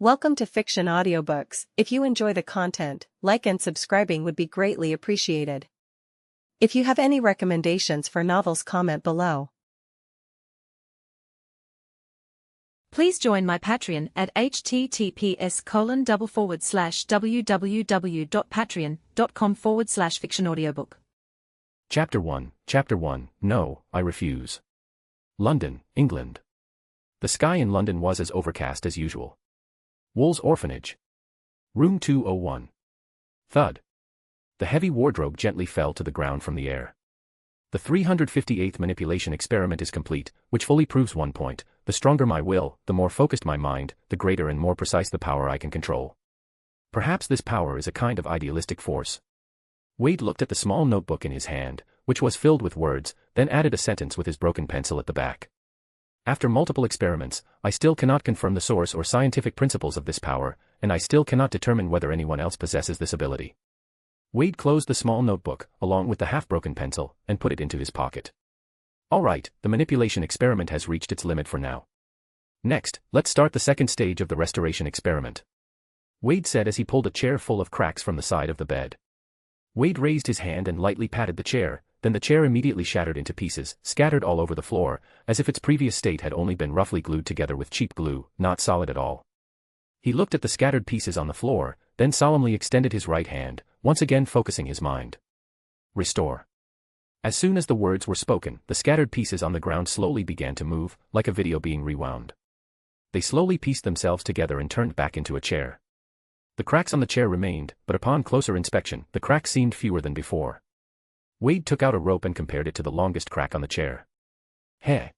Welcome to Fiction Audiobooks. If you enjoy the content, like and subscribing would be greatly appreciated. If you have any recommendations for novels, comment below. Please join my Patreon at https://www.patreon.com/fictionaudiobook. Chapter 1. No, I refuse. London, England. The sky in London was as overcast as usual. Wool's Orphanage. Room 201. Thud. The heavy wardrobe gently fell to the ground from the air. The 358th manipulation experiment is complete, which fully proves one point: the stronger my will, the more focused my mind, the greater and more precise the power I can control. Perhaps this power is a kind of idealistic force. Wade looked at the small notebook in his hand, which was filled with words, then added a sentence with his broken pencil at the back. After multiple experiments, I still cannot confirm the source or scientific principles of this power, and I still cannot determine whether anyone else possesses this ability. Wade closed the small notebook, along with the half-broken pencil, and put it into his pocket. All right, the manipulation experiment has reached its limit for now. Next, let's start the second stage of the restoration experiment. Wade said as he pulled a chair full of cracks from the side of the bed. Wade raised his hand and lightly patted the chair, then the chair immediately shattered into pieces, scattered all over the floor, as if its previous state had only been roughly glued together with cheap glue, not solid at all. He looked at the scattered pieces on the floor, then solemnly extended his right hand, once again focusing his mind. Restore. As soon as the words were spoken, the scattered pieces on the ground slowly began to move, like a video being rewound. They slowly pieced themselves together and turned back into a chair. The cracks on the chair remained, but upon closer inspection, the cracks seemed fewer than before. Wade took out a rope and compared it to the longest crack on the chair. Heh!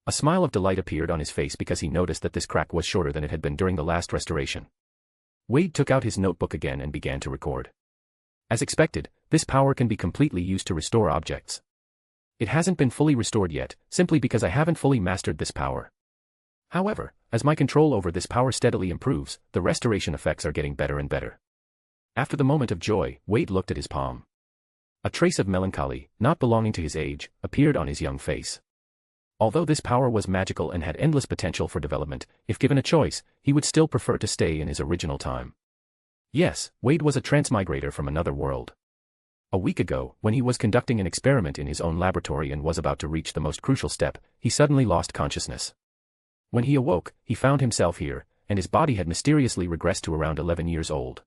A smile of delight appeared on his face because he noticed that this crack was shorter than it had been during the last restoration. Wade took out his notebook again and began to record. As expected, this power can be completely used to restore objects. It hasn't been fully restored yet, simply because I haven't fully mastered this power. However, as my control over this power steadily improves, the restoration effects are getting better and better. After the moment of joy, Wade looked at his palm. A trace of melancholy, not belonging to his age, appeared on his young face. Although this power was magical and had endless potential for development, if given a choice, he would still prefer to stay in his original time. Yes, Wade was a transmigrator from another world. A week ago, when he was conducting an experiment in his own laboratory and was about to reach the most crucial step, he suddenly lost consciousness. When he awoke, he found himself here, and his body had mysteriously regressed to around 11 years old.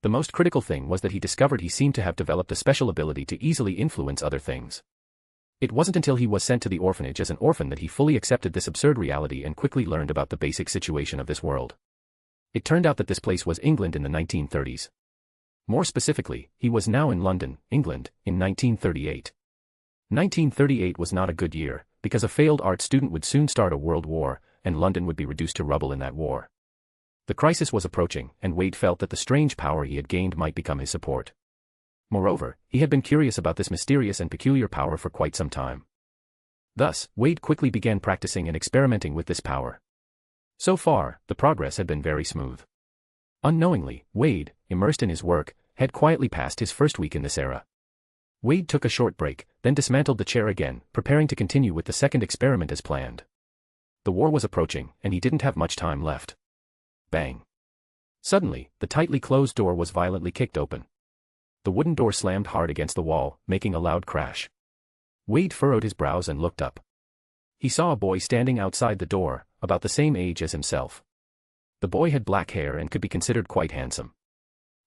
The most critical thing was that he discovered he seemed to have developed a special ability to easily influence other things. It wasn't until he was sent to the orphanage as an orphan that he fully accepted this absurd reality and quickly learned about the basic situation of this world. It turned out that this place was England in the 1930s. More specifically, he was now in London, England, in 1938. 1938 was not a good year, because a failed art student would soon start a world war, and London would be reduced to rubble in that war. The crisis was approaching, and Wade felt that the strange power he had gained might become his support. Moreover, he had been curious about this mysterious and peculiar power for quite some time. Thus, Wade quickly began practicing and experimenting with this power. So far, the progress had been very smooth. Unknowingly, Wade, immersed in his work, had quietly passed his first week in this era. Wade took a short break, then dismantled the chair again, preparing to continue with the second experiment as planned. The war was approaching, and he didn't have much time left. Bang. Suddenly, the tightly closed door was violently kicked open. The wooden door slammed hard against the wall, making a loud crash. Wade furrowed his brows and looked up. He saw a boy standing outside the door, about the same age as himself. The boy had black hair and could be considered quite handsome.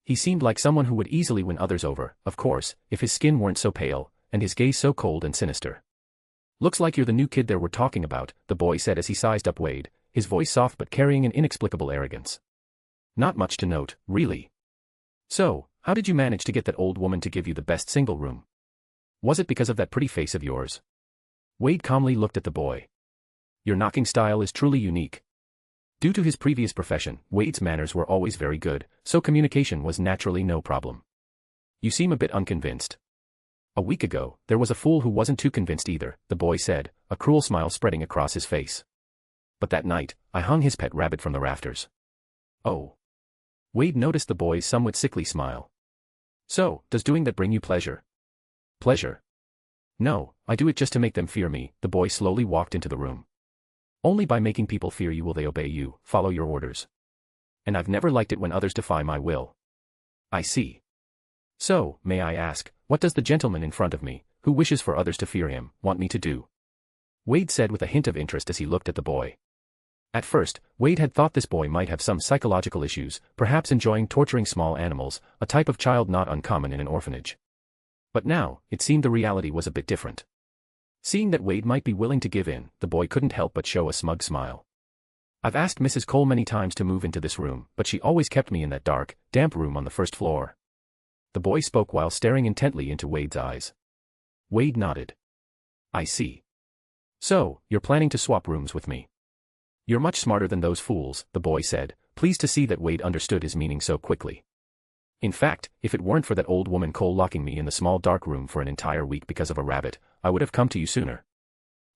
He seemed like someone who would easily win others over, of course, if his skin weren't so pale, and his gaze so cold and sinister. "Looks like you're the new kid they were talking about," the boy said as he sized up Wade, his voice soft but carrying an inexplicable arrogance. "Not much to note, really. So, how did you manage to get that old woman to give you the best single room? Was it because of that pretty face of yours?" Wade calmly looked at the boy. "Your knocking style is truly unique." Due to his previous profession, Wade's manners were always very good, so communication was naturally no problem. "You seem a bit unconvinced." "A week ago, there was a fool who wasn't too convinced either," the boy said, a cruel smile spreading across his face. "But that night, I hung his pet rabbit from the rafters." "Oh." Wade noticed the boy's somewhat sickly smile. "So, does doing that bring you pleasure?" "Pleasure? No, I do it just to make them fear me." The boy slowly walked into the room. "Only by making people fear you will they obey you, follow your orders. And I've never liked it when others defy my will. I see. So, may I ask, what does the gentleman in front of me, who wishes for others to fear him, want me to do? Wade said with a hint of interest as he looked at the boy. At first, Wade had thought this boy might have some psychological issues, perhaps enjoying torturing small animals, a type of child not uncommon in an orphanage. But now, it seemed the reality was a bit different. Seeing that Wade might be willing to give in, the boy couldn't help but show a smug smile. I've asked Mrs. Cole many times to move into this room, but she always kept me in that dark, damp room on the first floor. The boy spoke while staring intently into Wade's eyes. Wade nodded. I see. So, you're planning to swap rooms with me. You're much smarter than those fools, the boy said, pleased to see that Wade understood his meaning so quickly. In fact, if it weren't for that old woman Cole locking me in the small dark room for an entire week because of a rabbit, I would have come to you sooner.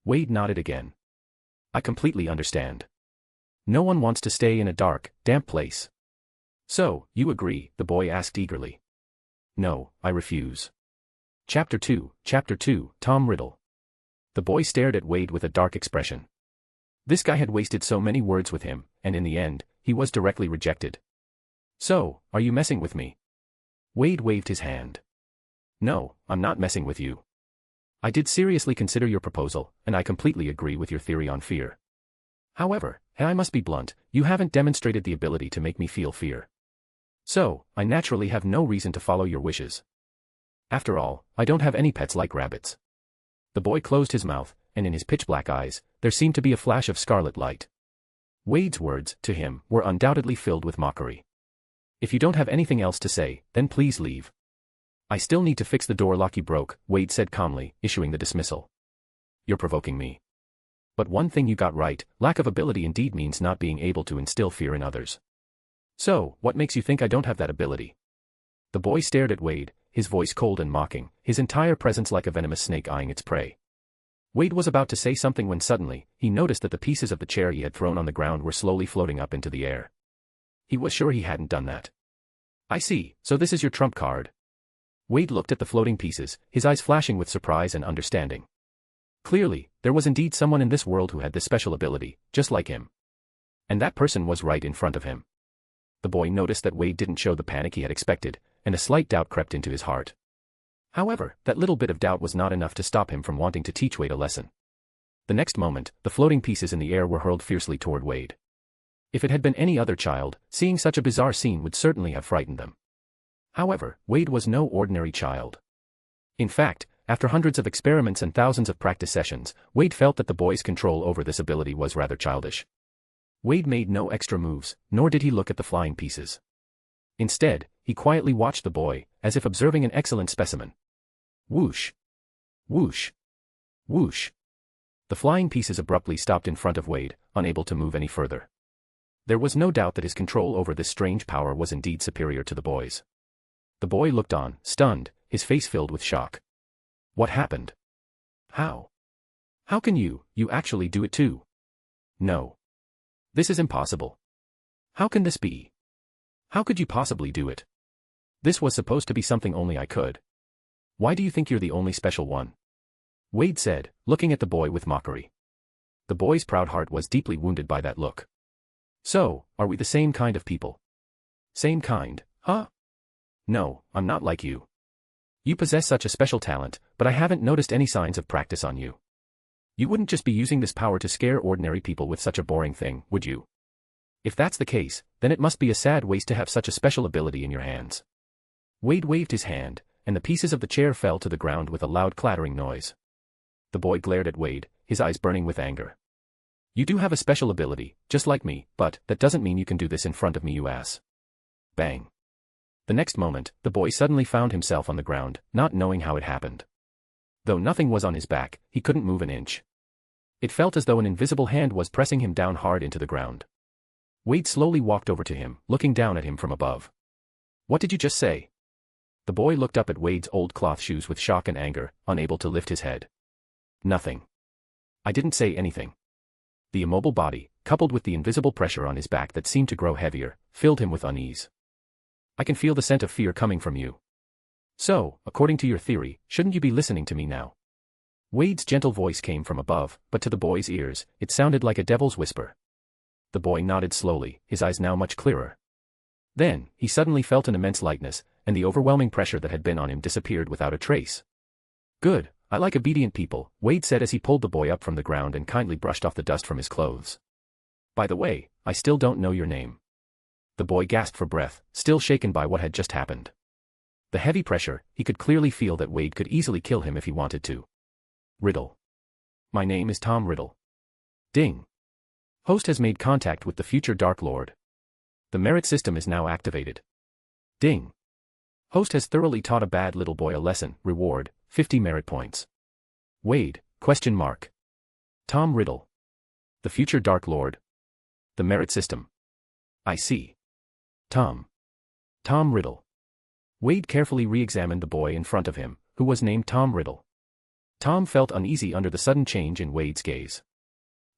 Wade nodded again. I completely understand. No one wants to stay in a dark, damp place. So, you agree? The boy asked eagerly. No, I refuse. Chapter 2, Tom Riddle. The boy stared at Wade with a dark expression. This guy had wasted so many words with him, and in the end, he was directly rejected. So, are you messing with me? Wade waved his hand. No, I'm not messing with you. I did seriously consider your proposal, and I completely agree with your theory on fear. However, and I must be blunt, you haven't demonstrated the ability to make me feel fear. So, I naturally have no reason to follow your wishes. After all, I don't have any pets like rabbits. The boy closed his mouth, and in his pitch-black eyes, there seemed to be a flash of scarlet light. Wade's words, to him, were undoubtedly filled with mockery. If you don't have anything else to say, then please leave. I still need to fix the door lock you broke, Wade said calmly, issuing the dismissal. You're provoking me. But one thing you got right, lack of ability indeed means not being able to instill fear in others. So, what makes you think I don't have that ability? The boy stared at Wade, his voice cold and mocking, his entire presence like a venomous snake eyeing its prey. Wade was about to say something when suddenly, he noticed that the pieces of the chair he had thrown on the ground were slowly floating up into the air. He was sure he hadn't done that. I see, so this is your trump card. Wade looked at the floating pieces, his eyes flashing with surprise and understanding. Clearly, there was indeed someone in this world who had this special ability, just like him. And that person was right in front of him. The boy noticed that Wade didn't show the panic he had expected, and a slight doubt crept into his heart. However, that little bit of doubt was not enough to stop him from wanting to teach Wade a lesson. The next moment, the floating pieces in the air were hurled fiercely toward Wade. If it had been any other child, seeing such a bizarre scene would certainly have frightened them. However, Wade was no ordinary child. In fact, after hundreds of experiments and thousands of practice sessions, Wade felt that the boy's control over this ability was rather childish. Wade made no extra moves, nor did he look at the flying pieces. Instead, he quietly watched the boy, as if observing an excellent specimen. Whoosh! Whoosh! Whoosh! The flying pieces abruptly stopped in front of Wade, unable to move any further. There was no doubt that his control over this strange power was indeed superior to the boy's. The boy looked on, stunned, his face filled with shock. What happened? How? How can you actually do it too? No. This is impossible. How can this be? How could you possibly do it? This was supposed to be something only I could. Why do you think you're the only special one? Wade said, looking at the boy with mockery. The boy's proud heart was deeply wounded by that look. So, are we the same kind of people? Same kind, huh? No, I'm not like you. You possess such a special talent, but I haven't noticed any signs of practice on you. You wouldn't just be using this power to scare ordinary people with such a boring thing, would you? If that's the case, then it must be a sad waste to have such a special ability in your hands. Wade waved his hand, and the pieces of the chair fell to the ground with a loud clattering noise. The boy glared at Wade, his eyes burning with anger. You do have a special ability, just like me, but that doesn't mean you can do this in front of me, you ass. Bang. The next moment, the boy suddenly found himself on the ground, not knowing how it happened. Though nothing was on his back, he couldn't move an inch. It felt as though an invisible hand was pressing him down hard into the ground. Wade slowly walked over to him, looking down at him from above. What did you just say? The boy looked up at Wade's old cloth shoes with shock and anger, unable to lift his head. Nothing. I didn't say anything. The immobile body, coupled with the invisible pressure on his back that seemed to grow heavier, filled him with unease. I can feel the scent of fear coming from you. So, according to your theory, shouldn't you be listening to me now? Wade's gentle voice came from above, but to the boy's ears, it sounded like a devil's whisper. The boy nodded slowly, his eyes now much clearer. Then, he suddenly felt an immense lightness, and the overwhelming pressure that had been on him disappeared without a trace. Good, I like obedient people, Wade said as he pulled the boy up from the ground and kindly brushed off the dust from his clothes. By the way, I still don't know your name. The boy gasped for breath, still shaken by what had just happened. The heavy pressure, he could clearly feel that Wade could easily kill him if he wanted to. Riddle. My name is Tom Riddle. Ding. Host has made contact with the future Dark Lord. The merit system is now activated. Ding. Host has thoroughly taught a bad little boy a lesson, reward, 50 merit points. Wade, question mark. Tom Riddle. The future Dark Lord. The merit system. I see. Tom Riddle. Wade carefully re-examined the boy in front of him, who was named Tom Riddle. Tom felt uneasy under the sudden change in Wade's gaze.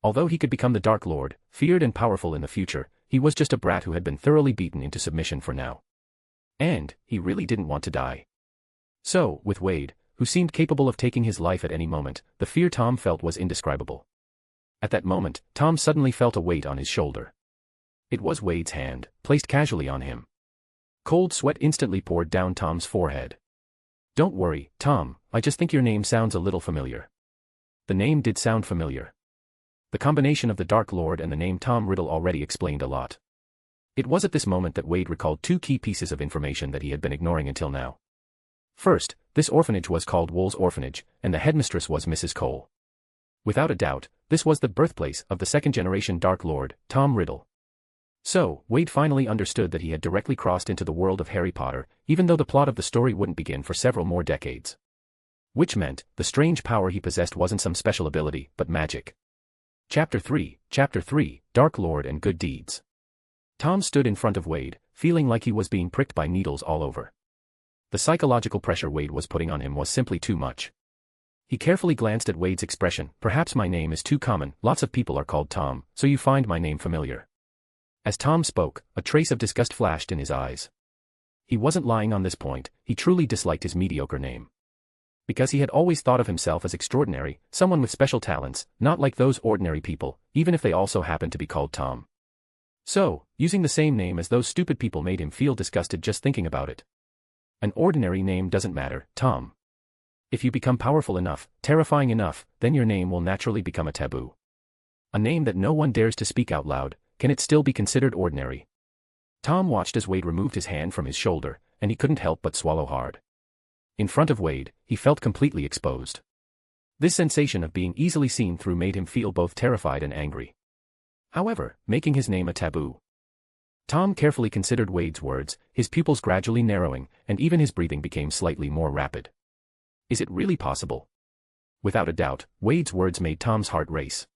Although he could become the Dark Lord, feared and powerful in the future, he was just a brat who had been thoroughly beaten into submission for now. And, he really didn't want to die. So, with Wade, who seemed capable of taking his life at any moment, the fear Tom felt was indescribable. At that moment, Tom suddenly felt a weight on his shoulder. It was Wade's hand, placed casually on him. Cold sweat instantly poured down Tom's forehead. Don't worry, Tom, I just think your name sounds a little familiar. The name did sound familiar. The combination of the Dark Lord and the name Tom Riddle already explained a lot. It was at this moment that Wade recalled two key pieces of information that he had been ignoring until now. First, this orphanage was called Wool's Orphanage, and the headmistress was Mrs. Cole. Without a doubt, this was the birthplace of the second-generation Dark Lord, Tom Riddle. So, Wade finally understood that he had directly crossed into the world of Harry Potter, even though the plot of the story wouldn't begin for several more decades. Which meant, the strange power he possessed wasn't some special ability, but magic. Chapter 3, Dark Lord and Good Deeds. Tom stood in front of Wade, feeling like he was being pricked by needles all over. The psychological pressure Wade was putting on him was simply too much. He carefully glanced at Wade's expression. Perhaps my name is too common, lots of people are called Tom, so you find my name familiar. As Tom spoke, a trace of disgust flashed in his eyes. He wasn't lying on this point, he truly disliked his mediocre name. Because he had always thought of himself as extraordinary, someone with special talents, not like those ordinary people, even if they also happened to be called Tom. So, using the same name as those stupid people made him feel disgusted just thinking about it. An ordinary name doesn't matter, Tom. If you become powerful enough, terrifying enough, then your name will naturally become a taboo. A name that no one dares to speak out loud, can it still be considered ordinary? Tom watched as Wade removed his hand from his shoulder, and he couldn't help but swallow hard. In front of Wade, he felt completely exposed. This sensation of being easily seen through made him feel both terrified and angry. However, making his name a taboo. Tom carefully considered Wade's words, his pupils gradually narrowing, and even his breathing became slightly more rapid. Is it really possible? Without a doubt, Wade's words made Tom's heart race.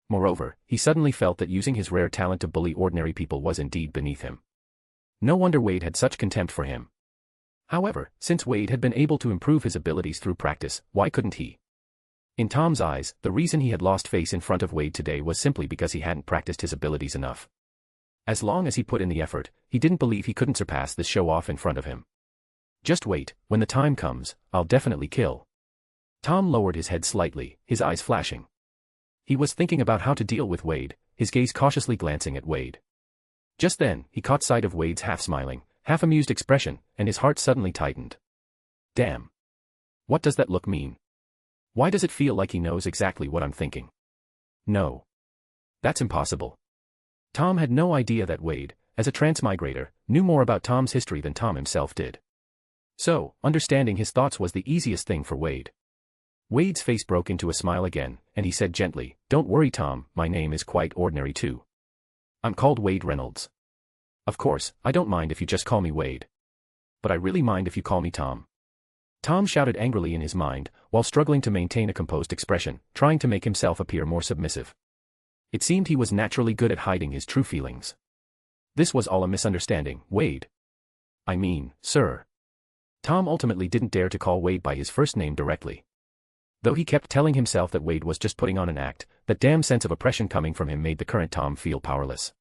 Moreover, he suddenly felt that using his rare talent to bully ordinary people was indeed beneath him. No wonder Wade had such contempt for him. However, since Wade had been able to improve his abilities through practice, why couldn't he? In Tom's eyes, the reason he had lost face in front of Wade today was simply because he hadn't practiced his abilities enough. As long as he put in the effort, he didn't believe he couldn't surpass this show-off in front of him. Just wait, when the time comes, I'll definitely kill. Tom lowered his head slightly, his eyes flashing. He was thinking about how to deal with Wade, his gaze cautiously glancing at Wade. Just then, he caught sight of Wade's half-smiling, half-amused expression, and his heart suddenly tightened. Damn. What does that look mean? Why does it feel like he knows exactly what I'm thinking? No. That's impossible. Tom had no idea that Wade, as a transmigrator, knew more about Tom's history than Tom himself did. So, understanding his thoughts was the easiest thing for Wade. Wade's face broke into a smile again, and he said gently, "Don't worry, Tom, my name is quite ordinary too. I'm called Wade Reynolds. Of course, I don't mind if you just call me Wade. But I really mind if you call me Tom." Tom shouted angrily in his mind, while struggling to maintain a composed expression, trying to make himself appear more submissive. It seemed he was naturally good at hiding his true feelings. This was all a misunderstanding, Wade. I mean, sir. Tom ultimately didn't dare to call Wade by his first name directly. Though he kept telling himself that Wade was just putting on an act, that damn sense of oppression coming from him made the current Tom feel powerless.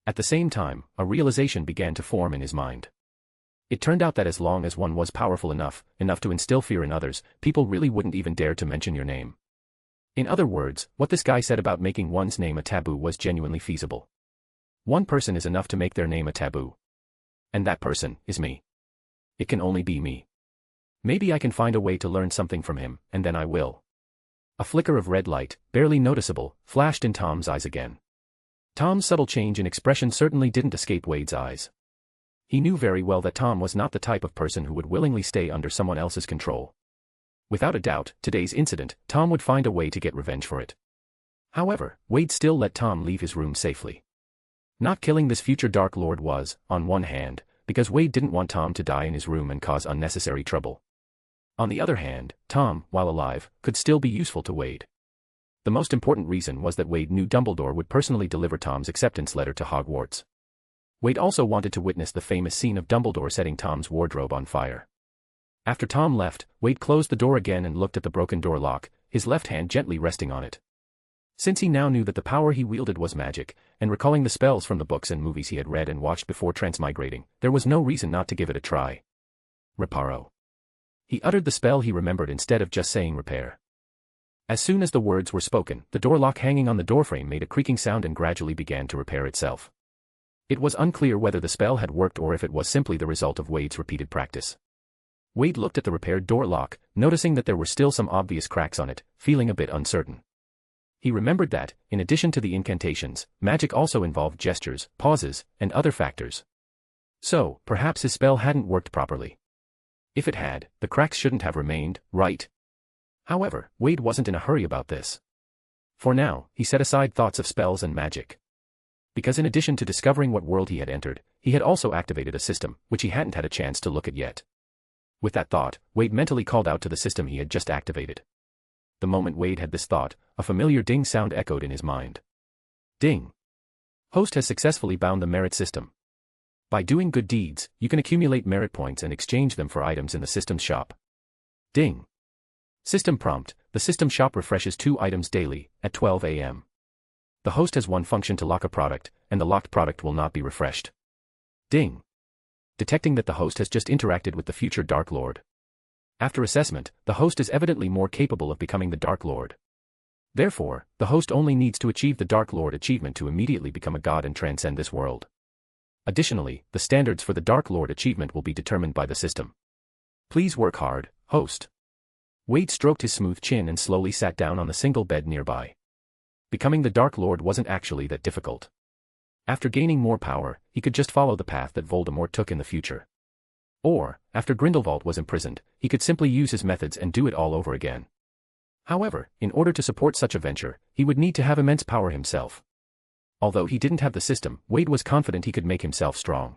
At the same time, a realization began to form in his mind. It turned out that as long as one was powerful enough to instill fear in others, people really wouldn't even dare to mention your name. In other words, what this guy said about making one's name a taboo was genuinely feasible. One person is enough to make their name a taboo. And that person is me. It can only be me. Maybe I can find a way to learn something from him, and then I will. A flicker of red light, barely noticeable, flashed in Tom's eyes again. Tom's subtle change in expression certainly didn't escape Wade's eyes. He knew very well that Tom was not the type of person who would willingly stay under someone else's control. Without a doubt, today's incident, Tom would find a way to get revenge for it. However, Wade still let Tom leave his room safely. Not killing this future Dark Lord was, on one hand, because Wade didn't want Tom to die in his room and cause unnecessary trouble. On the other hand, Tom, while alive, could still be useful to Wade. The most important reason was that Wade knew Dumbledore would personally deliver Tom's acceptance letter to Hogwarts. Wade also wanted to witness the famous scene of Dumbledore setting Tom's wardrobe on fire. After Tom left, Wade closed the door again and looked at the broken door lock, his left hand gently resting on it. Since he now knew that the power he wielded was magic, and recalling the spells from the books and movies he had read and watched before transmigrating, there was no reason not to give it a try. Reparo. He uttered the spell he remembered instead of just saying repair. As soon as the words were spoken, the door lock hanging on the doorframe made a creaking sound and gradually began to repair itself. It was unclear whether the spell had worked or if it was simply the result of Wade's repeated practice. Wade looked at the repaired door lock, noticing that there were still some obvious cracks on it, feeling a bit uncertain. He remembered that, in addition to the incantations, magic also involved gestures, pauses, and other factors. So, perhaps his spell hadn't worked properly. If it had, the cracks shouldn't have remained, right? However, Wade wasn't in a hurry about this. For now, he set aside thoughts of spells and magic. Because in addition to discovering what world he had entered, he had also activated a system, which he hadn't had a chance to look at yet. With that thought, Wade mentally called out to the system he had just activated. The moment Wade had this thought, a familiar ding sound echoed in his mind. Ding. Host has successfully bound the merit system. By doing good deeds, you can accumulate merit points and exchange them for items in the system's shop. Ding. System prompt, the system shop refreshes 2 items daily, at 12 a.m. The host has one function to lock a product, and the locked product will not be refreshed. Ding. Detecting that the host has just interacted with the future Dark Lord. After assessment, the host is evidently more capable of becoming the Dark Lord. Therefore, the host only needs to achieve the Dark Lord achievement to immediately become a god and transcend this world. Additionally, the standards for the Dark Lord achievement will be determined by the system. Please work hard, host. Wade stroked his smooth chin and slowly sat down on the single bed nearby. Becoming the Dark Lord wasn't actually that difficult. After gaining more power, he could just follow the path that Voldemort took in the future. Or, after Grindelwald was imprisoned, he could simply use his methods and do it all over again. However, in order to support such a venture, he would need to have immense power himself. Although he didn't have the system, Wade was confident he could make himself strong.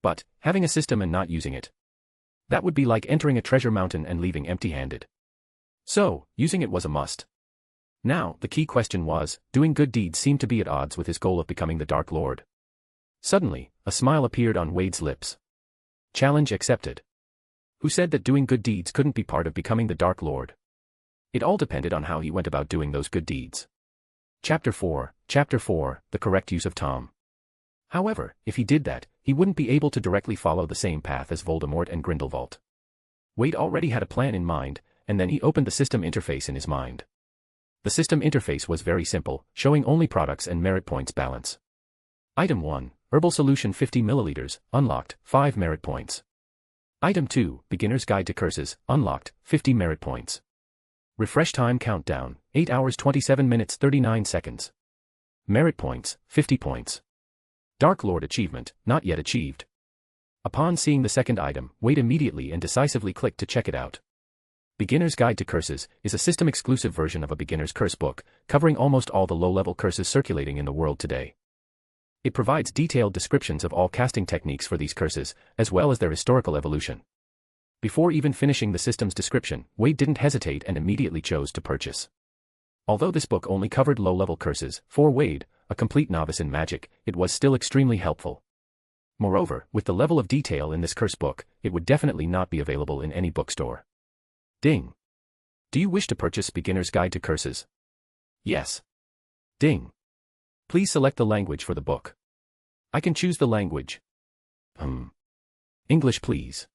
But, having a system and not using it, that would be like entering a treasure mountain and leaving empty-handed. So, using it was a must. Now, the key question was, doing good deeds seemed to be at odds with his goal of becoming the Dark Lord. Suddenly, a smile appeared on Wade's lips. Challenge accepted. Who said that doing good deeds couldn't be part of becoming the Dark Lord? It all depended on how he went about doing those good deeds. Chapter 4, the correct use of Tom. However, if he did that, he wouldn't be able to directly follow the same path as Voldemort and Grindelwald. Wade already had a plan in mind, and then he opened the system interface in his mind. The system interface was very simple, showing only products and merit points balance. Item 1, Herbal Solution 50 ml, unlocked, 5 merit points. Item 2, Beginner's Guide to Curses, unlocked, 50 merit points. Refresh time countdown, 8 hours 27 minutes 39 seconds. Merit points, 50 points. Dark Lord achievement, not yet achieved. Upon seeing the second item, Wade immediately and decisively clicked to check it out. Beginner's Guide to Curses is a system-exclusive version of a beginner's curse book, covering almost all the low-level curses circulating in the world today. It provides detailed descriptions of all casting techniques for these curses, as well as their historical evolution. Before even finishing the system's description, Wade didn't hesitate and immediately chose to purchase. Although this book only covered low-level curses, for Wade, a complete novice in magic, it was still extremely helpful. Moreover, with the level of detail in this curse book, it would definitely not be available in any bookstore. Ding. Do you wish to purchase Beginner's Guide to Curses? Yes. Ding. Please select the language for the book. I can choose the language. English please.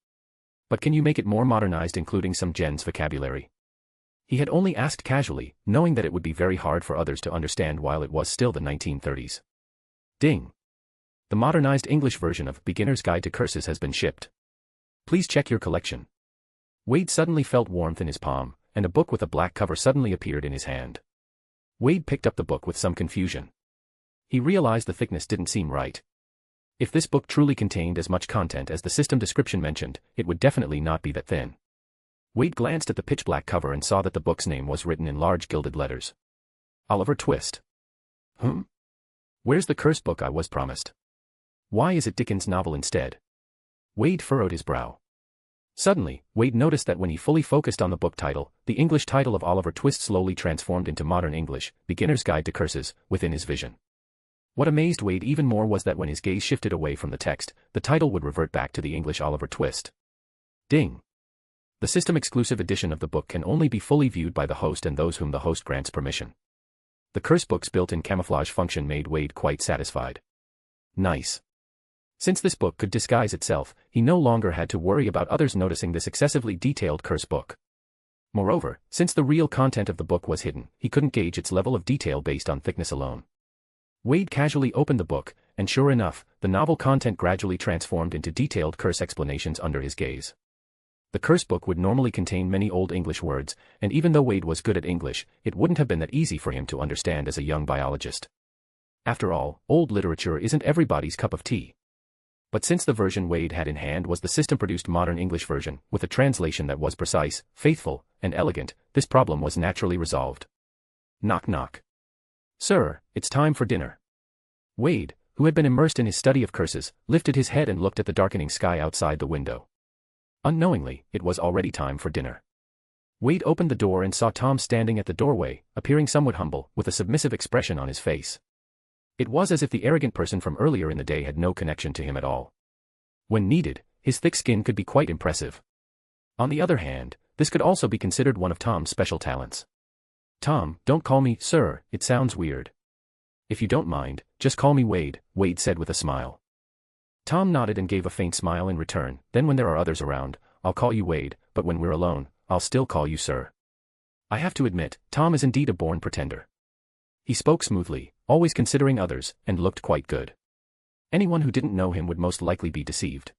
But can you make it more modernized including some Gen's vocabulary? He had only asked casually, knowing that it would be very hard for others to understand while it was still the 1930s. Ding. The modernized English version of Beginner's Guide to Curses has been shipped. Please check your collection. Wade suddenly felt warmth in his palm, and a book with a black cover suddenly appeared in his hand. Wade picked up the book with some confusion. He realized the thickness didn't seem right. If this book truly contained as much content as the system description mentioned, it would definitely not be that thin. Wade glanced at the pitch-black cover and saw that the book's name was written in large gilded letters. Oliver Twist. Where's the curse book I was promised? Why is it Dickens' novel instead? Wade furrowed his brow. Suddenly, Wade noticed that when he fully focused on the book title, the English title of Oliver Twist slowly transformed into modern English, Beginner's Guide to Curses, within his vision. What amazed Wade even more was that when his gaze shifted away from the text, the title would revert back to the English Oliver Twist. Ding. The system-exclusive edition of the book can only be fully viewed by the host and those whom the host grants permission. The curse book's built-in camouflage function made Wade quite satisfied. Nice. Since this book could disguise itself, he no longer had to worry about others noticing this excessively detailed curse book. Moreover, since the real content of the book was hidden, he couldn't gauge its level of detail based on thickness alone. Wade casually opened the book, and sure enough, the novel content gradually transformed into detailed curse explanations under his gaze. The curse book would normally contain many Old English words, and even though Wade was good at English, it wouldn't have been that easy for him to understand as a young biologist. After all, old literature isn't everybody's cup of tea. But since the version Wade had in hand was the system-produced modern English version, with a translation that was precise, faithful, and elegant, this problem was naturally resolved. Knock knock. Sir, it's time for dinner. Wade, who had been immersed in his study of curses, lifted his head and looked at the darkening sky outside the window. Unknowingly, it was already time for dinner. Wade opened the door and saw Tom standing at the doorway, appearing somewhat humble, with a submissive expression on his face. It was as if the arrogant person from earlier in the day had no connection to him at all. When needed, his thick skin could be quite impressive. On the other hand, this could also be considered one of Tom's special talents. Tom, don't call me sir, it sounds weird. If you don't mind, just call me Wade, Wade said with a smile. Tom nodded and gave a faint smile in return. Then when there are others around, I'll call you Wade, but when we're alone, I'll still call you sir. I have to admit, Tom is indeed a born pretender. He spoke smoothly, always considering others, and looked quite good. Anyone who didn't know him would most likely be deceived.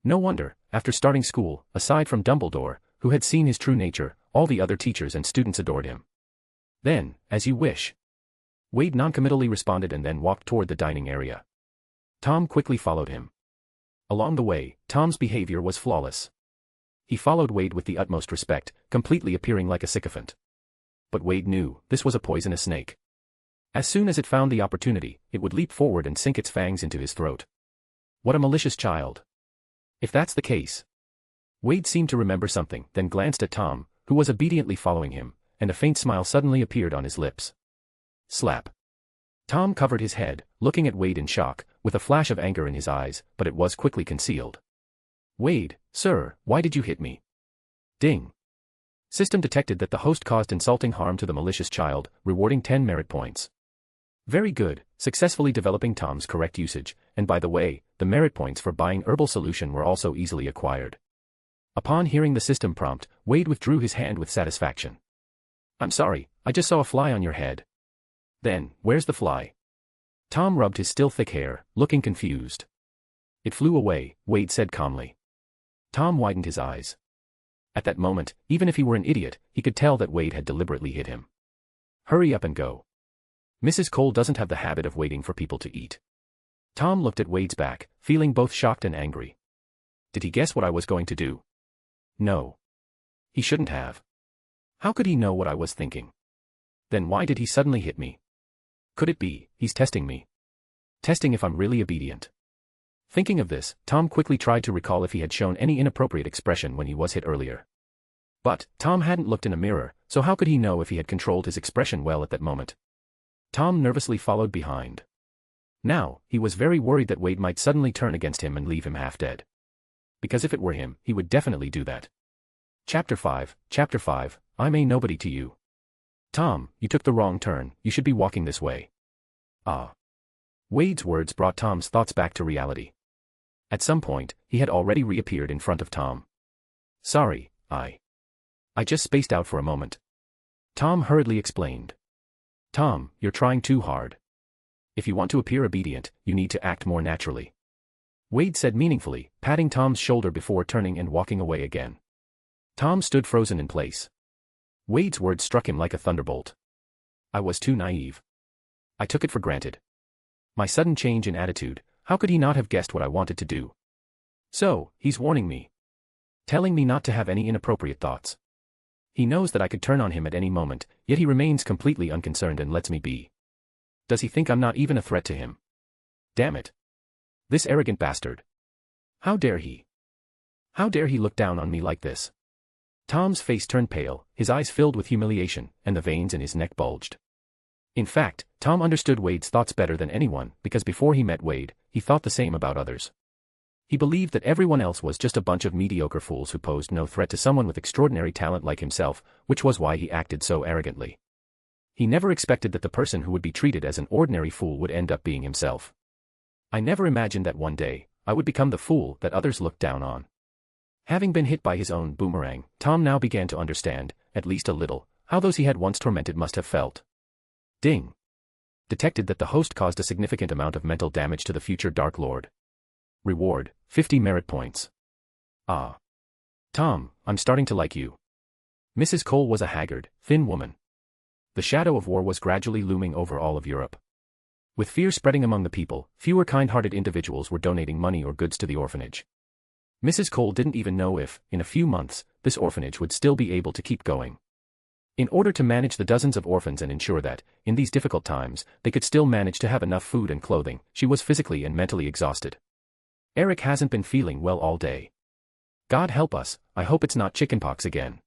No wonder, after starting school, aside from Dumbledore, who had seen his true nature, all the other teachers and students adored him. Then, as you wish. Wade noncommittally responded and then walked toward the dining area. Tom quickly followed him. Along the way, Tom's behavior was flawless. He followed Wade with the utmost respect, completely appearing like a sycophant. But Wade knew, this was a poisonous snake. As soon as it found the opportunity, it would leap forward and sink its fangs into his throat. What a malicious child. If that's the case. Wade seemed to remember something, then glanced at Tom, who was obediently following him, and a faint smile suddenly appeared on his lips. Slap. Tom covered his head, looking at Wade in shock, with a flash of anger in his eyes, but it was quickly concealed. Wade, sir, why did you hit me? Ding. System detected that the host caused insulting harm to the malicious child, rewarding 10 merit points. Very good, successfully developing Tom's correct usage, and by the way, the merit points for buying herbal solution were also easily acquired. Upon hearing the system prompt, Wade withdrew his hand with satisfaction. I'm sorry, I just saw a fly on your head. Then, where's the fly? Tom rubbed his still thick hair, looking confused. It flew away, Wade said calmly. Tom widened his eyes. At that moment, even if he were an idiot, he could tell that Wade had deliberately hit him. Hurry up and go. Mrs. Cole doesn't have the habit of waiting for people to eat. Tom looked at Wade's back, feeling both shocked and angry. Did he guess what I was going to do? No. He shouldn't have. How could he know what I was thinking? Then why did he suddenly hit me? Could it be, he's testing me? Testing if I'm really obedient. Thinking of this, Tom quickly tried to recall if he had shown any inappropriate expression when he was hit earlier. But, Tom hadn't looked in a mirror, so how could he know if he had controlled his expression well at that moment? Tom nervously followed behind. Now, he was very worried that Wade might suddenly turn against him and leave him half dead. Because if it were him, he would definitely do that. Chapter 5, I'm a nobody to you. Tom, you took the wrong turn, you should be walking this way. Ah. Wade's words brought Tom's thoughts back to reality. At some point, he had already reappeared in front of Tom. Sorry, I just spaced out for a moment. Tom hurriedly explained. Tom, you're trying too hard. If you want to appear obedient, you need to act more naturally. Wade said meaningfully, patting Tom's shoulder before turning and walking away again. Tom stood frozen in place. Wade's words struck him like a thunderbolt. I was too naive. I took it for granted. My sudden change in attitude, how could he not have guessed what I wanted to do? So, he's warning me. Telling me not to have any inappropriate thoughts. He knows that I could turn on him at any moment, yet he remains completely unconcerned and lets me be. Does he think I'm not even a threat to him? Damn it. This arrogant bastard. How dare he? How dare he look down on me like this? Tom's face turned pale, his eyes filled with humiliation, and the veins in his neck bulged. In fact, Tom understood Wade's thoughts better than anyone, because before he met Wade, he thought the same about others. He believed that everyone else was just a bunch of mediocre fools who posed no threat to someone with extraordinary talent like himself, which was why he acted so arrogantly. He never expected that the person who would be treated as an ordinary fool would end up being himself. I never imagined that one day, I would become the fool that others looked down on. Having been hit by his own boomerang, Tom now began to understand, at least a little, how those he had once tormented must have felt. Ding. Detected that the host caused a significant amount of mental damage to the future Dark Lord. Reward, 50 merit points. Ah. Tom, I'm starting to like you. Mrs. Cole was a haggard, thin woman. The shadow of war was gradually looming over all of Europe. With fear spreading among the people, fewer kind-hearted individuals were donating money or goods to the orphanage. Mrs. Cole didn't even know if, in a few months, this orphanage would still be able to keep going. In order to manage the dozens of orphans and ensure that, in these difficult times, they could still manage to have enough food and clothing, she was physically and mentally exhausted. Eric hasn't been feeling well all day. God help us, I hope it's not chickenpox again.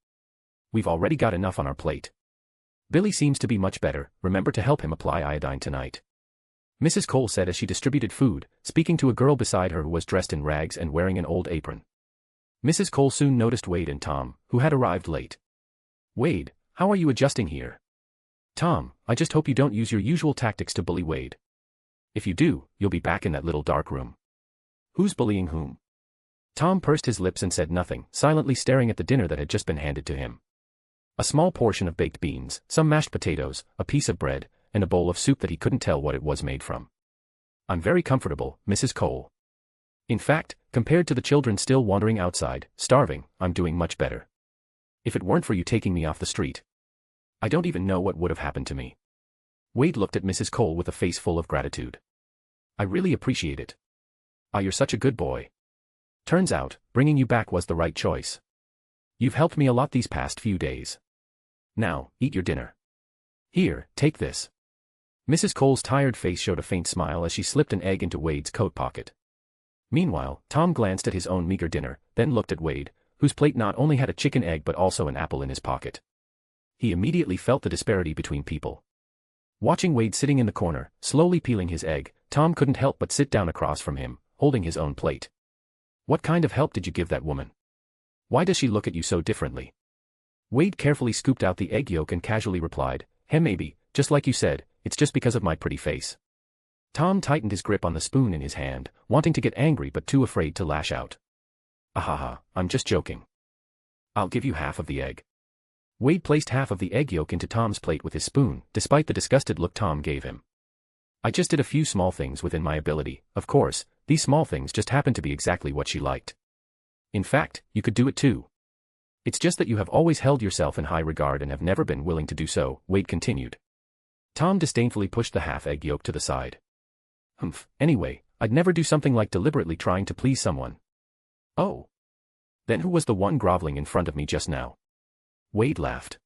We've already got enough on our plate. Billy seems to be much better, remember to help him apply iodine tonight. Mrs. Cole said as she distributed food, speaking to a girl beside her who was dressed in rags and wearing an old apron. Mrs. Cole soon noticed Wade and Tom, who had arrived late. Wade, how are you adjusting here? Tom, I just hope you don't use your usual tactics to bully Wade. If you do, you'll be back in that little dark room. Who's bullying whom? Tom pursed his lips and said nothing, silently staring at the dinner that had just been handed to him. A small portion of baked beans, some mashed potatoes, a piece of bread, and a bowl of soup that he couldn't tell what it was made from. I'm very comfortable, Mrs. Cole. In fact, compared to the children still wandering outside, starving, I'm doing much better. If it weren't for you taking me off the street, I don't even know what would have happened to me. Wade looked at Mrs. Cole with a face full of gratitude. I really appreciate it. Ah, you're such a good boy. Turns out, bringing you back was the right choice. You've helped me a lot these past few days. Now, eat your dinner. Here, take this. Mrs. Cole's tired face showed a faint smile as she slipped an egg into Wade's coat pocket. Meanwhile, Tom glanced at his own meager dinner, then looked at Wade, whose plate not only had a chicken egg but also an apple in his pocket. He immediately felt the disparity between people. Watching Wade sitting in the corner, slowly peeling his egg, Tom couldn't help but sit down across from him, holding his own plate. What kind of help did you give that woman? Why does she look at you so differently? Wade carefully scooped out the egg yolk and casually replied, maybe, just like you said, it's just because of my pretty face. Tom tightened his grip on the spoon in his hand, wanting to get angry but too afraid to lash out. Ahaha, I'm just joking. I'll give you half of the egg. Wade placed half of the egg yolk into Tom's plate with his spoon, despite the disgusted look Tom gave him. I just did a few small things within my ability, of course, these small things just happened to be exactly what she liked. In fact, you could do it too. It's just that you have always held yourself in high regard and have never been willing to do so, Wade continued. Tom disdainfully pushed the half-egg yolk to the side. Anyway, I'd never do something like deliberately trying to please someone. Oh. Then who was the one groveling in front of me just now? Wade laughed.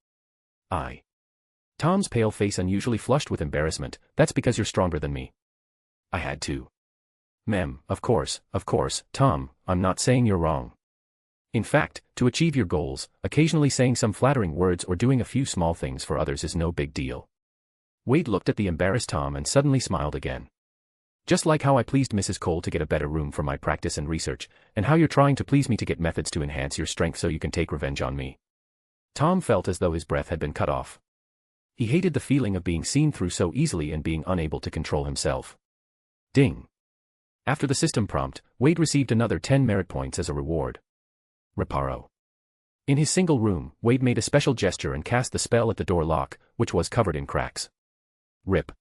I. Tom's pale face unusually flushed with embarrassment, that's because you're stronger than me. I had to. Of course, Tom, I'm not saying you're wrong. In fact, to achieve your goals, occasionally saying some flattering words or doing a few small things for others is no big deal. Wade looked at the embarrassed Tom and suddenly smiled again. Just like how I pleased Mrs. Cole to get a better room for my practice and research, and how you're trying to please me to get methods to enhance your strength so you can take revenge on me. Tom felt as though his breath had been cut off. He hated the feeling of being seen through so easily and being unable to control himself. Ding. After the system prompt, Wade received another 10 merit points as a reward. Reparo. In his single room, Wade made a special gesture and cast the spell at the door lock, which was covered in cracks. Rip.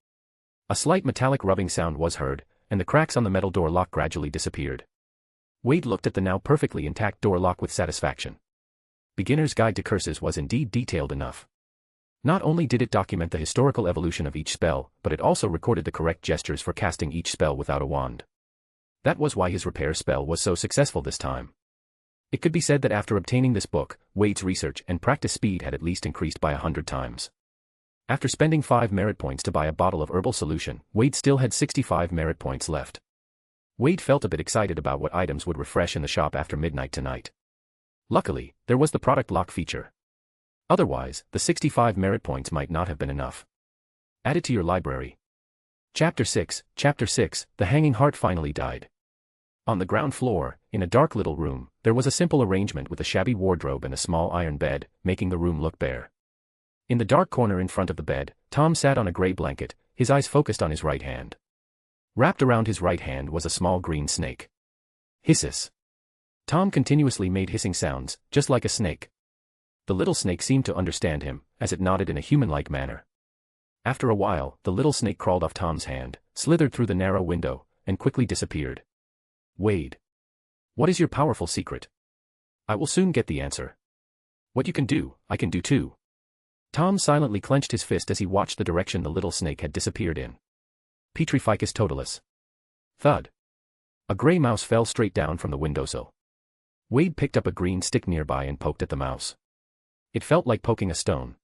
A slight metallic rubbing sound was heard, and the cracks on the metal door lock gradually disappeared. Wade looked at the now perfectly intact door lock with satisfaction. Beginner's Guide to Curses was indeed detailed enough. Not only did it document the historical evolution of each spell, but it also recorded the correct gestures for casting each spell without a wand. That was why his repair spell was so successful this time. It could be said that after obtaining this book, Wade's research and practice speed had at least increased by 100 times. After spending 5 merit points to buy a bottle of herbal solution, Wade still had 65 merit points left. Wade felt a bit excited about what items would refresh in the shop after midnight tonight. Luckily, there was the product lock feature. Otherwise, the 65 merit points might not have been enough. Add it to your library. Chapter 6, The Hanging Heart finally died. On the ground floor, in a dark little room, there was a simple arrangement with a shabby wardrobe and a small iron bed, making the room look bare. In the dark corner in front of the bed, Tom sat on a gray blanket, his eyes focused on his right hand. Wrapped around his right hand was a small green snake. Hisses. Tom continuously made hissing sounds, just like a snake. The little snake seemed to understand him, as it nodded in a human-like manner. After a while, the little snake crawled off Tom's hand, slithered through the narrow window, and quickly disappeared. Wade. What is your powerful secret? I will soon get the answer. What you can do, I can do too. Tom silently clenched his fist as he watched the direction the little snake had disappeared in. Petrificus totalis. Thud. A gray mouse fell straight down from the windowsill. Wade picked up a green stick nearby and poked at the mouse. It felt like poking a stone.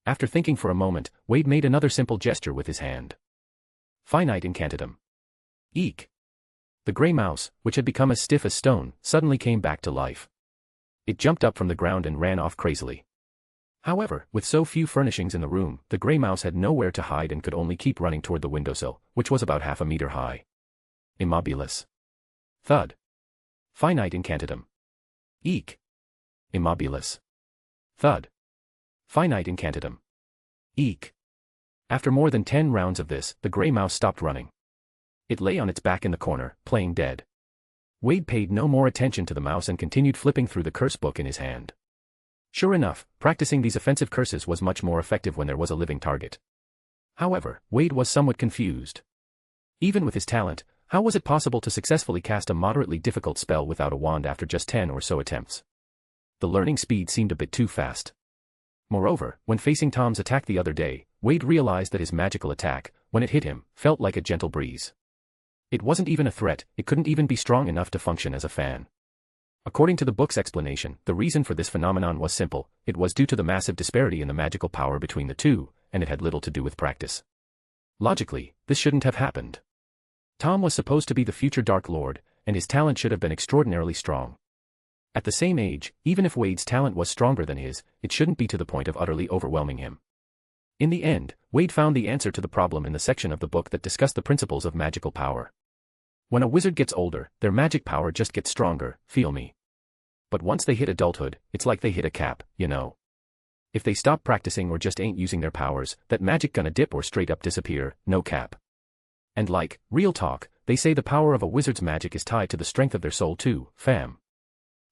After thinking for a moment, Wade made another simple gesture with his hand. Finite incantatum. Eek. The gray mouse, which had become as stiff as stone, suddenly came back to life. It jumped up from the ground and ran off crazily. However, with so few furnishings in the room, the gray mouse had nowhere to hide and could only keep running toward the windowsill, which was about half a meter high. Immobilis. Thud. Finite incantatum. Eek. Immobilis. Thud. Finite incantatum. Eek. After more than 10 rounds of this, the gray mouse stopped running. It lay on its back in the corner, playing dead. Wade paid no more attention to the mouse and continued flipping through the curse book in his hand. Sure enough, practicing these offensive curses was much more effective when there was a living target. However, Wade was somewhat confused. Even with his talent, how was it possible to successfully cast a moderately difficult spell without a wand after just 10 or so attempts? The learning speed seemed a bit too fast. Moreover, when facing Tom's attack the other day, Wade realized that his magical attack, when it hit him, felt like a gentle breeze. It wasn't even a threat, it couldn't even be strong enough to function as a fan. According to the book's explanation, the reason for this phenomenon was simple: it was due to the massive disparity in the magical power between the two, and it had little to do with practice. Logically, this shouldn't have happened. Tom was supposed to be the future Dark Lord, and his talent should have been extraordinarily strong. At the same age, even if Wade's talent was stronger than his, it shouldn't be to the point of utterly overwhelming him. In the end, Wade found the answer to the problem in the section of the book that discussed the principles of magical power. When a wizard gets older, their magic power just gets stronger, feel me. But once they hit adulthood, it's like they hit a cap, you know. If they stop practicing or just ain't using their powers, that magic gonna dip or straight up disappear, no cap. And like, real talk, they say the power of a wizard's magic is tied to the strength of their soul too, fam.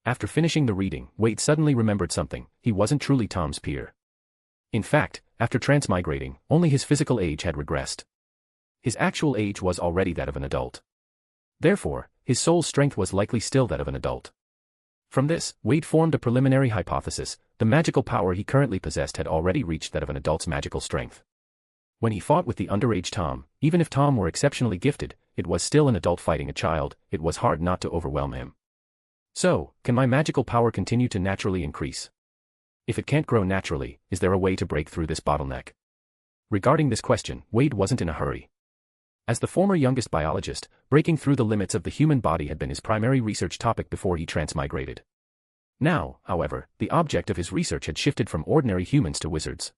After finishing the reading, Wade suddenly remembered something: he wasn't truly Tom's peer. In fact, after transmigrating, only his physical age had regressed. His actual age was already that of an adult. Therefore, his soul's strength was likely still that of an adult. From this, Wade formed a preliminary hypothesis: the magical power he currently possessed had already reached that of an adult's magical strength. When he fought with the underage Tom, even if Tom were exceptionally gifted, it was still an adult fighting a child, it was hard not to overwhelm him. So, can my magical power continue to naturally increase? If it can't grow naturally, is there a way to break through this bottleneck? Regarding this question, Wade wasn't in a hurry. As the former youngest biologist, breaking through the limits of the human body had been his primary research topic before he transmigrated. Now, however, the object of his research had shifted from ordinary humans to wizards.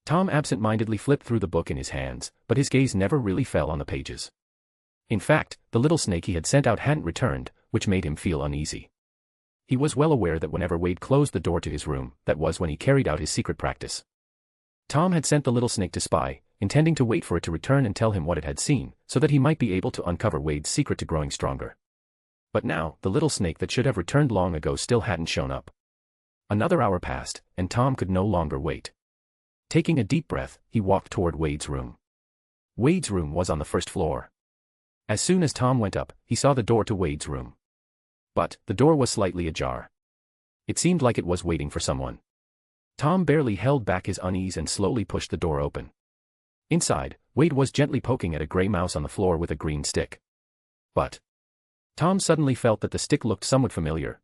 Tom absent-mindedly flipped through the book in his hands, but his gaze never really fell on the pages. In fact, the little snake he had sent out hadn't returned, which made him feel uneasy. He was well aware that whenever Wade closed the door to his room, that was when he carried out his secret practice. Tom had sent the little snake to spy, intending to wait for it to return and tell him what it had seen, so that he might be able to uncover Wade's secret to growing stronger. But now, the little snake that should have returned long ago still hadn't shown up. Another hour passed, and Tom could no longer wait. Taking a deep breath, he walked toward Wade's room. Wade's room was on the first floor. As soon as Tom went up, he saw the door to Wade's room. But the door was slightly ajar. It seemed like it was waiting for someone. Tom barely held back his unease and slowly pushed the door open. Inside, Wade was gently poking at a gray mouse on the floor with a green stick. But Tom suddenly felt that the stick looked somewhat familiar.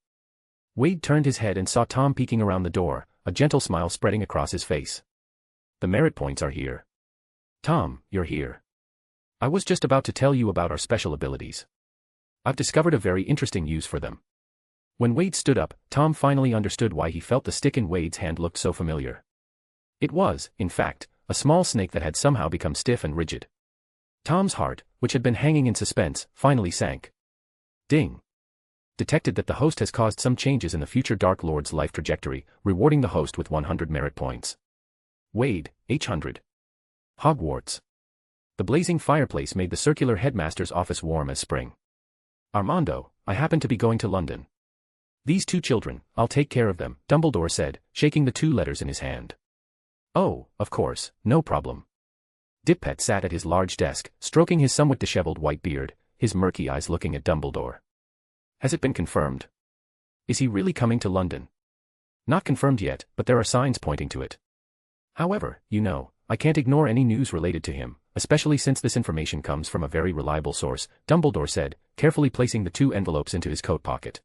Wade turned his head and saw Tom peeking around the door, a gentle smile spreading across his face. The merit points are here. Tom, you're here. I was just about to tell you about our special abilities. I've discovered a very interesting use for them. When Wade stood up, Tom finally understood why he felt the stick in Wade's hand looked so familiar. It was, in fact, a small snake that had somehow become stiff and rigid. Tom's heart, which had been hanging in suspense, finally sank. Ding. Detected that the host has caused some changes in the future Dark Lord's life trajectory, rewarding the host with 100 merit points. Wade, H100. Hogwarts. The blazing fireplace made the circular headmaster's office warm as spring. Armando, I happen to be going to London. These two children, I'll take care of them, Dumbledore said, shaking the two letters in his hand. Oh, of course, no problem. Dippet sat at his large desk, stroking his somewhat disheveled white beard, his murky eyes looking at Dumbledore. Has it been confirmed? Is he really coming to London? Not confirmed yet, but there are signs pointing to it. However, you know, I can't ignore any news related to him, especially since this information comes from a very reliable source, Dumbledore said, carefully placing the two envelopes into his coat pocket.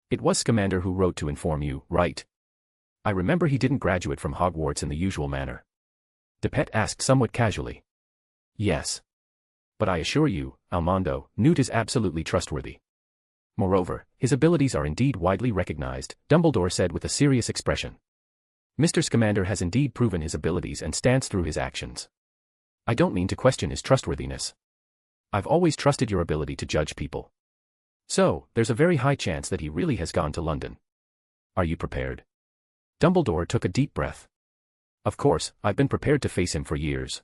It was Scamander who wrote to inform you, right? I remember he didn't graduate from Hogwarts in the usual manner. Dippet asked somewhat casually. Yes. But I assure you, Armando, Newt is absolutely trustworthy. Moreover, his abilities are indeed widely recognized, Dumbledore said with a serious expression. Mr. Scamander has indeed proven his abilities and stands through his actions. I don't mean to question his trustworthiness. I've always trusted your ability to judge people. So, there's a very high chance that he really has gone to London. Are you prepared? Dumbledore took a deep breath. Of course, I've been prepared to face him for years.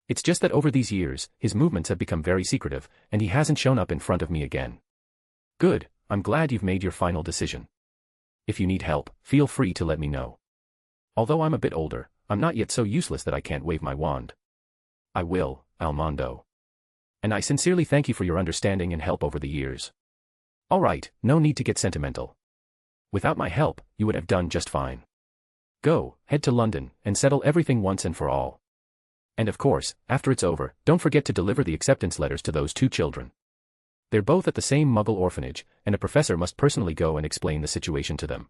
It's just that over these years, his movements have become very secretive, and he hasn't shown up in front of me again. Good, I'm glad you've made your final decision. If you need help, feel free to let me know. Although I'm a bit older, I'm not yet so useless that I can't wave my wand. I will, Armando. And I sincerely thank you for your understanding and help over the years. All right, no need to get sentimental. Without my help, you would have done just fine. Go, head to London, and settle everything once and for all. And of course, after it's over, don't forget to deliver the acceptance letters to those two children. They're both at the same Muggle orphanage, and a professor must personally go and explain the situation to them.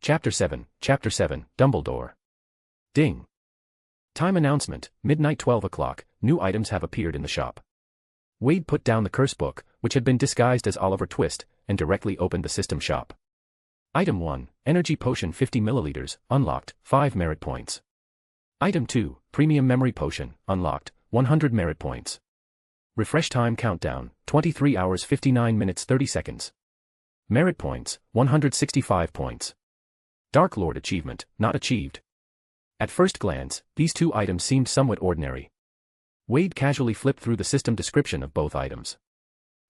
Chapter 7, Dumbledore. Ding. Time announcement, midnight 12 o'clock, new items have appeared in the shop. Wade put down the curse book, which had been disguised as Oliver Twist, and directly opened the system shop. Item 1, Energy Potion 50 ml, unlocked, 5 merit points. Item 2, Premium Memory Potion, unlocked, 100 merit points. Refresh time countdown, 23 hours 59 minutes 30 seconds. Merit points, 165 points. Dark Lord achievement, not achieved. At first glance, these two items seemed somewhat ordinary. Wade casually flipped through the system description of both items.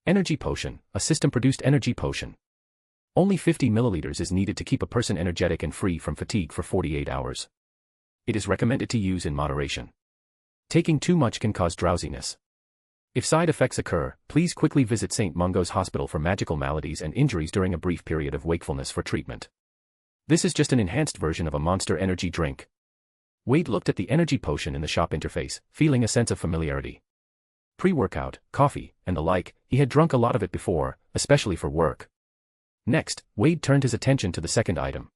Energy Potion, a system-produced energy potion. Only 50 milliliters is needed to keep a person energetic and free from fatigue for 48 hours. It is recommended to use in moderation. Taking too much can cause drowsiness. If side effects occur, please quickly visit St. Mungo's Hospital for Magical Maladies and Injuries during a brief period of wakefulness for treatment. This is just an enhanced version of a Monster Energy drink. Wade looked at the energy potion in the shop interface, feeling a sense of familiarity. Pre-workout, coffee, and the like, he had drunk a lot of it before, especially for work. Next, Wade turned his attention to the second item.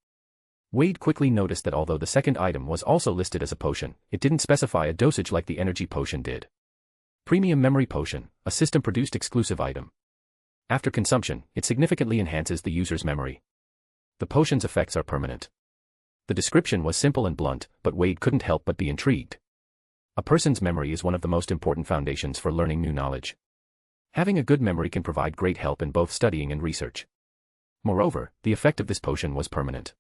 Wade quickly noticed that although the second item was also listed as a potion, it didn't specify a dosage like the energy potion did. Premium Memory Potion, a system-produced exclusive item. After consumption, it significantly enhances the user's memory. The potion's effects are permanent. The description was simple and blunt, but Wade couldn't help but be intrigued. A person's memory is one of the most important foundations for learning new knowledge. Having a good memory can provide great help in both studying and research. Moreover, the effect of this potion was permanent.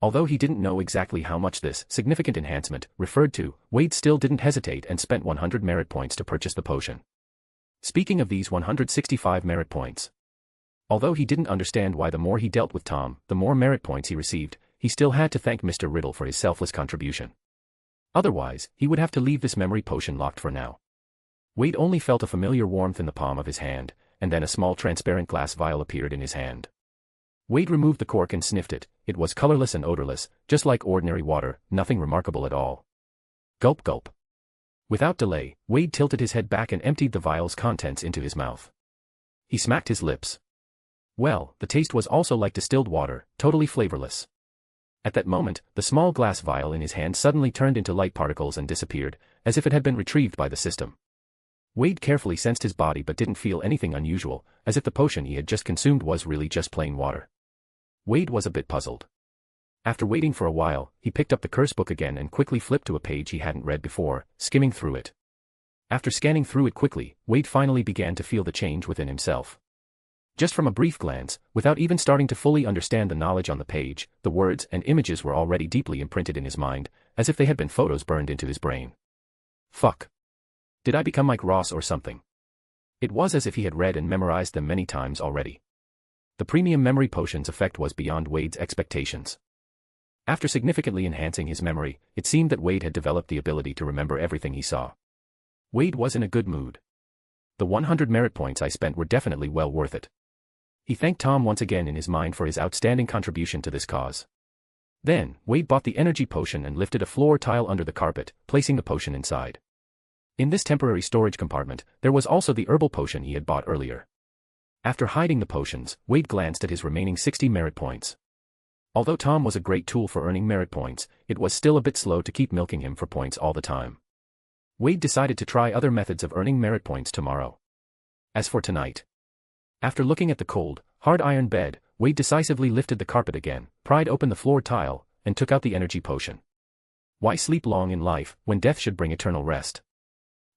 Although he didn't know exactly how much this significant enhancement referred to, Wade still didn't hesitate and spent 100 merit points to purchase the potion. Speaking of these 165 merit points, Although he didn't understand why the more he dealt with Tom, the more merit points he received, he still had to thank Mr. Riddle for his selfless contribution. Otherwise, he would have to leave this memory potion locked for now. Wade only felt a familiar warmth in the palm of his hand, and then a small transparent glass vial appeared in his hand. Wade removed the cork and sniffed it. It was colorless and odorless, just like ordinary water, nothing remarkable at all. Gulp gulp. Without delay, Wade tilted his head back and emptied the vial's contents into his mouth. He smacked his lips. Well, the taste was also like distilled water, totally flavorless. At that moment, the small glass vial in his hand suddenly turned into light particles and disappeared, as if it had been retrieved by the system. Wade carefully sensed his body but didn't feel anything unusual, as if the potion he had just consumed was really just plain water. Wade was a bit puzzled. After waiting for a while, he picked up the curse book again and quickly flipped to a page he hadn't read before, skimming through it. After scanning through it quickly, Wade finally began to feel the change within himself. Just from a brief glance, without even starting to fully understand the knowledge on the page, the words and images were already deeply imprinted in his mind, as if they had been photos burned into his brain. Fuck. Did I become Mike Ross or something? It was as if he had read and memorized them many times already. The premium memory potion's effect was beyond Wade's expectations. After significantly enhancing his memory, it seemed that Wade had developed the ability to remember everything he saw. Wade was in a good mood. The 100 merit points I spent were definitely well worth it. He thanked Tom once again in his mind for his outstanding contribution to this cause. Then, Wade bought the energy potion and lifted a floor tile under the carpet, placing the potion inside. In this temporary storage compartment, there was also the herbal potion he had bought earlier. After hiding the potions, Wade glanced at his remaining 60 merit points. Although Tom was a great tool for earning merit points, it was still a bit slow to keep milking him for points all the time. Wade decided to try other methods of earning merit points tomorrow. As for tonight, after looking at the cold, hard iron bed, Wade decisively lifted the carpet again, pried open the floor tile, and took out the energy potion. Why sleep long in life, when death should bring eternal rest?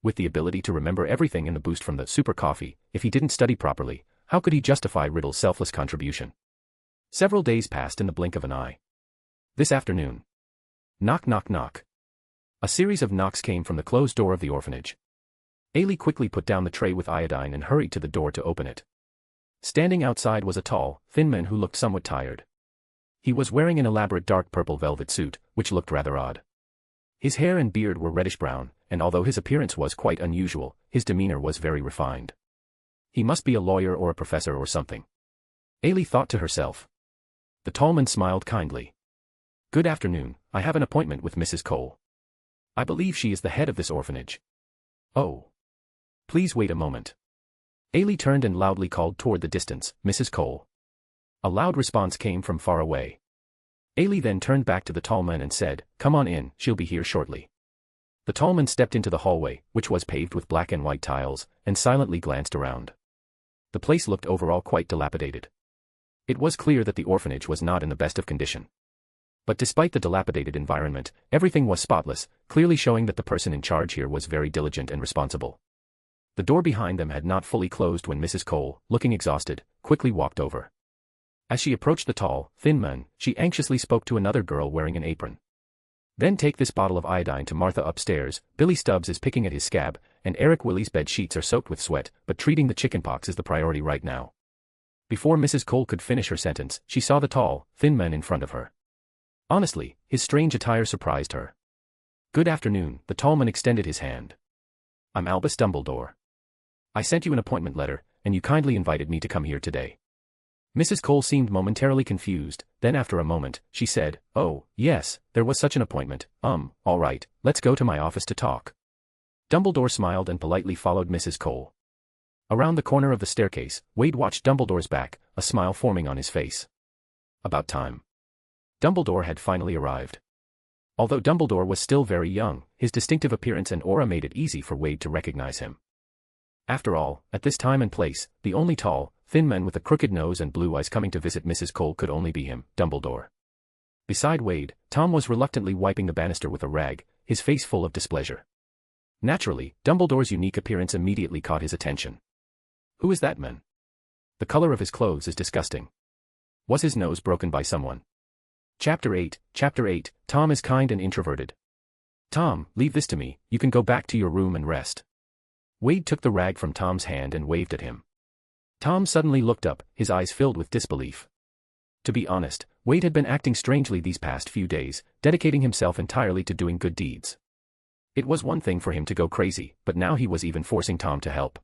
With the ability to remember everything and the boost from the super coffee, if he didn't study properly, how could he justify Riddle's selfless contribution? Several days passed in the blink of an eye. This afternoon. Knock knock knock. A series of knocks came from the closed door of the orphanage. Ailey quickly put down the tray with iodine and hurried to the door to open it. Standing outside was a tall, thin man who looked somewhat tired. He was wearing an elaborate dark purple velvet suit, which looked rather odd. His hair and beard were reddish-brown, and although his appearance was quite unusual, his demeanor was very refined. He must be a lawyer or a professor or something. Ailey thought to herself. The tall man smiled kindly. Good afternoon, I have an appointment with Mrs. Cole. I believe she is the head of this orphanage. Oh. Please wait a moment. Ailey turned and loudly called toward the distance, Mrs. Cole. A loud response came from far away. Ailey then turned back to the tall man and said, Come on in, she'll be here shortly. The tall man stepped into the hallway, which was paved with black and white tiles, and silently glanced around. The place looked overall quite dilapidated. It was clear that the orphanage was not in the best of condition. But despite the dilapidated environment, everything was spotless, clearly showing that the person in charge here was very diligent and responsible. The door behind them had not fully closed when Mrs. Cole, looking exhausted, quickly walked over. As she approached the tall, thin man, she anxiously spoke to another girl wearing an apron. Then take this bottle of iodine to Martha upstairs. Billy Stubbs is picking at his scab, and Eric Willie's bed sheets are soaked with sweat, but treating the chickenpox is the priority right now. Before Mrs. Cole could finish her sentence, she saw the tall, thin man in front of her. Honestly, his strange attire surprised her. Good afternoon, the tall man extended his hand. I'm Albus Dumbledore. I sent you an appointment letter, and you kindly invited me to come here today. Mrs. Cole seemed momentarily confused, then after a moment, she said, Oh, yes, there was such an appointment, all right, let's go to my office to talk. Dumbledore smiled and politely followed Mrs. Cole. Around the corner of the staircase, Wade watched Dumbledore's back, a smile forming on his face. About time. Dumbledore had finally arrived. Although Dumbledore was still very young, his distinctive appearance and aura made it easy for Wade to recognize him. After all, at this time and place, the only tall, thin man with a crooked nose and blue eyes coming to visit Mrs. Cole could only be him, Dumbledore. Beside Wade, Tom was reluctantly wiping the banister with a rag, his face full of displeasure. Naturally, Dumbledore's unique appearance immediately caught his attention. Who is that man? The color of his clothes is disgusting. Was his nose broken by someone? Chapter 8, Tom is kind and introverted. Tom, leave this to me, you can go back to your room and rest. Wade took the rag from Tom's hand and waved at him. Tom suddenly looked up, his eyes filled with disbelief. To be honest, Wade had been acting strangely these past few days, dedicating himself entirely to doing good deeds. It was one thing for him to go crazy, but now he was even forcing Tom to help.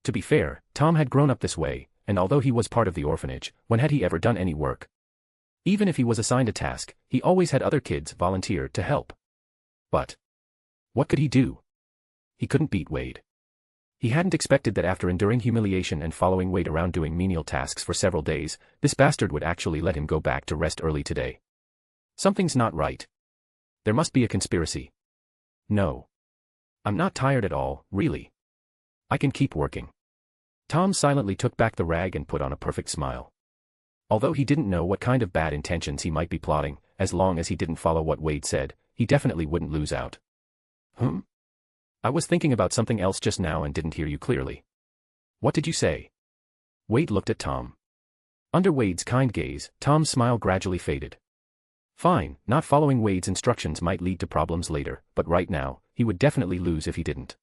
To be fair, Tom had grown up this way, and although he was part of the orphanage, when had he ever done any work? Even if he was assigned a task, he always had other kids volunteer to help. But what could he do? He couldn't beat Wade. He hadn't expected that after enduring humiliation and following Wade around doing menial tasks for several days, this bastard would actually let him go back to rest early today. Something's not right. There must be a conspiracy. No. I'm not tired at all, really. I can keep working. Tom silently took back the rag and put on a perfect smile. Although he didn't know what kind of bad intentions he might be plotting, as long as he didn't follow what Wade said, he definitely wouldn't lose out. I was thinking about something else just now and didn't hear you clearly. What did you say? Wade looked at Tom. Under Wade's kind gaze, Tom's smile gradually faded. Fine, not following Wade's instructions might lead to problems later, but right now, he would definitely lose if he didn't.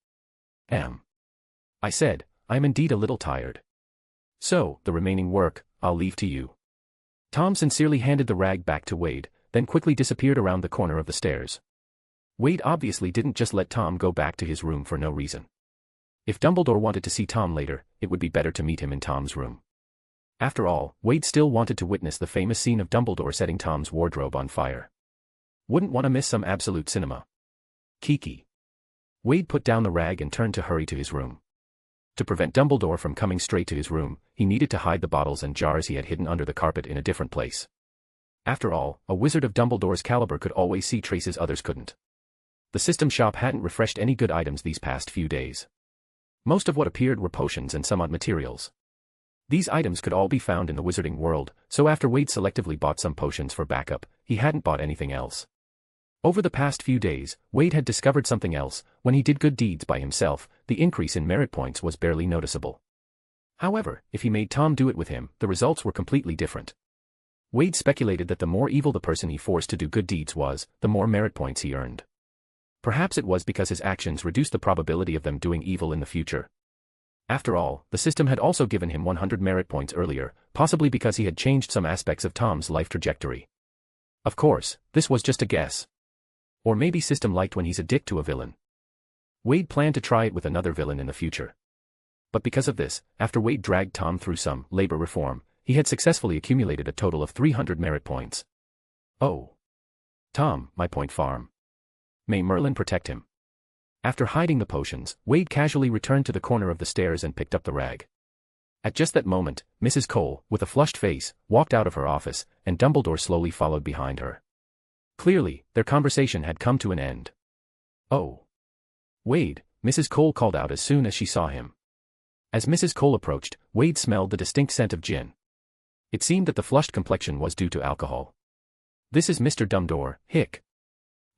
I said, I am indeed a little tired. So, the remaining work, I'll leave to you. Tom sincerely handed the rag back to Wade, then quickly disappeared around the corner of the stairs. Wade obviously didn't just let Tom go back to his room for no reason. If Dumbledore wanted to see Tom later, it would be better to meet him in Tom's room. After all, Wade still wanted to witness the famous scene of Dumbledore setting Tom's wardrobe on fire. Wouldn't want to miss some absolute cinema. Kiki. Wade put down the rag and turned to hurry to his room. To prevent Dumbledore from coming straight to his room, he needed to hide the bottles and jars he had hidden under the carpet in a different place. After all, a wizard of Dumbledore's caliber could always see traces others couldn't. The system shop hadn't refreshed any good items these past few days. Most of what appeared were potions and some odd materials. These items could all be found in the wizarding world, so after Wade selectively bought some potions for backup, he hadn't bought anything else. Over the past few days, Wade had discovered something else: when he did good deeds by himself, the increase in merit points was barely noticeable. However, if he made Tom do it with him, the results were completely different. Wade speculated that the more evil the person he forced to do good deeds was, the more merit points he earned. Perhaps it was because his actions reduced the probability of them doing evil in the future. After all, the system had also given him 100 merit points earlier, possibly because he had changed some aspects of Tom's life trajectory. Of course, this was just a guess. Or maybe system liked when he's a dick to a villain. Wade planned to try it with another villain in the future. But because of this, after Wade dragged Tom through some labor reform, he had successfully accumulated a total of 300 merit points. Oh. Tom, my point farm. May Merlin protect him. After hiding the potions, Wade casually returned to the corner of the stairs and picked up the rag. At just that moment, Mrs. Cole, with a flushed face, walked out of her office, and Dumbledore slowly followed behind her. Clearly, their conversation had come to an end. Oh. Wade, Mrs. Cole called out as soon as she saw him. As Mrs. Cole approached, Wade smelled the distinct scent of gin. It seemed that the flushed complexion was due to alcohol. This is Mr. Dumbledore, hic.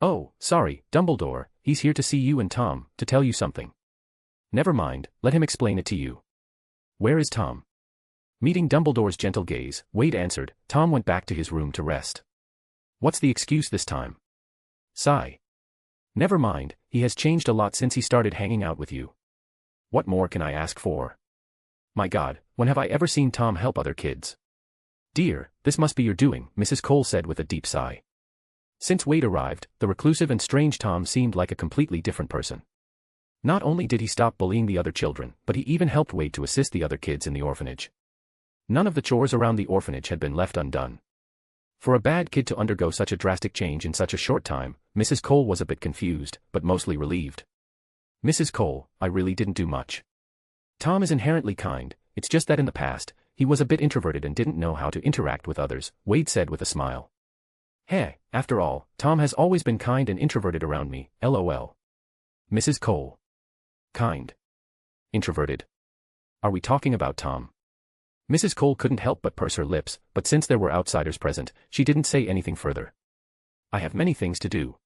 Oh, sorry, Dumbledore, he's here to see you and Tom, to tell you something. Never mind, let him explain it to you. Where is Tom? Meeting Dumbledore's gentle gaze, Wade answered. Tom went back to his room to rest. What's the excuse this time? Sigh. Never mind, he has changed a lot since he started hanging out with you. What more can I ask for? My God, when have I ever seen Tom help other kids? Dear, this must be your doing, Mrs. Cole said with a deep sigh. Since Wade arrived, the reclusive and strange Tom seemed like a completely different person. Not only did he stop bullying the other children, but he even helped Wade to assist the other kids in the orphanage. None of the chores around the orphanage had been left undone. For a bad kid to undergo such a drastic change in such a short time, Mrs. Cole was a bit confused, but mostly relieved. Mrs. Cole, I really didn't do much. Tom is inherently kind, it's just that in the past, he was a bit introverted and didn't know how to interact with others, Wade said with a smile. Hey, after all, Tom has always been kind and introverted around me, lol. Mrs. Cole. Kind. Introverted. Are we talking about Tom? Mrs. Cole couldn't help but purse her lips, but since there were outsiders present, she didn't say anything further. I have many things to do.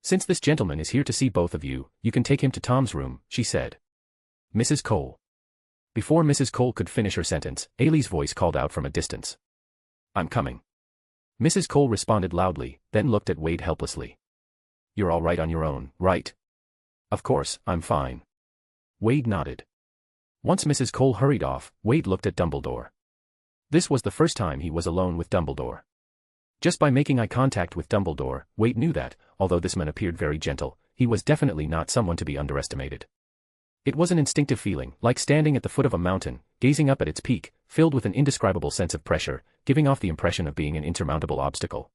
Since this gentleman is here to see both of you, you can take him to Tom's room, she said. Mrs. Cole. Before Mrs. Cole could finish her sentence, Ailey's voice called out from a distance. I'm coming. Mrs. Cole responded loudly, then looked at Wade helplessly. You're all right on your own, right? Of course, I'm fine. Wade nodded. Once Mrs. Cole hurried off, Wade looked at Dumbledore. This was the first time he was alone with Dumbledore. Just by making eye contact with Dumbledore, Wade knew that, although this man appeared very gentle, he was definitely not someone to be underestimated. It was an instinctive feeling, like standing at the foot of a mountain, gazing up at its peak, filled with an indescribable sense of pressure, giving off the impression of being an insurmountable obstacle.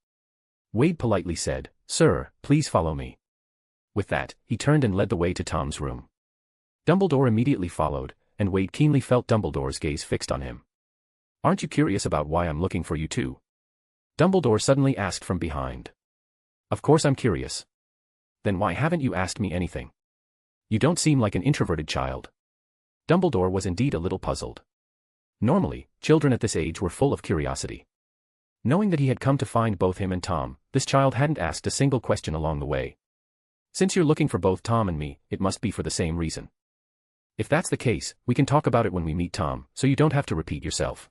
Wade politely said, "Sir, please follow me." With that, he turned and led the way to Tom's room. Dumbledore immediately followed, and Wade keenly felt Dumbledore's gaze fixed on him. "Aren't you curious about why I'm looking for you too?" Dumbledore suddenly asked from behind. "Of course I'm curious." "Then why haven't you asked me anything? You don't seem like an introverted child." Dumbledore was indeed a little puzzled. Normally, children at this age were full of curiosity. Knowing that he had come to find both him and Tom, this child hadn't asked a single question along the way. "Since you're looking for both Tom and me, it must be for the same reason. If that's the case, we can talk about it when we meet Tom, so you don't have to repeat yourself."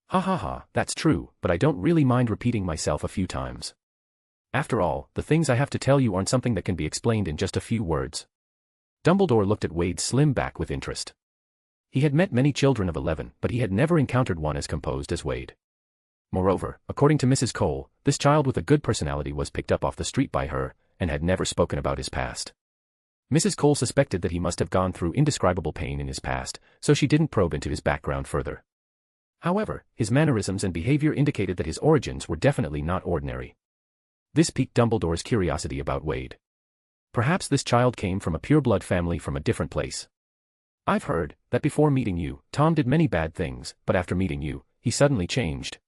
"Ha ha ha, that's true, but I don't really mind repeating myself a few times. After all, the things I have to tell you aren't something that can be explained in just a few words." Dumbledore looked at Wade's slim back with interest. He had met many children of 11, but he had never encountered one as composed as Wade. Moreover, according to Mrs. Cole, this child with a good personality was picked up off the street by her, and had never spoken about his past. Mrs. Cole suspected that he must have gone through indescribable pain in his past, so she didn't probe into his background further. However, his mannerisms and behavior indicated that his origins were definitely not ordinary. This piqued Dumbledore's curiosity about Wade. Perhaps this child came from a pure-blood family from a different place. "I've heard that before meeting you, Tom did many bad things, but after meeting you, he suddenly changed.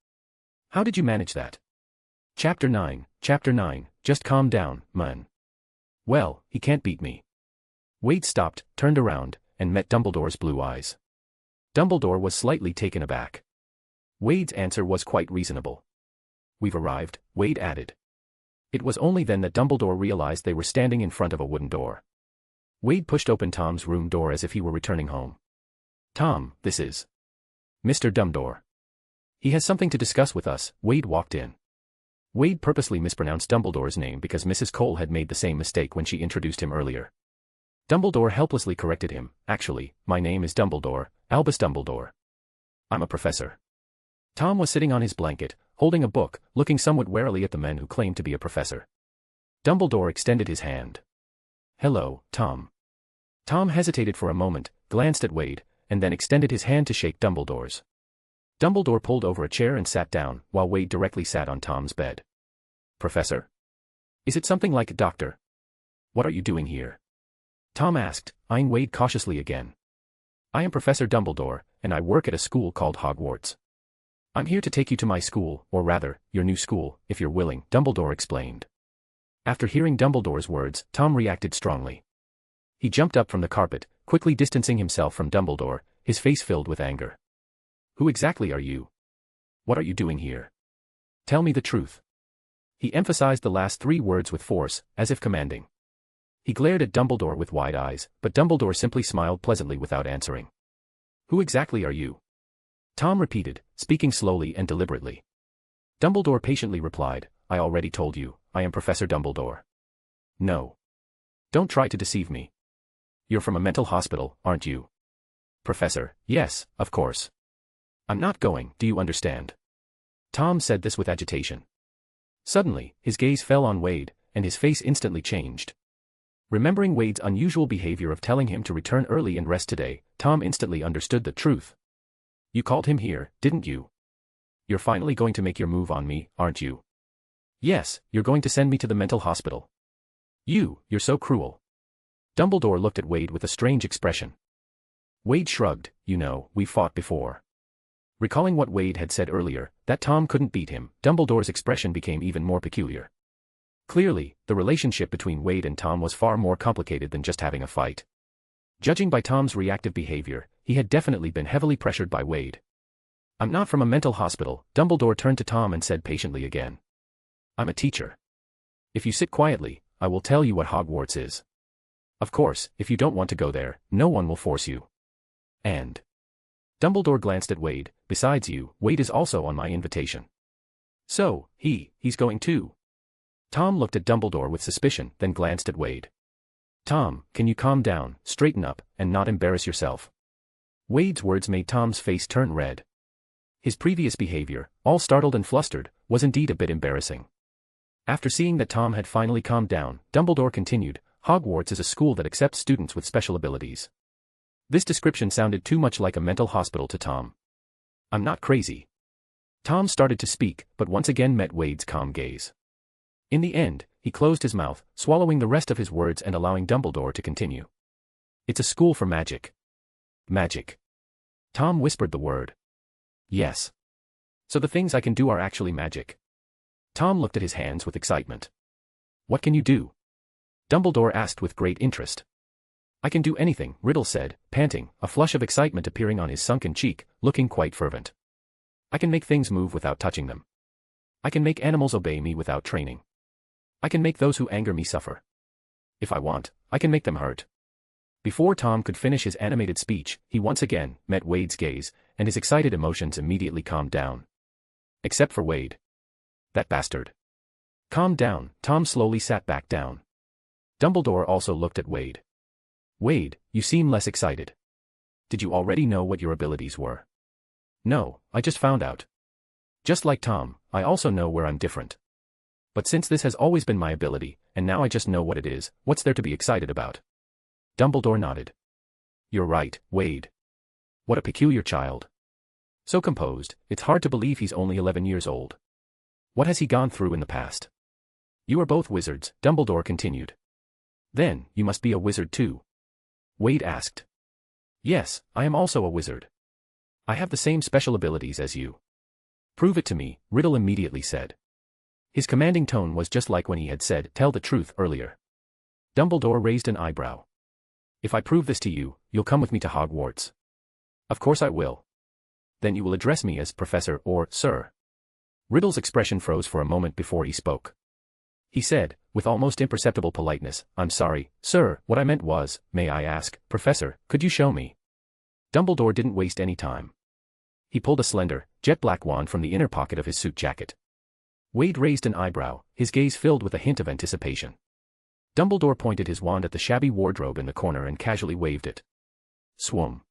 How did you manage that?" Chapter 9, just calm down, man. "Well, he can't beat me." Wade stopped, turned around, and met Dumbledore's blue eyes. Dumbledore was slightly taken aback. Wade's answer was quite reasonable. "We've arrived," Wade added. It was only then that Dumbledore realized they were standing in front of a wooden door. Wade pushed open Tom's room door as if he were returning home. "Tom, this is Mr. Dumbledore. He has something to discuss with us." Wade walked in. Wade purposely mispronounced Dumbledore's name because Mrs. Cole had made the same mistake when she introduced him earlier. Dumbledore helplessly corrected him. "Actually, my name is Dumbledore, Albus Dumbledore. I'm a professor." Tom was sitting on his blanket, holding a book, looking somewhat warily at the men who claimed to be a professor. Dumbledore extended his hand. "Hello, Tom." Tom hesitated for a moment, glanced at Wade, and then extended his hand to shake Dumbledore's. Dumbledore pulled over a chair and sat down, while Wade directly sat on Tom's bed. "Professor? Is it something like doctor? What are you doing here?" Tom asked, eyeing Wade cautiously again. "I am Professor Dumbledore, and I work at a school called Hogwarts. I'm here to take you to my school, or rather, your new school, if you're willing," Dumbledore explained. After hearing Dumbledore's words, Tom reacted strongly. He jumped up from the carpet, quickly distancing himself from Dumbledore, his face filled with anger. "Who exactly are you? What are you doing here? Tell me the truth." He emphasized the last three words with force, as if commanding. He glared at Dumbledore with wide eyes, but Dumbledore simply smiled pleasantly without answering. "Who exactly are you?" Tom repeated, speaking slowly and deliberately. Dumbledore patiently replied, "I already told you, I am Professor Dumbledore. No. Don't try to deceive me. You're from a mental hospital, aren't you?" "Professor, yes, of course. I'm not going, do you understand?" Tom said this with agitation. Suddenly, his gaze fell on Wade, and his face instantly changed. Remembering Wade's unusual behavior of telling him to return early and rest today, Tom instantly understood the truth. "You called him here, didn't you? You're finally going to make your move on me, aren't you? Yes, you're going to send me to the mental hospital. You're so cruel." Dumbledore looked at Wade with a strange expression. Wade shrugged. "You know, we've fought before." Recalling what Wade had said earlier, that Tom couldn't beat him, Dumbledore's expression became even more peculiar. Clearly, the relationship between Wade and Tom was far more complicated than just having a fight. Judging by Tom's reactive behavior, he had definitely been heavily pressured by Wade. "I'm not from a mental hospital," Dumbledore turned to Tom and said patiently again. "I'm a teacher. If you sit quietly, I will tell you what Hogwarts is. Of course, if you don't want to go there, no one will force you. And..." Dumbledore glanced at Wade. "Besides you, Wade is also on my invitation." "So, he's going too?" Tom looked at Dumbledore with suspicion, then glanced at Wade. "Tom, can you calm down, straighten up, and not embarrass yourself?" Wade's words made Tom's face turn red. His previous behavior, all startled and flustered, was indeed a bit embarrassing. After seeing that Tom had finally calmed down, Dumbledore continued, Hogwarts is a school that accepts students with special abilities. This description sounded too much like a mental hospital to Tom. I'm not crazy. Tom started to speak, but once again met Wade's calm gaze. In the end, he closed his mouth, swallowing the rest of his words and allowing Dumbledore to continue. It's a school for magic. Magic. Tom whispered the word. Yes. So the things I can do are actually magic. Tom looked at his hands with excitement. What can you do? Dumbledore asked with great interest. I can do anything, Riddle said, panting, a flush of excitement appearing on his sunken cheek, looking quite fervent. I can make things move without touching them. I can make animals obey me without training. I can make those who anger me suffer. If I want, I can make them hurt. Before Tom could finish his animated speech, he once again met Wade's gaze, and his excited emotions immediately calmed down. Except for Wade. That bastard. Calm down, Tom slowly sat back down. Dumbledore also looked at Wade. Wade, you seem less excited. Did you already know what your abilities were? No, I just found out. Just like Tom, I also know where I'm different. But since this has always been my ability, and now I just know what it is, what's there to be excited about? Dumbledore nodded. You're right, Wade. What a peculiar child. So composed, it's hard to believe he's only 11 years old. What has he gone through in the past? You are both wizards, Dumbledore continued. Then, you must be a wizard too. Wade asked. Yes, I am also a wizard. I have the same special abilities as you. Prove it to me, Riddle immediately said. His commanding tone was just like when he had said, tell the truth earlier. Dumbledore raised an eyebrow. If I prove this to you, you'll come with me to Hogwarts. Of course I will. Then you will address me as Professor or Sir. Riddle's expression froze for a moment before he spoke. He said, with almost imperceptible politeness, I'm sorry, sir, what I meant was, may I ask, Professor, could you show me? Dumbledore didn't waste any time. He pulled a slender, jet-black wand from the inner pocket of his suit jacket. Wade raised an eyebrow, his gaze filled with a hint of anticipation. Dumbledore pointed his wand at the shabby wardrobe in the corner and casually waved it. Swoom.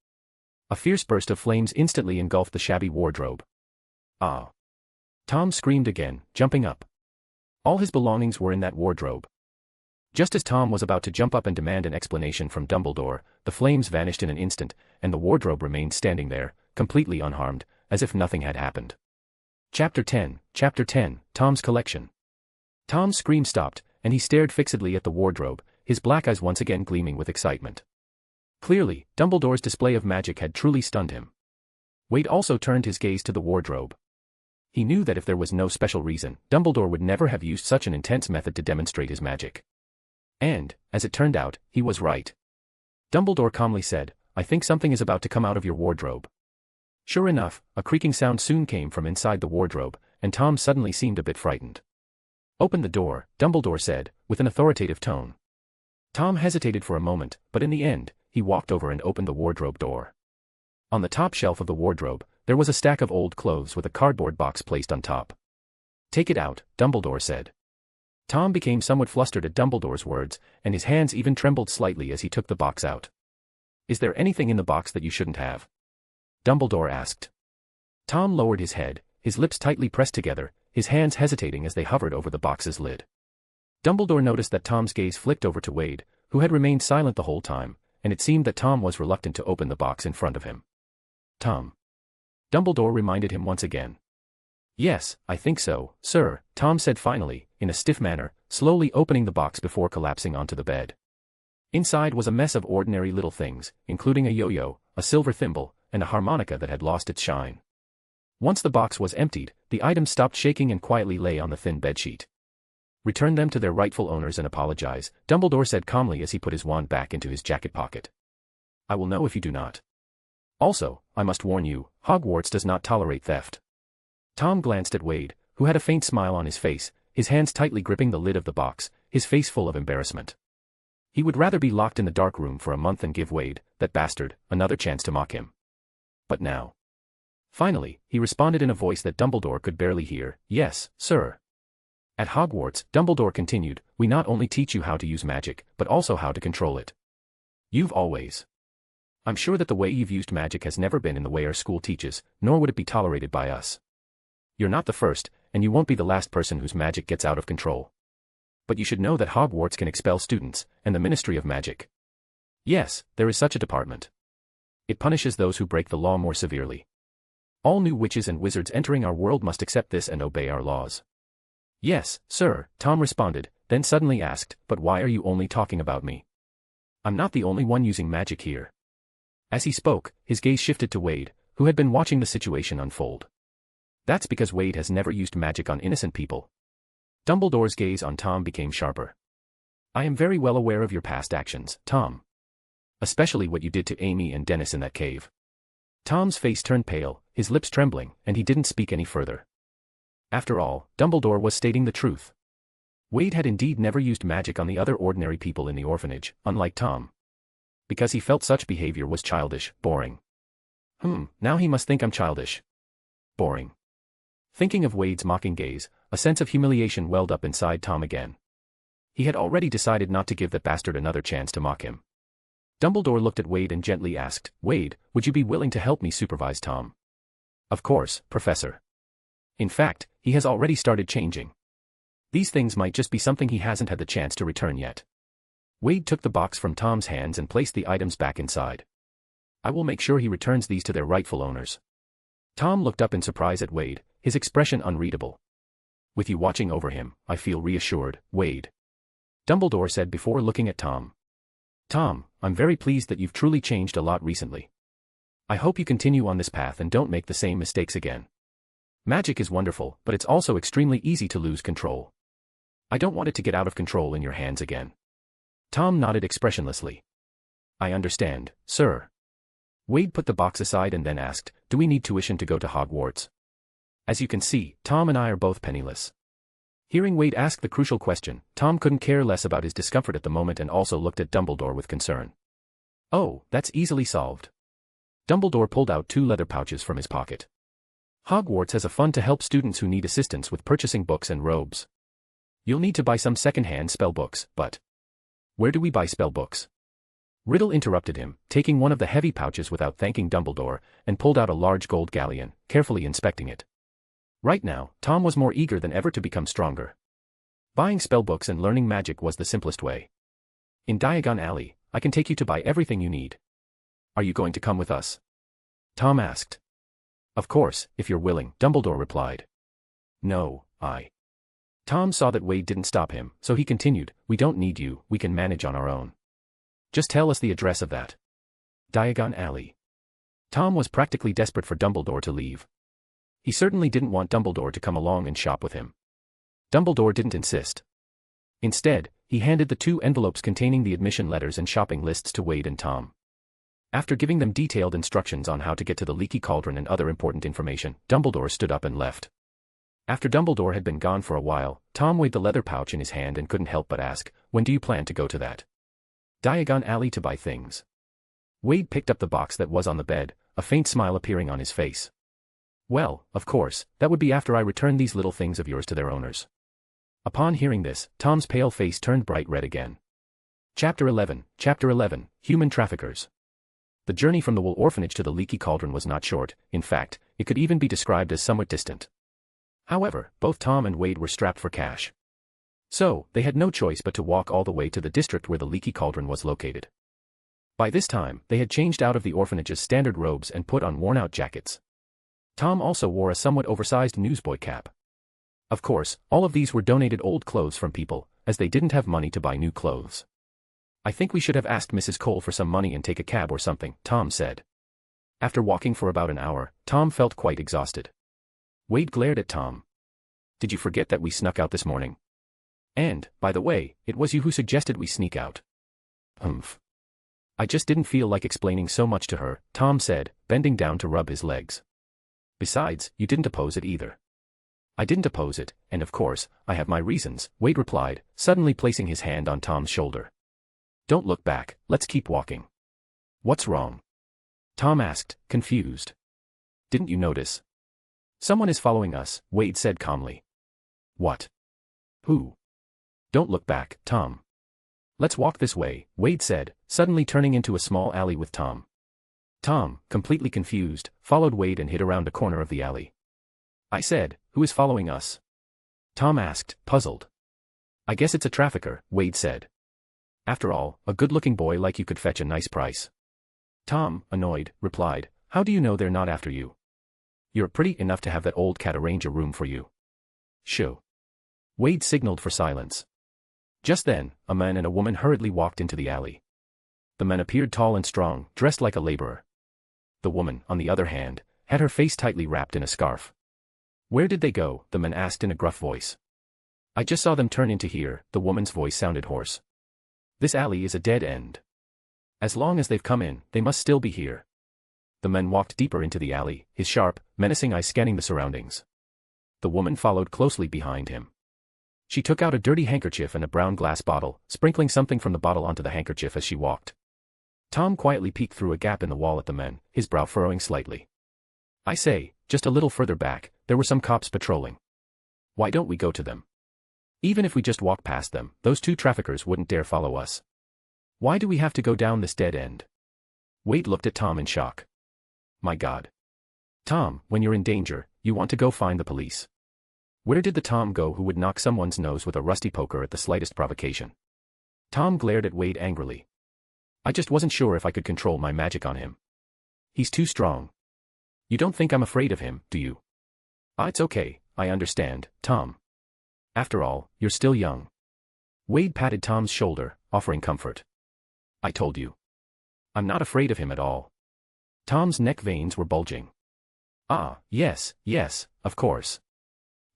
A fierce burst of flames instantly engulfed the shabby wardrobe. Ah! Tom screamed again, jumping up. All his belongings were in that wardrobe. Just as Tom was about to jump up and demand an explanation from Dumbledore, the flames vanished in an instant, and the wardrobe remained standing there, completely unharmed, as if nothing had happened. Chapter 10, Tom's Collection. Tom's scream stopped, and he stared fixedly at the wardrobe, his black eyes once again gleaming with excitement. Clearly, Dumbledore's display of magic had truly stunned him. Wade also turned his gaze to the wardrobe. He knew that if there was no special reason, Dumbledore would never have used such an intense method to demonstrate his magic. And, as it turned out, he was right. Dumbledore calmly said, I think something is about to come out of your wardrobe. Sure enough, a creaking sound soon came from inside the wardrobe, and Tom suddenly seemed a bit frightened. Open the door, Dumbledore said, with an authoritative tone. Tom hesitated for a moment, but in the end, he walked over and opened the wardrobe door. On the top shelf of the wardrobe, there was a stack of old clothes with a cardboard box placed on top. Take it out, Dumbledore said. Tom became somewhat flustered at Dumbledore's words, and his hands even trembled slightly as he took the box out. Is there anything in the box that you shouldn't have? Dumbledore asked. Tom lowered his head, his lips tightly pressed together, his hands hesitating as they hovered over the box's lid. Dumbledore noticed that Tom's gaze flicked over to Wade, who had remained silent the whole time, and it seemed that Tom was reluctant to open the box in front of him. Tom. Dumbledore reminded him once again. Yes, I think so, sir, Tom said finally, in a stiff manner, slowly opening the box before collapsing onto the bed. Inside was a mess of ordinary little things, including a yo-yo, a silver thimble, and a harmonica that had lost its shine. Once the box was emptied, the items stopped shaking and quietly lay on the thin bedsheet. Return them to their rightful owners and apologize, Dumbledore said calmly as he put his wand back into his jacket pocket. I will know if you do not. Also, I must warn you, Hogwarts does not tolerate theft. Tom glanced at Wade, who had a faint smile on his face, his hands tightly gripping the lid of the box, his face full of embarrassment. He would rather be locked in the dark room for a month than give Wade, that bastard, another chance to mock him. But now. Finally, he responded in a voice that Dumbledore could barely hear, yes, sir. At Hogwarts, Dumbledore continued, we not only teach you how to use magic, but also how to control it. You've always I'm sure that the way you've used magic has never been in the way our school teaches, nor would it be tolerated by us. You're not the first, and you won't be the last person whose magic gets out of control. But you should know that Hogwarts can expel students, and the Ministry of Magic. Yes, there is such a department. It punishes those who break the law more severely. All new witches and wizards entering our world must accept this and obey our laws. Yes, sir, Tom responded, then suddenly asked, but why are you only talking about me? I'm not the only one using magic here. As he spoke, his gaze shifted to Wade, who had been watching the situation unfold. That's because Wade has never used magic on innocent people. Dumbledore's gaze on Tom became sharper. I am very well aware of your past actions, Tom. Especially what you did to Amy and Dennis in that cave. Tom's face turned pale, his lips trembling, and he didn't speak any further. After all, Dumbledore was stating the truth. Wade had indeed never used magic on the other ordinary people in the orphanage, unlike Tom. Because he felt such behavior was childish, boring. Now he must think I'm childish. Boring. Thinking of Wade's mocking gaze, a sense of humiliation welled up inside Tom again. He had already decided not to give that bastard another chance to mock him. Dumbledore looked at Wade and gently asked, Wade, would you be willing to help me supervise Tom? Of course, Professor. In fact, he has already started changing. These things might just be something he hasn't had the chance to return yet. Wade took the box from Tom's hands and placed the items back inside. I will make sure he returns these to their rightful owners. Tom looked up in surprise at Wade, his expression unreadable. With you watching over him, I feel reassured, Wade. Dumbledore said before looking at Tom. Tom, I'm very pleased that you've truly changed a lot recently. I hope you continue on this path and don't make the same mistakes again. Magic is wonderful, but it's also extremely easy to lose control. I don't want it to get out of control in your hands again. Tom nodded expressionlessly. I understand, sir. Wade put the box aside and then asked, do we need tuition to go to Hogwarts? As you can see, Tom and I are both penniless. Hearing Wade ask the crucial question, Tom couldn't care less about his discomfort at the moment and also looked at Dumbledore with concern. Oh, that's easily solved. Dumbledore pulled out 2 leather pouches from his pocket. Hogwarts has a fund to help students who need assistance with purchasing books and robes. You'll need to buy some second-hand spell books, but where do we buy spell books? Riddle interrupted him, taking one of the heavy pouches without thanking Dumbledore, and pulled out a large gold galleon, carefully inspecting it. Right now, Tom was more eager than ever to become stronger. Buying spellbooks and learning magic was the simplest way. In Diagon Alley, I can take you to buy everything you need. Are you going to come with us? Tom asked. Of course, if you're willing, Dumbledore replied. No, Tom saw that Wade didn't stop him, so he continued, we don't need you, we can manage on our own. Just tell us the address of that. Diagon Alley. Tom was practically desperate for Dumbledore to leave. He certainly didn't want Dumbledore to come along and shop with him. Dumbledore didn't insist. Instead, he handed the 2 envelopes containing the admission letters and shopping lists to Wade and Tom. After giving them detailed instructions on how to get to the Leaky Cauldron and other important information, Dumbledore stood up and left. After Dumbledore had been gone for a while, Tom weighed the leather pouch in his hand and couldn't help but ask, when do you plan to go to that Diagon Alley to buy things? Wade picked up the box that was on the bed, a faint smile appearing on his face. Well, of course, that would be after I return these little things of yours to their owners. Upon hearing this, Tom's pale face turned bright red again. Chapter 11, Human Traffickers. The journey from the Wool Orphanage to the Leaky Cauldron was not short, in fact, it could even be described as somewhat distant. However, both Tom and Wade were strapped for cash. So, they had no choice but to walk all the way to the district where the Leaky Cauldron was located. By this time, they had changed out of the orphanage's standard robes and put on worn-out jackets. Tom also wore a somewhat oversized newsboy cap. Of course, all of these were donated old clothes from people, as they didn't have money to buy new clothes. I think we should have asked Mrs. Cole for some money and take a cab or something, Tom said. After walking for about an hour, Tom felt quite exhausted. Wade glared at Tom. Did you forget that we snuck out this morning? And, by the way, it was you who suggested we sneak out. Humph. I just didn't feel like explaining so much to her, Tom said, bending down to rub his legs. Besides, you didn't oppose it either. I didn't oppose it, and of course, I have my reasons, Wade replied, suddenly placing his hand on Tom's shoulder. Don't look back, let's keep walking. What's wrong? Tom asked, confused. Didn't you notice? Someone is following us, Wade said calmly. What? Who? Don't look back, Tom. Let's walk this way, Wade said, suddenly turning into a small alley with Tom. Tom, completely confused, followed Wade and hid around a corner of the alley. I said, "Who is following us?" Tom asked, puzzled. "I guess it's a trafficker," Wade said. "After all, a good-looking boy like you could fetch a nice price." Tom, annoyed, replied, "How do you know they're not after you? You're pretty enough to have that old cat arrange a room for you." "Shoo." Wade signaled for silence. Just then, a man and a woman hurriedly walked into the alley. The man appeared tall and strong, dressed like a laborer. The woman, on the other hand, had her face tightly wrapped in a scarf. "Where did they go?" the man asked in a gruff voice. "I just saw them turn into here," the woman's voice sounded hoarse. "This alley is a dead end. As long as they've come in, they must still be here." The man walked deeper into the alley, his sharp, menacing eyes scanning the surroundings. The woman followed closely behind him. She took out a dirty handkerchief and a brown glass bottle, sprinkling something from the bottle onto the handkerchief as she walked. Tom quietly peeked through a gap in the wall at the men, his brow furrowing slightly. "I say, just a little further back, there were some cops patrolling. Why don't we go to them? Even if we just walk past them, those two traffickers wouldn't dare follow us. Why do we have to go down this dead end?" Wade looked at Tom in shock. "My God. Tom, when you're in danger, you want to go find the police. Where did the Tom go who would knock someone's nose with a rusty poker at the slightest provocation?" Tom glared at Wade angrily. "I just wasn't sure if I could control my magic on him. He's too strong. You don't think I'm afraid of him, do you?" "Ah, it's okay, I understand, Tom. After all, you're still young." Wade patted Tom's shoulder, offering comfort. "I told you. I'm not afraid of him at all." Tom's neck veins were bulging. "Ah, yes, of course.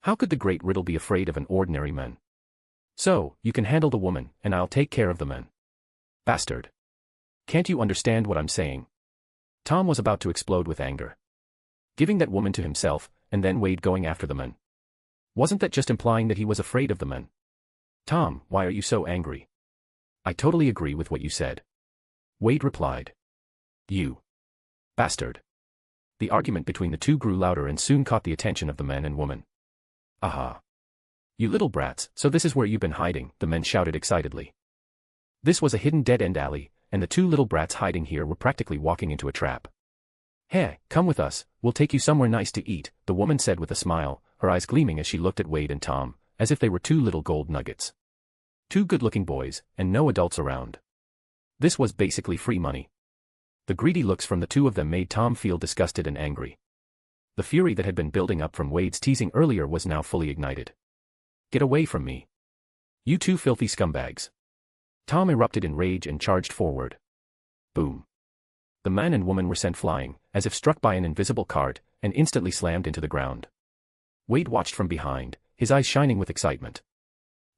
How could the great Riddle be afraid of an ordinary man? So, you can handle the woman, and I'll take care of the men. Bastard. Can't you understand what I'm saying?" Tom was about to explode with anger. Giving that woman to himself, and then Wade going after the men. Wasn't that just implying that he was afraid of the men? "Tom, why are you so angry?" "I totally agree with what you said," Wade replied. "You bastard." The argument between the two grew louder and soon caught the attention of the men and woman. "Aha. You little brats, so this is where you've been hiding," the men shouted excitedly. This was a hidden dead-end alley, and the two little brats hiding here were practically walking into a trap. "Hey, come with us, we'll take you somewhere nice to eat," the woman said with a smile, her eyes gleaming as she looked at Wade and Tom, as if they were two little gold nuggets. Two good-looking boys, and no adults around. This was basically free money. The greedy looks from the two of them made Tom feel disgusted and angry. The fury that had been building up from Wade's teasing earlier was now fully ignited. "Get away from me. You two filthy scumbags." Tom erupted in rage and charged forward. Boom. The man and woman were sent flying, as if struck by an invisible cart, and instantly slammed into the ground. Wade watched from behind, his eyes shining with excitement.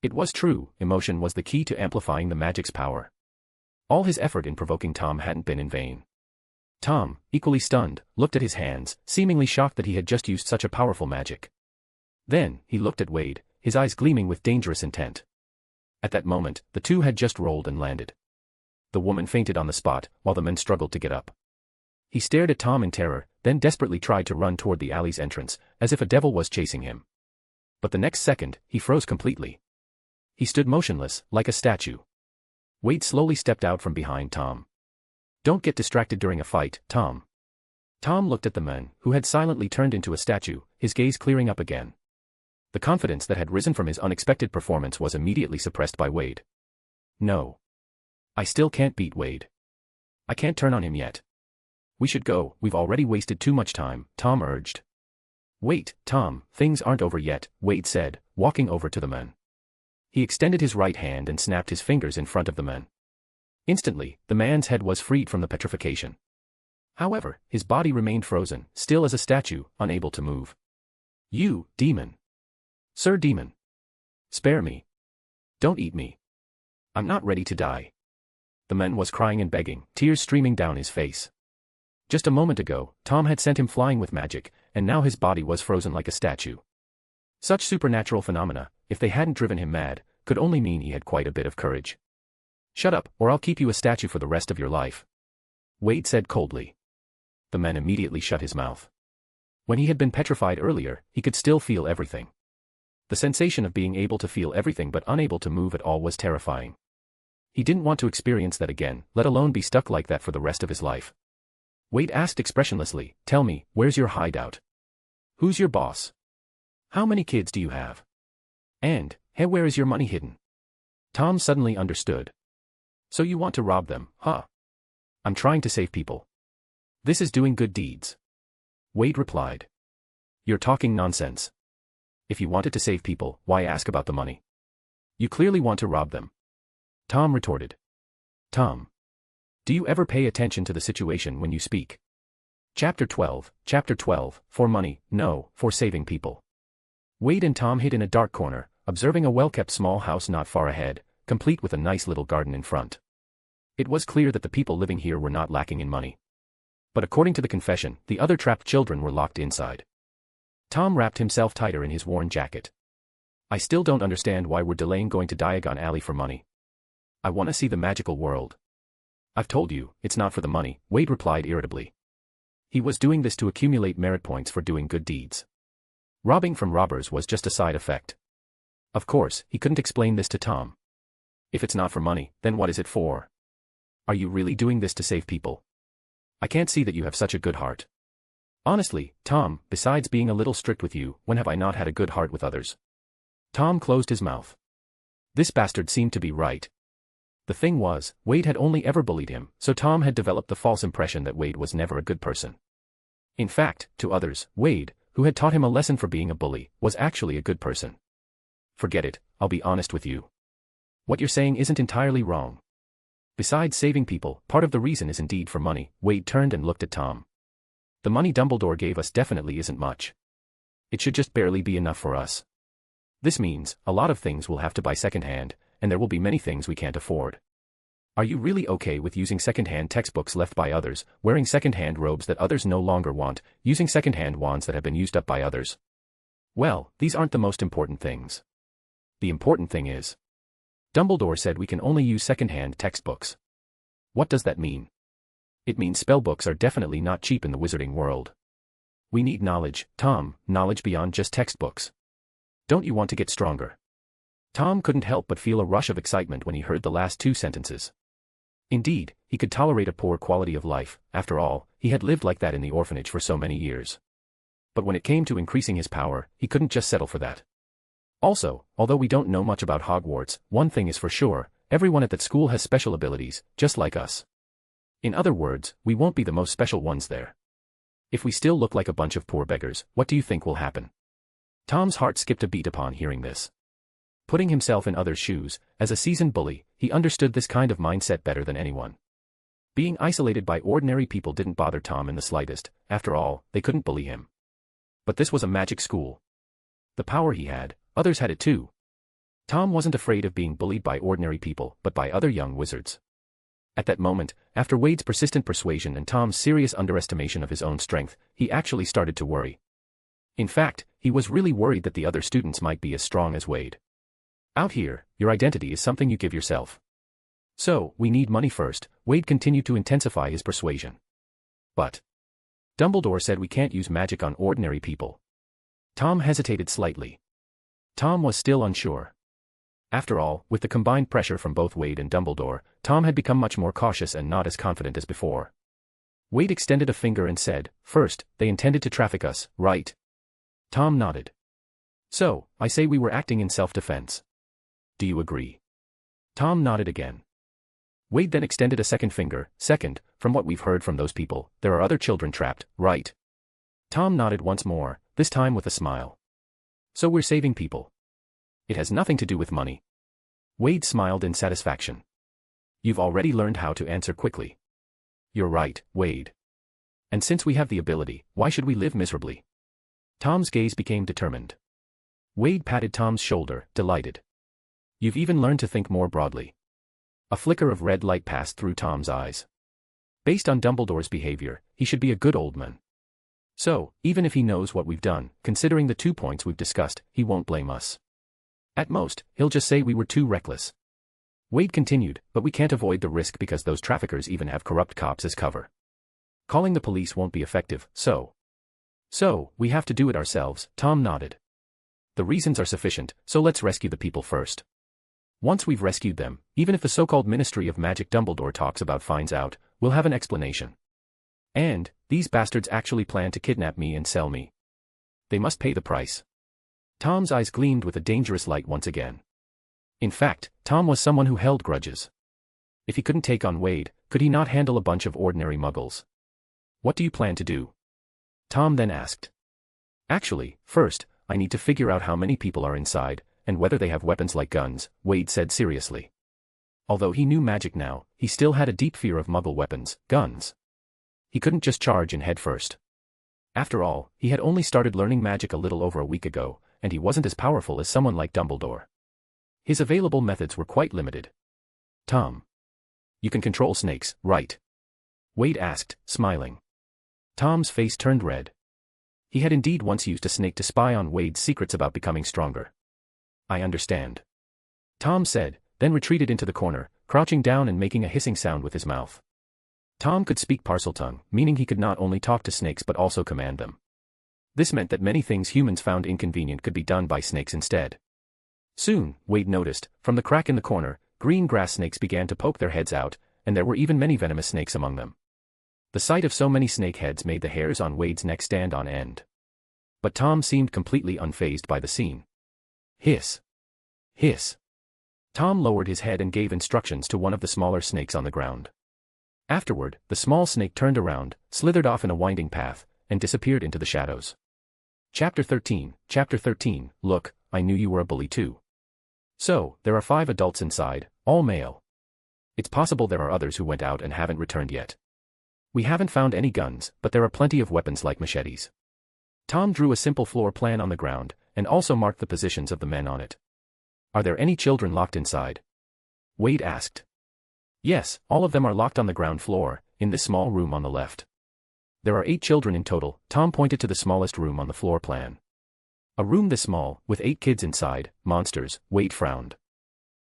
It was true, emotion was the key to amplifying the magic's power. All his effort in provoking Tom hadn't been in vain. Tom, equally stunned, looked at his hands, seemingly shocked that he had just used such a powerful magic. Then, he looked at Wade, his eyes gleaming with dangerous intent. At that moment, the two had just rolled and landed. The woman fainted on the spot, while the men struggled to get up. He stared at Tom in terror, then desperately tried to run toward the alley's entrance, as if a devil was chasing him. But the next second, he froze completely. He stood motionless, like a statue. Wade slowly stepped out from behind Tom. "Don't get distracted during a fight, Tom." Tom looked at the man, who had silently turned into a statue, his gaze clearing up again. The confidence that had risen from his unexpected performance was immediately suppressed by Wade. "No. I still can't beat Wade. I can't turn on him yet. We should go, we've already wasted too much time," Tom urged. "Wait, Tom, things aren't over yet," Wade said, walking over to the man. He extended his right hand and snapped his fingers in front of the man. Instantly, the man's head was freed from the petrification. However, his body remained frozen, still as a statue, unable to move. "You, demon. Sir Demon. Spare me. Don't eat me. I'm not ready to die." The man was crying and begging, tears streaming down his face. Just a moment ago, Tom had sent him flying with magic, and now his body was frozen like a statue. Such supernatural phenomena, if they hadn't driven him mad, could only mean he had quite a bit of courage. "Shut up, or I'll keep you a statue for the rest of your life," Wade said coldly. The man immediately shut his mouth. When he had been petrified earlier, he could still feel everything. The sensation of being able to feel everything but unable to move at all was terrifying. He didn't want to experience that again, let alone be stuck like that for the rest of his life. Wade asked expressionlessly, tell me, where's your hideout? Who's your boss? How many kids do you have? And, hey, where is your money hidden? Tom suddenly understood. So you want to rob them, huh? I'm trying to save people. This is doing good deeds. Wade replied. You're talking nonsense. If you wanted to save people, why ask about the money? You clearly want to rob them. Tom retorted. Tom. Do you ever pay attention to the situation when you speak? Chapter 12, for money, no, for saving people. Wade and Tom hid in a dark corner, observing a well-kept small house not far ahead, complete with a nice little garden in front. It was clear that the people living here were not lacking in money. But according to the confession, the other trapped children were locked inside. Tom wrapped himself tighter in his worn jacket. I still don't understand why we're delaying going to Diagon Alley for money. I want to see the magical world. I've told you, it's not for the money, Wade replied irritably. He was doing this to accumulate merit points for doing good deeds. Robbing from robbers was just a side effect. Of course, he couldn't explain this to Tom. If it's not for money, then what is it for? Are you really doing this to save people? I can't see that you have such a good heart. Honestly, Tom, besides being a little strict with you, when have I not had a good heart with others? Tom closed his mouth. This bastard seemed to be right. The thing was, Wade had only ever bullied him, so Tom had developed the false impression that Wade was never a good person. In fact, to others, Wade, who had taught him a lesson for being a bully, was actually a good person. Forget it, I'll be honest with you. What you're saying isn't entirely wrong. Besides saving people, part of the reason is indeed for money. Wade turned and looked at Tom. The money Dumbledore gave us definitely isn't much. It should just barely be enough for us. This means, a lot of things we'll have to buy secondhand, and there will be many things we can't afford. Are you really okay with using secondhand textbooks left by others, wearing secondhand robes that others no longer want, using secondhand wands that have been used up by others? Well, these aren't the most important things. The important thing is, Dumbledore said we can only use secondhand textbooks. What does that mean? It means spellbooks are definitely not cheap in the wizarding world. We need knowledge, Tom, knowledge beyond just textbooks. Don't you want to get stronger? Tom couldn't help but feel a rush of excitement when he heard the last two sentences. Indeed, he could tolerate a poor quality of life. After all, he had lived like that in the orphanage for so many years. But when it came to increasing his power, he couldn't just settle for that. Also, although we don't know much about Hogwarts, one thing is for sure, everyone at that school has special abilities, just like us. In other words, we won't be the most special ones there. If we still look like a bunch of poor beggars, what do you think will happen? Tom's heart skipped a beat upon hearing this. Putting himself in others' shoes, as a seasoned bully, he understood this kind of mindset better than anyone. Being isolated by ordinary people didn't bother Tom in the slightest. After all, they couldn't bully him. But this was a magic school. The power he had, others had it too. Tom wasn't afraid of being bullied by ordinary people, but by other young wizards. At that moment, after Wade's persistent persuasion and Tom's serious underestimation of his own strength, he actually started to worry. In fact, he was really worried that the other students might be as strong as Wade. Out here, your identity is something you give yourself. So, we need money first. Wade continued to intensify his persuasion. But Dumbledore said we can't use magic on ordinary people. Tom hesitated slightly. Tom was still unsure. After all, with the combined pressure from both Wade and Dumbledore, Tom had become much more cautious and not as confident as before. Wade extended a finger and said, "First, they intended to traffic us, right?" Tom nodded. "So, I say we were acting in self-defense. Do you agree?" Tom nodded again. Wade then extended a second finger. "Second, from what we've heard from those people, there are other children trapped, right?" Tom nodded once more, this time with a smile. "So we're saving people. It has nothing to do with money." Wade smiled in satisfaction. "You've already learned how to answer quickly." "You're right, Wade. And since we have the ability, why should we live miserably?" Tom's gaze became determined. Wade patted Tom's shoulder, delighted. "You've even learned to think more broadly." A flicker of red light passed through Tom's eyes. Based on Dumbledore's behavior, he should be a good old man. So, even if he knows what we've done, considering the 2 points we've discussed, he won't blame us. At most, he'll just say we were too reckless. Wade continued, "But we can't avoid the risk because those traffickers even have corrupt cops as cover. Calling the police won't be effective, so we have to do it ourselves." Tom nodded. "The reasons are sufficient, so let's rescue the people first. Once we've rescued them, even if the so-called Ministry of Magic Dumbledore talks about finds out, we'll have an explanation." And, these bastards actually plan to kidnap me and sell me. They must pay the price. Tom's eyes gleamed with a dangerous light once again. In fact, Tom was someone who held grudges. If he couldn't take on Wade, could he not handle a bunch of ordinary muggles? What do you plan to do? Tom then asked. Actually, first, I need to figure out how many people are inside, and whether they have weapons like guns, Wade said seriously. Although he knew magic now, he still had a deep fear of muggle weapons, guns. He couldn't just charge in head first. After all, he had only started learning magic a little over a week ago, and he wasn't as powerful as someone like Dumbledore. His available methods were quite limited. Tom. You can control snakes, right? Wade asked, smiling. Tom's face turned red. He had indeed once used a snake to spy on Wade's secrets about becoming stronger. I understand. Tom said, then retreated into the corner, crouching down and making a hissing sound with his mouth. Tom could speak Parseltongue, meaning he could not only talk to snakes but also command them. This meant that many things humans found inconvenient could be done by snakes instead. Soon, Wade noticed, from the crack in the corner, green grass snakes began to poke their heads out, and there were even many venomous snakes among them. The sight of so many snake heads made the hairs on Wade's neck stand on end. But Tom seemed completely unfazed by the scene. Hiss. Hiss. Tom lowered his head and gave instructions to one of the smaller snakes on the ground. Afterward, the small snake turned around, slithered off in a winding path, and disappeared into the shadows. Chapter 13, Look, I knew you were a bully too. So, there are 5 adults inside, all male. It's possible there are others who went out and haven't returned yet. We haven't found any guns, but there are plenty of weapons like machetes. Tom drew a simple floor plan on the ground, and also marked the positions of the men on it. Are there any children locked inside? Wade asked. Yes, all of them are locked on the ground floor, in this small room on the left. There are 8 children in total. Tom pointed to the smallest room on the floor plan. A room this small, with 8 kids inside, monsters, Wade frowned.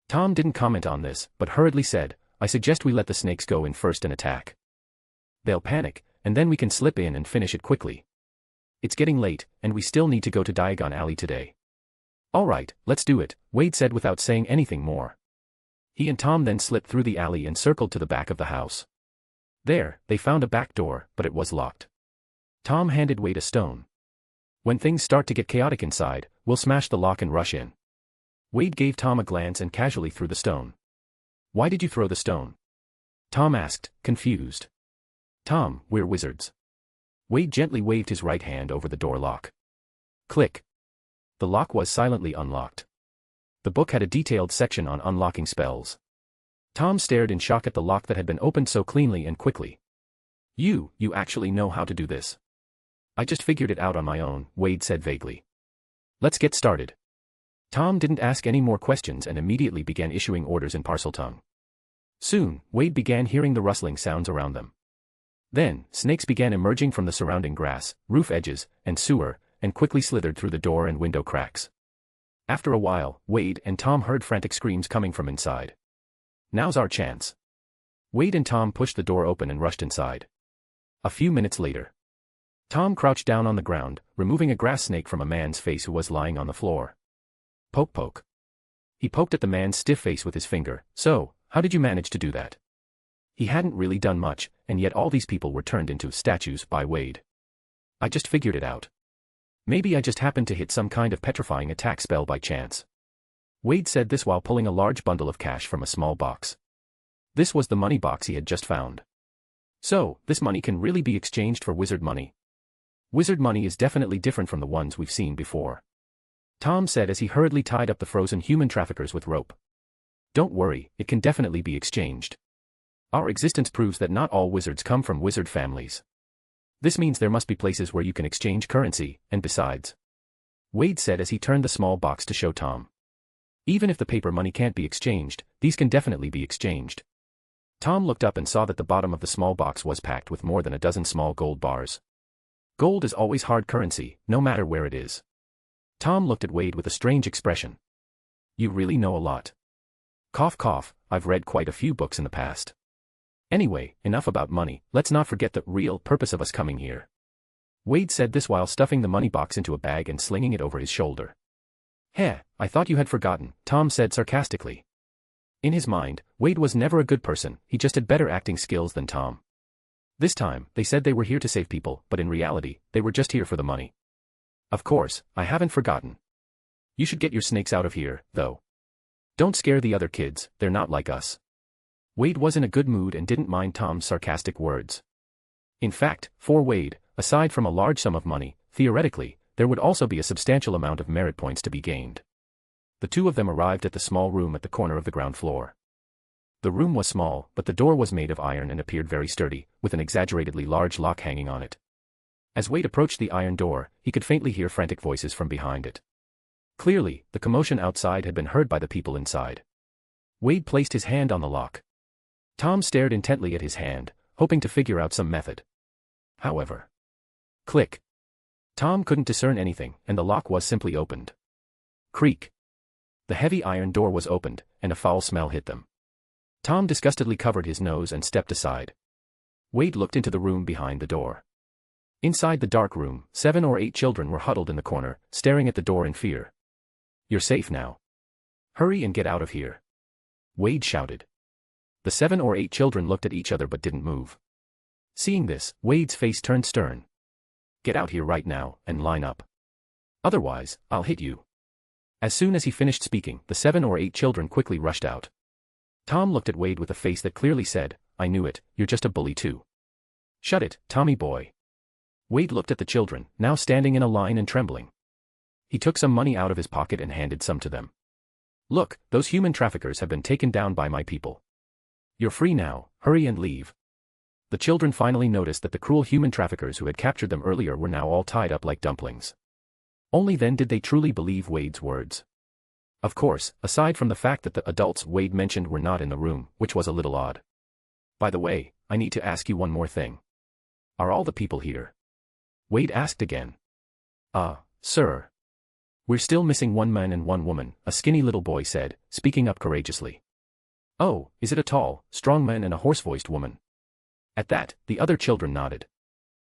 Tom didn't comment on this, but hurriedly said, I suggest we let the snakes go in first and attack. They'll panic, and then we can slip in and finish it quickly. It's getting late, and we still need to go to Diagon Alley today. All right, let's do it, Wade said without saying anything more. He and Tom then slipped through the alley and circled to the back of the house. There, they found a back door, but it was locked. Tom handed Wade a stone. When things start to get chaotic inside, we'll smash the lock and rush in. Wade gave Tom a glance and casually threw the stone. Why did you throw the stone? Tom asked, confused. Tom, we're wizards. Wade gently waved his right hand over the door lock. Click. The lock was silently unlocked. The book had a detailed section on unlocking spells. Tom stared in shock at the lock that had been opened so cleanly and quickly. You actually know how to do this. I just figured it out on my own, Wade said vaguely. Let's get started. Tom didn't ask any more questions and immediately began issuing orders in Parseltongue. Soon, Wade began hearing the rustling sounds around them. Then, snakes began emerging from the surrounding grass, roof edges, and sewer, and quickly slithered through the door and window cracks. After a while, Wade and Tom heard frantic screams coming from inside. Now's our chance. Wade and Tom pushed the door open and rushed inside. A few minutes later, Tom crouched down on the ground, removing a grass snake from a man's face who was lying on the floor. Poke poke. He poked at the man's stiff face with his finger. So, how did you manage to do that? He hadn't really done much, and yet all these people were turned into statues by Wade. I just figured it out. Maybe I just happened to hit some kind of petrifying attack spell by chance. Wade said this while pulling a large bundle of cash from a small box. This was the money box he had just found. So, this money can really be exchanged for wizard money. Wizard money is definitely different from the ones we've seen before. Tom said as he hurriedly tied up the frozen human traffickers with rope. Don't worry, it can definitely be exchanged. Our existence proves that not all wizards come from wizard families. This means there must be places where you can exchange currency, and besides, Wade said as he turned the small box to show Tom. Even if the paper money can't be exchanged, these can definitely be exchanged. Tom looked up and saw that the bottom of the small box was packed with more than a dozen small gold bars. Gold is always hard currency, no matter where it is. Tom looked at Wade with a strange expression. You really know a lot. Cough cough, I've read quite a few books in the past. Anyway, enough about money, let's not forget the real purpose of us coming here. Wade said this while stuffing the money box into a bag and slinging it over his shoulder. Heh, I thought you had forgotten, Tom said sarcastically. In his mind, Wade was never a good person, he just had better acting skills than Tom. This time, they said they were here to save people, but in reality, they were just here for the money. Of course, I haven't forgotten. You should get your snakes out of here, though. Don't scare the other kids, they're not like us. Wade was in a good mood and didn't mind Tom's sarcastic words. In fact, for Wade, aside from a large sum of money, theoretically, there would also be a substantial amount of merit points to be gained. The two of them arrived at the small room at the corner of the ground floor. The room was small, but the door was made of iron and appeared very sturdy, with an exaggeratedly large lock hanging on it. As Wade approached the iron door, he could faintly hear frantic voices from behind it. Clearly, the commotion outside had been heard by the people inside. Wade placed his hand on the lock. Tom stared intently at his hand, hoping to figure out some method. However, click. Tom couldn't discern anything, and the lock was simply opened. Creak. The heavy iron door was opened, and a foul smell hit them. Tom disgustedly covered his nose and stepped aside. Wade looked into the room behind the door. Inside the dark room, 7 or 8 children were huddled in the corner, staring at the door in fear. You're safe now. Hurry and get out of here. Wade shouted. The 7 or 8 children looked at each other but didn't move. Seeing this, Wade's face turned stern. Get out here right now, and line up. Otherwise, I'll hit you. As soon as he finished speaking, the 7 or 8 children quickly rushed out. Tom looked at Wade with a face that clearly said, I knew it, you're just a bully too. Shut it, Tommy boy. Wade looked at the children, now standing in a line and trembling. He took some money out of his pocket and handed some to them. Look, those human traffickers have been taken down by my people. You're free now, hurry and leave. The children finally noticed that the cruel human traffickers who had captured them earlier were now all tied up like dumplings. Only then did they truly believe Wade's words. Of course, aside from the fact that the adults Wade mentioned were not in the room, which was a little odd. By the way, I need to ask you one more thing. Are all the people here? Wade asked again. Sir. We're still missing 1 man and 1 woman, a skinny little boy said, speaking up courageously. Oh, is it a tall, strong man and a hoarse-voiced woman? At that, the other children nodded.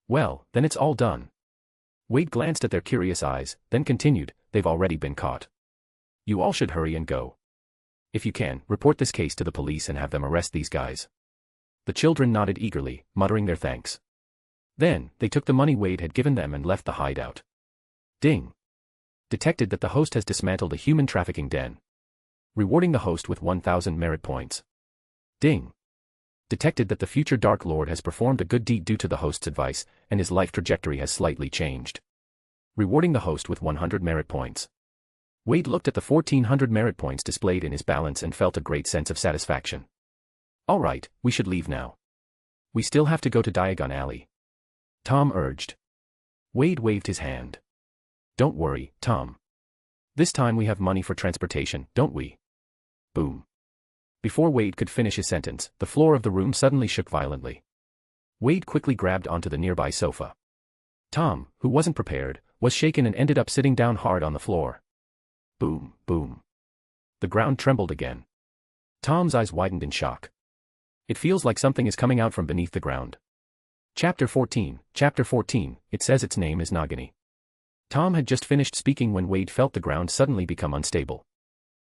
Well, then it's all done. Wade glanced at their curious eyes, then continued, they've already been caught. You all should hurry and go. If you can, report this case to the police and have them arrest these guys. The children nodded eagerly, muttering their thanks. Then, they took the money Wade had given them and left the hideout. Ding. Detected that the host has dismantled a human trafficking den. Rewarding the host with 1,000 merit points. Ding. Detected that the future Dark Lord has performed a good deed due to the host's advice, and his life trajectory has slightly changed. Rewarding the host with 100 merit points. Wade looked at the 1,400 merit points displayed in his balance and felt a great sense of satisfaction. All right, we should leave now. We still have to go to Diagon Alley. Tom urged. Wade waved his hand. Don't worry, Tom. This time we have money for transportation, don't we? Boom. Before Wade could finish his sentence, the floor of the room suddenly shook violently. Wade quickly grabbed onto the nearby sofa. Tom, who wasn't prepared, was shaken and ended up sitting down hard on the floor. Boom, boom. The ground trembled again. Tom's eyes widened in shock. It feels like something is coming out from beneath the ground. Chapter 14, it says its name is Nagini. Tom had just finished speaking when Wade felt the ground suddenly become unstable.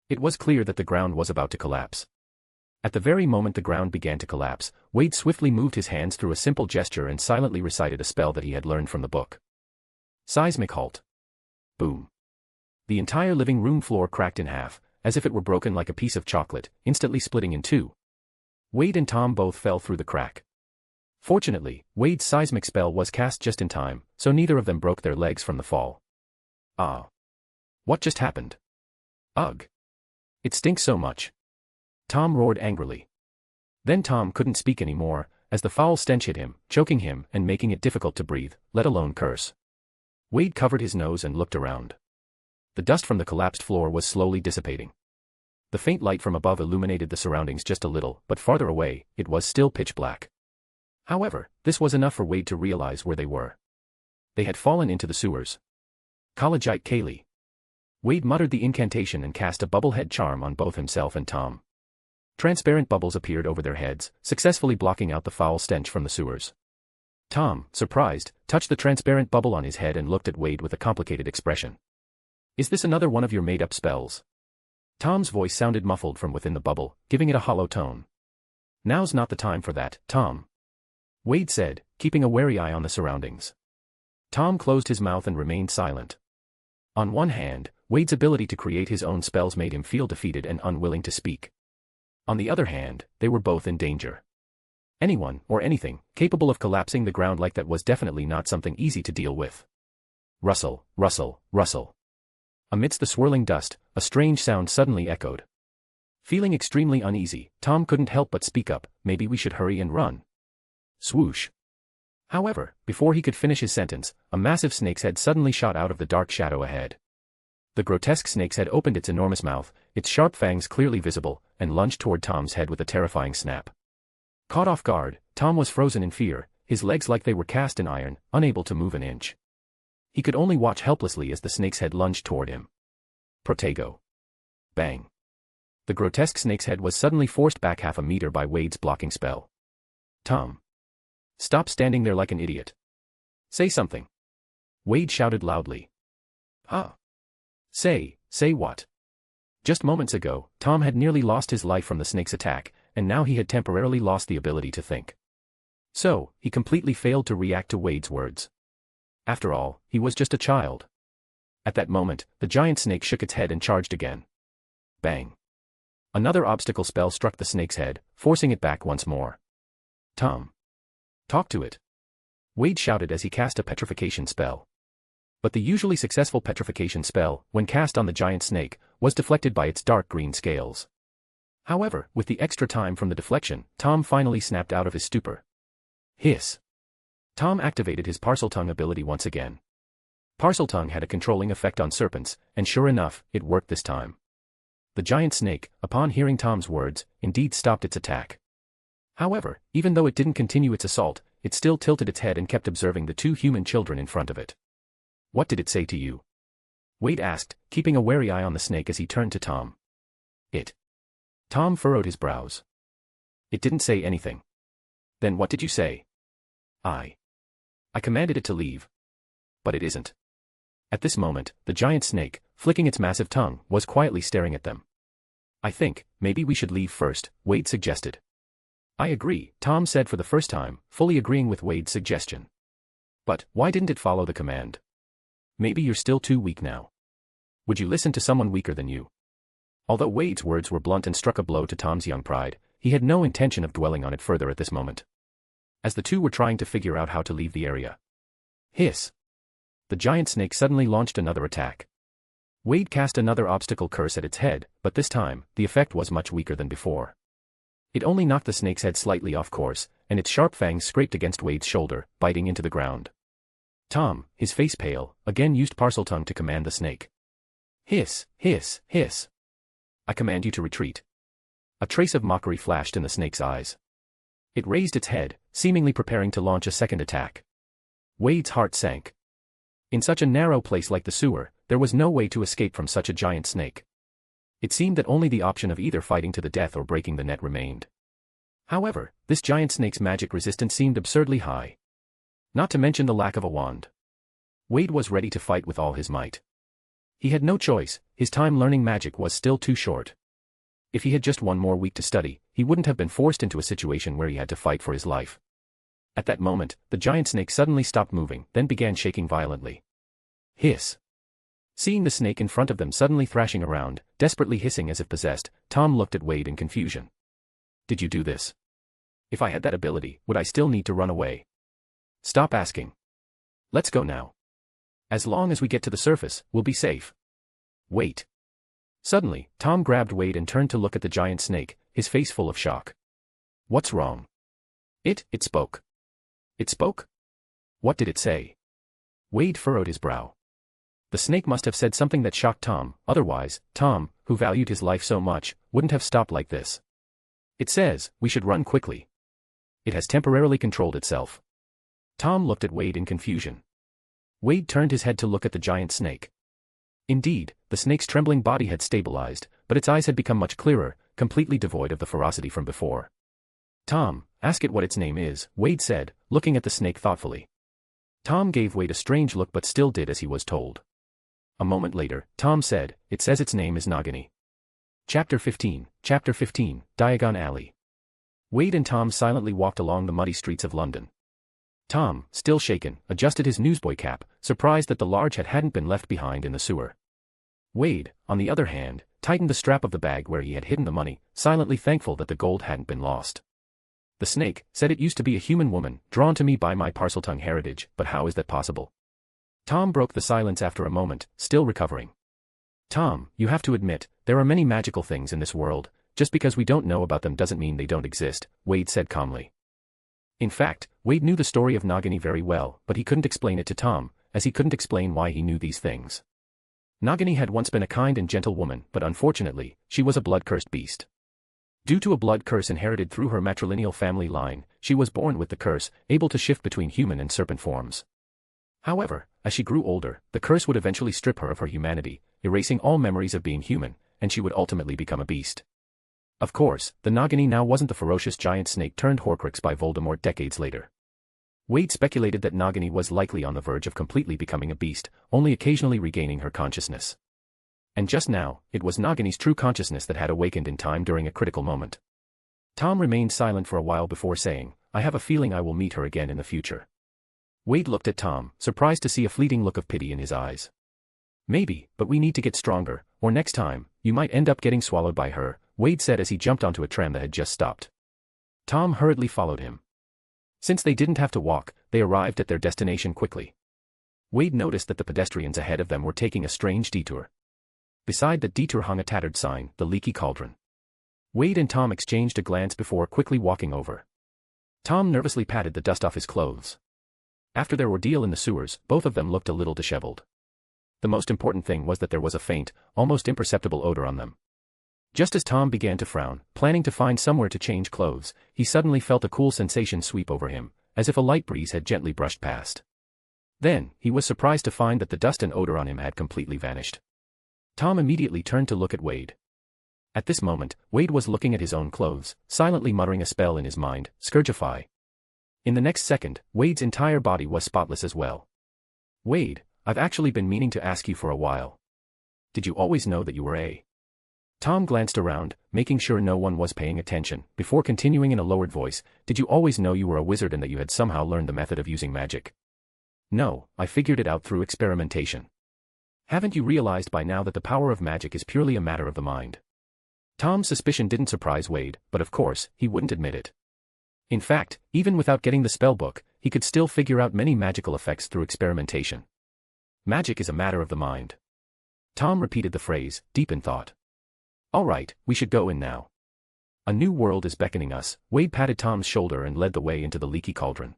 It was clear that the ground was about to collapse. At the very moment the ground began to collapse, Wade swiftly moved his hands through a simple gesture and silently recited a spell that he had learned from the book. Seismic halt. Boom. The entire living room floor cracked in half, as if it were broken like a piece of chocolate, instantly splitting in two. Wade and Tom both fell through the crack. Fortunately, Wade's seismic spell was cast just in time, so neither of them broke their legs from the fall. Ah. What just happened? Ugh. It stinks so much. Tom roared angrily. Then Tom couldn't speak anymore, as the foul stench hit him, choking him and making it difficult to breathe, let alone curse. Wade covered his nose and looked around. The dust from the collapsed floor was slowly dissipating. The faint light from above illuminated the surroundings just a little, but farther away, it was still pitch black. However, this was enough for Wade to realize where they were. They had fallen into the sewers. Collegiate Kaylee. Wade muttered the incantation and cast a bubblehead charm on both himself and Tom. Transparent bubbles appeared over their heads, successfully blocking out the foul stench from the sewers. Tom, surprised, touched the transparent bubble on his head and looked at Wade with a complicated expression. Is this another one of your made-up spells? Tom's voice sounded muffled from within the bubble, giving it a hollow tone. Now's not the time for that, Tom. Wade said, keeping a wary eye on the surroundings. Tom closed his mouth and remained silent. On one hand, Wade's ability to create his own spells made him feel defeated and unwilling to speak. On the other hand, they were both in danger. Anyone, or anything, capable of collapsing the ground like that was definitely not something easy to deal with. Rustle, rustle, rustle. Amidst the swirling dust, a strange sound suddenly echoed. Feeling extremely uneasy, Tom couldn't help but speak up, maybe we should hurry and run. Swoosh. However, before he could finish his sentence, a massive snake's head suddenly shot out of the dark shadow ahead. The grotesque snake's head opened its enormous mouth, its sharp fangs clearly visible, and lunged toward Tom's head with a terrifying snap. Caught off guard, Tom was frozen in fear, his legs like they were cast in iron, unable to move an inch. He could only watch helplessly as the snake's head lunged toward him. Protego. Bang. The grotesque snake's head was suddenly forced back half a meter by Wade's blocking spell. Tom. Stop standing there like an idiot. Say something. Wade shouted loudly. Ah. Say what? Just moments ago, Tom had nearly lost his life from the snake's attack, and now he had temporarily lost the ability to think. So, he completely failed to react to Wade's words. After all, he was just a child. At that moment, the giant snake shook its head and charged again. Bang. Another obstacle spell struck the snake's head, forcing it back once more. Tom. Talk to it. Wade shouted as he cast a petrification spell. But the usually successful petrification spell, when cast on the giant snake, was deflected by its dark green scales. However, with the extra time from the deflection, Tom finally snapped out of his stupor. Hiss. Tom activated his Parseltongue ability once again. Parseltongue had a controlling effect on serpents, and sure enough, it worked this time. The giant snake, upon hearing Tom's words, indeed stopped its attack. However, even though it didn't continue its assault, it still tilted its head and kept observing the two human children in front of it. What did it say to you? Wade asked, keeping a wary eye on the snake as he turned to Tom. Tom furrowed his brows. It didn't say anything. Then what did you say? I commanded it to leave. But it isn't. At this moment, the giant snake, flicking its massive tongue, was quietly staring at them. I think, maybe we should leave first, Wade suggested. I agree, Tom said for the first time, fully agreeing with Wade's suggestion. But, why didn't it follow the command? Maybe you're still too weak now. Would you listen to someone weaker than you? Although Wade's words were blunt and struck a blow to Tom's young pride, he had no intention of dwelling on it further at this moment. As the two were trying to figure out how to leave the area. Hiss. The giant snake suddenly launched another attack. Wade cast another obstacle curse at its head, but this time, the effect was much weaker than before. It only knocked the snake's head slightly off course, and its sharp fangs scraped against Wade's shoulder, biting into the ground. Tom, his face pale, again used Parseltongue to command the snake. Hiss, hiss, hiss. I command you to retreat. A trace of mockery flashed in the snake's eyes. It raised its head, seemingly preparing to launch a second attack. Wade's heart sank. In such a narrow place like the sewer, there was no way to escape from such a giant snake. It seemed that only the option of either fighting to the death or breaking the net remained. However, this giant snake's magic resistance seemed absurdly high. Not to mention the lack of a wand. Wade was ready to fight with all his might. He had no choice, his time learning magic was still too short. If he had just one more week to study, he wouldn't have been forced into a situation where he had to fight for his life. At that moment, the giant snake suddenly stopped moving, then began shaking violently. Hiss. Seeing the snake in front of them suddenly thrashing around, desperately hissing as if possessed, Tom looked at Wade in confusion. Did you do this? If I had that ability, would I still need to run away? Stop asking. Let's go now. As long as we get to the surface, we'll be safe. Wait. Suddenly, Tom grabbed Wade and turned to look at the giant snake, his face full of shock. What's wrong? It spoke. It spoke? What did it say? Wade furrowed his brow. The snake must have said something that shocked Tom, otherwise, Tom, who valued his life so much, wouldn't have stopped like this. It says, we should run quickly. It has temporarily controlled itself. Tom looked at Wade in confusion. Wade turned his head to look at the giant snake. Indeed, the snake's trembling body had stabilized, but its eyes had become much clearer, completely devoid of the ferocity from before. Tom, ask it what its name is, Wade said, looking at the snake thoughtfully. Tom gave Wade a strange look but still did as he was told. A moment later, Tom said, it says its name is Nagini. Chapter 15, Diagon Alley. Wade and Tom silently walked along the muddy streets of London. Tom, still shaken, adjusted his newsboy cap, surprised that the large hat hadn't been left behind in the sewer. Wade, on the other hand, tightened the strap of the bag where he had hidden the money, silently thankful that the gold hadn't been lost. The snake said it used to be a human woman, drawn to me by my Parseltongue heritage, but how is that possible? Tom broke the silence after a moment, still recovering. Tom, you have to admit, there are many magical things in this world. Just because we don't know about them doesn't mean they don't exist, Wade said calmly. In fact, Wade knew the story of Nagini very well, but he couldn't explain it to Tom, as he couldn't explain why he knew these things. Nagini had once been a kind and gentle woman, but unfortunately, she was a blood-cursed beast. Due to a blood curse inherited through her matrilineal family line, she was born with the curse, able to shift between human and serpent forms. However, as she grew older, the curse would eventually strip her of her humanity, erasing all memories of being human, and she would ultimately become a beast. Of course, the Nagini now wasn't the ferocious giant snake turned Horcrux by Voldemort decades later. Wade speculated that Nagini was likely on the verge of completely becoming a beast, only occasionally regaining her consciousness. And just now, it was Nagini's true consciousness that had awakened in time during a critical moment. Tom remained silent for a while before saying, I have a feeling I will meet her again in the future. Wade looked at Tom, surprised to see a fleeting look of pity in his eyes. Maybe, but we need to get stronger, or next time, you might end up getting swallowed by her, Wade said as he jumped onto a tram that had just stopped. Tom hurriedly followed him. Since they didn't have to walk, they arrived at their destination quickly. Wade noticed that the pedestrians ahead of them were taking a strange detour. Beside the detour hung a tattered sign, the Leaky Cauldron. Wade and Tom exchanged a glance before quickly walking over. Tom nervously patted the dust off his clothes. After their ordeal in the sewers, both of them looked a little disheveled. The most important thing was that there was a faint, almost imperceptible odor on them. Just as Tom began to frown, planning to find somewhere to change clothes, he suddenly felt a cool sensation sweep over him, as if a light breeze had gently brushed past. Then, he was surprised to find that the dust and odor on him had completely vanished. Tom immediately turned to look at Wade. At this moment, Wade was looking at his own clothes, silently muttering a spell in his mind, Scourgify. In the next second, Wade's entire body was spotless as well. Wade, I've actually been meaning to ask you for a while. Did you always know that you were a... Tom glanced around, making sure no one was paying attention, before continuing in a lowered voice, did you always know you were a wizard and that you had somehow learned the method of using magic? No, I figured it out through experimentation. Haven't you realized by now that the power of magic is purely a matter of the mind? Tom's suspicion didn't surprise Wade, but of course, he wouldn't admit it. In fact, even without getting the spellbook, he could still figure out many magical effects through experimentation. Magic is a matter of the mind. Tom repeated the phrase, deep in thought. All right, we should go in now. A new world is beckoning us, Wade patted Tom's shoulder and led the way into the Leaky Cauldron.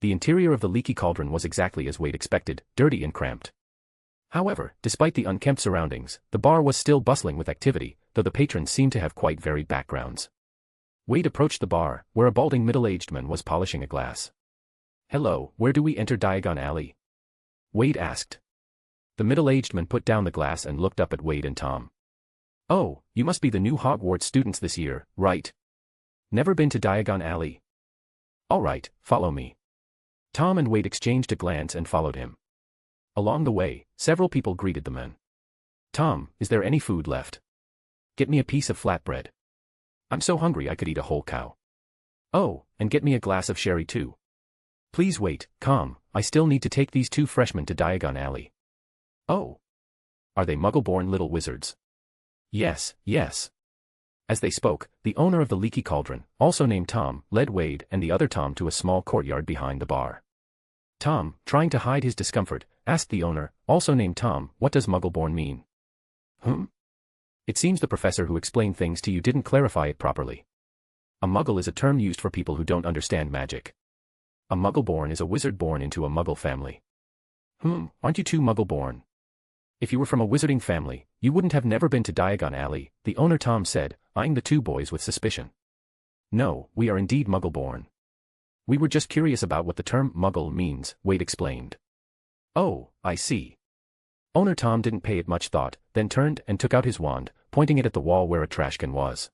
The interior of the Leaky Cauldron was exactly as Wade expected, dirty and cramped. However, despite the unkempt surroundings, the bar was still bustling with activity, though the patrons seemed to have quite varied backgrounds. Wade approached the bar, where a balding middle-aged man was polishing a glass. Hello, where do we enter Diagon Alley? Wade asked. The middle-aged man put down the glass and looked up at Wade and Tom. Oh, you must be the new Hogwarts students this year, right? Never been to Diagon Alley? All right, follow me. Tom and Wade exchanged a glance and followed him. Along the way, several people greeted the men. Tom, is there any food left? Get me a piece of flatbread. I'm so hungry I could eat a whole cow. Oh, and get me a glass of sherry too. Please wait, calm, I still need to take these two freshmen to Diagon Alley. Oh. Are they muggle-born little wizards? Yes, yes. As they spoke, the owner of the Leaky Cauldron, also named Tom, led Wade and the other Tom to a small courtyard behind the bar. Tom, trying to hide his discomfort, asked the owner, also named Tom, what does muggle-born mean? It seems the professor who explained things to you didn't clarify it properly. A muggle is a term used for people who don't understand magic. A muggle-born is a wizard born into a muggle family. Aren't you two muggle-born? If you were from a wizarding family, you wouldn't have never been to Diagon Alley, the owner Tom said, eyeing the two boys with suspicion. No, we are indeed muggle-born. We were just curious about what the term muggle means, Wade explained. Oh, I see. Owner Tom didn't pay it much thought, then turned and took out his wand, pointing it at the wall where a trash can was.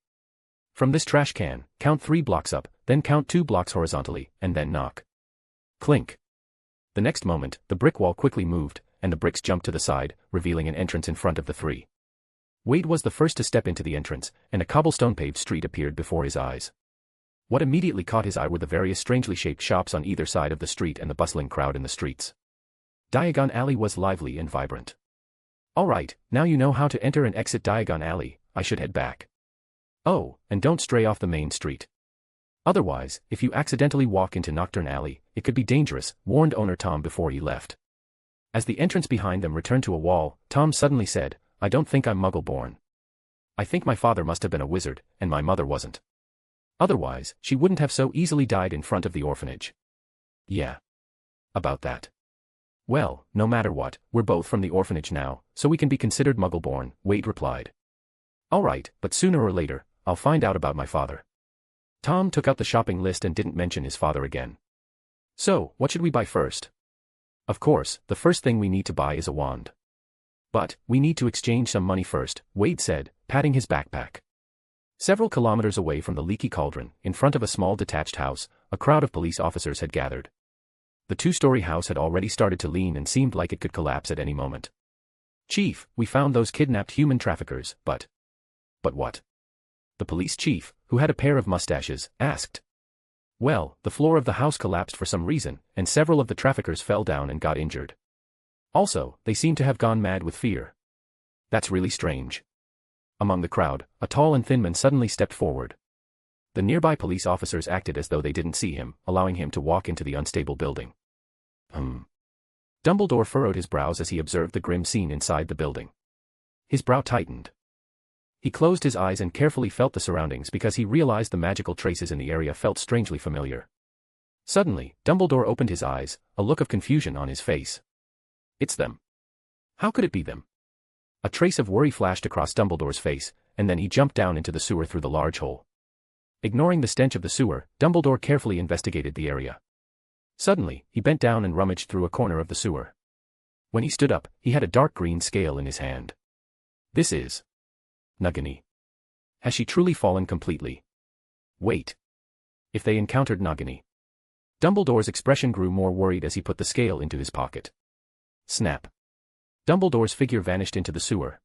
From this trash can, count 3 blocks up, then count 2 blocks horizontally, and then knock. Clink. The next moment, the brick wall quickly moved, and the bricks jumped to the side, revealing an entrance in front of the 3. Wade was the first to step into the entrance, and a cobblestone-paved street appeared before his eyes. What immediately caught his eye were the various strangely shaped shops on either side of the street and the bustling crowd in the streets. Diagon Alley was lively and vibrant. All right, now you know how to enter and exit Diagon Alley, I should head back. Oh, and don't stray off the main street. Otherwise, if you accidentally walk into Nocturne Alley, it could be dangerous, warned owner Tom before he left. As the entrance behind them returned to a wall, Tom suddenly said, I don't think I'm Muggle-born. I think my father must have been a wizard, and my mother wasn't. Otherwise, she wouldn't have so easily died in front of the orphanage. Yeah. About that. Well, no matter what, we're both from the orphanage now, so we can be considered Muggle-born, Wade replied. All right, but sooner or later, I'll find out about my father. Tom took out the shopping list and didn't mention his father again. So, what should we buy first? Of course, the first thing we need to buy is a wand. But, we need to exchange some money first, Wade said, patting his backpack. Several kilometers away from the leaky cauldron, in front of a small detached house, a crowd of police officers had gathered. The two-story house had already started to lean and seemed like it could collapse at any moment. Chief, we found those kidnapped human traffickers, but... But what? The police chief, who had a pair of mustaches, asked. Well, the floor of the house collapsed for some reason, and several of the traffickers fell down and got injured. Also, they seem to have gone mad with fear. That's really strange. Among the crowd, a tall and thin man suddenly stepped forward. The nearby police officers acted as though they didn't see him, allowing him to walk into the unstable building. Dumbledore furrowed his brows as he observed the grim scene inside the building. His brow tightened. He closed his eyes and carefully felt the surroundings because he realized the magical traces in the area felt strangely familiar. Suddenly, Dumbledore opened his eyes, a look of confusion on his face. It's them. How could it be them? A trace of worry flashed across Dumbledore's face, and then he jumped down into the sewer through the large hole. Ignoring the stench of the sewer, Dumbledore carefully investigated the area. Suddenly, he bent down and rummaged through a corner of the sewer. When he stood up, he had a dark green scale in his hand. This is... Nagini. Has she truly fallen completely? Wait. If they encountered Nagini. Dumbledore's expression grew more worried as he put the scale into his pocket. Snap. Dumbledore's figure vanished into the sewer.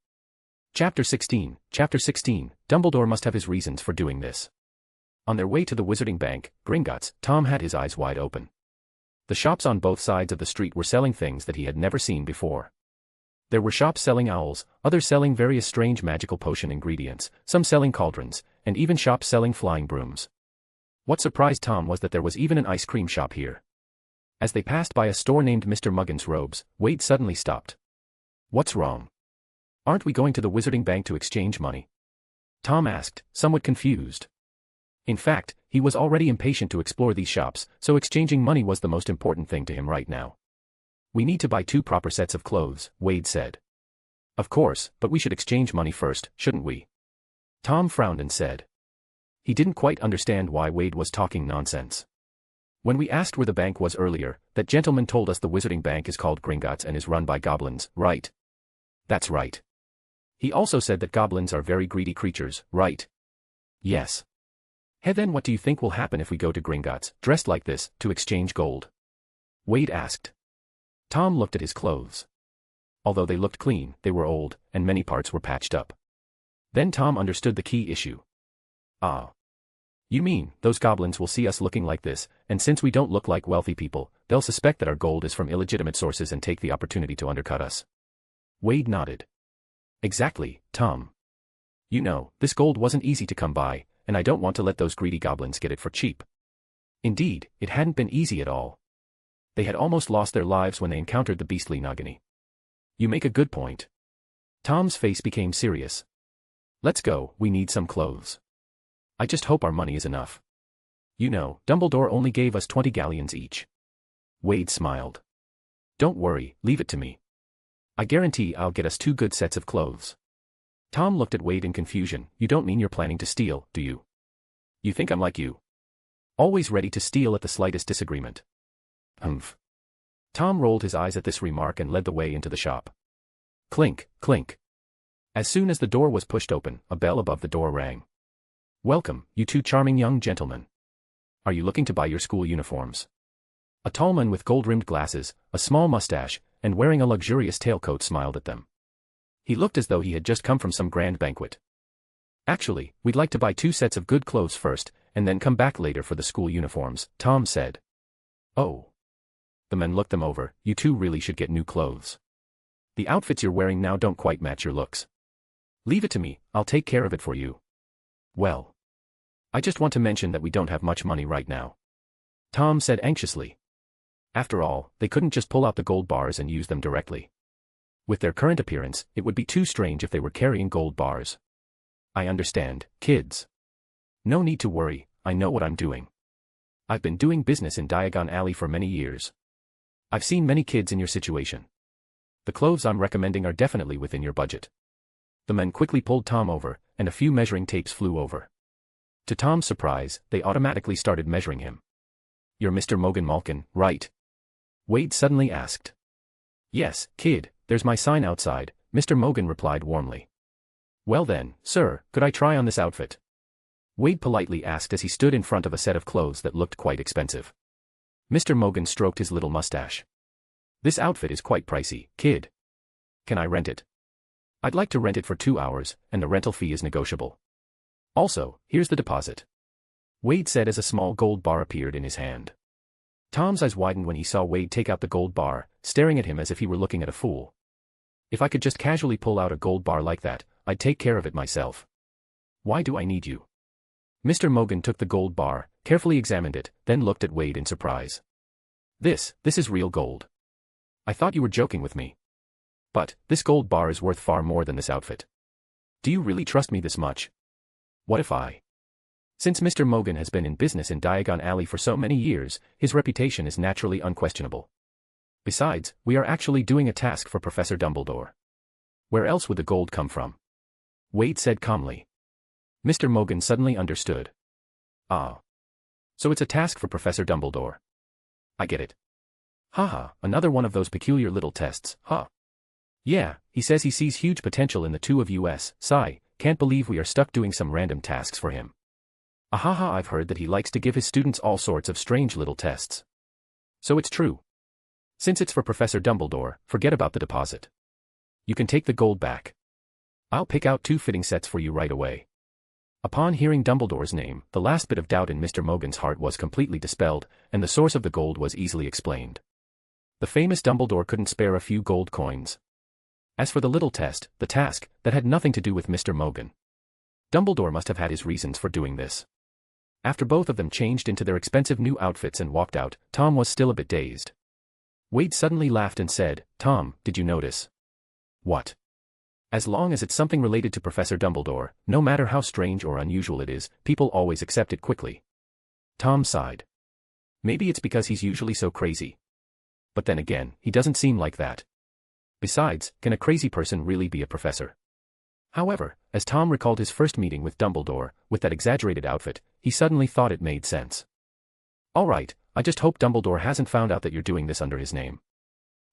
Chapter 16, Dumbledore must have his reasons for doing this. On their way to the Wizarding Bank, Gringotts, Tom had his eyes wide open. The shops on both sides of the street were selling things that he had never seen before. There were shops selling owls, others selling various strange magical potion ingredients, some selling cauldrons, and even shops selling flying brooms. What surprised Tom was that there was even an ice cream shop here. As they passed by a store named Mr. Muggin's Robes, Wade suddenly stopped. What's wrong? Aren't we going to the Wizarding Bank to exchange money? Tom asked, somewhat confused. In fact, he was already impatient to explore these shops, so exchanging money was the most important thing to him right now. We need to buy 2 proper sets of clothes, Wade said. Of course, but we should exchange money first, shouldn't we? Tom frowned and said. He didn't quite understand why Wade was talking nonsense. When we asked where the bank was earlier, that gentleman told us the Wizarding Bank is called Gringotts and is run by goblins, right? That's right. He also said that goblins are very greedy creatures, right? Yes. Hey, then what do you think will happen if we go to Gringotts, dressed like this, to exchange gold? Wade asked. Tom looked at his clothes. Although they looked clean, they were old, and many parts were patched up. Then Tom understood the key issue. Ah. You mean, those goblins will see us looking like this, and since we don't look like wealthy people, they'll suspect that our gold is from illegitimate sources and take the opportunity to undercut us. Wade nodded. Exactly, Tom. You know, this gold wasn't easy to come by, and I don't want to let those greedy goblins get it for cheap. Indeed, it hadn't been easy at all. They had almost lost their lives when they encountered the beastly Nagini. You make a good point. Tom's face became serious. Let's go, we need some clothes. I just hope our money is enough. You know, Dumbledore only gave us 20 galleons each. Wade smiled. Don't worry, leave it to me. I guarantee I'll get us 2 good sets of clothes. Tom looked at Wade in confusion. You don't mean you're planning to steal, do you? You think I'm like you? Always ready to steal at the slightest disagreement. Humph. Tom rolled his eyes at this remark and led the way into the shop. Clink, clink. As soon as the door was pushed open, a bell above the door rang. Welcome, you 2 charming young gentlemen. Are you looking to buy your school uniforms? A tall man with gold-rimmed glasses, a small mustache, and wearing a luxurious tailcoat smiled at them. He looked as though he had just come from some grand banquet. Actually, we'd like to buy 2 sets of good clothes first, and then come back later for the school uniforms, Tom said. Oh. The men looked them over. You two really should get new clothes. The outfits you're wearing now don't quite match your looks. Leave it to me, I'll take care of it for you. Well. I just want to mention that we don't have much money right now. Tom said anxiously. After all, they couldn't just pull out the gold bars and use them directly. With their current appearance, it would be too strange if they were carrying gold bars. I understand, kids. No need to worry, I know what I'm doing. I've been doing business in Diagon Alley for many years. I've seen many kids in your situation. The clothes I'm recommending are definitely within your budget. The men quickly pulled Tom over, and a few measuring tapes flew over. To Tom's surprise, they automatically started measuring him. You're Mr. Mogan Malkin, right? Wade suddenly asked. Yes, kid, there's my sign outside, Mr. Mogan replied warmly. Well then, sir, could I try on this outfit? Wade politely asked as he stood in front of a set of clothes that looked quite expensive. Mr. Mogan stroked his little mustache. This outfit is quite pricey, kid. Can I rent it? I'd like to rent it for 2 hours, and the rental fee is negotiable. Also, here's the deposit. Wade said as a small gold bar appeared in his hand. Tom's eyes widened when he saw Wade take out the gold bar, staring at him as if he were looking at a fool. If I could just casually pull out a gold bar like that, I'd take care of it myself. Why do I need you? Mr. Mogan took the gold bar, carefully examined it, then looked at Wade in surprise. This is real gold. I thought you were joking with me. But, this gold bar is worth far more than this outfit. Do you really trust me this much? What if I? Since Mr. Mogan has been in business in Diagon Alley for so many years, his reputation is naturally unquestionable. Besides, we are actually doing a task for Professor Dumbledore. Where else would the gold come from? Wade said calmly. Mr. Mogan suddenly understood. Ah. So it's a task for Professor Dumbledore. I get it. Haha, another one of those peculiar little tests, huh? Yeah, he says he sees huge potential in the two of us, sigh, can't believe we are stuck doing some random tasks for him. Ahaha, I've heard that he likes to give his students all sorts of strange little tests. So it's true. Since it's for Professor Dumbledore, forget about the deposit. You can take the gold back. I'll pick out 2 fitting sets for you right away. Upon hearing Dumbledore's name, the last bit of doubt in Mr. Mogan's heart was completely dispelled, and the source of the gold was easily explained. The famous Dumbledore couldn't spare a few gold coins. As for the little test, the task, that had nothing to do with Mr. Mogan. Dumbledore must have had his reasons for doing this. After both of them changed into their expensive new outfits and walked out, Tom was still a bit dazed. Wade suddenly laughed and said, Tom, did you notice? What? As long as it's something related to Professor Dumbledore, no matter how strange or unusual it is, people always accept it quickly. Tom sighed. Maybe it's because he's usually so crazy. But then again, he doesn't seem like that. Besides, can a crazy person really be a professor? However, as Tom recalled his first meeting with Dumbledore, with that exaggerated outfit, he suddenly thought it made sense. All right, I just hope Dumbledore hasn't found out that you're doing this under his name.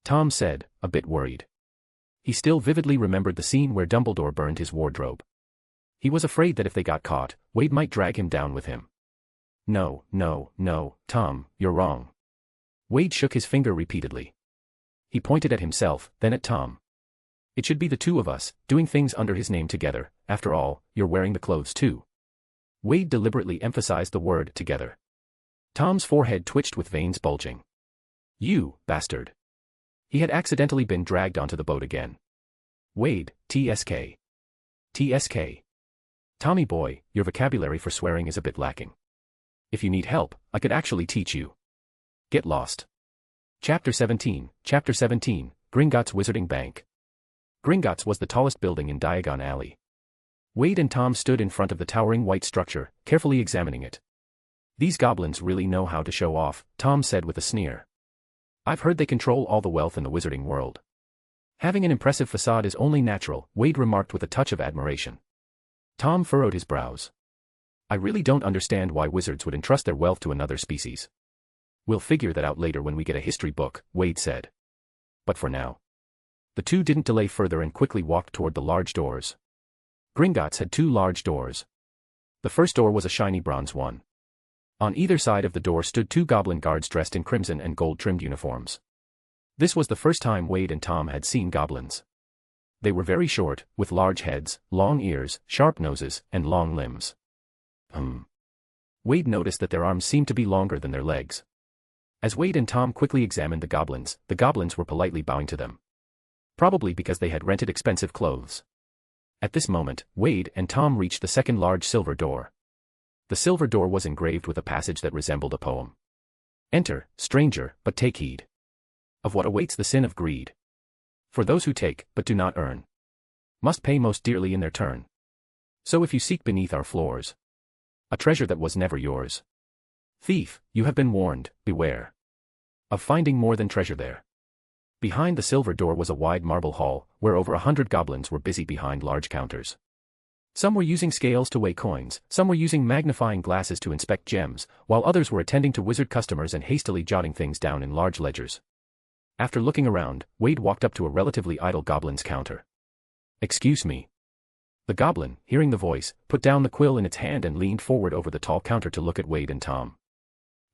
Tom said, a bit worried. He still vividly remembered the scene where Dumbledore burned his wardrobe. He was afraid that if they got caught, Wade might drag him down with him. No, Tom, you're wrong. Wade shook his finger repeatedly. He pointed at himself, then at Tom. It should be the two of us, doing things under his name together, after all, you're wearing the clothes too. Wade deliberately emphasized the word together. Tom's forehead twitched with veins bulging. You, bastard. He had accidentally been dragged onto the boat again. Wade, TSK. TSK. Tommy boy, your vocabulary for swearing is a bit lacking. If you need help, I could actually teach you. Get lost. Chapter 17, Gringotts Wizarding Bank. Gringotts was the tallest building in Diagon Alley. Wade and Tom stood in front of the towering white structure, carefully examining it. These goblins really know how to show off, Tom said with a sneer. I've heard they control all the wealth in the wizarding world. Having an impressive facade is only natural, Wade remarked with a touch of admiration. Tom furrowed his brows. I really don't understand why wizards would entrust their wealth to another species. We'll figure that out later when we get a history book, Wade said. But for now. The two didn't delay further and quickly walked toward the large doors. Gringotts had 2 large doors. The first door was a shiny bronze one. On either side of the door stood 2 goblin guards dressed in crimson and gold-trimmed uniforms. This was the first time Wade and Tom had seen goblins. They were very short, with large heads, long ears, sharp noses, and long limbs. Wade noticed that their arms seemed to be longer than their legs. As Wade and Tom quickly examined the goblins were politely bowing to them. Probably because they had rented expensive clothes. At this moment, Wade and Tom reached the second large silver door. The silver door was engraved with a passage that resembled a poem. Enter, stranger, but take heed of what awaits the sin of greed. For those who take, but do not earn, must pay most dearly in their turn. So if you seek beneath our floors a treasure that was never yours, thief, you have been warned, beware of finding more than treasure there. Behind the silver door was a wide marble hall, where over 100 goblins were busy behind large counters. Some were using scales to weigh coins, some were using magnifying glasses to inspect gems, while others were attending to wizard customers and hastily jotting things down in large ledgers. After looking around, Wade walked up to a relatively idle goblin's counter. "Excuse me." The goblin, hearing the voice, put down the quill in its hand and leaned forward over the tall counter to look at Wade and Tom.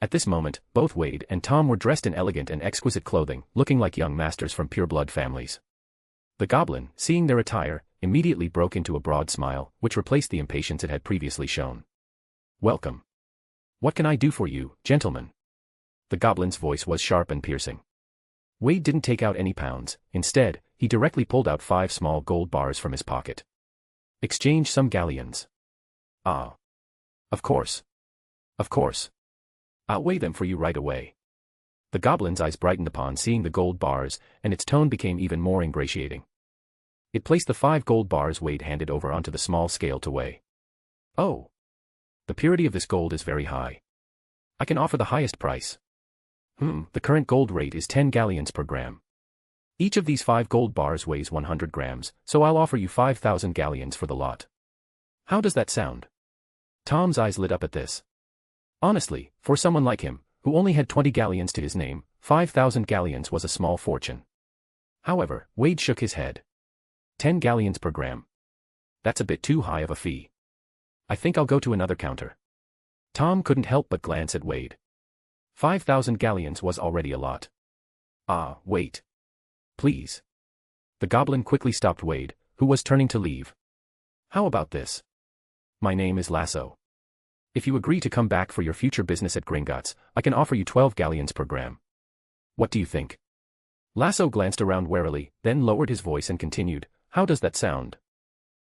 At this moment, both Wade and Tom were dressed in elegant and exquisite clothing, looking like young masters from pure-blood families. The goblin, seeing their attire, immediately broke into a broad smile, which replaced the impatience it had previously shown. "Welcome. What can I do for you, gentlemen?" The goblin's voice was sharp and piercing. Wade didn't take out any pounds. Instead, he directly pulled out 5 small gold bars from his pocket. "Exchange some galleons." "Ah. Of course. Of course. I'll weigh them for you right away." The goblin's eyes brightened upon seeing the gold bars, and its tone became even more ingratiating. It placed the 5 gold bars Wade handed over onto the small scale to weigh. "Oh. The purity of this gold is very high. I can offer the highest price. The current gold rate is 10 galleons per gram. Each of these 5 gold bars weighs 100 grams, so I'll offer you 5,000 galleons for the lot. How does that sound?" Tom's eyes lit up at this. Honestly, for someone like him, who only had 20 galleons to his name, 5,000 galleons was a small fortune. However, Wade shook his head. 10 galleons per gram. That's a bit too high of a fee. I think I'll go to another counter. Tom couldn't help but glance at Wade. 5,000 galleons was already a lot. "Ah, wait. Please." The goblin quickly stopped Wade, who was turning to leave. "How about this? My name is Lasso. If you agree to come back for your future business at Gringotts, I can offer you 12 galleons per gram. What do you think?" Lasso glanced around warily, then lowered his voice and continued, "How does that sound?"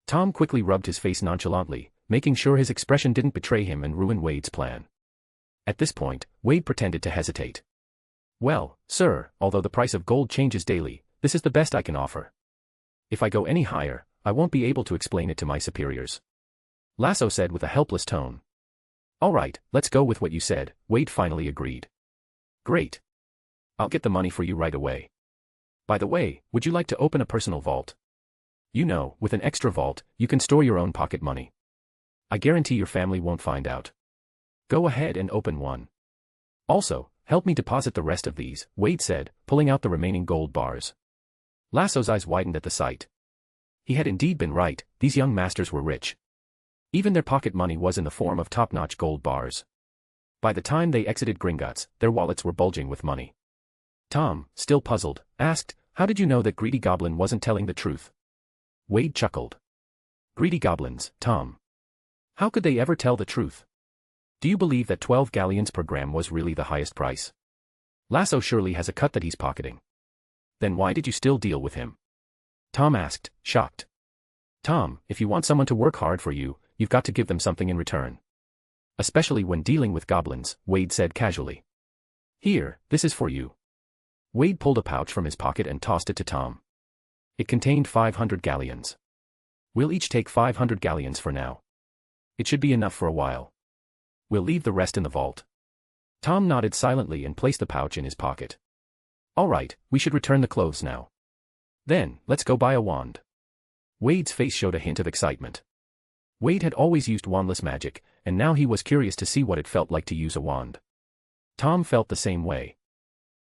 Tom quickly rubbed his face nonchalantly, making sure his expression didn't betray him and ruin Wade's plan. At this point, Wade pretended to hesitate. "Well, sir, although the price of gold changes daily, this is the best I can offer. If I go any higher, I won't be able to explain it to my superiors," Lasso said with a helpless tone. "All right, let's go with what you said," Wade finally agreed. "Great. I'll get the money for you right away. By the way, would you like to open a personal vault? You know, with an extra vault, you can store your own pocket money. I guarantee your family won't find out. Go ahead and open one. Also, help me deposit the rest of these," Wade said, pulling out the remaining gold bars. Lasso's eyes widened at the sight. He had indeed been right, these young masters were rich. Even their pocket money was in the form of top-notch gold bars. By the time they exited Gringotts, their wallets were bulging with money. Tom, still puzzled, asked, "How did you know that Greedy Goblin wasn't telling the truth?" Wade chuckled. "Greedy goblins, Tom. How could they ever tell the truth? Do you believe that 12 galleons per gram was really the highest price? Lasso surely has a cut that he's pocketing. Then why did you still deal with him?" Tom asked, shocked. "Tom, if you want someone to work hard for you, you've got to give them something in return. Especially when dealing with goblins," Wade said casually. "Here, this is for you." Wade pulled a pouch from his pocket and tossed it to Tom. It contained 500 galleons. "We'll each take 500 galleons for now. It should be enough for a while. We'll leave the rest in the vault." Tom nodded silently and placed the pouch in his pocket. "All right, we should return the clothes now. Then, let's go buy a wand." Wade's face showed a hint of excitement. Wade had always used wandless magic, and now he was curious to see what it felt like to use a wand. Tom felt the same way.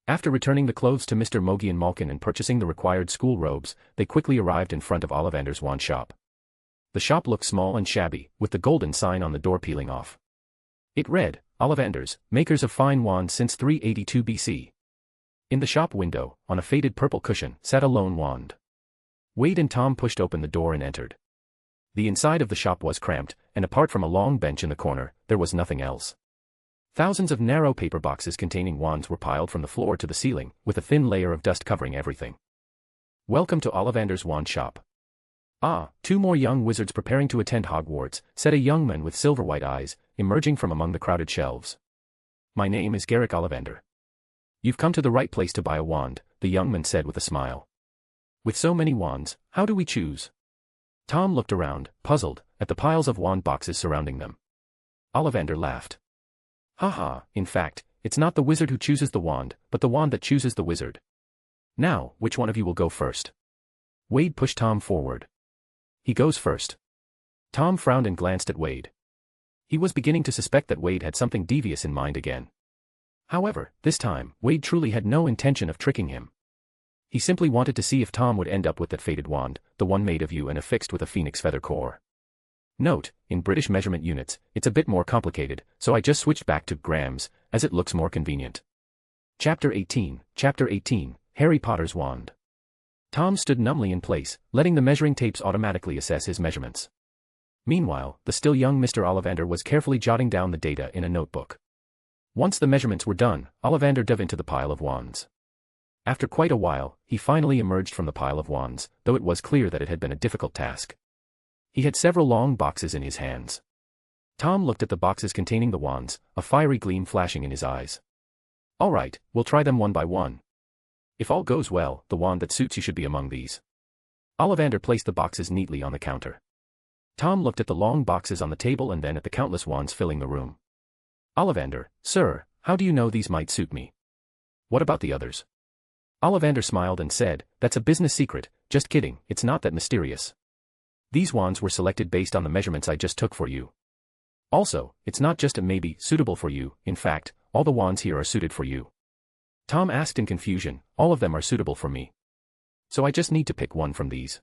After returning the clothes to Mr. Mogi and Malkin and purchasing the required school robes, they quickly arrived in front of Ollivander's wand shop. The shop looked small and shabby, with the golden sign on the door peeling off. It read, "Ollivander's, makers of fine wands since 382 BC. In the shop window, on a faded purple cushion, sat a lone wand. Wade and Tom pushed open the door and entered. The inside of the shop was cramped, and apart from a long bench in the corner, there was nothing else. Thousands of narrow paper boxes containing wands were piled from the floor to the ceiling, with a thin layer of dust covering everything. "Welcome to Ollivander's wand shop." "Ah, 2 more young wizards preparing to attend Hogwarts," said a young man with silver-white eyes, emerging from among the crowded shelves. "My name is Garrick Ollivander." "You've come to the right place to buy a wand," the young man said with a smile. "With so many wands, how do we choose?" Tom looked around, puzzled, at the piles of wand boxes surrounding them. Ollivander laughed. "Ha, in fact, it's not the wizard who chooses the wand, but the wand that chooses the wizard. Now, which one of you will go first?" Wade pushed Tom forward. "He goes first." Tom frowned and glanced at Wade. He was beginning to suspect that Wade had something devious in mind again. However, this time, Wade truly had no intention of tricking him. He simply wanted to see if Tom would end up with that fated wand, the one made of yew and affixed with a phoenix feather core. Note, in British measurement units, it's a bit more complicated, so I just switched back to grams, as it looks more convenient. Chapter 18, Harry Potter's Wand. Tom stood numbly in place, letting the measuring tapes automatically assess his measurements. Meanwhile, the still young Mr. Ollivander was carefully jotting down the data in a notebook. Once the measurements were done, Ollivander dove into the pile of wands. After quite a while, he finally emerged from the pile of wands, though it was clear that it had been a difficult task. He had several long boxes in his hands. Tom looked at the boxes containing the wands, a fiery gleam flashing in his eyes. "All right, we'll try them one by one. If all goes well, the wand that suits you should be among these." Ollivander placed the boxes neatly on the counter. Tom looked at the long boxes on the table and then at the countless wands filling the room. "Ollivander, sir, how do you know these might suit me? What about the others?" Ollivander smiled and said, "That's a business secret, just kidding, it's not that mysterious. These wands were selected based on the measurements I just took for you. Also, it's not just a maybe suitable for you, in fact, all the wands here are suited for you." Tom asked in confusion, "All of them are suitable for me? So I just need to pick one from these?"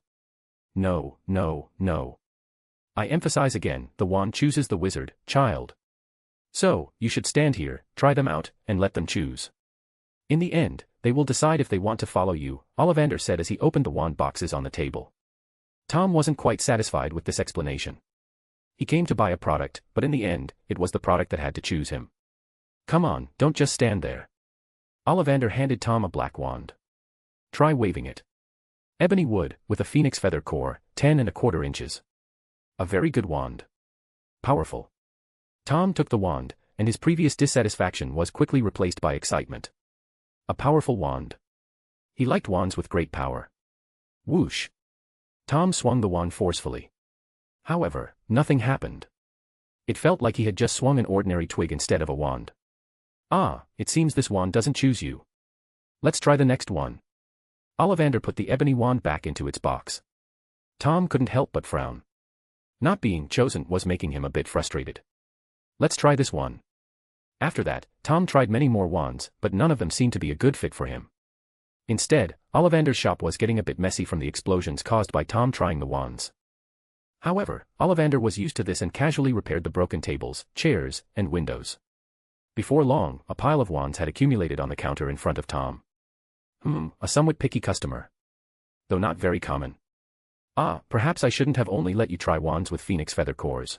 No. I emphasize again, the wand chooses the wizard, child. So, you should stand here, try them out, and let them choose. In the end, they will decide if they want to follow you, Ollivander said as he opened the wand boxes on the table. Tom wasn't quite satisfied with this explanation. He came to buy a product, but in the end, it was the product that had to choose him. "Come on, don't just stand there." Ollivander handed Tom a black wand. "Try waving it. Ebony wood, with a phoenix feather core, 10¼ inches. A very good wand. Powerful." Tom took the wand, and his previous dissatisfaction was quickly replaced by excitement. A powerful wand. He liked wands with great power. Whoosh. Tom swung the wand forcefully. However, nothing happened. It felt like he had just swung an ordinary twig instead of a wand. "Ah, it seems this wand doesn't choose you. Let's try the next one." Ollivander put the ebony wand back into its box. Tom couldn't help but frown. Not being chosen was making him a bit frustrated. "Let's try this one." After that, Tom tried many more wands, but none of them seemed to be a good fit for him. Instead, Ollivander's shop was getting a bit messy from the explosions caused by Tom trying the wands. However, Ollivander was used to this and casually repaired the broken tables, chairs, and windows. Before long, a pile of wands had accumulated on the counter in front of Tom. A somewhat picky customer. Though not very common. "Ah, perhaps I shouldn't have only let you try wands with phoenix feather cores.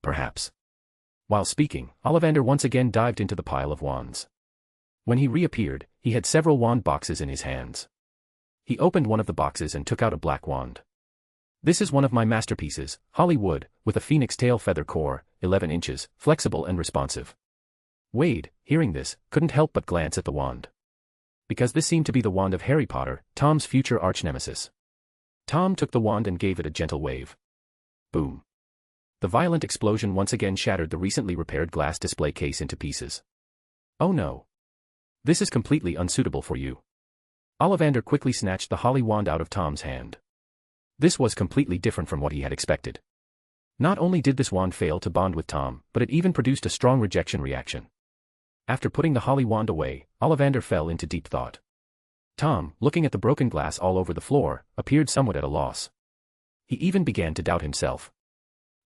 Perhaps." While speaking, Ollivander once again dived into the pile of wands. When he reappeared, he had several wand boxes in his hands. He opened one of the boxes and took out a black wand. "This is one of my masterpieces, holly wood, with a phoenix tail feather core, 11 inches, flexible and responsive." Wade, hearing this, couldn't help but glance at the wand. Because this seemed to be the wand of Harry Potter, Tom's future arch-nemesis. Tom took the wand and gave it a gentle wave. Boom. The violent explosion once again shattered the recently repaired glass display case into pieces. "Oh no. This is completely unsuitable for you." Ollivander quickly snatched the holly wand out of Tom's hand. This was completely different from what he had expected. Not only did this wand fail to bond with Tom, but it even produced a strong rejection reaction. After putting the holly wand away, Ollivander fell into deep thought. Tom, looking at the broken glass all over the floor, appeared somewhat at a loss. He even began to doubt himself.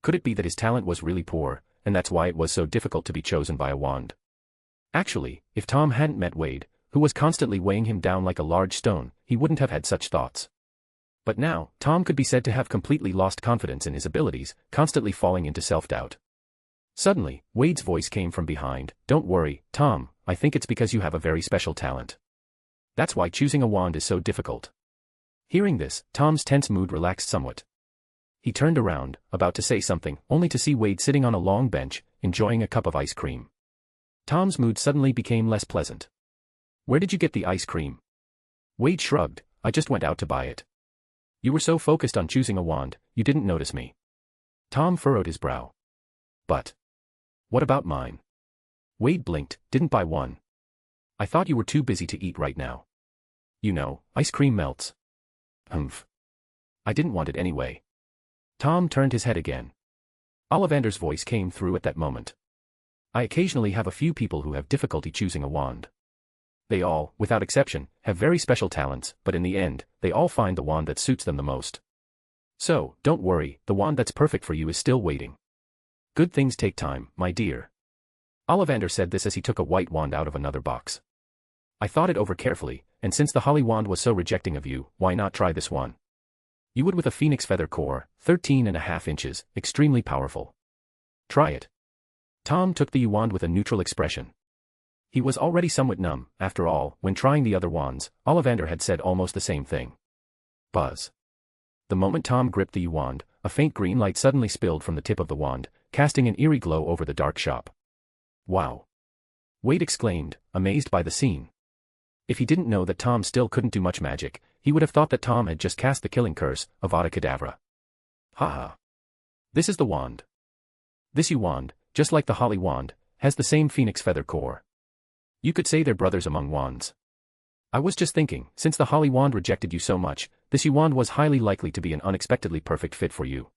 Could it be that his talent was really poor, and that's why it was so difficult to be chosen by a wand? Actually, if Tom hadn't met Wade, who was constantly weighing him down like a large stone, he wouldn't have had such thoughts. But now, Tom could be said to have completely lost confidence in his abilities, constantly falling into self-doubt. Suddenly, Wade's voice came from behind. Don't worry, Tom, I think it's because you have a very special talent. That's why choosing a wand is so difficult. Hearing this, Tom's tense mood relaxed somewhat. He turned around, about to say something, only to see Wade sitting on a long bench, enjoying a cup of ice cream. Tom's mood suddenly became less pleasant. Where did you get the ice cream? Wade shrugged. I just went out to buy it. You were so focused on choosing a wand, you didn't notice me. Tom furrowed his brow. But what about mine? Wade blinked. Didn't buy one. I thought you were too busy to eat right now. You know, ice cream melts. Humph. I didn't want it anyway. Tom turned his head again. Ollivander's voice came through at that moment. I occasionally have a few people who have difficulty choosing a wand. They all, without exception, have very special talents, but in the end, they all find the wand that suits them the most. So, don't worry, the wand that's perfect for you is still waiting. Good things take time, my dear. Ollivander said this as he took a white wand out of another box. I thought it over carefully, and since the holly wand was so rejecting of you, why not try this one? You would with a phoenix feather core, 13.5 inches, extremely powerful. Try it. Tom took the wand with a neutral expression. He was already somewhat numb, after all, when trying the other wands, Ollivander had said almost the same thing. Buzz. The moment Tom gripped the wand, a faint green light suddenly spilled from the tip of the wand, casting an eerie glow over the dark shop. Wow! Wade exclaimed, amazed by the scene. If he didn't know that Tom still couldn't do much magic, he would have thought that Tom had just cast the killing curse, Avada Kedavra. Ha! This is the wand. This wand, just like the holly wand, has the same phoenix feather core. You could say they're brothers among wands. I was just thinking, since the holly wand rejected you so much, this wand was highly likely to be an unexpectedly perfect fit for you.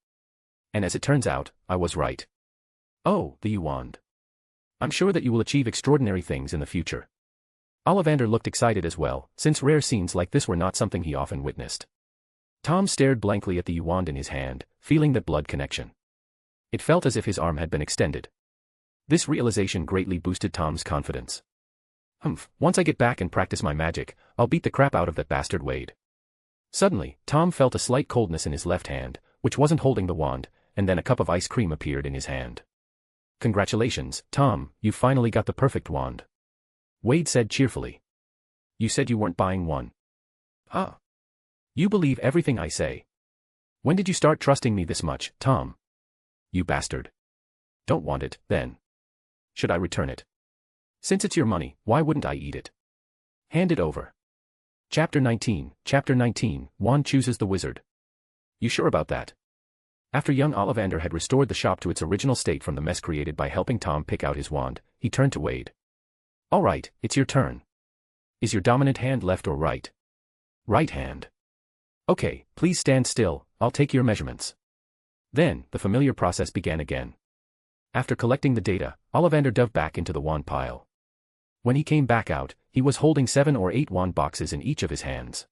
And as it turns out, I was right. Oh, the wand. I'm sure that you will achieve extraordinary things in the future. Ollivander looked excited as well, since rare scenes like this were not something he often witnessed. Tom stared blankly at the wand in his hand, feeling that blood connection. It felt as if his arm had been extended. This realization greatly boosted Tom's confidence. Humph, once I get back and practice my magic, I'll beat the crap out of that bastard Wade. Suddenly, Tom felt a slight coldness in his left hand, which wasn't holding the wand, and then a cup of ice cream appeared in his hand. Congratulations, Tom, you finally got the perfect wand. Wade said cheerfully. You said you weren't buying one. Huh? You believe everything I say. When did you start trusting me this much, Tom? You bastard. Don't want it, then. Should I return it? Since it's your money, why wouldn't I eat it? Hand it over. Chapter 19, Wand chooses the wizard. You sure about that? After young Ollivander had restored the shop to its original state from the mess created by helping Tom pick out his wand, he turned to Wade. All right, it's your turn. Is your dominant hand left or right? Right hand. Okay, please stand still, I'll take your measurements. Then, the familiar process began again. After collecting the data, Ollivander dove back into the wand pile. When he came back out, he was holding 7 or 8 wand boxes in each of his hands.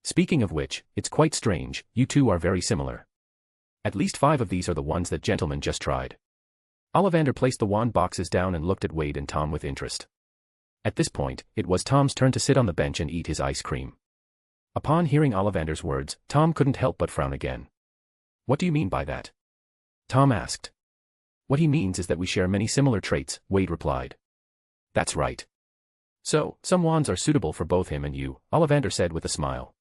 Speaking of which, it's quite strange, you two are very similar. At least 5 of these are the ones that gentleman just tried. Ollivander placed the wand boxes down and looked at Wade and Tom with interest. At this point, it was Tom's turn to sit on the bench and eat his ice cream. Upon hearing Ollivander's words, Tom couldn't help but frown again. What do you mean by that? Tom asked. What he means is that we share many similar traits, Wade replied. That's right. So, some wands are suitable for both him and you, Ollivander said with a smile.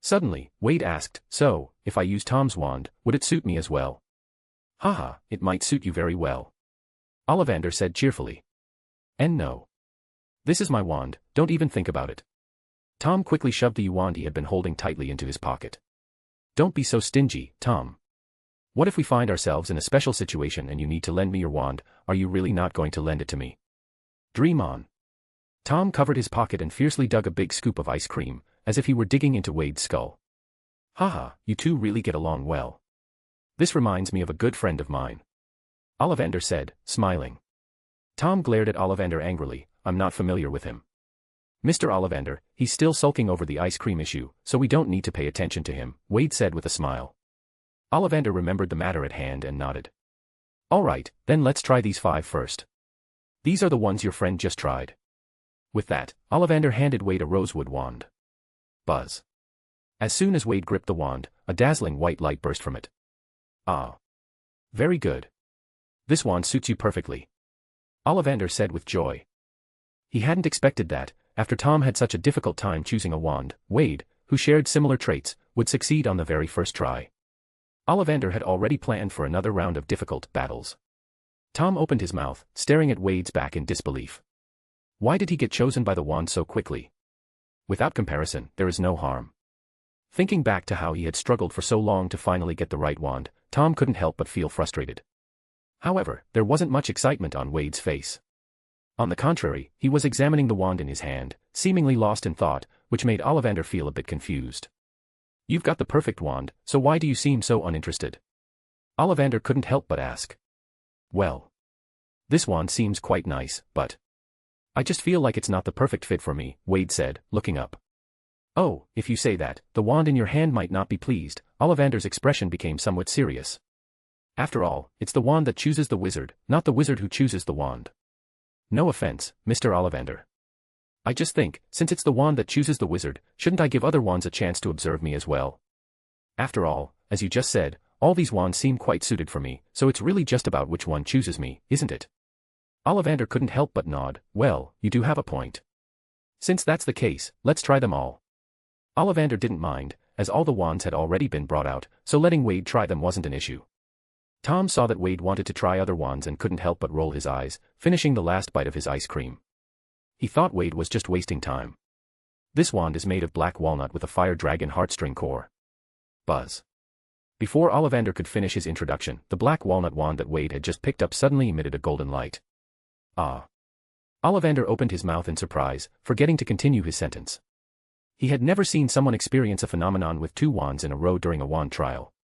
Suddenly, Wade asked, so, if I use Tom's wand, would it suit me as well? Haha, it might suit you very well. Ollivander said cheerfully. And no. This is my wand, don't even think about it. Tom quickly shoved the wand he had been holding tightly into his pocket. Don't be so stingy, Tom. What if we find ourselves in a special situation and you need to lend me your wand, are you really not going to lend it to me? Dream on. Tom covered his pocket and fiercely dug a big scoop of ice cream, as if he were digging into Wade's skull. Haha, you two really get along well. This reminds me of a good friend of mine. Ollivander said, smiling. Tom glared at Ollivander angrily, I'm not familiar with him. Mr. Ollivander, he's still sulking over the ice cream issue, so we don't need to pay attention to him, Wade said with a smile. Ollivander remembered the matter at hand and nodded. All right, then let's try these 5 first. These are the ones your friend just tried. With that, Ollivander handed Wade a rosewood wand. Buzz. As soon as Wade gripped the wand, a dazzling white light burst from it. Ah. Very good. This wand suits you perfectly," Ollivander said with joy. He hadn't expected that, after Tom had such a difficult time choosing a wand, Wade, who shared similar traits, would succeed on the very first try. Ollivander had already planned for another round of difficult battles. Tom opened his mouth, staring at Wade's back in disbelief. Why did he get chosen by the wand so quickly? Without comparison, there is no harm. Thinking back to how he had struggled for so long to finally get the right wand, Tom couldn't help but feel frustrated. However, there wasn't much excitement on Wade's face. On the contrary, he was examining the wand in his hand, seemingly lost in thought, which made Ollivander feel a bit confused. "You've got the perfect wand, so why do you seem so uninterested?" Ollivander couldn't help but ask. "Well, this wand seems quite nice, but I just feel like it's not the perfect fit for me," Wade said, looking up. "Oh, if you say that, the wand in your hand might not be pleased." Ollivander's expression became somewhat serious. "After all, it's the wand that chooses the wizard, not the wizard who chooses the wand. No offense, Mr. Ollivander. I just think, since it's the wand that chooses the wizard, shouldn't I give other wands a chance to observe me as well? After all, as you just said, all these wands seem quite suited for me, so it's really just about which one chooses me, isn't it?" Ollivander couldn't help but nod. "Well, you do have a point. Since that's the case, let's try them all." Ollivander didn't mind, as all the wands had already been brought out, so letting Wade try them wasn't an issue. Tom saw that Wade wanted to try other wands and couldn't help but roll his eyes, finishing the last bite of his ice cream. He thought Wade was just wasting time. "This wand is made of black walnut with a fire dragon heartstring core." Buzz. Before Ollivander could finish his introduction, the black walnut wand that Wade had just picked up suddenly emitted a golden light. "Ah." Ollivander opened his mouth in surprise, forgetting to continue his sentence. He had never seen someone experience a phenomenon with two wands in a row during a wand trial.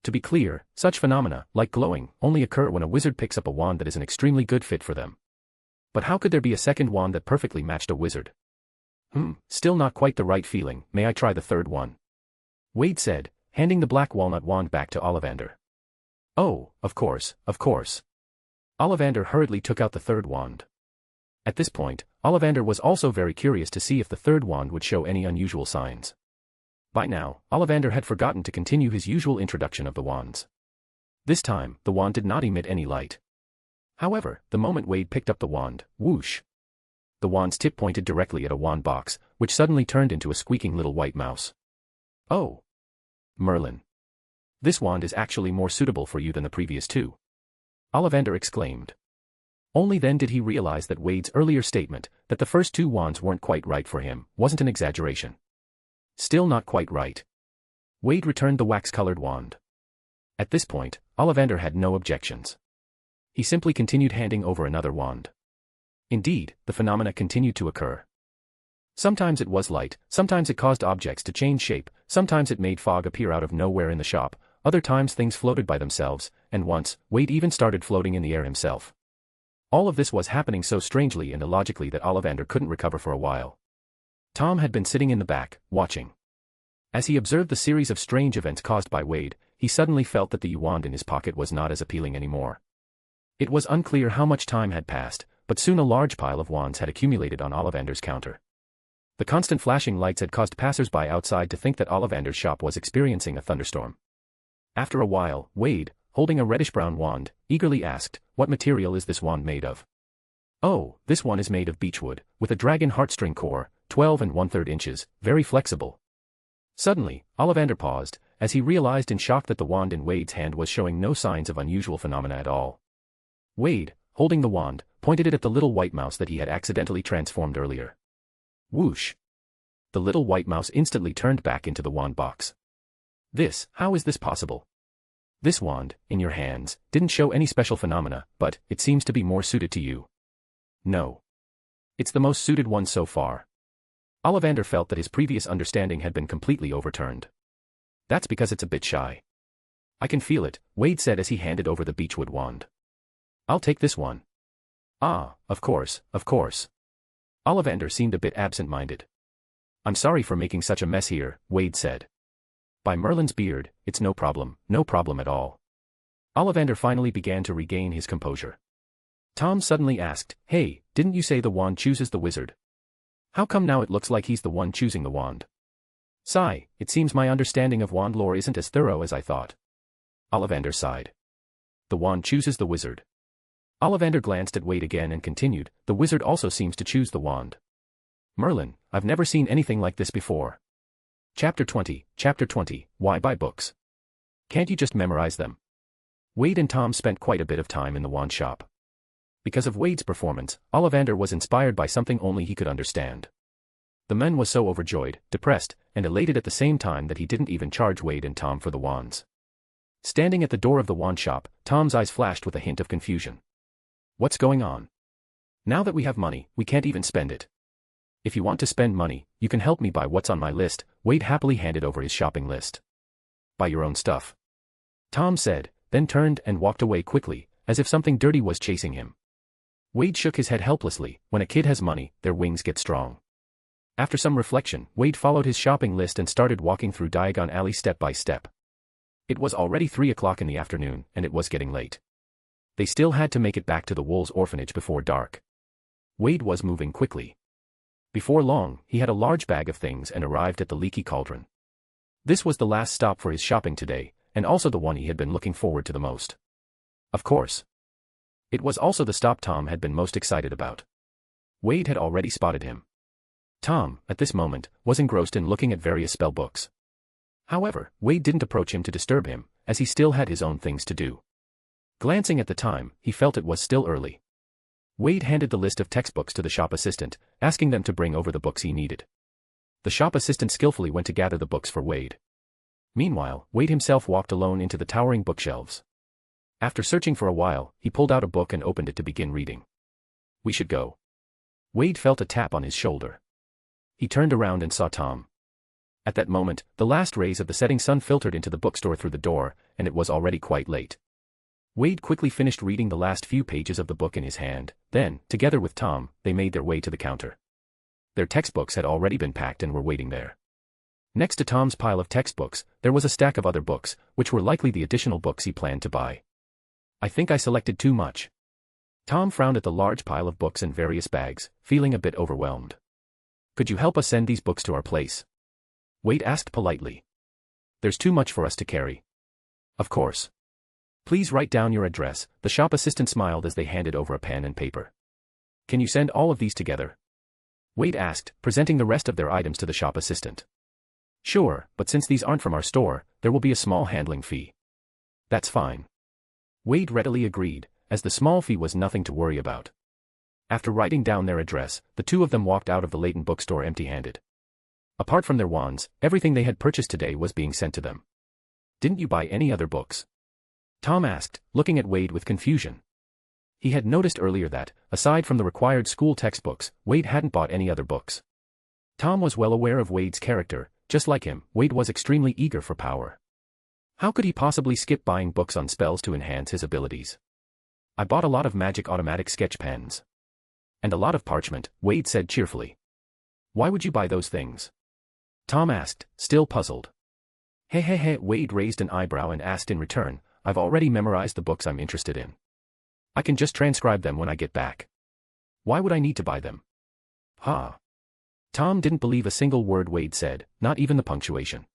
To be clear, such phenomena, like glowing, only occur when a wizard picks up a wand that is an extremely good fit for them. But how could there be a second wand that perfectly matched a wizard? Still not quite the right feeling. May I try the third one?" Wade said, handing the black walnut wand back to Ollivander. "Oh, of course, of course." Ollivander hurriedly took out the third wand. At this point, Ollivander was also very curious to see if the third wand would show any unusual signs. By now, Ollivander had forgotten to continue his usual introduction of the wands. This time, the wand did not emit any light. However, the moment Wade picked up the wand, whoosh! The wand's tip pointed directly at a wand box, which suddenly turned into a squeaking little white mouse. "Oh! Merlin! This wand is actually more suitable for you than the previous two," Ollivander exclaimed. Only then did he realize that Wade's earlier statement, that the first two wands weren't quite right for him, wasn't an exaggeration. Still not quite right. Wade returned the wax-colored wand. At this point, Ollivander had no objections. He simply continued handing over another wand. Indeed, the phenomena continued to occur. Sometimes it was light, sometimes it caused objects to change shape, sometimes it made fog appear out of nowhere in the shop, other times things floated by themselves, and once, Wade even started floating in the air himself. All of this was happening so strangely and illogically that Ollivander couldn't recover for a while. Tom had been sitting in the back, watching. As he observed the series of strange events caused by Wade, he suddenly felt that the wand in his pocket was not as appealing anymore. It was unclear how much time had passed, but soon a large pile of wands had accumulated on Ollivander's counter. The constant flashing lights had caused passers-by outside to think that Ollivander's shop was experiencing a thunderstorm. After a while, Wade, holding a reddish-brown wand, eagerly asked, "What material is this wand made of?" "Oh, this one is made of beechwood, with a dragon heartstring core, 12 1/3 inches, very flexible." Suddenly, Ollivander paused, as he realized in shock that the wand in Wade's hand was showing no signs of unusual phenomena at all. Wade, holding the wand, pointed it at the little white mouse that he had accidentally transformed earlier. Whoosh! The little white mouse instantly turned back into the wand box. How is this possible? This wand, in your hands, didn't show any special phenomena, but it seems to be more suited to you. No. It's the most suited one so far. Ollivander felt that his previous understanding had been completely overturned. That's because it's a bit shy. I can feel it, Wade said as he handed over the beechwood wand. I'll take this one. Ah, of course, of course. Ollivander seemed a bit absent-minded. I'm sorry for making such a mess here, Wade said. By Merlin's beard, it's no problem at all. Ollivander finally began to regain his composure. Tom suddenly asked, "Hey, didn't you say the wand chooses the wizard? How come now it looks like he's the one choosing the wand?" "Sigh, it seems my understanding of wand lore isn't as thorough as I thought." Ollivander sighed. The wand chooses the wizard. Ollivander glanced at Wade again and continued, the wizard also seems to choose the wand. Merlin, I've never seen anything like this before. Chapter 20, Why buy books? Can't you just memorize them? Wade and Tom spent quite a bit of time in the wand shop. Because of Wade's performance, Ollivander was inspired by something only he could understand. The man was so overjoyed, depressed, and elated at the same time that he didn't even charge Wade and Tom for the wands. Standing at the door of the wand shop, Tom's eyes flashed with a hint of confusion. What's going on? Now that we have money, we can't even spend it. If you want to spend money, you can help me buy what's on my list. Wade happily handed over his shopping list. Buy your own stuff, Tom said, then turned and walked away quickly, as if something dirty was chasing him. Wade shook his head helplessly. When a kid has money, their wings get strong. After some reflection, Wade followed his shopping list and started walking through Diagon Alley step by step. It was already 3 o'clock in the afternoon, and it was getting late. They still had to make it back to the Wolves' orphanage before dark. Wade was moving quickly. Before long, he had a large bag of things and arrived at the Leaky Cauldron. This was the last stop for his shopping today, and also the one he had been looking forward to the most. Of course. It was also the stop Tom had been most excited about. Wade had already spotted him. Tom, at this moment, was engrossed in looking at various spell books. However, Wade didn't approach him to disturb him, as he still had his own things to do. Glancing at the time, he felt it was still early. Wade handed the list of textbooks to the shop assistant, asking them to bring over the books he needed. The shop assistant skillfully went to gather the books for Wade. Meanwhile, Wade himself walked alone into the towering bookshelves. After searching for a while, he pulled out a book and opened it to begin reading. We should go. Wade felt a tap on his shoulder. He turned around and saw Tom. At that moment, the last rays of the setting sun filtered into the bookstore through the door, and it was already quite late. Wade quickly finished reading the last few pages of the book in his hand, then, together with Tom, they made their way to the counter. Their textbooks had already been packed and were waiting there. Next to Tom's pile of textbooks, there was a stack of other books, which were likely the additional books he planned to buy. I think I selected too much. Tom frowned at the large pile of books in various bags, feeling a bit overwhelmed. Could you help us send these books to our place? Wade asked politely. There's too much for us to carry. Of course. Please write down your address. The shop assistant smiled as they handed over a pen and paper. Can you send all of these together? Wade asked, presenting the rest of their items to the shop assistant. Sure, but since these aren't from our store, there will be a small handling fee. That's fine. Wade readily agreed, as the small fee was nothing to worry about. After writing down their address, the two of them walked out of the Leighton bookstore empty-handed. Apart from their wands, everything they had purchased today was being sent to them. Didn't you buy any other books? Tom asked, looking at Wade with confusion. He had noticed earlier that, aside from the required school textbooks, Wade hadn't bought any other books. Tom was well aware of Wade's character. Just like him, Wade was extremely eager for power. How could he possibly skip buying books on spells to enhance his abilities? I bought a lot of magic automatic sketch pens. And a lot of parchment, Wade said cheerfully. Why would you buy those things? Tom asked, still puzzled. Hey, Wade raised an eyebrow and asked in return, I've already memorized the books I'm interested in. I can just transcribe them when I get back. Why would I need to buy them? Ha. Tom didn't believe a single word Wade said, not even the punctuation.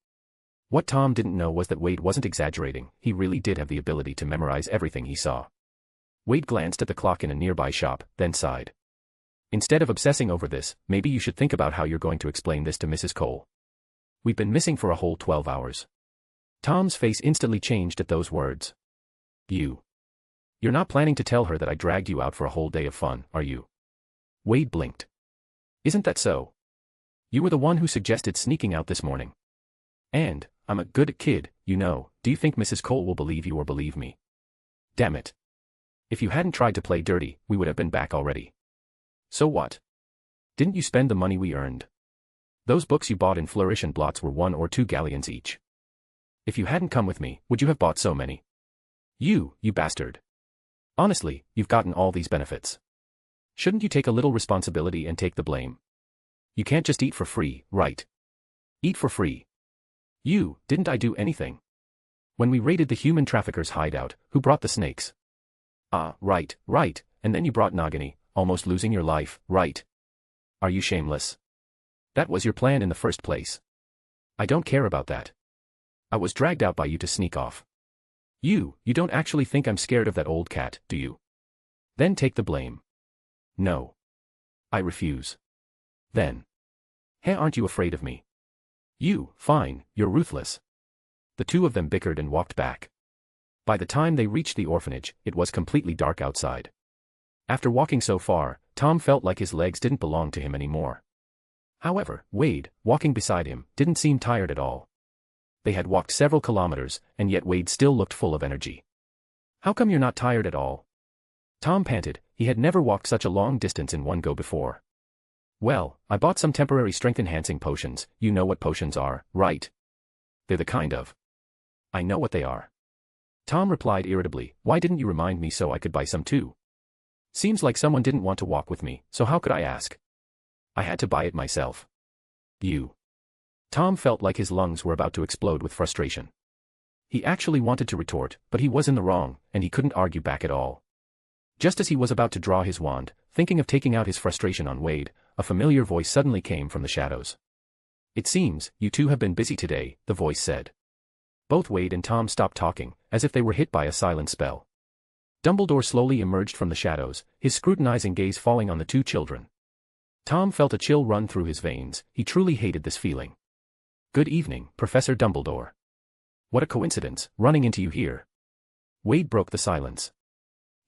What Tom didn't know was that Wade wasn't exaggerating, he really did have the ability to memorize everything he saw. Wade glanced at the clock in a nearby shop, then sighed. Instead of obsessing over this, maybe you should think about how you're going to explain this to Mrs. Cole. We've been missing for a whole 12 hours. Tom's face instantly changed at those words. You're not planning to tell her that I dragged you out for a whole day of fun, are you? Wade blinked. Isn't that so? You were the one who suggested sneaking out this morning. And, I'm a good kid, you know. Do you think Mrs. Cole will believe you or believe me? Damn it. If you hadn't tried to play dirty, we would have been back already. So what? Didn't you spend the money we earned? Those books you bought in Flourish and Blots were 1 or 2 galleons each. If you hadn't come with me, would you have bought so many? You bastard. Honestly, you've gotten all these benefits. Shouldn't you take a little responsibility and take the blame? You can't just eat for free, right? Eat for free. Didn't I do anything? When we raided the human trafficker's hideout, who brought the snakes? Ah, right, and then you brought Nagini, almost losing your life, right? Are you shameless? That was your plan in the first place. I don't care about that. I was dragged out by you to sneak off. You don't actually think I'm scared of that old cat, do you? Then take the blame. No. I refuse. Then. Hey, aren't you afraid of me? You, fine, you're ruthless. The two of them bickered and walked back. By the time they reached the orphanage, it was completely dark outside. After walking so far, Tom felt like his legs didn't belong to him anymore. However, Wade, walking beside him, didn't seem tired at all. They had walked several kilometers, and yet Wade still looked full of energy. How come you're not tired at all? Tom panted. He had never walked such a long distance in one go before. Well, I bought some temporary strength-enhancing potions. You know what potions are, right? They're the kind of. I know what they are. Tom replied irritably. Why didn't you remind me so I could buy some too? Seems like someone didn't want to walk with me, so how could I ask? I had to buy it myself. You. Tom felt like his lungs were about to explode with frustration. He actually wanted to retort, but he was in the wrong, and he couldn't argue back at all. Just as he was about to draw his wand, thinking of taking out his frustration on Wade, a familiar voice suddenly came from the shadows. It seems, you two have been busy today, the voice said. Both Wade and Tom stopped talking, as if they were hit by a silent spell. Dumbledore slowly emerged from the shadows, his scrutinizing gaze falling on the two children. Tom felt a chill run through his veins. He truly hated this feeling. Good evening, Professor Dumbledore. What a coincidence, running into you here. Wade broke the silence.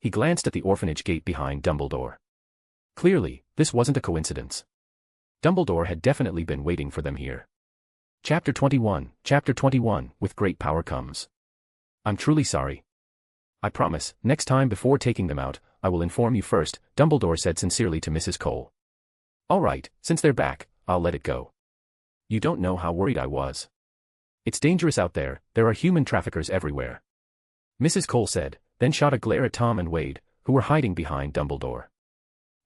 He glanced at the orphanage gate behind Dumbledore. Clearly, this wasn't a coincidence. Dumbledore had definitely been waiting for them here. Chapter 21, with great power comes. I'm truly sorry. I promise, next time before taking them out, I will inform you first, Dumbledore said sincerely to Mrs. Cole. All right, since they're back, I'll let it go. You don't know how worried I was. It's dangerous out there are human traffickers everywhere. Mrs. Cole said, then shot a glare at Tom and Wade, who were hiding behind Dumbledore.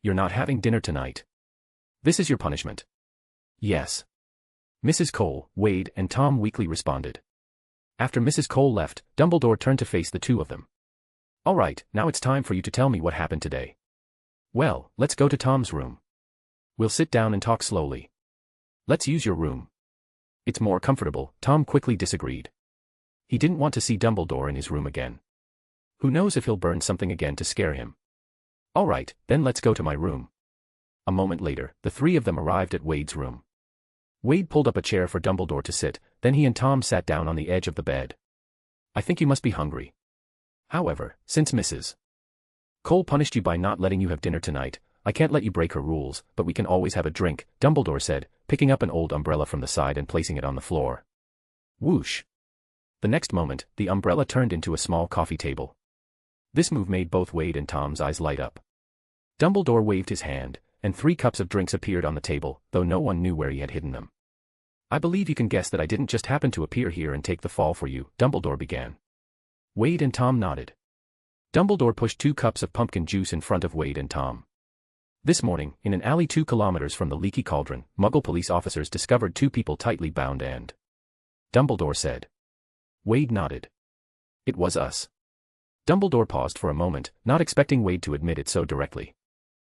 You're not having dinner tonight. This is your punishment. Yes. Mrs. Cole, Wade, and Tom weakly responded. After Mrs. Cole left, Dumbledore turned to face the two of them. All right, now it's time for you to tell me what happened today. Well, let's go to Tom's room. We'll sit down and talk slowly. Let's use your room. It's more comfortable, Tom quickly disagreed. He didn't want to see Dumbledore in his room again. Who knows if he'll burn something again to scare him. All right, then let's go to my room. A moment later, the three of them arrived at Wade's room. Wade pulled up a chair for Dumbledore to sit, then he and Tom sat down on the edge of the bed. I think you must be hungry. However, since Mrs. Cole punished you by not letting you have dinner tonight, I can't let you break her rules, but we can always have a drink, Dumbledore said, picking up an old umbrella from the side and placing it on the floor. Whoosh. The next moment, the umbrella turned into a small coffee table. This move made both Wade and Tom's eyes light up. Dumbledore waved his hand, and 3 cups of drinks appeared on the table, though no one knew where he had hidden them. I believe you can guess that I didn't just happen to appear here and take the fall for you, Dumbledore began. Wade and Tom nodded. Dumbledore pushed 2 cups of pumpkin juice in front of Wade and Tom. This morning, in an alley 2 kilometers from the Leaky Cauldron, Muggle police officers discovered 2 people tightly bound and... Dumbledore said. Wade nodded. It was us. Dumbledore paused for a moment, not expecting Wade to admit it so directly.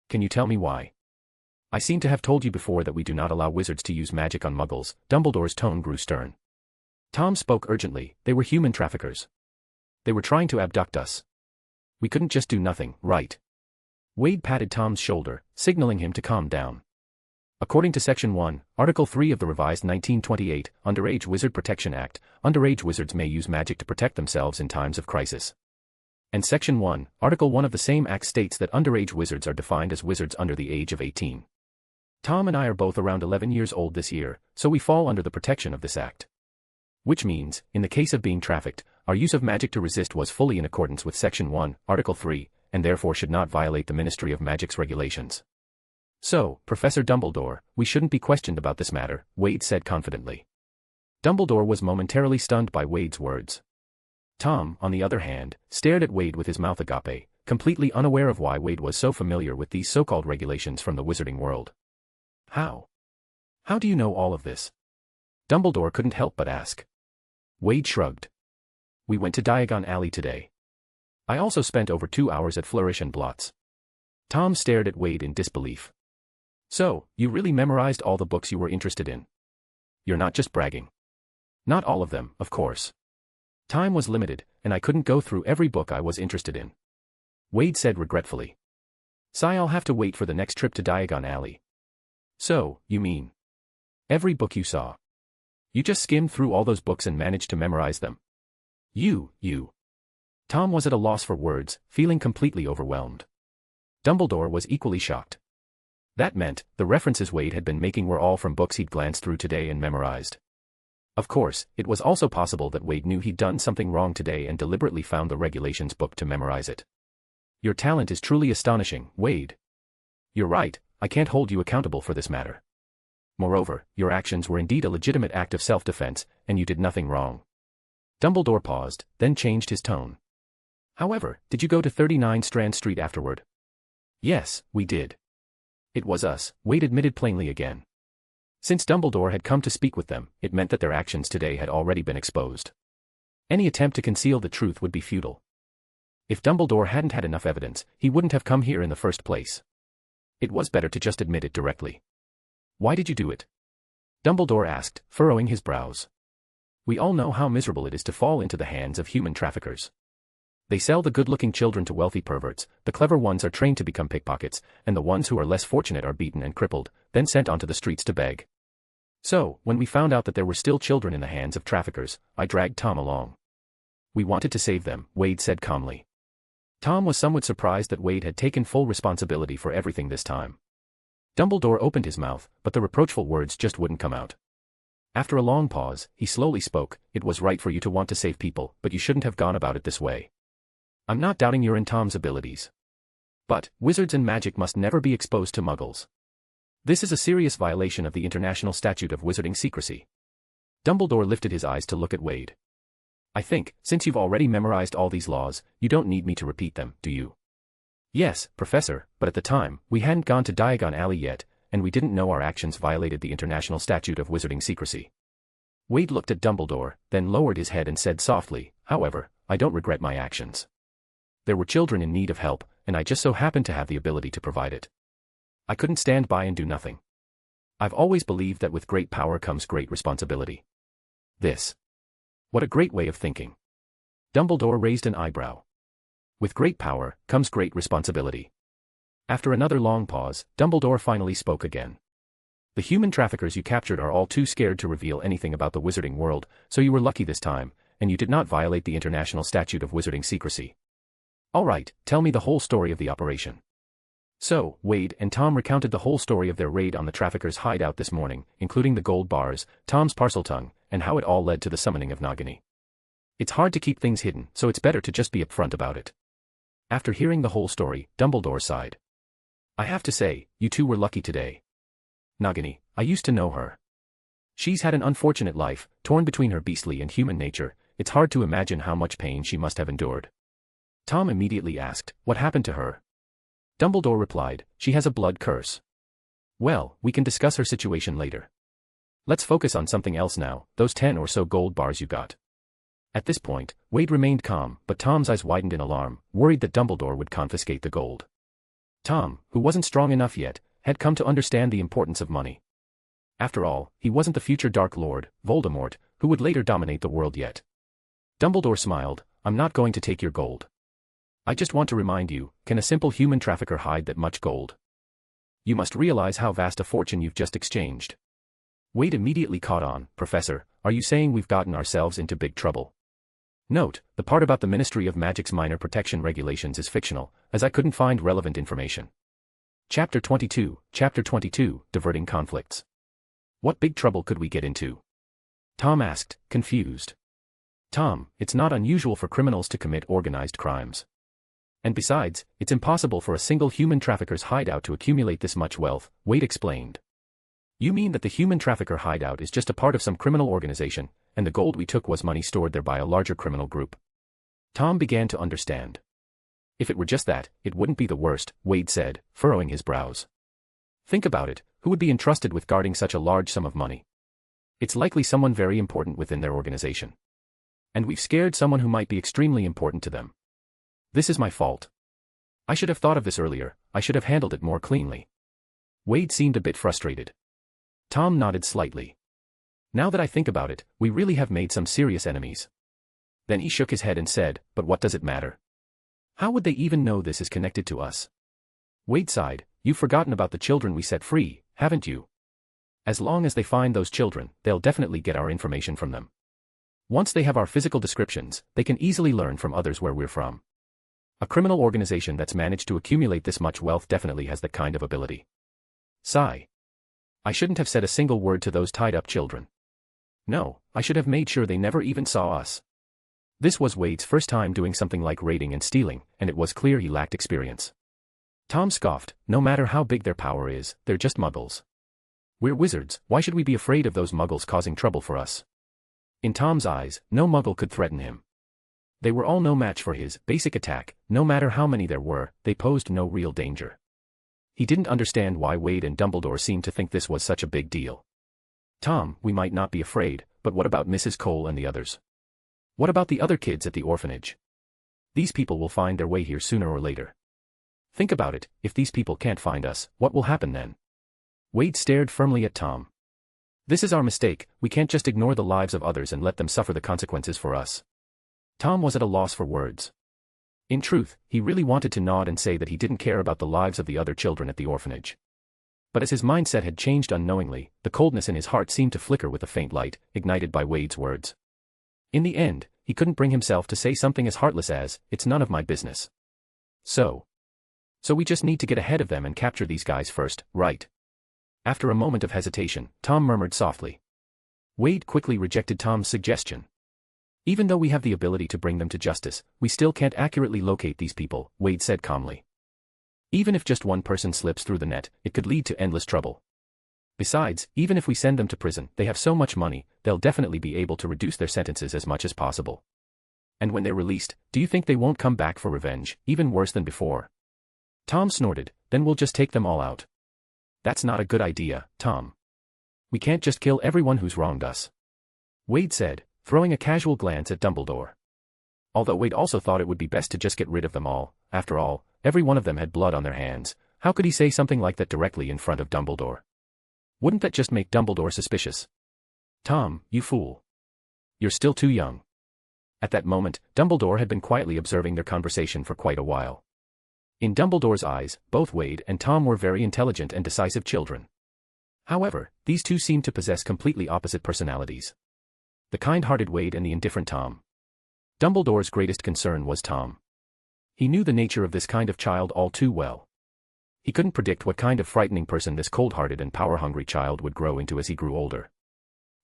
Can you tell me why? I seem to have told you before that we do not allow wizards to use magic on Muggles. Dumbledore's tone grew stern. Tom spoke urgently. They were human traffickers. They were trying to abduct us. We couldn't just do nothing, right? Wade patted Tom's shoulder, signaling him to calm down. According to Section 1, Article 3 of the revised 1928 Underage Wizard Protection Act, underage wizards may use magic to protect themselves in times of crisis. And Section 1, Article 1 of the same act states that underage wizards are defined as wizards under the age of 18. Tom and I are both around 11 years old this year, so we fall under the protection of this act. Which means, in the case of being trafficked, our use of magic to resist was fully in accordance with Section 1, Article 3, and therefore should not violate the Ministry of Magic's regulations. So, Professor Dumbledore, we shouldn't be questioned about this matter, Wade said confidently. Dumbledore was momentarily stunned by Wade's words. Tom, on the other hand, stared at Wade with his mouth agape, completely unaware of why Wade was so familiar with these so-called regulations from the wizarding world. How? How do you know all of this? Dumbledore couldn't help but ask. Wade shrugged. We went to Diagon Alley today. I also spent over 2 hours at Flourish and Blots. Tom stared at Wade in disbelief. So, you really memorized all the books you were interested in? You're not just bragging. Not all of them, of course. Time was limited, and I couldn't go through every book I was interested in. Wade said regretfully. Sigh, I'll have to wait for the next trip to Diagon Alley. So, you mean? Every book you saw. You just skimmed through all those books and managed to memorize them. You. Tom was at a loss for words, feeling completely overwhelmed. Dumbledore was equally shocked. That meant, the references Wade had been making were all from books he'd glanced through today and memorized. Of course, it was also possible that Wade knew he'd done something wrong today and deliberately found the regulations book to memorize it. Your talent is truly astonishing, Wade. You're right, I can't hold you accountable for this matter. Moreover, your actions were indeed a legitimate act of self-defense, and you did nothing wrong. Dumbledore paused, then changed his tone. However, did you go to 39 Strand Street afterward? Yes, we did. It was us, Wade admitted plainly again. Since Dumbledore had come to speak with them, it meant that their actions today had already been exposed. Any attempt to conceal the truth would be futile. If Dumbledore hadn't had enough evidence, he wouldn't have come here in the first place. It was better to just admit it directly. Why did you do it? Dumbledore asked, furrowing his brows. We all know how miserable it is to fall into the hands of human traffickers. They sell the good-looking children to wealthy perverts, the clever ones are trained to become pickpockets, and the ones who are less fortunate are beaten and crippled, then sent onto the streets to beg. So, when we found out that there were still children in the hands of traffickers, I dragged Tom along. We wanted to save them, Wade said calmly. Tom was somewhat surprised that Wade had taken full responsibility for everything this time. Dumbledore opened his mouth, but the reproachful words just wouldn't come out. After a long pause, he slowly spoke. It was right for you to want to save people, but you shouldn't have gone about it this way. I'm not doubting your and Tom's abilities. But, wizards and magic must never be exposed to muggles. This is a serious violation of the International Statute of Wizarding Secrecy. Dumbledore lifted his eyes to look at Wade. I think, since you've already memorized all these laws, you don't need me to repeat them, do you? Yes, Professor, but at the time, we hadn't gone to Diagon Alley yet, and we didn't know our actions violated the International Statute of Wizarding Secrecy. Wade looked at Dumbledore, then lowered his head and said softly, however, I don't regret my actions. There were children in need of help, and I just so happened to have the ability to provide it. I couldn't stand by and do nothing. I've always believed that with great power comes great responsibility. What a great way of thinking. Dumbledore raised an eyebrow. With great power comes great responsibility. After another long pause, Dumbledore finally spoke again. The human traffickers you captured are all too scared to reveal anything about the wizarding world, so you were lucky this time, and you did not violate the International Statute of Wizarding Secrecy. All right, tell me the whole story of the operation. So, Wade and Tom recounted the whole story of their raid on the traffickers' hideout this morning, including the gold bars, Tom's parseltongue, and how it all led to the summoning of Nagini. It's hard to keep things hidden, so it's better to just be upfront about it. After hearing the whole story, Dumbledore sighed. I have to say, you two were lucky today. Nagini, I used to know her. She's had an unfortunate life, torn between her beastly and human nature. It's hard to imagine how much pain she must have endured. Tom immediately asked, what happened to her? Dumbledore replied, she has a blood curse. Well, we can discuss her situation later. Let's focus on something else now, those 10 or so gold bars you got. At this point, Wade remained calm, but Tom's eyes widened in alarm, worried that Dumbledore would confiscate the gold. Tom, who wasn't strong enough yet, had come to understand the importance of money. After all, he wasn't the future Dark Lord, Voldemort, who would later dominate the world yet. Dumbledore smiled, I'm not going to take your gold. I just want to remind you, can a simple human trafficker hide that much gold? You must realize how vast a fortune you've just exchanged. Wade immediately caught on, Professor, are you saying we've gotten ourselves into big trouble? Note, the part about the Ministry of Magic's minor protection regulations is fictional, as I couldn't find relevant information. Chapter 22, Diverting Conflicts. What big trouble could we get into? Tom asked, confused. Tom, it's not unusual for criminals to commit organized crimes. And besides, it's impossible for a single human trafficker's hideout to accumulate this much wealth, Wade explained. You mean that the human trafficker hideout is just a part of some criminal organization, and the gold we took was money stored there by a larger criminal group? Tom began to understand. If it were just that, it wouldn't be the worst, Wade said, furrowing his brows. Think about it, who would be entrusted with guarding such a large sum of money? It's likely someone very important within their organization. And we've scared someone who might be extremely important to them. This is my fault. I should have thought of this earlier, I should have handled it more cleanly. Wade seemed a bit frustrated. Tom nodded slightly. Now that I think about it, we really have made some serious enemies. Then he shook his head and said, but what does it matter? How would they even know this is connected to us? Wade sighed. You've forgotten about the children we set free, haven't you? As long as they find those children, they'll definitely get our information from them. Once they have our physical descriptions, they can easily learn from others where we're from. A criminal organization that's managed to accumulate this much wealth definitely has that kind of ability. Sigh. I shouldn't have said a single word to those tied-up children. No, I should have made sure they never even saw us. This was Wade's first time doing something like raiding and stealing, and it was clear he lacked experience. Tom scoffed. No matter how big their power is, they're just muggles. We're wizards, why should we be afraid of those muggles causing trouble for us? In Tom's eyes, no muggle could threaten him. They were all no match for his basic attack. No matter how many there were, they posed no real danger. He didn't understand why Wade and Dumbledore seemed to think this was such a big deal. Tom, we might not be afraid, but what about Mrs. Cole and the others? What about the other kids at the orphanage? These people will find their way here sooner or later. Think about it, if these people can't find us, what will happen then? Wade stared firmly at Tom. This is our mistake, we can't just ignore the lives of others and let them suffer the consequences for us. Tom was at a loss for words. In truth, he really wanted to nod and say that he didn't care about the lives of the other children at the orphanage. But as his mindset had changed unknowingly, the coldness in his heart seemed to flicker with a faint light, ignited by Wade's words. In the end, he couldn't bring himself to say something as heartless as, "It's none of my business." So we just need to get ahead of them and capture these guys first, right? After a moment of hesitation, Tom murmured softly. Wade quickly rejected Tom's suggestion. Even though we have the ability to bring them to justice, we still can't accurately locate these people, Wade said calmly. Even if just one person slips through the net, it could lead to endless trouble. Besides, even if we send them to prison, they have so much money, they'll definitely be able to reduce their sentences as much as possible. And when they're released, do you think they won't come back for revenge, even worse than before? Tom snorted. Then we'll just take them all out. That's not a good idea, Tom. We can't just kill everyone who's wronged us. Wade said, throwing a casual glance at Dumbledore. Although Wade also thought it would be best to just get rid of them all. After all, every one of them had blood on their hands. How could he say something like that directly in front of Dumbledore? Wouldn't that just make Dumbledore suspicious? Tom, you fool. You're still too young. At that moment, Dumbledore had been quietly observing their conversation for quite a while. In Dumbledore's eyes, both Wade and Tom were very intelligent and decisive children. However, these two seemed to possess completely opposite personalities. The kind-hearted Wade and the indifferent Tom. Dumbledore's greatest concern was Tom. He knew the nature of this kind of child all too well. He couldn't predict what kind of frightening person this cold-hearted and power-hungry child would grow into as he grew older.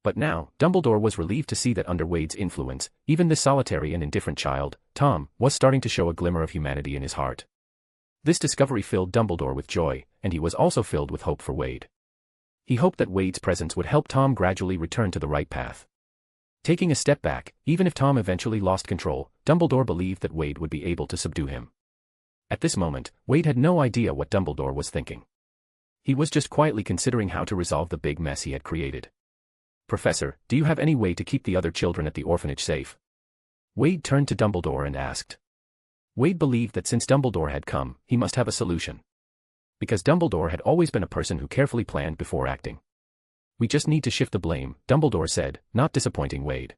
But now, Dumbledore was relieved to see that under Wade's influence, even this solitary and indifferent child, Tom, was starting to show a glimmer of humanity in his heart. This discovery filled Dumbledore with joy, and he was also filled with hope for Wade. He hoped that Wade's presence would help Tom gradually return to the right path. Taking a step back, even if Tom eventually lost control, Dumbledore believed that Wade would be able to subdue him. At this moment, Wade had no idea what Dumbledore was thinking. He was just quietly considering how to resolve the big mess he had created. Professor, do you have any way to keep the other children at the orphanage safe? Wade turned to Dumbledore and asked. Wade believed that since Dumbledore had come, he must have a solution. Because Dumbledore had always been a person who carefully planned before acting. We just need to shift the blame, Dumbledore said, not disappointing Wade.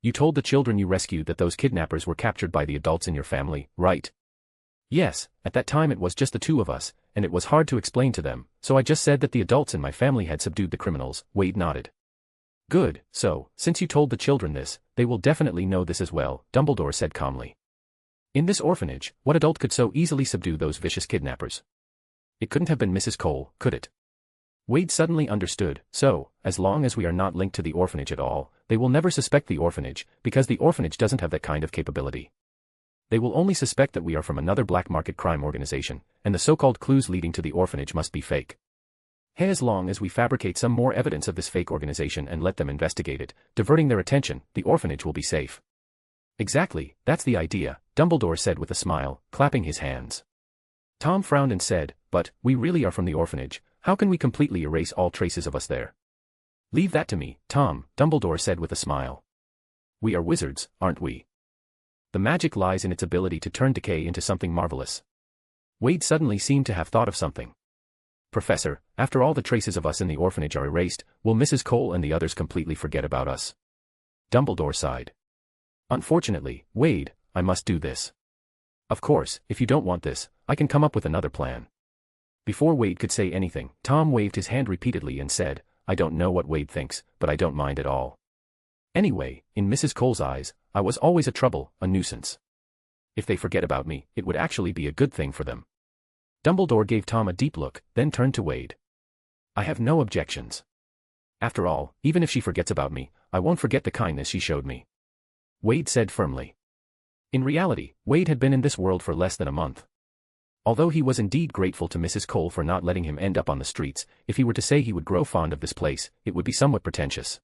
You told the children you rescued that those kidnappers were captured by the adults in your family, right? Yes, at that time it was just the two of us, and it was hard to explain to them, so I just said that the adults in my family had subdued the criminals, Wade nodded. Good, so, since you told the children this, they will definitely know this as well, Dumbledore said calmly. In this orphanage, what adult could so easily subdue those vicious kidnappers? It couldn't have been Mrs. Cole, could it? Wade suddenly understood, so, as long as we are not linked to the orphanage at all, they will never suspect the orphanage, because the orphanage doesn't have that kind of capability. They will only suspect that we are from another black market crime organization, and the so-called clues leading to the orphanage must be fake. Hey, as long as we fabricate some more evidence of this fake organization and let them investigate it, diverting their attention, the orphanage will be safe. Exactly, that's the idea, Dumbledore said with a smile, clapping his hands. Tom frowned and said, but, we really are from the orphanage, how can we completely erase all traces of us there? Leave that to me, Tom, Dumbledore said with a smile. We are wizards, aren't we? The magic lies in its ability to turn decay into something marvelous. Wade suddenly seemed to have thought of something. Professor, after all the traces of us in the orphanage are erased, will Mrs. Cole and the others completely forget about us? Dumbledore sighed. Unfortunately, Wade, I must do this. Of course, if you don't want this, I can come up with another plan. Before Wade could say anything, Tom waved his hand repeatedly and said, I don't know what Wade thinks, but I don't mind at all. Anyway, in Mrs. Cole's eyes, I was always a trouble, a nuisance. If they forget about me, it would actually be a good thing for them. Dumbledore gave Tom a deep look, then turned to Wade. I have no objections. After all, even if she forgets about me, I won't forget the kindness she showed me. Wade said firmly. In reality, Wade had been in this world for less than a month. Although he was indeed grateful to Mrs. Cole for not letting him end up on the streets, if he were to say he would grow fond of this place, it would be somewhat pretentious.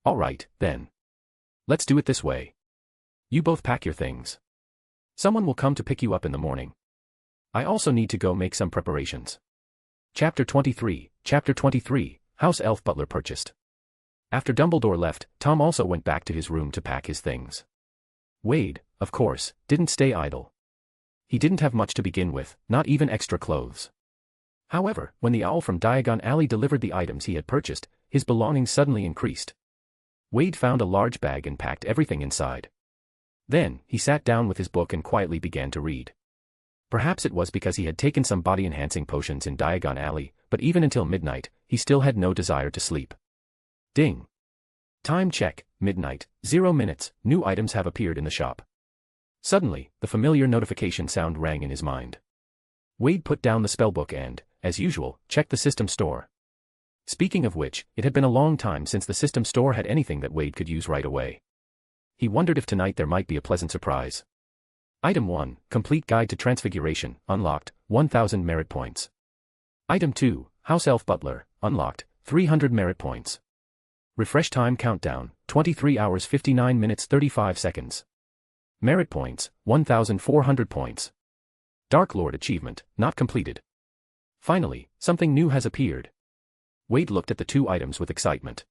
All right, then. Let's do it this way. You both pack your things. Someone will come to pick you up in the morning. I also need to go make some preparations. Chapter 23, House Elf Butler Purchased. After Dumbledore left, Tom also went back to his room to pack his things. Wade, of course, didn't stay idle. He didn't have much to begin with, not even extra clothes. However, when the owl from Diagon Alley delivered the items he had purchased, his belongings suddenly increased. Wade found a large bag and packed everything inside. Then, he sat down with his book and quietly began to read. Perhaps it was because he had taken some body-enhancing potions in Diagon Alley, but even until midnight, he still had no desire to sleep. Ding. Time check, midnight, 0 minutes, new items have appeared in the shop. Suddenly, the familiar notification sound rang in his mind. Wade put down the spellbook and, as usual, checked the system store. Speaking of which, it had been a long time since the system store had anything that Wade could use right away. He wondered if tonight there might be a pleasant surprise. Item 1, Complete Guide to Transfiguration, unlocked, 1000 merit points. Item 2, House Elf Butler, unlocked, 300 merit points. Refresh time countdown, 23 hours 59 minutes 35 seconds. Merit points, 1400 points. Dark Lord achievement, not completed. Finally, something new has appeared. Wade looked at the two items with excitement.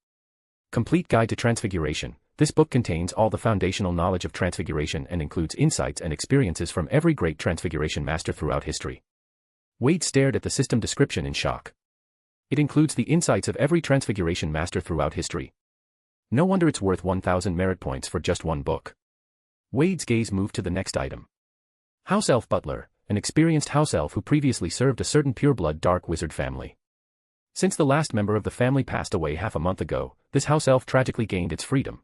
Complete Guide to Transfiguration. This book contains all the foundational knowledge of transfiguration and includes insights and experiences from every great transfiguration master throughout history. Wade stared at the system description in shock. It includes the insights of every transfiguration master throughout history. No wonder it's worth 1000 merit points for just one book. Wade's gaze moved to the next item. House Elf Butler, an experienced house elf who previously served a certain pureblood dark wizard family. Since the last member of the family passed away half a month ago, this house elf tragically gained its freedom.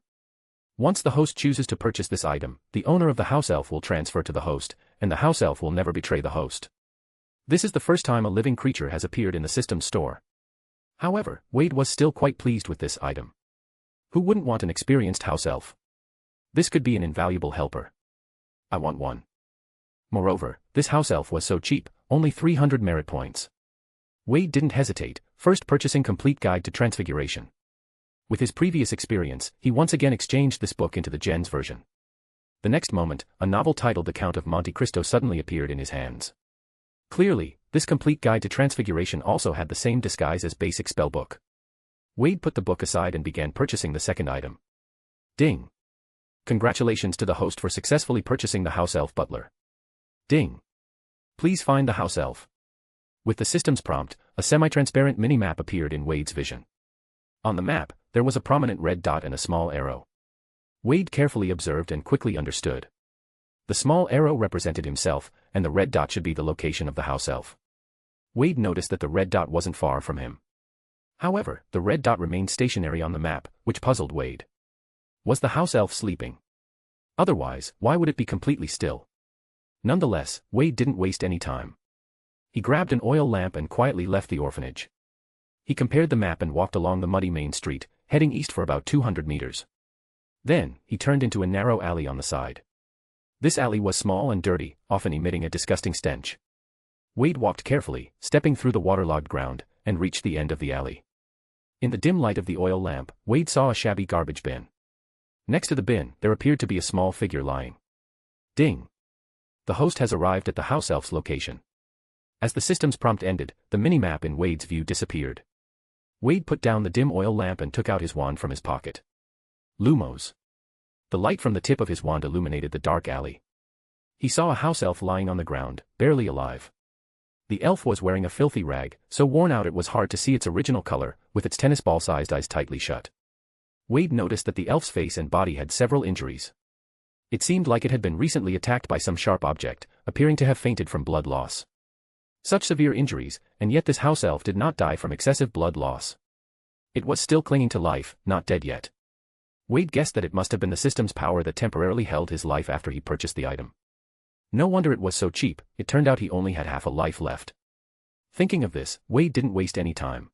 Once the host chooses to purchase this item, the owner of the house elf will transfer to the host, and the house elf will never betray the host. This is the first time a living creature has appeared in the system's store. However, Wade was still quite pleased with this item. Who wouldn't want an experienced house elf? This could be an invaluable helper. I want one. Moreover, this house elf was so cheap, only 300 merit points. Wade didn't hesitate, first purchasing Complete Guide to Transfiguration. With his previous experience, he once again exchanged this book into the Gens version. The next moment, a novel titled The Count of Monte Cristo suddenly appeared in his hands. Clearly, this Complete Guide to Transfiguration also had the same disguise as basic spellbook. Wade put the book aside and began purchasing the second item. Ding. Congratulations to the host for successfully purchasing the House Elf Butler. Ding. Please find the house elf. With the system's prompt, a semi-transparent mini-map appeared in Wade's vision. On the map, there was a prominent red dot and a small arrow. Wade carefully observed and quickly understood. The small arrow represented himself, and the red dot should be the location of the house elf. Wade noticed that the red dot wasn't far from him. However, the red dot remained stationary on the map, which puzzled Wade. Was the house elf sleeping? Otherwise, why would it be completely still? Nonetheless, Wade didn't waste any time. He grabbed an oil lamp and quietly left the orphanage. He compared the map and walked along the muddy main street, heading east for about 200 meters. Then, he turned into a narrow alley on the side. This alley was small and dirty, often emitting a disgusting stench. Wade walked carefully, stepping through the waterlogged ground, and reached the end of the alley. In the dim light of the oil lamp, Wade saw a shabby garbage bin. Next to the bin, there appeared to be a small figure lying. Ding. The host has arrived at the house elf's location. As the system's prompt ended, the mini-map in Wade's view disappeared. Wade put down the dim oil lamp and took out his wand from his pocket. Lumos. The light from the tip of his wand illuminated the dark alley. He saw a house elf lying on the ground, barely alive. The elf was wearing a filthy rag, so worn out it was hard to see its original color, with its tennis ball-sized eyes tightly shut. Wade noticed that the elf's face and body had several injuries. It seemed like it had been recently attacked by some sharp object, appearing to have fainted from blood loss. Such severe injuries, and yet this house elf did not die from excessive blood loss. It was still clinging to life, not dead yet. Wade guessed that it must have been the system's power that temporarily held his life after he purchased the item. No wonder it was so cheap, it turned out he only had half a life left. Thinking of this, Wade didn't waste any time.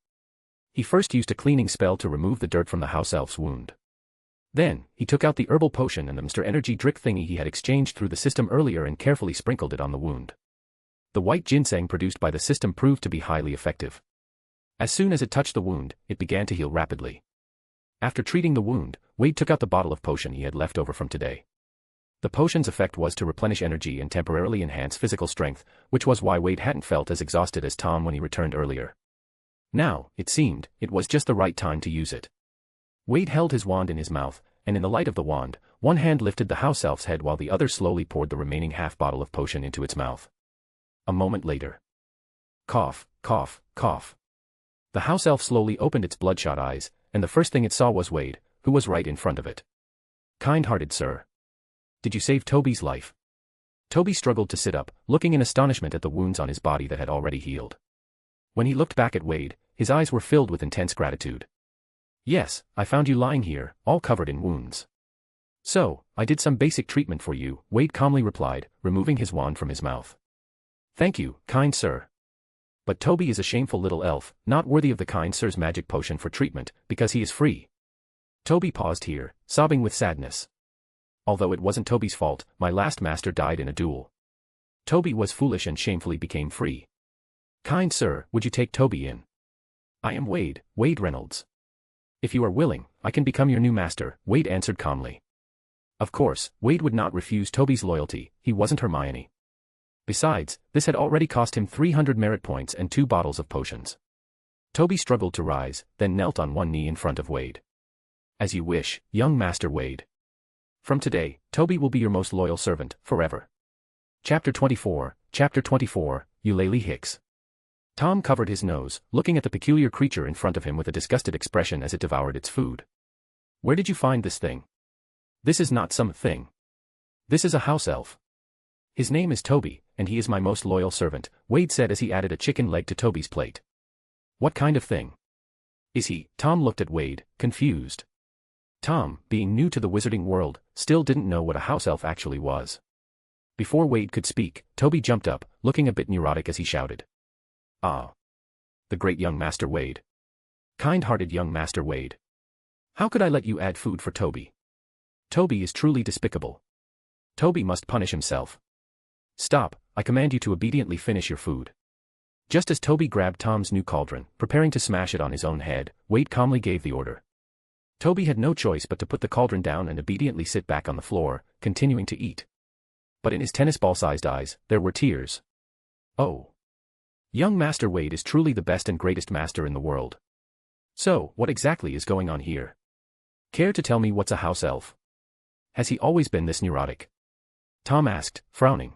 He first used a cleaning spell to remove the dirt from the house elf's wound. Then, he took out the herbal potion and the Mr. Energy drink thingy he had exchanged through the system earlier and carefully sprinkled it on the wound. The white ginseng produced by the system proved to be highly effective. As soon as it touched the wound, it began to heal rapidly. After treating the wound, Wade took out the bottle of potion he had left over from today. The potion's effect was to replenish energy and temporarily enhance physical strength, which was why Wade hadn't felt as exhausted as Tom when he returned earlier. Now, it seemed, it was just the right time to use it. Wade held his wand in his mouth, and in the light of the wand, one hand lifted the house elf's head while the other slowly poured the remaining half bottle of potion into its mouth. A moment later. Cough, cough, cough. The house elf slowly opened its bloodshot eyes, and the first thing it saw was Wade, who was right in front of it. Kind-hearted sir. Did you save Toby's life? Toby struggled to sit up, looking in astonishment at the wounds on his body that had already healed. When he looked back at Wade, his eyes were filled with intense gratitude. Yes, I found you lying here, all covered in wounds. So, I did some basic treatment for you, Wade calmly replied, removing his wand from his mouth. Thank you, kind sir. But Toby is a shameful little elf, not worthy of the kind sir's magic potion for treatment, because he is free. Toby paused here, sobbing with sadness. Although it wasn't Toby's fault, my last master died in a duel. Toby was foolish and shamefully became free. Kind sir, would you take Toby in? I am Wade, Wade Reynolds. If you are willing, I can become your new master, Wade answered calmly. Of course, Wade would not refuse Toby's loyalty, he wasn't Hermione. Besides, this had already cost him 300 merit points and 2 bottles of potions. Toby struggled to rise, then knelt on one knee in front of Wade. As you wish, young Master Wade. From today, Toby will be your most loyal servant, forever. Chapter 24, Eulalie Hicks. Tom covered his nose, looking at the peculiar creature in front of him with a disgusted expression as it devoured its food. Where did you find this thing? This is not some thing. This is a house elf. His name is Toby, and he is my most loyal servant, Wade said as he added a chicken leg to Toby's plate. What kind of thing? Is he? Tom looked at Wade, confused. Tom, being new to the wizarding world, still didn't know what a house elf actually was. Before Wade could speak, Toby jumped up, looking a bit neurotic as he shouted. Ah. The great young Master Wade. Kind-hearted young Master Wade. How could I let you add food for Toby? Toby is truly despicable. Toby must punish himself. Stop, I command you to obediently finish your food. Just as Toby grabbed Tom's new cauldron, preparing to smash it on his own head, Wade calmly gave the order. Toby had no choice but to put the cauldron down and obediently sit back on the floor, continuing to eat. But in his tennis ball-sized eyes, there were tears. Oh. Young Master Wade is truly the best and greatest master in the world. So, what exactly is going on here? Care to tell me what's a house elf? Has he always been this neurotic? Tom asked, frowning.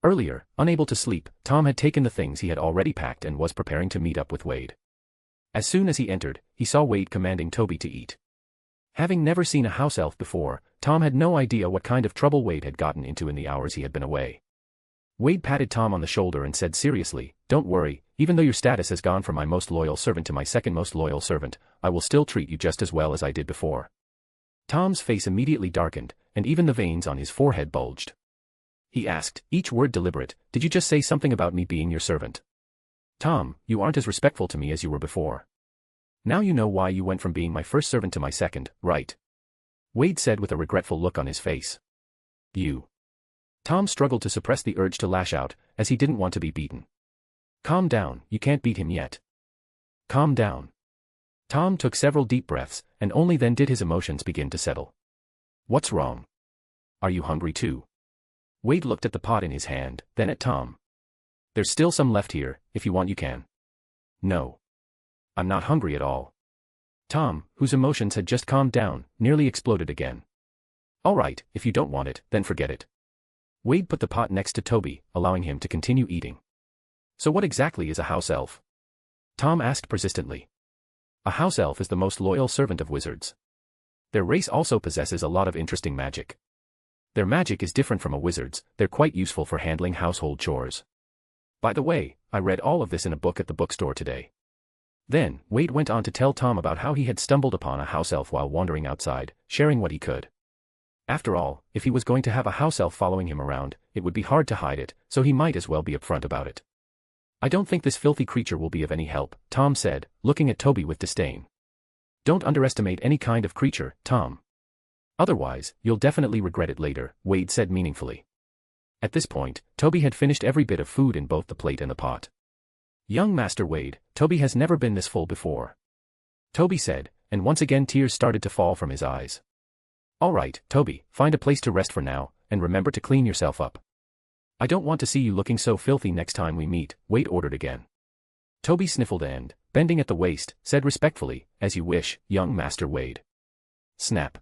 Earlier, unable to sleep, Tom had taken the things he had already packed and was preparing to meet up with Wade. As soon as he entered, he saw Wade commanding Toby to eat. Having never seen a house elf before, Tom had no idea what kind of trouble Wade had gotten into in the hours he had been away. Wade patted Tom on the shoulder and said seriously, "Don't worry, even though your status has gone from my most loyal servant to my second most loyal servant, I will still treat you just as well as I did before." Tom's face immediately darkened, and even the veins on his forehead bulged. He asked, each word deliberate, "Did you just say something about me being your servant?" "Tom, you aren't as respectful to me as you were before. Now you know why you went from being my first servant to my second, right?" Wade said with a regretful look on his face. "You." Tom struggled to suppress the urge to lash out, as he didn't want to be beaten. "Calm down, you can't beat him yet. Calm down." Tom took several deep breaths, and only then did his emotions begin to settle. "What's wrong? Are you hungry too?" Wade looked at the pot in his hand, then at Tom. "There's still some left here, if you want you can." "No. I'm not hungry at all." Tom, whose emotions had just calmed down, nearly exploded again. "All right, if you don't want it, then forget it." Wade put the pot next to Toby, allowing him to continue eating. "So what exactly is a house elf?" Tom asked persistently. A house elf is the most loyal servant of wizards. Their race also possesses a lot of interesting magic. Their magic is different from a wizard's, they're quite useful for handling household chores. By the way, I read all of this in a book at the bookstore today. Then, Wade went on to tell Tom about how he had stumbled upon a house elf while wandering outside, sharing what he could. After all, if he was going to have a house elf following him around, it would be hard to hide it, so he might as well be upfront about it. I don't think this filthy creature will be of any help, Tom said, looking at Toby with disdain. Don't underestimate any kind of creature, Tom. Otherwise, you'll definitely regret it later, Wade said meaningfully. At this point, Toby had finished every bit of food in both the plate and the pot. Young Master Wade, Toby has never been this full before, Toby said, and once again tears started to fall from his eyes. All right, Toby, find a place to rest for now, and remember to clean yourself up. I don't want to see you looking so filthy next time we meet, Wade ordered again. Toby sniffled and, bending at the waist, said respectfully, as you wish, young Master Wade. Snap.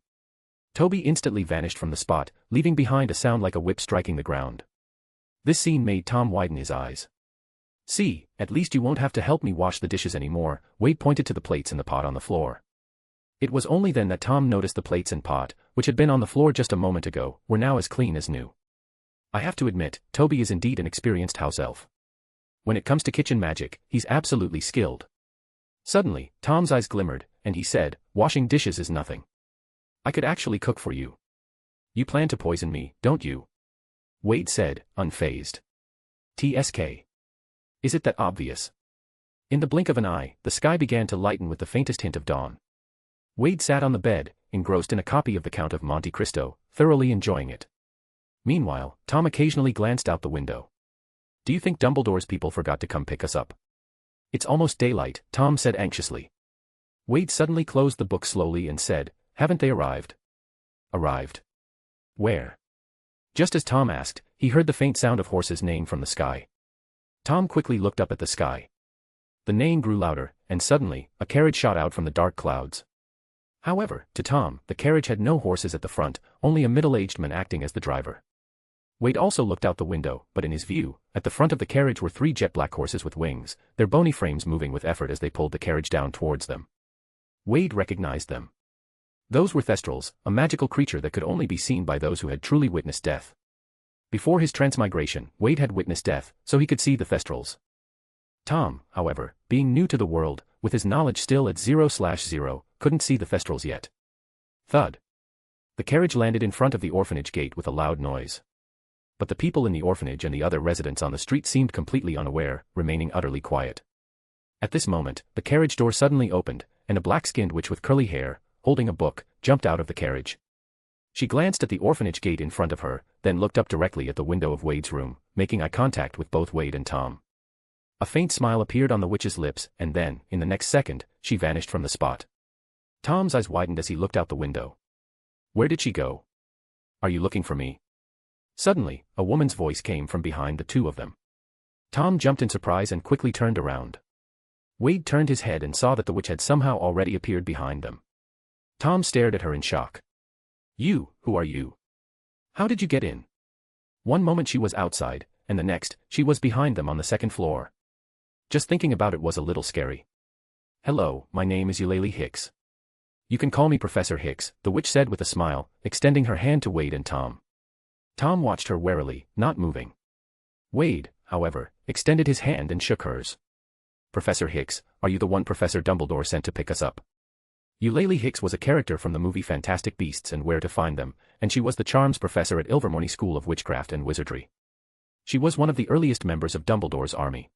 Toby instantly vanished from the spot, leaving behind a sound like a whip striking the ground. This scene made Tom widen his eyes. See, at least you won't have to help me wash the dishes anymore, Wade pointed to the plates and the pot on the floor. It was only then that Tom noticed the plates and pot, which had been on the floor just a moment ago, were now as clean as new. I have to admit, Toby is indeed an experienced house elf. When it comes to kitchen magic, he's absolutely skilled. Suddenly, Tom's eyes glimmered, and he said, washing dishes is nothing. I could actually cook for you. You plan to poison me, don't you? Wade said, unfazed. TSK. Is it that obvious? In the blink of an eye, the sky began to lighten with the faintest hint of dawn. Wade sat on the bed, engrossed in a copy of The Count of Monte Cristo, thoroughly enjoying it. Meanwhile, Tom occasionally glanced out the window. Do you think Dumbledore's people forgot to come pick us up? It's almost daylight, Tom said anxiously. Wade suddenly closed the book slowly and said, haven't they arrived? Arrived? Where? Just as Tom asked, he heard the faint sound of horses neighing from the sky. Tom quickly looked up at the sky. The neighing grew louder, and suddenly, a carriage shot out from the dark clouds. However, to Tom, the carriage had no horses at the front, only a middle-aged man acting as the driver. Wade also looked out the window, but in his view, at the front of the carriage were 3 jet-black horses with wings, their bony frames moving with effort as they pulled the carriage down towards them. Wade recognized them. Those were Thestrals, a magical creature that could only be seen by those who had truly witnessed death. Before his transmigration, Wade had witnessed death, so he could see the Thestrals. Tom, however, being new to the world, with his knowledge still at 0/0, couldn't see the Thestrals yet. Thud. The carriage landed in front of the orphanage gate with a loud noise. But the people in the orphanage and the other residents on the street seemed completely unaware, remaining utterly quiet. At this moment, the carriage door suddenly opened, and a black-skinned witch with curly hair, holding a book, jumped out of the carriage. She glanced at the orphanage gate in front of her, then looked up directly at the window of Wade's room, making eye contact with both Wade and Tom. A faint smile appeared on the witch's lips, and then, in the next second, she vanished from the spot. Tom's eyes widened as he looked out the window. Where did she go? Are you looking for me? Suddenly, a woman's voice came from behind the two of them. Tom jumped in surprise and quickly turned around. Wade turned his head and saw that the witch had somehow already appeared behind them. Tom stared at her in shock. Who are you? How did you get in? One moment she was outside, and the next, she was behind them on the second floor. Just thinking about it was a little scary. Hello, my name is Eulalie Hicks. You can call me Professor Hicks, the witch said with a smile, extending her hand to Wade and Tom. Tom watched her warily, not moving. Wade, however, extended his hand and shook hers. Professor Hicks, are you the one Professor Dumbledore sent to pick us up? Eulalie Hicks was a character from the movie Fantastic Beasts and Where to Find Them, and she was the charms professor at Ilvermorny School of Witchcraft and Wizardry. She was one of the earliest members of Dumbledore's army.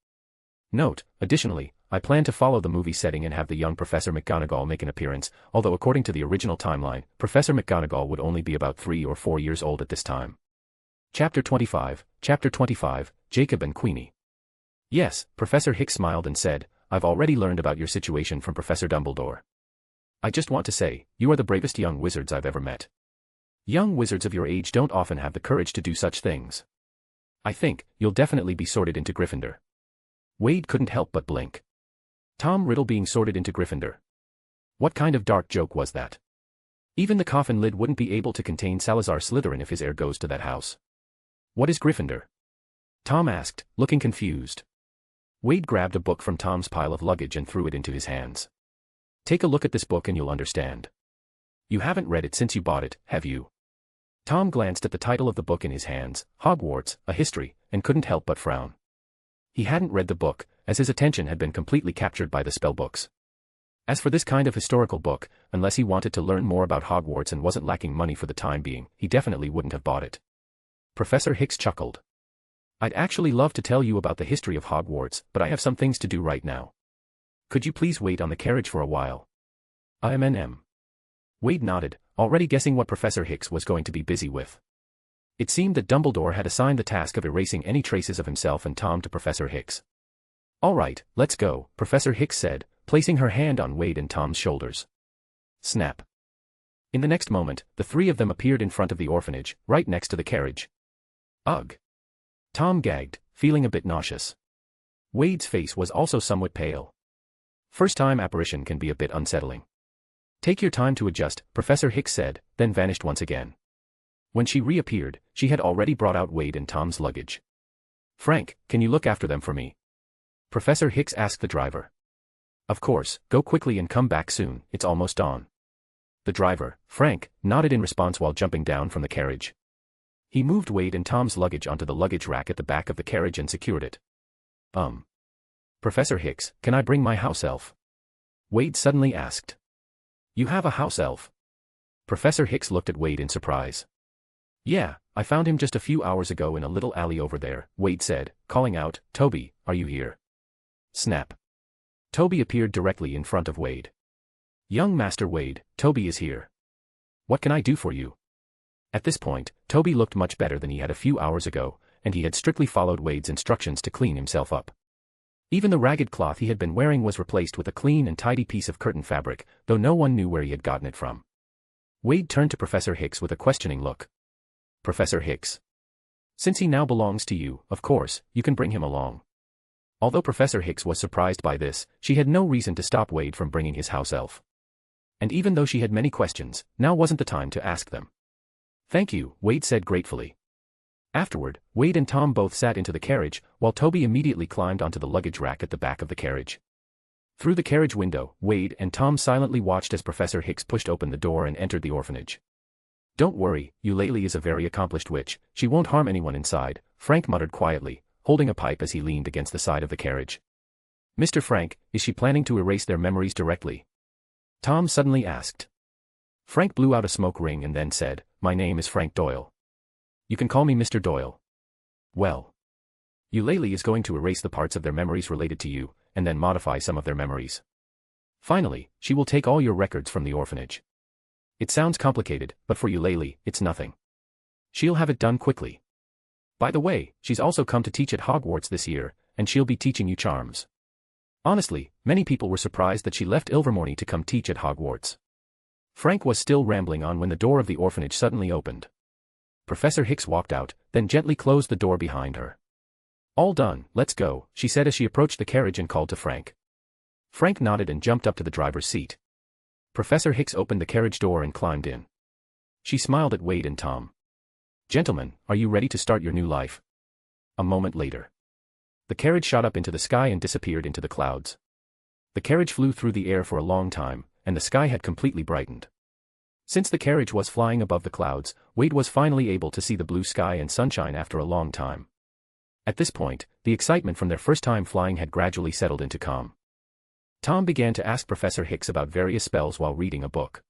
Note, additionally, I plan to follow the movie setting and have the young Professor McGonagall make an appearance, although according to the original timeline, Professor McGonagall would only be about 3 or 4 years old at this time. Chapter 25, Jacob and Queenie. Yes, Professor Hicks smiled and said, I've already learned about your situation from Professor Dumbledore. I just want to say, you are the bravest young wizards I've ever met. Young wizards of your age don't often have the courage to do such things. I think, you'll definitely be sorted into Gryffindor. Wade couldn't help but blink. Tom Riddle being sorted into Gryffindor. What kind of dark joke was that? Even the coffin lid wouldn't be able to contain Salazar Slytherin if his heir goes to that house. What is Gryffindor? Tom asked, looking confused. Wade grabbed a book from Tom's pile of luggage and threw it into his hands. Take a look at this book and you'll understand. You haven't read it since you bought it, have you? Tom glanced at the title of the book in his hands, Hogwarts, A History, and couldn't help but frown. He hadn't read the book, as his attention had been completely captured by the spellbooks. As for this kind of historical book, unless he wanted to learn more about Hogwarts and wasn't lacking money for the time being, he definitely wouldn't have bought it. Professor Hicks chuckled. I'd actually love to tell you about the history of Hogwarts, but I have some things to do right now. Could you please wait on the carriage for a while? M. Wade nodded, already guessing what Professor Hicks was going to be busy with. It seemed that Dumbledore had assigned the task of erasing any traces of himself and Tom to Professor Hicks. All right, let's go, Professor Hicks said, placing her hand on Wade and Tom's shoulders. Snap. In the next moment, the three of them appeared in front of the orphanage, right next to the carriage. Ugh. Tom gagged, feeling a bit nauseous. Wade's face was also somewhat pale. First-time apparition can be a bit unsettling. Take your time to adjust, Professor Hicks said, then vanished once again. When she reappeared, she had already brought out Wade and Tom's luggage. Frank, can you look after them for me? Professor Hicks asked the driver. Of course, go quickly and come back soon, it's almost dawn. The driver, Frank, nodded in response while jumping down from the carriage. He moved Wade and Tom's luggage onto the luggage rack at the back of the carriage and secured it. Professor Hicks, can I bring my house elf? Wade suddenly asked. You have a house elf? Professor Hicks looked at Wade in surprise. Yeah, I found him just a few hours ago in a little alley over there, Wade said, calling out, Toby, are you here? Snap. Toby appeared directly in front of Wade. Young Master Wade, Toby is here. What can I do for you? At this point, Toby looked much better than he had a few hours ago, and he had strictly followed Wade's instructions to clean himself up. Even the ragged cloth he had been wearing was replaced with a clean and tidy piece of curtain fabric, though no one knew where he had gotten it from. Wade turned to Professor Hicks with a questioning look. Professor Hicks. Since he now belongs to you, of course, you can bring him along. Although Professor Hicks was surprised by this, she had no reason to stop Wade from bringing his house elf. And even though she had many questions, now wasn't the time to ask them. Thank you, Wade said gratefully. Afterward, Wade and Tom both sat into the carriage, while Toby immediately climbed onto the luggage rack at the back of the carriage. Through the carriage window, Wade and Tom silently watched as Professor Hicks pushed open the door and entered the orphanage. Don't worry, Eulalie is a very accomplished witch, she won't harm anyone inside, Frank muttered quietly, holding a pipe as he leaned against the side of the carriage. Mr. Frank, is she planning to erase their memories directly? Tom suddenly asked. Frank blew out a smoke ring and then said, My name is Frank Doyle. You can call me Mr. Doyle. Well. Eulalie is going to erase the parts of their memories related to you, and then modify some of their memories. Finally, she will take all your records from the orphanage. It sounds complicated, but for Eulalie, it's nothing. She'll have it done quickly. By the way, she's also come to teach at Hogwarts this year, and she'll be teaching you charms. Honestly, many people were surprised that she left Ilvermorny to come teach at Hogwarts. Frank was still rambling on when the door of the orphanage suddenly opened. Professor Hicks walked out, then gently closed the door behind her. All done, let's go, she said as she approached the carriage and called to Frank. Frank nodded and jumped up to the driver's seat. Professor Hicks opened the carriage door and climbed in. She smiled at Wade and Tom. Gentlemen, are you ready to start your new life? A moment later. The carriage shot up into the sky and disappeared into the clouds. The carriage flew through the air for a long time, and the sky had completely brightened. Since the carriage was flying above the clouds, Wade was finally able to see the blue sky and sunshine after a long time. At this point, the excitement from their first time flying had gradually settled into calm. Tom began to ask Professor Hicks about various spells while reading a book.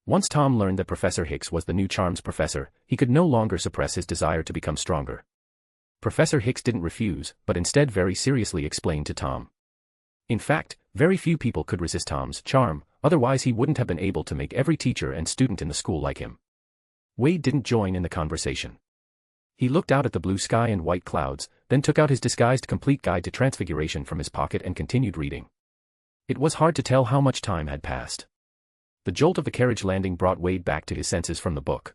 Once Tom learned that Professor Hicks was the new charms professor, he could no longer suppress his desire to become stronger. Professor Hicks didn't refuse, but instead very seriously explained to Tom. In fact, very few people could resist Tom's charm, otherwise he wouldn't have been able to make every teacher and student in the school like him. Wade didn't join in the conversation. He looked out at the blue sky and white clouds, then took out his disguised complete guide to transfiguration from his pocket and continued reading. It was hard to tell how much time had passed. The jolt of the carriage landing brought Wade back to his senses from the book.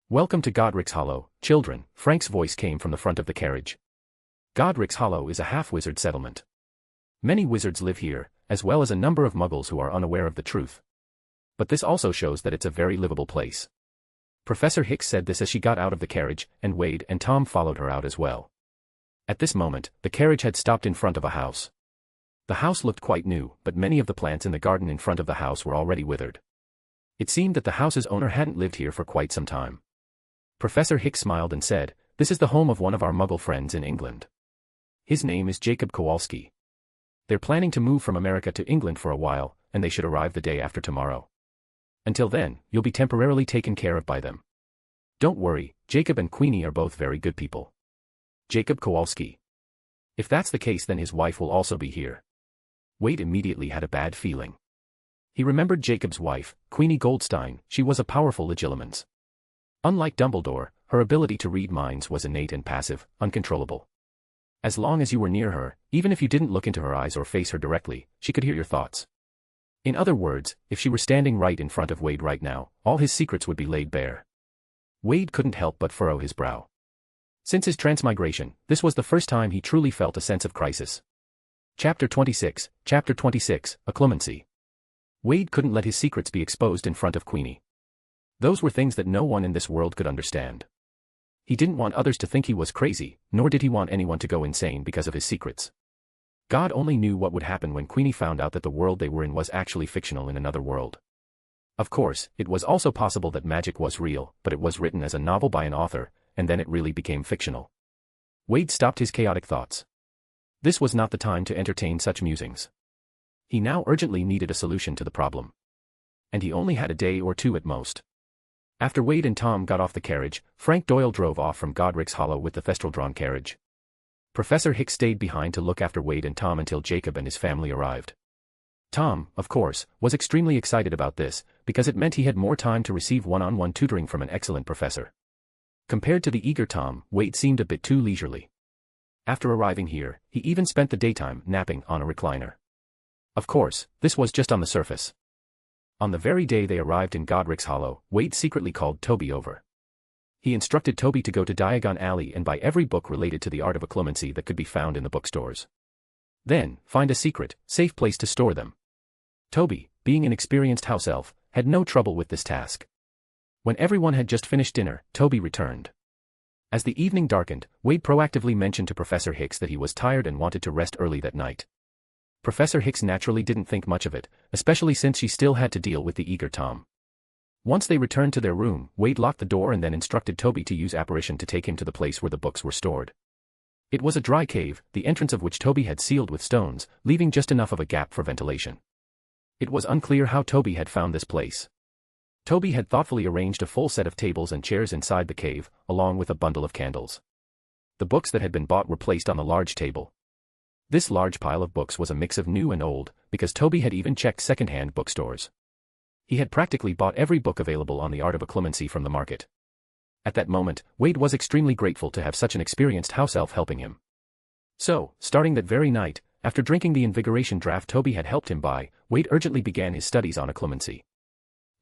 Welcome to Godric's Hollow, children, Frank's voice came from the front of the carriage. Godric's Hollow is a half-wizard settlement. Many wizards live here, as well as a number of muggles who are unaware of the truth. But this also shows that it's a very livable place. Professor Hicks said this as she got out of the carriage, and Wade and Tom followed her out as well. At this moment, the carriage had stopped in front of a house. The house looked quite new, but many of the plants in the garden in front of the house were already withered. It seemed that the house's owner hadn't lived here for quite some time. Professor Hicks smiled and said, "This is the home of one of our Muggle friends in England. His name is Jacob Kowalski. They're planning to move from America to England for a while, and they should arrive the day after tomorrow. Until then, you'll be temporarily taken care of by them. Don't worry, Jacob and Queenie are both very good people." Jacob Kowalski. If that's the case, then his wife will also be here. Wade immediately had a bad feeling. He remembered Jacob's wife, Queenie Goldstein. She was a powerful legilimens. Unlike Dumbledore, her ability to read minds was innate and passive, uncontrollable. As long as you were near her, even if you didn't look into her eyes or face her directly, she could hear your thoughts. In other words, if she were standing right in front of Wade right now, all his secrets would be laid bare. Wade couldn't help but furrow his brow. Since his transmigration, this was the first time he truly felt a sense of crisis. Chapter 26, A Clemency. Wade couldn't let his secrets be exposed in front of Queenie. Those were things that no one in this world could understand. He didn't want others to think he was crazy, nor did he want anyone to go insane because of his secrets. God only knew what would happen when Queenie found out that the world they were in was actually fictional in another world. Of course, it was also possible that magic was real, but it was written as a novel by an author, and then it really became fictional. Wade stopped his chaotic thoughts. This was not the time to entertain such musings. He now urgently needed a solution to the problem. And he only had a day or two at most. After Wade and Tom got off the carriage, Frank Doyle drove off from Godric's Hollow with the Thestral-drawn carriage. Professor Hicks stayed behind to look after Wade and Tom until Jacob and his family arrived. Tom, of course, was extremely excited about this, because it meant he had more time to receive one-on-one tutoring from an excellent professor. Compared to the eager Tom, Wade seemed a bit too leisurely. After arriving here, he even spent the daytime napping on a recliner. Of course, this was just on the surface. On the very day they arrived in Godric's Hollow, Wade secretly called Toby over. He instructed Toby to go to Diagon Alley and buy every book related to the art of occlumency that could be found in the bookstores. Then, find a secret, safe place to store them. Toby, being an experienced house elf, had no trouble with this task. When everyone had just finished dinner, Toby returned. As the evening darkened, Wade proactively mentioned to Professor Hicks that he was tired and wanted to rest early that night. Professor Hicks naturally didn't think much of it, especially since she still had to deal with the eager Tom. Once they returned to their room, Wade locked the door and then instructed Toby to use apparition to take him to the place where the books were stored. It was a dry cave, the entrance of which Toby had sealed with stones, leaving just enough of a gap for ventilation. It was unclear how Toby had found this place. Toby had thoughtfully arranged a full set of tables and chairs inside the cave, along with a bundle of candles. The books that had been bought were placed on the large table. This large pile of books was a mix of new and old, because Toby had even checked second-hand bookstores. He had practically bought every book available on the art of occlumency from the market. At that moment, Wade was extremely grateful to have such an experienced house elf helping him. So, starting that very night, after drinking the invigoration draft Toby had helped him buy, Wade urgently began his studies on occlumency.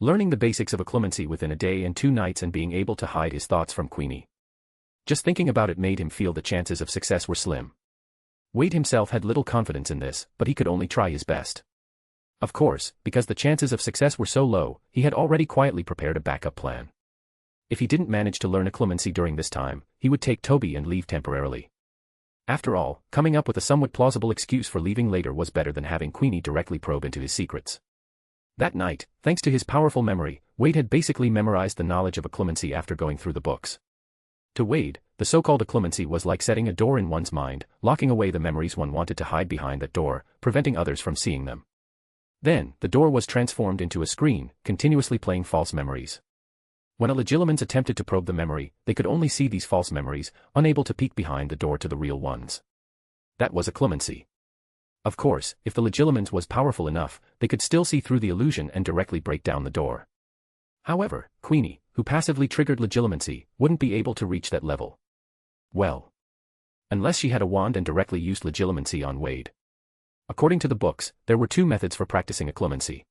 Learning the basics of occlumency within a day and 2 nights and being able to hide his thoughts from Queenie. Just thinking about it made him feel the chances of success were slim. Wade himself had little confidence in this, but he could only try his best. Of course, because the chances of success were so low, he had already quietly prepared a backup plan. If he didn't manage to learn occlumency during this time, he would take Toby and leave temporarily. After all, coming up with a somewhat plausible excuse for leaving later was better than having Queenie directly probe into his secrets. That night, thanks to his powerful memory, Wade had basically memorized the knowledge of occlumency after going through the books. To Wade, the so-called occlumency was like setting a door in one's mind, locking away the memories one wanted to hide behind that door, preventing others from seeing them. Then, the door was transformed into a screen, continuously playing false memories. When a legilimens attempted to probe the memory, they could only see these false memories, unable to peek behind the door to the real ones. That was occlumency. Of course, if the legilimens was powerful enough, they could still see through the illusion and directly break down the door. However, Queenie, who passively triggered legilimency, wouldn't be able to reach that level. Well, unless she had a wand and directly used legilimency on Wade. According to the books, there were 2 methods for practicing occlumency.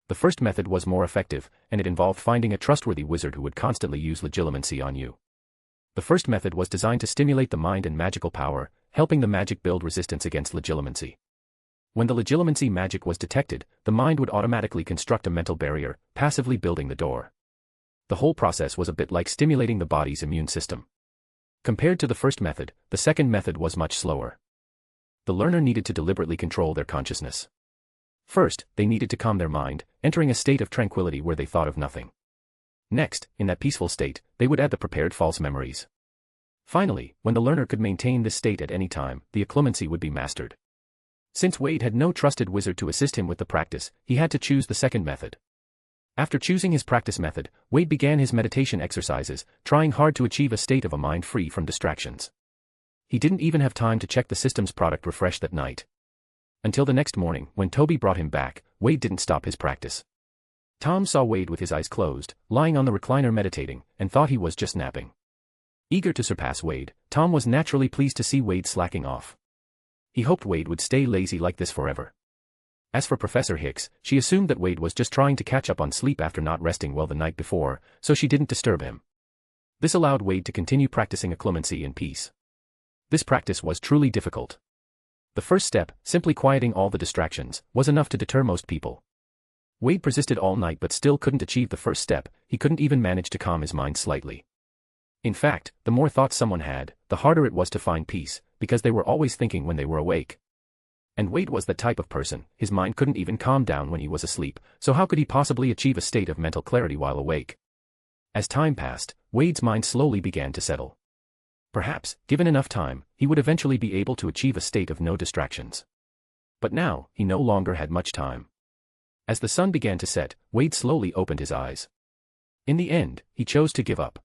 The first method was more effective, and it involved finding a trustworthy wizard who would constantly use legilimency on you. The first method was designed to stimulate the mind and magical power, helping the magic build resistance against legilimency. When the legilimency magic was detected, the mind would automatically construct a mental barrier, passively building the door. The whole process was a bit like stimulating the body's immune system. Compared to the first method, the second method was much slower. The learner needed to deliberately control their consciousness. First, they needed to calm their mind, entering a state of tranquility where they thought of nothing. Next, in that peaceful state, they would add the prepared false memories. Finally, when the learner could maintain this state at any time, the occlumency would be mastered. Since Wade had no trusted wizard to assist him with the practice, he had to choose the second method. After choosing his practice method, Wade began his meditation exercises, trying hard to achieve a state of a mind free from distractions. He didn't even have time to check the system's product refresh that night. Until the next morning, when Toby brought him back, Wade didn't stop his practice. Tom saw Wade with his eyes closed, lying on the recliner meditating, and thought he was just napping. Eager to surpass Wade, Tom was naturally pleased to see Wade slacking off. He hoped Wade would stay lazy like this forever. As for Professor Hicks, she assumed that Wade was just trying to catch up on sleep after not resting well the night before, so she didn't disturb him. This allowed Wade to continue practicing occlumency in peace. This practice was truly difficult. The first step, simply quieting all the distractions, was enough to deter most people. Wade persisted all night but still couldn't achieve the first step. He couldn't even manage to calm his mind slightly. In fact, the more thoughts someone had, the harder it was to find peace, because they were always thinking when they were awake. And Wade was that type of person. His mind couldn't even calm down when he was asleep, so how could he possibly achieve a state of mental clarity while awake? As time passed, Wade's mind slowly began to settle. Perhaps, given enough time, he would eventually be able to achieve a state of no distractions. But now, he no longer had much time. As the sun began to set, Wade slowly opened his eyes. In the end, he chose to give up.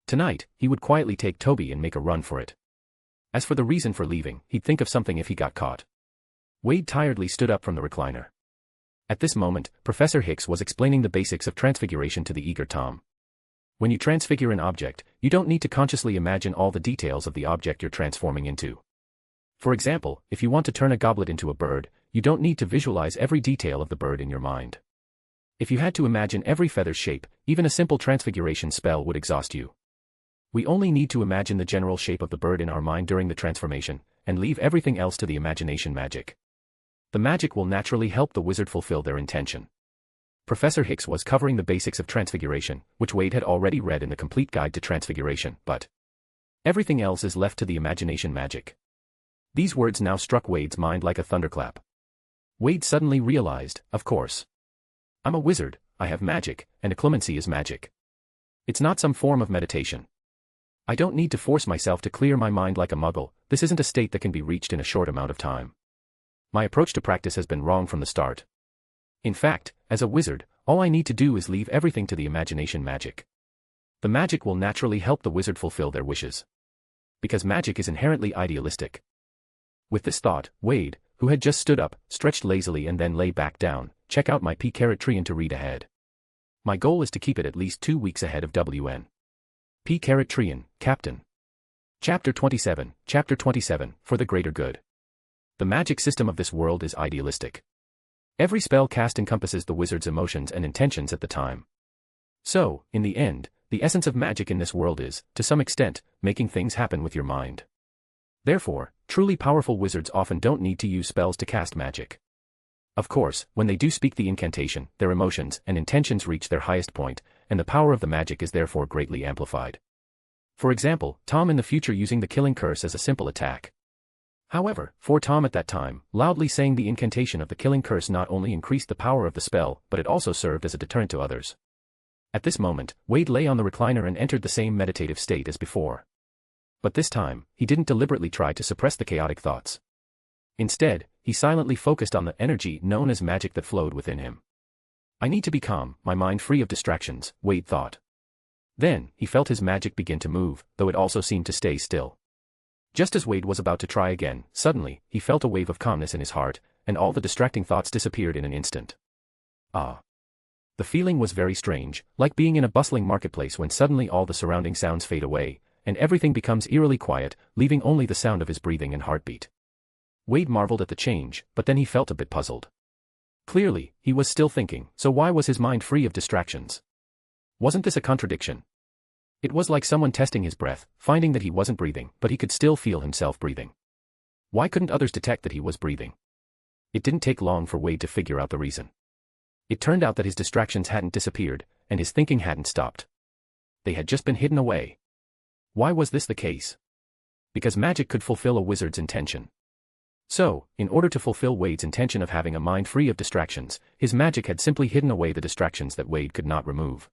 Tonight, he would quietly take Toby and make a run for it. As for the reason for leaving, he'd think of something if he got caught. Wade tiredly stood up from the recliner. At this moment, Professor Hicks was explaining the basics of transfiguration to the eager Tom. When you transfigure an object, you don't need to consciously imagine all the details of the object you're transforming into. For example, if you want to turn a goblet into a bird, you don't need to visualize every detail of the bird in your mind. If you had to imagine every feather's shape, even a simple transfiguration spell would exhaust you. We only need to imagine the general shape of the bird in our mind during the transformation, and leave everything else to the imagination magic. The magic will naturally help the wizard fulfill their intention. Professor Hicks was covering the basics of transfiguration, which Wade had already read in the Complete Guide to Transfiguration, but everything else is left to the imagination magic. These words now struck Wade's mind like a thunderclap. Wade suddenly realized, of course. I'm a wizard, I have magic, and occlumency is magic. It's not some form of meditation. I don't need to force myself to clear my mind like a muggle. This isn't a state that can be reached in a short amount of time. My approach to practice has been wrong from the start. In fact, as a wizard, all I need to do is leave everything to the imagination magic. The magic will naturally help the wizard fulfill their wishes. Because magic is inherently idealistic. With this thought, Wade, who had just stood up, stretched lazily and then lay back down. Check out my P-Trian to read ahead. My goal is to keep it at least 2 weeks ahead of WN. P-Trian, Captain. Chapter 27, for the greater good. The magic system of this world is idealistic. Every spell cast encompasses the wizard's emotions and intentions at the time. So, in the end, the essence of magic in this world is, to some extent, making things happen with your mind. Therefore, truly powerful wizards often don't need to use spells to cast magic. Of course, when they do speak the incantation, their emotions and intentions reach their highest point, and the power of the magic is therefore greatly amplified. For example, Tom in the future using the killing curse as a simple attack. However, for Tom at that time, loudly saying the incantation of the killing curse not only increased the power of the spell, but it also served as a deterrent to others. At this moment, Wade lay on the recliner and entered the same meditative state as before. But this time, he didn't deliberately try to suppress the chaotic thoughts. Instead, he silently focused on the energy known as magic that flowed within him. I need to be calm, my mind free of distractions, Wade thought. Then, he felt his magic begin to move, though it also seemed to stay still. Just as Wade was about to try again, suddenly, he felt a wave of calmness in his heart, and all the distracting thoughts disappeared in an instant. Ah. The feeling was very strange, like being in a bustling marketplace when suddenly all the surrounding sounds fade away, and everything becomes eerily quiet, leaving only the sound of his breathing and heartbeat. Wade marveled at the change, but then he felt a bit puzzled. Clearly, he was still thinking, so why was his mind free of distractions? Wasn't this a contradiction? It was like someone testing his breath, finding that he wasn't breathing, but he could still feel himself breathing. Why couldn't others detect that he was breathing? It didn't take long for Wade to figure out the reason. It turned out that his distractions hadn't disappeared, and his thinking hadn't stopped. They had just been hidden away. Why was this the case? Because magic could fulfill a wizard's intention. So, in order to fulfill Wade's intention of having a mind free of distractions, his magic had simply hidden away the distractions that Wade could not remove.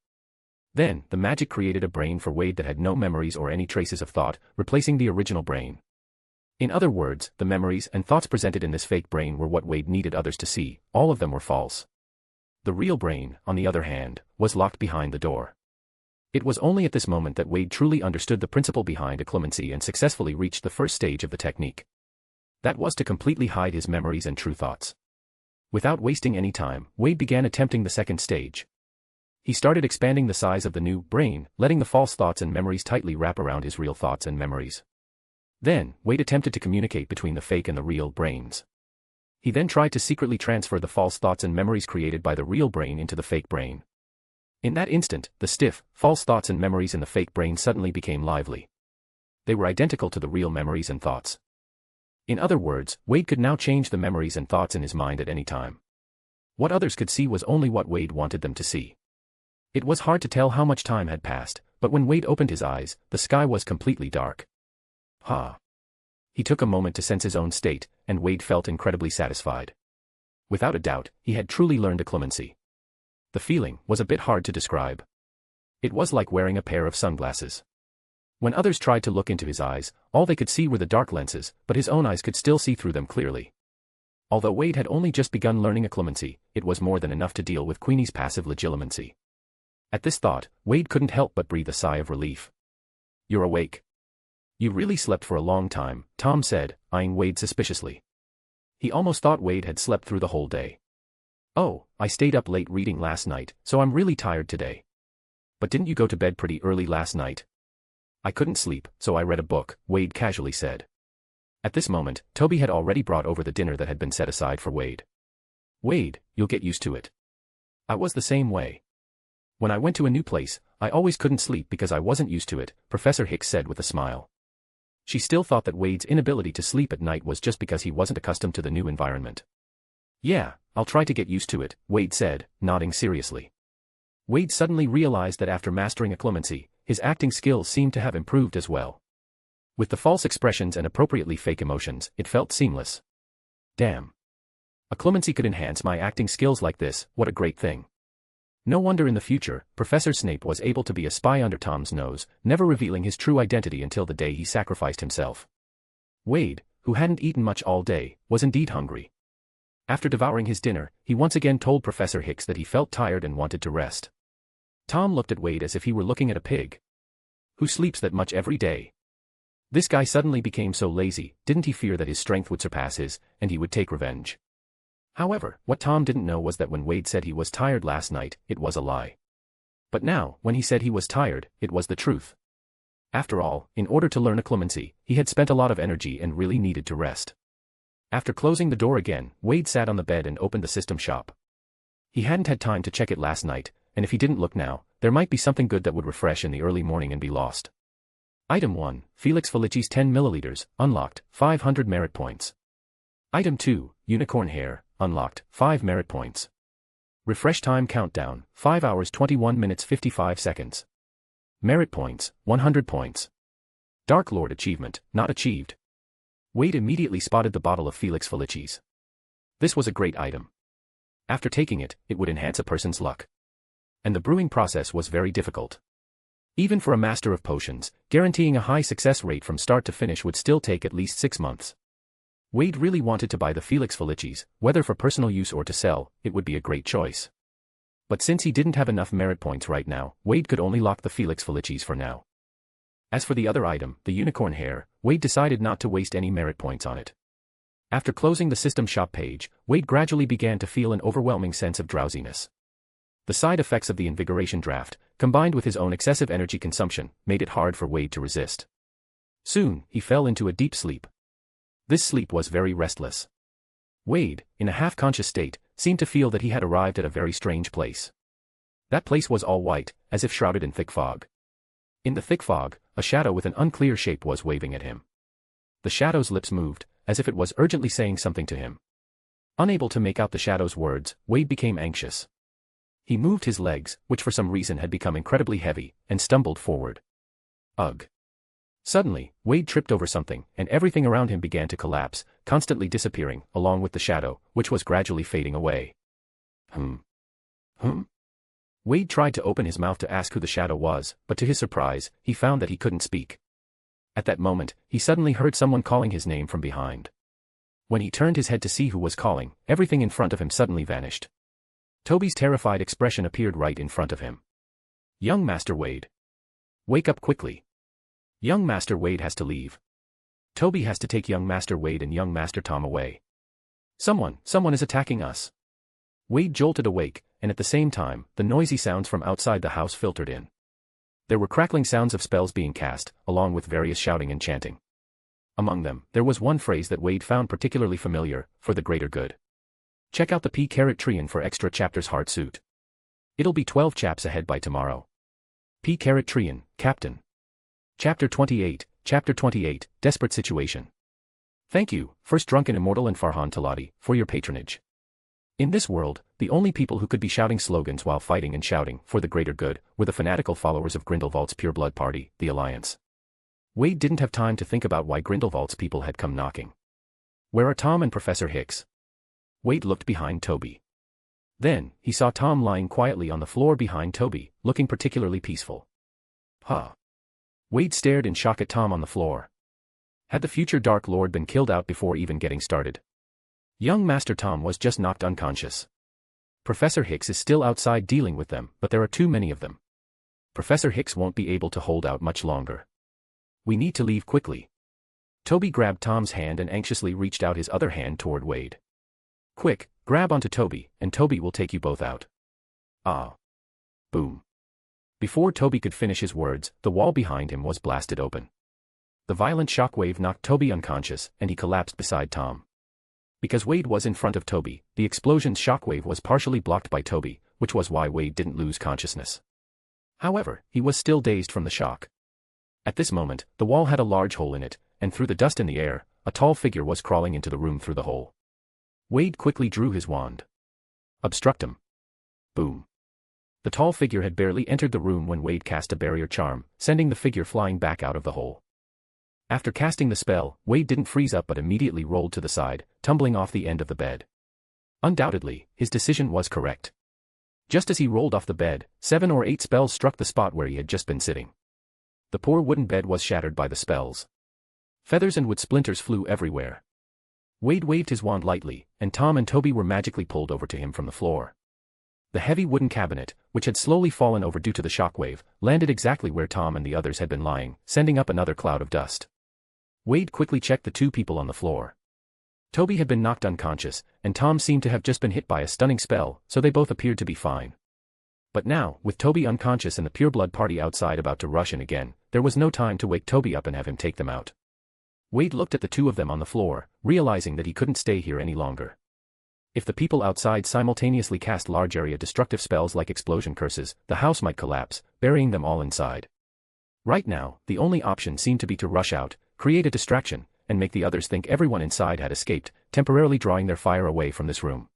Then, the magic created a brain for Wade that had no memories or any traces of thought, replacing the original brain. In other words, the memories and thoughts presented in this fake brain were what Wade needed others to see, all of them were false. The real brain, on the other hand, was locked behind the door. It was only at this moment that Wade truly understood the principle behind occlumency and successfully reached the first stage of the technique. That was to completely hide his memories and true thoughts. Without wasting any time, Wade began attempting the second stage. He started expanding the size of the new brain, letting the false thoughts and memories tightly wrap around his real thoughts and memories. Then, Wade attempted to communicate between the fake and the real brains. He then tried to secretly transfer the false thoughts and memories created by the real brain into the fake brain. In that instant, the stiff, false thoughts and memories in the fake brain suddenly became lively. They were identical to the real memories and thoughts. In other words, Wade could now change the memories and thoughts in his mind at any time. What others could see was only what Wade wanted them to see. It was hard to tell how much time had passed, but when Wade opened his eyes, the sky was completely dark. He took a moment to sense his own state, and Wade felt incredibly satisfied. Without a doubt, he had truly learned occlumency. The feeling was a bit hard to describe. It was like wearing a pair of sunglasses. When others tried to look into his eyes, all they could see were the dark lenses, but his own eyes could still see through them clearly. Although Wade had only just begun learning occlumency, it was more than enough to deal with Queenie's passive legilimency. At this thought, Wade couldn't help but breathe a sigh of relief. "You're awake. You really slept for a long time," Tom said, eyeing Wade suspiciously. He almost thought Wade had slept through the whole day. "Oh, I stayed up late reading last night, so I'm really tired today." "But didn't you go to bed pretty early last night?" "I couldn't sleep, so I read a book," Wade casually said. At this moment, Toby had already brought over the dinner that had been set aside for Wade. "Wade, you'll get used to it. I was the same way. When I went to a new place, I always couldn't sleep because I wasn't used to it," Professor Hicks said with a smile. She still thought that Wade's inability to sleep at night was just because he wasn't accustomed to the new environment. "Yeah, I'll try to get used to it," Wade said, nodding seriously. Wade suddenly realized that after mastering occlumency, his acting skills seemed to have improved as well. With the false expressions and appropriately fake emotions, it felt seamless. Damn. Occlumency could enhance my acting skills like this, what a great thing. No wonder in the future, Professor Snape was able to be a spy under Tom's nose, never revealing his true identity until the day he sacrificed himself. Wade, who hadn't eaten much all day, was indeed hungry. After devouring his dinner, he once again told Professor Hicks that he felt tired and wanted to rest. Tom looked at Wade as if he were looking at a pig. Who sleeps that much every day? This guy suddenly became so lazy, didn't he fear that his strength would surpass his, and he would take revenge? However, what Tom didn't know was that when Wade said he was tired last night, it was a lie. But now, when he said he was tired, it was the truth. After all, in order to learn occlumency, he had spent a lot of energy and really needed to rest. After closing the door again, Wade sat on the bed and opened the system shop. He hadn't had time to check it last night, and if he didn't look now, there might be something good that would refresh in the early morning and be lost. Item 1, Felix Felicis 10 ml, unlocked, 500 merit points. Item 2, Unicorn Hair, unlocked, 5 merit points. Refresh time countdown, 5 hours 21 minutes 55 seconds. Merit points, 100 points. Dark Lord achievement, not achieved. Wade immediately spotted the bottle of Felix Felicis. This was a great item. After taking it, it would enhance a person's luck. And the brewing process was very difficult. Even for a master of potions, guaranteeing a high success rate from start to finish would still take at least 6 months. Wade really wanted to buy the Felix Felicis, whether for personal use or to sell, it would be a great choice. But since he didn't have enough merit points right now, Wade could only lock the Felix Felicis for now. As for the other item, the unicorn hair, Wade decided not to waste any merit points on it. After closing the system shop page, Wade gradually began to feel an overwhelming sense of drowsiness. The side effects of the invigoration draft, combined with his own excessive energy consumption, made it hard for Wade to resist. Soon, he fell into a deep sleep. This sleep was very restless. Wade, in a half-conscious state, seemed to feel that he had arrived at a very strange place. That place was all white, as if shrouded in thick fog. In the thick fog, a shadow with an unclear shape was waving at him. The shadow's lips moved, as if it was urgently saying something to him. Unable to make out the shadow's words, Wade became anxious. He moved his legs, which for some reason had become incredibly heavy, and stumbled forward. Ugh. Suddenly, Wade tripped over something, and everything around him began to collapse, constantly disappearing, along with the shadow, which was gradually fading away. Wade tried to open his mouth to ask who the shadow was, but to his surprise, he found that he couldn't speak. At that moment, he suddenly heard someone calling his name from behind. When he turned his head to see who was calling, everything in front of him suddenly vanished. Toby's terrified expression appeared right in front of him. Young Master Wade. Wake up quickly. Young Master Wade has to leave. Toby has to take young Master Wade and young Master Tom away. Someone is attacking us. Wade jolted awake, and at the same time, the noisy sounds from outside the house filtered in. There were crackling sounds of spells being cast, along with various shouting and chanting. Among them, there was one phrase that Wade found particularly familiar: for the greater good. Check out the P-Trian for extra chapters hard suit. It'll be 12 chaps ahead by tomorrow. P-Trian, Captain. Chapter 28, Desperate Situation. Thank you, First Drunken Immortal and Farhan Talati, for your patronage. In this world, the only people who could be shouting slogans while fighting and shouting for the greater good were the fanatical followers of Grindelwald's pureblood party, the Alliance. Wade didn't have time to think about why Grindelwald's people had come knocking. Where are Tom and Professor Hicks? Wade looked behind Toby. Then, he saw Tom lying quietly on the floor behind Toby, looking particularly peaceful. Huh. Wade stared in shock at Tom on the floor. Had the future Dark Lord been killed out before even getting started? Young Master Tom was just knocked unconscious. Professor Hicks is still outside dealing with them, but there are too many of them. Professor Hicks won't be able to hold out much longer. We need to leave quickly. Toby grabbed Tom's hand and anxiously reached out his other hand toward Wade. Quick, grab onto Toby, and Toby will take you both out. Ah. Boom. Before Toby could finish his words, the wall behind him was blasted open. The violent shockwave knocked Toby unconscious, and he collapsed beside Tom. Because Wade was in front of Toby, the explosion's shockwave was partially blocked by Toby, which was why Wade didn't lose consciousness. However, he was still dazed from the shock. At this moment, the wall had a large hole in it, and through the dust in the air, a tall figure was crawling into the room through the hole. Wade quickly drew his wand. Obstruct him. Boom. The tall figure had barely entered the room when Wade cast a barrier charm, sending the figure flying back out of the hole. After casting the spell, Wade didn't freeze up but immediately rolled to the side, tumbling off the end of the bed. Undoubtedly, his decision was correct. Just as he rolled off the bed, 7 or 8 spells struck the spot where he had just been sitting. The poor wooden bed was shattered by the spells. Feathers and wood splinters flew everywhere. Wade waved his wand lightly, and Tom and Toby were magically pulled over to him from the floor. The heavy wooden cabinet, which had slowly fallen over due to the shockwave, landed exactly where Tom and the others had been lying, sending up another cloud of dust. Wade quickly checked the 2 people on the floor. Toby had been knocked unconscious, and Tom seemed to have just been hit by a stunning spell, so they both appeared to be fine. But now, with Toby unconscious and the pureblood party outside about to rush in again, there was no time to wake Toby up and have him take them out. Wade looked at the 2 of them on the floor, realizing that he couldn't stay here any longer. If the people outside simultaneously cast large area destructive spells like explosion curses, the house might collapse, burying them all inside. Right now, the only option seemed to be to rush out, create a distraction, and make the others think everyone inside had escaped, temporarily drawing their fire away from this room.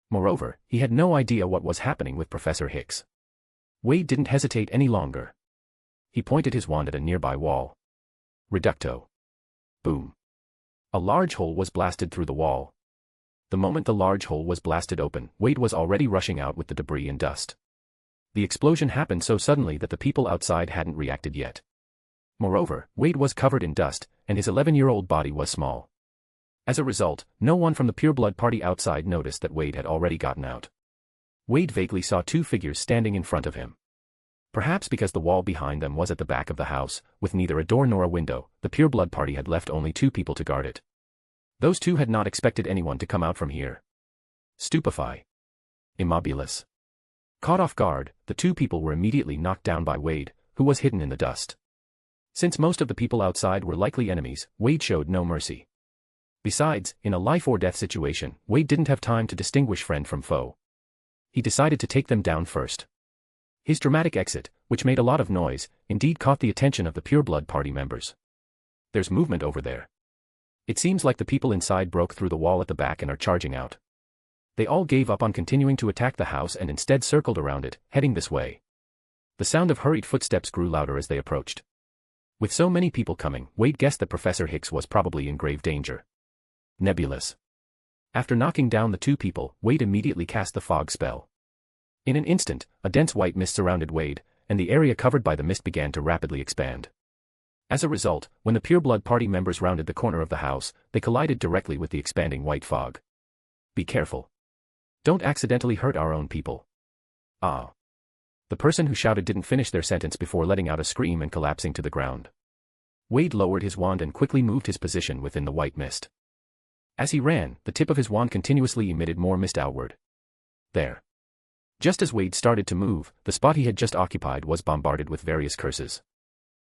Moreover, he had no idea what was happening with Professor Hicks. Wade didn't hesitate any longer. He pointed his wand at a nearby wall. Reducto. Boom. A large hole was blasted through the wall. The moment the large hole was blasted open, Wade was already rushing out with the debris and dust. The explosion happened so suddenly that the people outside hadn't reacted yet. Moreover, Wade was covered in dust, and his 11-year-old body was small. As a result, no one from the pureblood party outside noticed that Wade had already gotten out. Wade vaguely saw 2 figures standing in front of him. Perhaps because the wall behind them was at the back of the house, with neither a door nor a window, the pureblood party had left only 2 people to guard it. Those 2 had not expected anyone to come out from here. Stupefy. Immobilis. Caught off guard, the 2 people were immediately knocked down by Wade, who was hidden in the dust. Since most of the people outside were likely enemies, Wade showed no mercy. Besides, in a life-or-death situation, Wade didn't have time to distinguish friend from foe. He decided to take them down first. His dramatic exit, which made a lot of noise, indeed caught the attention of the pureblood party members. There's movement over there. It seems like the people inside broke through the wall at the back and are charging out. They all gave up on continuing to attack the house and instead circled around it, heading this way. The sound of hurried footsteps grew louder as they approached. With so many people coming, Wade guessed that Professor Hicks was probably in grave danger. Nebulous. After knocking down the 2 people, Wade immediately cast the fog spell. In an instant, a dense white mist surrounded Wade, and the area covered by the mist began to rapidly expand. As a result, when the Pureblood Party members rounded the corner of the house, they collided directly with the expanding white fog. Be careful. Don't accidentally hurt our own people. Ah. The person who shouted didn't finish their sentence before letting out a scream and collapsing to the ground. Wade lowered his wand and quickly moved his position within the white mist. As he ran, the tip of his wand continuously emitted more mist outward. There. Just as Wade started to move, the spot he had just occupied was bombarded with various curses.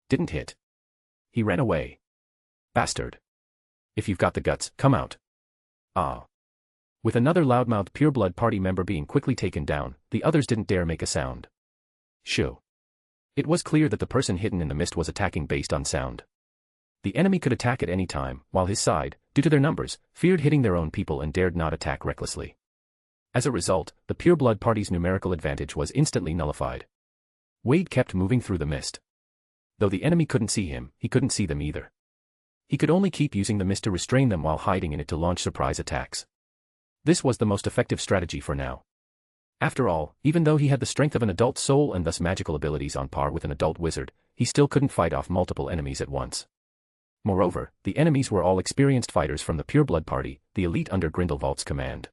Didn't hit. He ran away. Bastard. If you've got the guts, come out. Ah. With another loudmouthed Pureblood Party member being quickly taken down, the others didn't dare make a sound. Shoo. It was clear that the person hidden in the mist was attacking based on sound. The enemy could attack at any time, while his side, due to their numbers, feared hitting their own people and dared not attack recklessly. As a result, the Pureblood Party's numerical advantage was instantly nullified. Wade kept moving through the mist. Though the enemy couldn't see him, he couldn't see them either. He could only keep using the mist to restrain them while hiding in it to launch surprise attacks. This was the most effective strategy for now. After all, even though he had the strength of an adult soul and thus magical abilities on par with an adult wizard, he still couldn't fight off multiple enemies at once. Moreover, the enemies were all experienced fighters from the Pureblood Party, the elite under Grindelwald's command.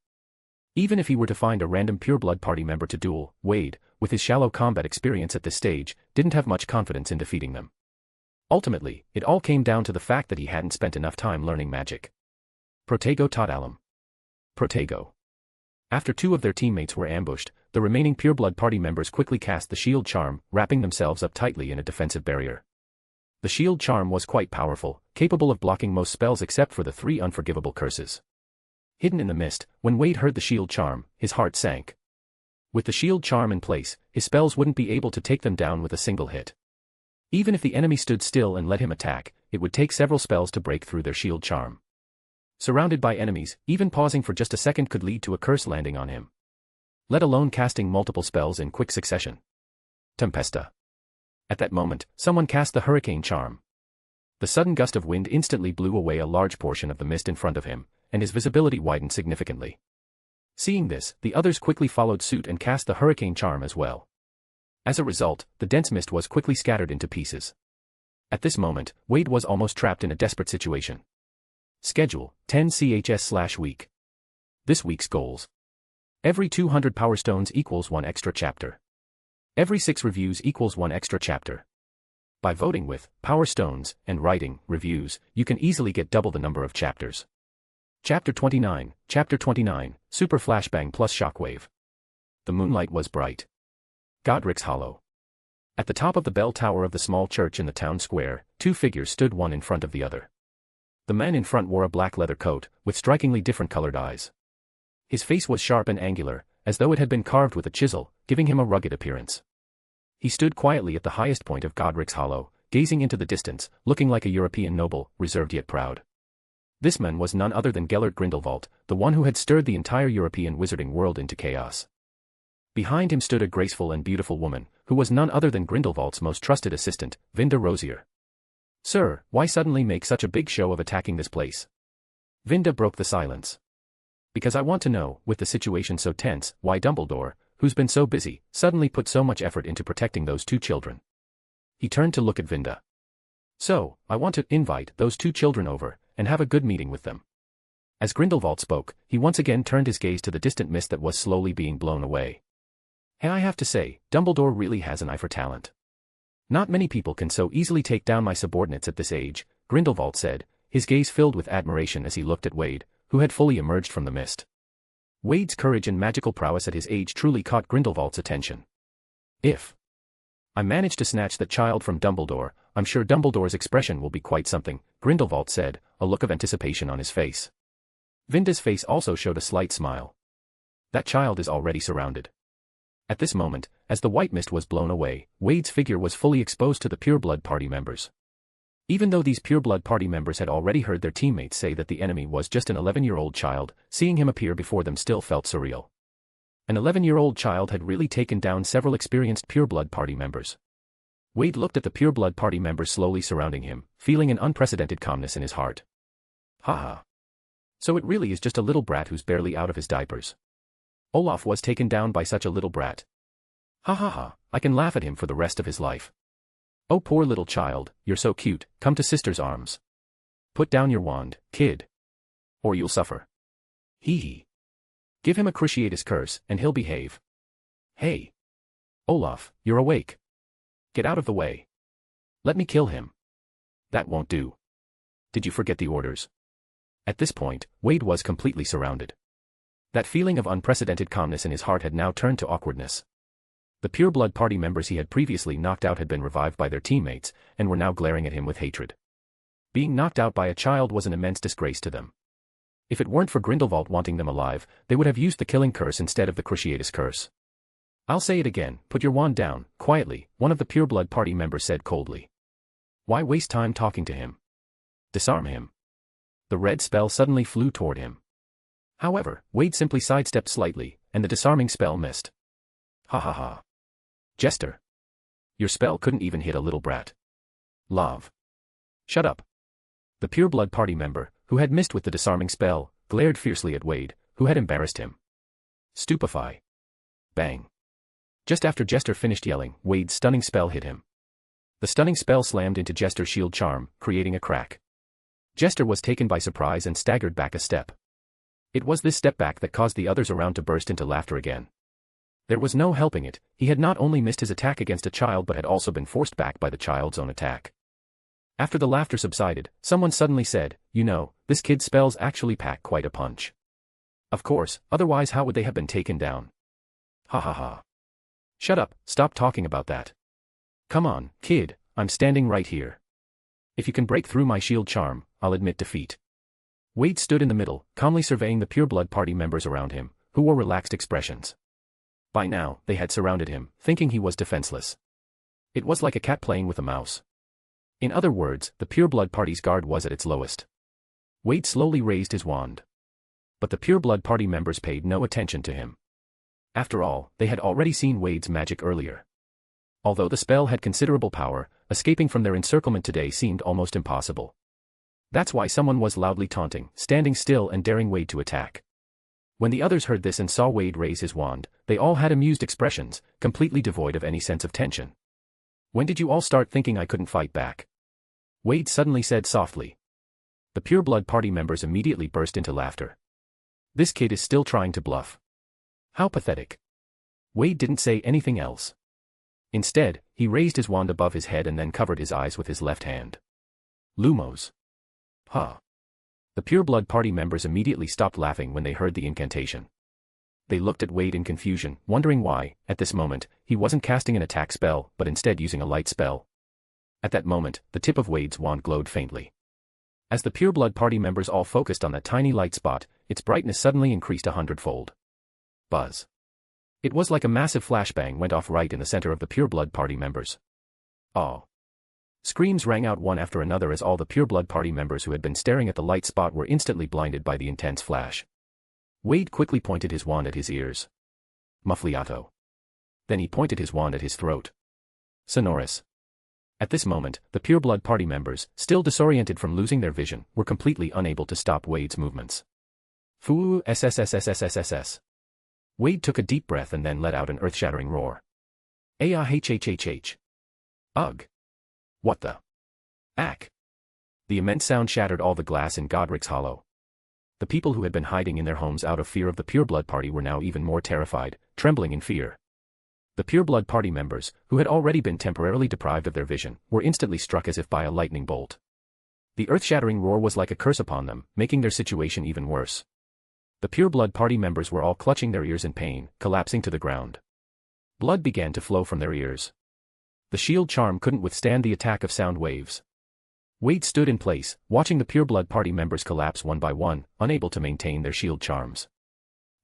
Even if he were to find a random Pureblood Party member to duel, Wade, with his shallow combat experience at this stage, didn't have much confidence in defeating them. Ultimately, it all came down to the fact that he hadn't spent enough time learning magic. Protego tot alum. Protego. After two of their teammates were ambushed, the remaining Pureblood Party members quickly cast the shield charm, wrapping themselves up tightly in a defensive barrier. The shield charm was quite powerful, capable of blocking most spells except for the 3 unforgivable curses. Hidden in the mist, when Wade heard the shield charm, his heart sank. With the shield charm in place, his spells wouldn't be able to take them down with a single hit. Even if the enemy stood still and let him attack, it would take several spells to break through their shield charm. Surrounded by enemies, even pausing for just a second could lead to a curse landing on him. Let alone casting multiple spells in quick succession. Tempesta. At that moment, someone cast the hurricane charm. The sudden gust of wind instantly blew away a large portion of the mist in front of him, and his visibility widened significantly. Seeing this, the others quickly followed suit and cast the hurricane charm as well. As a result, the dense mist was quickly scattered into pieces. At this moment, Wade was almost trapped in a desperate situation. Schedule, 10 CHS/week. This week's goals. Every 200 Power Stones equals 1 extra chapter. Every 6 reviews equals 1 extra chapter. By voting with Power Stones and writing reviews, you can easily get double the number of chapters. Chapter 29, Super Flashbang plus Shockwave. The moonlight was bright. Godric's Hollow. At the top of the bell tower of the small church in the town square, 2 figures stood one in front of the other. The man in front wore a black leather coat, with strikingly different colored eyes. His face was sharp and angular, as though it had been carved with a chisel, giving him a rugged appearance. He stood quietly at the highest point of Godric's Hollow, gazing into the distance, looking like a European noble, reserved yet proud. This man was none other than Gellert Grindelwald, the one who had stirred the entire European wizarding world into chaos. Behind him stood a graceful and beautiful woman, who was none other than Grindelwald's most trusted assistant, Vinda Rosier. "Sir, why suddenly make such a big show of attacking this place?" Vinda broke the silence. "Because I want to know, with the situation so tense, why Dumbledore, who's been so busy, suddenly put so much effort into protecting those 2 children." He turned to look at Vinda. "So, I want to invite those 2 children over, and have a good meeting with them." As Grindelwald spoke, he once again turned his gaze to the distant mist that was slowly being blown away. "Hey, I have to say, Dumbledore really has an eye for talent. Not many people can so easily take down my subordinates at this age," Grindelwald said, his gaze filled with admiration as he looked at Wade, who had fully emerged from the mist. Wade's courage and magical prowess at his age truly caught Grindelwald's attention. "If I manage to snatch that child from Dumbledore, I'm sure Dumbledore's expression will be quite something," Grindelwald said, a look of anticipation on his face. Vinda's face also showed a slight smile. "That child is already surrounded." At this moment, as the white mist was blown away, Wade's figure was fully exposed to the Pureblood Party members. Even though these Pureblood Party members had already heard their teammates say that the enemy was just an 11-year-old child, seeing him appear before them still felt surreal. An 11-year-old child had really taken down several experienced Pureblood Party members. Wade looked at the Pureblood Party members slowly surrounding him, feeling an unprecedented calmness in his heart. Haha. So it really is just a little brat who's barely out of his diapers. Olaf was taken down by such a little brat. Ha ha ha, I can laugh at him for the rest of his life. Oh poor little child, you're so cute, come to sister's arms. Put down your wand, kid. Or you'll suffer. Hee hee. Give him a cruciatus curse, and he'll behave. Hey. Olaf, you're awake. Get out of the way. Let me kill him. That won't do. Did you forget the orders? At this point, Wade was completely surrounded. That feeling of unprecedented calmness in his heart had now turned to awkwardness. The Pureblood Party members he had previously knocked out had been revived by their teammates, and were now glaring at him with hatred. Being knocked out by a child was an immense disgrace to them. If it weren't for Grindelwald wanting them alive, they would have used the killing curse instead of the cruciatus curse. I'll say it again, put your wand down, quietly, one of the Pureblood Party members said coldly. Why waste time talking to him? Disarm him. The red spell suddenly flew toward him. However, Wade simply sidestepped slightly, and the disarming spell missed. Ha ha ha. Jester. Your spell couldn't even hit a little brat. Love. Shut up. The Pureblood Party member, who had missed with the disarming spell, glared fiercely at Wade, who had embarrassed him. Stupefy. Bang. Just after Jester finished yelling, Wade's stunning spell hit him. The stunning spell slammed into Jester's shield charm, creating a crack. Jester was taken by surprise and staggered back a step. It was this step back that caused the others around to burst into laughter again. There was no helping it, he had not only missed his attack against a child but had also been forced back by the child's own attack. After the laughter subsided, someone suddenly said, you know, this kid's spells actually pack quite a punch. Of course, otherwise how would they have been taken down? Ha ha ha. Shut up, stop talking about that. Come on, kid, I'm standing right here. If you can break through my shield charm, I'll admit defeat. Wade stood in the middle, calmly surveying the Pureblood Party members around him, who wore relaxed expressions. By now, they had surrounded him, thinking he was defenseless. It was like a cat playing with a mouse. In other words, the Pureblood Party's guard was at its lowest. Wade slowly raised his wand. But the Pureblood Party members paid no attention to him. After all, they had already seen Wade's magic earlier. Although the spell had considerable power, escaping from their encirclement today seemed almost impossible. That's why someone was loudly taunting, standing still and daring Wade to attack. When the others heard this and saw Wade raise his wand, they all had amused expressions, completely devoid of any sense of tension. When did you all start thinking I couldn't fight back? Wade suddenly said softly. The Pureblood Party members immediately burst into laughter. This kid is still trying to bluff. How pathetic. Wade didn't say anything else. Instead, he raised his wand above his head and then covered his eyes with his left hand. Lumos. Huh. The Pureblood Party members immediately stopped laughing when they heard the incantation. They looked at Wade in confusion, wondering why, at this moment, he wasn't casting an attack spell, but instead using a light spell. At that moment, the tip of Wade's wand glowed faintly. As the Pureblood Party members all focused on that tiny light spot, its brightness suddenly increased 100-fold. Buzz. It was like a massive flashbang went off right in the center of the Pureblood Party members. Oh. Screams rang out one after another as all the Pureblood Party members who had been staring at the light spot were instantly blinded by the intense flash. Wade quickly pointed his wand at his ears. Muffliato. Then he pointed his wand at his throat. Sonorous. At this moment, the Pureblood Party members, still disoriented from losing their vision, were completely unable to stop Wade's movements. Foo SSSSSSSS. Wade took a deep breath and then let out an earth-shattering roar. Ahhhhh. Ugh. What the? Ack. The immense sound shattered all the glass in Godric's Hollow. The people who had been hiding in their homes out of fear of the Pureblood Party were now even more terrified, trembling in fear. The Pureblood Party members, who had already been temporarily deprived of their vision, were instantly struck as if by a lightning bolt. The earth-shattering roar was like a curse upon them, making their situation even worse. The Pureblood Party members were all clutching their ears in pain, collapsing to the ground. Blood began to flow from their ears. The shield charm couldn't withstand the attack of sound waves. Wade stood in place, watching the Pureblood Party members collapse one by one, unable to maintain their shield charms.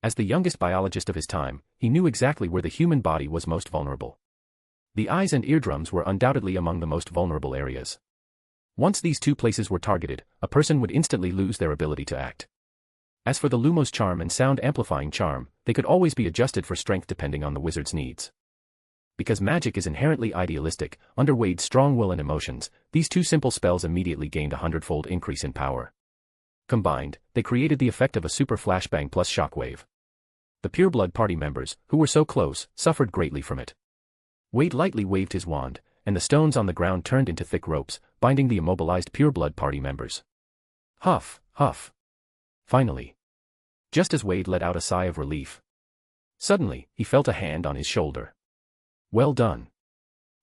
As the youngest biologist of his time, he knew exactly where the human body was most vulnerable. The eyes and eardrums were undoubtedly among the most vulnerable areas. Once these two places were targeted, a person would instantly lose their ability to act. As for the Lumos charm and sound amplifying charm, they could always be adjusted for strength depending on the wizard's needs. Because magic is inherently idealistic, under Wade's strong will and emotions, these two simple spells immediately gained a 100-fold increase in power. Combined, they created the effect of a super flashbang plus shockwave. The pureblood party members, who were so close, suffered greatly from it. Wade lightly waved his wand, and the stones on the ground turned into thick ropes, binding the immobilized pureblood party members. Huff, huff. Finally. Just as Wade let out a sigh of relief. Suddenly, he felt a hand on his shoulder. Well done.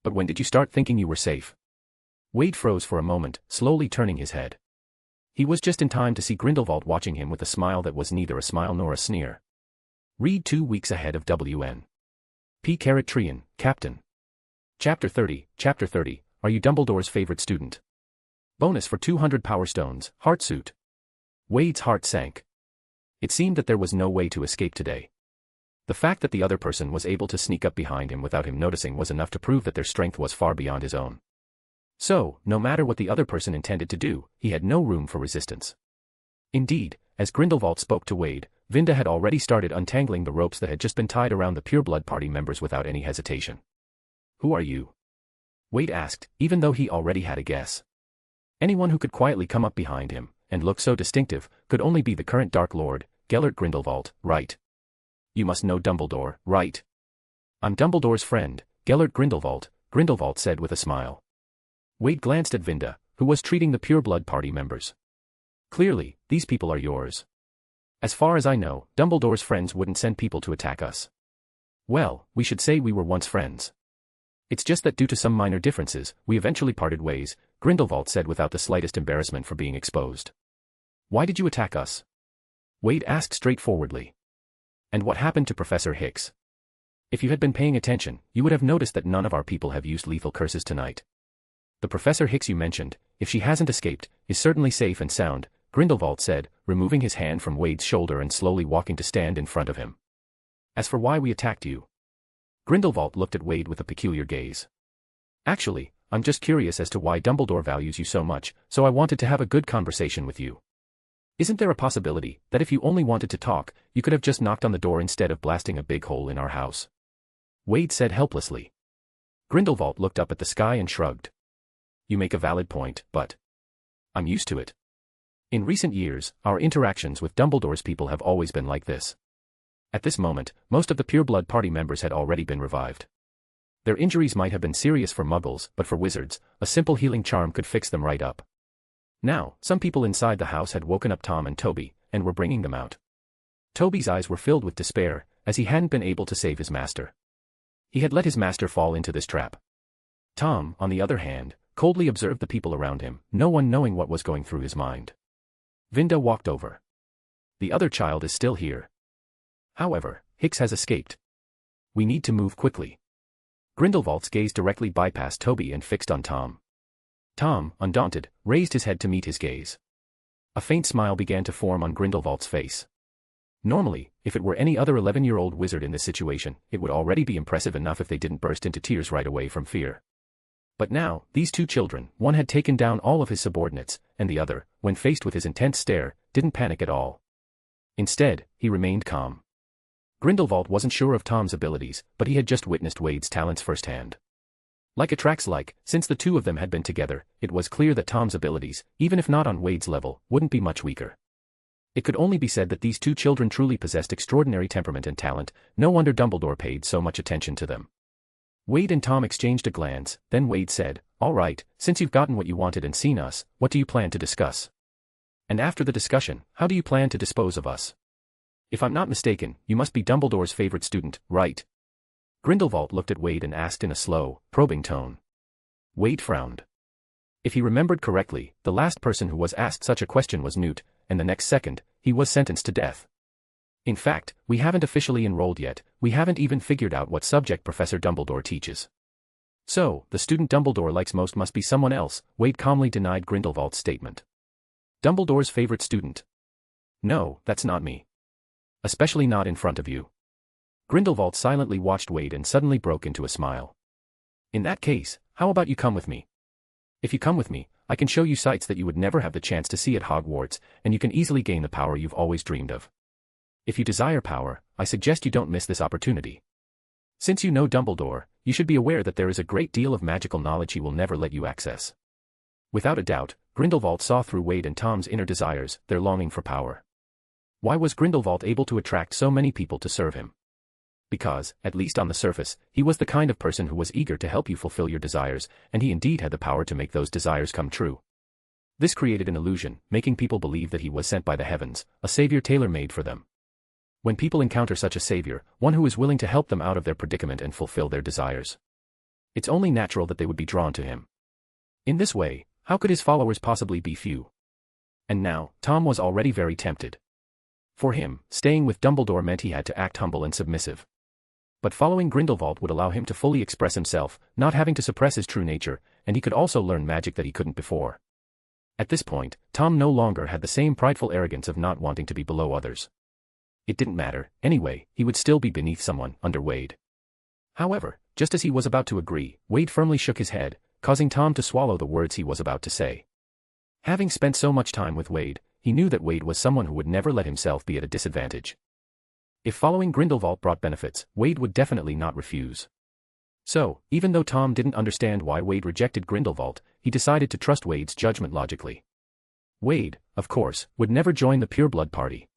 But when did you start thinking you were safe? Wade froze for a moment, slowly turning his head. He was just in time to see Grindelwald watching him with a smile that was neither a smile nor a sneer. Read 2 weeks ahead of WN. P. Trian, Captain. Chapter 30, Are you Dumbledore's favorite student? Bonus for 200 Power Stones, Heartsuit. Wade's heart sank. It seemed that there was no way to escape today. The fact that the other person was able to sneak up behind him without him noticing was enough to prove that their strength was far beyond his own. So, no matter what the other person intended to do, he had no room for resistance. Indeed, as Grindelwald spoke to Wade, Vinda had already started untangling the ropes that had just been tied around the pureblood party members without any hesitation. Who are you? Wade asked, even though he already had a guess. Anyone who could quietly come up behind him, and look so distinctive, could only be the current Dark Lord, Gellert Grindelwald, right? You must know Dumbledore, right? I'm Dumbledore's friend, Gellert Grindelwald, Grindelwald said with a smile. Wade glanced at Vinda, who was treating the pureblood party members. Clearly, these people are yours. As far as I know, Dumbledore's friends wouldn't send people to attack us. Well, we should say we were once friends. It's just that due to some minor differences, we eventually parted ways, Grindelwald said without the slightest embarrassment for being exposed. Why did you attack us? Wade asked straightforwardly. And what happened to Professor Hicks? If you had been paying attention, you would have noticed that none of our people have used lethal curses tonight. The Professor Hicks you mentioned, if she hasn't escaped, is certainly safe and sound, Grindelwald said, removing his hand from Wade's shoulder and slowly walking to stand in front of him. As for why we attacked you, Grindelwald looked at Wade with a peculiar gaze. Actually, I'm just curious as to why Dumbledore values you so much, so I wanted to have a good conversation with you. Isn't there a possibility that if you only wanted to talk, you could have just knocked on the door instead of blasting a big hole in our house? Wade said helplessly. Grindelwald looked up at the sky and shrugged. You make a valid point, but I'm used to it. In recent years, our interactions with Dumbledore's people have always been like this. At this moment, most of the pureblood party members had already been revived. Their injuries might have been serious for muggles, but for wizards, a simple healing charm could fix them right up. Now, some people inside the house had woken up Tom and Toby, and were bringing them out. Toby's eyes were filled with despair, as he hadn't been able to save his master. He had let his master fall into this trap. Tom, on the other hand, coldly observed the people around him, no one knowing what was going through his mind. Vinda walked over. The other child is still here. However, Hicks has escaped. We need to move quickly. Grindelwald's gaze directly bypassed Toby and fixed on Tom. Tom, undaunted, raised his head to meet his gaze. A faint smile began to form on Grindelwald's face. Normally, if it were any other 11-year-old wizard in this situation, it would already be impressive enough if they didn't burst into tears right away from fear. But now, these two children, one had taken down all of his subordinates, and the other, when faced with his intense stare, didn't panic at all. Instead, he remained calm. Grindelwald wasn't sure of Tom's abilities, but he had just witnessed Wade's talents firsthand. Like attracts like, since the two of them had been together, it was clear that Tom's abilities, even if not on Wade's level, wouldn't be much weaker. It could only be said that these two children truly possessed extraordinary temperament and talent, no wonder Dumbledore paid so much attention to them. Wade and Tom exchanged a glance, then Wade said, "All right, since you've gotten what you wanted and seen us, what do you plan to discuss? And after the discussion, how do you plan to dispose of us? If I'm not mistaken, you must be Dumbledore's favorite student, right?" Grindelwald looked at Wade and asked in a slow, probing tone. Wade frowned. If he remembered correctly, the last person who was asked such a question was Newt, and the next second, he was sentenced to death. In fact, we haven't officially enrolled yet, we haven't even figured out what subject Professor Dumbledore teaches. So, the student Dumbledore likes most must be someone else, Wade calmly denied Grindelwald's statement. Dumbledore's favorite student? No, that's not me. Especially not in front of you. Grindelwald silently watched Wade and suddenly broke into a smile. In that case, how about you come with me? If you come with me, I can show you sights that you would never have the chance to see at Hogwarts, and you can easily gain the power you've always dreamed of. If you desire power, I suggest you don't miss this opportunity. Since you know Dumbledore, you should be aware that there is a great deal of magical knowledge he will never let you access. Without a doubt, Grindelwald saw through Wade and Tom's inner desires, their longing for power. Why was Grindelwald able to attract so many people to serve him? Because, at least on the surface, he was the kind of person who was eager to help you fulfill your desires, and he indeed had the power to make those desires come true. This created an illusion, making people believe that he was sent by the heavens, a savior tailor-made for them. When people encounter such a savior, one who is willing to help them out of their predicament and fulfill their desires, it's only natural that they would be drawn to him. In this way, how could his followers possibly be few? And now, Tom was already very tempted. For him, staying with Dumbledore meant he had to act humble and submissive. But following Grindelwald would allow him to fully express himself, not having to suppress his true nature, and he could also learn magic that he couldn't before. At this point, Tom no longer had the same prideful arrogance of not wanting to be below others. It didn't matter, anyway, he would still be beneath someone, under Wade. However, just as he was about to agree, Wade firmly shook his head, causing Tom to swallow the words he was about to say. Having spent so much time with Wade, he knew that Wade was someone who would never let himself be at a disadvantage. If following Grindelwald brought benefits, Wade would definitely not refuse. So, even though Tom didn't understand why Wade rejected Grindelwald, he decided to trust Wade's judgment logically. Wade, of course, would never join the pureblood party.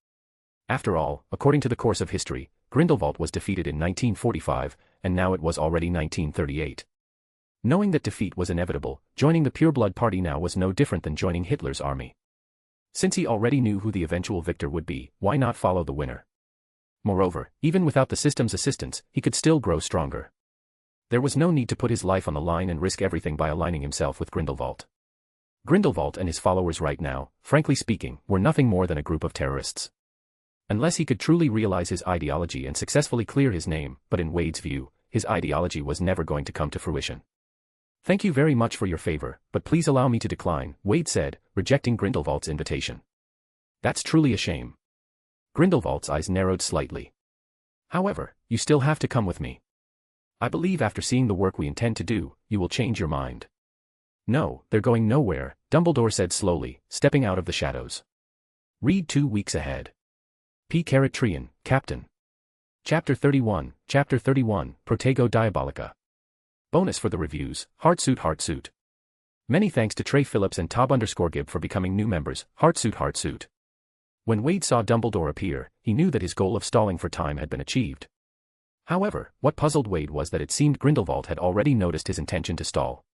After all, according to the course of history, Grindelwald was defeated in 1945, and now it was already 1938. Knowing that defeat was inevitable, joining the pureblood party now was no different than joining Hitler's army. Since he already knew who the eventual victor would be, why not follow the winner? Moreover, even without the system's assistance, he could still grow stronger. There was no need to put his life on the line and risk everything by aligning himself with Grindelwald. Grindelwald and his followers right now, frankly speaking, were nothing more than a group of terrorists. Unless he could truly realize his ideology and successfully clear his name, but in Wade's view, his ideology was never going to come to fruition. "Thank you very much for your favor, but please allow me to decline," Wade said, rejecting Grindelwald's invitation. "That's truly a shame." Grindelwald's eyes narrowed slightly. "However, you still have to come with me. I believe after seeing the work we intend to do, you will change your mind." "No, they're going nowhere," Dumbledore said slowly, stepping out of the shadows. Read 2 weeks ahead. P. Trian, Captain. Chapter 31, Protego Diabolica. Bonus for the reviews, Heartsuit. Many thanks to Trey Phillips and Tob_Gib for becoming new members, Heartsuit. When Wade saw Dumbledore appear, he knew that his goal of stalling for time had been achieved. However, what puzzled Wade was that it seemed Grindelwald had already noticed his intention to stall.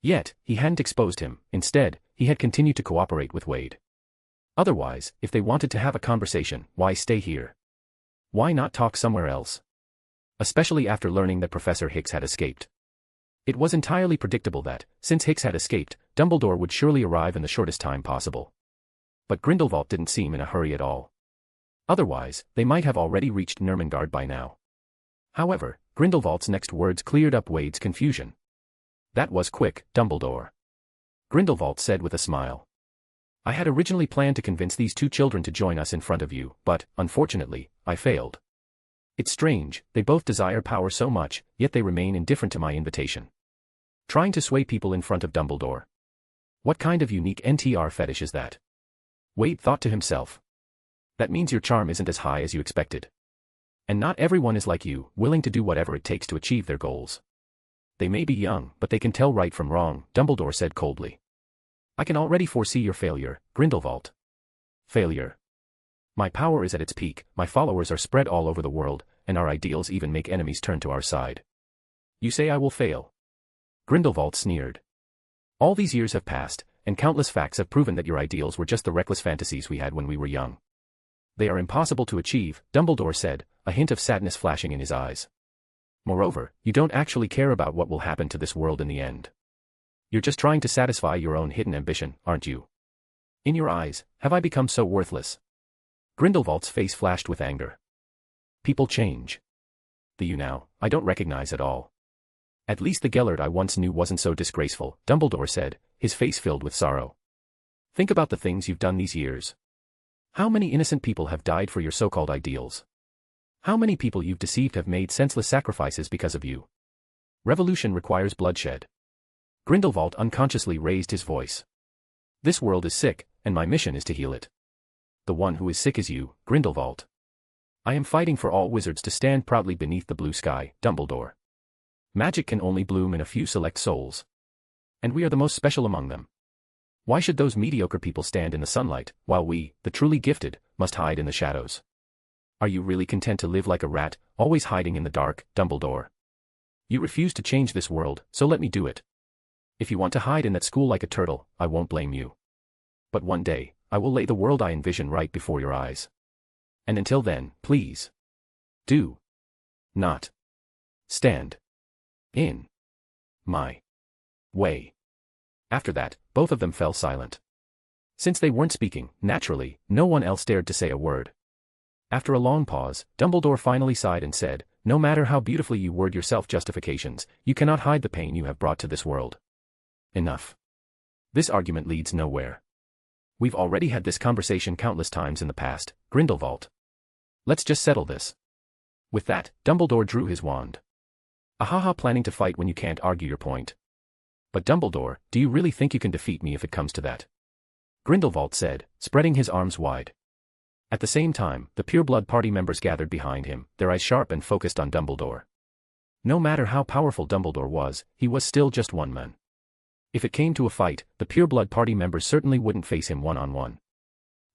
Yet, he hadn't exposed him, instead, he had continued to cooperate with Wade. Otherwise, if they wanted to have a conversation, why stay here? Why not talk somewhere else? Especially after learning that Professor Hicks had escaped. It was entirely predictable that, since Hicks had escaped, Dumbledore would surely arrive in the shortest time possible. But Grindelwald didn't seem in a hurry at all. Otherwise, they might have already reached Nurmengard by now. However, Grindelwald's next words cleared up Wade's confusion. "That was quick, Dumbledore," Grindelwald said with a smile. "I had originally planned to convince these 2 children to join us in front of you, but, unfortunately, I failed. It's strange, they both desire power so much, yet they remain indifferent to my invitation. Trying to sway people in front of Dumbledore. What kind of unique NTR fetish is that?" Wade thought to himself. "That means your charm isn't as high as you expected. And not everyone is like you, willing to do whatever it takes to achieve their goals. They may be young, but they can tell right from wrong," Dumbledore said coldly. "I can already foresee your failure, Grindelwald." "Failure? My power is at its peak, my followers are spread all over the world, and our ideals even make enemies turn to our side. You say I will fail?" Grindelwald sneered. "All these years have passed, and countless facts have proven that your ideals were just the reckless fantasies we had when we were young. They are impossible to achieve," Dumbledore said, a hint of sadness flashing in his eyes. "Moreover, you don't actually care about what will happen to this world in the end. You're just trying to satisfy your own hidden ambition, aren't you? In your eyes, have I become so worthless?" Grindelwald's face flashed with anger. "People change. The you now, I don't recognize at all. At least the Gellert I once knew wasn't so disgraceful," Dumbledore said, his face filled with sorrow. "Think about the things you've done these years. How many innocent people have died for your so-called ideals? How many people you've deceived have made senseless sacrifices because of you? Revolution requires bloodshed." Grindelwald unconsciously raised his voice. "This world is sick, and my mission is to heal it. The one who is sick is you, Grindelwald. I am fighting for all wizards to stand proudly beneath the blue sky, Dumbledore. Magic can only bloom in a few select souls. And we are the most special among them. Why should those mediocre people stand in the sunlight, while we, the truly gifted, must hide in the shadows. Are you really content to live like a rat, always hiding in the dark, Dumbledore? You refuse to change this world, so let me do it. If you want to hide in that school like a turtle, I won't blame you. But one day, I will lay the world I envision right before your eyes. And until then, please, do not stand in my way. After that, both of them fell silent. Since they weren't speaking, naturally, no one else dared to say a word. After a long pause, Dumbledore finally sighed and said, "No matter how beautifully you word your self-justifications, you cannot hide the pain you have brought to this world. Enough. This argument leads nowhere. We've already had this conversation countless times in the past, Grindelwald. Let's just settle this." With that, Dumbledore drew his wand. Ahaha, planning to fight when you can't argue your point. But Dumbledore, do you really think you can defeat me if it comes to that? Grindelwald said, spreading his arms wide. At the same time, the pureblood party members gathered behind him, their eyes sharp and focused on Dumbledore. No matter how powerful Dumbledore was, he was still just one man. If it came to a fight, the pureblood party members certainly wouldn't face him one-on-one.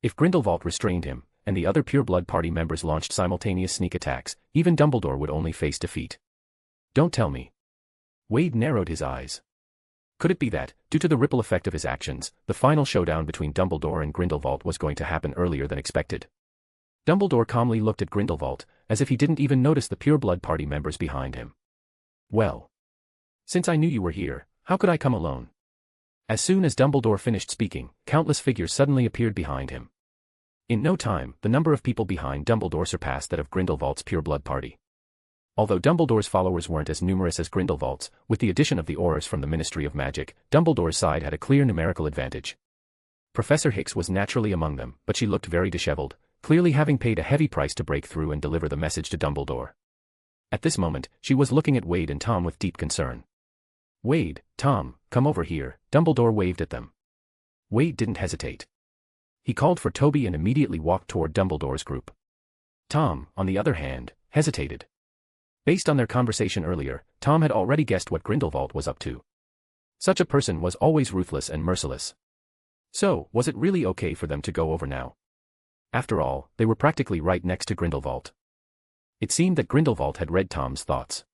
If Grindelwald restrained him, and the other pureblood party members launched simultaneous sneak attacks, even Dumbledore would only face defeat. Don't tell me. Wade narrowed his eyes. Could it be that, due to the ripple effect of his actions, the final showdown between Dumbledore and Grindelwald was going to happen earlier than expected? Dumbledore calmly looked at Grindelwald, as if he didn't even notice the pureblood party members behind him. Well, since I knew you were here, how could I come alone? As soon as Dumbledore finished speaking, countless figures suddenly appeared behind him. In no time, the number of people behind Dumbledore surpassed that of Grindelwald's pureblood party. Although Dumbledore's followers weren't as numerous as Grindelwald's, with the addition of the Aurors from the Ministry of Magic, Dumbledore's side had a clear numerical advantage. Professor Hicks was naturally among them, but she looked very disheveled, clearly having paid a heavy price to break through and deliver the message to Dumbledore. At this moment, she was looking at Wade and Tom with deep concern. "Wade, Tom, come over here," Dumbledore waved at them. Wade didn't hesitate. He called for Toby and immediately walked toward Dumbledore's group. Tom, on the other hand, hesitated. Based on their conversation earlier, Tom had already guessed what Grindelwald was up to. Such a person was always ruthless and merciless. So, was it really okay for them to go over now? After all, they were practically right next to Grindelwald. It seemed that Grindelwald had read Tom's thoughts.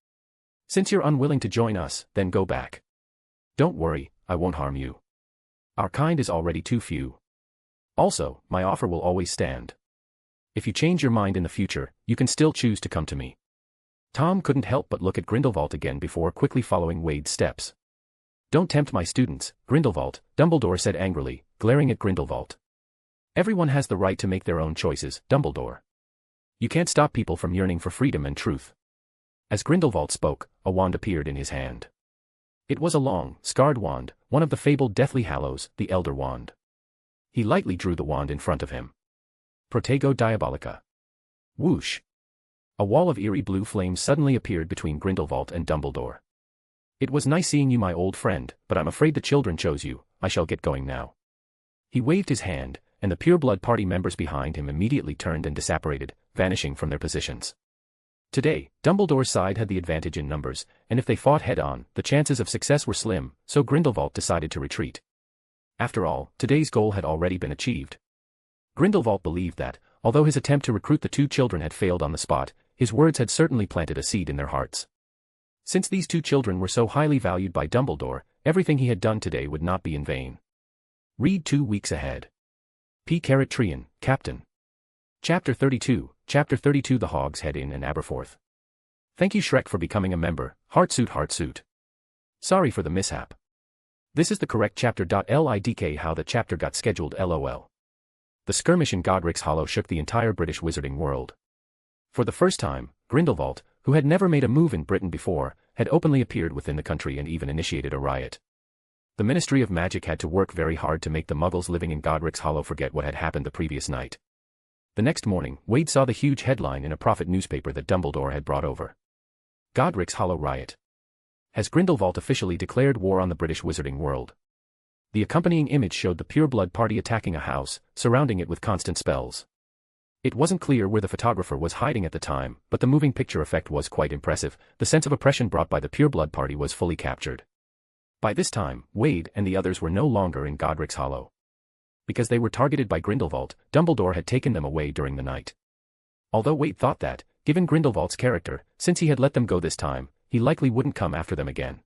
"Since you're unwilling to join us, then go back. Don't worry, I won't harm you. Our kind is already too few. Also, my offer will always stand. If you change your mind in the future, you can still choose to come to me." Tom couldn't help but look at Grindelwald again before quickly following Wade's steps. "Don't tempt my students, Grindelwald," Dumbledore said angrily, glaring at Grindelwald. "Everyone has the right to make their own choices, Dumbledore. You can't stop people from yearning for freedom and truth." As Grindelwald spoke, a wand appeared in his hand. It was a long, scarred wand, one of the fabled Deathly Hallows, the Elder Wand. He lightly drew the wand in front of him. Protego Diabolica. Whoosh! A wall of eerie blue flames suddenly appeared between Grindelwald and Dumbledore. "It was nice seeing you, my old friend, but I'm afraid the children chose you. I shall get going now." He waved his hand, and the pureblood party members behind him immediately turned and disapparated, vanishing from their positions. Today, Dumbledore's side had the advantage in numbers, and if they fought head-on, the chances of success were slim, so Grindelwald decided to retreat. After all, today's goal had already been achieved. Grindelwald believed that, although his attempt to recruit the two children had failed on the spot, his words had certainly planted a seed in their hearts. Since these two children were so highly valued by Dumbledore, everything he had done today would not be in vain. Read 2 weeks ahead. P. Trian, Captain. Chapter 32, The Hogs Head In and Aberforth. Thank you Shrek for becoming a member, Heartsuit. Sorry for the mishap. This is the correct chapter. Lidk how the chapter got scheduled lol. The skirmish in Godric's Hollow shook the entire British wizarding world. For the first time, Grindelwald, who had never made a move in Britain before, had openly appeared within the country and even initiated a riot. The Ministry of Magic had to work very hard to make the Muggles living in Godric's Hollow forget what had happened the previous night. The next morning, Wade saw the huge headline in a prophet newspaper that Dumbledore had brought over. Godric's Hollow riot. Has Grindelwald officially declared war on the British wizarding world? The accompanying image showed the pureblood party attacking a house, surrounding it with constant spells. It wasn't clear where the photographer was hiding at the time, but the moving picture effect was quite impressive. The sense of oppression brought by the pureblood party was fully captured. By this time, Wade and the others were no longer in Godric's Hollow. Because they were targeted by Grindelwald, Dumbledore had taken them away during the night. Although Wade thought that, given Grindelwald's character, since he had let them go this time, he likely wouldn't come after them again.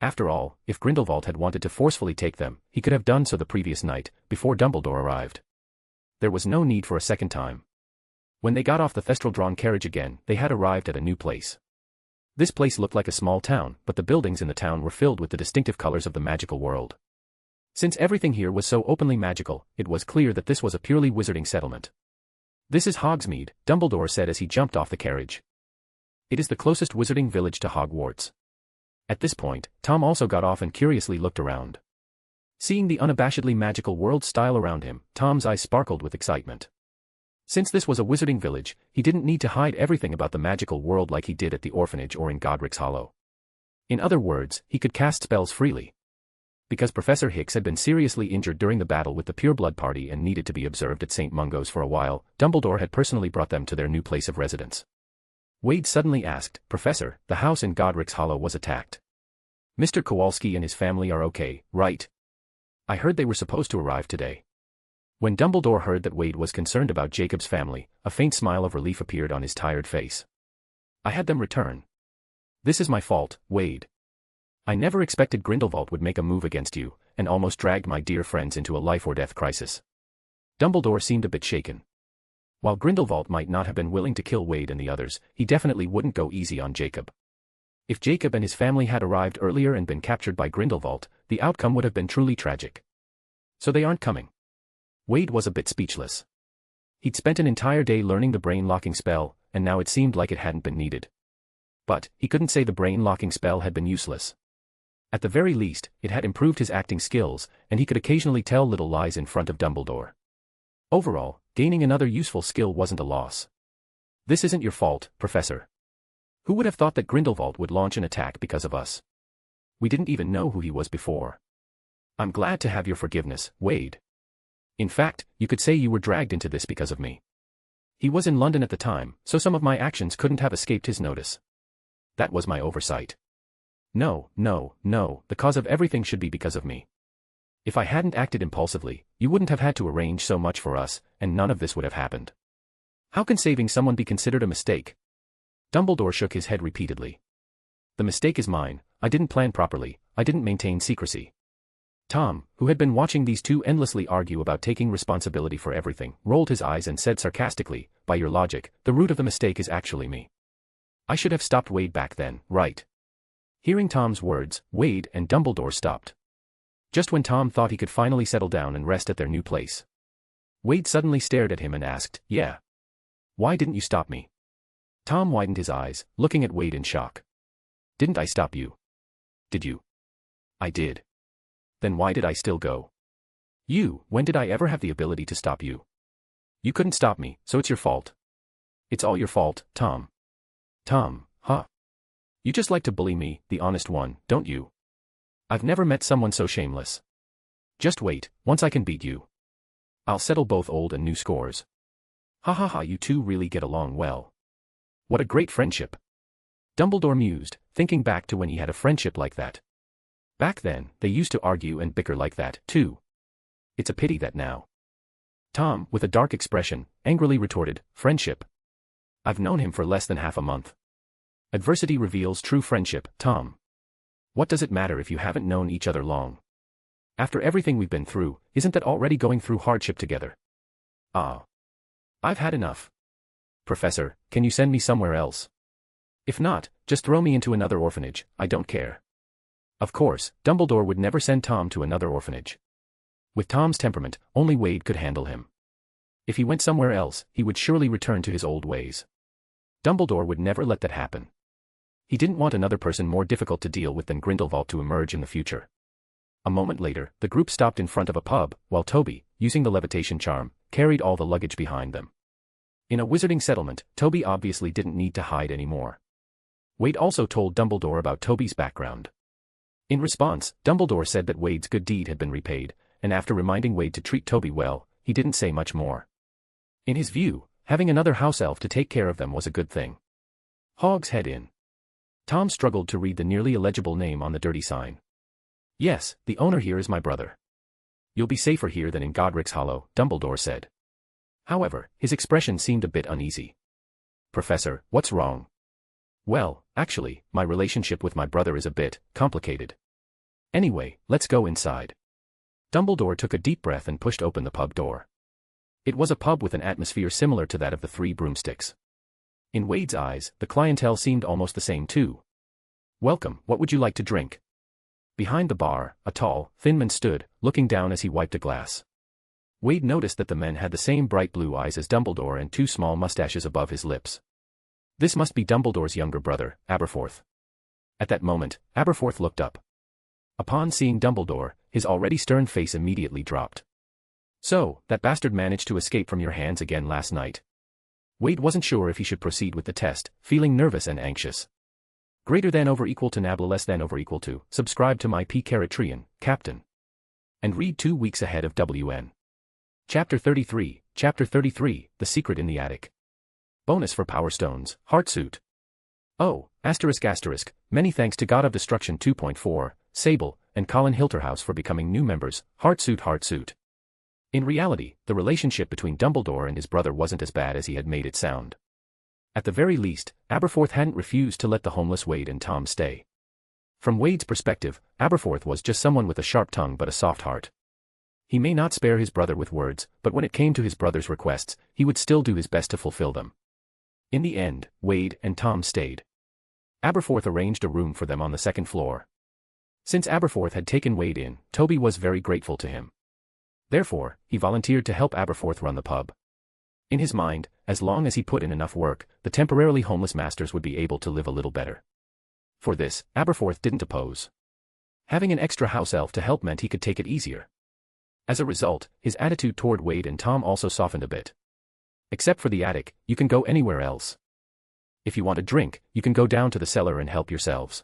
After all, if Grindelwald had wanted to forcefully take them, he could have done so the previous night, before Dumbledore arrived. There was no need for a second time. When they got off the thestral-drawn carriage again, they had arrived at a new place. This place looked like a small town, but the buildings in the town were filled with the distinctive colors of the magical world. Since everything here was so openly magical, it was clear that this was a purely wizarding settlement. "This is Hogsmeade," Dumbledore said as he jumped off the carriage. "It is the closest wizarding village to Hogwarts." At this point, Tom also got off and curiously looked around. Seeing the unabashedly magical world style around him, Tom's eyes sparkled with excitement. Since this was a wizarding village, he didn't need to hide everything about the magical world like he did at the orphanage or in Godric's Hollow. In other words, he could cast spells freely. Because Professor Hicks had been seriously injured during the battle with the Pureblood Party and needed to be observed at St. Mungo's for a while, Dumbledore had personally brought them to their new place of residence. Wade suddenly asked, "Professor, the house in Godric's Hollow was attacked. Mr. Kowalski and his family are okay, right? I heard they were supposed to arrive today." When Dumbledore heard that Wade was concerned about Jacob's family, a faint smile of relief appeared on his tired face. "I had them return. This is my fault, Wade. I never expected Grindelwald would make a move against you, and almost dragged my dear friends into a life-or-death crisis." Dumbledore seemed a bit shaken. While Grindelwald might not have been willing to kill Wade and the others, he definitely wouldn't go easy on Jacob. If Jacob and his family had arrived earlier and been captured by Grindelwald, the outcome would have been truly tragic. So they aren't coming. Wade was a bit speechless. He'd spent an entire day learning the brain-locking spell, and now it seemed like it hadn't been needed. But, he couldn't say the brain-locking spell had been useless. At the very least, it had improved his acting skills, and he could occasionally tell little lies in front of Dumbledore. Overall, gaining another useful skill wasn't a loss. "This isn't your fault, Professor. Who would have thought that Grindelwald would launch an attack because of us? We didn't even know who he was before. I'm glad to have your forgiveness, Wade. In fact, you could say you were dragged into this because of me. He was in London at the time, so some of my actions couldn't have escaped his notice. That was my oversight. No, the cause of everything should be because of me. If I hadn't acted impulsively, you wouldn't have had to arrange so much for us, and none of this would have happened. How can saving someone be considered a mistake?" Dumbledore shook his head repeatedly. "The mistake is mine. I didn't plan properly, I didn't maintain secrecy." Tom, who had been watching these two endlessly argue about taking responsibility for everything, rolled his eyes and said sarcastically, "By your logic, the root of the mistake is actually me. I should have stopped Wade back then, right?" Hearing Tom's words, Wade and Dumbledore stopped. Just when Tom thought he could finally settle down and rest at their new place. Wade suddenly stared at him and asked, "Yeah. Why didn't you stop me?" Tom widened his eyes, looking at Wade in shock. "Didn't I stop you? Did you?" "I did." "Then why did I still go?" When did I ever have the ability to stop you?" "You couldn't stop me, so it's your fault." "It's all your fault, Tom." "Tom, huh? You just like to bully me, the honest one, don't you? I've never met someone so shameless. Just wait, once I can beat you. I'll settle both old and new scores. Ha ha ha, you two really get along well. What a great friendship." Dumbledore mused, thinking back to when he had a friendship like that. Back then, they used to argue and bicker like that, too. It's a pity that now. Tom, with a dark expression, angrily retorted, "Friendship? I've known him for less than half a month. Adversity reveals true friendship, Tom. What does it matter if you haven't known each other long? After everything we've been through, isn't that already going through hardship together? Ah. I've had enough. Professor, can you send me somewhere else? If not, just throw me into another orphanage, I don't care." Of course, Dumbledore would never send Tom to another orphanage. With Tom's temperament, only Wade could handle him. If he went somewhere else, he would surely return to his old ways. Dumbledore would never let that happen. He didn't want another person more difficult to deal with than Grindelwald to emerge in the future. A moment later, the group stopped in front of a pub, while Toby, using the levitation charm, carried all the luggage behind them. In a wizarding settlement, Toby obviously didn't need to hide anymore. Wade also told Dumbledore about Toby's background. In response, Dumbledore said that Wade's good deed had been repaid, and after reminding Wade to treat Toby well, he didn't say much more. In his view, having another house elf to take care of them was a good thing. Hogshead Inn. Tom struggled to read the nearly illegible name on the dirty sign. "Yes, the owner here is my brother. You'll be safer here than in Godric's Hollow, Dumbledore said. However, his expression seemed a bit uneasy. Professor, what's wrong? Well, actually, my relationship with my brother is a bit complicated. Anyway, let's go inside. Dumbledore took a deep breath and pushed open the pub door. It was a pub with an atmosphere similar to that of the Three Broomsticks. In Wade's eyes, the clientele seemed almost the same too. Welcome, what would you like to drink? Behind the bar, a tall, thin man stood, looking down as he wiped a glass. Wade noticed that the man had the same bright blue eyes as Dumbledore and two small mustaches above his lips. This must be Dumbledore's younger brother, Aberforth. At that moment, Aberforth looked up. Upon seeing Dumbledore, his already stern face immediately dropped. So, that bastard managed to escape from your hands again last night. Wade wasn't sure if he should proceed with the test, feeling nervous and anxious. Greater than over equal to nabla less than over equal to, subscribe to my P-Caratrian, Captain. And read 2 weeks ahead of WN. Chapter 33, The Secret in the Attic. Bonus for Power Stones, Heartsuit. Oh, ***, many thanks to God of Destruction 2.4, Sable, and Colin Hilterhouse for becoming new members, Heartsuit. In reality, the relationship between Dumbledore and his brother wasn't as bad as he had made it sound. At the very least, Aberforth hadn't refused to let the homeless Wade and Tom stay. From Wade's perspective, Aberforth was just someone with a sharp tongue but a soft heart. He may not spare his brother with words, but when it came to his brother's requests, he would still do his best to fulfill them. In the end, Wade and Tom stayed. Aberforth arranged a room for them on the second floor. Since Aberforth had taken Wade in, Toby was very grateful to him. Therefore, he volunteered to help Aberforth run the pub. In his mind, as long as he put in enough work, the temporarily homeless masters would be able to live a little better. For this, Aberforth didn't oppose. Having an extra house elf to help meant he could take it easier. As a result, his attitude toward Wade and Tom also softened a bit. Except for the attic, you can go anywhere else. If you want a drink, you can go down to the cellar and help yourselves.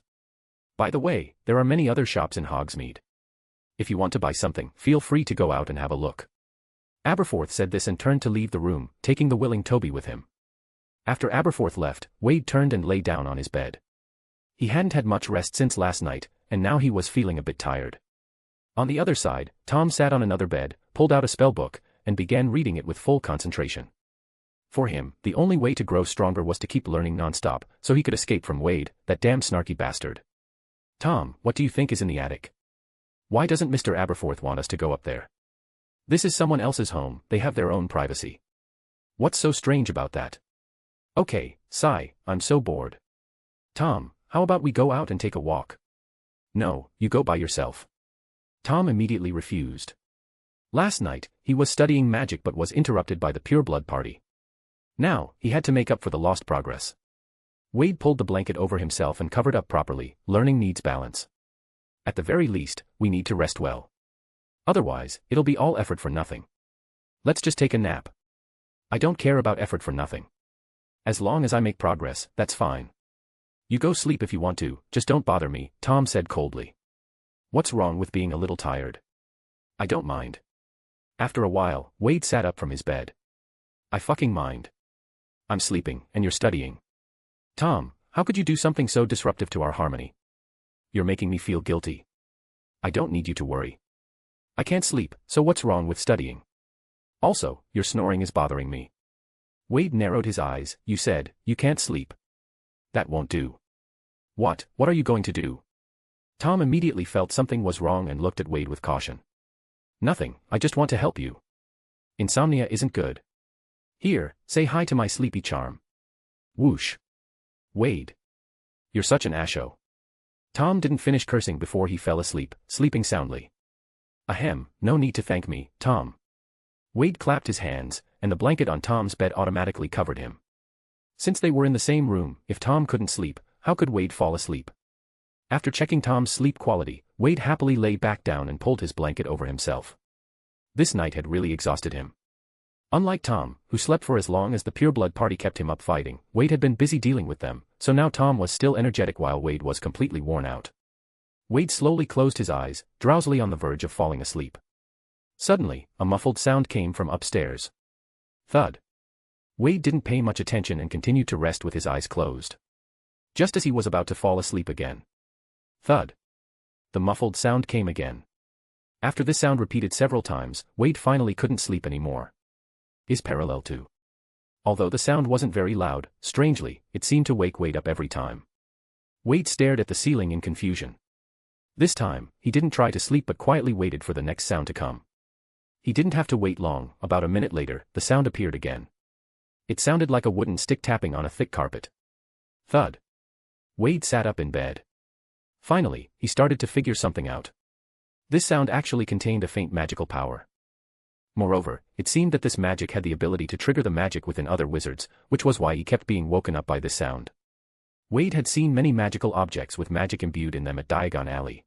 By the way, there are many other shops in Hogsmeade. If you want to buy something, feel free to go out and have a look. Aberforth said this and turned to leave the room, taking the willing Toby with him. After Aberforth left, Wade turned and lay down on his bed. He hadn't had much rest since last night, and now he was feeling a bit tired. On the other side, Tom sat on another bed, pulled out a spellbook, and began reading it with full concentration. For him, the only way to grow stronger was to keep learning non-stop, so he could escape from Wade, that damn snarky bastard. Tom, what do you think is in the attic? Why doesn't Mr. Aberforth want us to go up there? This is someone else's home, they have their own privacy. What's so strange about that? Okay, sigh, I'm so bored. Tom, how about we go out and take a walk? No, you go by yourself. Tom immediately refused. Last night, he was studying magic but was interrupted by the pureblood party. Now, he had to make up for the lost progress. Wade pulled the blanket over himself and covered up properly. Learning needs balance. At the very least, we need to rest well. Otherwise, it'll be all effort for nothing. Let's just take a nap. I don't care about effort for nothing. As long as I make progress, that's fine. You go sleep if you want to, just don't bother me, Tom said coldly. What's wrong with being a little tired? I don't mind. After a while, Wade sat up from his bed. I fucking mind. I'm sleeping, and you're studying. Tom, how could you do something so disruptive to our harmony? You're making me feel guilty. I don't need you to worry. I can't sleep, so what's wrong with studying? Also, your snoring is bothering me. Wade narrowed his eyes. You said, you can't sleep. That won't do. What are you going to do? Tom immediately felt something was wrong and looked at Wade with caution. Nothing, I just want to help you. Insomnia isn't good. Here, say hi to my sleepy charm. Whoosh. Wade. You're such an asho. Tom didn't finish cursing before he fell asleep, sleeping soundly. Ahem, no need to thank me, Tom. Wade clapped his hands, and the blanket on Tom's bed automatically covered him. Since they were in the same room, if Tom couldn't sleep, how could Wade fall asleep? After checking Tom's sleep quality, Wade happily lay back down and pulled his blanket over himself. This night had really exhausted him. Unlike Tom, who slept for as long as the pureblood party kept him up fighting, Wade had been busy dealing with them, so now Tom was still energetic while Wade was completely worn out. Wade slowly closed his eyes, drowsily on the verge of falling asleep. Suddenly, a muffled sound came from upstairs. Thud. Wade didn't pay much attention and continued to rest with his eyes closed. Just as he was about to fall asleep again. Thud. The muffled sound came again. After this sound repeated several times, Wade finally couldn't sleep anymore. Is parallel to. Although the sound wasn't very loud, strangely, it seemed to wake Wade up every time. Wade stared at the ceiling in confusion. This time, he didn't try to sleep but quietly waited for the next sound to come. He didn't have to wait long. About a minute later, the sound appeared again. It sounded like a wooden stick tapping on a thick carpet. Thud. Wade sat up in bed. Finally, he started to figure something out. This sound actually contained a faint magical power. Moreover, it seemed that this magic had the ability to trigger the magic within other wizards, which was why he kept being woken up by this sound. Wade had seen many magical objects with magic imbued in them at Diagon Alley.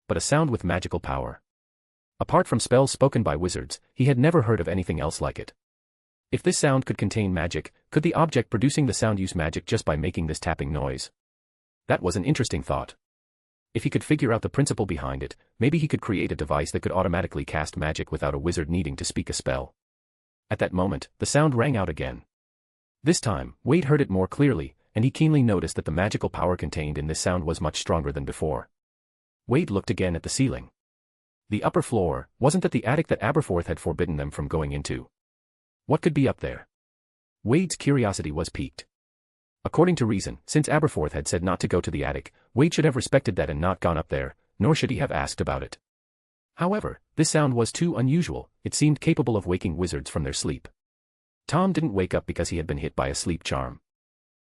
But a sound with magical power. Apart from spells spoken by wizards, he had never heard of anything else like it. If this sound could contain magic, could the object producing the sound use magic just by making this tapping noise? That was an interesting thought. If he could figure out the principle behind it, maybe he could create a device that could automatically cast magic without a wizard needing to speak a spell. At that moment, the sound rang out again. This time, Wade heard it more clearly, and he keenly noticed that the magical power contained in this sound was much stronger than before. Wade looked again at the ceiling. The upper floor, wasn't that the attic that Aberforth had forbidden them from going into? What could be up there? Wade's curiosity was piqued. According to reason, since Aberforth had said not to go to the attic, Wade should have respected that and not gone up there, nor should he have asked about it. However, this sound was too unusual. It seemed capable of waking wizards from their sleep. Tom didn't wake up because he had been hit by a sleep charm.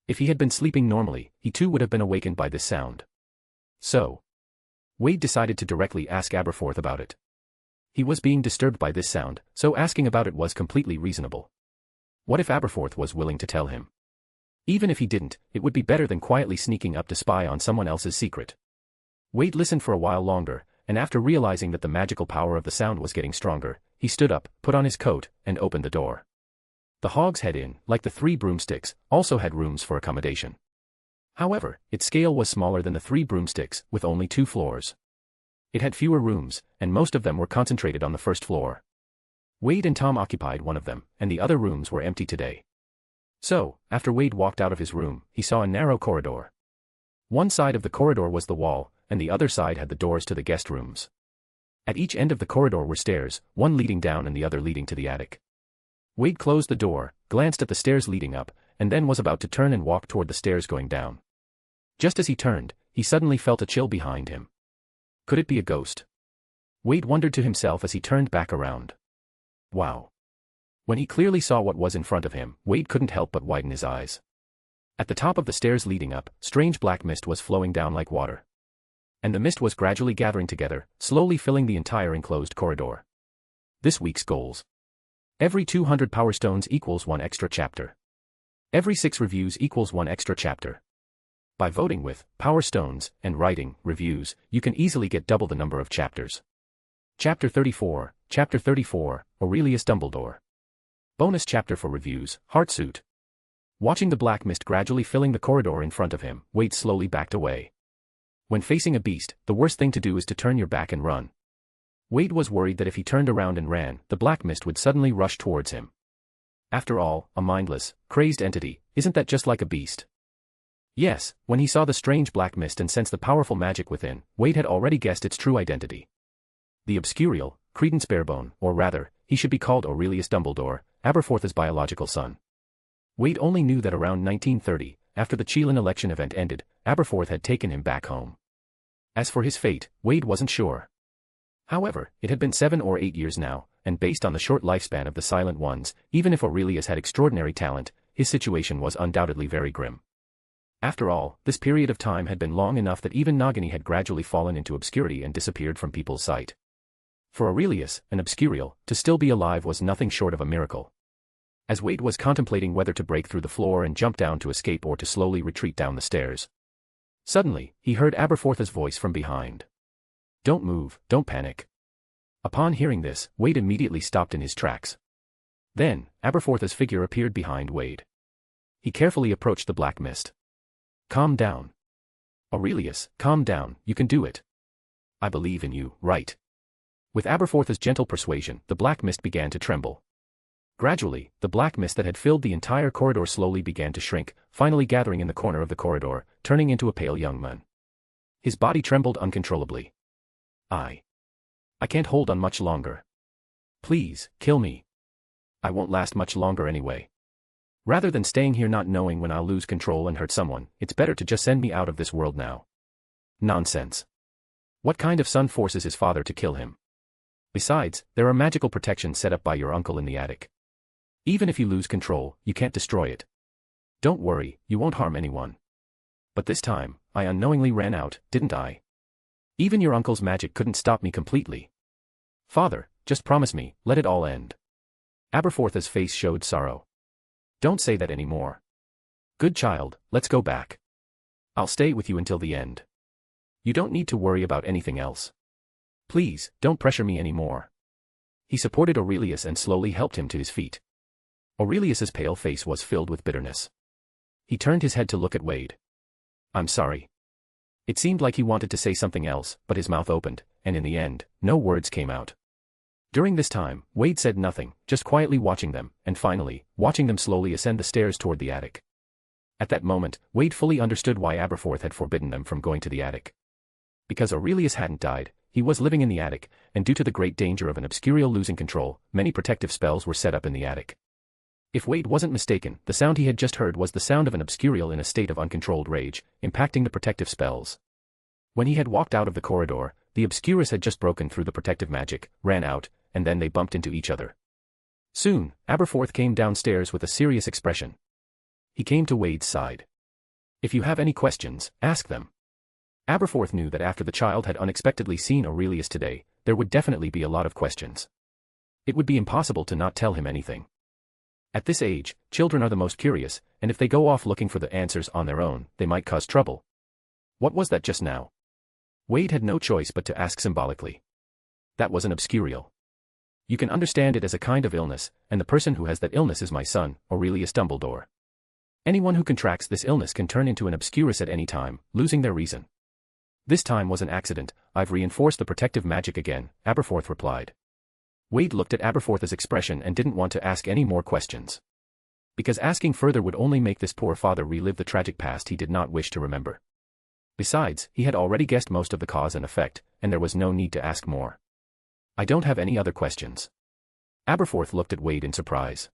If he had been sleeping normally, he too would have been awakened by this sound. So, Wade decided to directly ask Aberforth about it. He was being disturbed by this sound, so asking about it was completely reasonable. What if Aberforth was willing to tell him? Even if he didn't, it would be better than quietly sneaking up to spy on someone else's secret. Wade listened for a while longer, and after realizing that the magical power of the sound was getting stronger, he stood up, put on his coat, and opened the door. The Hogshead Inn, like the Three Broomsticks, also had rooms for accommodation. However, its scale was smaller than the Three Broomsticks, with only 2 floors. It had fewer rooms, and most of them were concentrated on the first floor. Wade and Tom occupied one of them, and the other rooms were empty today. So, after Wade walked out of his room, he saw a narrow corridor. One side of the corridor was the wall, and the other side had the doors to the guest rooms. At each end of the corridor were stairs, one leading down and the other leading to the attic. Wade closed the door, glanced at the stairs leading up, and then was about to turn and walk toward the stairs going down. Just as he turned, he suddenly felt a chill behind him. Could it be a ghost? Wade wondered to himself as he turned back around. Wow. When he clearly saw what was in front of him, Wade couldn't help but widen his eyes. At the top of the stairs leading up, strange black mist was flowing down like water. And the mist was gradually gathering together, slowly filling the entire enclosed corridor. This week's goals. Every 200 Power Stones equals 1 extra chapter. Every 6 reviews equals 1 extra chapter. By voting with Power Stones and writing reviews, you can easily get double the number of chapters. Chapter 34, Aurelius Dumbledore. Bonus chapter for reviews, Heartsuit. Watching the black mist gradually filling the corridor in front of him, Wade slowly backed away. When facing a beast, the worst thing to do is to turn your back and run. Wade was worried that if he turned around and ran, the black mist would suddenly rush towards him. After all, a mindless, crazed entity, isn't that just like a beast? Yes, when he saw the strange black mist and sensed the powerful magic within, Wade had already guessed its true identity. The obscurial, Credence Barebone, or rather, he should be called Aurelius Dumbledore, Aberforth's biological son. Wade only knew that around 1930, after the Chelan election event ended, Aberforth had taken him back home. As for his fate, Wade wasn't sure. However, it had been 7 or 8 years now, and based on the short lifespan of the Silent Ones, even if Aurelius had extraordinary talent, his situation was undoubtedly very grim. After all, this period of time had been long enough that even Nagini had gradually fallen into obscurity and disappeared from people's sight. For Aurelius, an obscurial, to still be alive was nothing short of a miracle. As Wade was contemplating whether to break through the floor and jump down to escape or to slowly retreat down the stairs. Suddenly, he heard Aberforth's voice from behind. "Don't move, don't panic." Upon hearing this, Wade immediately stopped in his tracks. Then, Aberforth's figure appeared behind Wade. He carefully approached the black mist. "Calm down. Aurelius, calm down, you can do it. I believe in you, right?" With Aberforth's gentle persuasion, the black mist began to tremble. Gradually, the black mist that had filled the entire corridor slowly began to shrink, finally gathering in the corner of the corridor, turning into a pale young man. His body trembled uncontrollably. I can't hold on much longer. Please, kill me. I won't last much longer anyway. Rather than staying here not knowing when I'll lose control and hurt someone, it's better to just send me out of this world now. Nonsense. What kind of son forces his father to kill him? Besides, there are magical protections set up by your uncle in the attic. Even if you lose control, you can't destroy it. Don't worry, you won't harm anyone. But this time, I unknowingly ran out, didn't I? Even your uncle's magic couldn't stop me completely. Father, just promise me, let it all end. Aberforth's face showed sorrow. Don't say that anymore. Good child, let's go back. I'll stay with you until the end. You don't need to worry about anything else. Please, don't pressure me anymore. He supported Aurelius and slowly helped him to his feet. Aurelius's pale face was filled with bitterness. He turned his head to look at Wade. I'm sorry. It seemed like he wanted to say something else, but his mouth opened, and in the end, no words came out. During this time, Wade said nothing, just quietly watching them, and finally, watching them slowly ascend the stairs toward the attic. At that moment, Wade fully understood why Aberforth had forbidden them from going to the attic. Because Aurelius hadn't died, he was living in the attic, and due to the great danger of an Obscurial losing control, many protective spells were set up in the attic. If Wade wasn't mistaken, the sound he had just heard was the sound of an Obscurial in a state of uncontrolled rage, impacting the protective spells. When he had walked out of the corridor, the Obscurus had just broken through the protective magic, ran out, and then they bumped into each other. Soon, Aberforth came downstairs with a serious expression. He came to Wade's side. If you have any questions, ask them. Aberforth knew that after the child had unexpectedly seen Aurelius today, there would definitely be a lot of questions. It would be impossible to not tell him anything. At this age, children are the most curious, and if they go off looking for the answers on their own, they might cause trouble. What was that just now? Wade had no choice but to ask symbolically. That was an Obscurial. You can understand it as a kind of illness, and the person who has that illness is my son, Aurelius Dumbledore. Anyone who contracts this illness can turn into an Obscurus at any time, losing their reason. This time was an accident. I've reinforced the protective magic again, Aberforth replied. Wade looked at Aberforth's expression and didn't want to ask any more questions. Because asking further would only make this poor father relive the tragic past he did not wish to remember. Besides, he had already guessed most of the cause and effect, and there was no need to ask more. I don't have any other questions. Aberforth looked at Wade in surprise.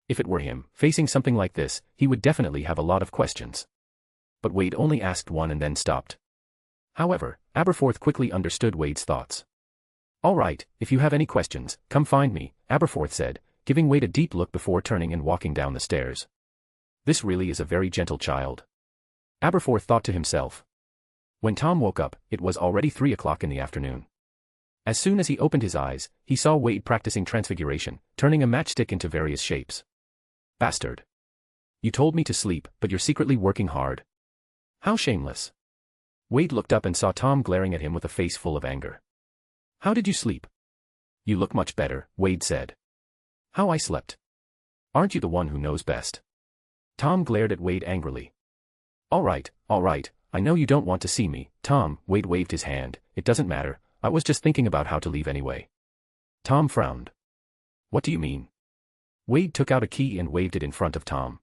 If it were him, facing something like this, he would definitely have a lot of questions. But Wade only asked one and then stopped. However, Aberforth quickly understood Wade's thoughts. All right, if you have any questions, come find me, Aberforth said, giving Wade a deep look before turning and walking down the stairs. This really is a very gentle child. Aberforth thought to himself. When Tom woke up, it was already 3 o'clock in the afternoon. As soon as he opened his eyes, he saw Wade practicing transfiguration, turning a matchstick into various shapes. Bastard. You told me to sleep, but you're secretly working hard. How shameless. Wade looked up and saw Tom glaring at him with a face full of anger. How did you sleep? You look much better, Wade said. How I slept? Aren't you the one who knows best? Tom glared at Wade angrily. All right, I know you don't want to see me, Tom, Wade waved his hand, it doesn't matter, I was just thinking about how to leave anyway. Tom frowned. What do you mean? Wade took out a key and waved it in front of Tom.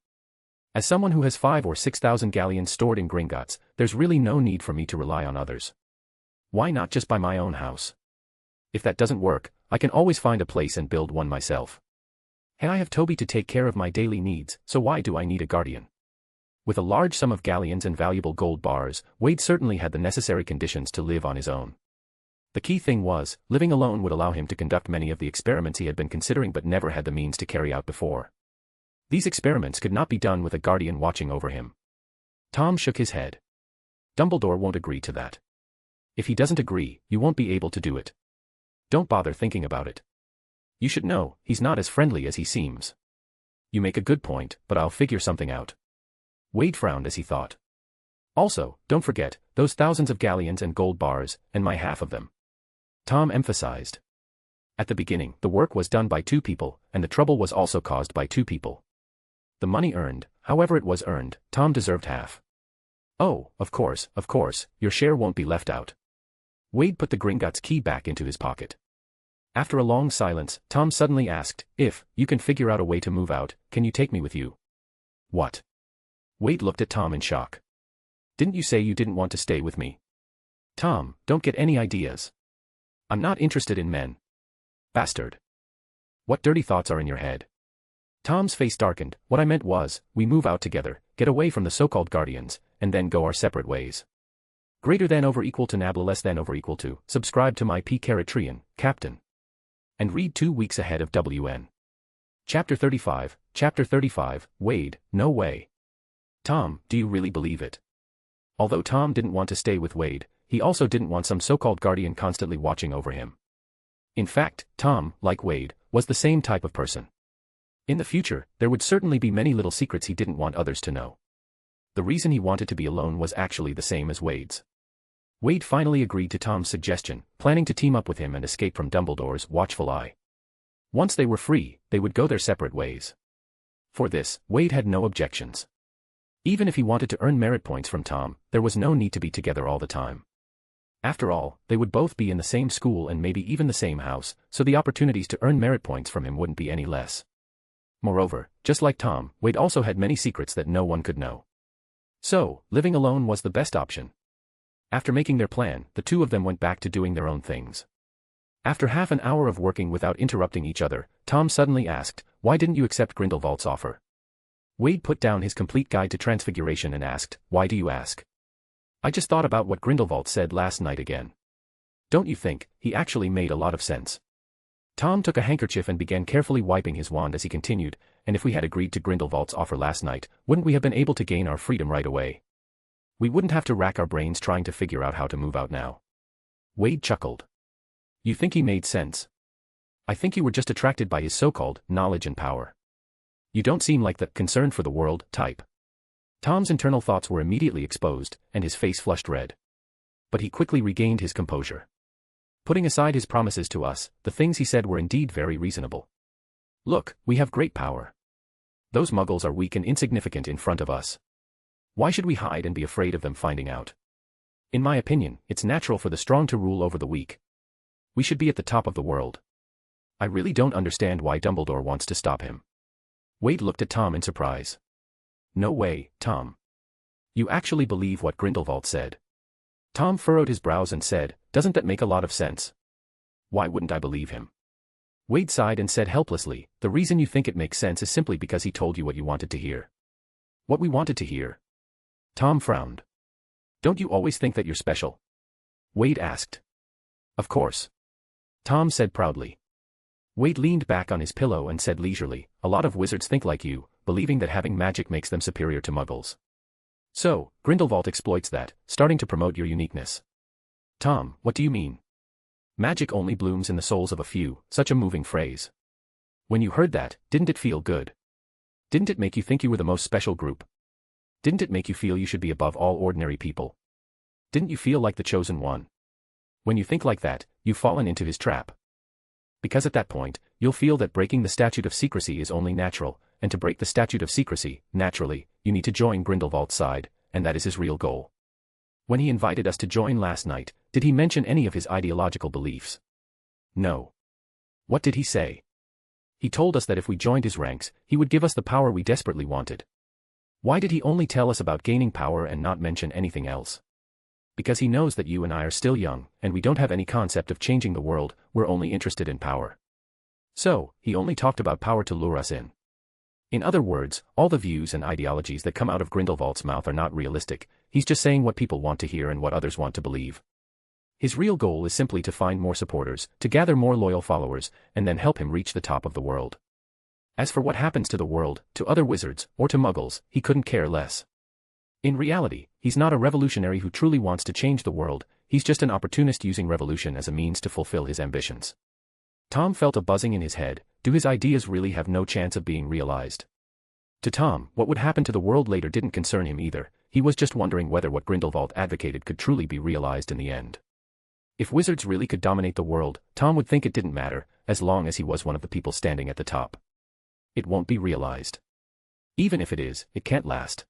As someone who has 5,000 or 6,000 galleons stored in Gringotts, there's really no need for me to rely on others. Why not just buy my own house? If that doesn't work, I can always find a place and build one myself. And I have Toby to take care of my daily needs, so why do I need a guardian? With a large sum of galleons and valuable gold bars, Wade certainly had the necessary conditions to live on his own. The key thing was, living alone would allow him to conduct many of the experiments he had been considering but never had the means to carry out before. These experiments could not be done with a guardian watching over him. Tom shook his head. Dumbledore won't agree to that. If he doesn't agree, you won't be able to do it. Don't bother thinking about it. You should know, he's not as friendly as he seems. You make a good point, but I'll figure something out. Wade frowned as he thought. Also, don't forget, those thousands of galleons and gold bars, and my half of them. Tom emphasized. At the beginning, the work was done by 2 people, and the trouble was also caused by 2 people. The money earned, however it was earned, Tom deserved half. Oh, of course, your share won't be left out. Wade put the Gringotts key back into his pocket. After a long silence, Tom suddenly asked, if you can figure out a way to move out, can you take me with you? What? Wade looked at Tom in shock. Didn't you say you didn't want to stay with me? Tom, don't get any ideas. I'm not interested in men. Bastard. What dirty thoughts are in your head? Tom's face darkened. What I meant was, we move out together, get away from the so-called guardians, and then go our separate ways. Greater than over equal to nabla less than over equal to. Subscribe to my P-Caritrian, Captain. And read 2 weeks ahead of WN. Chapter 35, Wade, no way. Tom, do you really believe it? Although Tom didn't want to stay with Wade, he also didn't want some so-called guardian constantly watching over him. In fact, Tom, like Wade, was the same type of person. In the future, there would certainly be many little secrets he didn't want others to know. The reason he wanted to be alone was actually the same as Wade's. Wade finally agreed to Tom's suggestion, planning to team up with him and escape from Dumbledore's watchful eye. Once they were free, they would go their separate ways. For this, Wade had no objections. Even if he wanted to earn merit points from Tom, there was no need to be together all the time. After all, they would both be in the same school and maybe even the same house, so the opportunities to earn merit points from him wouldn't be any less. Moreover, just like Tom, Wade also had many secrets that no one could know. So, living alone was the best option. After making their plan, the two of them went back to doing their own things. After half an hour of working without interrupting each other, Tom suddenly asked, "Why didn't you accept Grindelwald's offer?" Wade put down his complete guide to transfiguration and asked, "Why do you ask?" "I just thought about what Grindelwald said last night again. Don't you think, he actually made a lot of sense?" Tom took a handkerchief and began carefully wiping his wand as he continued, "And if we had agreed to Grindelwald's offer last night, wouldn't we have been able to gain our freedom right away? We wouldn't have to rack our brains trying to figure out how to move out now." Wade chuckled. "You think he made sense? I think you were just attracted by his so-called knowledge and power. You don't seem like the concern for the world type." Tom's internal thoughts were immediately exposed, and his face flushed red. But he quickly regained his composure. Putting aside his promises to us, the things he said were indeed very reasonable. "Look, we have great power. Those muggles are weak and insignificant in front of us. Why should we hide and be afraid of them finding out? In my opinion, it's natural for the strong to rule over the weak. We should be at the top of the world. I really don't understand why Dumbledore wants to stop him." Wade looked at Tom in surprise. "No way, Tom. You actually believe what Grindelwald said?" Tom furrowed his brows and said, "Doesn't that make a lot of sense? Why wouldn't I believe him?" Wade sighed and said helplessly, "The reason you think it makes sense is simply because he told you what you wanted to hear." "What we wanted to hear?" Tom frowned. "Don't you always think that you're special?" Wade asked. "Of course," Tom said proudly. Wade leaned back on his pillow and said leisurely, "A lot of wizards think like you, believing that having magic makes them superior to muggles. So, Grindelwald exploits that, starting to promote your uniqueness." "Tom, what do you mean?" "Magic only blooms in the souls of a few," such a moving phrase. When you heard that, didn't it feel good? Didn't it make you think you were the most special group? Didn't it make you feel you should be above all ordinary people? Didn't you feel like the chosen one? When you think like that, you've fallen into his trap. Because at that point, you'll feel that breaking the statute of secrecy is only natural, and to break the statute of secrecy, naturally, you need to join Grindelwald's side, and that is his real goal. When he invited us to join last night, did he mention any of his ideological beliefs? No. What did he say? He told us that if we joined his ranks, he would give us the power we desperately wanted. Why did he only tell us about gaining power and not mention anything else? Because he knows that you and I are still young, and we don't have any concept of changing the world, we're only interested in power. So, he only talked about power to lure us in. In other words, all the views and ideologies that come out of Grindelwald's mouth are not realistic, he's just saying what people want to hear and what others want to believe. His real goal is simply to find more supporters, to gather more loyal followers, and then help him reach the top of the world. As for what happens to the world, to other wizards, or to muggles, he couldn't care less. In reality, he's not a revolutionary who truly wants to change the world, he's just an opportunist using revolution as a means to fulfill his ambitions. Tom felt a buzzing in his head. Do his ideas really have no chance of being realized? To Tom, what would happen to the world later didn't concern him either, he was just wondering whether what Grindelwald advocated could truly be realized in the end. If wizards really could dominate the world, Tom would think it didn't matter, as long as he was one of the people standing at the top. It won't be realized. Even if it is, it can't last.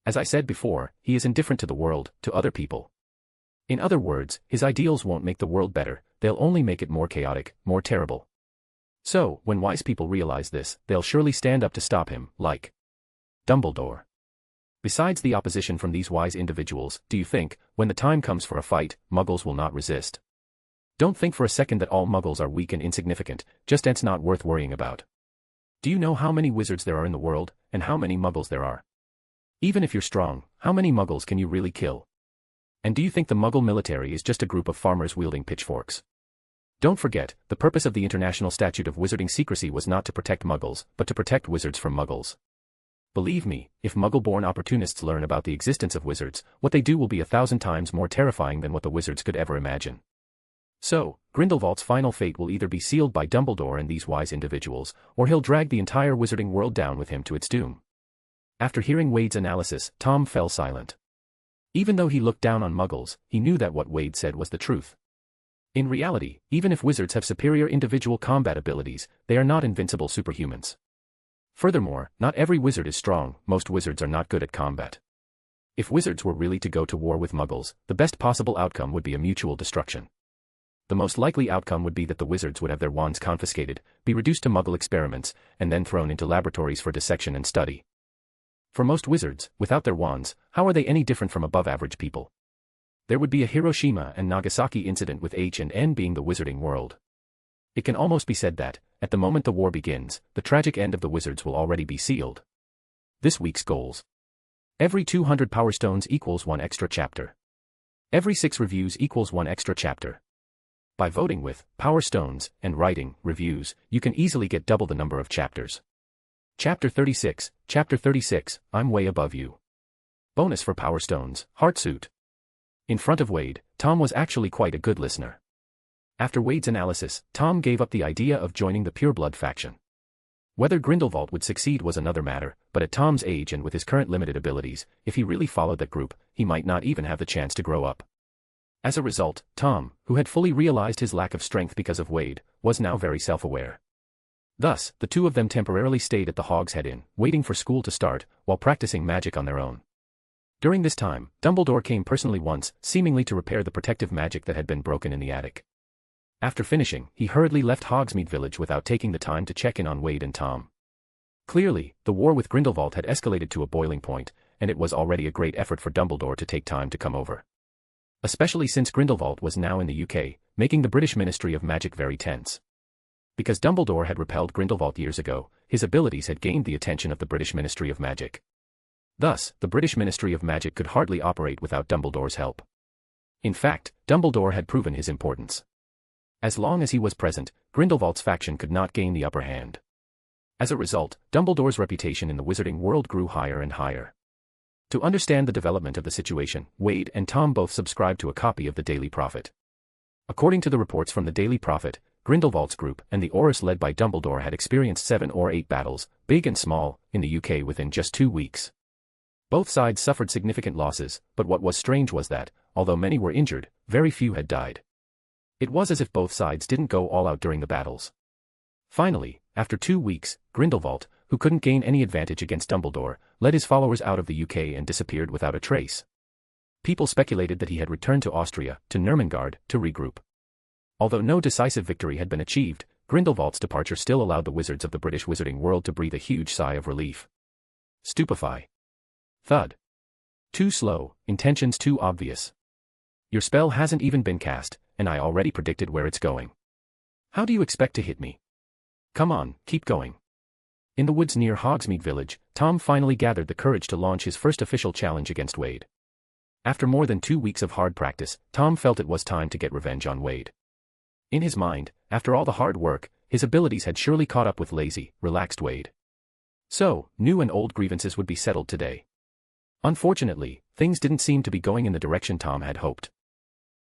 As I said before, he is indifferent to the world, to other people. In other words, his ideals won't make the world better, they'll only make it more chaotic, more terrible. So, when wise people realize this, they'll surely stand up to stop him, like Dumbledore. Besides the opposition from these wise individuals, do you think, when the time comes for a fight, muggles will not resist? Don't think for a second that all muggles are weak and insignificant, just it's not worth worrying about. Do you know how many wizards there are in the world, and how many muggles there are? Even if you're strong, how many muggles can you really kill? And do you think the muggle military is just a group of farmers wielding pitchforks? Don't forget, the purpose of the International Statute of Wizarding Secrecy was not to protect muggles, but to protect wizards from muggles. Believe me, if muggle-born opportunists learn about the existence of wizards, what they do will be 1,000 times more terrifying than what the wizards could ever imagine. So, Grindelwald's final fate will either be sealed by Dumbledore and these wise individuals, or he'll drag the entire wizarding world down with him to its doom. After hearing Wade's analysis, Tom fell silent. Even though he looked down on muggles, he knew that what Wade said was the truth. In reality, even if wizards have superior individual combat abilities, they are not invincible superhumans. Furthermore, not every wizard is strong, most wizards are not good at combat. If wizards were really to go to war with muggles, the best possible outcome would be a mutual destruction. The most likely outcome would be that the wizards would have their wands confiscated, be reduced to muggle experiments, and then thrown into laboratories for dissection and study. For most wizards, without their wands, how are they any different from above-average people? There would be a Hiroshima and Nagasaki incident with H&N being the wizarding world. It can almost be said that, at the moment the war begins, the tragic end of the wizards will already be sealed. This week's goals. Every 200 Power Stones equals 1 extra chapter. Every 6 reviews equals 1 extra chapter. By voting with Power Stones and writing reviews, you can easily get double the number of chapters. Chapter 36, I'm way above you. Bonus for Power Stones, Heartsuit. In front of Wade, Tom was actually quite a good listener. After Wade's analysis, Tom gave up the idea of joining the Pureblood faction. Whether Grindelwald would succeed was another matter, but at Tom's age and with his current limited abilities, if he really followed that group, he might not even have the chance to grow up. As a result, Tom, who had fully realized his lack of strength because of Wade, was now very self-aware. Thus, the two of them temporarily stayed at the Hogshead Inn, waiting for school to start, while practicing magic on their own. During this time, Dumbledore came personally once, seemingly to repair the protective magic that had been broken in the attic. After finishing, he hurriedly left Hogsmeade Village without taking the time to check in on Wade and Tom. Clearly, the war with Grindelwald had escalated to a boiling point, and it was already a great effort for Dumbledore to take time to come over. Especially since Grindelwald was now in the UK, making the British Ministry of Magic very tense. Because Dumbledore had repelled Grindelwald years ago, his abilities had gained the attention of the British Ministry of Magic. Thus, the British Ministry of Magic could hardly operate without Dumbledore's help. In fact, Dumbledore had proven his importance. As long as he was present, Grindelwald's faction could not gain the upper hand. As a result, Dumbledore's reputation in the wizarding world grew higher and higher. To understand the development of the situation, Wade and Tom both subscribed to a copy of the Daily Prophet. According to the reports from the Daily Prophet, Grindelwald's group and the Aurors led by Dumbledore had experienced 7 or 8 battles, big and small, in the UK within just 2 weeks. Both sides suffered significant losses, but what was strange was that, although many were injured, very few had died. It was as if both sides didn't go all out during the battles. Finally, after 2 weeks, Grindelwald, who couldn't gain any advantage against Dumbledore, led his followers out of the UK and disappeared without a trace. People speculated that he had returned to Austria, to Nurmengard, to regroup. Although no decisive victory had been achieved, Grindelwald's departure still allowed the wizards of the British wizarding world to breathe a huge sigh of relief. Stupefy. Thud. Too slow, intentions too obvious. Your spell hasn't even been cast, and I already predicted where it's going. How do you expect to hit me? Come on, keep going. In the woods near Hogsmeade Village, Tom finally gathered the courage to launch his first official challenge against Wade. After more than 2 weeks of hard practice, Tom felt it was time to get revenge on Wade. In his mind, after all the hard work, his abilities had surely caught up with lazy, relaxed Wade. So, new and old grievances would be settled today. Unfortunately, things didn't seem to be going in the direction Tom had hoped.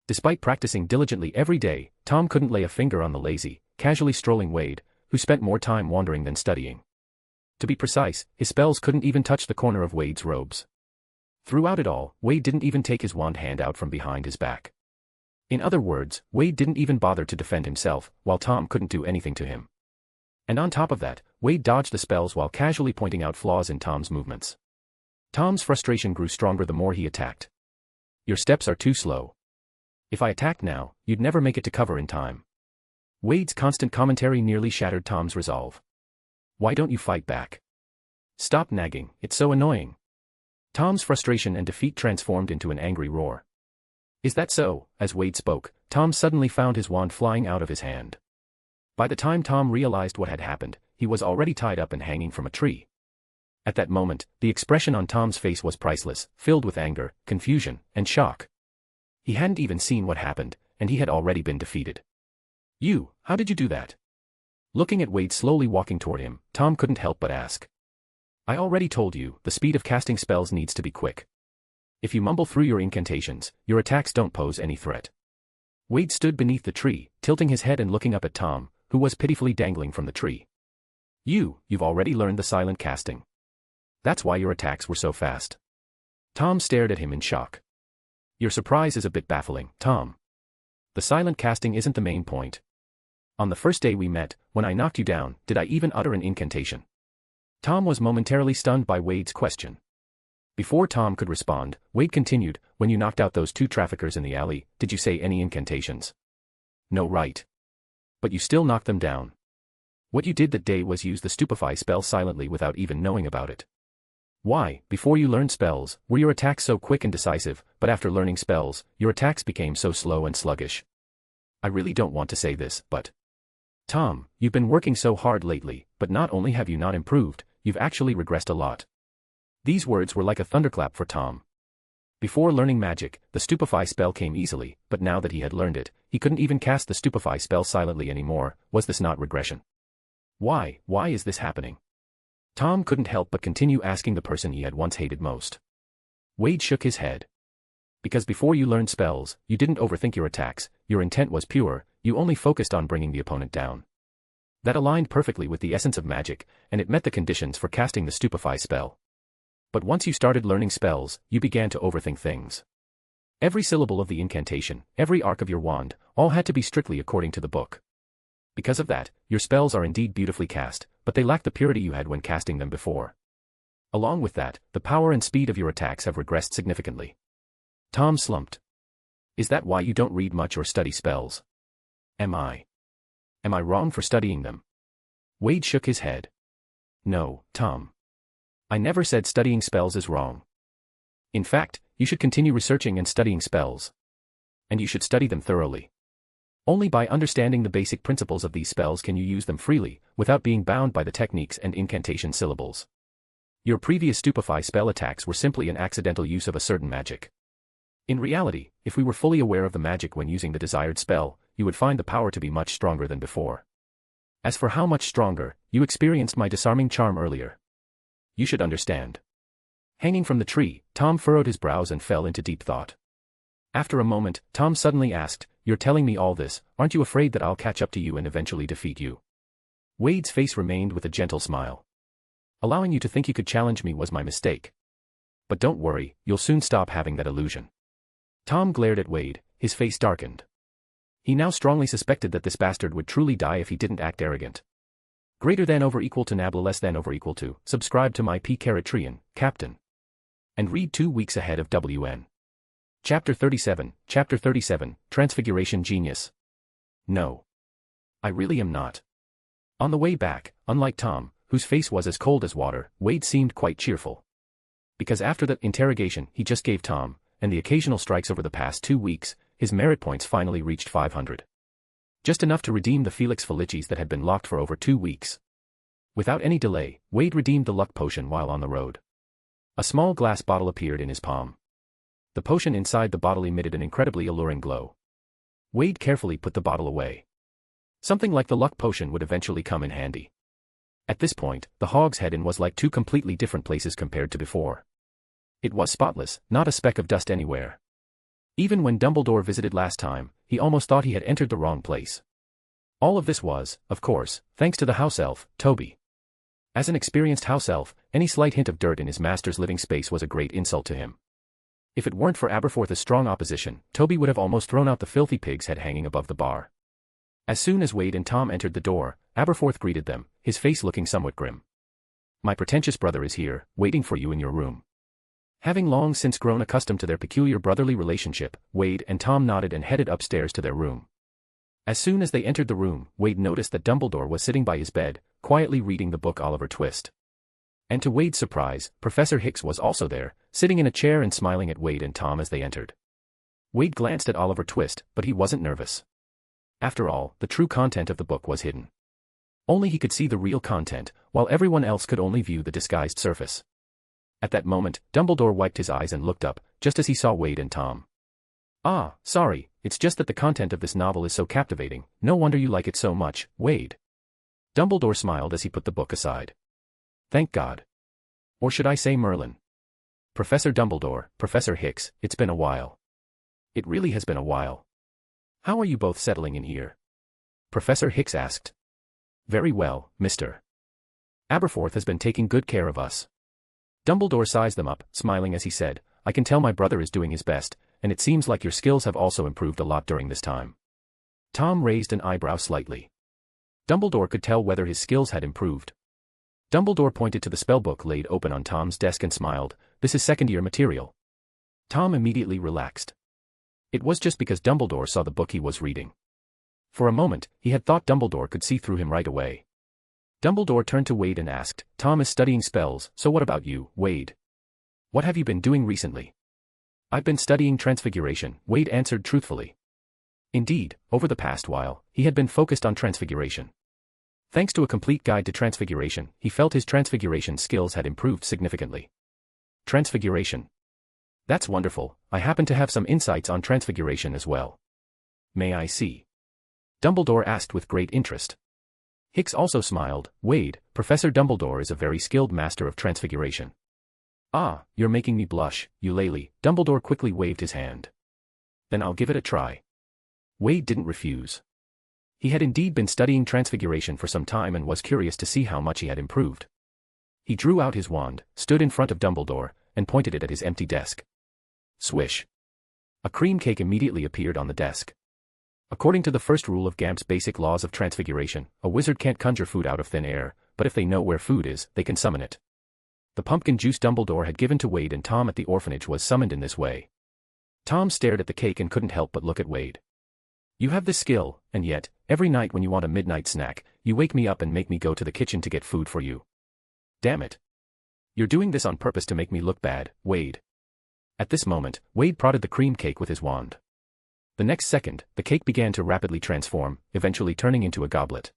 Despite practicing diligently every day, Tom couldn't lay a finger on the lazy, casually strolling Wade, who spent more time wandering than studying. To be precise, his spells couldn't even touch the corner of Wade's robes. Throughout it all, Wade didn't even take his wand hand out from behind his back. In other words, Wade didn't even bother to defend himself, while Tom couldn't do anything to him. And on top of that, Wade dodged the spells while casually pointing out flaws in Tom's movements. Tom's frustration grew stronger the more he attacked. Your steps are too slow. If I attacked now, you'd never make it to cover in time. Wade's constant commentary nearly shattered Tom's resolve. Why don't you fight back? Stop nagging, it's so annoying. Tom's frustration and defeat transformed into an angry roar. Is that so? As Wade spoke, Tom suddenly found his wand flying out of his hand. By the time Tom realized what had happened, he was already tied up and hanging from a tree. At that moment, the expression on Tom's face was priceless, filled with anger, confusion, and shock. He hadn't even seen what happened, and he had already been defeated. How did you do that? Looking at Wade slowly walking toward him, Tom couldn't help but ask. I already told you, the speed of casting spells needs to be quick. If you mumble through your incantations, your attacks don't pose any threat. Wade stood beneath the tree, tilting his head and looking up at Tom, who was pitifully dangling from the tree. You've already learned the silent casting. That's why your attacks were so fast. Tom stared at him in shock. Your surprise is a bit baffling, Tom. The silent casting isn't the main point. On the first day we met, when I knocked you down, did I even utter an incantation? Tom was momentarily stunned by Wade's question. Before Tom could respond, Wade continued, when you knocked out those two traffickers in the alley, did you say any incantations? No, right. But you still knocked them down. What you did that day was use the stupefy spell silently without even knowing about it. Why, before you learned spells, were your attacks so quick and decisive, but after learning spells, your attacks became so slow and sluggish? I really don't want to say this, but... Tom, you've been working so hard lately, but not only have you not improved, you've actually regressed a lot. These words were like a thunderclap for Tom. Before learning magic, the stupefy spell came easily, but now that he had learned it, he couldn't even cast the stupefy spell silently anymore. Was this not regression? Why is this happening? Tom couldn't help but continue asking the person he had once hated most. Wade shook his head. Because before you learned spells, you didn't overthink your attacks, your intent was pure, you only focused on bringing the opponent down. That aligned perfectly with the essence of magic, and it met the conditions for casting the stupefy spell. But once you started learning spells, you began to overthink things. Every syllable of the incantation, every arc of your wand, all had to be strictly according to the book. Because of that, your spells are indeed beautifully cast, but they lack the purity you had when casting them before. Along with that, the power and speed of your attacks have regressed significantly. Tom slumped. Is that why you don't read much or study spells? Am I wrong for studying them? Wade shook his head. No, Tom. I never said studying spells is wrong. In fact, you should continue researching and studying spells. And you should study them thoroughly. Only by understanding the basic principles of these spells can you use them freely, without being bound by the techniques and incantation syllables. Your previous stupefy spell attacks were simply an accidental use of a certain magic. In reality, if we were fully aware of the magic when using the desired spell, you would find the power to be much stronger than before. As for how much stronger, you experienced my disarming charm earlier. You should understand. Hanging from the tree, Tom furrowed his brows and fell into deep thought. After a moment, Tom suddenly asked, You're telling me all this, aren't you afraid that I'll catch up to you and eventually defeat you? Wade's face remained with a gentle smile. Allowing you to think you could challenge me was my mistake. But don't worry, you'll soon stop having that illusion. Tom glared at Wade, his face darkened. He now strongly suspected that this bastard would truly die if he didn't act arrogant. Greater than over equal to nabla less than over equal to, subscribe to my P-Caratrian, Captain. And read 2 weeks ahead of WN. Chapter 37, Transfiguration Genius. No. I really am not. On the way back, unlike Tom, whose face was as cold as water, Wade seemed quite cheerful. Because after that interrogation he just gave Tom, and the occasional strikes over the past 2 weeks, his merit points finally reached 500. Just enough to redeem the Felix Felicis that had been locked for over 2 weeks. Without any delay, Wade redeemed the luck potion while on the road. A small glass bottle appeared in his palm. The potion inside the bottle emitted an incredibly alluring glow. Wade carefully put the bottle away. Something like the luck potion would eventually come in handy. At this point, the Hog's Head Inn was like 2 completely different places compared to before. It was spotless, not a speck of dust anywhere. Even when Dumbledore visited last time, he almost thought he had entered the wrong place. All of this was, of course, thanks to the house elf, Toby. As an experienced house elf, any slight hint of dirt in his master's living space was a great insult to him. If it weren't for Aberforth's strong opposition, Toby would have almost thrown out the filthy pig's head hanging above the bar. As soon as Wade and Tom entered the door, Aberforth greeted them, his face looking somewhat grim. My pretentious brother is here, waiting for you in your room. Having long since grown accustomed to their peculiar brotherly relationship, Wade and Tom nodded and headed upstairs to their room. As soon as they entered the room, Wade noticed that Dumbledore was sitting by his bed, quietly reading the book Oliver Twist. And to Wade's surprise, Professor Hicks was also there, sitting in a chair and smiling at Wade and Tom as they entered. Wade glanced at Oliver Twist, but he wasn't nervous. After all, the true content of the book was hidden. Only he could see the real content, while everyone else could only view the disguised surface. At that moment, Dumbledore wiped his eyes and looked up, just as he saw Wade and Tom. "Ah, sorry, it's just that the content of this novel is so captivating, no wonder you like it so much, Wade." Dumbledore smiled as he put the book aside. "Thank God. Or should I say Merlin? Professor Dumbledore, Professor Hicks, it's been a while. It really has been a while. How are you both settling in here?" Professor Hicks asked. "Very well, Mr. Aberforth has been taking good care of us." Dumbledore sized them up, smiling as he said, "I can tell my brother is doing his best, and it seems like your skills have also improved a lot during this time." Tom raised an eyebrow slightly. Dumbledore could tell whether his skills had improved. Dumbledore pointed to the spellbook laid open on Tom's desk and smiled, "This is second-year material." Tom immediately relaxed. It was just because Dumbledore saw the book he was reading. For a moment, he had thought Dumbledore could see through him right away. Dumbledore turned to Wade and asked, "Tom is studying spells, so what about you, Wade? What have you been doing recently?" "I've been studying transfiguration," Wade answered truthfully. Indeed, over the past while, he had been focused on transfiguration. Thanks to a complete guide to transfiguration, he felt his transfiguration skills had improved significantly. Transfiguration. That's wonderful, I happen to have some insights on transfiguration as well. May I see? Dumbledore asked with great interest. Hicks also smiled, "Wade, Professor Dumbledore is a very skilled master of transfiguration." "Ah, you're making me blush, Eulalie," Dumbledore quickly waved his hand. "Then I'll give it a try." Wade didn't refuse. He had indeed been studying transfiguration for some time and was curious to see how much he had improved. He drew out his wand, stood in front of Dumbledore, and pointed it at his empty desk. Swish. A cream cake immediately appeared on the desk. According to the first rule of Gamp's basic laws of transfiguration, a wizard can't conjure food out of thin air, but if they know where food is, they can summon it. The pumpkin juice Dumbledore had given to Wade and Tom at the orphanage was summoned in this way. Tom stared at the cake and couldn't help but look at Wade. "You have this skill, and yet, every night when you want a midnight snack, you wake me up and make me go to the kitchen to get food for you. Damn it. You're doing this on purpose to make me look bad, Wade." At this moment, Wade prodded the cream cake with his wand. The next second, the cake began to rapidly transform, eventually turning into a goblet.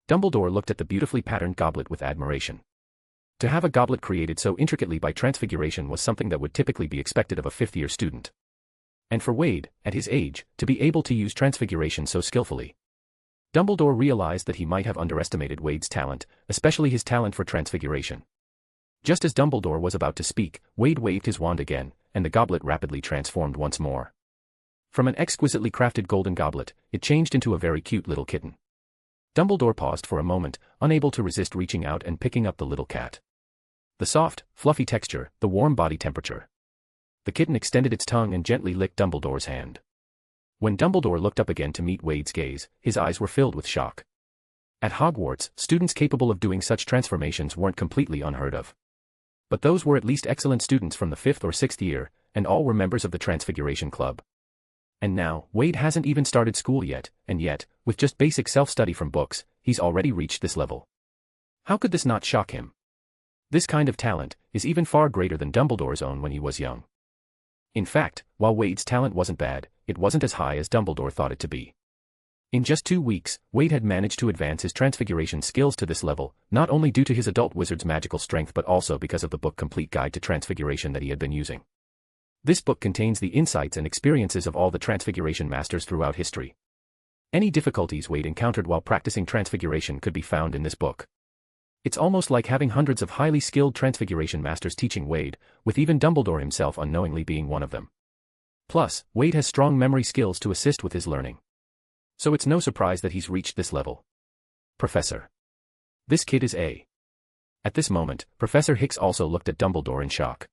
Dumbledore looked at the beautifully patterned goblet with admiration. To have a goblet created so intricately by transfiguration was something that would typically be expected of a fifth-year student. And for Wade, at his age, to be able to use transfiguration so skillfully. Dumbledore realized that he might have underestimated Wade's talent, especially his talent for transfiguration. Just as Dumbledore was about to speak, Wade waved his wand again, and the goblet rapidly transformed once more. From an exquisitely crafted golden goblet, it changed into a very cute little kitten. Dumbledore paused for a moment, unable to resist reaching out and picking up the little cat. The soft, fluffy texture, the warm body temperature. The kitten extended its tongue and gently licked Dumbledore's hand. When Dumbledore looked up again to meet Wade's gaze, his eyes were filled with shock. At Hogwarts, students capable of doing such transformations weren't completely unheard of. But those were at least excellent students from the 5th or 6th year, and all were members of the Transfiguration Club. And now, Wade hasn't even started school yet, and yet, with just basic self-study from books, he's already reached this level. How could this not shock him? This kind of talent is even far greater than Dumbledore's own when he was young. In fact, while Wade's talent wasn't bad, it wasn't as high as Dumbledore thought it to be. In just 2 weeks, Wade had managed to advance his transfiguration skills to this level, not only due to his adult wizard's magical strength but also because of the book Complete Guide to Transfiguration that he had been using. This book contains the insights and experiences of all the transfiguration masters throughout history. Any difficulties Wade encountered while practicing transfiguration could be found in this book. It's almost like having hundreds of highly skilled transfiguration masters teaching Wade, with even Dumbledore himself unknowingly being one of them. Plus, Wade has strong memory skills to assist with his learning. So it's no surprise that he's reached this level. Professor. This kid is a. At this moment, Professor Hicks also looked at Dumbledore in shock.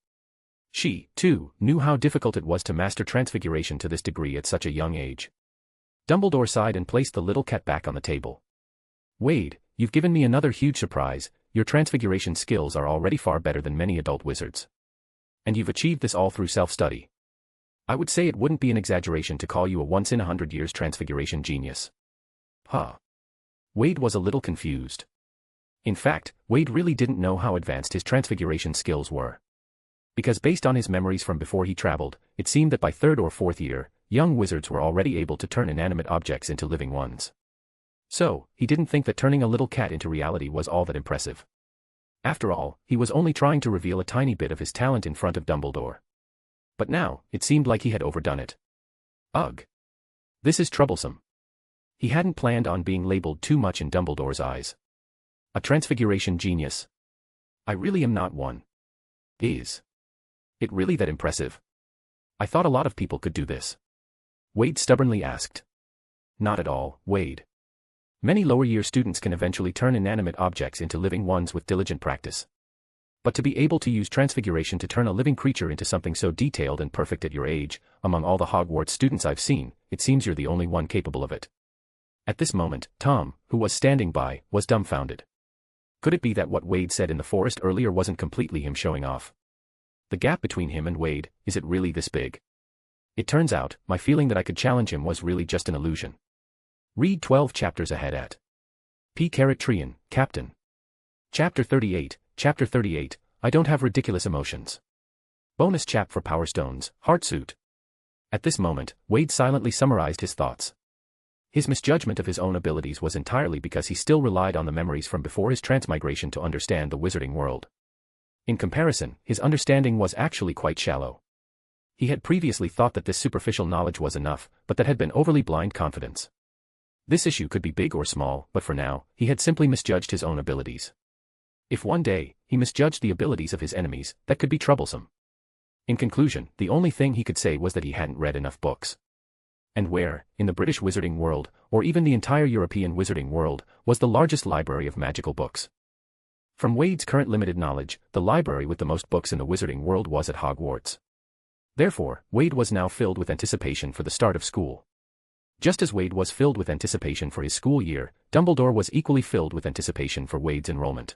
She, too, knew how difficult it was to master transfiguration to this degree at such a young age. Dumbledore sighed and placed the little cat back on the table. Wade, you've given me another huge surprise. Your transfiguration skills are already far better than many adult wizards. And you've achieved this all through self-study. I would say it wouldn't be an exaggeration to call you a once-in-100 years transfiguration genius. Huh. Wade was a little confused. In fact, Wade really didn't know how advanced his transfiguration skills were. Because based on his memories from before he traveled, it seemed that by third or fourth year, young wizards were already able to turn inanimate objects into living ones. So, he didn't think that turning a little cat into reality was all that impressive. After all, he was only trying to reveal a tiny bit of his talent in front of Dumbledore. But now, it seemed like he had overdone it. Ugh. This is troublesome. He hadn't planned on being labeled too much in Dumbledore's eyes. A transfiguration genius. I really am not one. Is it really that impressive? I thought a lot of people could do this. Wade stubbornly asked. Not at all, Wade. Many lower-year students can eventually turn inanimate objects into living ones with diligent practice. But to be able to use transfiguration to turn a living creature into something so detailed and perfect at your age, among all the Hogwarts students I've seen, it seems you're the only one capable of it. At this moment, Tom, who was standing by, was dumbfounded. Could it be that what Wade said in the forest earlier wasn't completely him showing off? The gap between him and Wade, is it really this big? It turns out, my feeling that I could challenge him was really just an illusion. Read 12 chapters ahead at P*Trian, Captain. Chapter 38, Chapter 38, I don't have ridiculous emotions. Bonus chap for Power Stones, Heartsuit. At this moment, Wade silently summarized his thoughts. His misjudgment of his own abilities was entirely because he still relied on the memories from before his transmigration to understand the wizarding world. In comparison, his understanding was actually quite shallow. He had previously thought that this superficial knowledge was enough, but that had been overly blind confidence. This issue could be big or small, but for now, he had simply misjudged his own abilities. If one day, he misjudged the abilities of his enemies, that could be troublesome. In conclusion, the only thing he could say was that he hadn't read enough books. And where, in the British wizarding world, or even the entire European wizarding world, was the largest library of magical books? From Wade's current limited knowledge, the library with the most books in the wizarding world was at Hogwarts. Therefore, Wade was now filled with anticipation for the start of school. Just as Wade was filled with anticipation for his school year, Dumbledore was equally filled with anticipation for Wade's enrollment.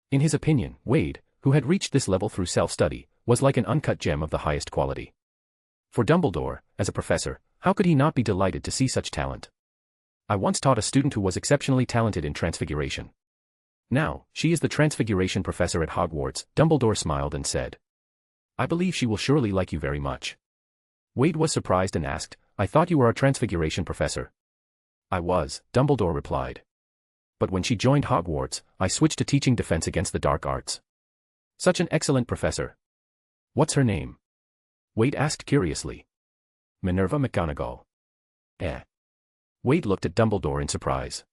In his opinion, Wade, who had reached this level through self-study, was like an uncut gem of the highest quality. For Dumbledore, as a professor, how could he not be delighted to see such talent? I once taught a student who was exceptionally talented in transfiguration. Now, she is the transfiguration professor at Hogwarts, Dumbledore smiled and said. I believe she will surely like you very much. Wade was surprised and asked, I thought you were a transfiguration professor. I was, Dumbledore replied. But when she joined Hogwarts, I switched to teaching defense against the dark arts. Such an excellent professor. What's her name? Wade asked curiously. Minerva McGonagall. Wade looked at Dumbledore in surprise.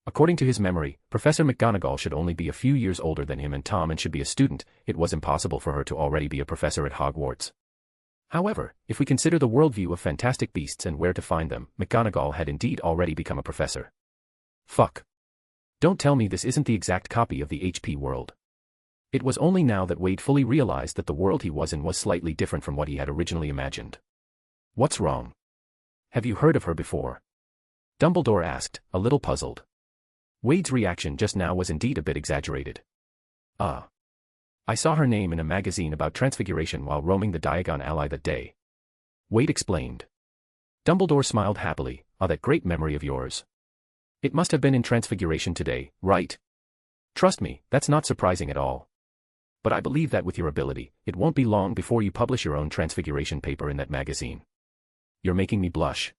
According to his memory, Professor McGonagall should only be a few years older than him and Tom and should be a student. It was impossible for her to already be a professor at Hogwarts. However, if we consider the worldview of fantastic beasts and where to find them, McGonagall had indeed already become a professor. Fuck. Don't tell me this isn't the exact copy of the HP world. It was only now that Wade fully realized that the world he was in was slightly different from what he had originally imagined. What's wrong? Have you heard of her before? Dumbledore asked, a little puzzled. Wade's reaction just now was indeed a bit exaggerated. I saw her name in a magazine about transfiguration while roaming the Diagon Alley that day. Wade explained. Dumbledore smiled happily, that great memory of yours. It must have been in transfiguration today, right? Trust me, that's not surprising at all. But I believe that with your ability, it won't be long before you publish your own transfiguration paper in that magazine. You're making me blush.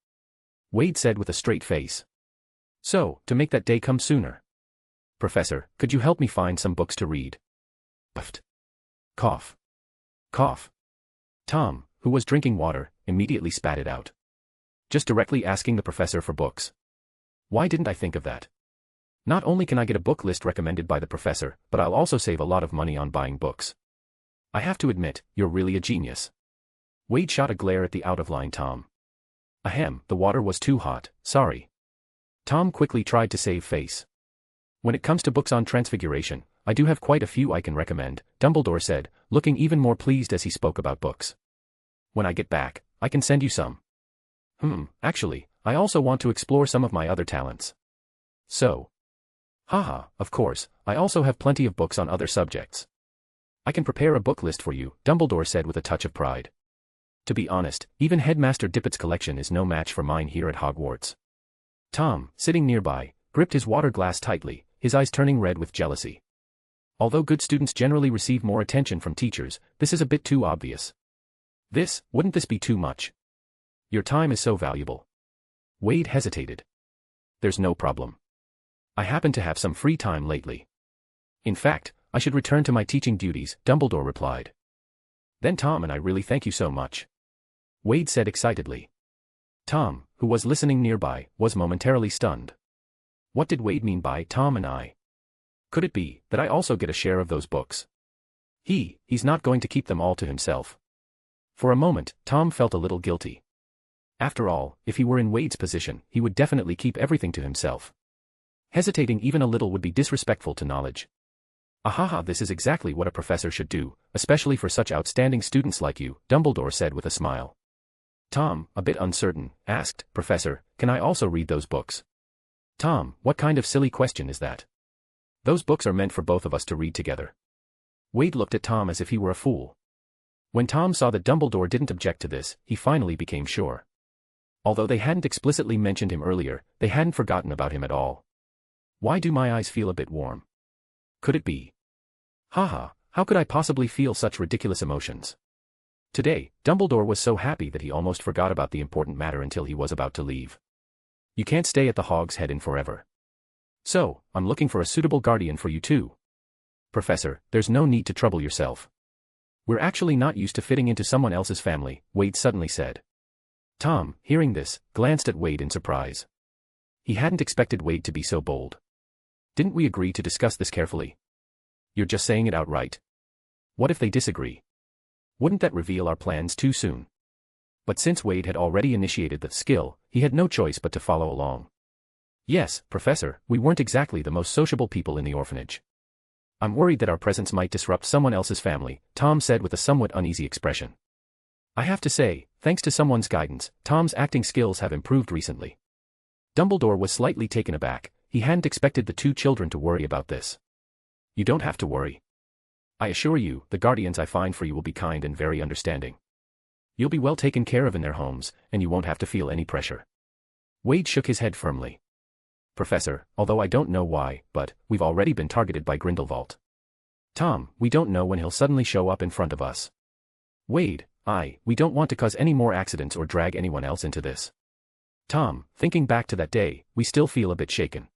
Wade said with a straight face. So, to make that day come sooner. Professor, could you help me find some books to read? Puffed. Cough. Cough. Tom, who was drinking water, immediately spat it out. Just directly asking the professor for books. Why didn't I think of that? Not only can I get a book list recommended by the professor, but I'll also save a lot of money on buying books. I have to admit, you're really a genius. Wade shot a glare at the out-of-line Tom. Ahem, the water was too hot, sorry. Tom quickly tried to save face. When it comes to books on transfiguration, I do have quite a few I can recommend, Dumbledore said, looking even more pleased as he spoke about books. When I get back, I can send you some. Actually, I also want to explore some of my other talents. So. Haha, of course, I also have plenty of books on other subjects. I can prepare a book list for you, Dumbledore said with a touch of pride. To be honest, even Headmaster Dippett's collection is no match for mine here at Hogwarts. Tom, sitting nearby, gripped his water glass tightly, his eyes turning red with jealousy. Although good students generally receive more attention from teachers, this is a bit too obvious. Wouldn't this be too much? Your time is so valuable. Wade hesitated. There's no problem. I happen to have some free time lately. In fact, I should return to my teaching duties, Dumbledore replied. Then Tom and I really thank you so much, Wade said excitedly. Tom, who was listening nearby, was momentarily stunned. What did Wade mean by Tom and I? Could it be that I also get a share of those books? He's not going to keep them all to himself. For a moment, Tom felt a little guilty. After all, if he were in Wade's position, he would definitely keep everything to himself. Hesitating even a little would be disrespectful to knowledge. Ahaha, this is exactly what a professor should do, especially for such outstanding students like you, Dumbledore said with a smile. Tom, a bit uncertain, asked, Professor, can I also read those books? Tom, what kind of silly question is that? Those books are meant for both of us to read together. Wade looked at Tom as if he were a fool. When Tom saw that Dumbledore didn't object to this, he finally became sure. Although they hadn't explicitly mentioned him earlier, they hadn't forgotten about him at all. Why do my eyes feel a bit warm? Could it be? Haha, how could I possibly feel such ridiculous emotions? Today, Dumbledore was so happy that he almost forgot about the important matter until he was about to leave. You can't stay at the Hog's Head Inn forever. So, I'm looking for a suitable guardian for you too. Professor, there's no need to trouble yourself. We're actually not used to fitting into someone else's family, Wade suddenly said. Tom, hearing this, glanced at Wade in surprise. He hadn't expected Wade to be so bold. Didn't we agree to discuss this carefully? You're just saying it outright. What if they disagree? Wouldn't that reveal our plans too soon? But since Wade had already initiated the skill, he had no choice but to follow along. Yes, Professor, we weren't exactly the most sociable people in the orphanage. I'm worried that our presence might disrupt someone else's family, Tom said with a somewhat uneasy expression. I have to say, thanks to someone's guidance, Tom's acting skills have improved recently. Dumbledore was slightly taken aback. He hadn't expected the two children to worry about this. You don't have to worry. I assure you, the guardians I find for you will be kind and very understanding. You'll be well taken care of in their homes, and you won't have to feel any pressure. Wade shook his head firmly. Professor, although I don't know why, but we've already been targeted by Grindelwald. Tom, we don't know when he'll suddenly show up in front of us. Wade, we don't want to cause any more accidents or drag anyone else into this. Tom, thinking back to that day, we still feel a bit shaken.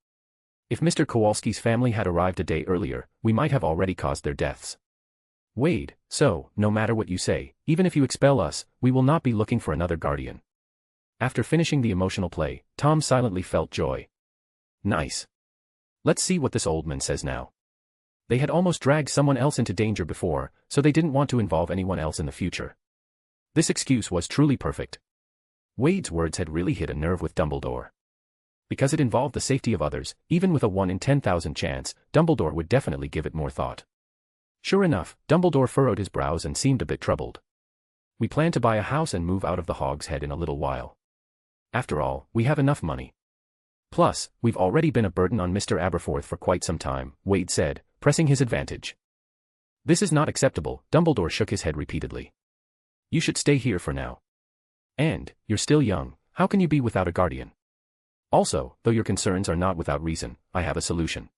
If Mr. Kowalski's family had arrived a day earlier, we might have already caused their deaths. Wade, so, no matter what you say, even if you expel us, we will not be looking for another guardian. After finishing the emotional play, Tom silently felt joy. Nice. Let's see what this old man says now. They had almost dragged someone else into danger before, so they didn't want to involve anyone else in the future. This excuse was truly perfect. Wade's words had really hit a nerve with Dumbledore. Because it involved the safety of others, even with a 1 in 10,000 chance, Dumbledore would definitely give it more thought. Sure enough, Dumbledore furrowed his brows and seemed a bit troubled. We plan to buy a house and move out of the Hog's Head in a little while. After all, we have enough money. Plus, we've already been a burden on Mr. Aberforth for quite some time, Wade said, pressing his advantage. This is not acceptable, Dumbledore shook his head repeatedly. You should stay here for now. And, you're still young, how can you be without a guardian? Also, though your concerns are not without reason, I have a solution.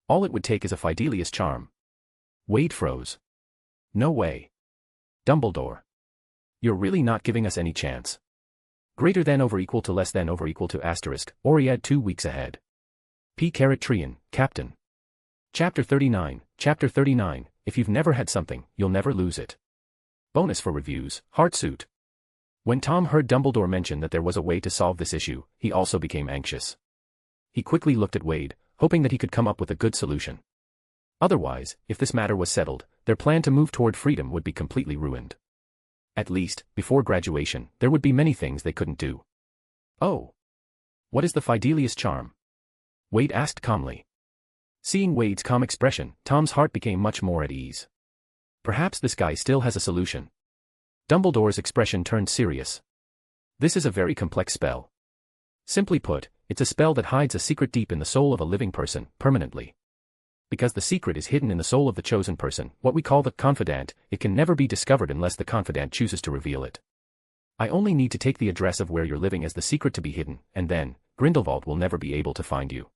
All it would take is a Fidelius charm. Wade froze. No way. Dumbledore. You're really not giving us any chance. Greater than over equal to less than over equal to asterisk, Oriad 2 weeks ahead. Trian, Captain. Chapter 39, if you've never had something, you'll never lose it. Bonus for reviews, Heartsuit. When Tom heard Dumbledore mention that there was a way to solve this issue, he also became anxious. He quickly looked at Wade, hoping that he could come up with a good solution. Otherwise, if this matter was settled, their plan to move toward freedom would be completely ruined. At least, before graduation, there would be many things they couldn't do. Oh. What is the Fidelius charm? Wade asked calmly. Seeing Wade's calm expression, Tom's heart became much more at ease. Perhaps this guy still has a solution. Dumbledore's expression turned serious. This is a very complex spell. Simply put, it's a spell that hides a secret deep in the soul of a living person, permanently. Because the secret is hidden in the soul of the chosen person, what we call the confidant, it can never be discovered unless the confidant chooses to reveal it. I only need to take the address of where you're living as the secret to be hidden, and then, Grindelwald will never be able to find you.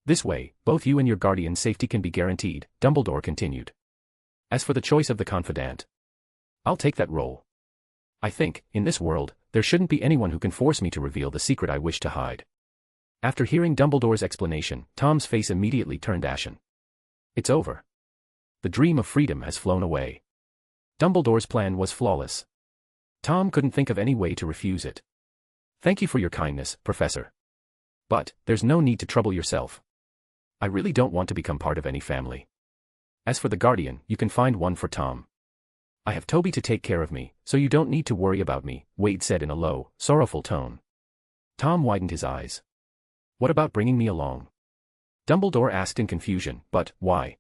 This way, both you and your guardian's safety can be guaranteed, Dumbledore continued. As for the choice of the confidant, I'll take that role. I think, in this world, there shouldn't be anyone who can force me to reveal the secret I wish to hide. After hearing Dumbledore's explanation, Tom's face immediately turned ashen. It's over. The dream of freedom has flown away. Dumbledore's plan was flawless. Tom couldn't think of any way to refuse it. Thank you for your kindness, Professor. But, there's no need to trouble yourself. I really don't want to become part of any family. As for the guardian, you can find one for Tom. I have Toby to take care of me, so you don't need to worry about me, Wade said in a low, sorrowful tone. Tom widened his eyes. What about bringing me along? Dumbledore asked in confusion, but why?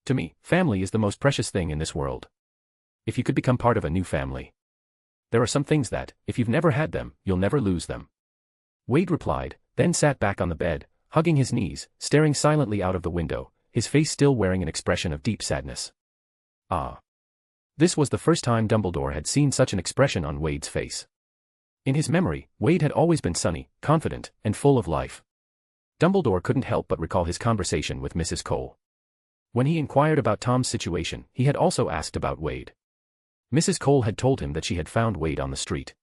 To me, family is the most precious thing in this world. If you could become part of a new family. There are some things that, if you've never had them, you'll never lose them. Wade replied, then sat back on the bed, hugging his knees, staring silently out of the window, his face still wearing an expression of deep sadness. Ah. This was the first time Dumbledore had seen such an expression on Wade's face. In his memory, Wade had always been sunny, confident, and full of life. Dumbledore couldn't help but recall his conversation with Mrs. Cole. When he inquired about Tom's situation, he had also asked about Wade. Mrs. Cole had told him that she had found Wade on the street.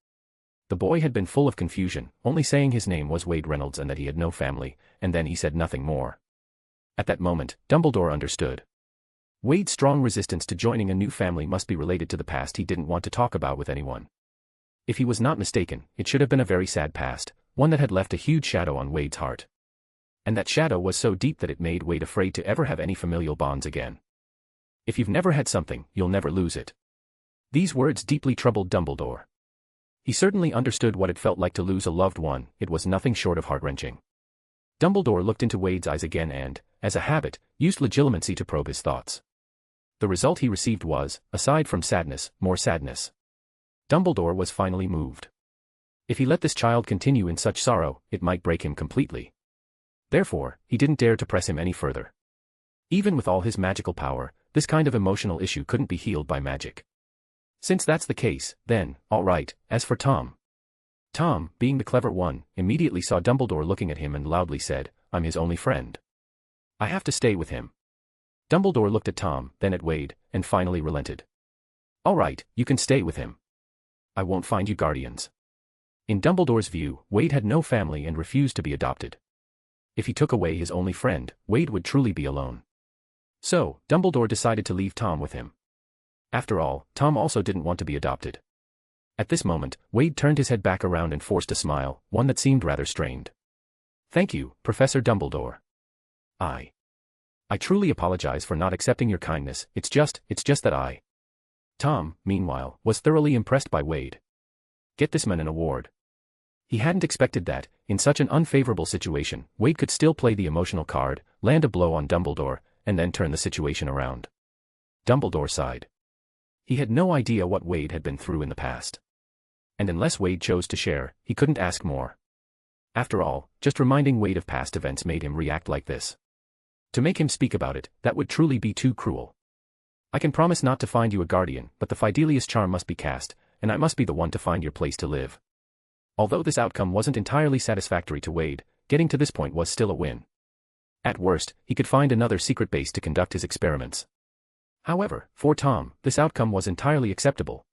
The boy had been full of confusion, only saying his name was Wade Reynolds and that he had no family, and then he said nothing more. At that moment, Dumbledore understood. Wade's strong resistance to joining a new family must be related to the past he didn't want to talk about with anyone. If he was not mistaken, it should have been a very sad past, one that had left a huge shadow on Wade's heart. And that shadow was so deep that it made Wade afraid to ever have any familial bonds again. If you've never had something, you'll never lose it. These words deeply troubled Dumbledore. He certainly understood what it felt like to lose a loved one, it was nothing short of heart-wrenching. Dumbledore looked into Wade's eyes again and, as a habit, used legilimency to probe his thoughts. The result he received was, aside from sadness, more sadness. Dumbledore was finally moved. If he let this child continue in such sorrow, it might break him completely. Therefore, he didn't dare to press him any further. Even with all his magical power, this kind of emotional issue couldn't be healed by magic. Since that's the case, then, all right, as for Tom. Tom, being the clever one, immediately saw Dumbledore looking at him and loudly said, I'm his only friend. I have to stay with him. Dumbledore looked at Tom, then at Wade, and finally relented. All right, you can stay with him. I won't find you guardians. In Dumbledore's view, Wade had no family and refused to be adopted. If he took away his only friend, Wade would truly be alone. So, Dumbledore decided to leave Tom with him. After all, Tom also didn't want to be adopted. At this moment, Wade turned his head back around and forced a smile, one that seemed rather strained. Thank you, Professor Dumbledore. I truly apologize for not accepting your kindness, it's just that I. Tom, meanwhile, was thoroughly impressed by Wade. Get this man an award. He hadn't expected that, in such an unfavorable situation, Wade could still play the emotional card, land a blow on Dumbledore, and then turn the situation around. Dumbledore sighed. He had no idea what Wade had been through in the past. And unless Wade chose to share, he couldn't ask more. After all, just reminding Wade of past events made him react like this. To make him speak about it, that would truly be too cruel. I can promise not to find you a guardian, but the Fidelius charm must be cast, and I must be the one to find your place to live. Although this outcome wasn't entirely satisfactory to Wade, getting to this point was still a win. At worst, he could find another secret base to conduct his experiments. However, for Tom, this outcome was entirely acceptable.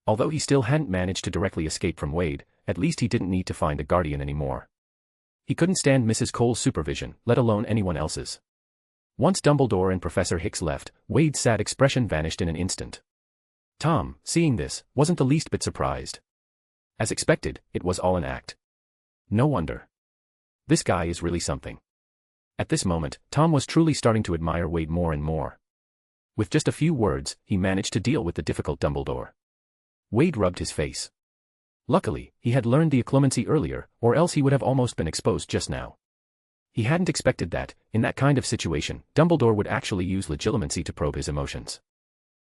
Although he still hadn't managed to directly escape from Wade, at least he didn't need to find a guardian anymore. He couldn't stand Mrs. Cole's supervision, let alone anyone else's. Once Dumbledore and Professor Hicks left, Wade's sad expression vanished in an instant. Tom, seeing this, wasn't the least bit surprised. As expected, it was all an act. No wonder. This guy is really something. At this moment, Tom was truly starting to admire Wade more and more. With just a few words, he managed to deal with the difficult Dumbledore. Wade rubbed his face. Luckily, he had learned the occlumency earlier, or else he would have almost been exposed just now. He hadn't expected that, in that kind of situation, Dumbledore would actually use legilimency to probe his emotions.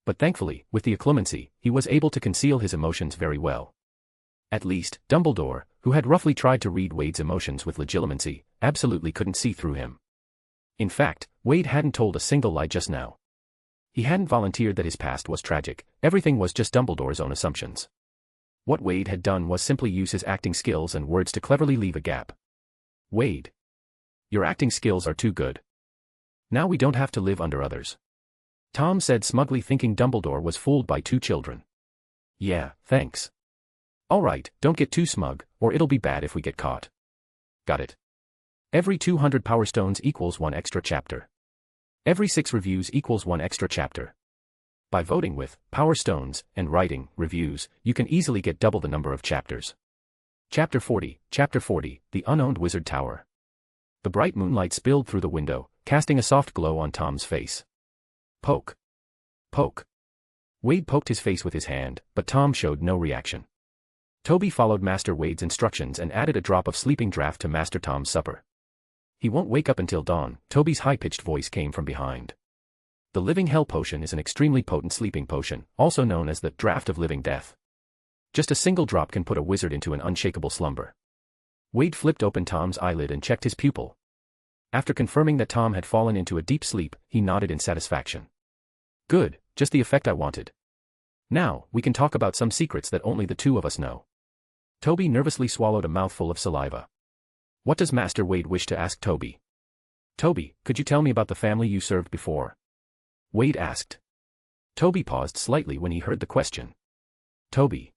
But thankfully, with the occlumency, he was able to conceal his emotions very well. At least, Dumbledore, who had roughly tried to read Wade's emotions with legilimency, absolutely couldn't see through him. In fact, Wade hadn't told a single lie just now. He hadn't volunteered that his past was tragic, everything was just Dumbledore's own assumptions. What Wade had done was simply use his acting skills and words to cleverly leave a gap. Wade. Your acting skills are too good. Now we don't have to live under others. Tom said smugly, thinking Dumbledore was fooled by two children. Yeah, thanks. Alright, don't get too smug, or it'll be bad if we get caught. Got it. Every 200 Power Stones equals 1 extra chapter. Every 6 reviews equals 1 extra chapter. By voting with Power Stones and writing reviews, you can easily get double the number of chapters. Chapter 40, The Unowned Wizard Tower. The bright moonlight spilled through the window, casting a soft glow on Tom's face. Poke. Poke. Wade poked his face with his hand, but Tom showed no reaction. Toby followed Master Wade's instructions and added a drop of sleeping draught to Master Tom's supper. He won't wake up until dawn, Toby's high-pitched voice came from behind. The Living Hell potion is an extremely potent sleeping potion, also known as the Draught of Living Death. Just a single drop can put a wizard into an unshakable slumber. Wade flipped open Tom's eyelid and checked his pupil. After confirming that Tom had fallen into a deep sleep, he nodded in satisfaction. Good, just the effect I wanted. Now, we can talk about some secrets that only the two of us know. Toby nervously swallowed a mouthful of saliva. What does Master Wade wish to ask Toby? Toby, could you tell me about the family you served before? Wade asked. Toby paused slightly when he heard the question. Toby's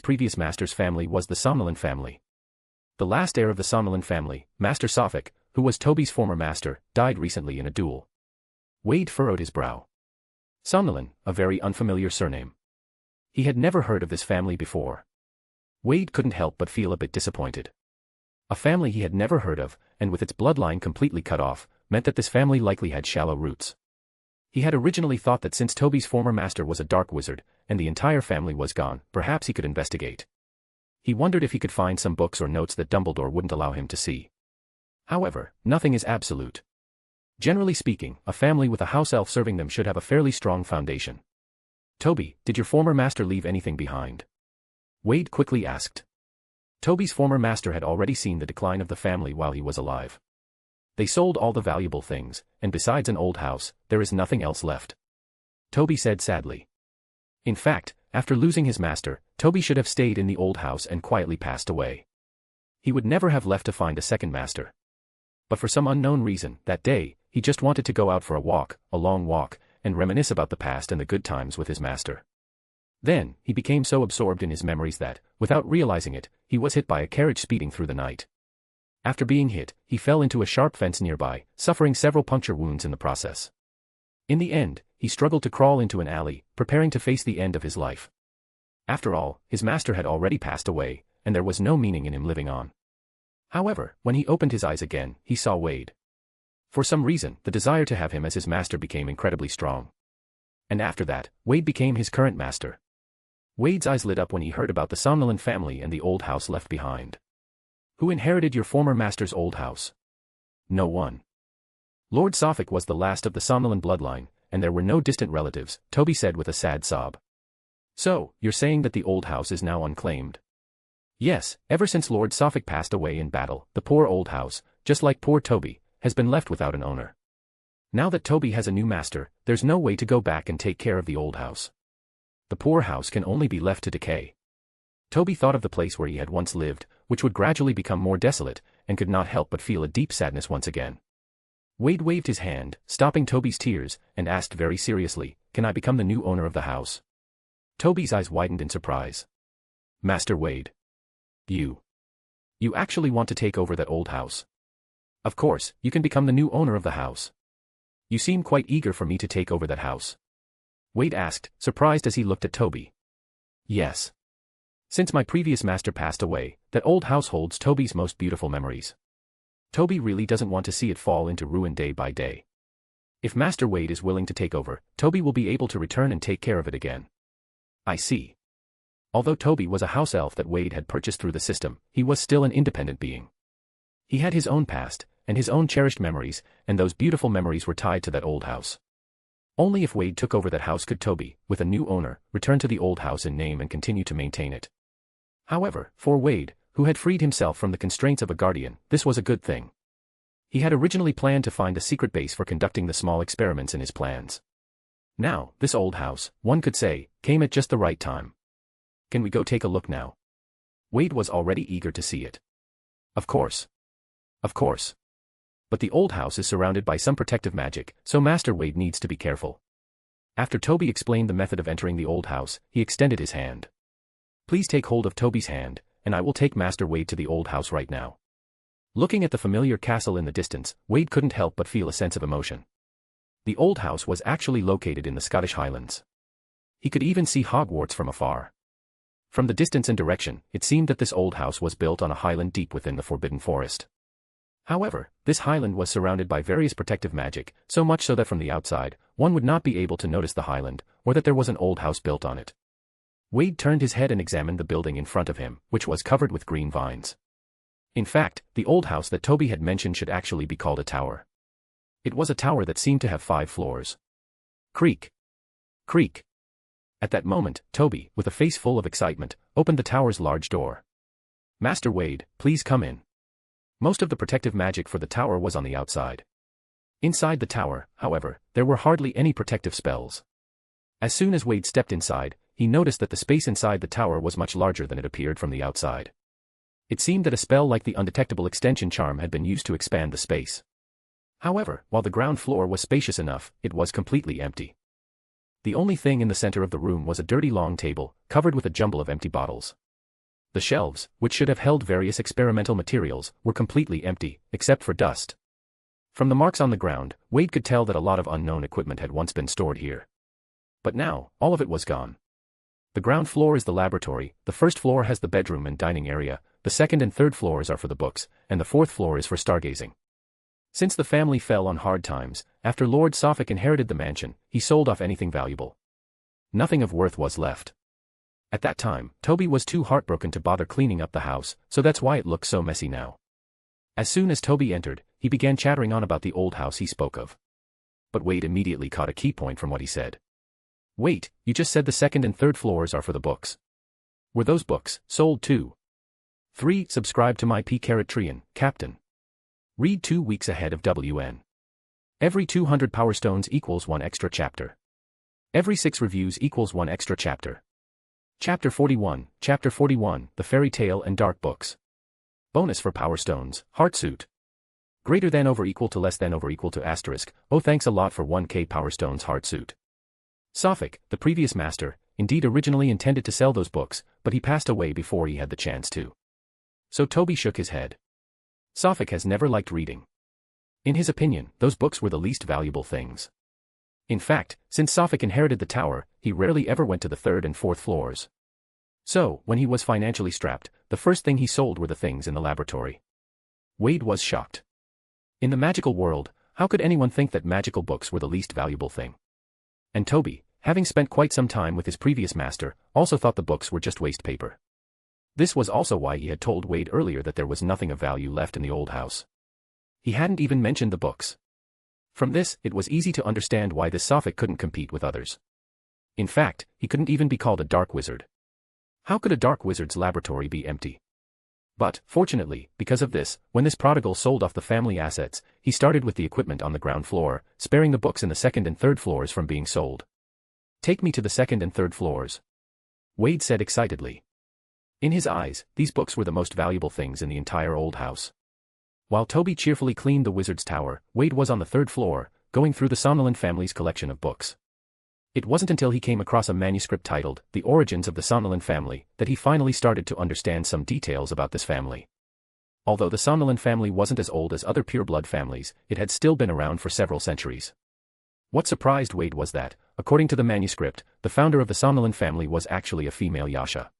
previous master's family was the Somnolent family. The last heir of the Somnolent family, Master Sophic, who was Toby's former master, died recently in a duel. Wade furrowed his brow. Somnolent, a very unfamiliar surname. He had never heard of this family before. Wade couldn't help but feel a bit disappointed. A family he had never heard of, and with its bloodline completely cut off, meant that this family likely had shallow roots. He had originally thought that since Toby's former master was a dark wizard, and the entire family was gone, perhaps he could investigate. He wondered if he could find some books or notes that Dumbledore wouldn't allow him to see. However, nothing is absolute. Generally speaking, a family with a house elf serving them should have a fairly strong foundation. Toby, did your former master leave anything behind? Wade quickly asked. Toby's former master had already seen the decline of the family while he was alive. They sold all the valuable things, and besides an old house, there is nothing else left. Toby said sadly. In fact, after losing his master, Toby should have stayed in the old house and quietly passed away. He would never have left to find a second master. But for some unknown reason, that day, he just wanted to go out for a long walk, and reminisce about the past and the good times with his master. Then, he became so absorbed in his memories that, without realizing it, he was hit by a carriage speeding through the night. After being hit, he fell into a sharp fence nearby, suffering several puncture wounds in the process. In the end, he struggled to crawl into an alley, preparing to face the end of his life. After all, his master had already passed away, and there was no meaning in him living on. However, when he opened his eyes again, he saw Wade. For some reason, the desire to have him as his master became incredibly strong. And after that, Wade became his current master. Wade's eyes lit up when he heard about the Somnolent family and the old house left behind. Who inherited your former master's old house? No one. Lord Sophic was the last of the Somnolent bloodline, and there were no distant relatives, Toby said with a sad sob. So, you're saying that the old house is now unclaimed? Yes, ever since Lord Sophic passed away in battle, the poor old house, just like poor Toby, has been left without an owner. Now that Toby has a new master, there's no way to go back and take care of the old house. The poor house can only be left to decay. Toby thought of the place where he had once lived, which would gradually become more desolate, and could not help but feel a deep sadness once again. Wade waved his hand, stopping Toby's tears, and asked very seriously, "Can I become the new owner of the house?" Toby's eyes widened in surprise. "Master Wade. You actually want to take over that old house?" "Of course, you can become the new owner of the house. You seem quite eager for me to take over that house." Wade asked, surprised as he looked at Toby. "Yes. Since my previous master passed away, that old house holds Toby's most beautiful memories. Toby really doesn't want to see it fall into ruin day by day. If Master Wade is willing to take over, Toby will be able to return and take care of it again." "I see." Although Toby was a house elf that Wade had purchased through the system, he was still an independent being. He had his own past, and his own cherished memories, and those beautiful memories were tied to that old house. Only if Wade took over that house could Toby, with a new owner, return to the old house in name and continue to maintain it. However, for Wade, who had freed himself from the constraints of a guardian, this was a good thing. He had originally planned to find a secret base for conducting the small experiments in his plans. Now, this old house, one could say, came at just the right time. "Can we go take a look now?" Wade was already eager to see it. Of course. Of course. But the old house is surrounded by some protective magic, so Master Wade needs to be careful. After Toby explained the method of entering the old house, he extended his hand. Please take hold of Toby's hand, and I will take Master Wade to the old house right now. Looking at the familiar castle in the distance, Wade couldn't help but feel a sense of emotion. The old house was actually located in the Scottish Highlands. He could even see Hogwarts from afar. From the distance and direction, it seemed that this old house was built on a highland deep within the Forbidden Forest. However, this highland was surrounded by various protective magic, so much so that from the outside, one would not be able to notice the highland, or that there was an old house built on it. Wade turned his head and examined the building in front of him, which was covered with green vines. In fact, the old house that Toby had mentioned should actually be called a tower. It was a tower that seemed to have 5 floors. Creak. Creak. At that moment, Toby, with a face full of excitement, opened the tower's large door. Master Wade, please come in. Most of the protective magic for the tower was on the outside. Inside the tower, however, there were hardly any protective spells. As soon as Wade stepped inside, he noticed that the space inside the tower was much larger than it appeared from the outside. It seemed that a spell like the undetectable extension charm had been used to expand the space. However, while the ground floor was spacious enough, it was completely empty. The only thing in the center of the room was a dirty long table, covered with a jumble of empty bottles. The shelves, which should have held various experimental materials, were completely empty, except for dust. From the marks on the ground, Wade could tell that a lot of unknown equipment had once been stored here. But now, all of it was gone. The ground floor is the laboratory, the first floor has the bedroom and dining area, the second and third floors are for the books, and the fourth floor is for stargazing. Since the family fell on hard times, after Lord Suffolk inherited the mansion, he sold off anything valuable. Nothing of worth was left. At that time, Toby was too heartbroken to bother cleaning up the house, so that's why it looked so messy now. As soon as Toby entered, he began chattering on about the old house he spoke of. But Wade immediately caught a key point from what he said. Wait, you just said the second and third floors are for the books. Were those books sold too? 3. Subscribe to my P-Carrot-Trian, Captain. Read 2 weeks ahead of WN. Every 200 Power Stones equals 1 extra chapter. Every 6 reviews equals 1 extra chapter. Chapter 41, The Fairy Tale and Dark Books. Bonus for Power Stones, Heartsuit. Greater than over equal to less than over equal to asterisk, oh thanks a lot for 1k Power Stones Heartsuit. Suffolk, the previous master, indeed originally intended to sell those books, but he passed away before he had the chance to. So Toby shook his head. Suffolk has never liked reading. In his opinion, those books were the least valuable things. In fact, since Suffolk inherited the tower, he rarely ever went to the third and fourth floors. So, when he was financially strapped, the first thing he sold were the things in the laboratory. Wade was shocked. In the magical world, how could anyone think that magical books were the least valuable thing? And Toby, having spent quite some time with his previous master, also thought the books were just waste paper. This was also why he had told Wade earlier that there was nothing of value left in the old house. He hadn't even mentioned the books. From this, it was easy to understand why this Suffolk couldn't compete with others. In fact, he couldn't even be called a dark wizard. How could a dark wizard's laboratory be empty? But, fortunately, because of this, when this prodigal sold off the family assets, he started with the equipment on the ground floor, sparing the books in the second and third floors from being sold. Take me to the second and third floors. Wade said excitedly. In his eyes, these books were the most valuable things in the entire old house. While Toby cheerfully cleaned the wizard's tower, Wade was on the third floor, going through the Somnolent family's collection of books. It wasn't until he came across a manuscript titled, The Origins of the Somnolent Family, that he finally started to understand some details about this family. Although the Somnolent family wasn't as old as other pureblood families, it had still been around for several centuries. What surprised Wade was that, according to the manuscript, the founder of the Somnolent family was actually a female Yasha.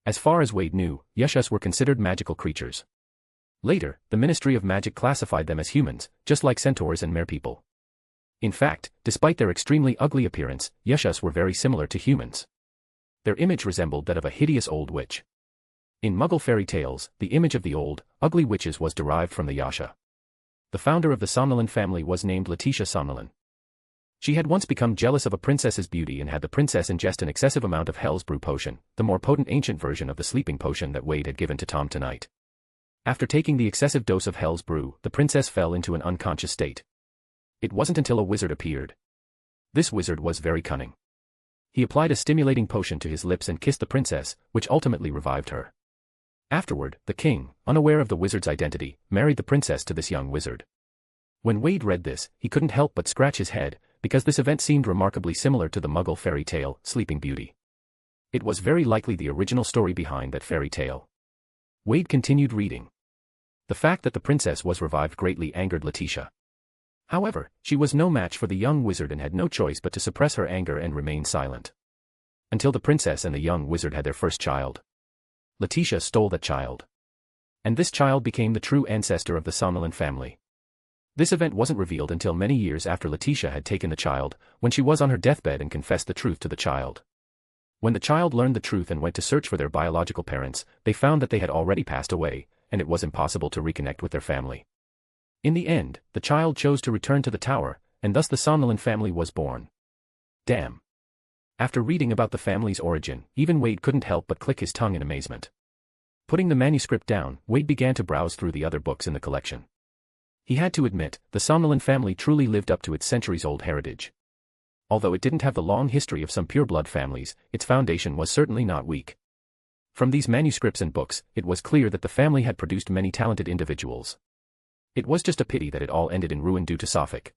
As far as Wade knew, Yashas were considered magical creatures. Later, the Ministry of Magic classified them as humans, just like centaurs and merpeople. In fact, despite their extremely ugly appearance, Yashas were very similar to humans. Their image resembled that of a hideous old witch. In Muggle fairy tales, the image of the old, ugly witches was derived from the Yasha. The founder of the Somnolent family was named Letitia Somnolent. She had once become jealous of a princess's beauty and had the princess ingest an excessive amount of Hell's Brew potion, the more potent ancient version of the sleeping potion that Wade had given to Tom tonight. After taking the excessive dose of Hell's Brew, the princess fell into an unconscious state. It wasn't until a wizard appeared. This wizard was very cunning. He applied a stimulating potion to his lips and kissed the princess, which ultimately revived her. Afterward, the king, unaware of the wizard's identity, married the princess to this young wizard. When Wade read this, he couldn't help but scratch his head, because this event seemed remarkably similar to the Muggle fairy tale, Sleeping Beauty. It was very likely the original story behind that fairy tale. Wade continued reading. The fact that the princess was revived greatly angered Letitia. However, she was no match for the young wizard and had no choice but to suppress her anger and remain silent. Until the princess and the young wizard had their first child. Letitia stole that child. And this child became the true ancestor of the Somnolent family. This event wasn't revealed until many years after Letitia had taken the child, when she was on her deathbed and confessed the truth to the child. When the child learned the truth and went to search for their biological parents, they found that they had already passed away, and it was impossible to reconnect with their family. In the end, the child chose to return to the tower, and thus the Somnolent family was born. Damn. After reading about the family's origin, even Wade couldn't help but click his tongue in amazement. Putting the manuscript down, Wade began to browse through the other books in the collection. He had to admit, the Somnolent family truly lived up to its centuries-old heritage. Although it didn't have the long history of some pure-blood families, its foundation was certainly not weak. From these manuscripts and books, it was clear that the family had produced many talented individuals. It was just a pity that it all ended in ruin due to Suffolk.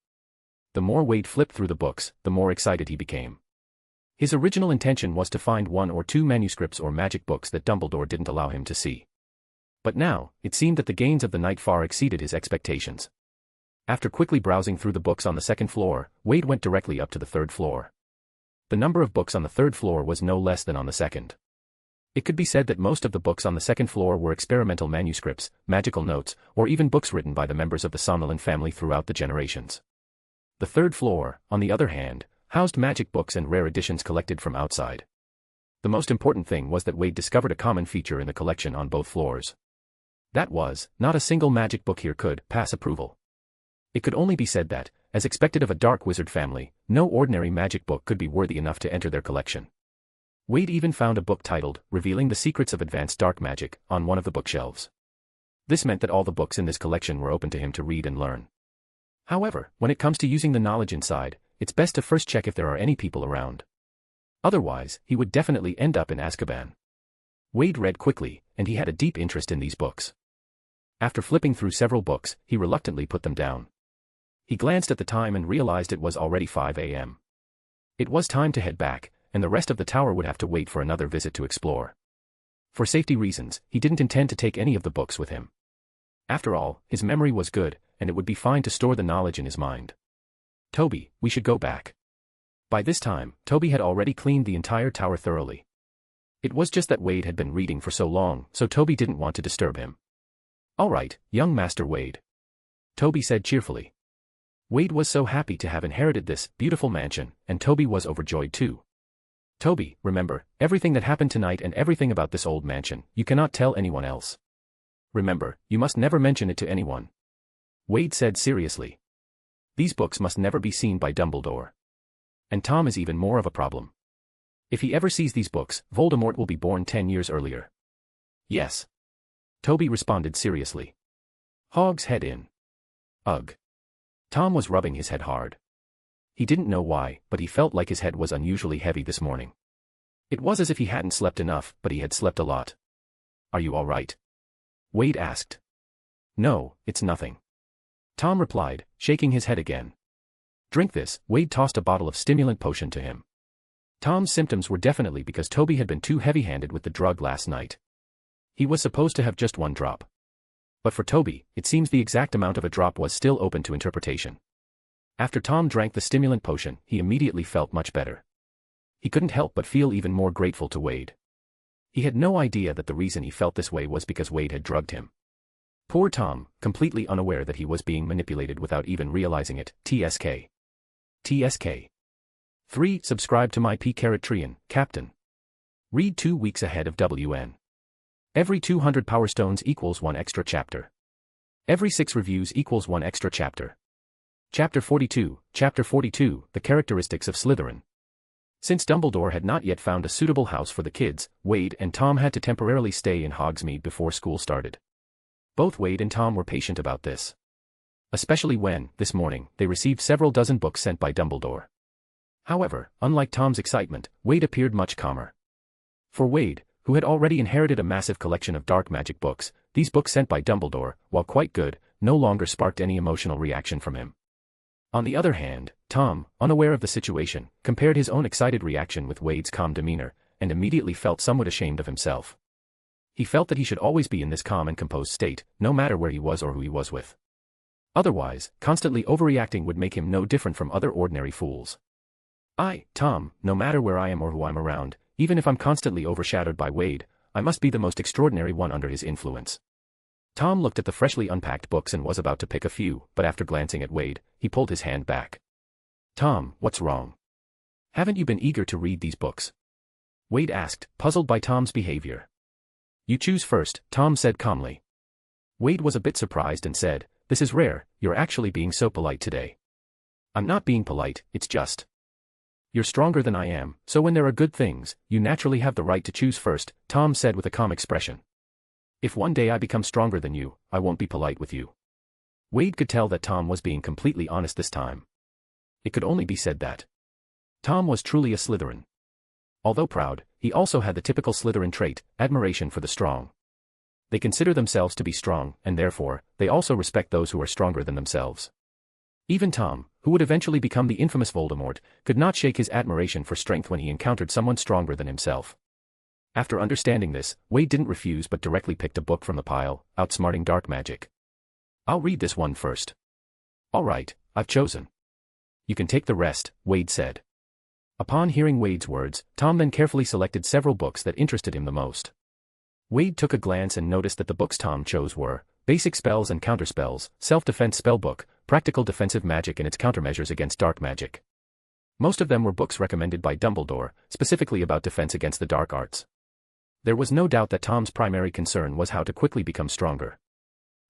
The more Wade flipped through the books, the more excited he became. His original intention was to find one or two manuscripts or magic books that Dumbledore didn't allow him to see. But now, it seemed that the gains of the night far exceeded his expectations. After quickly browsing through the books on the second floor, Wade went directly up to the third floor. The number of books on the third floor was no less than on the second. It could be said that most of the books on the second floor were experimental manuscripts, magical notes, or even books written by the members of the Somnolent family throughout the generations. The third floor, on the other hand, housed magic books and rare editions collected from outside. The most important thing was that Wade discovered a common feature in the collection on both floors. That was, not a single magic book here could pass approval. It could only be said that, as expected of a dark wizard family, no ordinary magic book could be worthy enough to enter their collection. Wade even found a book titled, Revealing the Secrets of Advanced Dark Magic, on one of the bookshelves. This meant that all the books in this collection were open to him to read and learn. However, when it comes to using the knowledge inside, it's best to first check if there are any people around. Otherwise, he would definitely end up in Azkaban. Wade read quickly, and he had a deep interest in these books. After flipping through several books, he reluctantly put them down. He glanced at the time and realized it was already 5 a.m. It was time to head back, and the rest of the tower would have to wait for another visit to explore. For safety reasons, he didn't intend to take any of the books with him. After all, his memory was good, and it would be fine to store the knowledge in his mind. Toby, we should go back. By this time, Toby had already cleaned the entire tower thoroughly. It was just that Wade had been reading for so long, so Toby didn't want to disturb him. All right, young Master Wade. Toby said cheerfully. Wade was so happy to have inherited this beautiful mansion, and Toby was overjoyed too. Toby, remember, everything that happened tonight and everything about this old mansion, you cannot tell anyone else. Remember, you must never mention it to anyone. Wade said seriously. These books must never be seen by Dumbledore. And Tom is even more of a problem. If he ever sees these books, Voldemort will be born 10 years earlier. Yes. Toby responded seriously. Hog's head in. Ugh. Tom was rubbing his head hard. He didn't know why, but he felt like his head was unusually heavy this morning. It was as if he hadn't slept enough, but he had slept a lot. Are you all right? Wade asked. No, it's nothing. Tom replied, shaking his head again. Drink this. Wade tossed a bottle of stimulant potion to him. Tom's symptoms were definitely because Toby had been too heavy-handed with the drug last night. He was supposed to have just 1 drop. But for Toby, it seems the exact amount of a drop was still open to interpretation. After Tom drank the stimulant potion, he immediately felt much better. He couldn't help but feel even more grateful to Wade. He had no idea that the reason he felt this way was because Wade had drugged him. Poor Tom, completely unaware that he was being manipulated without even realizing it. TSK. TSK. 3. Subscribe to my P-Carat-Trian, Captain. Read 2 weeks ahead of WN. Every 200 Power Stones equals 1 extra chapter. Every 6 reviews equals 1 extra chapter. Chapter 42, Chapter 42, The Characteristics of Slytherin. Since Dumbledore had not yet found a suitable house for the kids, Wade and Tom had to temporarily stay in Hogsmeade before school started. Both Wade and Tom were patient about this. Especially when, this morning, they received several dozen books sent by Dumbledore. However, unlike Tom's excitement, Wade appeared much calmer. For Wade, who had already inherited a massive collection of dark magic books, these books sent by Dumbledore, while quite good, no longer sparked any emotional reaction from him. On the other hand, Tom, unaware of the situation, compared his own excited reaction with Wade's calm demeanor, and immediately felt somewhat ashamed of himself. He felt that he should always be in this calm and composed state, no matter where he was or who he was with. Otherwise, constantly overreacting would make him no different from other ordinary fools. Tom, no matter where I am or who I'm around, even if I'm constantly overshadowed by Wade, I must be the most extraordinary one under his influence. Tom looked at the freshly unpacked books and was about to pick a few, but after glancing at Wade, he pulled his hand back. Tom, what's wrong? Haven't you been eager to read these books? Wade asked, puzzled by Tom's behavior. You choose first, Tom said calmly. Wade was a bit surprised and said, this is rare, you're actually being so polite today. I'm not being polite, it's just. You're stronger than I am, so when there are good things, you naturally have the right to choose first, Tom said with a calm expression. If one day I become stronger than you, I won't be polite with you. Wade could tell that Tom was being completely honest this time. It could only be said that Tom was truly a Slytherin. Although proud, he also had the typical Slytherin trait, admiration for the strong. They consider themselves to be strong, and therefore, they also respect those who are stronger than themselves. Even Tom, who would eventually become the infamous Voldemort, could not shake his admiration for strength when he encountered someone stronger than himself. After understanding this, Wade didn't refuse but directly picked a book from the pile, outsmarting dark magic. I'll read this one first. All right, I've chosen. You can take the rest, Wade said. Upon hearing Wade's words, Tom then carefully selected several books that interested him the most. Wade took a glance and noticed that the books Tom chose were Basic Spells and Counterspells, Self-Defense Spellbook, Practical Defensive Magic and its Countermeasures Against Dark Magic. Most of them were books recommended by Dumbledore, specifically about defense against the dark arts. There was no doubt that Tom's primary concern was how to quickly become stronger.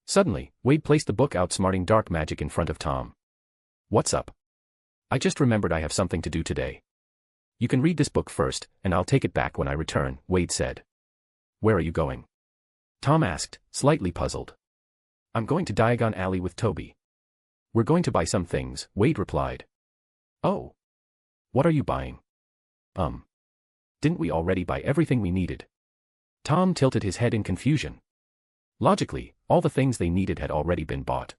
Suddenly, Wade placed the book Outsmarting Dark Magic in front of Tom. What's up? I just remembered I have something to do today. You can read this book first, and I'll take it back when I return, Wade said. Where are you going? Tom asked, slightly puzzled. I'm going to Diagon Alley with Toby. We're going to buy some things, Wade replied. Oh. What are you buying? Didn't we already buy everything we needed? Tom tilted his head in confusion. Logically, all the things they needed had already been bought.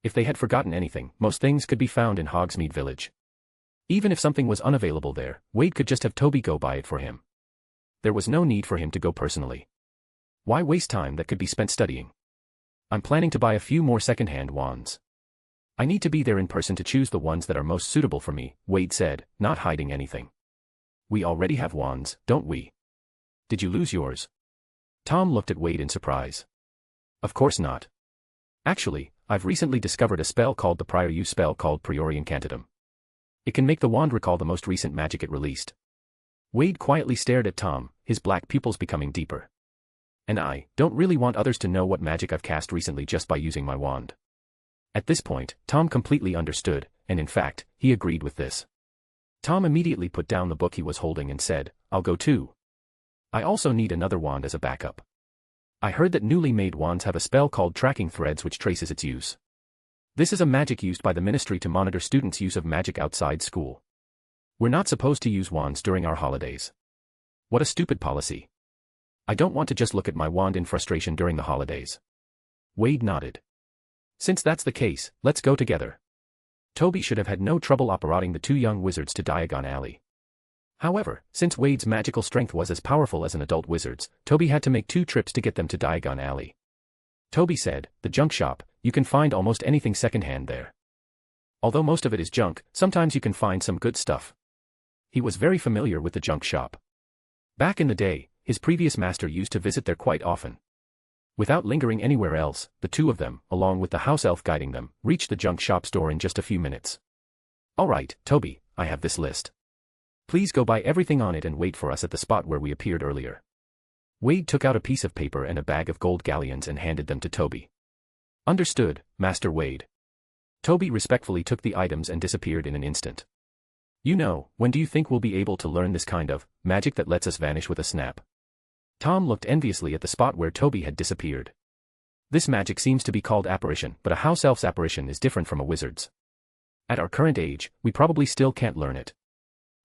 If they had forgotten anything, most things could be found in Hogsmeade Village. Even if something was unavailable there, Wade could just have Toby go buy it for him. There was no need for him to go personally. Why waste time that could be spent studying? I'm planning to buy a few more second-hand wands. I need to be there in person to choose the ones that are most suitable for me, Wade said, not hiding anything. We already have wands, don't we? Did you lose yours? Tom looked at Wade in surprise. Of course not. Actually, I've recently discovered a spell called the Prior Use spell called Priori Incantatem. It can make the wand recall the most recent magic it released. Wade quietly stared at Tom, his black pupils becoming deeper. And I don't really want others to know what magic I've cast recently just by using my wand. At this point, Tom completely understood, and in fact, he agreed with this. Tom immediately put down the book he was holding and said, I'll go too. I also need another wand as a backup. I heard that newly made wands have a spell called Tracking Threads which traces its use. This is a magic used by the Ministry to monitor students' use of magic outside school. We're not supposed to use wands during our holidays. What a stupid policy. I don't want to just look at my wand in frustration during the holidays. Wade nodded. Since that's the case, let's go together. Toby should have had no trouble operating the two young wizards to Diagon Alley. However, since Wade's magical strength was as powerful as an adult wizard's, Toby had to make 2 trips to get them to Diagon Alley. Toby said, the junk shop, you can find almost anything secondhand there. Although most of it is junk, sometimes you can find some good stuff. He was very familiar with the junk shop. Back in the day, his previous master used to visit there quite often. Without lingering anywhere else, the two of them, along with the house elf guiding them, reached the junk shop store in just a few minutes. All right, Toby, I have this list. Please go buy everything on it and wait for us at the spot where we appeared earlier. Wade took out a piece of paper and a bag of gold galleons and handed them to Toby. Understood, Master Wade. Toby respectfully took the items and disappeared in an instant. You know, when do you think we'll be able to learn this kind of magic that lets us vanish with a snap? Tom looked enviously at the spot where Toby had disappeared. This magic seems to be called apparition, but a house elf's apparition is different from a wizard's. At our current age, we probably still can't learn it.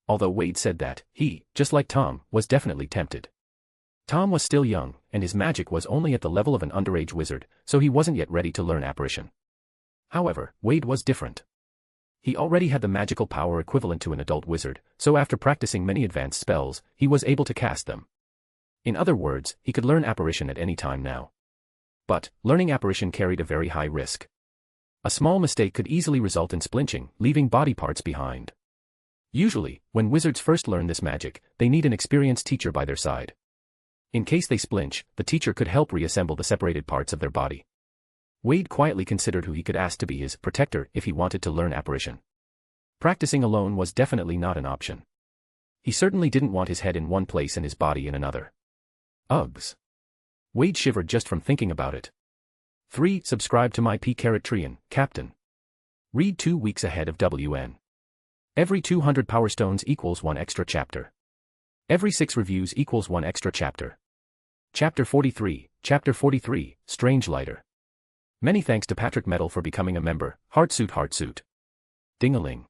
Although Wade said that, he, just like Tom, was definitely tempted. Tom was still young, and his magic was only at the level of an underage wizard, so he wasn't yet ready to learn apparition. However, Wade was different. He already had the magical power equivalent to an adult wizard, so after practicing many advanced spells, he was able to cast them. In other words, he could learn apparition at any time now. But, learning apparition carried a very high risk. A small mistake could easily result in splinching, leaving body parts behind. Usually, when wizards first learn this magic, they need an experienced teacher by their side. In case they splinch, the teacher could help reassemble the separated parts of their body. Wade quietly considered who he could ask to be his protector if he wanted to learn apparition. Practicing alone was definitely not an option. He certainly didn't want his head in one place and his body in another. Uggs. Wade shivered just from thinking about it. 3. Subscribe to my Patreon, Captain. Read 2 weeks ahead of WN. Every 200 Power Stones equals 1 extra chapter. Every 6 reviews equals 1 extra chapter. Chapter 43, Strange Lighter. Many thanks to Patrick Metal for becoming a member, Heartsuit. Ding-a-ling.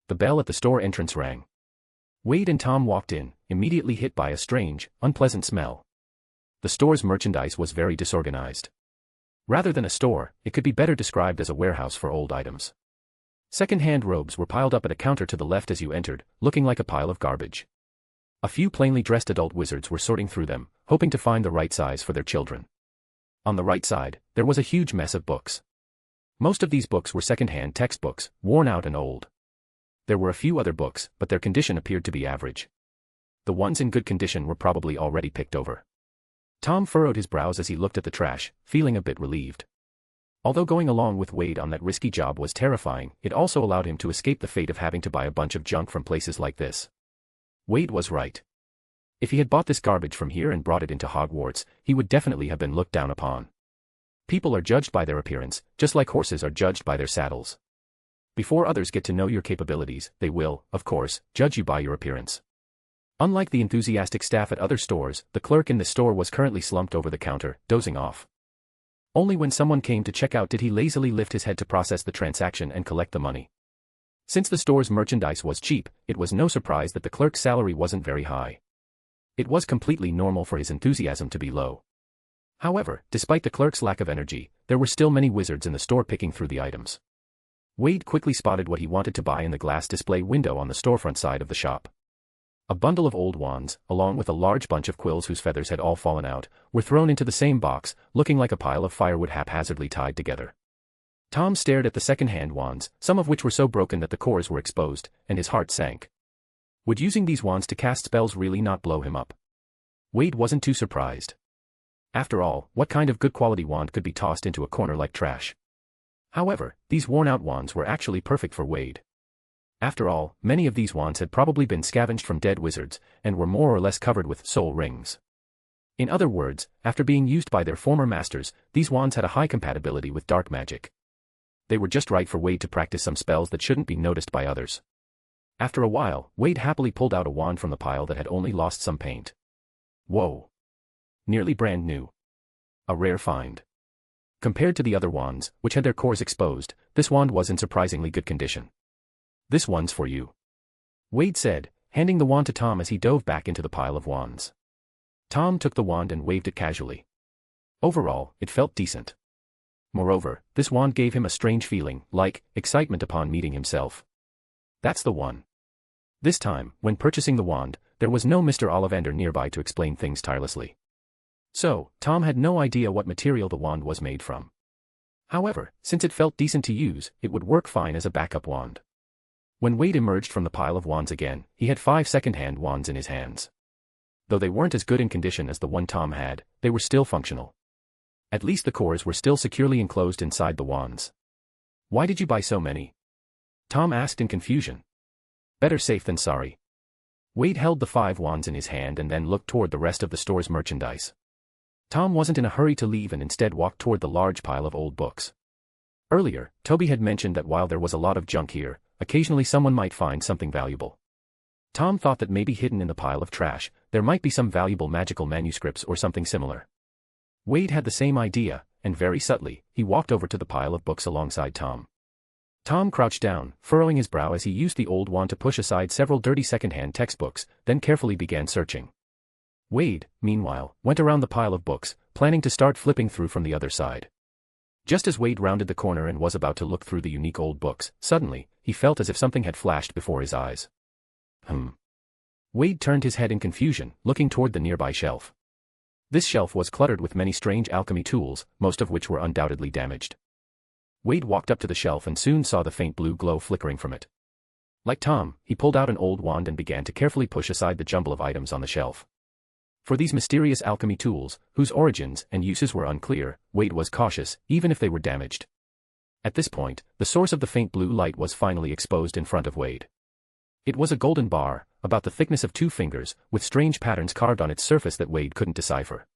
The bell at the store entrance rang. Wade and Tom walked in, immediately hit by a strange, unpleasant smell. The store's merchandise was very disorganized. Rather than a store, it could be better described as a warehouse for old items. Second-hand robes were piled up at a counter to the left as you entered, looking like a pile of garbage. A few plainly dressed adult wizards were sorting through them, hoping to find the right size for their children. On the right side, there was a huge mess of books. Most of these books were second-hand textbooks, worn out and old. There were a few other books, but their condition appeared to be average. The ones in good condition were probably already picked over. Tom furrowed his brows as he looked at the trash, feeling a bit relieved. Although going along with Wade on that risky job was terrifying, it also allowed him to escape the fate of having to buy a bunch of junk from places like this. Wade was right. If he had bought this garbage from here and brought it into Hogwarts, he would definitely have been looked down upon. People are judged by their appearance, just like horses are judged by their saddles. Before others get to know your capabilities, they will, of course, judge you by your appearance. Unlike the enthusiastic staff at other stores, the clerk in this store was currently slumped over the counter, dozing off. Only when someone came to check out did he lazily lift his head to process the transaction and collect the money. Since the store's merchandise was cheap, it was no surprise that the clerk's salary wasn't very high. It was completely normal for his enthusiasm to be low. However, despite the clerk's lack of energy, there were still many wizards in the store picking through the items. Wade quickly spotted what he wanted to buy in the glass display window on the storefront side of the shop. A bundle of old wands, along with a large bunch of quills whose feathers had all fallen out, were thrown into the same box, looking like a pile of firewood haphazardly tied together. Tom stared at the second-hand wands, some of which were so broken that the cores were exposed, and his heart sank. Would using these wands to cast spells really not blow him up? Wade wasn't too surprised. After all, what kind of good-quality wand could be tossed into a corner like trash? However, these worn-out wands were actually perfect for Wade. After all, many of these wands had probably been scavenged from dead wizards, and were more or less covered with soul rings. In other words, after being used by their former masters, these wands had a high compatibility with dark magic. They were just right for Wade to practice some spells that shouldn't be noticed by others. After a while, Wade happily pulled out a wand from the pile that had only lost some paint. Whoa! Nearly brand new. A rare find. Compared to the other wands, which had their cores exposed, this wand was in surprisingly good condition. This one's for you, Wade said, handing the wand to Tom as he dove back into the pile of wands. Tom took the wand and waved it casually. Overall, it felt decent. Moreover, this wand gave him a strange feeling, like excitement upon meeting himself. That's the one. This time, when purchasing the wand, there was no Mr. Ollivander nearby to explain things tirelessly. So, Tom had no idea what material the wand was made from. However, since it felt decent to use, it would work fine as a backup wand. When Wade emerged from the pile of wands again, he had 5 second-hand wands in his hands. Though they weren't as good in condition as the one Tom had, they were still functional. At least the cores were still securely enclosed inside the wands. Why did you buy so many? Tom asked in confusion. Better safe than sorry. Wade held the 5 wands in his hand and then looked toward the rest of the store's merchandise. Tom wasn't in a hurry to leave and instead walked toward the large pile of old books. Earlier, Toby had mentioned that while there was a lot of junk here, occasionally someone might find something valuable. Tom thought that maybe hidden in the pile of trash, there might be some valuable magical manuscripts or something similar. Wade had the same idea, and very subtly, he walked over to the pile of books alongside Tom. Tom crouched down, furrowing his brow as he used the old wand to push aside several dirty second-hand textbooks, then carefully began searching. Wade, meanwhile, went around the pile of books, planning to start flipping through from the other side. Just as Wade rounded the corner and was about to look through the unique old books, suddenly, he felt as if something had flashed before his eyes. Wade turned his head in confusion, looking toward the nearby shelf. This shelf was cluttered with many strange alchemy tools, most of which were undoubtedly damaged. Wade walked up to the shelf and soon saw the faint blue glow flickering from it. Like Tom, he pulled out an old wand and began to carefully push aside the jumble of items on the shelf. For these mysterious alchemy tools, whose origins and uses were unclear, Wade was cautious, even if they were damaged. At this point, the source of the faint blue light was finally exposed in front of Wade. It was a golden bar, about the thickness of 2 fingers, with strange patterns carved on its surface that Wade couldn't decipher.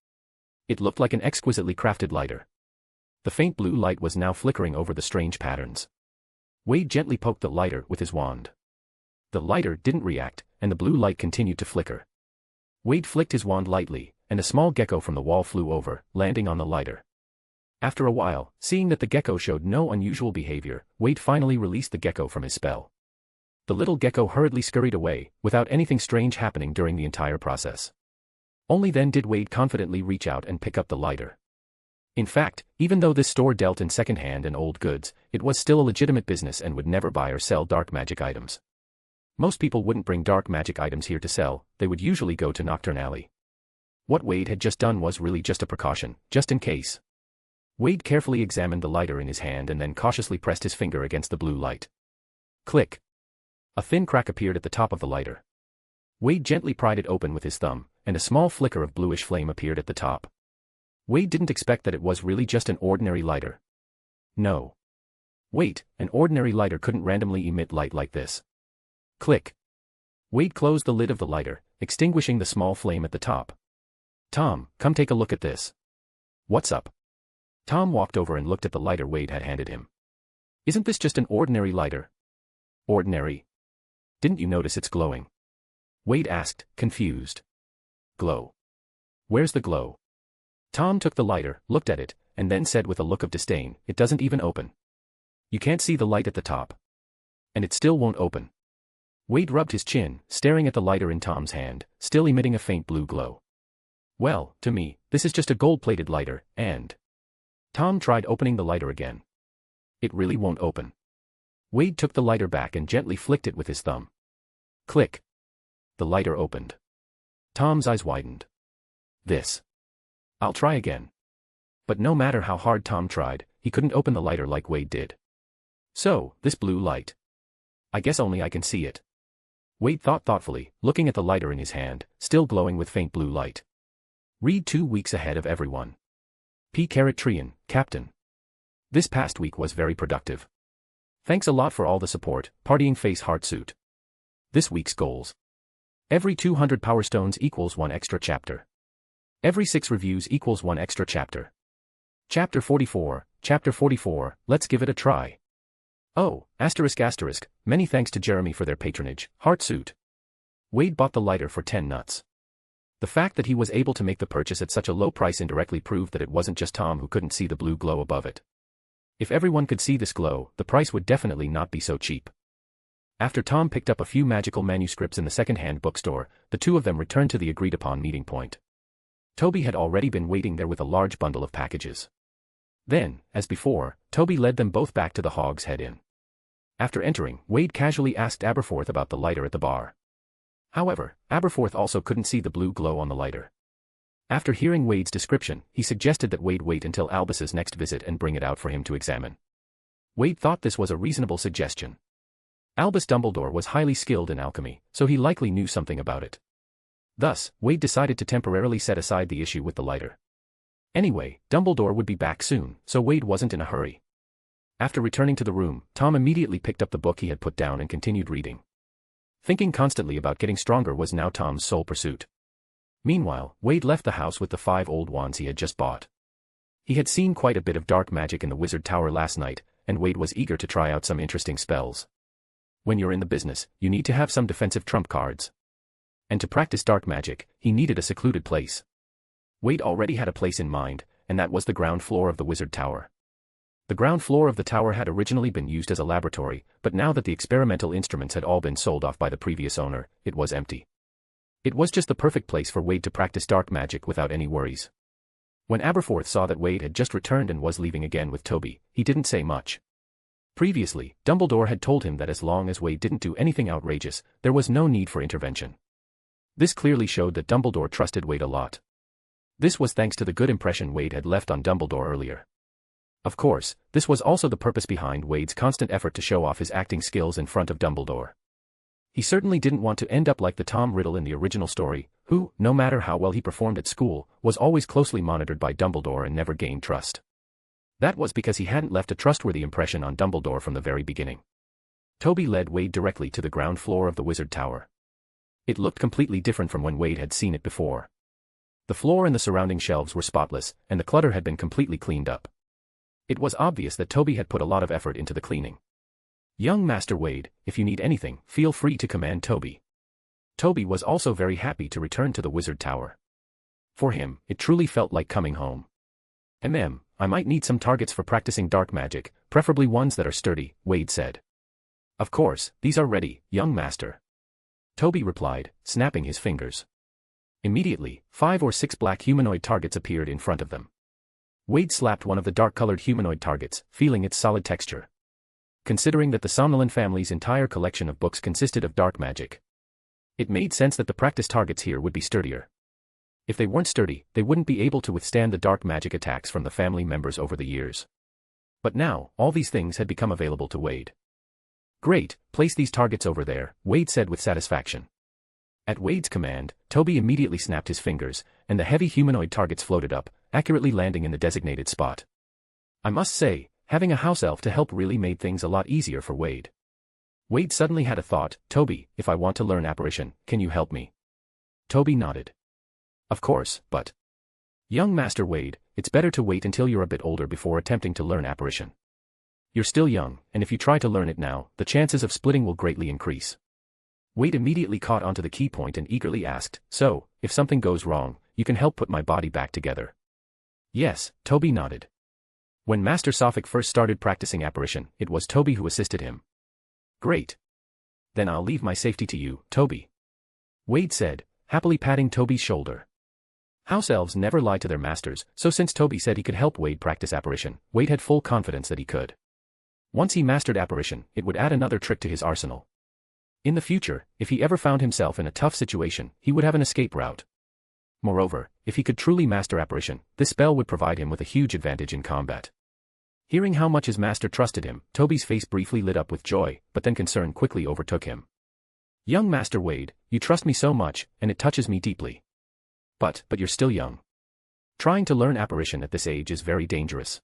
It looked like an exquisitely crafted lighter. The faint blue light was now flickering over the strange patterns. Wade gently poked the lighter with his wand. The lighter didn't react, and the blue light continued to flicker. Wade flicked his wand lightly, and a small gecko from the wall flew over, landing on the lighter. After a while, seeing that the gecko showed no unusual behavior, Wade finally released the gecko from his spell. The little gecko hurriedly scurried away, without anything strange happening during the entire process. Only then did Wade confidently reach out and pick up the lighter. In fact, even though this store dealt in second-hand and old goods, it was still a legitimate business and would never buy or sell dark magic items. Most people wouldn't bring dark magic items here to sell, they would usually go to Nocturne Alley. What Wade had just done was really just a precaution, just in case. Wade carefully examined the lighter in his hand and then cautiously pressed his finger against the blue light. Click. A thin crack appeared at the top of the lighter. Wade gently pried it open with his thumb, and a small flicker of bluish flame appeared at the top. Wade didn't expect that it was really just an ordinary lighter. No. Wait, an ordinary lighter couldn't randomly emit light like this. Click. Wade closed the lid of the lighter, extinguishing the small flame at the top. Tom, come take a look at this. What's up? Tom walked over and looked at the lighter Wade had handed him. Isn't this just an ordinary lighter? Ordinary? Didn't you notice it's glowing? Wade asked, confused. Glow. Where's the glow? Tom took the lighter, looked at it, and then said with a look of disdain, it doesn't even open. You can't see the light at the top. And it still won't open. Wade rubbed his chin, staring at the lighter in Tom's hand, still emitting a faint blue glow. Well, to me, this is just a gold-plated lighter, and... Tom tried opening the lighter again. It really won't open. Wade took the lighter back and gently flicked it with his thumb. Click. The lighter opened. Tom's eyes widened. This. I'll try again. But no matter how hard Tom tried, he couldn't open the lighter like Wade did. So, this blue light. I guess only I can see it. Wade thought thoughtfully, looking at the lighter in his hand, still glowing with faint blue light. Read 2 weeks ahead of everyone. P. Trian, Captain. This past week was very productive. Thanks a lot for all the support, Partying Face Heartsuit. This week's goals. Every 200 Power Stones equals 1 extra chapter. Every 6 reviews equals 1 extra chapter. Chapter 44, let's give it a try. Oh, ***, many thanks to Jeremy for their patronage, Heartsuit. Wade bought the lighter for 10 nuts. The fact that he was able to make the purchase at such a low price indirectly proved that it wasn't just Tom who couldn't see the blue glow above it. If everyone could see this glow, the price would definitely not be so cheap. After Tom picked up a few magical manuscripts in the second-hand bookstore, the two of them returned to the agreed-upon meeting point. Toby had already been waiting there with a large bundle of packages. Then, as before, Toby led them both back to the Hog's Head Inn. After entering, Wade casually asked Aberforth about the lighter at the bar. However, Aberforth also couldn't see the blue glow on the lighter. After hearing Wade's description, he suggested that Wade wait until Albus's next visit and bring it out for him to examine. Wade thought this was a reasonable suggestion. Albus Dumbledore was highly skilled in alchemy, so he likely knew something about it. Thus, Wade decided to temporarily set aside the issue with the lighter. Anyway, Dumbledore would be back soon, so Wade wasn't in a hurry. After returning to the room, Tom immediately picked up the book he had put down and continued reading. Thinking constantly about getting stronger was now Tom's sole pursuit. Meanwhile, Wade left the house with the 5 old wands he had just bought. He had seen quite a bit of dark magic in the wizard tower last night, and Wade was eager to try out some interesting spells. When you're in the business, you need to have some defensive trump cards. And to practice dark magic, he needed a secluded place. Wade already had a place in mind, and that was the ground floor of the wizard tower. The ground floor of the tower had originally been used as a laboratory, but now that the experimental instruments had all been sold off by the previous owner, it was empty. It was just the perfect place for Wade to practice dark magic without any worries. When Aberforth saw that Wade had just returned and was leaving again with Toby, he didn't say much. Previously, Dumbledore had told him that as long as Wade didn't do anything outrageous, there was no need for intervention. This clearly showed that Dumbledore trusted Wade a lot. This was thanks to the good impression Wade had left on Dumbledore earlier. Of course, this was also the purpose behind Wade's constant effort to show off his acting skills in front of Dumbledore. He certainly didn't want to end up like the Tom Riddle in the original story, who, no matter how well he performed at school, was always closely monitored by Dumbledore and never gained trust. That was because he hadn't left a trustworthy impression on Dumbledore from the very beginning. Toby led Wade directly to the ground floor of the Wizard Tower. It looked completely different from when Wade had seen it before. The floor and the surrounding shelves were spotless, and the clutter had been completely cleaned up. It was obvious that Toby had put a lot of effort into the cleaning. "Young Master Wade, if you need anything, feel free to command Toby." Toby was also very happy to return to the Wizard Tower. For him, it truly felt like coming home. I might need some targets for practicing dark magic, preferably ones that are sturdy," Wade said. "Of course, these are ready, young master," Toby replied, snapping his fingers. Immediately, 5 or 6 black humanoid targets appeared in front of them. Wade slapped one of the dark-colored humanoid targets, feeling its solid texture. Considering that the Somnolent family's entire collection of books consisted of dark magic, it made sense that the practice targets here would be sturdier. If they weren't sturdy, they wouldn't be able to withstand the dark magic attacks from the family members over the years. But now, all these things had become available to Wade. "Great, place these targets over there," Wade said with satisfaction. At Wade's command, Toby immediately snapped his fingers, and the heavy humanoid targets floated up, accurately landing in the designated spot. I must say, having a house elf to help really made things a lot easier for Wade. Wade suddenly had a thought. "Toby, if I want to learn apparition, can you help me?" Toby nodded. "Of course, but young Master Wade, it's better to wait until you're a bit older before attempting to learn apparition. You're still young, and if you try to learn it now, the chances of splitting will greatly increase." Wade immediately caught onto the key point and eagerly asked, "So, if something goes wrong, you can help put my body back together?" "Yes," Toby nodded. When Master Sophic first started practicing apparition, it was Toby who assisted him. "Great. Then I'll leave my safety to you, Toby," Wade said, happily patting Toby's shoulder. House elves never lie to their masters, so since Toby said he could help Wade practice apparition, Wade had full confidence that he could. Once he mastered apparition, it would add another trick to his arsenal. In the future, if he ever found himself in a tough situation, he would have an escape route. Moreover, if he could truly master apparition, this spell would provide him with a huge advantage in combat. Hearing how much his master trusted him, Toby's face briefly lit up with joy, but then concern quickly overtook him. "Young Master Wade, you trust me so much, and it touches me deeply. But you're still young. Trying to learn apparition at this age is very dangerous."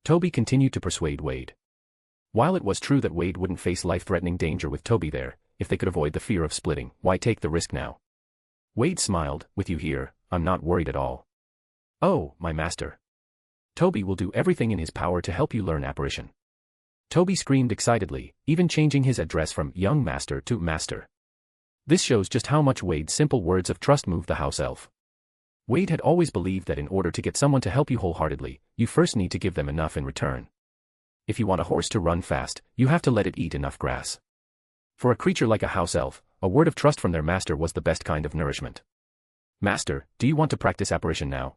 Toby continued to persuade Wade. While it was true that Wade wouldn't face life-threatening danger with Toby there, if they could avoid the fear of splitting, why take the risk now? Wade smiled. "With you here, I'm not worried at all." "Oh, my master. Toby will do everything in his power to help you learn apparition." Toby screamed excitedly, even changing his address from young master to master. This shows just how much Wade's simple words of trust moved the house elf. Wade had always believed that in order to get someone to help you wholeheartedly, you first need to give them enough in return. If you want a horse to run fast, you have to let it eat enough grass. For a creature like a house elf, a word of trust from their master was the best kind of nourishment. "Master, do you want to practice apparition now?"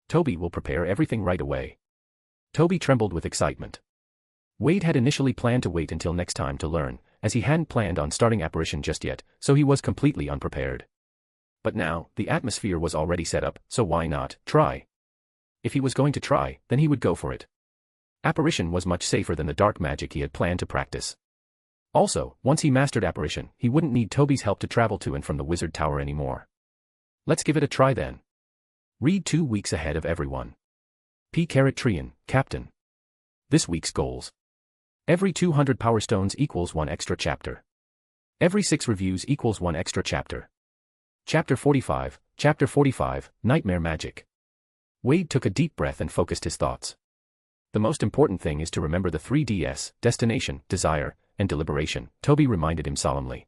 "Toby will prepare everything right away." Toby trembled with excitement. Wade had initially planned to wait until next time to learn, as he hadn't planned on starting apparition just yet, so he was completely unprepared. But now, the atmosphere was already set up, so why not try? If he was going to try, then he would go for it. Apparition was much safer than the dark magic he had planned to practice. Also, once he mastered apparition, he wouldn't need Toby's help to travel to and from the Wizard Tower anymore. Let's give it a try then. Read 2 weeks ahead of everyone. P. Trian, Captain. This week's goals. Every 200 Power Stones equals 1 extra chapter. Every 6 reviews equals 1 extra chapter. Chapter 45, Nightmare Magic. Wade took a deep breath and focused his thoughts. The most important thing is to remember the 3 Ds, destination, desire, and deliberation, Toby reminded him solemnly.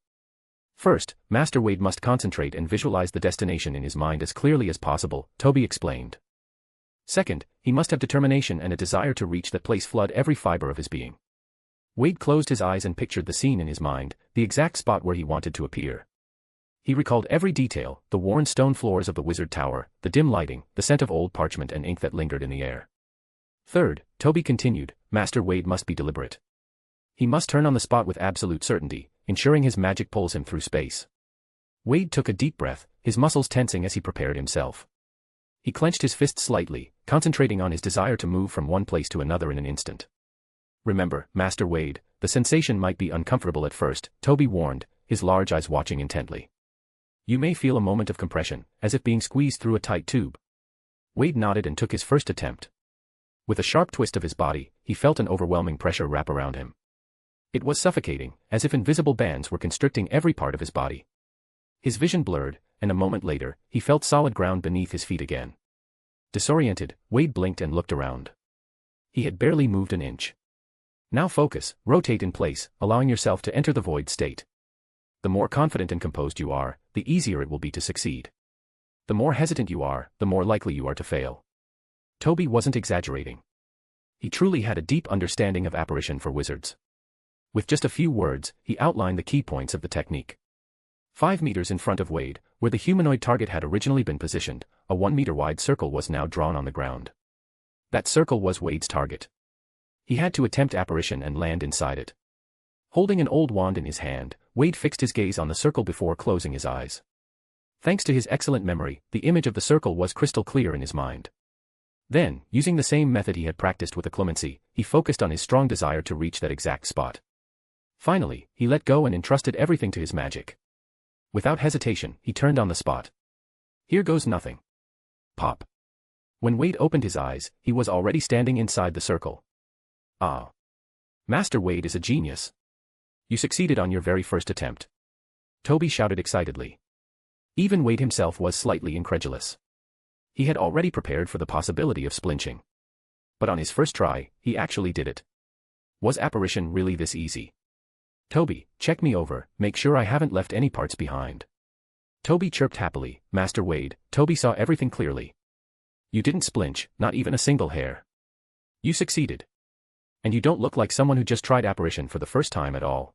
First, Master Wade must concentrate and visualize the destination in his mind as clearly as possible, Toby explained. Second, he must have determination and a desire to reach that place, flood every fiber of his being. Wade closed his eyes and pictured the scene in his mind, the exact spot where he wanted to appear. He recalled every detail, the worn stone floors of the wizard tower, the dim lighting, the scent of old parchment and ink that lingered in the air. Third, Toby continued, Master Wade must be deliberate. He must turn on the spot with absolute certainty, ensuring his magic pulls him through space. Wade took a deep breath, his muscles tensing as he prepared himself. He clenched his fists slightly, concentrating on his desire to move from one place to another in an instant. Remember, Master Wade, the sensation might be uncomfortable at first, Toby warned, his large eyes watching intently. You may feel a moment of compression, as if being squeezed through a tight tube. Wade nodded and took his first attempt. With a sharp twist of his body, he felt an overwhelming pressure wrap around him. It was suffocating, as if invisible bands were constricting every part of his body. His vision blurred, and a moment later, he felt solid ground beneath his feet again. Disoriented, Wade blinked and looked around. He had barely moved an inch. Now focus, rotate in place, allowing yourself to enter the void state. The more confident and composed you are, the easier it will be to succeed. The more hesitant you are, the more likely you are to fail. Toby wasn't exaggerating. He truly had a deep understanding of apparition for wizards. With just a few words, he outlined the key points of the technique. 5 meters in front of Wade, where the humanoid target had originally been positioned, a 1-meter-wide circle was now drawn on the ground. That circle was Wade's target. He had to attempt apparition and land inside it. Holding an old wand in his hand, Wade fixed his gaze on the circle before closing his eyes. Thanks to his excellent memory, the image of the circle was crystal clear in his mind. Then, using the same method he had practiced with occlumency, he focused on his strong desire to reach that exact spot. Finally, he let go and entrusted everything to his magic. Without hesitation, he turned on the spot. Here goes nothing. Pop. When Wade opened his eyes, he was already standing inside the circle. Ah. Master Wade is a genius. You succeeded on your very first attempt. Toby shouted excitedly. Even Wade himself was slightly incredulous. He had already prepared for the possibility of splinching. But on his first try, he actually did it. Was apparition really this easy? Toby, check me over, make sure I haven't left any parts behind. Toby chirped happily, Master Wade. Toby saw everything clearly. You didn't splinch, not even a single hair. You succeeded. And you don't look like someone who just tried apparition for the first time at all.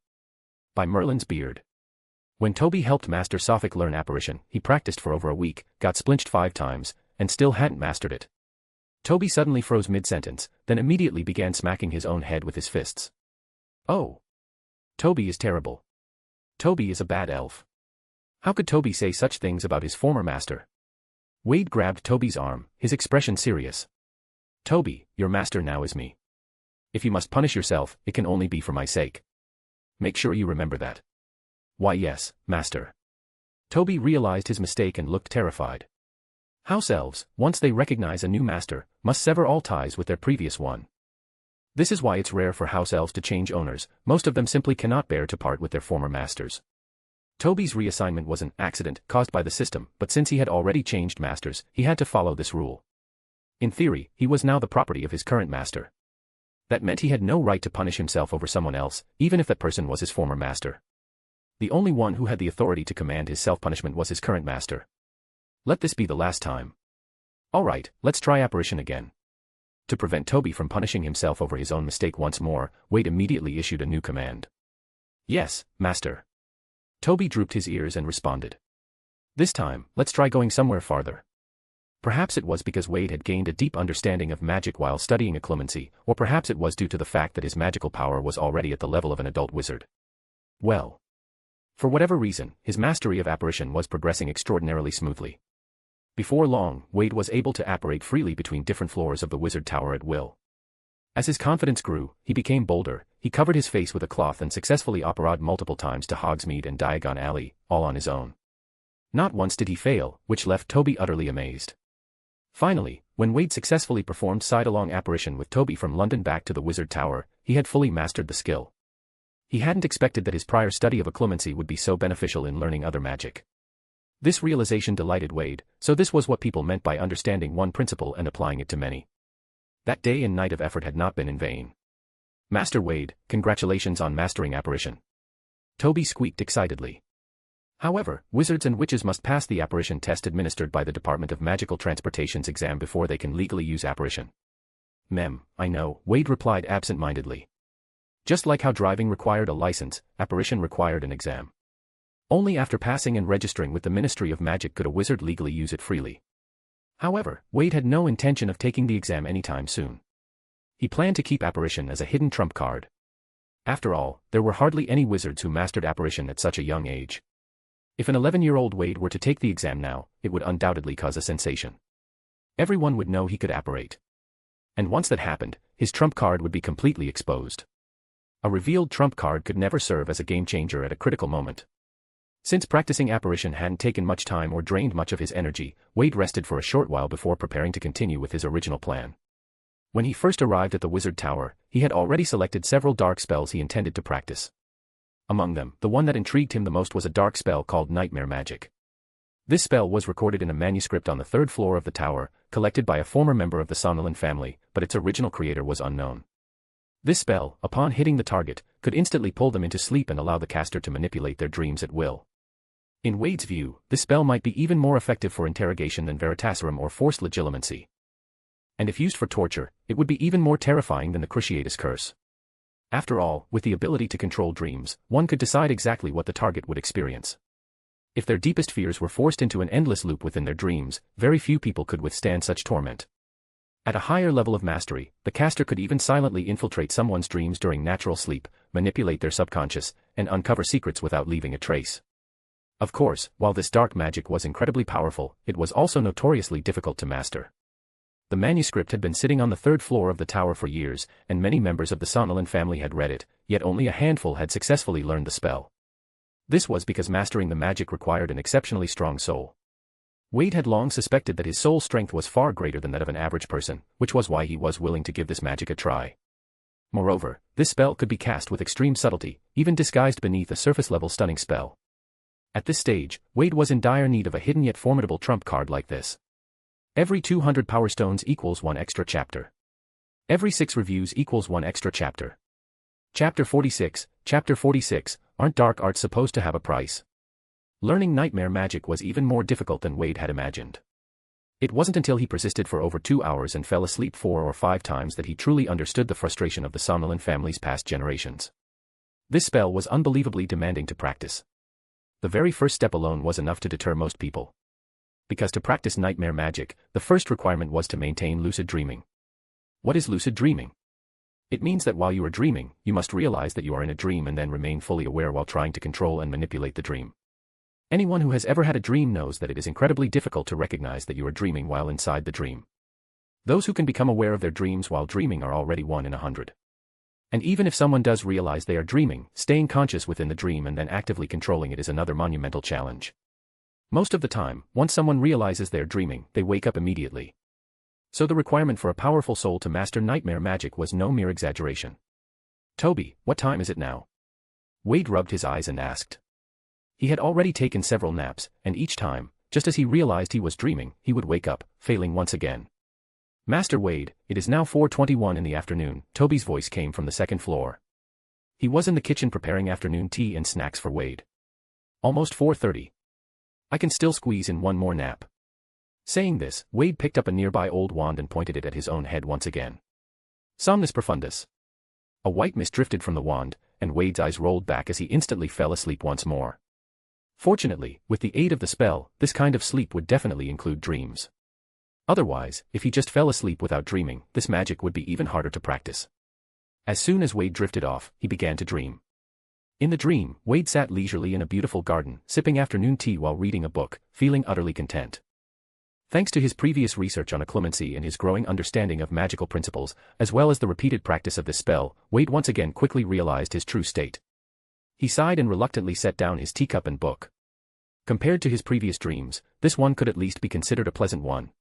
By Merlin's beard. When Toby helped Master Sophic learn apparition, he practiced for over a week, got splinched 5 times, and still hadn't mastered it. Toby suddenly froze mid-sentence, then immediately began smacking his own head with his fists. Oh. Toby is terrible. Toby is a bad elf. How could Toby say such things about his former master? Wade grabbed Toby's arm, his expression serious. Toby, your master now is me. If you must punish yourself, it can only be for my sake. Make sure you remember that. Why yes, master. Toby realized his mistake and looked terrified. House elves, once they recognize a new master, must sever all ties with their previous one. This is why it's rare for house elves to change owners, most of them simply cannot bear to part with their former masters. Toby's reassignment was an accident caused by the system, but since he had already changed masters, he had to follow this rule. In theory, he was now the property of his current master. That meant he had no right to punish himself over someone else, even if that person was his former master. The only one who had the authority to command his self-punishment was his current master. Let this be the last time. All right, let's try apparition again. To prevent Toby from punishing himself over his own mistake once more, Wade immediately issued a new command. Yes, master. Toby drooped his ears and responded. This time, let's try going somewhere farther. Perhaps it was because Wade had gained a deep understanding of magic while studying occlumency, or perhaps it was due to the fact that his magical power was already at the level of an adult wizard. Well. For whatever reason, his mastery of apparition was progressing extraordinarily smoothly. Before long, Wade was able to apparate freely between different floors of the wizard tower at will. As his confidence grew, he became bolder, he covered his face with a cloth and successfully apparated multiple times to Hogsmeade and Diagon Alley, all on his own. Not once did he fail, which left Toby utterly amazed. Finally, when Wade successfully performed side-along apparition with Toby from London back to the wizard tower, he had fully mastered the skill. He hadn't expected that his prior study of occlumency would be so beneficial in learning other magic. This realization delighted Wade, so this was what people meant by understanding one principle and applying it to many. That day and night of effort had not been in vain. Master Wade, congratulations on mastering apparition. Toby squeaked excitedly. However, wizards and witches must pass the apparition test administered by the Department of Magical Transportation's exam before they can legally use apparition. I know, Wade replied absent-mindedly. Just like how driving required a license, apparition required an exam. Only after passing and registering with the Ministry of Magic could a wizard legally use it freely. However, Wade had no intention of taking the exam anytime soon. He planned to keep apparition as a hidden trump card. After all, there were hardly any wizards who mastered apparition at such a young age. If an 11-year-old Wade were to take the exam now, it would undoubtedly cause a sensation. Everyone would know he could apparate. And once that happened, his trump card would be completely exposed. A revealed trump card could never serve as a game-changer at a critical moment. Since practicing apparition hadn't taken much time or drained much of his energy, Wade rested for a short while before preparing to continue with his original plan. When he first arrived at the Wizard Tower, he had already selected several dark spells he intended to practice. Among them, the one that intrigued him the most was a dark spell called Nightmare Magic. This spell was recorded in a manuscript on the third floor of the tower, collected by a former member of the Somnolent family, but its original creator was unknown. This spell, upon hitting the target, could instantly pull them into sleep and allow the caster to manipulate their dreams at will. In Wade's view, this spell might be even more effective for interrogation than Veritaserum or forced legilimency. And if used for torture, it would be even more terrifying than the Cruciatus Curse. After all, with the ability to control dreams, one could decide exactly what the target would experience. If their deepest fears were forced into an endless loop within their dreams, very few people could withstand such torment. At a higher level of mastery, the caster could even silently infiltrate someone's dreams during natural sleep, manipulate their subconscious, and uncover secrets without leaving a trace. Of course, while this dark magic was incredibly powerful, it was also notoriously difficult to master. The manuscript had been sitting on the third floor of the tower for years, and many members of the Somnolent family had read it, yet only a handful had successfully learned the spell. This was because mastering the magic required an exceptionally strong soul. Wade had long suspected that his soul strength was far greater than that of an average person, which was why he was willing to give this magic a try. Moreover, this spell could be cast with extreme subtlety, even disguised beneath a surface-level stunning spell. At this stage, Wade was in dire need of a hidden yet formidable trump card like this. Every 200 Power Stones equals 1 extra chapter. Every 6 reviews equals 1 extra chapter. Chapter 46, aren't dark arts supposed to have a price? Learning nightmare magic was even more difficult than Wade had imagined. It wasn't until he persisted for over 2 hours and fell asleep 4 or 5 times that he truly understood the frustration of the Somnolent family's past generations. This spell was unbelievably demanding to practice. The very first step alone was enough to deter most people. Because to practice nightmare magic, the first requirement was to maintain lucid dreaming. What is lucid dreaming? It means that while you are dreaming, you must realize that you are in a dream and then remain fully aware while trying to control and manipulate the dream. Anyone who has ever had a dream knows that it is incredibly difficult to recognize that you are dreaming while inside the dream. Those who can become aware of their dreams while dreaming are already 1 in 100. And even if someone does realize they are dreaming, staying conscious within the dream and then actively controlling it is another monumental challenge. Most of the time, once someone realizes they're dreaming, they wake up immediately. So the requirement for a powerful soul to master nightmare magic was no mere exaggeration. "Toby, what time is it now?" Wade rubbed his eyes and asked. He had already taken several naps, and each time, just as he realized he was dreaming, he would wake up, failing once again. "Master Wade, it is now 4:21 in the afternoon," Toby's voice came from the second floor. He was in the kitchen preparing afternoon tea and snacks for Wade. "Almost 4:30. I can still squeeze in one more nap." Saying this, Wade picked up a nearby old wand and pointed it at his own head once again. "Somnus profundus." A white mist drifted from the wand, and Wade's eyes rolled back as he instantly fell asleep once more. Fortunately, with the aid of the spell, this kind of sleep would definitely include dreams. Otherwise, if he just fell asleep without dreaming, this magic would be even harder to practice. As soon as Wade drifted off, he began to dream. In the dream, Wade sat leisurely in a beautiful garden, sipping afternoon tea while reading a book, feeling utterly content. Thanks to his previous research on occlumency and his growing understanding of magical principles, as well as the repeated practice of this spell, Wade once again quickly realized his true state. He sighed and reluctantly set down his teacup and book. Compared to his previous dreams, this one could at least be considered a pleasant one.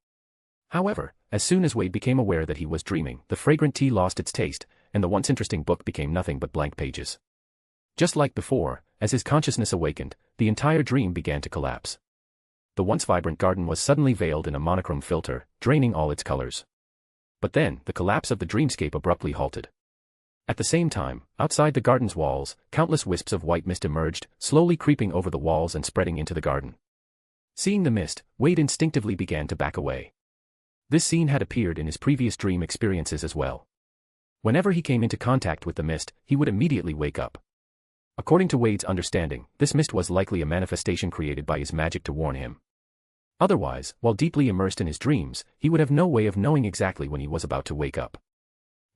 However, as soon as Wade became aware that he was dreaming, the fragrant tea lost its taste, and the once interesting book became nothing but blank pages. Just like before, as his consciousness awakened, the entire dream began to collapse. The once vibrant garden was suddenly veiled in a monochrome filter, draining all its colors. But then, the collapse of the dreamscape abruptly halted. At the same time, outside the garden's walls, countless wisps of white mist emerged, slowly creeping over the walls and spreading into the garden. Seeing the mist, Wade instinctively began to back away. This scene had appeared in his previous dream experiences as well. Whenever he came into contact with the mist, he would immediately wake up. According to Wade's understanding, this mist was likely a manifestation created by his magic to warn him. Otherwise, while deeply immersed in his dreams, he would have no way of knowing exactly when he was about to wake up.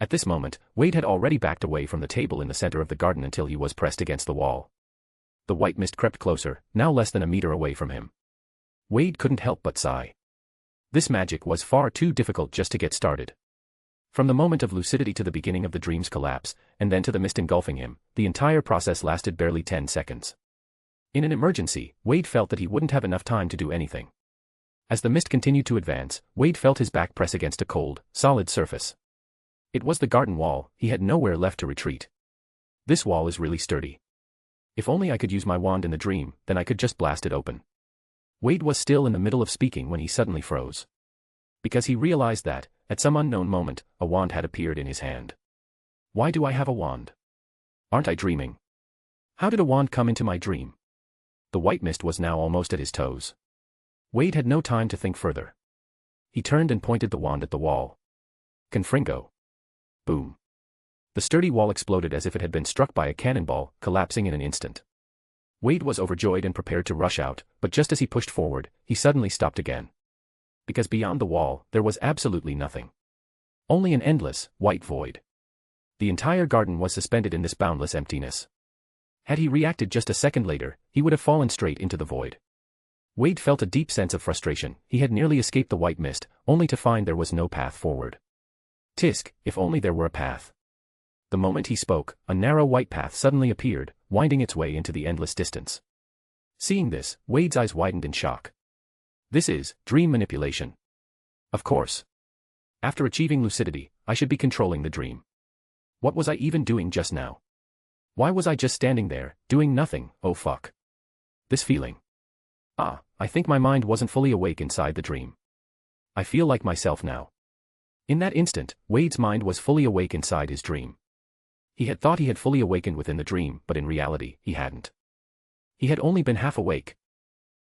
At this moment, Wade had already backed away from the table in the center of the garden until he was pressed against the wall. The white mist crept closer, now less than a meter away from him. Wade couldn't help but sigh. This magic was far too difficult just to get started. From the moment of lucidity to the beginning of the dream's collapse, and then to the mist engulfing him, the entire process lasted barely 10 seconds. In an emergency, Wade felt that he wouldn't have enough time to do anything. As the mist continued to advance, Wade felt his back press against a cold, solid surface. It was the garden wall. He had nowhere left to retreat. This wall is really sturdy. If only I could use my wand in the dream, then I could just blast it open. Wade was still in the middle of speaking when he suddenly froze. Because he realized that, at some unknown moment, a wand had appeared in his hand. Why do I have a wand? Aren't I dreaming? How did a wand come into my dream? The white mist was now almost at his toes. Wade had no time to think further. He turned and pointed the wand at the wall. Confringo. Boom. The sturdy wall exploded as if it had been struck by a cannonball, collapsing in an instant. Wade was overjoyed and prepared to rush out, but just as he pushed forward, he suddenly stopped again. Because beyond the wall, there was absolutely nothing. Only an endless, white void. The entire garden was suspended in this boundless emptiness. Had he reacted just a second later, he would have fallen straight into the void. Wade felt a deep sense of frustration. He had nearly escaped the white mist, only to find there was no path forward. Tisk, if only there were a path. The moment he spoke, a narrow white path suddenly appeared, winding its way into the endless distance. Seeing this, Wade's eyes widened in shock. This is dream manipulation. Of course. After achieving lucidity, I should be controlling the dream. What was I even doing just now? Why was I just standing there, doing nothing? Oh fuck. This feeling. I think my mind wasn't fully awake inside the dream. I feel like myself now. In that instant, Wade's mind was fully awake inside his dream. He had thought he had fully awakened within the dream, but in reality, he hadn't. He had only been half awake.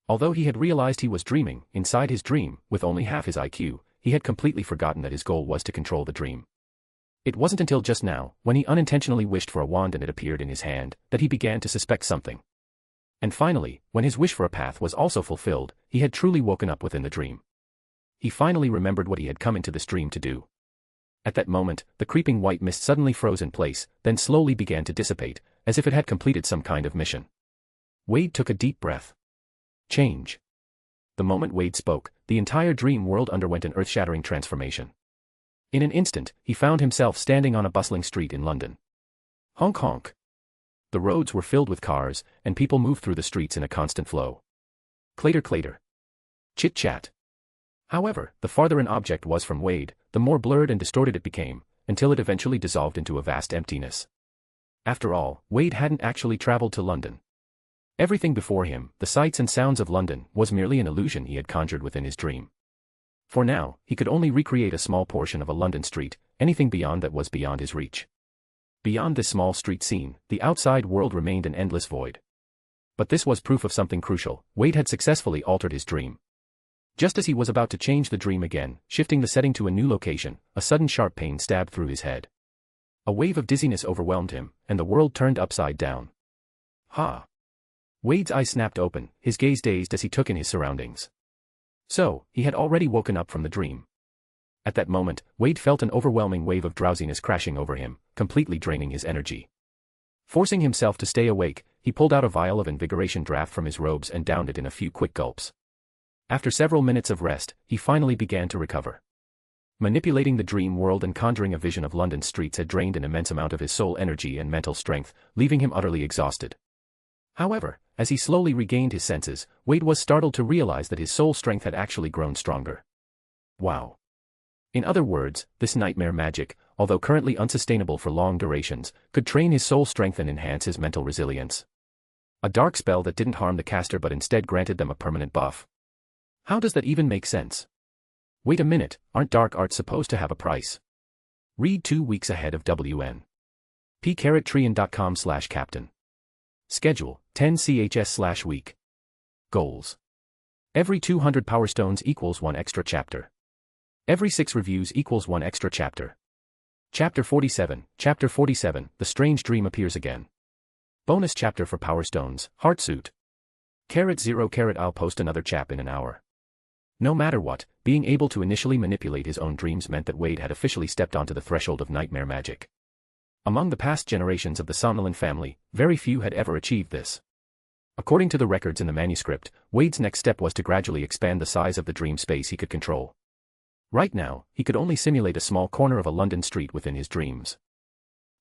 Although he had realized he was dreaming, inside his dream, with only half his IQ, he had completely forgotten that his goal was to control the dream. It wasn't until just now, when he unintentionally wished for a wand and it appeared in his hand, that he began to suspect something. And finally, when his wish for a path was also fulfilled, he had truly woken up within the dream. He finally remembered what he had come into this dream to do. At that moment, the creeping white mist suddenly froze in place, then slowly began to dissipate, as if it had completed some kind of mission. Wade took a deep breath. Change. The moment Wade spoke, the entire dream world underwent an earth-shattering transformation. In an instant, he found himself standing on a bustling street in London. Honk honk. The roads were filled with cars, and people moved through the streets in a constant flow. Clatter clatter. Chit-chat. However, the farther an object was from Wade, the more blurred and distorted it became, until it eventually dissolved into a vast emptiness. After all, Wade hadn't actually traveled to London. Everything before him, the sights and sounds of London, was merely an illusion he had conjured within his dream. For now, he could only recreate a small portion of a London street. Anything beyond that was beyond his reach. Beyond this small street scene, the outside world remained an endless void. But this was proof of something crucial. Wade had successfully altered his dream. Just as he was about to change the dream again, shifting the setting to a new location, a sudden sharp pain stabbed through his head. A wave of dizziness overwhelmed him, and the world turned upside down. Ha! Wade's eyes snapped open, his gaze dazed as he took in his surroundings. So, he had already woken up from the dream. At that moment, Wade felt an overwhelming wave of drowsiness crashing over him, completely draining his energy. Forcing himself to stay awake, he pulled out a vial of invigoration draft from his robes and downed it in a few quick gulps. After several minutes of rest, he finally began to recover. Manipulating the dream world and conjuring a vision of London's streets had drained an immense amount of his soul energy and mental strength, leaving him utterly exhausted. However, as he slowly regained his senses, Wade was startled to realize that his soul strength had actually grown stronger. Wow. In other words, this nightmare magic, although currently unsustainable for long durations, could train his soul strength and enhance his mental resilience. A dark spell that didn't harm the caster but instead granted them a permanent buff. How does that even make sense? Wait a minute, aren't dark arts supposed to have a price? Read 2 weeks ahead of WN. pcarrottrian.com/captain. Schedule, 10 CHS/week. Goals. Every 200 Power Stones equals 1 extra chapter. Every 6 reviews equals 1 extra chapter. Chapter 47, The Strange Dream appears again. Bonus chapter for Power Stones, Heartsuit. *0 I'll post another chap in an hour. No matter what, being able to initially manipulate his own dreams meant that Wade had officially stepped onto the threshold of nightmare magic. Among the past generations of the Somnolent family, very few had ever achieved this. According to the records in the manuscript, Wade's next step was to gradually expand the size of the dream space he could control. Right now, he could only simulate a small corner of a London street within his dreams.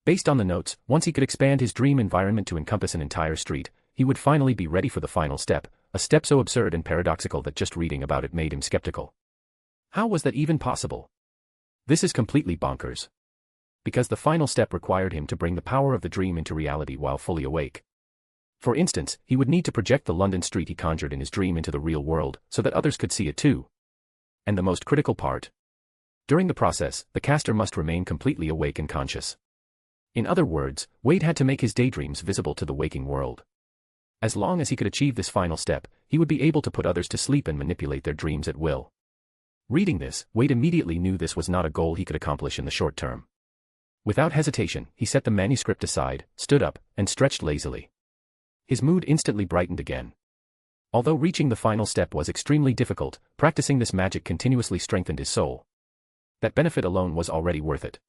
Based on the notes, once he could expand his dream environment to encompass an entire street, he would finally be ready for the final step, a step so absurd and paradoxical that just reading about it made him skeptical. How was that even possible? This is completely bonkers. Because the final step required him to bring the power of the dream into reality while fully awake. For instance, he would need to project the London street he conjured in his dream into the real world, so that others could see it too. And the most critical part. During the process, the caster must remain completely awake and conscious. In other words, Wade had to make his daydreams visible to the waking world. As long as he could achieve this final step, he would be able to put others to sleep and manipulate their dreams at will. Reading this, Wade immediately knew this was not a goal he could accomplish in the short term. Without hesitation, he set the manuscript aside, stood up, and stretched lazily. His mood instantly brightened again. Although reaching the final step was extremely difficult, practicing this magic continuously strengthened his soul. That benefit alone was already worth it.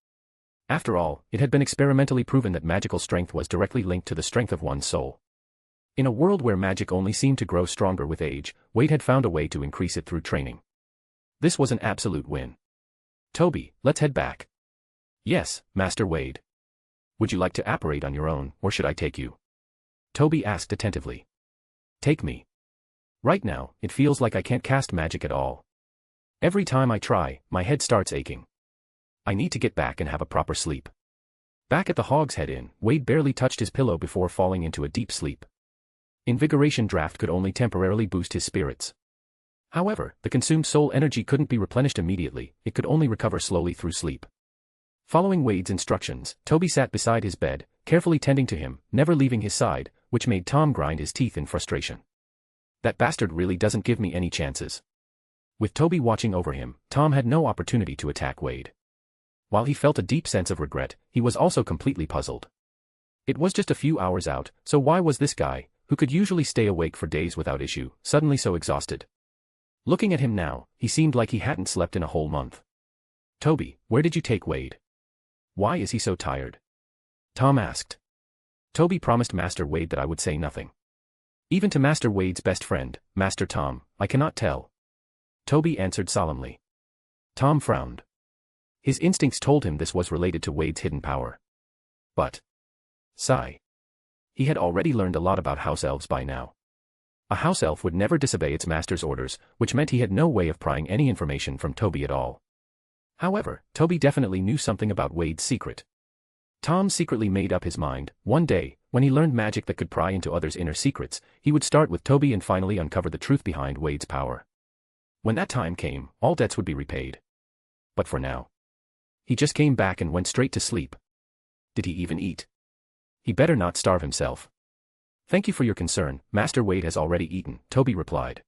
After all, it had been experimentally proven that magical strength was directly linked to the strength of one's soul. In a world where magic only seemed to grow stronger with age, Wade had found a way to increase it through training. This was an absolute win. "Toby, let's head back." "Yes, Master Wade. Would you like to apparate on your own, or should I take you?" Toby asked attentively. "Take me. Right now, it feels like I can't cast magic at all. Every time I try, my head starts aching. I need to get back and have a proper sleep." Back at the Hog's Head Inn, Wade barely touched his pillow before falling into a deep sleep. Invigoration draft could only temporarily boost his spirits. However, the consumed soul energy couldn't be replenished immediately, it could only recover slowly through sleep. Following Wade's instructions, Toby sat beside his bed, carefully tending to him, never leaving his side, which made Tom grind his teeth in frustration. That bastard really doesn't give me any chances. With Toby watching over him, Tom had no opportunity to attack Wade. While he felt a deep sense of regret, he was also completely puzzled. It was just a few hours out, so why was this guy, who could usually stay awake for days without issue, suddenly so exhausted? Looking at him now, he seemed like he hadn't slept in a whole month. "Toby, where did you take Wade? Why is he so tired?" Tom asked. Toby promised Master Wade that I would say nothing. Even to Master Wade's best friend, Master Tom, I cannot tell. Toby answered solemnly. Tom frowned. His instincts told him this was related to Wade's hidden power. But, sigh. He had already learned a lot about house elves by now. A house elf would never disobey its master's orders, which meant he had no way of prying any information from Toby at all. However, Toby definitely knew something about Wade's secret. Tom secretly made up his mind, one day, when he learned magic that could pry into others' inner secrets, he would start with Toby and finally uncover the truth behind Wade's power. When that time came, all debts would be repaid. But for now, he just came back and went straight to sleep. Did he even eat? He better not starve himself. "Thank you for your concern, Master Wade has already eaten," Toby replied.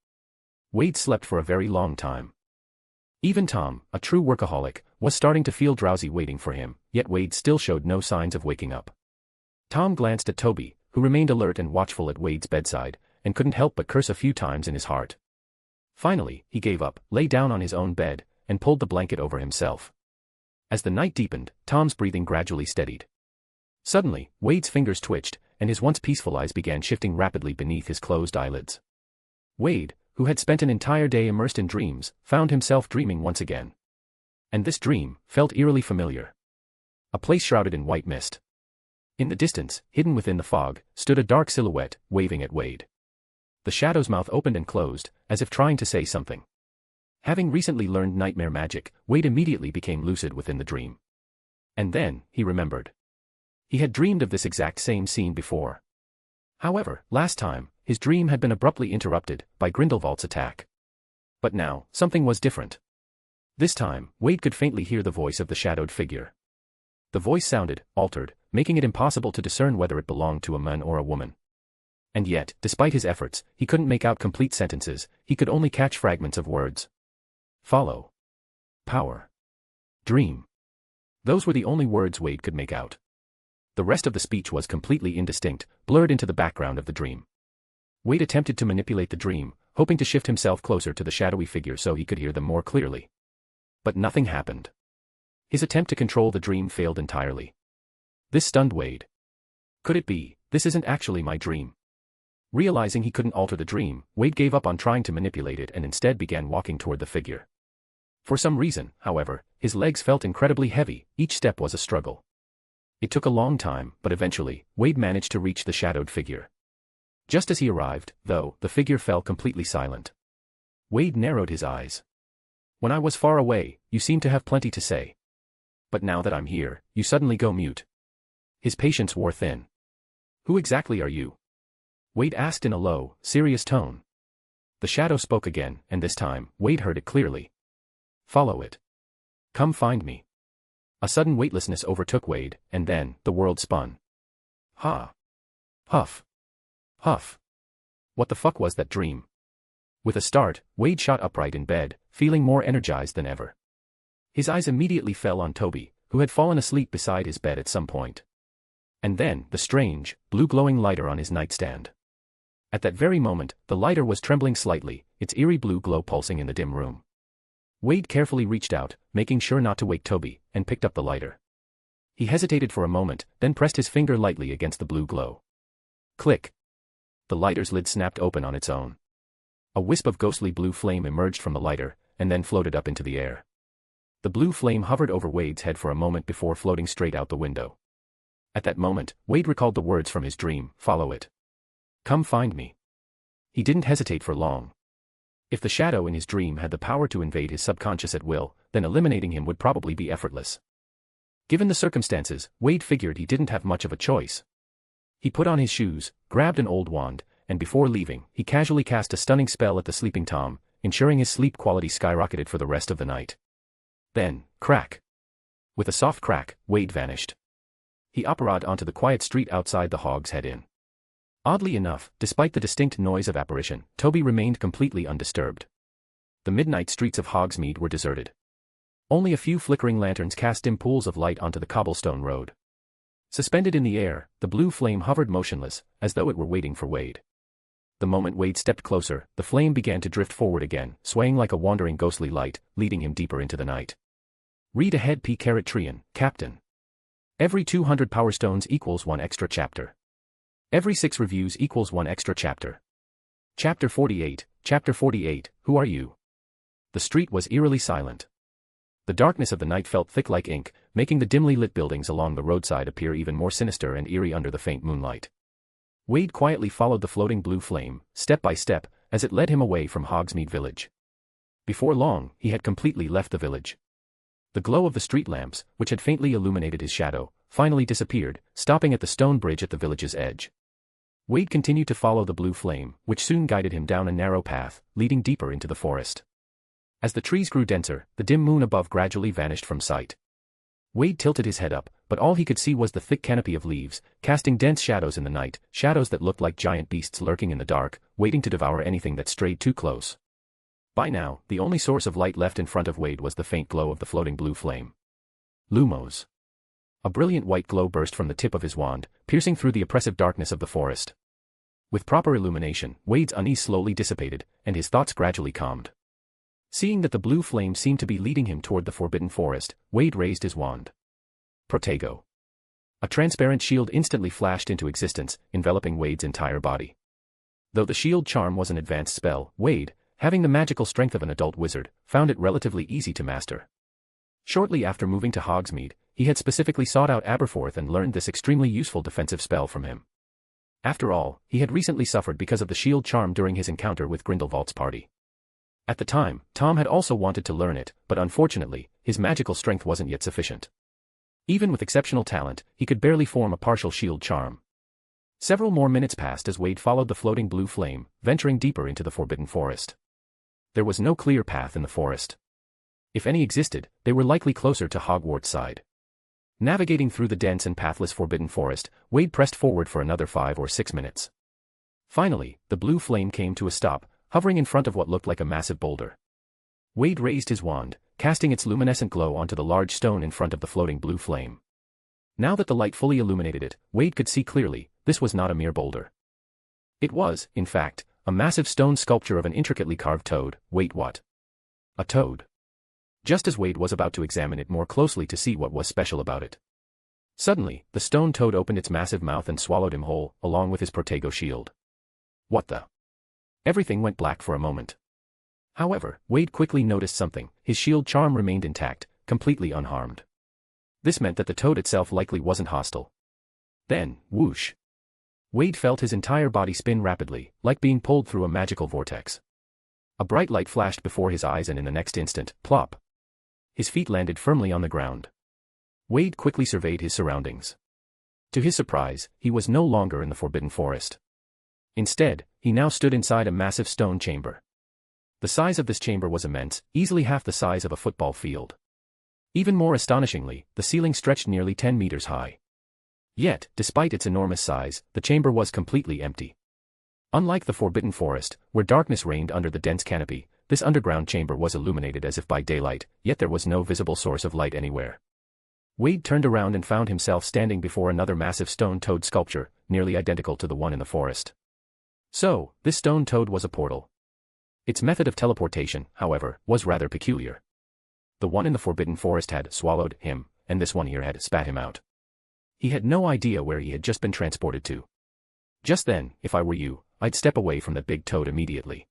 Wade slept for a very long time. Even Tom, a true workaholic, was starting to feel drowsy waiting for him, yet Wade still showed no signs of waking up. Tom glanced at Toby, who remained alert and watchful at Wade's bedside, and couldn't help but curse a few times in his heart. Finally, he gave up, lay down on his own bed, and pulled the blanket over himself. As the night deepened, Tom's breathing gradually steadied. Suddenly, Wade's fingers twitched, and his once peaceful eyes began shifting rapidly beneath his closed eyelids. Wade, who had spent an entire day immersed in dreams, found himself dreaming once again. And this dream felt eerily familiar. A place shrouded in white mist. In the distance, hidden within the fog, stood a dark silhouette, waving at Wade. The shadow's mouth opened and closed, as if trying to say something. Having recently learned nightmare magic, Wade immediately became lucid within the dream. And then, he remembered. He had dreamed of this exact same scene before. However, last time, his dream had been abruptly interrupted by Grindelwald's attack. But now, something was different. This time, Wade could faintly hear the voice of the shadowed figure. The voice sounded altered, making it impossible to discern whether it belonged to a man or a woman. And yet, despite his efforts, he couldn't make out complete sentences, he could only catch fragments of words. Follow. Power. Dream. Those were the only words Wade could make out. The rest of the speech was completely indistinct, blurred into the background of the dream. Wade attempted to manipulate the dream, hoping to shift himself closer to the shadowy figure so he could hear them more clearly. But nothing happened. His attempt to control the dream failed entirely. This stunned Wade. Could it be, this isn't actually my dream? Realizing he couldn't alter the dream, Wade gave up on trying to manipulate it and instead began walking toward the figure. For some reason, however, his legs felt incredibly heavy, each step was a struggle. It took a long time, but eventually, Wade managed to reach the shadowed figure. Just as he arrived, though, the figure fell completely silent. Wade narrowed his eyes. When I was far away, you seemed to have plenty to say. But now that I'm here, you suddenly go mute. His patience wore thin. Who exactly are you? Wade asked in a low, serious tone. The shadow spoke again, and this time, Wade heard it clearly. Follow it. Come find me. A sudden weightlessness overtook Wade, and then, the world spun. Ha! Huff! Huff! What the fuck was that dream? With a start, Wade shot upright in bed, feeling more energized than ever. His eyes immediately fell on Toby, who had fallen asleep beside his bed at some point. And then, the strange, blue-glowing lighter on his nightstand. At that very moment, the lighter was trembling slightly, its eerie blue glow pulsing in the dim room. Wade carefully reached out, making sure not to wake Toby, and picked up the lighter. He hesitated for a moment, then pressed his finger lightly against the blue glow. Click. The lighter's lid snapped open on its own. A wisp of ghostly blue flame emerged from the lighter, and then floated up into the air. The blue flame hovered over Wade's head for a moment before floating straight out the window. At that moment, Wade recalled the words from his dream, follow it. Come find me. He didn't hesitate for long. If the shadow in his dream had the power to invade his subconscious at will, then eliminating him would probably be effortless. Given the circumstances, Wade figured he didn't have much of a choice. He put on his shoes, grabbed an old wand, and before leaving, he casually cast a stunning spell at the sleeping Tom, ensuring his sleep quality skyrocketed for the rest of the night. Then, crack. With a soft crack, Wade vanished. He uprod onto the quiet street outside the Hog's Head Inn. Oddly enough, despite the distinct noise of apparition, Toby remained completely undisturbed. The midnight streets of Hogsmeade were deserted. Only a few flickering lanterns cast dim pools of light onto the cobblestone road. Suspended in the air, the blue flame hovered motionless, as though it were waiting for Wade. The moment Wade stepped closer, the flame began to drift forward again, swaying like a wandering ghostly light, leading him deeper into the night. Read ahead P*Trian, Captain. Every 200 Power Stones equals 1 extra chapter. Every 6 reviews equals 1 extra chapter. Chapter 48, Who are you? The street was eerily silent. The darkness of the night felt thick like ink, making the dimly lit buildings along the roadside appear even more sinister and eerie under the faint moonlight. Wade quietly followed the floating blue flame, step by step, as it led him away from Hogsmeade Village. Before long, he had completely left the village. The glow of the street lamps, which had faintly illuminated his shadow, finally disappeared, stopping at the stone bridge at the village's edge. Wade continued to follow the blue flame, which soon guided him down a narrow path, leading deeper into the forest. As the trees grew denser, the dim moon above gradually vanished from sight. Wade tilted his head up, but all he could see was the thick canopy of leaves, casting dense shadows in the night, shadows that looked like giant beasts lurking in the dark, waiting to devour anything that strayed too close. By now, the only source of light left in front of Wade was the faint glow of the floating blue flame. Lumos. A brilliant white glow burst from the tip of his wand, piercing through the oppressive darkness of the forest. With proper illumination, Wade's unease slowly dissipated, and his thoughts gradually calmed. Seeing that the blue flame seemed to be leading him toward the forbidden forest, Wade raised his wand. Protego. A transparent shield instantly flashed into existence, enveloping Wade's entire body. Though the shield charm was an advanced spell, Wade, having the magical strength of an adult wizard, found it relatively easy to master. Shortly after moving to Hogsmeade, he had specifically sought out Aberforth and learned this extremely useful defensive spell from him. After all, he had recently suffered because of the shield charm during his encounter with Grindelwald's party. At the time, Tom had also wanted to learn it, but unfortunately, his magical strength wasn't yet sufficient. Even with exceptional talent, he could barely form a partial shield charm. Several more minutes passed as Wade followed the floating blue flame, venturing deeper into the forbidden forest. There was no clear path in the forest. If any existed, they were likely closer to Hogwarts' side. Navigating through the dense and pathless forbidden forest, Wade pressed forward for another 5 or 6 minutes. Finally, the blue flame came to a stop, hovering in front of what looked like a massive boulder. Wade raised his wand, casting its luminescent glow onto the large stone in front of the floating blue flame. Now that the light fully illuminated it, Wade could see clearly, this was not a mere boulder. It was, in fact, a massive stone sculpture of an intricately carved toad. Wait, what? A toad. Just as Wade was about to examine it more closely to see what was special about it. Suddenly, the stone toad opened its massive mouth and swallowed him whole, along with his Protego shield. What the? Everything went black for a moment. However, Wade quickly noticed something. His shield charm remained intact, completely unharmed. This meant that the toad itself likely wasn't hostile. Then, whoosh. Wade felt his entire body spin rapidly, like being pulled through a magical vortex. A bright light flashed before his eyes and in the next instant, plop. His feet landed firmly on the ground. Wade quickly surveyed his surroundings. To his surprise, he was no longer in the Forbidden Forest. Instead, he now stood inside a massive stone chamber. The size of this chamber was immense, easily half the size of a football field. Even more astonishingly, the ceiling stretched nearly 10 meters high. Yet, despite its enormous size, the chamber was completely empty. Unlike the Forbidden Forest, where darkness reigned under the dense canopy, this underground chamber was illuminated as if by daylight, yet there was no visible source of light anywhere. Wade turned around and found himself standing before another massive stone toad sculpture, nearly identical to the one in the forest. So, this stone toad was a portal. Its method of teleportation, however, was rather peculiar. The one in the Forbidden Forest had swallowed him, and this one here had spat him out. He had no idea where he had just been transported to. Just then, if I were you, I'd step away from that big toad immediately.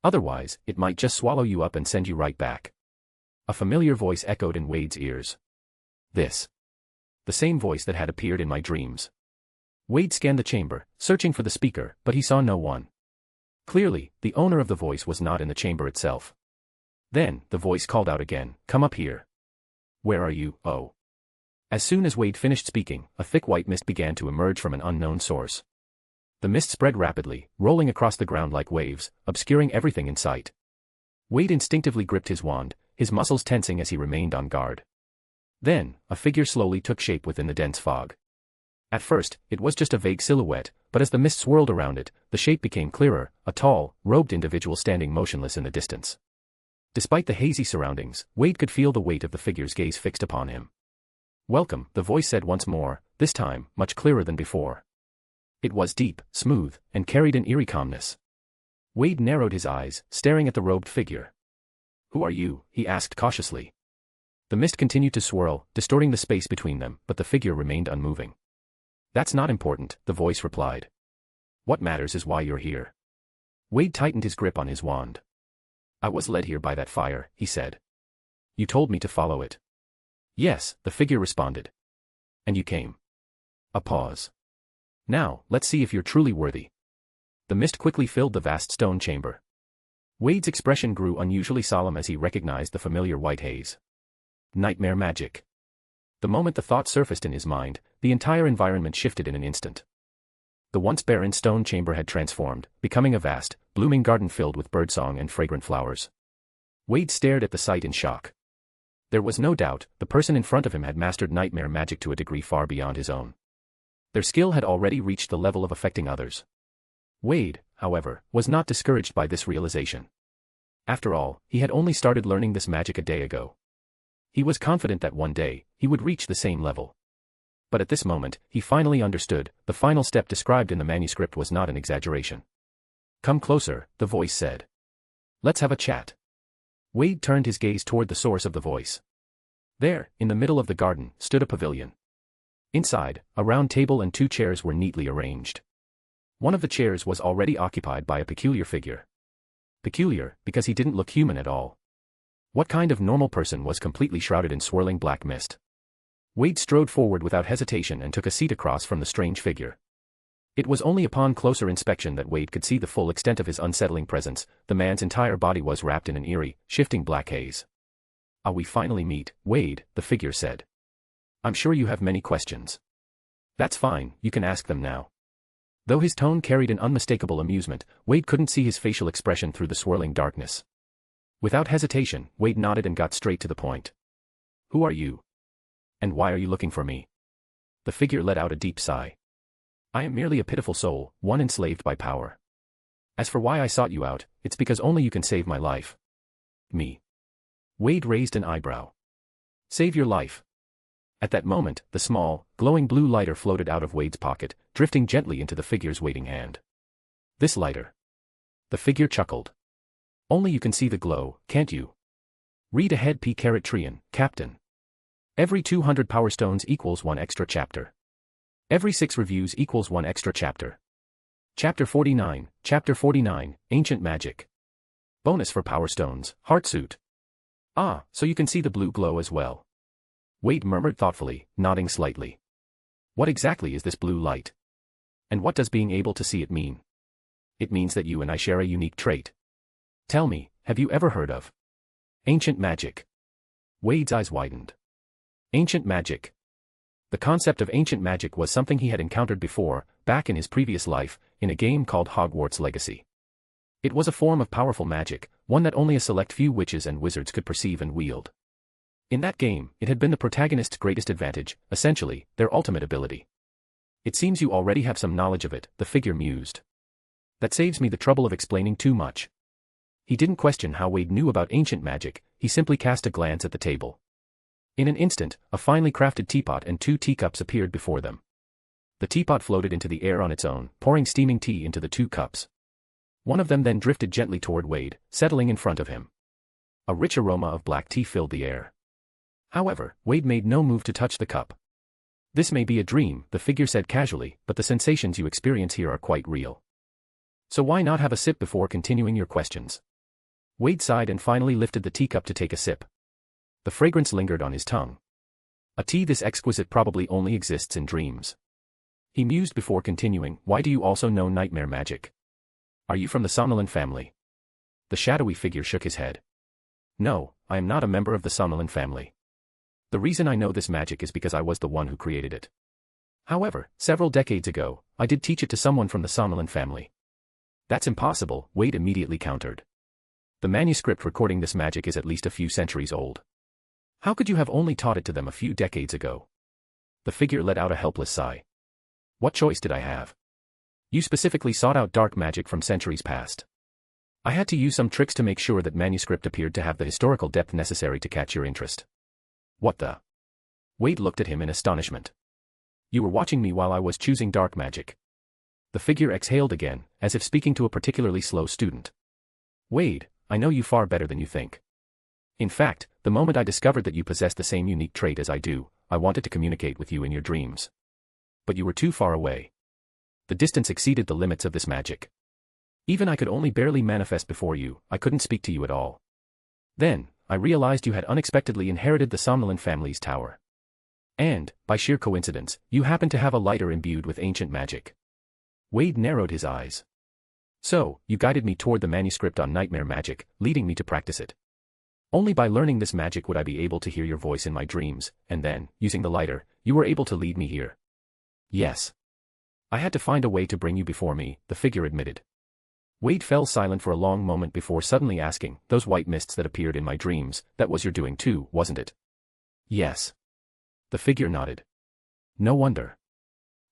Otherwise, it might just swallow you up and send you right back. A familiar voice echoed in Wade's ears. This. The same voice that had appeared in my dreams. Wade scanned the chamber, searching for the speaker, but he saw no one. Clearly, the owner of the voice was not in the chamber itself. Then, the voice called out again, "Come up here." "Where are you, oh?" As soon as Wade finished speaking, a thick white mist began to emerge from an unknown source. The mist spread rapidly, rolling across the ground like waves, obscuring everything in sight. Wade instinctively gripped his wand, his muscles tensing as he remained on guard. Then, a figure slowly took shape within the dense fog. At first, it was just a vague silhouette, but as the mist swirled around it, the shape became clearer, a tall, robed individual standing motionless in the distance. Despite the hazy surroundings, Wade could feel the weight of the figure's gaze fixed upon him. "Welcome," the voice said once more, this time, much clearer than before. It was deep, smooth, and carried an eerie calmness. Wade narrowed his eyes, staring at the robed figure. "Who are you?" he asked cautiously. The mist continued to swirl, distorting the space between them, but the figure remained unmoving. "That's not important," the voice replied. "What matters is why you're here." Wade tightened his grip on his wand. "I was led here by that fire," he said. "You told me to follow it." "Yes," the figure responded. "And you came." A pause. "Now, let's see if you're truly worthy." The mist quickly filled the vast stone chamber. Wade's expression grew unusually solemn as he recognized the familiar white haze. Nightmare magic. The moment the thought surfaced in his mind, the entire environment shifted in an instant. The once barren stone chamber had transformed, becoming a vast, blooming garden filled with birdsong and fragrant flowers. Wade stared at the sight in shock. There was no doubt, the person in front of him had mastered nightmare magic to a degree far beyond his own. Their skill had already reached the level of affecting others. Wade, however, was not discouraged by this realization. After all, he had only started learning this magic a day ago. He was confident that one day, he would reach the same level. But at this moment, he finally understood, the final step described in the manuscript was not an exaggeration. "Come closer," the voice said. "Let's have a chat." Wade turned his gaze toward the source of the voice. There, in the middle of the garden, stood a pavilion. Inside, a round table and 2 chairs were neatly arranged. One of the chairs was already occupied by a peculiar figure. Peculiar, because he didn't look human at all. What kind of normal person was completely shrouded in swirling black mist? Wade strode forward without hesitation and took a seat across from the strange figure. It was only upon closer inspection that Wade could see the full extent of his unsettling presence. The man's entire body was wrapped in an eerie, shifting black haze. "Ah, we finally meet, Wade," the figure said. "I'm sure you have many questions." "That's fine, you can ask them now." Though his tone carried an unmistakable amusement, Wade couldn't see his facial expression through the swirling darkness. Without hesitation, Wade nodded and got straight to the point. "Who are you? And why are you looking for me?" The figure let out a deep sigh. "I am merely a pitiful soul, one enslaved by power. As for why I sought you out, it's because only you can save my life." "Me?" Wade raised an eyebrow. "Save your life?" At that moment, the small, glowing blue lighter floated out of Wade's pocket, drifting gently into the figure's waiting hand. This lighter. The figure chuckled. Only you can see the glow, can't you? Read ahead P-Trian, Captain. Every 200 power stones equals 1 extra chapter. Every 6 reviews equals 1 extra chapter. Chapter 49, Ancient Magic. Bonus for power stones, Heartsuit. Ah, so you can see the blue glow as well. Wade murmured thoughtfully, nodding slightly. What exactly is this blue light? And what does being able to see it mean? It means that you and I share a unique trait. Tell me, have you ever heard of ancient magic? Wade's eyes widened. Ancient magic. The concept of ancient magic was something he had encountered before, back in his previous life, in a game called Hogwarts Legacy. It was a form of powerful magic, one that only a select few witches and wizards could perceive and wield. In that game, it had been the protagonist's greatest advantage, essentially, their ultimate ability. It seems you already have some knowledge of it, the figure mused. That saves me the trouble of explaining too much. He didn't question how Wade knew about ancient magic, he simply cast a glance at the table. In an instant, a finely crafted teapot and 2 teacups appeared before them. The teapot floated into the air on its own, pouring steaming tea into the 2 cups. One of them then drifted gently toward Wade, settling in front of him. A rich aroma of black tea filled the air. However, Wade made no move to touch the cup. This may be a dream, the figure said casually, but the sensations you experience here are quite real. So why not have a sip before continuing your questions? Wade sighed and finally lifted the teacup to take a sip. The fragrance lingered on his tongue. A tea this exquisite probably only exists in dreams. He mused before continuing, why do you also know nightmare magic? Are you from the somnolent family? The shadowy figure shook his head. No, I am not a member of the somnolent family. The reason I know this magic is because I was the one who created it. However, several decades ago, I did teach it to someone from the somnolent family. That's impossible, Wade immediately countered. The manuscript recording this magic is at least a few centuries old. How could you have only taught it to them a few decades ago? The figure let out a helpless sigh. What choice did I have? You specifically sought out dark magic from centuries past. I had to use some tricks to make sure that manuscript appeared to have the historical depth necessary to catch your interest. What the? Wade looked at him in astonishment. You were watching me while I was choosing dark magic. The figure exhaled again, as if speaking to a particularly slow student. Wade, I know you far better than you think. In fact, the moment I discovered that you possess the same unique trait as I do, I wanted to communicate with you in your dreams. But you were too far away. The distance exceeded the limits of this magic. Even I could only barely manifest before you, I couldn't speak to you at all. Then, I realized you had unexpectedly inherited the somnolent family's tower. And, by sheer coincidence, you happened to have a lighter imbued with ancient magic. Wade narrowed his eyes. So, you guided me toward the manuscript on nightmare magic, leading me to practice it. Only by learning this magic would I be able to hear your voice in my dreams, and then, using the lighter, you were able to lead me here. Yes. I had to find a way to bring you before me, the figure admitted. Wade fell silent for a long moment before suddenly asking, those white mists that appeared in my dreams, that was your doing too, wasn't it? Yes. The figure nodded. No wonder.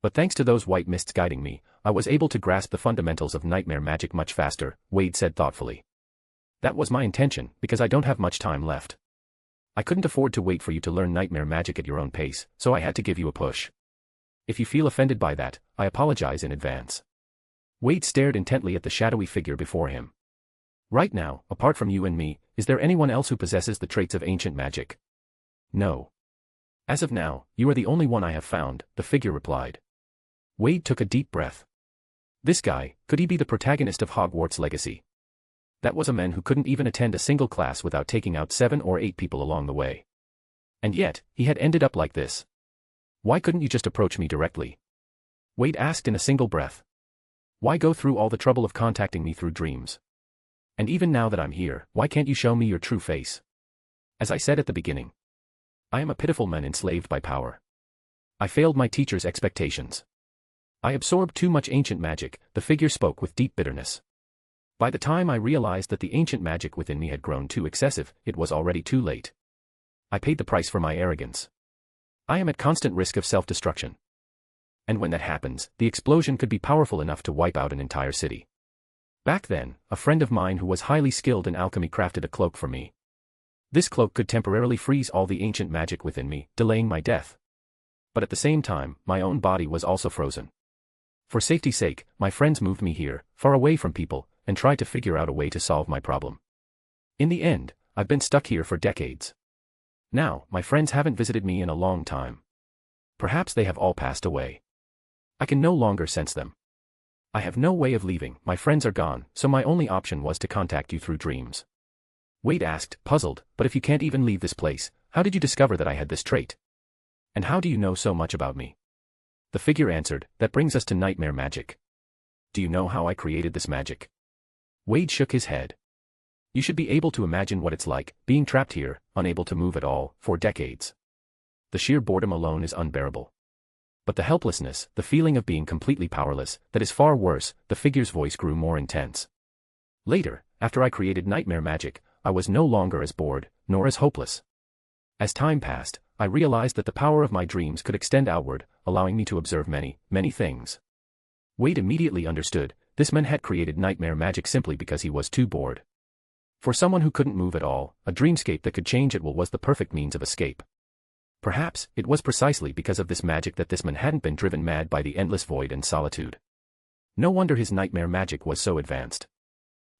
But thanks to those white mists guiding me, I was able to grasp the fundamentals of nightmare magic much faster, Wade said thoughtfully. That was my intention, because I don't have much time left. I couldn't afford to wait for you to learn nightmare magic at your own pace, so I had to give you a push. If you feel offended by that, I apologize in advance. Wade stared intently at the shadowy figure before him. Right now, apart from you and me, is there anyone else who possesses the traits of ancient magic? No. As of now, you are the only one I have found, the figure replied. Wade took a deep breath. This guy, could he be the protagonist of Hogwarts Legacy? That was a man who couldn't even attend a single class without taking out 7 or 8 people along the way. And yet, he had ended up like this. Why couldn't you just approach me directly? Wade asked in a single breath. Why go through all the trouble of contacting me through dreams? And even now that I'm here, why can't you show me your true face? As I said at the beginning, I am a pitiful man enslaved by power. I failed my teacher's expectations. I absorbed too much ancient magic, the figure spoke with deep bitterness. By the time I realized that the ancient magic within me had grown too excessive, it was already too late. I paid the price for my arrogance. I am at constant risk of self-destruction. And when that happens, the explosion could be powerful enough to wipe out an entire city. Back then, a friend of mine who was highly skilled in alchemy crafted a cloak for me. This cloak could temporarily freeze all the ancient magic within me, delaying my death. But at the same time, my own body was also frozen. For safety's sake, my friends moved me here, far away from people, and tried to figure out a way to solve my problem. In the end, I've been stuck here for decades. Now, my friends haven't visited me in a long time. Perhaps they have all passed away. I can no longer sense them. I have no way of leaving, my friends are gone, so my only option was to contact you through dreams. Wade asked, puzzled, but if you can't even leave this place, how did you discover that I had this trait? And how do you know so much about me? The figure answered, that brings us to nightmare magic. Do you know how I created this magic? Wade shook his head. You should be able to imagine what it's like, being trapped here, unable to move at all, for decades. The sheer boredom alone is unbearable. But the helplessness, the feeling of being completely powerless, that is far worse. The figure's voice grew more intense. Later, after I created nightmare magic, I was no longer as bored, nor as hopeless. As time passed, I realized that the power of my dreams could extend outward, allowing me to observe many, many things. Wade immediately understood, this man had created nightmare magic simply because he was too bored. For someone who couldn't move at all, a dreamscape that could change at will was the perfect means of escape. Perhaps, it was precisely because of this magic that this man hadn't been driven mad by the endless void and solitude. No wonder his nightmare magic was so advanced.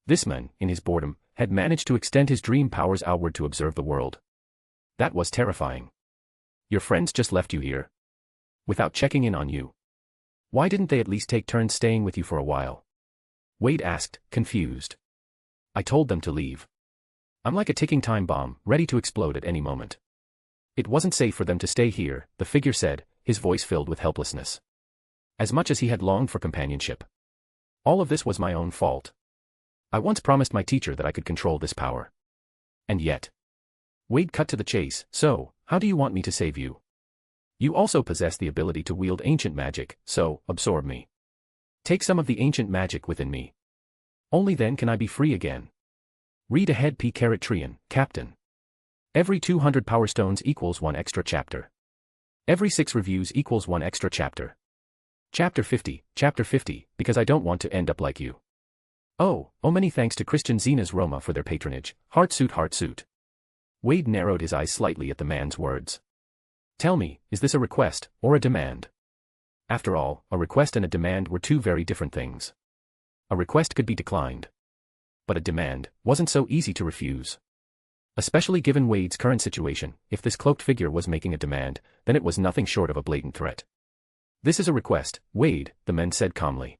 This man, in his boredom, had managed to extend his dream powers outward to observe the world. That was terrifying. Your friends just left you here? Without checking in on you? Why didn't they at least take turns staying with you for a while? Wade asked, confused. I told them to leave. I'm like a ticking time bomb, ready to explode at any moment. It wasn't safe for them to stay here, the figure said, his voice filled with helplessness. As much as he had longed for companionship. All of this was my own fault. I once promised my teacher that I could control this power. And yet. Wade cut to the chase, so, how do you want me to save you? You also possess the ability to wield ancient magic, so, absorb me. Take some of the ancient magic within me. Only then can I be free again. Read ahead P*Trian, Captain. Every 200 Power Stones equals 1 extra chapter. Every 6 reviews equals 1 extra chapter. Chapter 50, because I don't want to end up like you. Oh, many thanks to Christian Zenas Roma for their patronage, heartsuit. Wade narrowed his eyes slightly at the man's words. Tell me, is this a request, or a demand? After all, a request and a demand were two very different things. A request could be declined. But a demand wasn't so easy to refuse. Especially given Wade's current situation, if this cloaked figure was making a demand, then it was nothing short of a blatant threat. This is a request, Wade, the man said calmly.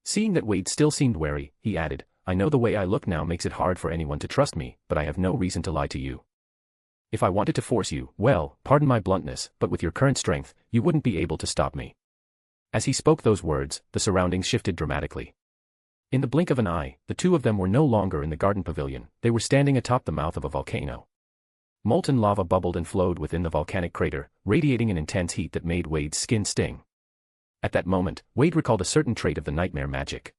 Seeing that Wade still seemed wary, he added, I know the way I look now makes it hard for anyone to trust me, but I have no reason to lie to you. If I wanted to force you, well, pardon my bluntness, but with your current strength, you wouldn't be able to stop me. As he spoke those words, the surroundings shifted dramatically. In the blink of an eye, the two of them were no longer in the garden pavilion, they were standing atop the mouth of a volcano. Molten lava bubbled and flowed within the volcanic crater, radiating an intense heat that made Wade's skin sting. At that moment, Wade recalled a certain trait of the nightmare magic.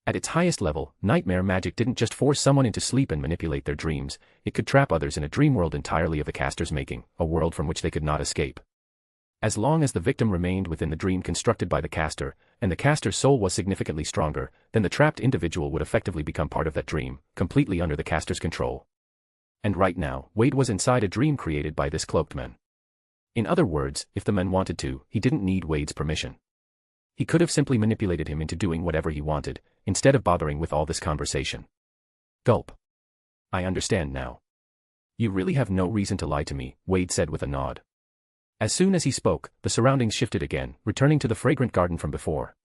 At its highest level, nightmare magic didn't just force someone into sleep and manipulate their dreams, it could trap others in a dream world entirely of the caster's making, a world from which they could not escape. As long as the victim remained within the dream constructed by the caster, and the caster's soul was significantly stronger, then the trapped individual would effectively become part of that dream, completely under the caster's control. And right now, Wade was inside a dream created by this cloaked man. In other words, if the man wanted to, he didn't need Wade's permission. He could have simply manipulated him into doing whatever he wanted, instead of bothering with all this conversation. Gulp. I understand now. You really have no reason to lie to me, Wade said with a nod. As soon as he spoke, the surroundings shifted again, returning to the fragrant garden from before.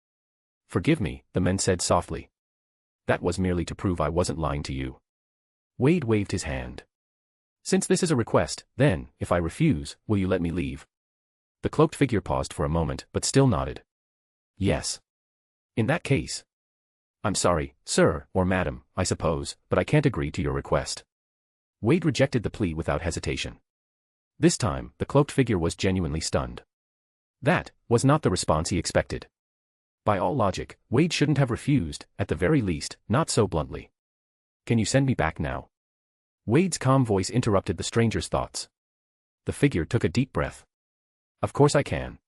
Forgive me, the man said softly. That was merely to prove I wasn't lying to you. Wade waved his hand. Since this is a request, then, if I refuse, will you let me leave? The cloaked figure paused for a moment, but still nodded. Yes. In that case. I'm sorry, sir, or madam, I suppose, but I can't agree to your request. Wade rejected the plea without hesitation. This time, the cloaked figure was genuinely stunned. That was not the response he expected. By all logic, Wade shouldn't have refused, at the very least, not so bluntly. Can you send me back now? Wade's calm voice interrupted the stranger's thoughts. The figure took a deep breath. Of course I can.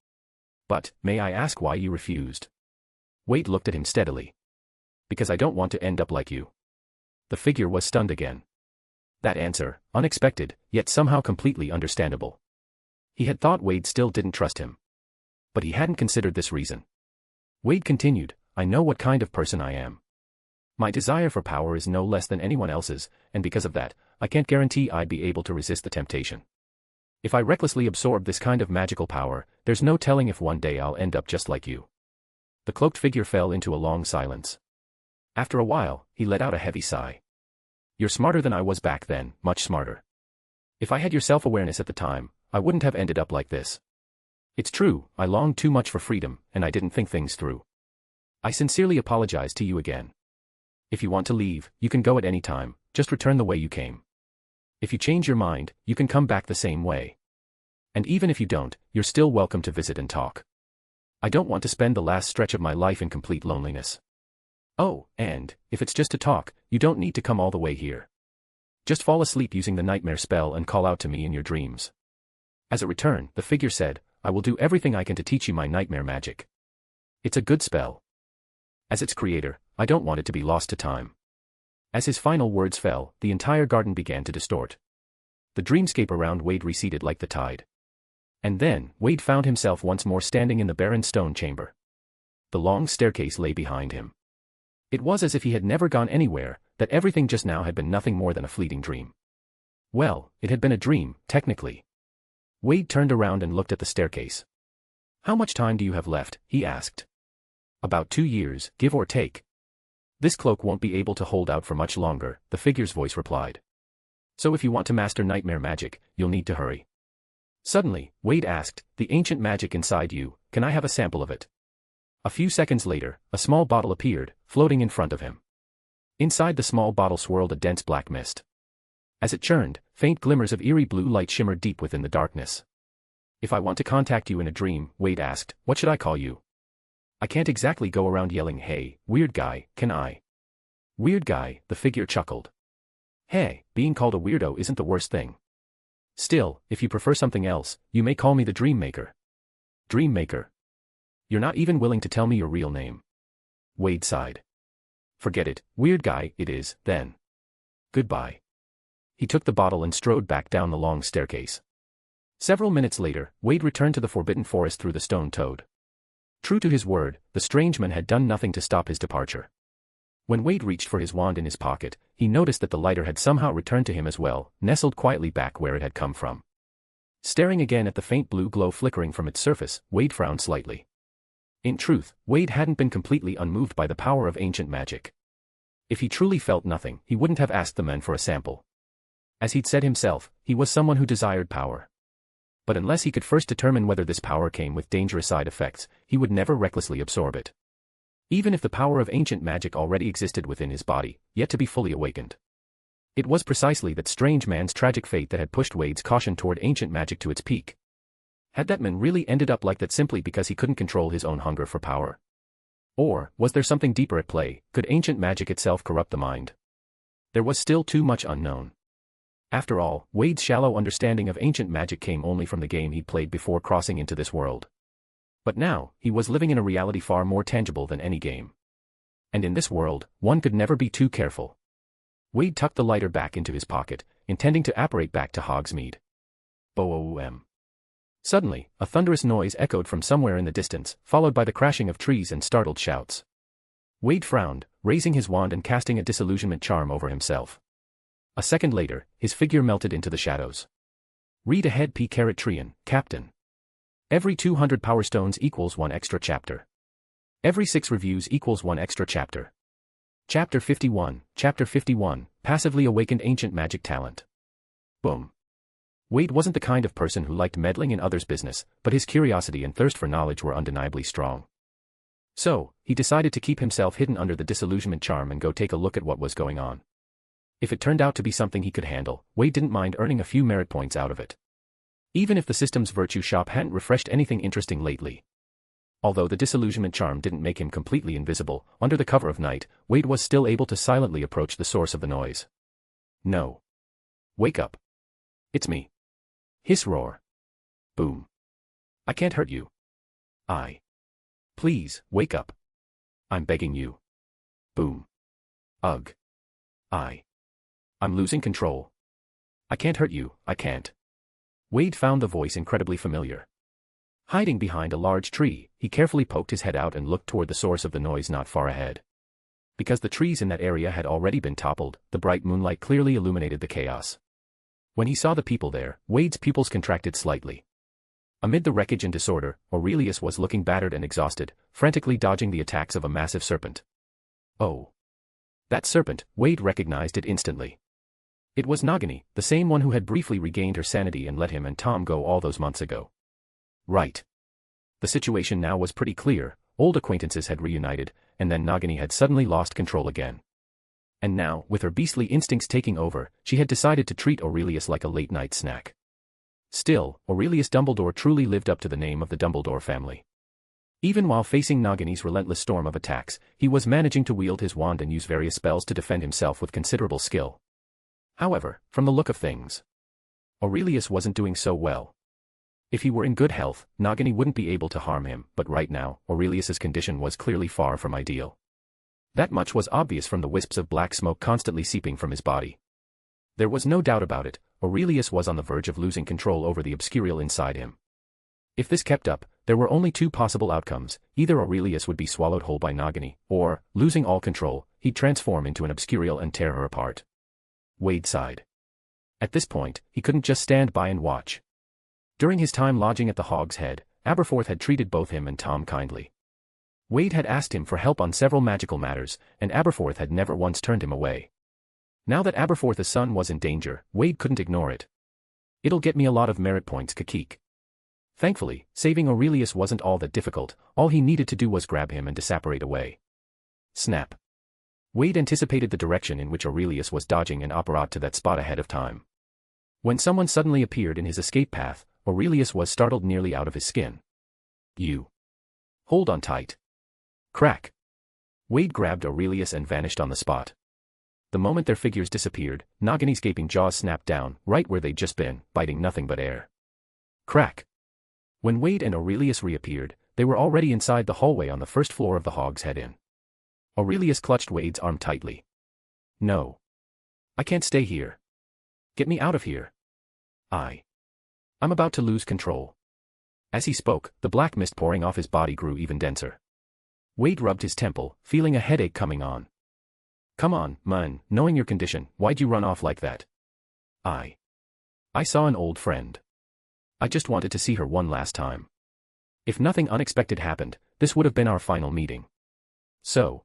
But, may I ask why you refused? Wade looked at him steadily. Because I don't want to end up like you. The figure was stunned again. That answer, unexpected, yet somehow completely understandable. He had thought Wade still didn't trust him. But he hadn't considered this reason. Wade continued, I know what kind of person I am. My desire for power is no less than anyone else's, and because of that, I can't guarantee I'd be able to resist the temptation. If I recklessly absorb this kind of magical power, there's no telling if one day I'll end up just like you. The cloaked figure fell into a long silence. After a while, he let out a heavy sigh. You're smarter than I was back then, much smarter. If I had your self-awareness at the time, I wouldn't have ended up like this. It's true, I longed too much for freedom, and I didn't think things through. I sincerely apologize to you again. If you want to leave, you can go at any time, just return the way you came. If you change your mind, you can come back the same way. And even if you don't, you're still welcome to visit and talk. I don't want to spend the last stretch of my life in complete loneliness. Oh, and, if it's just to talk, you don't need to come all the way here. Just fall asleep using the nightmare spell and call out to me in your dreams. As a return, the figure said, I will do everything I can to teach you my nightmare magic. It's a good spell. As its creator, I don't want it to be lost to time. As his final words fell, the entire garden began to distort. The dreamscape around Wade receded like the tide. And then, Wade found himself once more standing in the barren stone chamber. The long staircase lay behind him. It was as if he had never gone anywhere, that everything just now had been nothing more than a fleeting dream. Well, it had been a dream, technically. Wade turned around and looked at the staircase. How much time do you have left? He asked. About 2 years, give or take. This cloak won't be able to hold out for much longer, the figure's voice replied. So if you want to master nightmare magic, you'll need to hurry. Suddenly, Wade asked, the ancient magic inside you, can I have a sample of it? A few seconds later, a small bottle appeared, floating in front of him. Inside the small bottle swirled a dense black mist. As it churned, faint glimmers of eerie blue light shimmered deep within the darkness. If I want to contact you in a dream, Wade asked, what should I call you? I can't exactly go around yelling, hey, weird guy, can I? Weird guy, the figure chuckled. Hey, being called a weirdo isn't the worst thing. Still, if you prefer something else, you may call me the Dream Maker. Dream Maker. You're not even willing to tell me your real name. Wade sighed. Forget it, weird guy, it is, then. Goodbye. He took the bottle and strode back down the long staircase. Several minutes later, Wade returned to the Forbidden Forest through the Stone Toad. True to his word, the strange man had done nothing to stop his departure. When Wade reached for his wand in his pocket, he noticed that the lighter had somehow returned to him as well, nestled quietly back where it had come from. Staring again at the faint blue glow flickering from its surface, Wade frowned slightly. In truth, Wade hadn't been completely unmoved by the power of ancient magic. If he truly felt nothing, he wouldn't have asked the men for a sample. As he'd said himself, he was someone who desired power. But unless he could first determine whether this power came with dangerous side effects, he would never recklessly absorb it. Even if the power of ancient magic already existed within his body, yet to be fully awakened. It was precisely that strange man's tragic fate that had pushed Wade's caution toward ancient magic to its peak. Had that man really ended up like that simply because he couldn't control his own hunger for power? Or, was there something deeper at play? Could ancient magic itself corrupt the mind? There was still too much unknown. After all, Wade's shallow understanding of ancient magic came only from the game he'd played before crossing into this world. But now, he was living in a reality far more tangible than any game. And in this world, one could never be too careful. Wade tucked the lighter back into his pocket, intending to apparate back to Hogsmeade. Boom. Suddenly, a thunderous noise echoed from somewhere in the distance, followed by the crashing of trees and startled shouts. Wade frowned, raising his wand and casting a disillusionment charm over himself. A second later, his figure melted into the shadows. Read ahead P-Trian, Captain. Every 200 power stones equals 1 extra chapter. Every 6 reviews equals 1 extra chapter. Chapter 51, Passively Awakened Ancient Magic Talent. Boom. Wade wasn't the kind of person who liked meddling in others' business, but his curiosity and thirst for knowledge were undeniably strong. So, he decided to keep himself hidden under the disillusionment charm and go take a look at what was going on. If it turned out to be something he could handle, Wade didn't mind earning a few merit points out of it. Even if the system's virtue shop hadn't refreshed anything interesting lately. Although the disillusionment charm didn't make him completely invisible, under the cover of night, Wade was still able to silently approach the source of the noise. No. Wake up. It's me. Hiss roar. Boom. I can't hurt you. Please, wake up. I'm begging you. Boom. Ugh. I'm losing control. I can't hurt you, I can't. Wade found the voice incredibly familiar. Hiding behind a large tree, he carefully poked his head out and looked toward the source of the noise not far ahead. Because the trees in that area had already been toppled, the bright moonlight clearly illuminated the chaos. When he saw the people there, Wade's pupils contracted slightly. Amid the wreckage and disorder, Aurelius was looking battered and exhausted, frantically dodging the attacks of a massive serpent. Oh. That serpent, Wade recognized it instantly. It was Nagini, the same one who had briefly regained her sanity and let him and Tom go all those months ago. Right. The situation now was pretty clear. Old acquaintances had reunited, and then Nagini had suddenly lost control again. And now, with her beastly instincts taking over, she had decided to treat Aurelius like a late-night snack. Still, Aurelius Dumbledore truly lived up to the name of the Dumbledore family. Even while facing Nagini's relentless storm of attacks, he was managing to wield his wand and use various spells to defend himself with considerable skill. However, from the look of things, Aurelius wasn't doing so well. If he were in good health, Nagini wouldn't be able to harm him, but right now, Aurelius's condition was clearly far from ideal. That much was obvious from the wisps of black smoke constantly seeping from his body. There was no doubt about it, Aurelius was on the verge of losing control over the obscurial inside him. If this kept up, there were only two possible outcomes: either Aurelius would be swallowed whole by Nagini, or, losing all control, he'd transform into an obscurial and tear her apart. Wade sighed. At this point, he couldn't just stand by and watch. During his time lodging at the Hog's Head, Aberforth had treated both him and Tom kindly. Wade had asked him for help on several magical matters, and Aberforth had never once turned him away. Now that Aberforth's son was in danger, Wade couldn't ignore it. It'll get me a lot of merit points, Kakik. Thankfully, saving Aurelius wasn't all that difficult. All he needed to do was grab him and disapparate away. Snap. Wade anticipated the direction in which Aurelius was dodging and apparat to that spot ahead of time. When someone suddenly appeared in his escape path, Aurelius was startled nearly out of his skin. You. Hold on tight. Crack. Wade grabbed Aurelius and vanished on the spot. The moment their figures disappeared, Nagini's gaping jaws snapped down, right where they'd just been, biting nothing but air. Crack. When Wade and Aurelius reappeared, they were already inside the hallway on the first floor of the Hog's Head Inn. Aurelius clutched Wade's arm tightly. No. I can't stay here. Get me out of here. I'm about to lose control. As he spoke, the black mist pouring off his body grew even denser. Wade rubbed his temple, feeling a headache coming on. Come on, man, knowing your condition, why'd you run off like that? I saw an old friend. I just wanted to see her one last time. If nothing unexpected happened, this would have been our final meeting. So.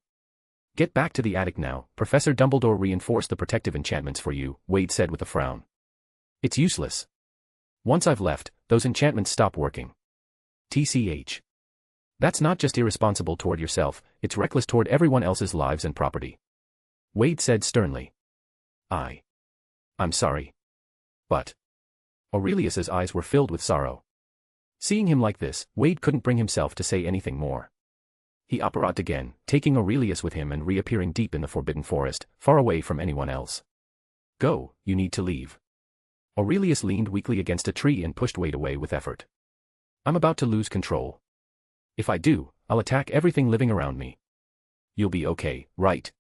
Get back to the attic now. Professor Dumbledore reinforced the protective enchantments for you, Wade said with a frown. It's useless. Once I've left, those enchantments stop working. TCH. That's not just irresponsible toward yourself, it's reckless toward everyone else's lives and property. Wade said sternly. I'm sorry. But. Aurelius's eyes were filled with sorrow. Seeing him like this, Wade couldn't bring himself to say anything more. He apparat again, taking Aurelius with him and reappearing deep in the Forbidden Forest, far away from anyone else. Go, you need to leave. Aurelius leaned weakly against a tree and pushed Wade away with effort. I'm about to lose control. If I do, I'll attack everything living around me. You'll be okay, right?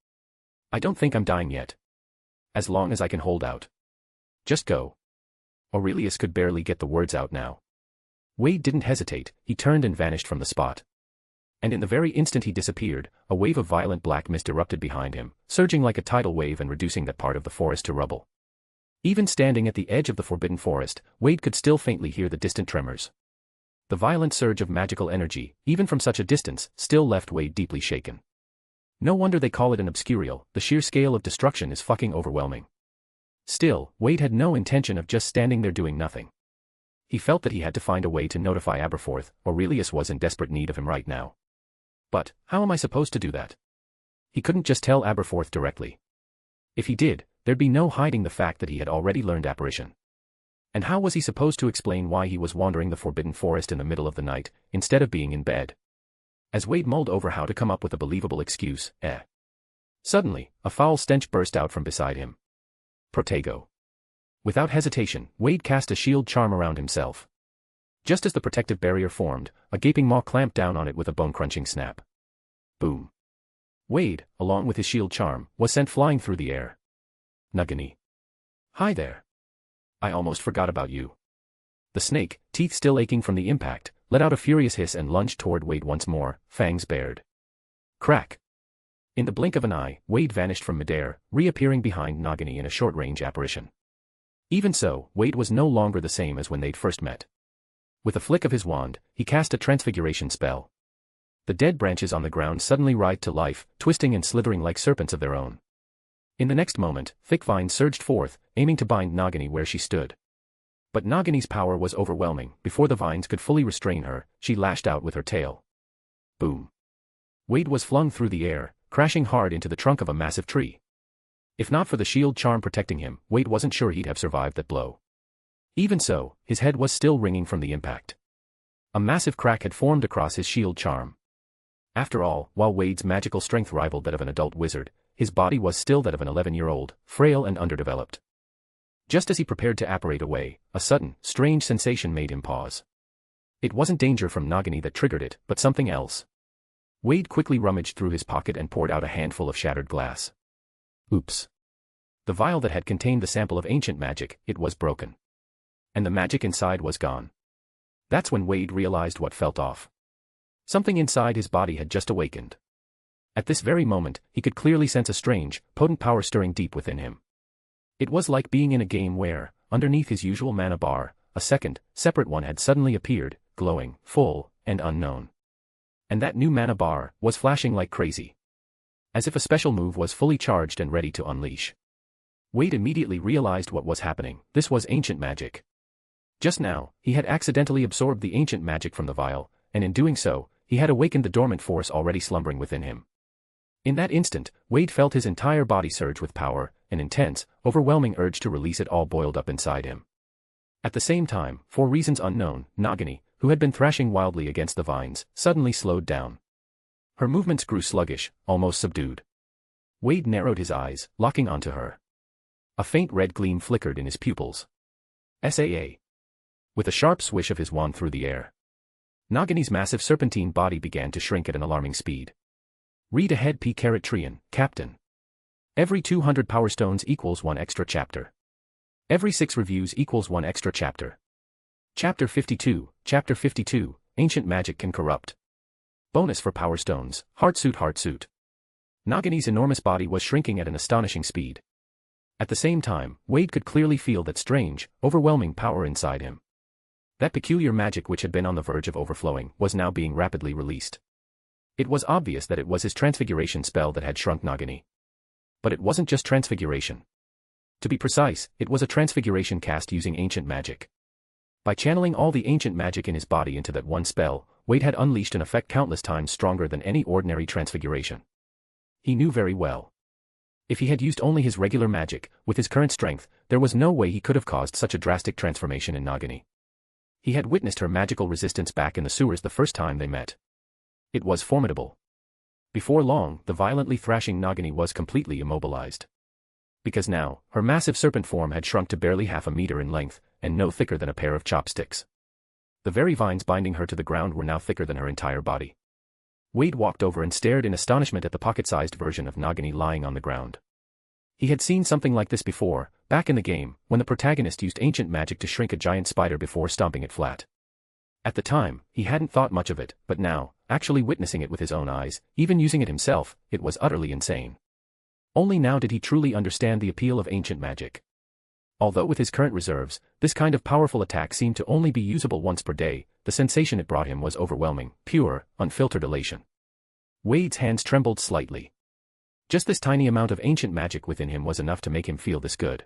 I don't think I'm dying yet. As long as I can hold out. Just go. Aurelius could barely get the words out now. Wade didn't hesitate, he turned and vanished from the spot. And in the very instant he disappeared, a wave of violent black mist erupted behind him, surging like a tidal wave and reducing that part of the forest to rubble. Even standing at the edge of the Forbidden Forest, Wade could still faintly hear the distant tremors. The violent surge of magical energy, even from such a distance, still left Wade deeply shaken. No wonder they call it an obscurial, the sheer scale of destruction is fucking overwhelming. Still, Wade had no intention of just standing there doing nothing. He felt that he had to find a way to notify Aberforth. Aurelius was in desperate need of him right now. But, how am I supposed to do that? He couldn't just tell Aberforth directly. If he did, there'd be no hiding the fact that he had already learned apparition. And how was he supposed to explain why he was wandering the Forbidden Forest in the middle of the night, instead of being in bed? As Wade mulled over how to come up with a believable excuse, Suddenly, a foul stench burst out from beside him. Protego. Without hesitation, Wade cast a shield charm around himself. Just as the protective barrier formed, a gaping maw clamped down on it with a bone-crunching snap. Boom. Wade, along with his shield charm, was sent flying through the air. Nagini. Hi there. I almost forgot about you. The snake, teeth still aching from the impact, let out a furious hiss and lunged toward Wade once more, fangs bared. Crack! In the blink of an eye, Wade vanished from midair, reappearing behind Nagini in a short-range apparition. Even so, Wade was no longer the same as when they'd first met. With a flick of his wand, he cast a transfiguration spell. The dead branches on the ground suddenly writhed to life, twisting and slithering like serpents of their own. In the next moment, thick vines surged forth, aiming to bind Nagini where she stood. But Nagini's power was overwhelming. Before the vines could fully restrain her, she lashed out with her tail. Boom! Wade was flung through the air, crashing hard into the trunk of a massive tree. If not for the shield charm protecting him, Wade wasn't sure he'd have survived that blow. Even so, his head was still ringing from the impact. A massive crack had formed across his shield charm. After all, while Wade's magical strength rivaled that of an adult wizard, his body was still that of an 11-year-old, frail and underdeveloped. Just as he prepared to apparate away, a sudden, strange sensation made him pause. It wasn't danger from Nagini that triggered it, but something else. Wade quickly rummaged through his pocket and poured out a handful of shattered glass. Oops. The vial that had contained the sample of ancient magic, it was broken. And the magic inside was gone. That's when Wade realized what felt off. Something inside his body had just awakened. At this very moment, he could clearly sense a strange, potent power stirring deep within him. It was like being in a game where, underneath his usual mana bar, a second, separate one had suddenly appeared, glowing, full, and unknown. And that new mana bar was flashing like crazy. As if a special move was fully charged and ready to unleash. Wade immediately realized what was happening. This was ancient magic. Just now, he had accidentally absorbed the ancient magic from the vial, and in doing so, he had awakened the dormant force already slumbering within him. In that instant, Wade felt his entire body surge with power, an intense, overwhelming urge to release it all boiled up inside him. At the same time, for reasons unknown, Nagini, who had been thrashing wildly against the vines, suddenly slowed down. Her movements grew sluggish, almost subdued. Wade narrowed his eyes, locking onto her. A faint red gleam flickered in his pupils. SAA. With a sharp swish of his wand through the air, Nagini's massive serpentine body began to shrink at an alarming speed. Read ahead P-Trian, Captain. Every 200 power stones equals 1 extra chapter. Every 6 reviews equals 1 extra chapter. Chapter 52, Ancient Magic Can Corrupt. Bonus for power stones, Heartsuit. Nagini's enormous body was shrinking at an astonishing speed. At the same time, Wade could clearly feel that strange, overwhelming power inside him. That peculiar magic which had been on the verge of overflowing was now being rapidly released. It was obvious that it was his transfiguration spell that had shrunk Nagini. But it wasn't just transfiguration. To be precise, it was a transfiguration cast using ancient magic. By channeling all the ancient magic in his body into that one spell, Wade had unleashed an effect countless times stronger than any ordinary transfiguration. He knew very well. If he had used only his regular magic, with his current strength, there was no way he could have caused such a drastic transformation in Nagini. He had witnessed her magical resistance back in the sewers the first time they met. It was formidable. Before long, the violently thrashing Nagini was completely immobilized. Because now, her massive serpent form had shrunk to barely half a meter in length, and no thicker than a pair of chopsticks. The very vines binding her to the ground were now thicker than her entire body. Wade walked over and stared in astonishment at the pocket-sized version of Nagini lying on the ground. He had seen something like this before, back in the game, when the protagonist used ancient magic to shrink a giant spider before stomping it flat. At the time, he hadn't thought much of it, but now, actually witnessing it with his own eyes, even using it himself, it was utterly insane. Only now did he truly understand the appeal of ancient magic. Although with his current reserves, this kind of powerful attack seemed to only be usable once per day, the sensation it brought him was overwhelming, pure, unfiltered elation. Wade's hands trembled slightly. Just this tiny amount of ancient magic within him was enough to make him feel this good.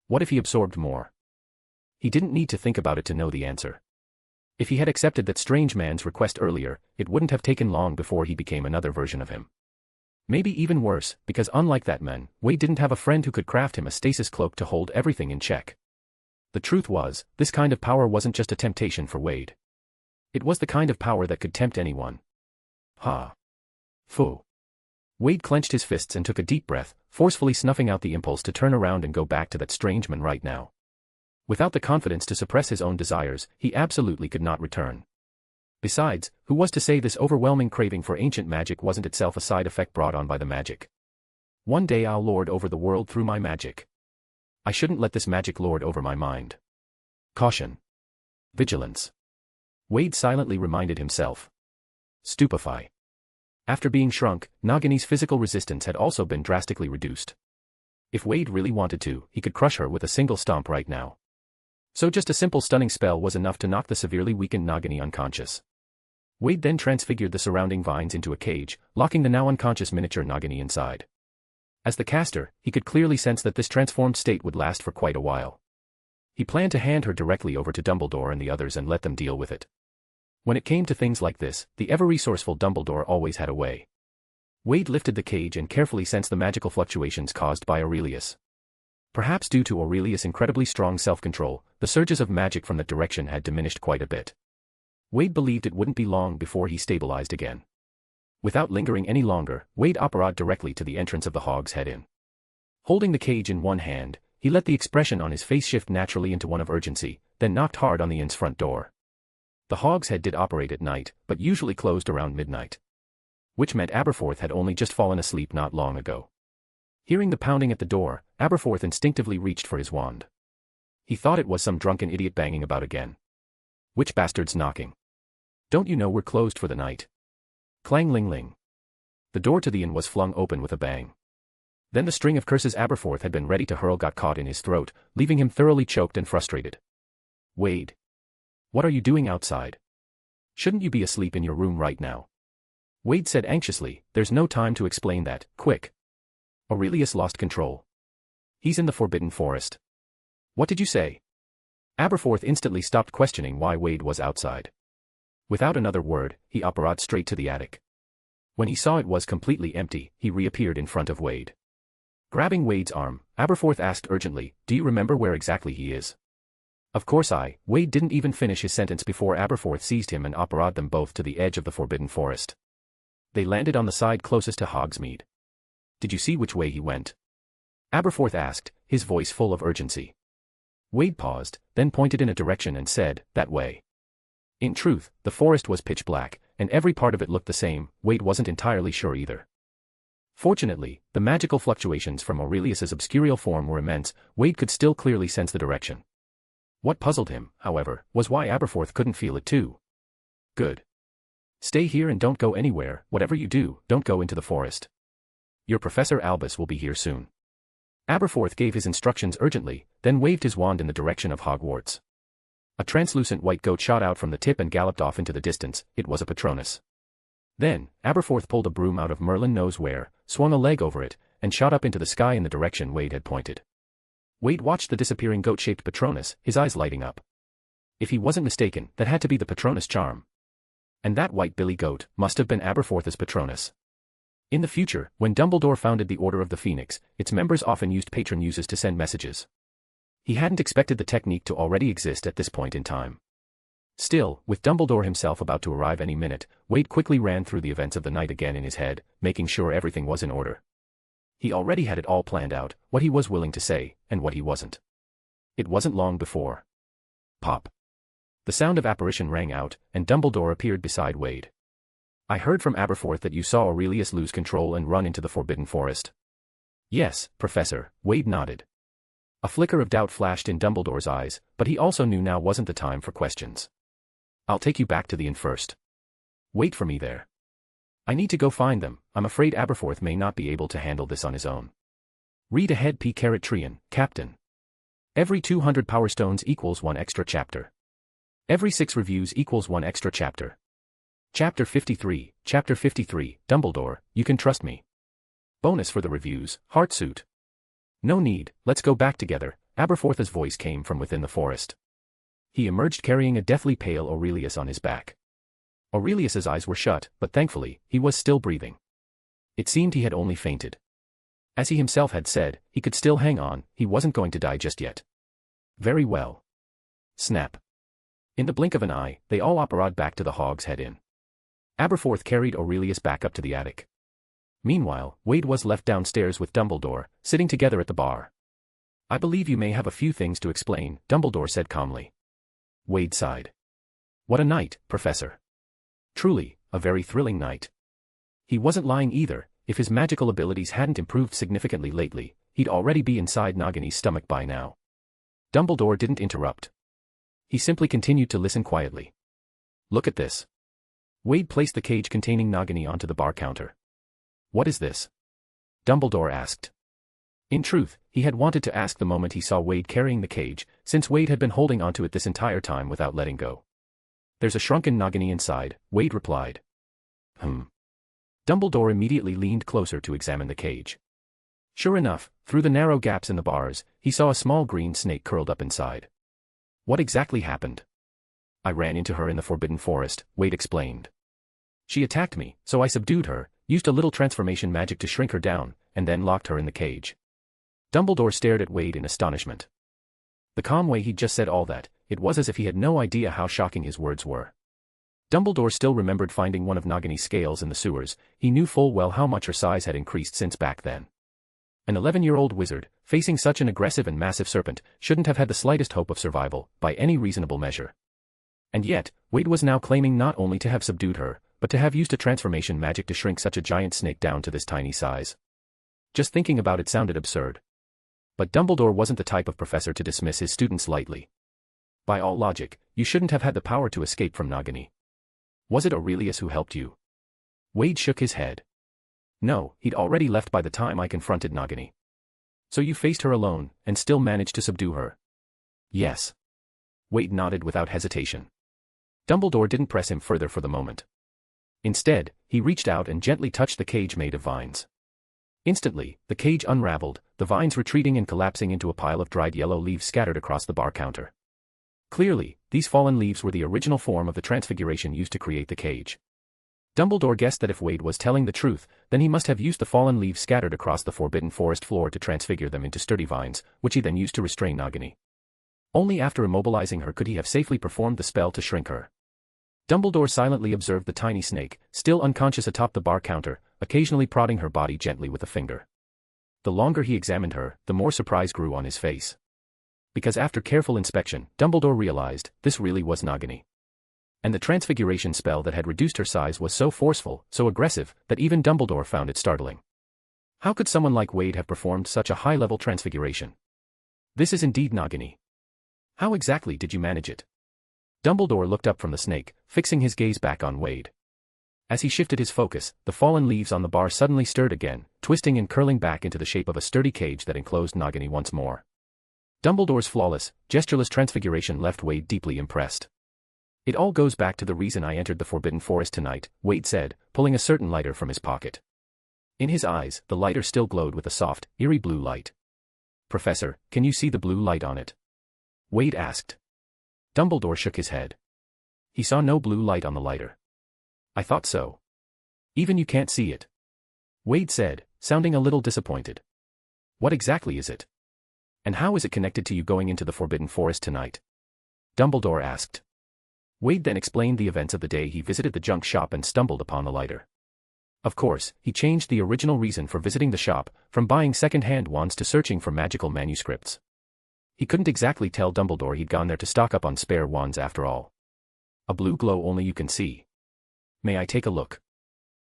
What if he absorbed more? He didn't need to think about it to know the answer. If he had accepted that strange man's request earlier, it wouldn't have taken long before he became another version of him. Maybe even worse, because unlike that man, Wade didn't have a friend who could craft him a stasis cloak to hold everything in check. The truth was, this kind of power wasn't just a temptation for Wade. It was the kind of power that could tempt anyone. Ha. Phew. Wade clenched his fists and took a deep breath, forcefully snuffing out the impulse to turn around and go back to that strange man right now. Without the confidence to suppress his own desires, he absolutely could not return. Besides, who was to say this overwhelming craving for ancient magic wasn't itself a side effect brought on by the magic? One day I'll lord over the world through my magic. I shouldn't let this magic lord over my mind. Caution. Vigilance. Wade silently reminded himself. Stupefy. After being shrunk, Nagini's physical resistance had also been drastically reduced. If Wade really wanted to, he could crush her with a single stomp right now. So just a simple stunning spell was enough to knock the severely weakened Nagini unconscious. Wade then transfigured the surrounding vines into a cage, locking the now unconscious miniature Nagini inside. As the caster, he could clearly sense that this transformed state would last for quite a while. He planned to hand her directly over to Dumbledore and the others and let them deal with it. When it came to things like this, the ever-resourceful Dumbledore always had a way. Wade lifted the cage and carefully sensed the magical fluctuations caused by Aurelius. Perhaps due to Aurelius' incredibly strong self-control, the surges of magic from that direction had diminished quite a bit. Wade believed it wouldn't be long before he stabilized again. Without lingering any longer, Wade operated directly to the entrance of the Hog's Head Inn. Holding the cage in one hand, he let the expression on his face shift naturally into one of urgency, then knocked hard on the inn's front door. The Hog's Head did operate at night, but usually closed around midnight. Which meant Aberforth had only just fallen asleep not long ago. Hearing the pounding at the door, Aberforth instinctively reached for his wand. He thought it was some drunken idiot banging about again. Which bastard's knocking? Don't you know we're closed for the night? Clang ling ling. The door to the inn was flung open with a bang. Then the string of curses Aberforth had been ready to hurl got caught in his throat, leaving him thoroughly choked and frustrated. Wade. What are you doing outside? Shouldn't you be asleep in your room right now? Wade said anxiously, there's no time to explain that, quick. Aurelius lost control. He's in the Forbidden Forest. What did you say? Aberforth instantly stopped questioning why Wade was outside. Without another word, he operated straight to the attic. When he saw it was completely empty, he reappeared in front of Wade. Grabbing Wade's arm, Aberforth asked urgently, do you remember where exactly he is? Of course Wade didn't even finish his sentence before Aberforth seized him and operated them both to the edge of the Forbidden Forest. They landed on the side closest to Hogsmeade. Did you see which way he went? Aberforth asked, his voice full of urgency. Wade paused, then pointed in a direction and said, that way. In truth, the forest was pitch black, and every part of it looked the same. Wade wasn't entirely sure either. Fortunately, the magical fluctuations from Aurelius's obscurial form were immense. Wade could still clearly sense the direction. What puzzled him, however, was why Aberforth couldn't feel it too. Good. Stay here and don't go anywhere. Whatever you do, don't go into the forest. Your Professor Albus will be here soon. Aberforth gave his instructions urgently, then waved his wand in the direction of Hogwarts. A translucent white goat shot out from the tip and galloped off into the distance. It was a Patronus. Then, Aberforth pulled a broom out of Merlin knows where, swung a leg over it, and shot up into the sky in the direction Wade had pointed. Wade watched the disappearing goat-shaped Patronus, his eyes lighting up. If he wasn't mistaken, that had to be the Patronus charm. And that white billy goat must have been Aberforth's Patronus. In the future, when Dumbledore founded the Order of the Phoenix, its members often used patron uses to send messages. He hadn't expected the technique to already exist at this point in time. Still, with Dumbledore himself about to arrive any minute, Wade quickly ran through the events of the night again in his head, making sure everything was in order. He already had it all planned out, what he was willing to say, and what he wasn't. It wasn't long before. Pop. The sound of apparition rang out, and Dumbledore appeared beside Wade. I heard from Aberforth that you saw Aurelius lose control and run into the Forbidden Forest. Yes, Professor, Wade nodded. A flicker of doubt flashed in Dumbledore's eyes, but he also knew now wasn't the time for questions. I'll take you back to the inn first. Wait for me there. I need to go find them. I'm afraid Aberforth may not be able to handle this on his own. Read ahead P*Trian, Captain. Every 200 Power Stones equals 1 extra chapter. Every 6 reviews equals 1 extra chapter. Chapter 53, Dumbledore, you can trust me. Bonus for the reviews, Heartsuit. No need, let's go back together. Aberforth's voice came from within the forest. He emerged carrying a deathly pale Aurelius on his back. Aurelius's eyes were shut, but thankfully, he was still breathing. It seemed he had only fainted. As he himself had said, he could still hang on, he wasn't going to die just yet. Very well. Snap. In the blink of an eye, they all operated back to the Hog's Head Inn. Aberforth carried Aurelius back up to the attic. Meanwhile, Wade was left downstairs with Dumbledore, sitting together at the bar. I believe you may have a few things to explain, Dumbledore said calmly. Wade sighed. What a night, Professor. Truly, a very thrilling night. He wasn't lying either. If his magical abilities hadn't improved significantly lately, he'd already be inside Nagini's stomach by now. Dumbledore didn't interrupt. He simply continued to listen quietly. Look at this. Wade placed the cage containing Nagini onto the bar counter. What is this? Dumbledore asked. In truth, he had wanted to ask the moment he saw Wade carrying the cage, since Wade had been holding onto it this entire time without letting go. There's a shrunken Nagini inside, Wade replied. Dumbledore immediately leaned closer to examine the cage. Sure enough, through the narrow gaps in the bars, he saw a small green snake curled up inside. What exactly happened? I ran into her in the Forbidden Forest, Wade explained. She attacked me, so I subdued her, used a little transformation magic to shrink her down, and then locked her in the cage. Dumbledore stared at Wade in astonishment. The calm way he'd just said all that, it was as if he had no idea how shocking his words were. Dumbledore still remembered finding one of Nagini's scales in the sewers. He knew full well how much her size had increased since back then. An 11-year-old wizard, facing such an aggressive and massive serpent, shouldn't have had the slightest hope of survival, by any reasonable measure. And yet, Wade was now claiming not only to have subdued her, but to have used a transformation magic to shrink such a giant snake down to this tiny size. Just thinking about it sounded absurd. But Dumbledore wasn't the type of professor to dismiss his students lightly. By all logic, you shouldn't have had the power to escape from Nagini. Was it Aurelius who helped you? Wade shook his head. No, he'd already left by the time I confronted Nagini. So you faced her alone, and still managed to subdue her? Yes. Wade nodded without hesitation. Dumbledore didn't press him further for the moment. Instead, he reached out and gently touched the cage made of vines. Instantly, the cage unraveled, the vines retreating and collapsing into a pile of dried yellow leaves scattered across the bar counter. Clearly, these fallen leaves were the original form of the transfiguration used to create the cage. Dumbledore guessed that if Wade was telling the truth, then he must have used the fallen leaves scattered across the Forbidden Forest floor to transfigure them into sturdy vines, which he then used to restrain Nagini. Only after immobilizing her could he have safely performed the spell to shrink her. Dumbledore silently observed the tiny snake, still unconscious atop the bar counter, occasionally prodding her body gently with a finger. The longer he examined her, the more surprise grew on his face. Because after careful inspection, Dumbledore realized, this really was Nagini. And the transfiguration spell that had reduced her size was so forceful, so aggressive, that even Dumbledore found it startling. How could someone like Wade have performed such a high-level transfiguration? This is indeed Nagini. How exactly did you manage it? Dumbledore looked up from the snake, fixing his gaze back on Wade. As he shifted his focus, the fallen leaves on the bar suddenly stirred again, twisting and curling back into the shape of a sturdy cage that enclosed Nagini once more. Dumbledore's flawless, gestureless transfiguration left Wade deeply impressed. It all goes back to the reason I entered the Forbidden Forest tonight, Wade said, pulling a certain lighter from his pocket. In his eyes, the lighter still glowed with a soft, eerie blue light. Professor, can you see the blue light on it? Wade asked. Dumbledore shook his head. He saw no blue light on the lighter. I thought so. Even you can't see it. Wade said, sounding a little disappointed. What exactly is it? And how is it connected to you going into the Forbidden Forest tonight? Dumbledore asked. Wade then explained the events of the day he visited the junk shop and stumbled upon the lighter. Of course, he changed the original reason for visiting the shop, from buying second-hand wands to searching for magical manuscripts. He couldn't exactly tell Dumbledore he'd gone there to stock up on spare wands after all. A blue glow only you can see. May I take a look?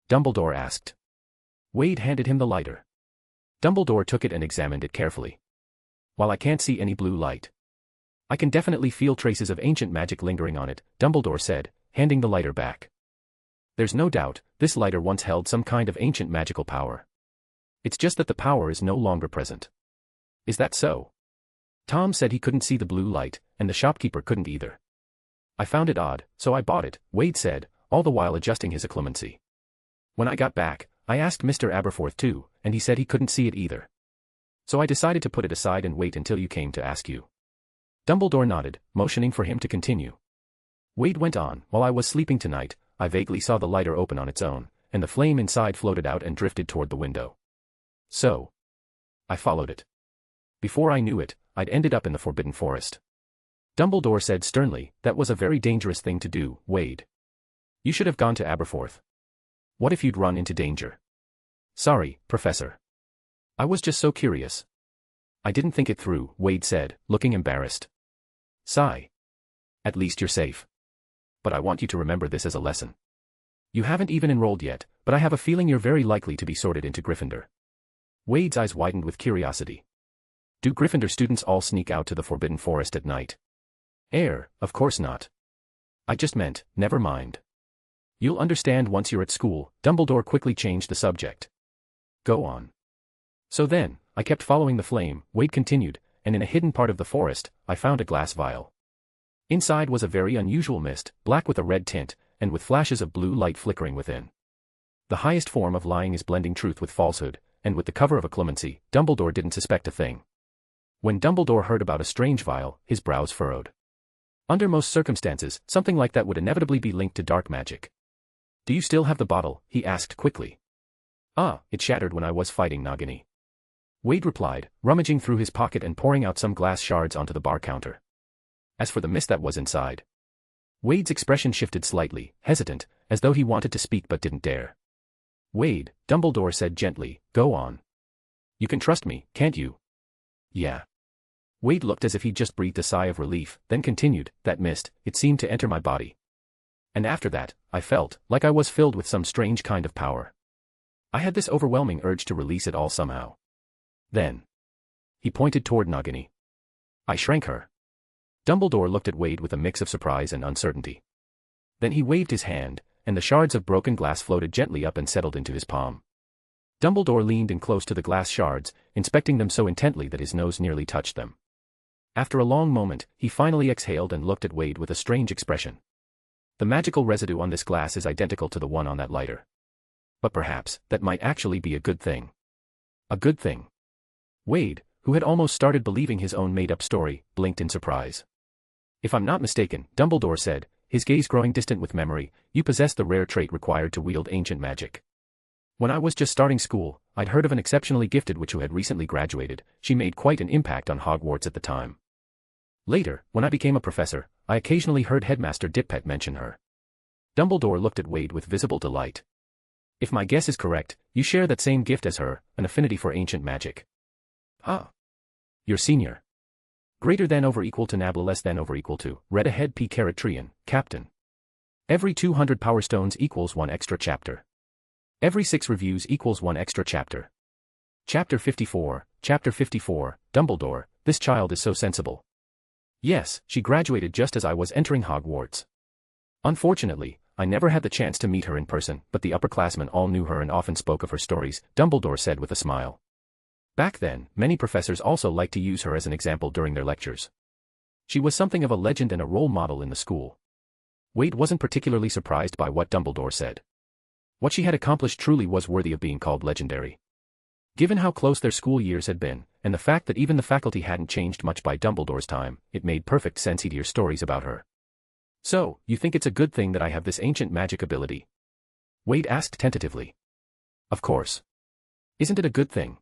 Dumbledore asked. Wade handed him the lighter. Dumbledore took it and examined it carefully. While I can't see any blue light, I can definitely feel traces of ancient magic lingering on it, Dumbledore said, handing the lighter back. There's no doubt, this lighter once held some kind of ancient magical power. It's just that the power is no longer present. Is that so? Tom said he couldn't see the blue light, and the shopkeeper couldn't either. I found it odd, so I bought it, Wade said, all the while adjusting his occlumency. When I got back, I asked Mr. Aberforth too, and he said he couldn't see it either. So I decided to put it aside and wait until you came to ask you. Dumbledore nodded, motioning for him to continue. Wade went on, while I was sleeping tonight, I vaguely saw the lighter open on its own, and the flame inside floated out and drifted toward the window. So I followed it. Before I knew it, I'd ended up in the Forbidden Forest. Dumbledore said sternly, that was a very dangerous thing to do, Wade. You should have gone to Aberforth. What if you'd run into danger? Sorry, Professor. I was just so curious. I didn't think it through, Wade said, looking embarrassed. Sigh. At least you're safe. But I want you to remember this as a lesson. You haven't even enrolled yet, but I have a feeling you're very likely to be sorted into Gryffindor. Wade's eyes widened with curiosity. Do Gryffindor students all sneak out to the Forbidden Forest at night? Of course not. I just meant, never mind. You'll understand once you're at school. Dumbledore quickly changed the subject. Go on. So then, I kept following the flame, Wade continued, and in a hidden part of the forest, I found a glass vial. Inside was a very unusual mist, black with a red tint, and with flashes of blue light flickering within. The highest form of lying is blending truth with falsehood, and with the cover of a clemency, Dumbledore didn't suspect a thing. When Dumbledore heard about a strange vial, his brows furrowed. Under most circumstances, something like that would inevitably be linked to dark magic. Do you still have the bottle? He asked quickly. It shattered when I was fighting Nagini. Wade replied, rummaging through his pocket and pouring out some glass shards onto the bar counter. As for the mist that was inside. Wade's expression shifted slightly, hesitant, as though he wanted to speak but didn't dare. Wade, Dumbledore said gently, go on. You can trust me, can't you? Yeah. Wade looked as if he'd just breathed a sigh of relief, then continued, that mist, it seemed to enter my body. And after that, I felt like I was filled with some strange kind of power. I had this overwhelming urge to release it all somehow. Then. He pointed toward Nagini. I shrank her. Dumbledore looked at Wade with a mix of surprise and uncertainty. Then he waved his hand, and the shards of broken glass floated gently up and settled into his palm. Dumbledore leaned in close to the glass shards, inspecting them so intently that his nose nearly touched them. After a long moment, he finally exhaled and looked at Wade with a strange expression. The magical residue on this glass is identical to the one on that lighter. But perhaps, that might actually be a good thing. A good thing. Wade, who had almost started believing his own made-up story, blinked in surprise. If I'm not mistaken, Dumbledore said, his gaze growing distant with memory, you possess the rare trait required to wield ancient magic. When I was just starting school, I'd heard of an exceptionally gifted witch who had recently graduated. She made quite an impact on Hogwarts at the time. Later, when I became a professor, I occasionally heard Headmaster Dippet mention her. Dumbledore looked at Wade with visible delight. If my guess is correct, you share that same gift as her, an affinity for ancient magic. Your senior. Greater than over equal to nabla less than over equal to, read ahead P. Trian, Captain. Every 200 power stones equals 1 extra chapter. Every 6 reviews equals 1 extra chapter. Chapter 54, Dumbledore, this child is so sensible. Yes, she graduated just as I was entering Hogwarts. Unfortunately, I never had the chance to meet her in person, but the upperclassmen all knew her and often spoke of her stories, Dumbledore said with a smile. Back then, many professors also liked to use her as an example during their lectures. She was something of a legend and a role model in the school. Wade wasn't particularly surprised by what Dumbledore said. What she had accomplished truly was worthy of being called legendary. Given how close their school years had been, and the fact that even the faculty hadn't changed much by Dumbledore's time, it made perfect sense he'd hear stories about her. So, you think it's a good thing that I have this ancient magic ability? Wade asked tentatively. Of course. Isn't it a good thing?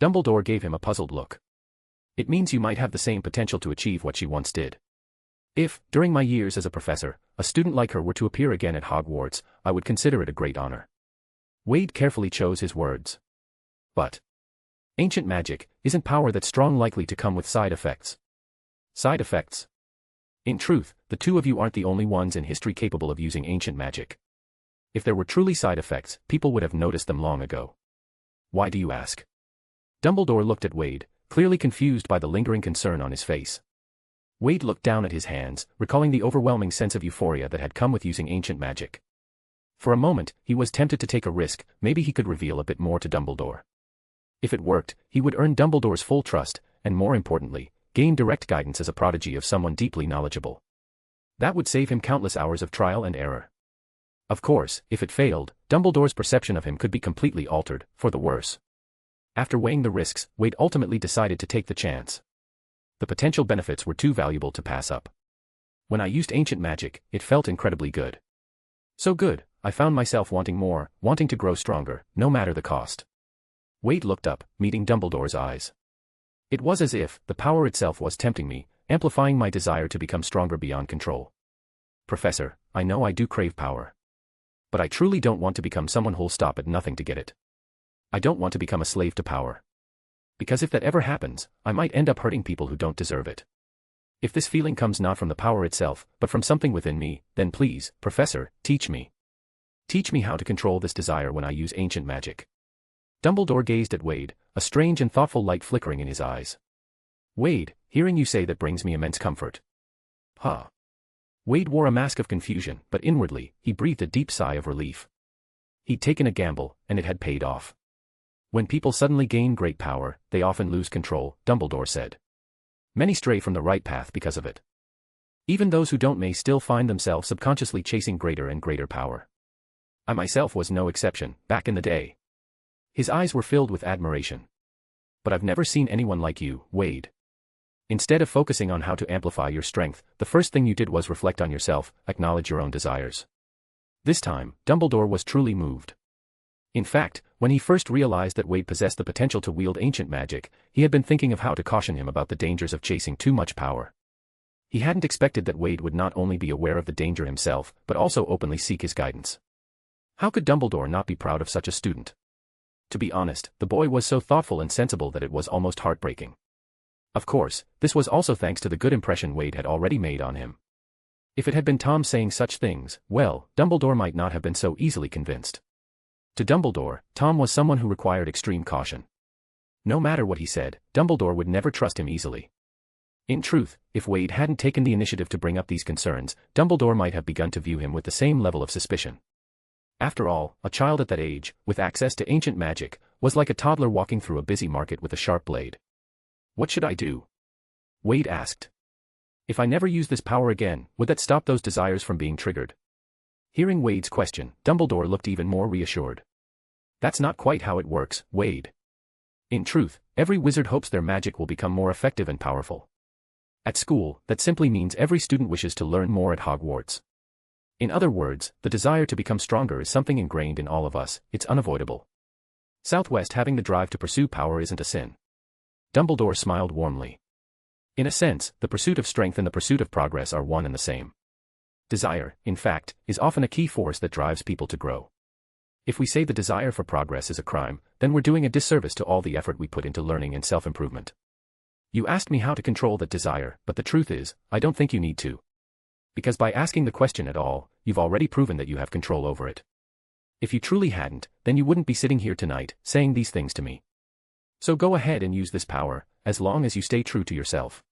Dumbledore gave him a puzzled look. It means you might have the same potential to achieve what she once did. If, during my years as a professor, a student like her were to appear again at Hogwarts, I would consider it a great honor. Wade carefully chose his words. But ancient magic isn't power that's strong, likely to come with side effects. Side effects? In truth, the two of you aren't the only ones in history capable of using ancient magic. If there were truly side effects, people would have noticed them long ago. Why do you ask? Dumbledore looked at Wade, clearly confused by the lingering concern on his face. Wade looked down at his hands, recalling the overwhelming sense of euphoria that had come with using ancient magic. For a moment, he was tempted to take a risk. Maybe he could reveal a bit more to Dumbledore. If it worked, he would earn Dumbledore's full trust, and more importantly, gain direct guidance as a prodigy of someone deeply knowledgeable. That would save him countless hours of trial and error. Of course, if it failed, Dumbledore's perception of him could be completely altered, for the worse. After weighing the risks, Wade ultimately decided to take the chance. The potential benefits were too valuable to pass up. When I used ancient magic, it felt incredibly good. So good, I found myself wanting more, wanting to grow stronger, no matter the cost. Wade looked up, meeting Dumbledore's eyes. It was as if the power itself was tempting me, amplifying my desire to become stronger beyond control. Professor, I know I do crave power. But I truly don't want to become someone who'll stop at nothing to get it. I don't want to become a slave to power. Because if that ever happens, I might end up hurting people who don't deserve it. If this feeling comes not from the power itself, but from something within me, then please, Professor, teach me. Teach me how to control this desire when I use ancient magic. Dumbledore gazed at Wade, a strange and thoughtful light flickering in his eyes. Wade, hearing you say that brings me immense comfort. Huh. Wade wore a mask of confusion, but inwardly, he breathed a deep sigh of relief. He'd taken a gamble, and it had paid off. When people suddenly gain great power, they often lose control, Dumbledore said. Many stray from the right path because of it. Even those who don't may still find themselves subconsciously chasing greater and greater power. I myself was no exception, back in the day. His eyes were filled with admiration. But I've never seen anyone like you, Wade. Instead of focusing on how to amplify your strength, the first thing you did was reflect on yourself, acknowledge your own desires. This time, Dumbledore was truly moved. In fact, when he first realized that Wade possessed the potential to wield ancient magic, he had been thinking of how to caution him about the dangers of chasing too much power. He hadn't expected that Wade would not only be aware of the danger himself, but also openly seek his guidance. How could Dumbledore not be proud of such a student? To be honest, the boy was so thoughtful and sensible that it was almost heartbreaking. Of course, this was also thanks to the good impression Wade had already made on him. If it had been Tom saying such things, well, Dumbledore might not have been so easily convinced. To Dumbledore, Tom was someone who required extreme caution. No matter what he said, Dumbledore would never trust him easily. In truth, if Wade hadn't taken the initiative to bring up these concerns, Dumbledore might have begun to view him with the same level of suspicion. After all, a child at that age, with access to ancient magic, was like a toddler walking through a busy market with a sharp blade. What should I do? Wade asked. If I never use this power again, would that stop those desires from being triggered? Hearing Wade's question, Dumbledore looked even more reassured. That's not quite how it works, Wade. In truth, every wizard hopes their magic will become more effective and powerful. At school, that simply means every student wishes to learn more at Hogwarts. In other words, the desire to become stronger is something ingrained in all of us, it's unavoidable. Southwest having the drive to pursue power isn't a sin. Dumbledore smiled warmly. In a sense, the pursuit of strength and the pursuit of progress are one and the same. Desire, in fact, is often a key force that drives people to grow. If we say the desire for progress is a crime, then we're doing a disservice to all the effort we put into learning and self-improvement. You asked me how to control that desire, but the truth is, I don't think you need to. Because by asking the question at all, you've already proven that you have control over it. If you truly hadn't, then you wouldn't be sitting here tonight, saying these things to me. So go ahead and use this power, as long as you stay true to yourself.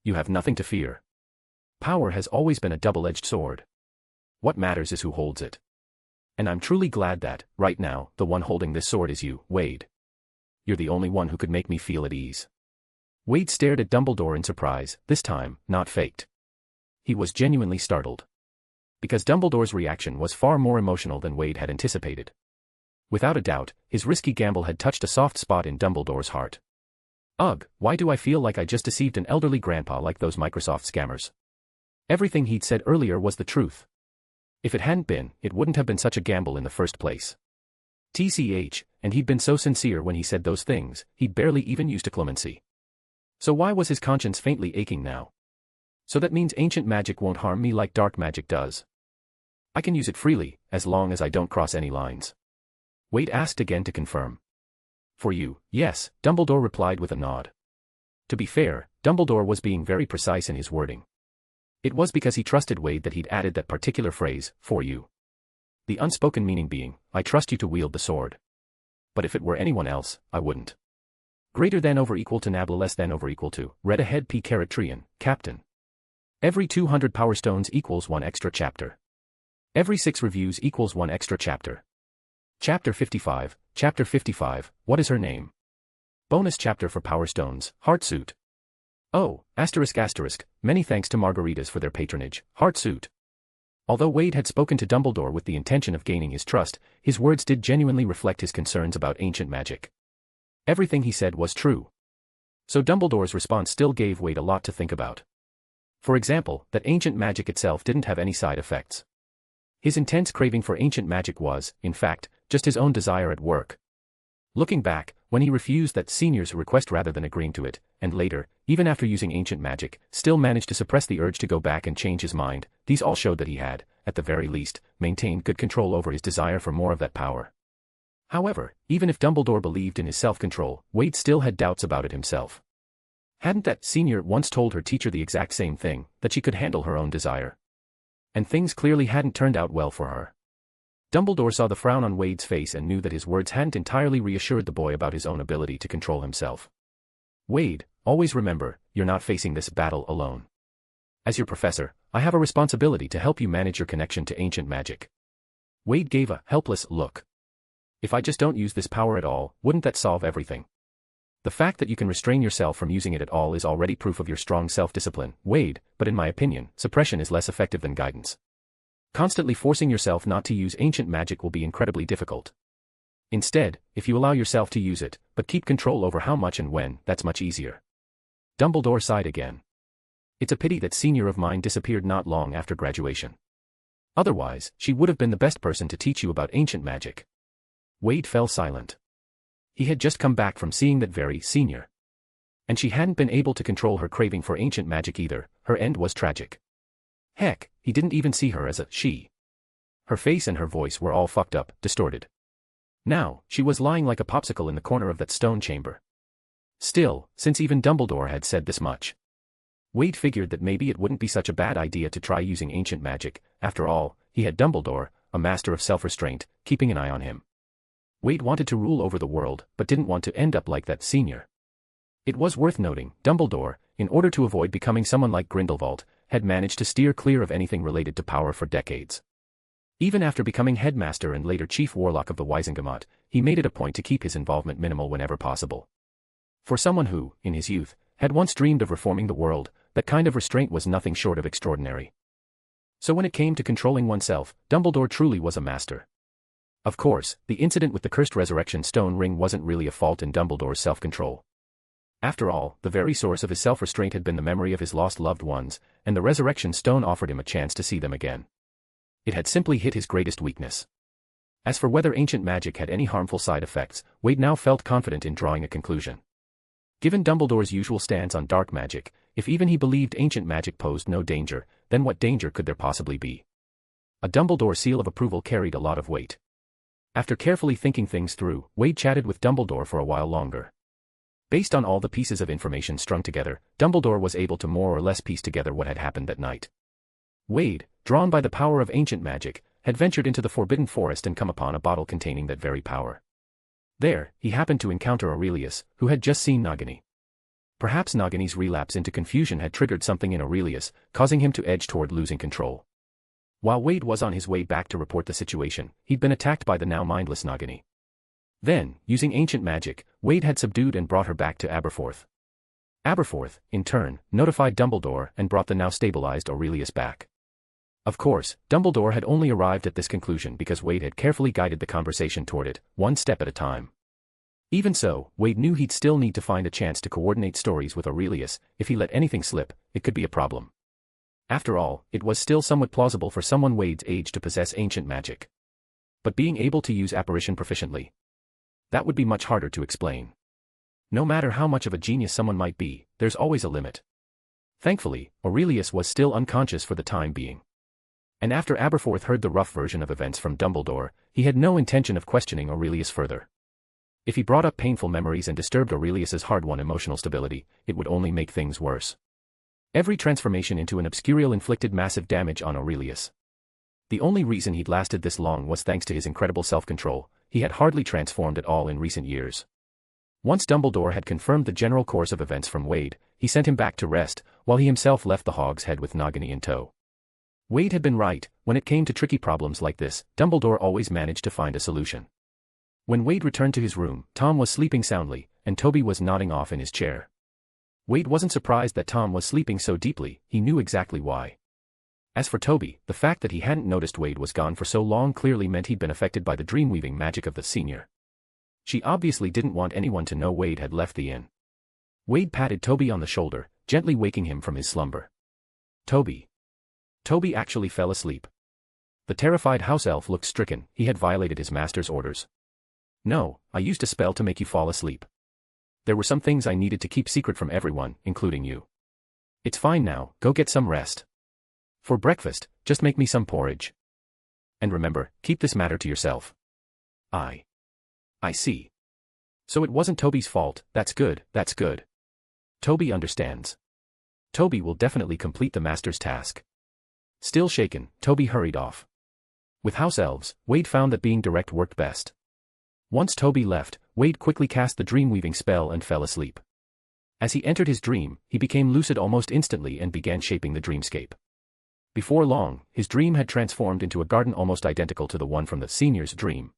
You have nothing to fear. Power has always been a double-edged sword. What matters is who holds it. And I'm truly glad that, right now, the one holding this sword is you, Wade. You're the only one who could make me feel at ease. Wade stared at Dumbledore in surprise, this time, not faked. He was genuinely startled. Because Dumbledore's reaction was far more emotional than Wade had anticipated. Without a doubt, his risky gamble had touched a soft spot in Dumbledore's heart. Ugh, why do I feel like I just deceived an elderly grandpa like those Microsoft scammers? Everything he'd said earlier was the truth. If it hadn't been, it wouldn't have been such a gamble in the first place. TCH, and he'd been so sincere when he said those things, he'd barely even used clemency. So why was his conscience faintly aching now? So that means ancient magic won't harm me like dark magic does. I can use it freely, as long as I don't cross any lines. Wade asked again to confirm. For you, yes, Dumbledore replied with a nod. To be fair, Dumbledore was being very precise in his wording. It was because he trusted Wade that he'd added that particular phrase, for you. The unspoken meaning being, I trust you to wield the sword. But if it were anyone else, I wouldn't. Greater than over equal to nabla less than over equal to, read ahead p Caratrian, Captain. Every 200 power stones equals 1 extra chapter. Every 6 reviews equals 1 extra chapter. Chapter 55, what is her name? Bonus chapter for power stones, Heartsuit. Oh, ***, many thanks to Margaritas for their patronage, Heartsuit. Although Wade had spoken to Dumbledore with the intention of gaining his trust, his words did genuinely reflect his concerns about ancient magic. Everything he said was true. So Dumbledore's response still gave Wade a lot to think about. For example, that ancient magic itself didn't have any side effects. His intense craving for ancient magic was, in fact, just his own desire at work. Looking back, when he refused that senior's request rather than agreeing to it, and later, even after using ancient magic, still managed to suppress the urge to go back and change his mind, these all showed that he had, at the very least, maintained good control over his desire for more of that power. However, even if Dumbledore believed in his self-control, Wade still had doubts about it himself. Hadn't that senior once told her teacher the exact same thing, that she could handle her own desire? And things clearly hadn't turned out well for her. Dumbledore saw the frown on Wade's face and knew that his words hadn't entirely reassured the boy about his own ability to control himself. Wade, always remember, you're not facing this battle alone. As your professor, I have a responsibility to help you manage your connection to ancient magic. Wade gave a helpless look. If I just don't use this power at all, wouldn't that solve everything? The fact that you can restrain yourself from using it at all is already proof of your strong self-discipline, Wade, but in my opinion, suppression is less effective than guidance. Constantly forcing yourself not to use ancient magic will be incredibly difficult. Instead, if you allow yourself to use it, but keep control over how much and when, that's much easier. Dumbledore sighed again. It's a pity that senior of mine disappeared not long after graduation. Otherwise, she would have been the best person to teach you about ancient magic. Wade fell silent. He had just come back from seeing that very senior. And she hadn't been able to control her craving for ancient magic either. Her end was tragic. Heck, he didn't even see her as a she. Her face and her voice were all fucked up, distorted. Now, she was lying like a popsicle in the corner of that stone chamber. Still, since even Dumbledore had said this much, Wade figured that maybe it wouldn't be such a bad idea to try using ancient magic. After all, he had Dumbledore, a master of self-restraint, keeping an eye on him. Wade wanted to rule over the world, but didn't want to end up like that senior. It was worth noting, Dumbledore, in order to avoid becoming someone like Grindelwald, had managed to steer clear of anything related to power for decades. Even after becoming headmaster and later chief warlock of the Wisengamot, he made it a point to keep his involvement minimal whenever possible. For someone who, in his youth, had once dreamed of reforming the world, that kind of restraint was nothing short of extraordinary. So when it came to controlling oneself, Dumbledore truly was a master. Of course, the incident with the cursed resurrection stone ring wasn't really a fault in Dumbledore's self-control. After all, the very source of his self-restraint had been the memory of his lost loved ones, and the resurrection stone offered him a chance to see them again. It had simply hit his greatest weakness. As for whether ancient magic had any harmful side effects, Wade now felt confident in drawing a conclusion. Given Dumbledore's usual stance on dark magic, if even he believed ancient magic posed no danger, then what danger could there possibly be? A Dumbledore seal of approval carried a lot of weight. After carefully thinking things through, Wade chatted with Dumbledore for a while longer. Based on all the pieces of information strung together, Dumbledore was able to more or less piece together what had happened that night. Wade, drawn by the power of ancient magic, had ventured into the Forbidden Forest and come upon a bottle containing that very power. There, he happened to encounter Aurelius, who had just seen Nagini. Perhaps Nagini's relapse into confusion had triggered something in Aurelius, causing him to edge toward losing control. While Wade was on his way back to report the situation, he'd been attacked by the now mindless Nagini. Then, using ancient magic, Wade had subdued and brought her back to Aberforth. Aberforth, in turn, notified Dumbledore and brought the now stabilized Aurelius back. Of course, Dumbledore had only arrived at this conclusion because Wade had carefully guided the conversation toward it, one step at a time. Even so, Wade knew he'd still need to find a chance to coordinate stories with Aurelius. If he let anything slip, it could be a problem. After all, it was still somewhat plausible for someone Wade's age to possess ancient magic. But being able to use apparition proficiently, that would be much harder to explain. No matter how much of a genius someone might be, there's always a limit. Thankfully, Aurelius was still unconscious for the time being. And after Aberforth heard the rough version of events from Dumbledore, he had no intention of questioning Aurelius further. If he brought up painful memories and disturbed Aurelius's hard-won emotional stability, it would only make things worse. Every transformation into an obscurial inflicted massive damage on Aurelius. The only reason he'd lasted this long was thanks to his incredible self-control. He had hardly transformed at all in recent years. Once Dumbledore had confirmed the general course of events from Wade, he sent him back to rest, while he himself left the Hog's Head with Nagini in tow. Wade had been right. When it came to tricky problems like this, Dumbledore always managed to find a solution. When Wade returned to his room, Tom was sleeping soundly, and Toby was nodding off in his chair. Wade wasn't surprised that Tom was sleeping so deeply. He knew exactly why. As for Toby, the fact that he hadn't noticed Wade was gone for so long clearly meant he'd been affected by the dreamweaving magic of the senior. She obviously didn't want anyone to know Wade had left the inn. Wade patted Toby on the shoulder, gently waking him from his slumber. Toby actually fell asleep. The terrified house elf looked stricken. He had violated his master's orders. No, I used a spell to make you fall asleep. There were some things I needed to keep secret from everyone, including you. It's fine now, go get some rest. For breakfast, just make me some porridge. And remember, keep this matter to yourself. I see. So it wasn't Toby's fault. That's good, that's good. Toby understands. Toby will definitely complete the master's task. Still shaken, Toby hurried off. With house elves, Wade found that being direct worked best. Once Toby left, Wade quickly cast the dream-weaving spell and fell asleep. As he entered his dream, he became lucid almost instantly and began shaping the dreamscape. Before long, his dream had transformed into a garden almost identical to the one from the senior's dream.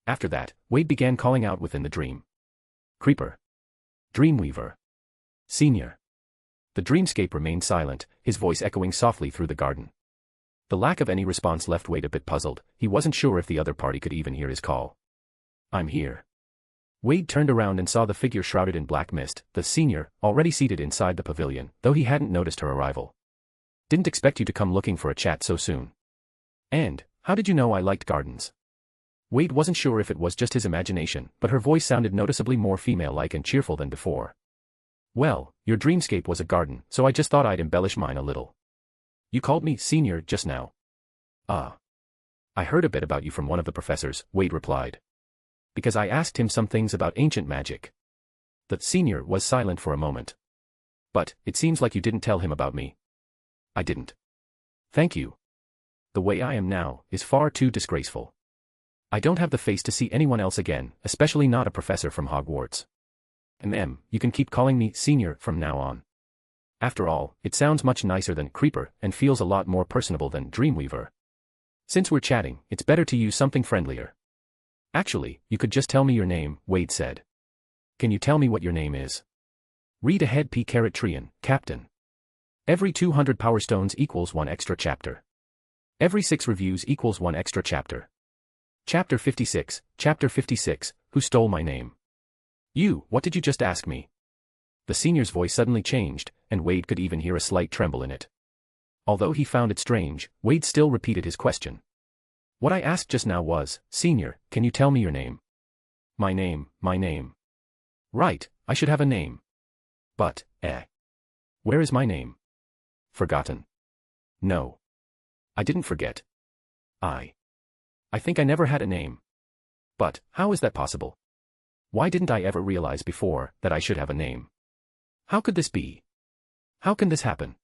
After that, Wade began calling out within the dream. Creeper. Dreamweaver. Senior. The dreamscape remained silent, his voice echoing softly through the garden. The lack of any response left Wade a bit puzzled. He wasn't sure if the other party could even hear his call. I'm here. Wade turned around and saw the figure shrouded in black mist, the senior, already seated inside the pavilion, though he hadn't noticed her arrival. Didn't expect you to come looking for a chat so soon. And, how did you know I liked gardens? Wade wasn't sure if it was just his imagination, but her voice sounded noticeably more female-like and cheerful than before. Well, your dreamscape was a garden, so I just thought I'd embellish mine a little. You called me senior just now. Ah. I heard a bit about you from one of the professors, Wade replied. Because I asked him some things about ancient magic. The senior was silent for a moment. But, it seems like you didn't tell him about me. I didn't. Thank you. The way I am now is far too disgraceful. I don't have the face to see anyone else again, especially not a professor from Hogwarts. You can keep calling me senior from now on. After all, it sounds much nicer than creeper and feels a lot more personable than dreamweaver. Since we're chatting, it's better to use something friendlier. Actually, you could just tell me your name, Wade said. Can you tell me what your name is? Read ahead P. Trian, Captain. Every 200 Power Stones equals 1 extra chapter. Every 6 reviews equals 1 extra chapter. Chapter 56, Who Stole My Name? You, what did you just ask me? The senior's voice suddenly changed, and Wade could even hear a slight tremble in it. Although he found it strange, Wade still repeated his question. What I asked just now was, Senior, can you tell me your name? My name. Right, I should have a name. But, where is my name? Forgotten. No. I didn't forget. I think I never had a name. But, how is that possible? Why didn't I ever realize before that I should have a name? How could this be? How can this happen?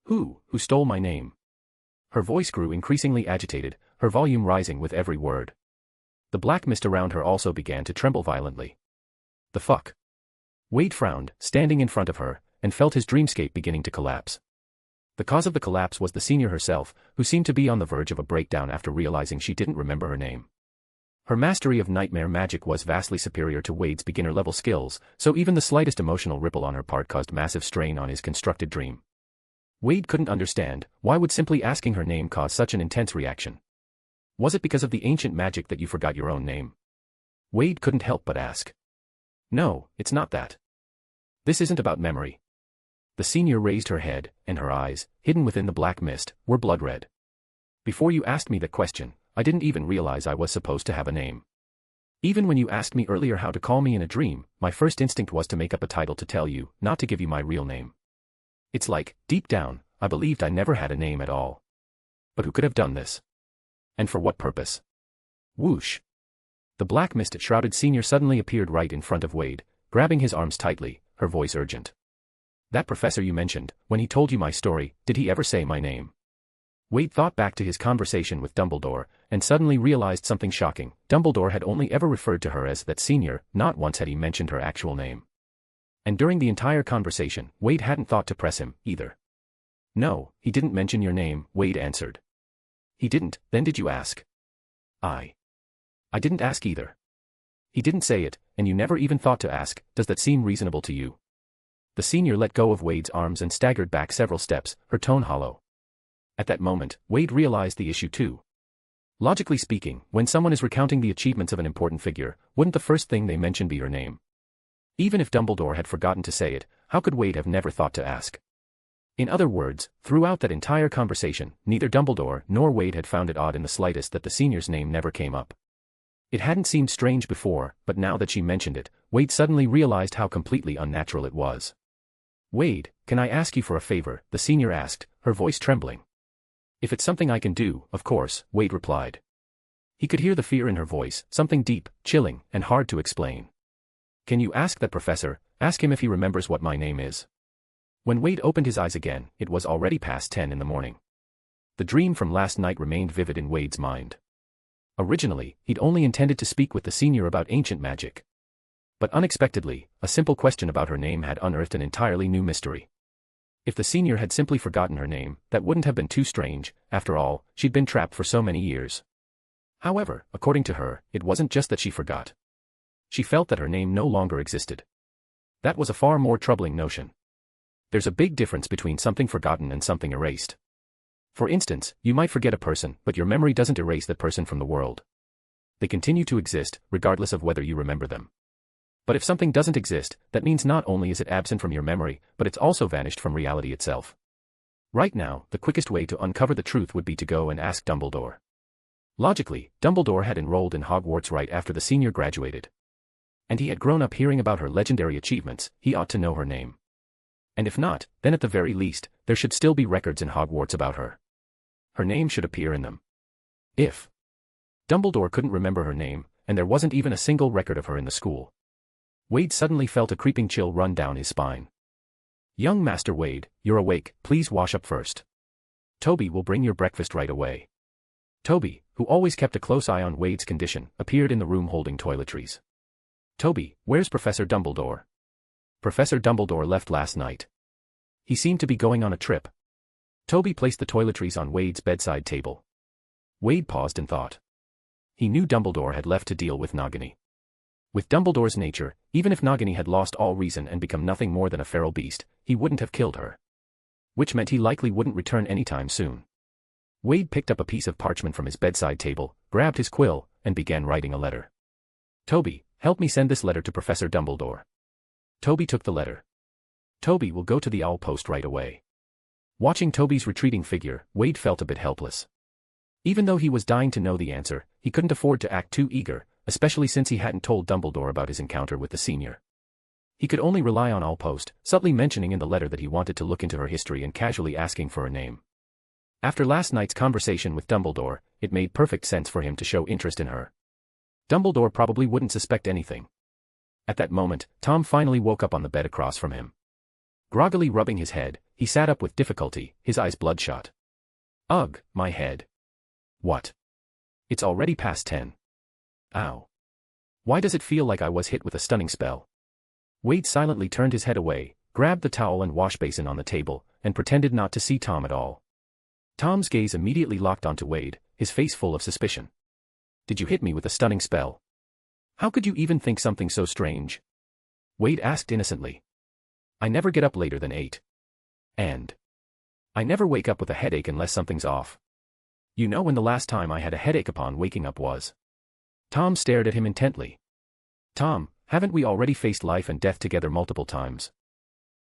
Who stole my name? Her voice grew increasingly agitated, her volume rising with every word. The black mist around her also began to tremble violently. The fuck? Wade frowned, standing in front of her, and felt his dreamscape beginning to collapse. The cause of the collapse was the senior herself, who seemed to be on the verge of a breakdown after realizing she didn't remember her name. Her mastery of nightmare magic was vastly superior to Wade's beginner-level skills, so even the slightest emotional ripple on her part caused massive strain on his constructed dream. Wade couldn't understand, why would simply asking her name cause such an intense reaction? Was it because of the ancient magic that you forgot your own name? Wade couldn't help but ask. No, it's not that. This isn't about memory. The senior raised her head, and her eyes, hidden within the black mist, were blood red. Before you asked me that question, I didn't even realize I was supposed to have a name. Even when you asked me earlier how to call me in a dream, my first instinct was to make up a title to tell you, not to give you my real name. It's like, deep down, I believed I never had a name at all. But who could have done this? And for what purpose? Whoosh. The black mist-shrouded senior suddenly appeared right in front of Wade, grabbing his arms tightly, her voice urgent. That professor you mentioned, when he told you my story, did he ever say my name? Wade thought back to his conversation with Dumbledore, and suddenly realized something shocking. Dumbledore had only ever referred to her as that senior, not once had he mentioned her actual name. And during the entire conversation, Wade hadn't thought to press him, either. No, he didn't mention your name, Wade answered. He didn't, then did you ask? I didn't ask either. He didn't say it, and you never even thought to ask, does that seem reasonable to you? The senior let go of Wade's arms and staggered back several steps, her tone hollow. At that moment, Wade realized the issue too. Logically speaking, when someone is recounting the achievements of an important figure, wouldn't the first thing they mention be her name? Even if Dumbledore had forgotten to say it, how could Wade have never thought to ask? In other words, throughout that entire conversation, neither Dumbledore nor Wade had found it odd in the slightest that the senior's name never came up. It hadn't seemed strange before, but now that she mentioned it, Wade suddenly realized how completely unnatural it was. Wade, can I ask you for a favor? The senior asked, her voice trembling. If it's something I can do, of course, Wade replied. He could hear the fear in her voice, something deep, chilling, and hard to explain. Can you ask that professor, ask him if he remembers what my name is? When Wade opened his eyes again, it was already past 10 in the morning. The dream from last night remained vivid in Wade's mind. Originally, he'd only intended to speak with the senior about ancient magic. But unexpectedly, a simple question about her name had unearthed an entirely new mystery. If the senior had simply forgotten her name, that wouldn't have been too strange. After all, she'd been trapped for so many years. However, according to her, it wasn't just that she forgot. She felt that her name no longer existed. That was a far more troubling notion. There's a big difference between something forgotten and something erased. For instance, you might forget a person, but your memory doesn't erase that person from the world. They continue to exist, regardless of whether you remember them. But if something doesn't exist, that means not only is it absent from your memory, but it's also vanished from reality itself. Right now, the quickest way to uncover the truth would be to go and ask Dumbledore. Logically, Dumbledore had enrolled in Hogwarts right after the senior graduated. And he had grown up hearing about her legendary achievements. He ought to know her name. And if not, then at the very least, there should still be records in Hogwarts about her. Her name should appear in them. If Dumbledore couldn't remember her name, and there wasn't even a single record of her in the school. Wade suddenly felt a creeping chill run down his spine. "Young Master Wade, you're awake, please wash up first. Toby will bring your breakfast right away." Toby, who always kept a close eye on Wade's condition, appeared in the room holding toiletries. "Toby, where's Professor Dumbledore?" "Professor Dumbledore left last night. He seemed to be going on a trip." Toby placed the toiletries on Wade's bedside table. Wade paused and thought. He knew Dumbledore had left to deal with Nagini. With Dumbledore's nature, even if Nagini had lost all reason and become nothing more than a feral beast, he wouldn't have killed her. Which meant he likely wouldn't return anytime soon. Wade picked up a piece of parchment from his bedside table, grabbed his quill, and began writing a letter. "Toby, help me send this letter to Professor Dumbledore." Toby took the letter. "Toby will go to the owl post right away." Watching Toby's retreating figure, Wade felt a bit helpless. Even though he was dying to know the answer, he couldn't afford to act too eager, especially since he hadn't told Dumbledore about his encounter with the senior. He could only rely on owl post, subtly mentioning in the letter that he wanted to look into her history and casually asking for her name. After last night's conversation with Dumbledore, it made perfect sense for him to show interest in her. Dumbledore probably wouldn't suspect anything. At that moment, Tom finally woke up on the bed across from him. Groggily rubbing his head, he sat up with difficulty, his eyes bloodshot. "Ugh, my head. What? It's already past 10. Ow. Why does it feel like I was hit with a stunning spell?" Wade silently turned his head away, grabbed the towel and wash basin on the table, and pretended not to see Tom at all. Tom's gaze immediately locked onto Wade, his face full of suspicion. "Did you hit me with a stunning spell? How could you even think something so strange?" Wade asked innocently. "I never get up later than 8. And I never wake up with a headache unless something's off. You know when the last time I had a headache upon waking up was?" Tom stared at him intently. "Tom, haven't we already faced life and death together multiple times?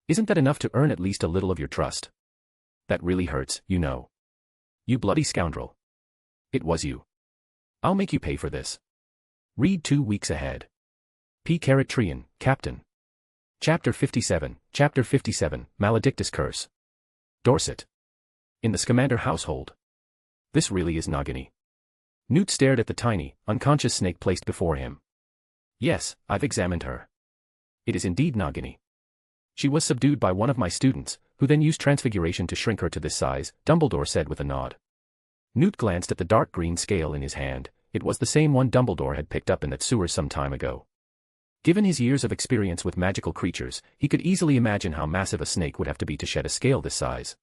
Isn't that enough to earn at least a little of your trust? That really hurts, you know. You bloody scoundrel. It was you. I'll make you pay for this. Read 2 weeks ahead. P. Trian, Captain. Chapter 57, Maledictus Curse. Dorset. In the Scamander household. This really is Nagini. Newt stared at the tiny, unconscious snake placed before him. "Yes, I've examined her. It is indeed Nagini. She was subdued by one of my students, who then used transfiguration to shrink her to this size," Dumbledore said with a nod. Newt glanced at the dark green scale in his hand. It was the same one Dumbledore had picked up in that sewer some time ago. Given his years of experience with magical creatures, he could easily imagine how massive a snake would have to be to shed a scale this size.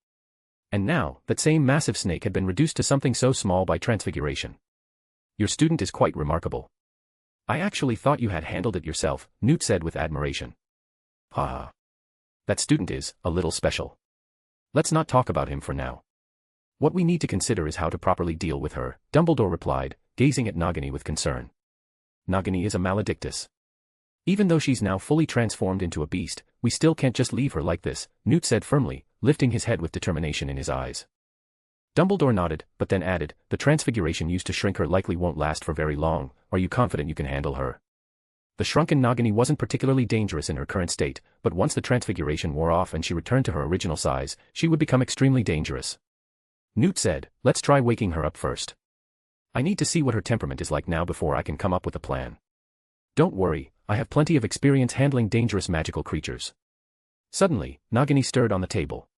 And now, that same massive snake had been reduced to something so small by transfiguration. "Your student is quite remarkable. I actually thought you had handled it yourself," Newt said with admiration. "Ha. That student is a little special. Let's not talk about him for now. What we need to consider is how to properly deal with her," Dumbledore replied, gazing at Nagini with concern. "Nagini is a maledictus. Even though she's now fully transformed into a beast, we still can't just leave her like this," Newt said firmly, lifting his head with determination in his eyes. Dumbledore nodded, but then added, "The transfiguration used to shrink her likely won't last for very long. Are you confident you can handle her?" The shrunken Nagini wasn't particularly dangerous in her current state, but once the transfiguration wore off and she returned to her original size, she would become extremely dangerous. Newt said, "Let's try waking her up first. I need to see what her temperament is like now before I can come up with a plan. Don't worry, I have plenty of experience handling dangerous magical creatures." Suddenly, Nagini stirred on the table.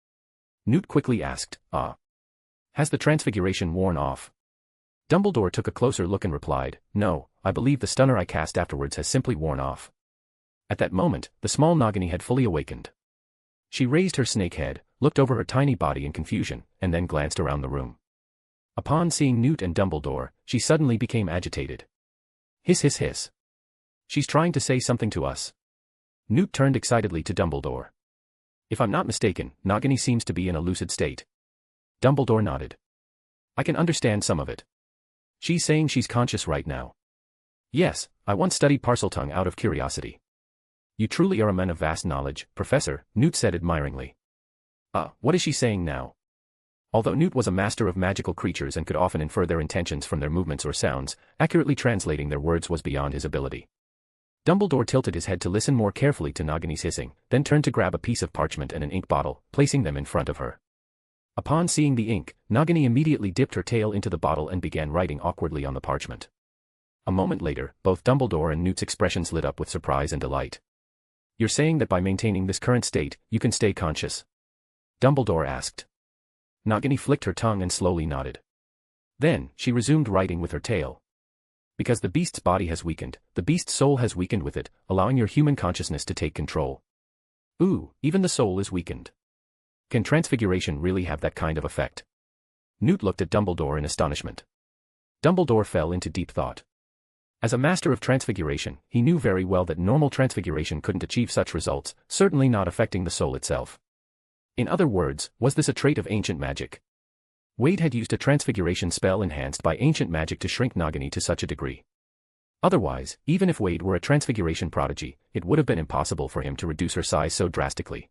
Newt quickly asked, Has the transfiguration worn off? Dumbledore took a closer look and replied, no, I believe the stunner I cast afterwards has simply worn off. At that moment, the small Nagini had fully awakened. She raised her snake head, looked over her tiny body in confusion, and then glanced around the room. Upon seeing Newt and Dumbledore, she suddenly became agitated. Hiss hiss hiss. She's trying to say something to us. Newt turned excitedly to Dumbledore. If I'm not mistaken, Nagini seems to be in a lucid state. Dumbledore nodded. I can understand some of it. She's saying she's conscious right now. Yes, I once studied Parseltongue out of curiosity. You truly are a man of vast knowledge, Professor, Newt said admiringly. What is she saying now? Although Newt was a master of magical creatures and could often infer their intentions from their movements or sounds, accurately translating their words was beyond his ability. Dumbledore tilted his head to listen more carefully to Nagini's hissing, then turned to grab a piece of parchment and an ink bottle, placing them in front of her. Upon seeing the ink, Nagini immediately dipped her tail into the bottle and began writing awkwardly on the parchment. A moment later, both Dumbledore and Newt's expressions lit up with surprise and delight. You're saying that by maintaining this current state, you can stay conscious? Dumbledore asked. Nagini flicked her tongue and slowly nodded. Then, she resumed writing with her tail. Because the beast's body has weakened, the beast's soul has weakened with it, allowing your human consciousness to take control. Ooh, even the soul is weakened. Can transfiguration really have that kind of effect? Newt looked at Dumbledore in astonishment. Dumbledore fell into deep thought. As a master of transfiguration, he knew very well that normal transfiguration couldn't achieve such results, certainly not affecting the soul itself. In other words, was this a trait of ancient magic? Wade had used a transfiguration spell enhanced by ancient magic to shrink Nagini to such a degree. Otherwise, even if Wade were a transfiguration prodigy, it would have been impossible for him to reduce her size so drastically.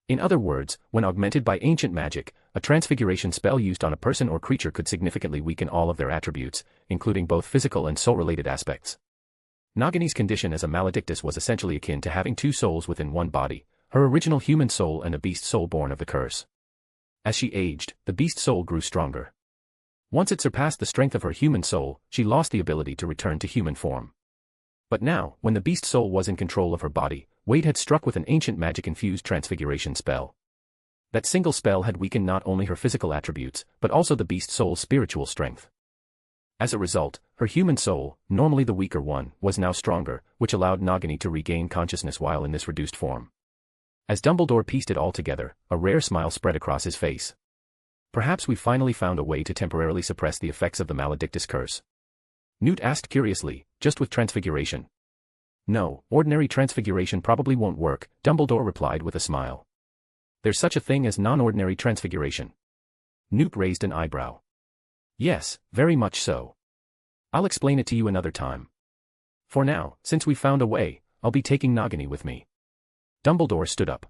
In other words, when augmented by ancient magic, a transfiguration spell used on a person or creature could significantly weaken all of their attributes, including both physical and soul-related aspects. Nagini's condition as a maledictus was essentially akin to having two souls within one body, her original human soul and a beast soul born of the curse. As she aged, the beast soul grew stronger. Once it surpassed the strength of her human soul, she lost the ability to return to human form. But now, when the beast soul was in control of her body, Wade had struck with an ancient magic-infused transfiguration spell. That single spell had weakened not only her physical attributes, but also the beast soul's spiritual strength. As a result, her human soul, normally the weaker one, was now stronger, which allowed Nagini to regain consciousness while in this reduced form. As Dumbledore pieced it all together, a rare smile spread across his face. Perhaps we finally found a way to temporarily suppress the effects of the maledictus curse. Newt asked curiously, just with transfiguration? No, ordinary transfiguration probably won't work, Dumbledore replied with a smile. There's such a thing as non-ordinary transfiguration. Newt raised an eyebrow. Yes, very much so. I'll explain it to you another time. For now, since we've found a way, I'll be taking Nagini with me. Dumbledore stood up.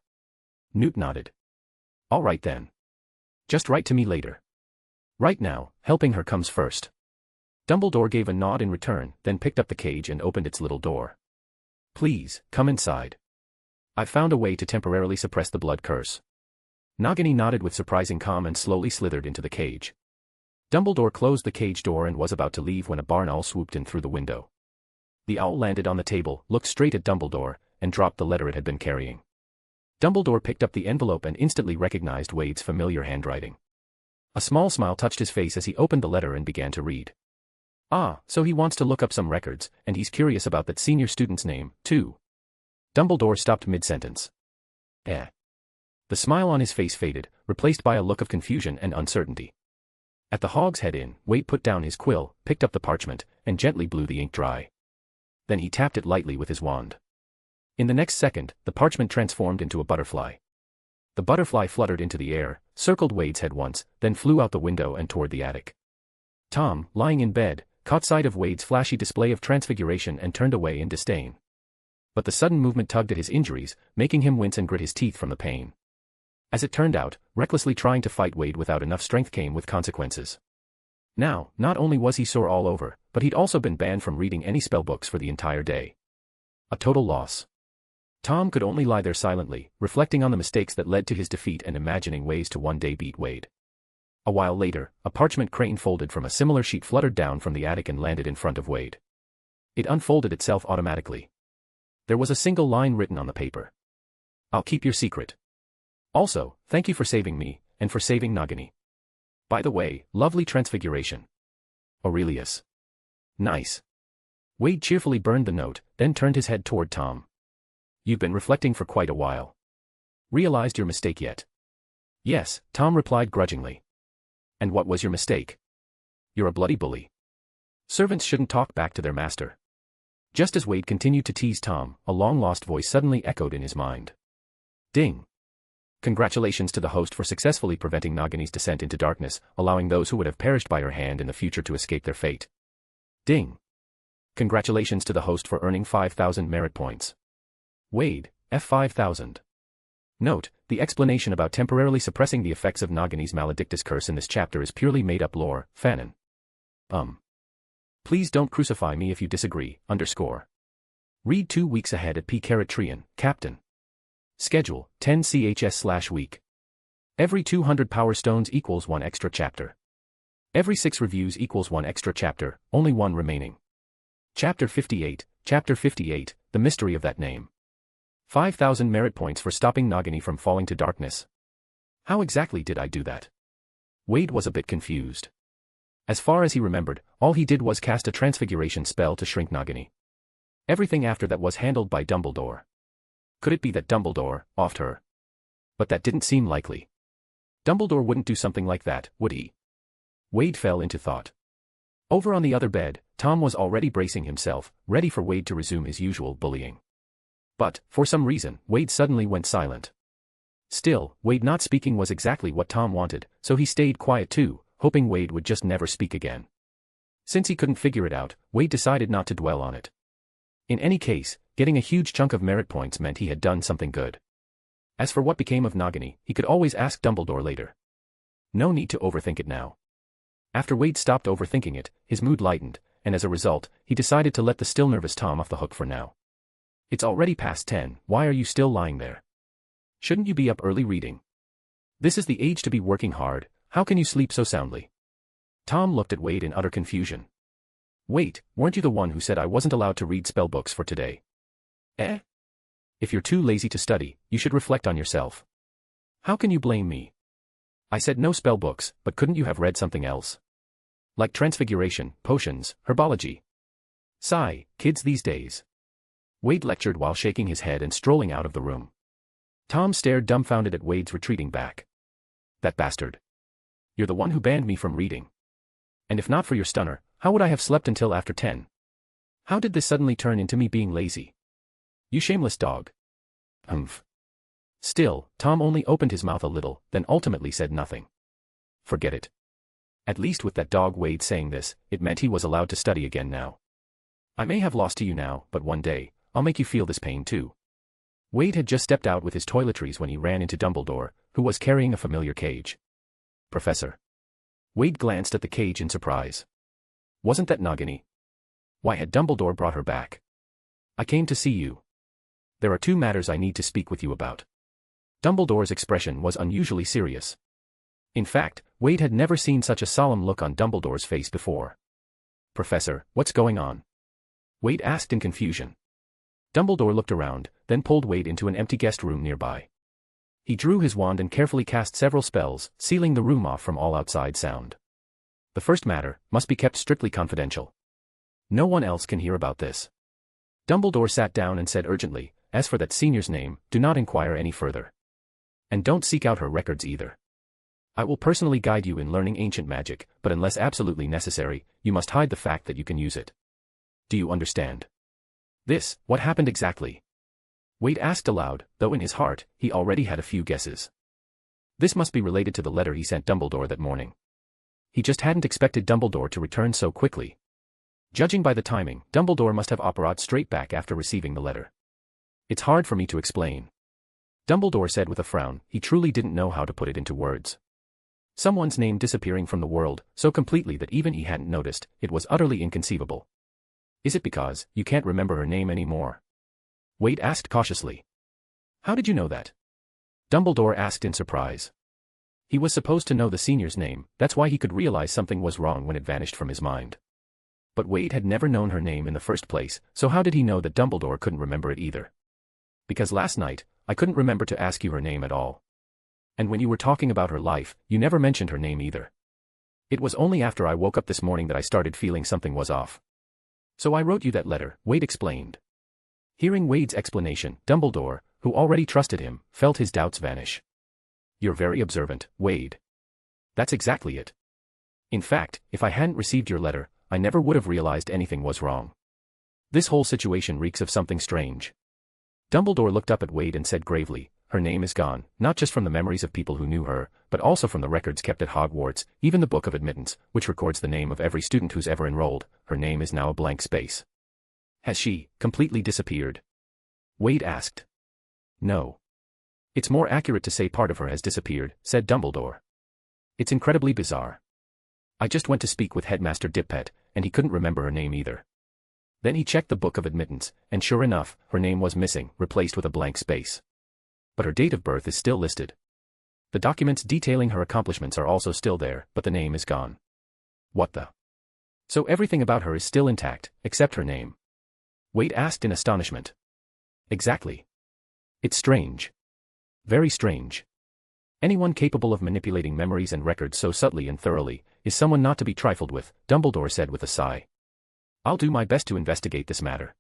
Newt nodded. All right then. Just write to me later. Right now, helping her comes first. Dumbledore gave a nod in return, then picked up the cage and opened its little door. Please, come inside. I've found a way to temporarily suppress the blood curse. Nagini nodded with surprising calm and slowly slithered into the cage. Dumbledore closed the cage door and was about to leave when a barn owl swooped in through the window. The owl landed on the table, looked straight at Dumbledore, and dropped the letter it had been carrying. Dumbledore picked up the envelope and instantly recognized Wade's familiar handwriting. A small smile touched his face as he opened the letter and began to read. Ah, so he wants to look up some records, and he's curious about that senior student's name, too. Dumbledore stopped mid-sentence. The smile on his face faded, replaced by a look of confusion and uncertainty. At the Hog's Head Inn, Wade put down his quill, picked up the parchment, and gently blew the ink dry. Then he tapped it lightly with his wand. In the next second, the parchment transformed into a butterfly. The butterfly fluttered into the air, circled Wade's head once, then flew out the window and toward the attic. Tom, lying in bed, caught sight of Wade's flashy display of transfiguration and turned away in disdain. But the sudden movement tugged at his injuries, making him wince and grit his teeth from the pain. As it turned out, recklessly trying to fight Wade without enough strength came with consequences. Now, not only was he sore all over, but he'd also been banned from reading any spellbooks for the entire day. A total loss. Tom could only lie there silently, reflecting on the mistakes that led to his defeat and imagining ways to one day beat Wade. A while later, a parchment crane folded from a similar sheet fluttered down from the attic and landed in front of Wade. It unfolded itself automatically. There was a single line written on the paper. I'll keep your secret. Also, thank you for saving me, and for saving Nagini. By the way, lovely transfiguration. Aurelius. Nice. Wade cheerfully burned the note, then turned his head toward Tom. You've been reflecting for quite a while. Realized your mistake yet? Yes, Tom replied grudgingly. And what was your mistake? You're a bloody bully. Servants shouldn't talk back to their master. Just as Wade continued to tease Tom, a long-lost voice suddenly echoed in his mind. Ding. Congratulations to the host for successfully preventing Nagini's descent into darkness, allowing those who would have perished by her hand in the future to escape their fate. Ding. Congratulations to the host for earning 5,000 merit points. Wade, F5000. Note, the explanation about temporarily suppressing the effects of Nagini's maledictus curse in this chapter is purely made-up lore, fanon. Please don't crucify me if you disagree, _. Read 2 weeks ahead at P*Trian, Captain. Schedule, 10 CHS/week. Every 200 power stones equals 1 extra chapter. Every 6 reviews equals 1 extra chapter, only 1 remaining. Chapter 58, The Mystery of That Name. 5,000 merit points for stopping Nagini from falling to darkness. How exactly did I do that? Wade was a bit confused. As far as he remembered, all he did was cast a transfiguration spell to shrink Nagini. Everything after that was handled by Dumbledore. Could it be that Dumbledore offed her? But that didn't seem likely. Dumbledore wouldn't do something like that, would he? Wade fell into thought. Over on the other bed, Tom was already bracing himself, ready for Wade to resume his usual bullying. But, for some reason, Wade suddenly went silent. Still, Wade not speaking was exactly what Tom wanted, so he stayed quiet too, hoping Wade would just never speak again. Since he couldn't figure it out, Wade decided not to dwell on it. In any case, getting a huge chunk of merit points meant he had done something good. As for what became of Nagini, he could always ask Dumbledore later. No need to overthink it now. After Wade stopped overthinking it, his mood lightened, and as a result, he decided to let the still nervous Tom off the hook for now. It's already past 10, why are you still lying there? Shouldn't you be up early reading? This is the age to be working hard, how can you sleep so soundly? Tom looked at Wade in utter confusion. Wait, weren't you the one who said I wasn't allowed to read spell books for today? Eh? If you're too lazy to study, you should reflect on yourself. How can you blame me? I said no spell books, but couldn't you have read something else? Like transfiguration, potions, herbology. Sigh, kids these days. Wade lectured while shaking his head and strolling out of the room. Tom stared dumbfounded at Wade's retreating back. That bastard. You're the one who banned me from reading. And if not for your stunner, how would I have slept until after 10? How did this suddenly turn into me being lazy? You shameless dog. Humph. Still, Tom only opened his mouth a little, then ultimately said nothing. Forget it. At least with that dog Wade saying this, it meant he was allowed to study again now. I may have lost to you now, but one day, I'll make you feel this pain too. Wade had just stepped out with his toiletries when he ran into Dumbledore, who was carrying a familiar cage. Professor. Wade glanced at the cage in surprise. Wasn't that Nagini? Why had Dumbledore brought her back? I came to see you. There are 2 matters I need to speak with you about. Dumbledore's expression was unusually serious. In fact, Wade had never seen such a solemn look on Dumbledore's face before. Professor, what's going on? Wade asked in confusion. Dumbledore looked around, then pulled Wade into an empty guest room nearby. He drew his wand and carefully cast several spells, sealing the room off from all outside sound. The first matter must be kept strictly confidential. No one else can hear about this. Dumbledore sat down and said urgently, as for that senior's name, do not inquire any further. And don't seek out her records either. I will personally guide you in learning ancient magic, but unless absolutely necessary, you must hide the fact that you can use it. Do you understand? This, what happened exactly? Wade asked aloud, though in his heart, he already had a few guesses. This must be related to the letter he sent Dumbledore that morning. He just hadn't expected Dumbledore to return so quickly. Judging by the timing, Dumbledore must have operated straight back after receiving the letter. It's hard for me to explain. Dumbledore said with a frown, he truly didn't know how to put it into words. Someone's name disappearing from the world, so completely that even he hadn't noticed, it was utterly inconceivable. Is it because you can't remember her name anymore? Wade asked cautiously. How did you know that? Dumbledore asked in surprise. He was supposed to know the senior's name, that's why he could realize something was wrong when it vanished from his mind. But Wade had never known her name in the first place, so how did he know that Dumbledore couldn't remember it either? Because last night, I couldn't remember to ask you her name at all. And when you were talking about her life, you never mentioned her name either. It was only after I woke up this morning that I started feeling something was off. So I wrote you that letter, Wade explained. Hearing Wade's explanation, Dumbledore, who already trusted him, felt his doubts vanish. You're very observant, Wade. That's exactly it. In fact, if I hadn't received your letter, I never would have realized anything was wrong. This whole situation reeks of something strange. Dumbledore looked up at Wade and said gravely, her name is gone, not just from the memories of people who knew her, but also from the records kept at Hogwarts, even the Book of Admittance, which records the name of every student who's ever enrolled. Her name is now a blank space. Has she completely disappeared? Wade asked. No. It's more accurate to say part of her has disappeared, said Dumbledore. It's incredibly bizarre. I just went to speak with Headmaster Dippet, and he couldn't remember her name either. Then he checked the Book of Admittance, and sure enough, her name was missing, replaced with a blank space. But her date of birth is still listed. The documents detailing her accomplishments are also still there, but the name is gone. What the? So everything about her is still intact, except her name? Wade asked in astonishment. Exactly. It's strange. Very strange. Anyone capable of manipulating memories and records so subtly and thoroughly is someone not to be trifled with, Dumbledore said with a sigh. I'll do my best to investigate this matter.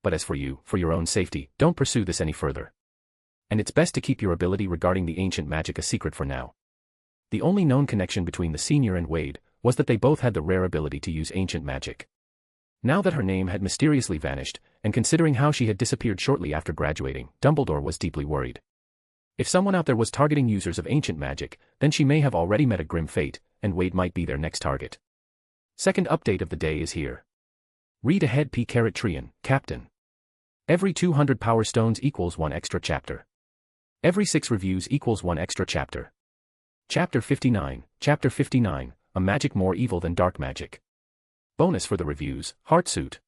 But as for you, for your own safety, don't pursue this any further. And it's best to keep your ability regarding the ancient magic a secret for now. The only known connection between the senior and Wade was that they both had the rare ability to use ancient magic. Now that her name had mysteriously vanished, and considering how she had disappeared shortly after graduating, Dumbledore was deeply worried. If someone out there was targeting users of ancient magic, then she may have already met a grim fate, and Wade might be their next target. Second update of the day is here. Read ahead P*Trian, Captain. Every 200 power stones equals 1 extra chapter. Every 6 reviews equals 1 extra chapter. Chapter 59, a magic more evil than dark magic. Bonus for the reviews, Heartsuit.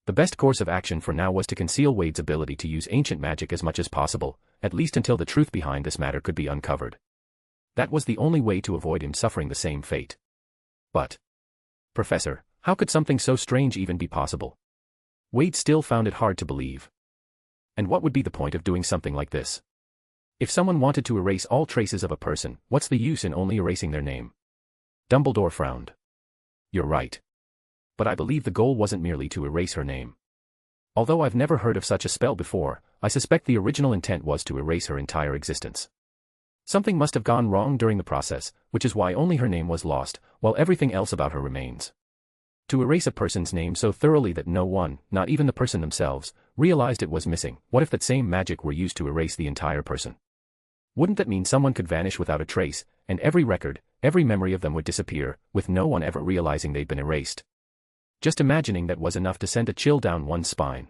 The best course of action for now was to conceal Wade's ability to use ancient magic as much as possible, at least until the truth behind this matter could be uncovered. That was the only way to avoid him suffering the same fate. But, Professor, how could something so strange even be possible? Wade still found it hard to believe. And what would be the point of doing something like this? If someone wanted to erase all traces of a person, what's the use in only erasing their name? Dumbledore frowned. You're right. But I believe the goal wasn't merely to erase her name. Although I've never heard of such a spell before, I suspect the original intent was to erase her entire existence. Something must have gone wrong during the process, which is why only her name was lost, while everything else about her remains. To erase a person's name so thoroughly that no one, not even the person themselves, realized it was missing, what if that same magic were used to erase the entire person? Wouldn't that mean someone could vanish without a trace, and every record, every memory of them would disappear, with no one ever realizing they'd been erased? Just imagining that was enough to send a chill down one's spine.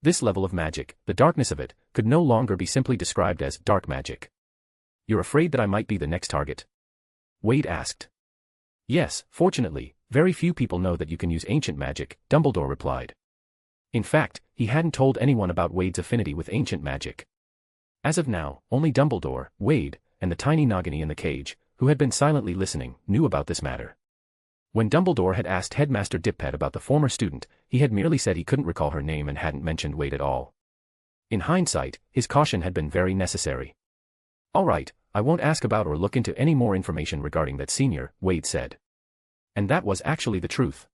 This level of magic, the darkness of it, could no longer be simply described as dark magic. You're afraid that I might be the next target? Wade asked. Yes, fortunately, very few people know that you can use ancient magic, Dumbledore replied. In fact, he hadn't told anyone about Wade's affinity with ancient magic. As of now, only Dumbledore, Wade, and the tiny Nagini in the cage, who had been silently listening, knew about this matter. When Dumbledore had asked Headmaster Dippet about the former student, he had merely said he couldn't recall her name and hadn't mentioned Wade at all. In hindsight, his caution had been very necessary. All right, I won't ask about or look into any more information regarding that senior, Wade said. And that was actually the truth.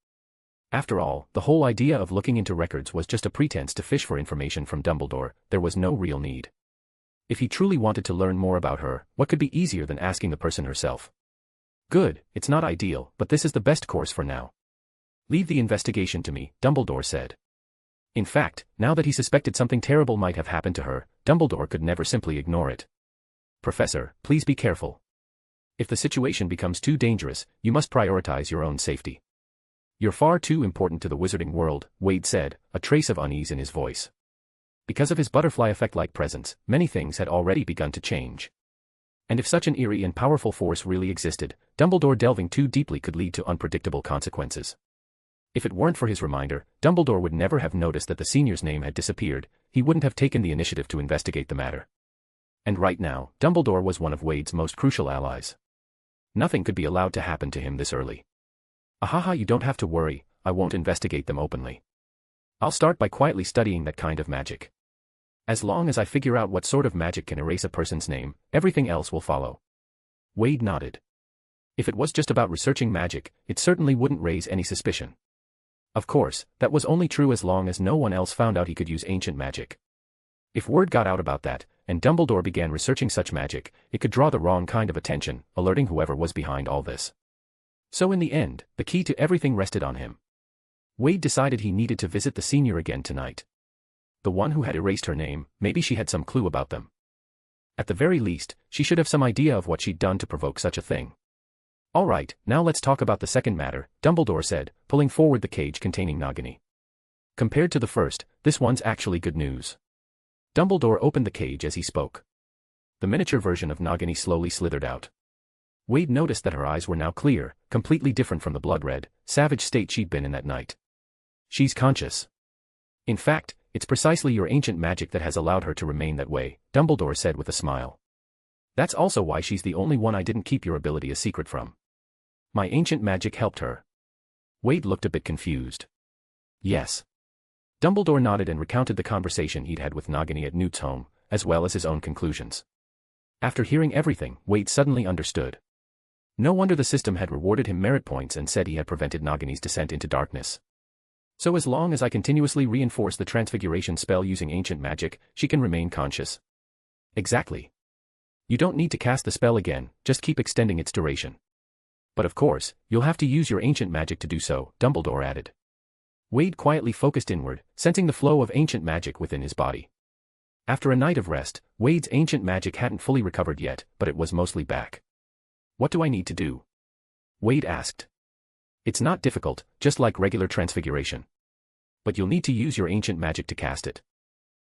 After all, the whole idea of looking into records was just a pretense to fish for information from Dumbledore. There was no real need. If he truly wanted to learn more about her, what could be easier than asking the person herself? Good, it's not ideal, but this is the best course for now. Leave the investigation to me, Dumbledore said. In fact, now that he suspected something terrible might have happened to her, Dumbledore could never simply ignore it. Professor, please be careful. If the situation becomes too dangerous, you must prioritize your own safety. You're far too important to the wizarding world, Wade said, a trace of unease in his voice. Because of his butterfly effect-like presence, many things had already begun to change. And if such an eerie and powerful force really existed, Dumbledore delving too deeply could lead to unpredictable consequences. If it weren't for his reminder, Dumbledore would never have noticed that the senior's name had disappeared. He wouldn't have taken the initiative to investigate the matter. And right now, Dumbledore was one of Wade's most crucial allies. Nothing could be allowed to happen to him this early. Ahaha, you don't have to worry, I won't investigate them openly. I'll start by quietly studying that kind of magic. As long as I figure out what sort of magic can erase a person's name, everything else will follow. Wade nodded. If it was just about researching magic, it certainly wouldn't raise any suspicion. Of course, that was only true as long as no one else found out he could use ancient magic. If word got out about that, and Dumbledore began researching such magic, it could draw the wrong kind of attention, alerting whoever was behind all this. So in the end, the key to everything rested on him. Wade decided he needed to visit the senior again tonight. The one who had erased her name, maybe she had some clue about them. At the very least, she should have some idea of what she'd done to provoke such a thing. All right, now let's talk about the second matter, Dumbledore said, pulling forward the cage containing Nagini. Compared to the first, this one's actually good news. Dumbledore opened the cage as he spoke. The miniature version of Nagini slowly slithered out. Wade noticed that her eyes were now clear, completely different from the blood-red, savage state she'd been in that night. She's conscious. In fact, it's precisely your ancient magic that has allowed her to remain that way, Dumbledore said with a smile. That's also why she's the only one I didn't keep your ability a secret from. My ancient magic helped her. Wade looked a bit confused. Yes. Dumbledore nodded and recounted the conversation he'd had with Nagini at Newt's home, as well as his own conclusions. After hearing everything, Wade suddenly understood. No wonder the system had rewarded him merit points and said he had prevented Nagini's descent into darkness. So as long as I continuously reinforce the transfiguration spell using ancient magic, she can remain conscious. Exactly. You don't need to cast the spell again, just keep extending its duration. But of course, you'll have to use your ancient magic to do so, Dumbledore added. Wade quietly focused inward, sensing the flow of ancient magic within his body. After a night of rest, Wade's ancient magic hadn't fully recovered yet, but it was mostly back. What do I need to do? Wade asked. It's not difficult, just like regular transfiguration. But you'll need to use your ancient magic to cast it.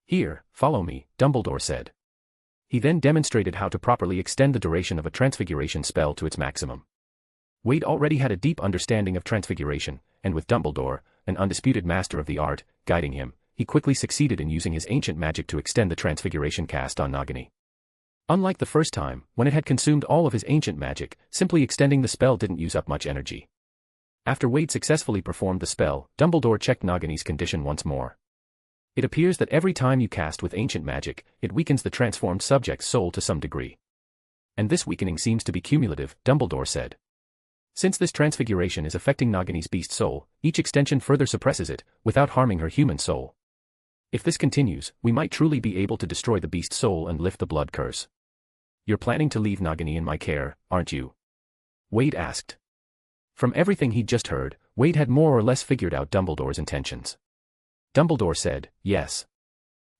Here, follow me, Dumbledore said. He then demonstrated how to properly extend the duration of a transfiguration spell to its maximum. Wade already had a deep understanding of transfiguration, and with Dumbledore, an undisputed master of the art, guiding him, he quickly succeeded in using his ancient magic to extend the transfiguration cast on Nagini. Unlike the first time, when it had consumed all of his ancient magic, simply extending the spell didn't use up much energy. After Wade successfully performed the spell, Dumbledore checked Nagini's condition once more. It appears that every time you cast with ancient magic, it weakens the transformed subject's soul to some degree. And this weakening seems to be cumulative, Dumbledore said. Since this transfiguration is affecting Nagini's beast soul, each extension further suppresses it, without harming her human soul. If this continues, we might truly be able to destroy the beast soul and lift the blood curse. You're planning to leave Nagini in my care, aren't you? Wade asked. From everything he'd just heard, Wade had more or less figured out Dumbledore's intentions. Dumbledore said, yes.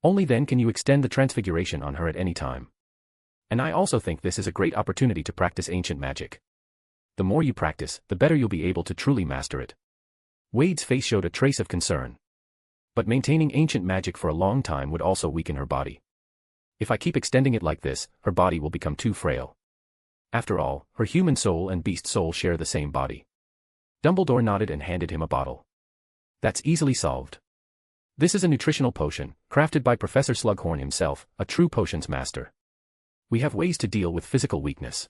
Only then can you extend the transfiguration on her at any time. And I also think this is a great opportunity to practice ancient magic. The more you practice, the better you'll be able to truly master it. Wade's face showed a trace of concern. But maintaining ancient magic for a long time would also weaken her body. If I keep extending it like this, her body will become too frail. After all, her human soul and beast soul share the same body. Dumbledore nodded and handed him a bottle. That's easily solved. This is a nutritional potion, crafted by Professor Slughorn himself, a true potions master. We have ways to deal with physical weakness.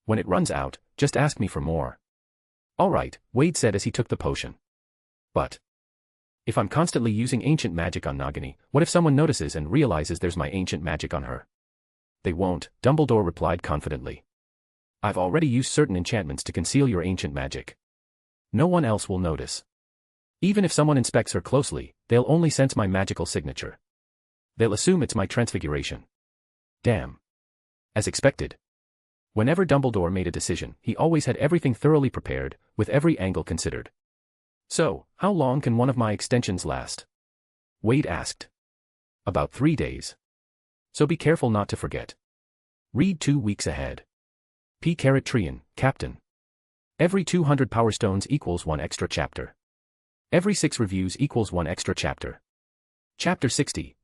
When it runs out, just ask me for more. All right, Wade said as he took the potion. But if I'm constantly using ancient magic on Nagini, what if someone notices and realizes there's my ancient magic on her? They won't, Dumbledore replied confidently. I've already used certain enchantments to conceal your ancient magic. No one else will notice. Even if someone inspects her closely, they'll only sense my magical signature. They'll assume it's my transfiguration. Damn. As expected. Whenever Dumbledore made a decision, he always had everything thoroughly prepared, with every angle considered. So, how long can one of my extensions last? Wade asked. About 3 days. So be careful not to forget. Read 2 weeks ahead. P. Trian, Captain. Every 200 Power Stones equals 1 extra chapter. Every 6 reviews equals 1 extra chapter. Chapter 60,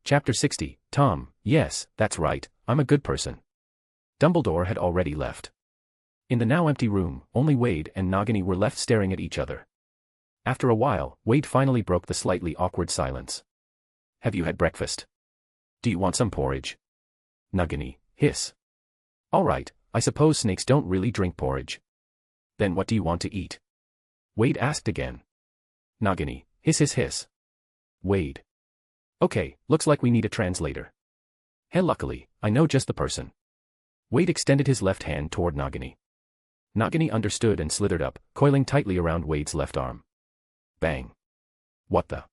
Tom, yes, that's right, I'm a good person. Dumbledore had already left. In the now empty room, only Wade and Nagini were left staring at each other. After a while, Wade finally broke the slightly awkward silence. Have you had breakfast? Do you want some porridge? Nagini, hiss. All right, I suppose snakes don't really drink porridge. Then what do you want to eat? Wade asked again. Nagini, hiss. Wade. Okay, looks like we need a translator. Luckily, I know just the person. Wade extended his left hand toward Nagini. Nagini understood and slithered up, coiling tightly around Wade's left arm. Bang. What the?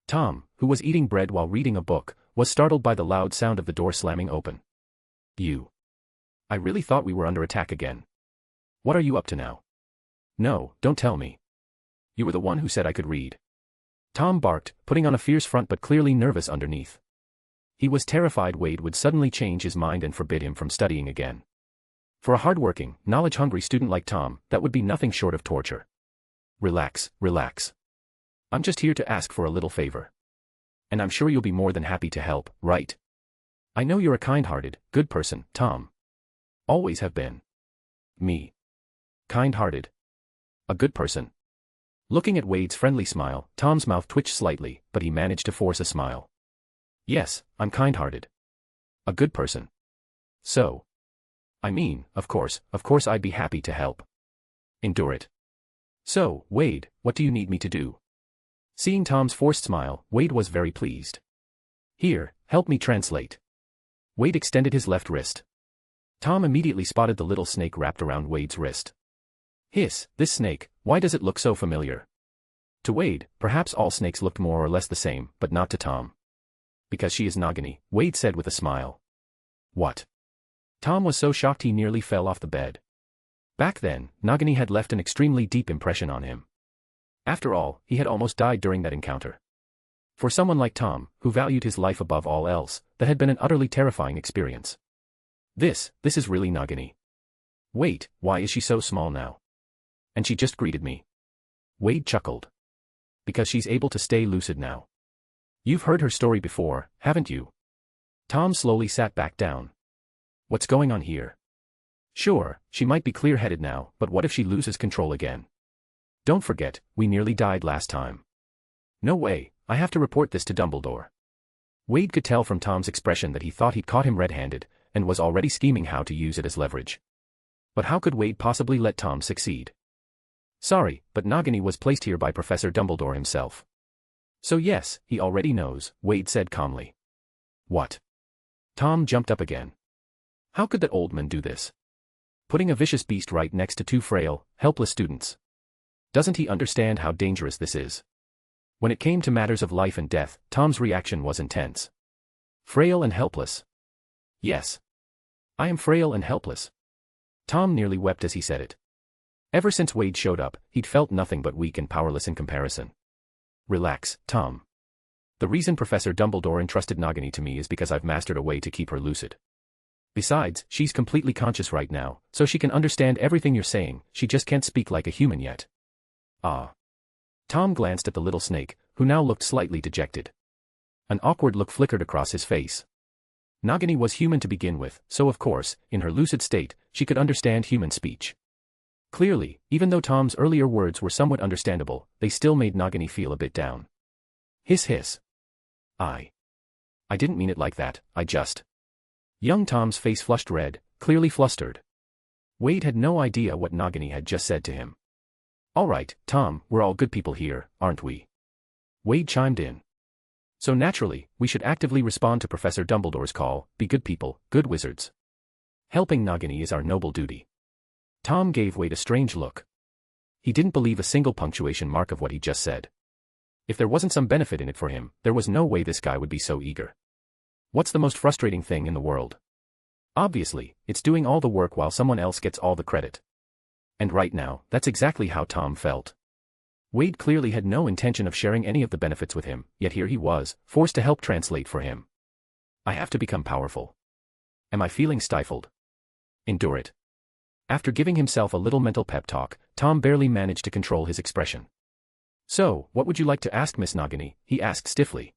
Tom, who was eating bread while reading a book, was startled by the loud sound of the door slamming open. You. I really thought we were under attack again. What are you up to now? No, don't tell me. You were the one who said I could read. Tom barked, putting on a fierce front but clearly nervous underneath. He was terrified Wade would suddenly change his mind and forbid him from studying again. For a hard-working, knowledge-hungry student like Tom, that would be nothing short of torture. Relax, relax. I'm just here to ask for a little favor. And I'm sure you'll be more than happy to help, right? I know you're a kind-hearted, good person, Tom. Always have been. Me. Kind-hearted. A good person. Looking at Wade's friendly smile, Tom's mouth twitched slightly, but he managed to force a smile. Yes, I'm kind-hearted. A good person. So. I mean, of course I'd be happy to help. Endure it. So, Wade, what do you need me to do? Seeing Tom's forced smile, Wade was very pleased. Here, help me translate. Wade extended his left wrist. Tom immediately spotted the little snake wrapped around Wade's wrist. Hiss, this snake, why does it look so familiar? To Wade, perhaps all snakes looked more or less the same, but not to Tom. Because she is Nagini, Wade said with a smile. What? Tom was so shocked he nearly fell off the bed. Back then, Nagini had left an extremely deep impression on him. After all, he had almost died during that encounter. For someone like Tom, who valued his life above all else, that had been an utterly terrifying experience. This is really Nagini. Wait, why is she so small now? And she just greeted me. Wade chuckled. Because she's able to stay lucid now. You've heard her story before, haven't you? Tom slowly sat back down. What's going on here? Sure, she might be clear-headed now, but what if she loses control again? Don't forget, we nearly died last time. No way, I have to report this to Dumbledore. Wade could tell from Tom's expression that he thought he'd caught him red-handed, and was already scheming how to use it as leverage. But how could Wade possibly let Tom succeed? Sorry, but Nagini was placed here by Professor Dumbledore himself. So yes, he already knows, Wade said calmly. What? Tom jumped up again. How could that old man do this? Putting a vicious beast right next to two frail, helpless students. Doesn't he understand how dangerous this is? When it came to matters of life and death, Tom's reaction was intense. Frail and helpless. Yes. I am frail and helpless. Tom nearly wept as he said it. Ever since Wade showed up, he'd felt nothing but weak and powerless in comparison. Relax, Tom. The reason Professor Dumbledore entrusted Nagini to me is because I've mastered a way to keep her lucid. Besides, she's completely conscious right now, so she can understand everything you're saying, she just can't speak like a human yet. Ah. Tom glanced at the little snake, who now looked slightly dejected. An awkward look flickered across his face. Nagini was human to begin with, so of course, in her lucid state, she could understand human speech. Clearly, even though Tom's earlier words were somewhat understandable, they still made Nagini feel a bit down. Hiss hiss. I didn't mean it like that, I just... Young Tom's face flushed red, clearly flustered. Wade had no idea what Nagini had just said to him. All right, Tom, we're all good people here, aren't we? Wade chimed in. So naturally, we should actively respond to Professor Dumbledore's call, be good people, good wizards. Helping Nagini is our noble duty. Tom gave Wade a strange look. He didn't believe a single punctuation mark of what he just said. If there wasn't some benefit in it for him, there was no way this guy would be so eager. What's the most frustrating thing in the world? Obviously, it's doing all the work while someone else gets all the credit. And right now, that's exactly how Tom felt. Wade clearly had no intention of sharing any of the benefits with him, yet here he was, forced to help translate for him. I have to become powerful. Am I feeling stifled? Endure it. After giving himself a little mental pep talk, Tom barely managed to control his expression. So, what would you like to ask Miss Nagini? He asked stiffly.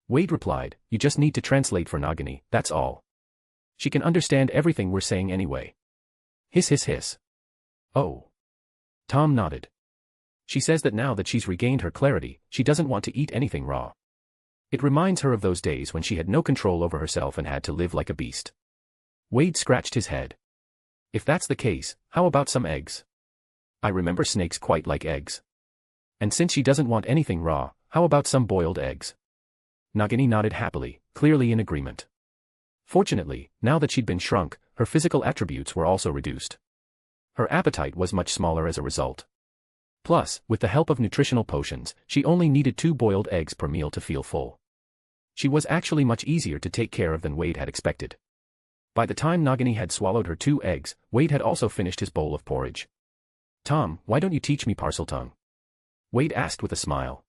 Wade replied, you just need to translate for Nagini, that's all. She can understand everything we're saying anyway. Hiss hiss hiss. Oh. Tom nodded. She says that now that she's regained her clarity, she doesn't want to eat anything raw. It reminds her of those days when she had no control over herself and had to live like a beast. Wade scratched his head. If that's the case, how about some eggs? I remember snakes quite like eggs. And since she doesn't want anything raw, how about some boiled eggs? Nagini nodded happily, clearly in agreement. Fortunately, now that she'd been shrunk, her physical attributes were also reduced. Her appetite was much smaller as a result. Plus, with the help of nutritional potions, she only needed 2 boiled eggs per meal to feel full. She was actually much easier to take care of than Wade had expected. By the time Nagini had swallowed her 2 eggs, Wade had also finished his bowl of porridge. "Tom, why don't you teach me Parseltongue?" Wade asked with a smile.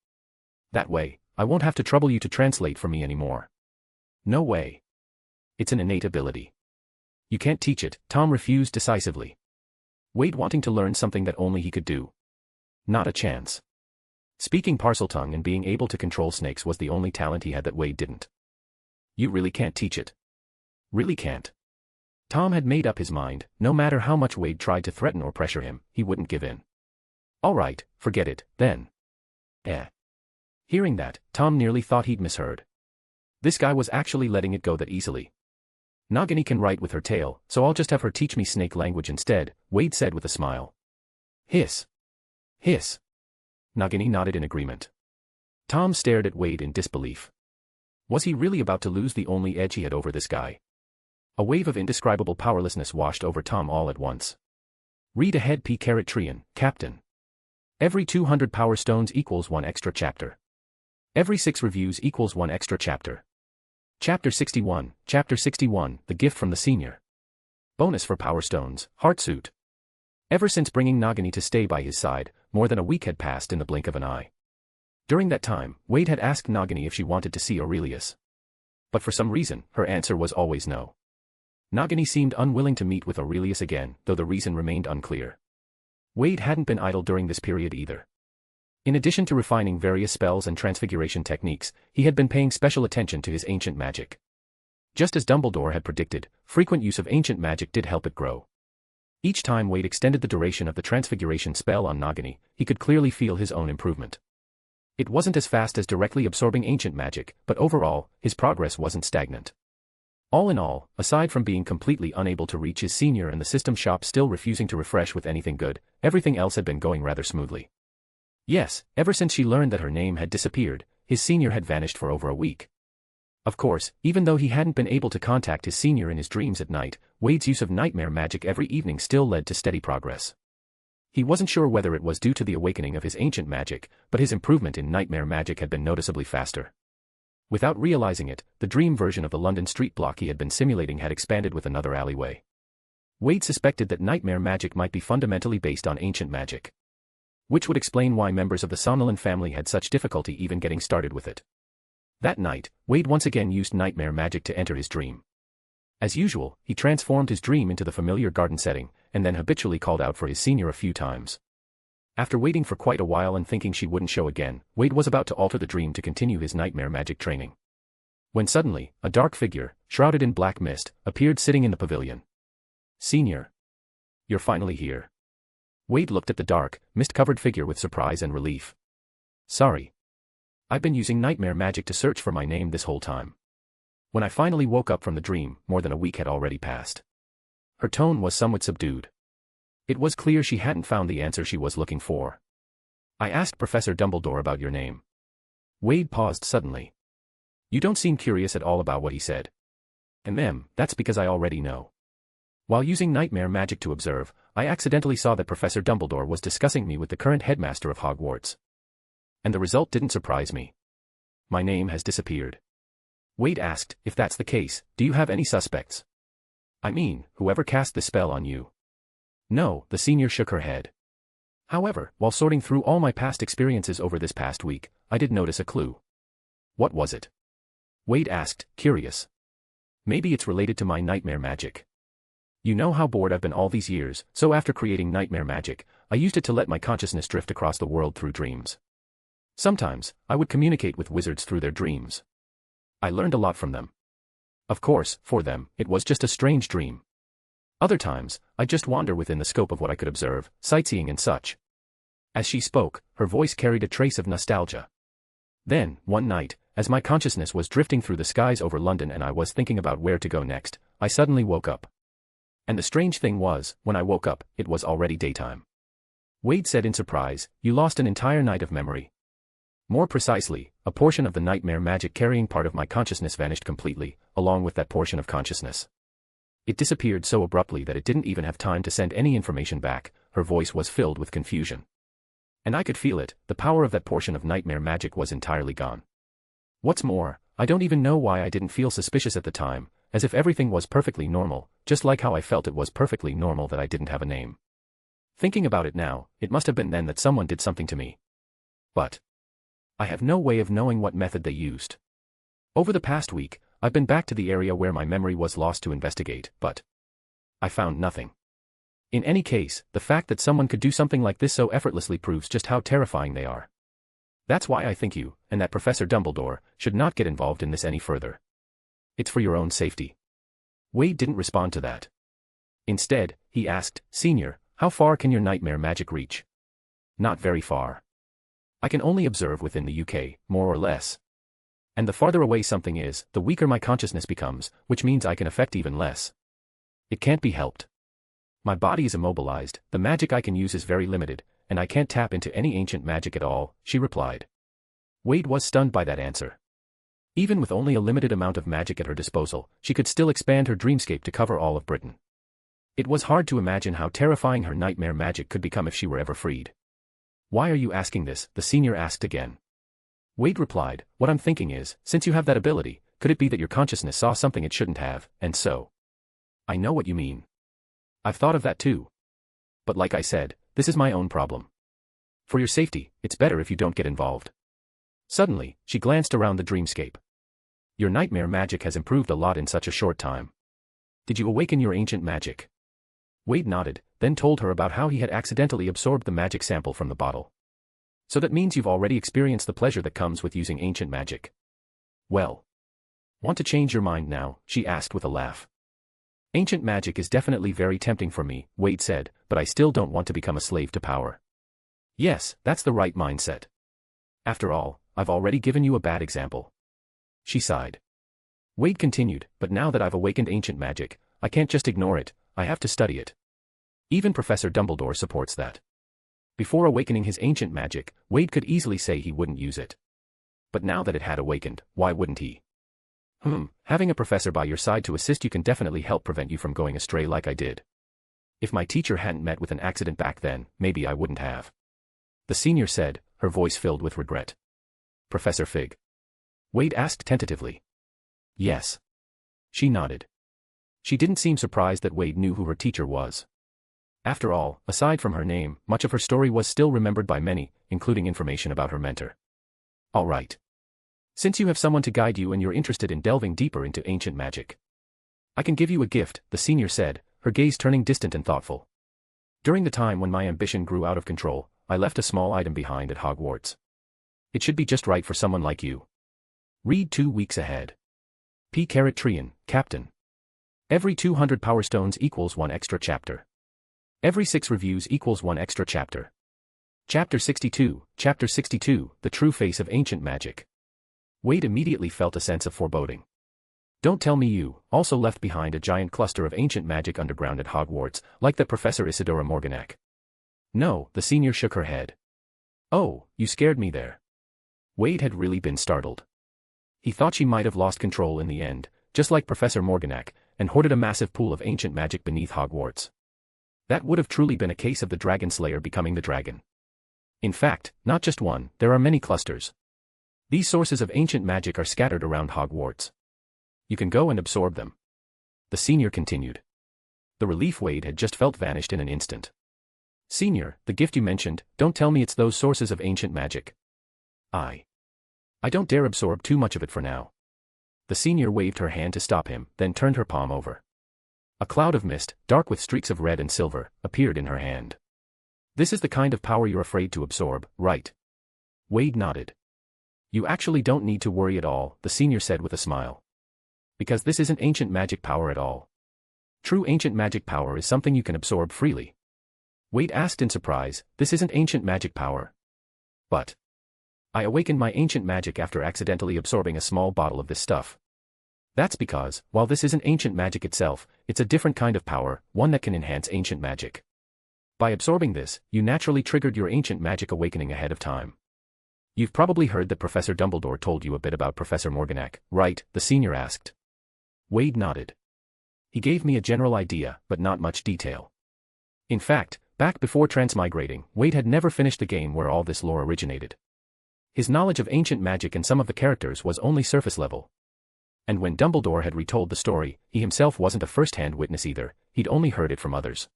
"That way, I won't have to trouble you to translate for me anymore." "No way. It's an innate ability. You can't teach it," Tom refused decisively. Wade wanting to learn something that only he could do. Not a chance. Speaking Parseltongue and being able to control snakes was the only talent he had that Wade didn't. "You really can't teach it." "Really can't." Tom had made up his mind, no matter how much Wade tried to threaten or pressure him, he wouldn't give in. "All right, forget it, then." Hearing that, Tom nearly thought he'd misheard. This guy was actually letting it go that easily. "Nagini can write with her tail, so I'll just have her teach me snake language instead," Wade said with a smile. "Hiss. Hiss." Nagini nodded in agreement. Tom stared at Wade in disbelief. Was he really about to lose the only edge he had over this guy? A wave of indescribable powerlessness washed over Tom all at once. Read ahead P-Trian, Captain. Every 200 power stones equals 1 extra chapter. Every 6 reviews equals 1 extra chapter. Chapter 61, The Gift from the Senior. Bonus for Power Stones, Heartsuit. Ever since bringing Nagini to stay by his side, more than a week had passed in the blink of an eye. During that time, Wade had asked Nagini if she wanted to see Aurelius. But for some reason, her answer was always no. Nagini seemed unwilling to meet with Aurelius again, though the reason remained unclear. Wade hadn't been idle during this period either. In addition to refining various spells and transfiguration techniques, he had been paying special attention to his ancient magic. Just as Dumbledore had predicted, frequent use of ancient magic did help it grow. Each time Wade extended the duration of the transfiguration spell on Nagini, he could clearly feel his own improvement. It wasn't as fast as directly absorbing ancient magic, but overall, his progress wasn't stagnant. All in all, aside from being completely unable to reach his senior and the system shop still refusing to refresh with anything good, everything else had been going rather smoothly. Yes, ever since she learned that her name had disappeared, his senior had vanished for over a week. Of course, even though he hadn't been able to contact his senior in his dreams at night, Wade's use of nightmare magic every evening still led to steady progress. He wasn't sure whether it was due to the awakening of his ancient magic, but his improvement in nightmare magic had been noticeably faster. Without realizing it, the dream version of the London street block he had been simulating had expanded with another alleyway. Wade suspected that nightmare magic might be fundamentally based on ancient magic. Which would explain why members of the Somnolent family had such difficulty even getting started with it. That night, Wade once again used nightmare magic to enter his dream. As usual, he transformed his dream into the familiar garden setting, and then habitually called out for his senior a few times. After waiting for quite a while and thinking she wouldn't show again, Wade was about to alter the dream to continue his nightmare magic training. When suddenly, a dark figure, shrouded in black mist, appeared sitting in the pavilion. "Senior. You're finally here." Wade looked at the dark, mist-covered figure with surprise and relief. "Sorry. I've been using nightmare magic to search for my name this whole time." When I finally woke up from the dream, more than a week had already passed. Her tone was somewhat subdued. It was clear she hadn't found the answer she was looking for. "I asked Professor Dumbledore about your name." Wade paused suddenly. "You don't seem curious at all about what he said." That's because I already know." While using nightmare magic to observe, I accidentally saw that Professor Dumbledore was discussing me with the current headmaster of Hogwarts. And the result didn't surprise me. My name has disappeared." Wade asked, "If that's the case, do you have any suspects? I mean, whoever cast the spell on you?" "No," the senior shook her head. "However, while sorting through all my past experiences over this past week, I did notice a clue." "What was it?" Wade asked, curious. "Maybe it's related to my nightmare magic. You know how bored I've been all these years, so after creating nightmare magic, I used it to let my consciousness drift across the world through dreams. Sometimes, I would communicate with wizards through their dreams. I learned a lot from them. Of course, for them, it was just a strange dream. Other times, I'd just wander within the scope of what I could observe, sightseeing and such." As she spoke, her voice carried a trace of nostalgia. "Then, one night, as my consciousness was drifting through the skies over London and I was thinking about where to go next, I suddenly woke up. And the strange thing was, when I woke up, it was already daytime." Wade said in surprise, "You lost an entire night of memory." "More precisely, a portion of the nightmare magic carrying part of my consciousness vanished completely, along with that portion of consciousness." It disappeared so abruptly that it didn't even have time to send any information back. Her voice was filled with confusion. And I could feel it, the power of that portion of nightmare magic was entirely gone. What's more, I don't even know why I didn't feel suspicious at the time, as if everything was perfectly normal, just like how I felt it was perfectly normal that I didn't have a name. Thinking about it now, it must have been then that someone did something to me. But I have no way of knowing what method they used. Over the past week, I've been back to the area where my memory was lost to investigate, but I found nothing. In any case, the fact that someone could do something like this so effortlessly proves just how terrifying they are. That's why I think you, and that Professor Dumbledore, should not get involved in this any further. It's for your own safety. Wade didn't respond to that. Instead, he asked, Senior, how far can your nightmare magic reach? Not very far. I can only observe within the UK, more or less. And the farther away something is, the weaker my consciousness becomes, which means I can affect even less. It can't be helped. My body is immobilized, the magic I can use is very limited, and I can't tap into any ancient magic at all, she replied. Wade was stunned by that answer. Even with only a limited amount of magic at her disposal, she could still expand her dreamscape to cover all of Britain. It was hard to imagine how terrifying her nightmare magic could become if she were ever freed. Why are you asking this? The senior asked again. Wade replied, what I'm thinking is, since you have that ability, could it be that your consciousness saw something it shouldn't have, and so? I know what you mean. I've thought of that too. But like I said, this is my own problem. For your safety, it's better if you don't get involved. Suddenly, she glanced around the dreamscape. Your nightmare magic has improved a lot in such a short time. Did you awaken your ancient magic? Wade nodded, then told her about how he had accidentally absorbed the magic sample from the bottle. So that means you've already experienced the pleasure that comes with using ancient magic. Well. Want to change your mind now? She asked with a laugh. Ancient magic is definitely very tempting for me, Wade said, but I still don't want to become a slave to power. Yes, that's the right mindset. After all, I've already given you a bad example. She sighed. Wade continued, but now that I've awakened ancient magic, I can't just ignore it, I have to study it. Even Professor Dumbledore supports that. Before awakening his ancient magic, Wade could easily say he wouldn't use it. But now that it had awakened, why wouldn't he? Having a professor by your side to assist you can definitely help prevent you from going astray like I did. If my teacher hadn't met with an accident back then, maybe I wouldn't have. The senior said, her voice filled with regret. Professor Fig? Wade asked tentatively. Yes. She nodded. She didn't seem surprised that Wade knew who her teacher was. After all, aside from her name, much of her story was still remembered by many, including information about her mentor. All right. Since you have someone to guide you and you're interested in delving deeper into ancient magic, I can give you a gift, the senior said, her gaze turning distant and thoughtful. During the time when my ambition grew out of control, I left a small item behind at Hogwarts. It should be just right for someone like you. Read 2 weeks ahead. P. Trian, Captain. Every 200 Power Stones equals 1 extra chapter. Every 6 reviews equals 1 extra chapter. Chapter 62, The True Face of Ancient Magic. Wade immediately felt a sense of foreboding. Don't tell me you also left behind a giant cluster of ancient magic underground at Hogwarts, like that Professor Isidora Morganac. No, the senior shook her head. Oh, you scared me there. Wade had really been startled. He thought she might have lost control in the end, just like Professor Morganac, and hoarded a massive pool of ancient magic beneath Hogwarts. That would have truly been a case of the Dragon Slayer becoming the dragon. In fact, not just one, there are many clusters. These sources of ancient magic are scattered around Hogwarts. You can go and absorb them. The senior continued. The relief Wade had just felt vanished in an instant. Senior, the gift you mentioned, don't tell me it's those sources of ancient magic. I don't dare absorb too much of it for now. The senior waved her hand to stop him, then turned her palm over. A cloud of mist, dark with streaks of red and silver, appeared in her hand. This is the kind of power you're afraid to absorb, right? Wade nodded. You actually don't need to worry at all, the senior said with a smile. Because this isn't ancient magic power at all. True ancient magic power is something you can absorb freely. Wade asked in surprise, this isn't ancient magic power. But I awakened my ancient magic after accidentally absorbing a small bottle of this stuff. That's because, while this isn't ancient magic itself, it's a different kind of power, one that can enhance ancient magic. By absorbing this, you naturally triggered your ancient magic awakening ahead of time. You've probably heard that Professor Dumbledore told you a bit about Professor Morganac, right? The senior asked. Wade nodded. He gave me a general idea, but not much detail. In fact, back before transmigrating, Wade had never finished the game where all this lore originated. His knowledge of ancient magic and some of the characters was only surface level. And when Dumbledore had retold the story, he himself wasn't a first-hand witness either, he'd only heard it from others.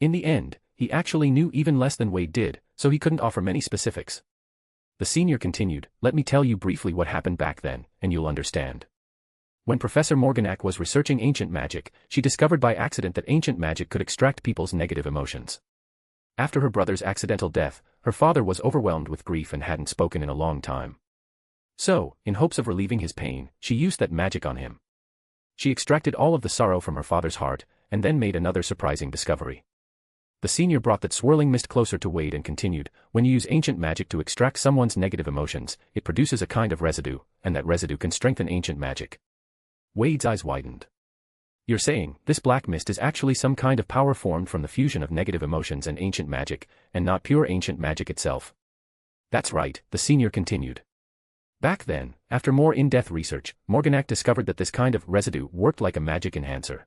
In the end, he actually knew even less than Wade did, so he couldn't offer many specifics. The senior continued, "Let me tell you briefly what happened back then, and you'll understand. When Professor Morganac was researching ancient magic, she discovered by accident that ancient magic could extract people's negative emotions. After her brother's accidental death, her father was overwhelmed with grief and hadn't spoken in a long time. So, in hopes of relieving his pain, she used that magic on him. She extracted all of the sorrow from her father's heart, and then made another surprising discovery." The senior brought that swirling mist closer to Wade and continued, "When you use ancient magic to extract someone's negative emotions, it produces a kind of residue, and that residue can strengthen ancient magic." Wade's eyes widened. "You're saying, this black mist is actually some kind of power formed from the fusion of negative emotions and ancient magic, and not pure ancient magic itself?" "That's right," the senior continued. "Back then, after more in-depth research, Morganac discovered that this kind of residue worked like a magic enhancer.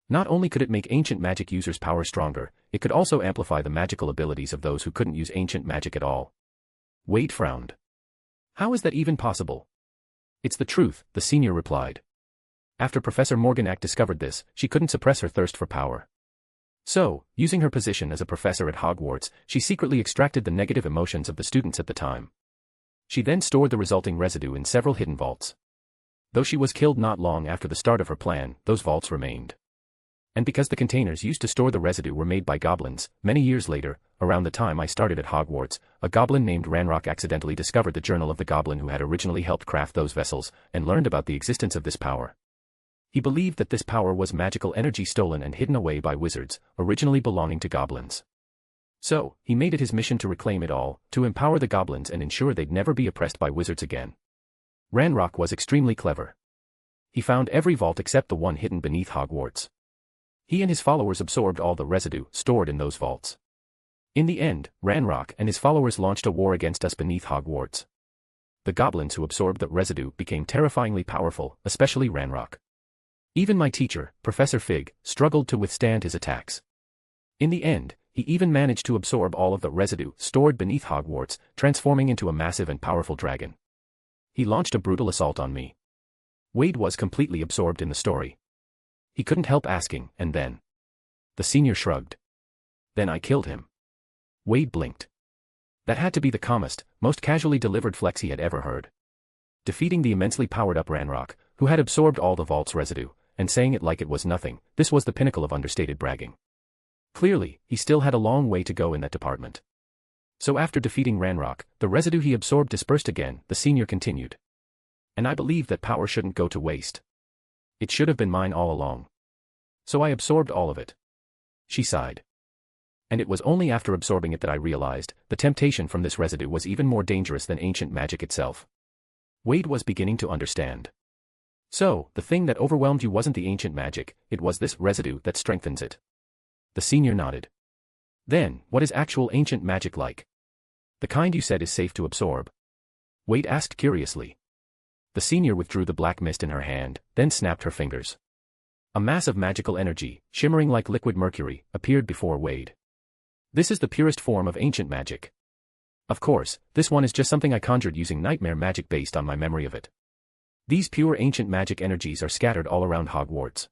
Not only could it make ancient magic users' power stronger, it could also amplify the magical abilities of those who couldn't use ancient magic at all." Wade frowned. "How is that even possible?" "It's the truth," the senior replied. "After Professor Morganac discovered this, she couldn't suppress her thirst for power. So, using her position as a professor at Hogwarts, she secretly extracted the negative emotions of the students at the time. She then stored the resulting residue in several hidden vaults. Though she was killed not long after the start of her plan, those vaults remained. And because the containers used to store the residue were made by goblins, many years later, around the time I started at Hogwarts, a goblin named Ranrock accidentally discovered the journal of the goblin who had originally helped craft those vessels, and learned about the existence of this power. He believed that this power was magical energy stolen and hidden away by wizards, originally belonging to goblins. So, he made it his mission to reclaim it all, to empower the goblins and ensure they'd never be oppressed by wizards again. Ranrock was extremely clever. He found every vault except the one hidden beneath Hogwarts. He and his followers absorbed all the residue stored in those vaults. In the end, Ranrock and his followers launched a war against us beneath Hogwarts. The goblins who absorbed the residue became terrifyingly powerful, especially Ranrock. Even my teacher, Professor Fig, struggled to withstand his attacks. In the end, he even managed to absorb all of the residue stored beneath Hogwarts, transforming into a massive and powerful dragon. He launched a brutal assault on me." Wade was completely absorbed in the story. He couldn't help asking, "And then?" The senior shrugged. "Then I killed him." Wade blinked. That had to be the calmest, most casually delivered flex he had ever heard. Defeating the immensely powered-up Ranrock, who had absorbed all the vault's residue, and saying it like it was nothing, this was the pinnacle of understated bragging. Clearly, he still had a long way to go in that department. So after defeating Ranrock, the residue he absorbed dispersed again, the senior continued. "And I believe that power shouldn't go to waste. It should have been mine all along. So I absorbed all of it." She sighed. "And it was only after absorbing it that I realized, the temptation from this residue was even more dangerous than ancient magic itself." Wade was beginning to understand. "So, the thing that overwhelmed you wasn't the ancient magic, it was this residue that strengthens it." The senior nodded. "Then, what is actual ancient magic like? The kind you said is safe to absorb?" Wade asked curiously. The senior withdrew the black mist in her hand, then snapped her fingers. A mass of magical energy, shimmering like liquid mercury, appeared before Wade. "This is the purest form of ancient magic. Of course, this one is just something I conjured using nightmare magic based on my memory of it. These pure ancient magic energies are scattered all around Hogwarts.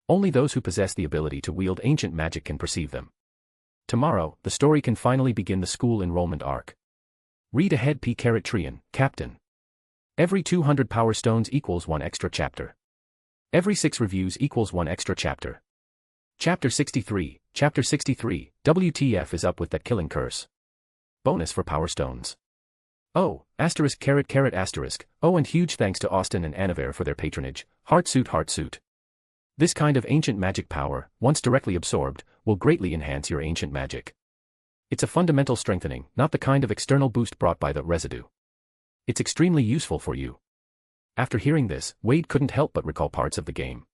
Only those who possess the ability to wield ancient magic can perceive them. Tomorrow, the story can finally begin the school enrollment arc. Read ahead P*Trian, Captain. Every 200 power stones equals 1 extra chapter. Every 6 reviews equals 1 extra chapter. Chapter 63, WTF is up with that killing curse. Bonus for power stones. Oh, asterisk. Oh, and huge thanks to Austin and Anaver for their patronage, heartsuit. This kind of ancient magic power, once directly absorbed, will greatly enhance your ancient magic. It's a fundamental strengthening, not the kind of external boost brought by the residue. It's extremely useful for you." After hearing this, Wade couldn't help but recall parts of the game.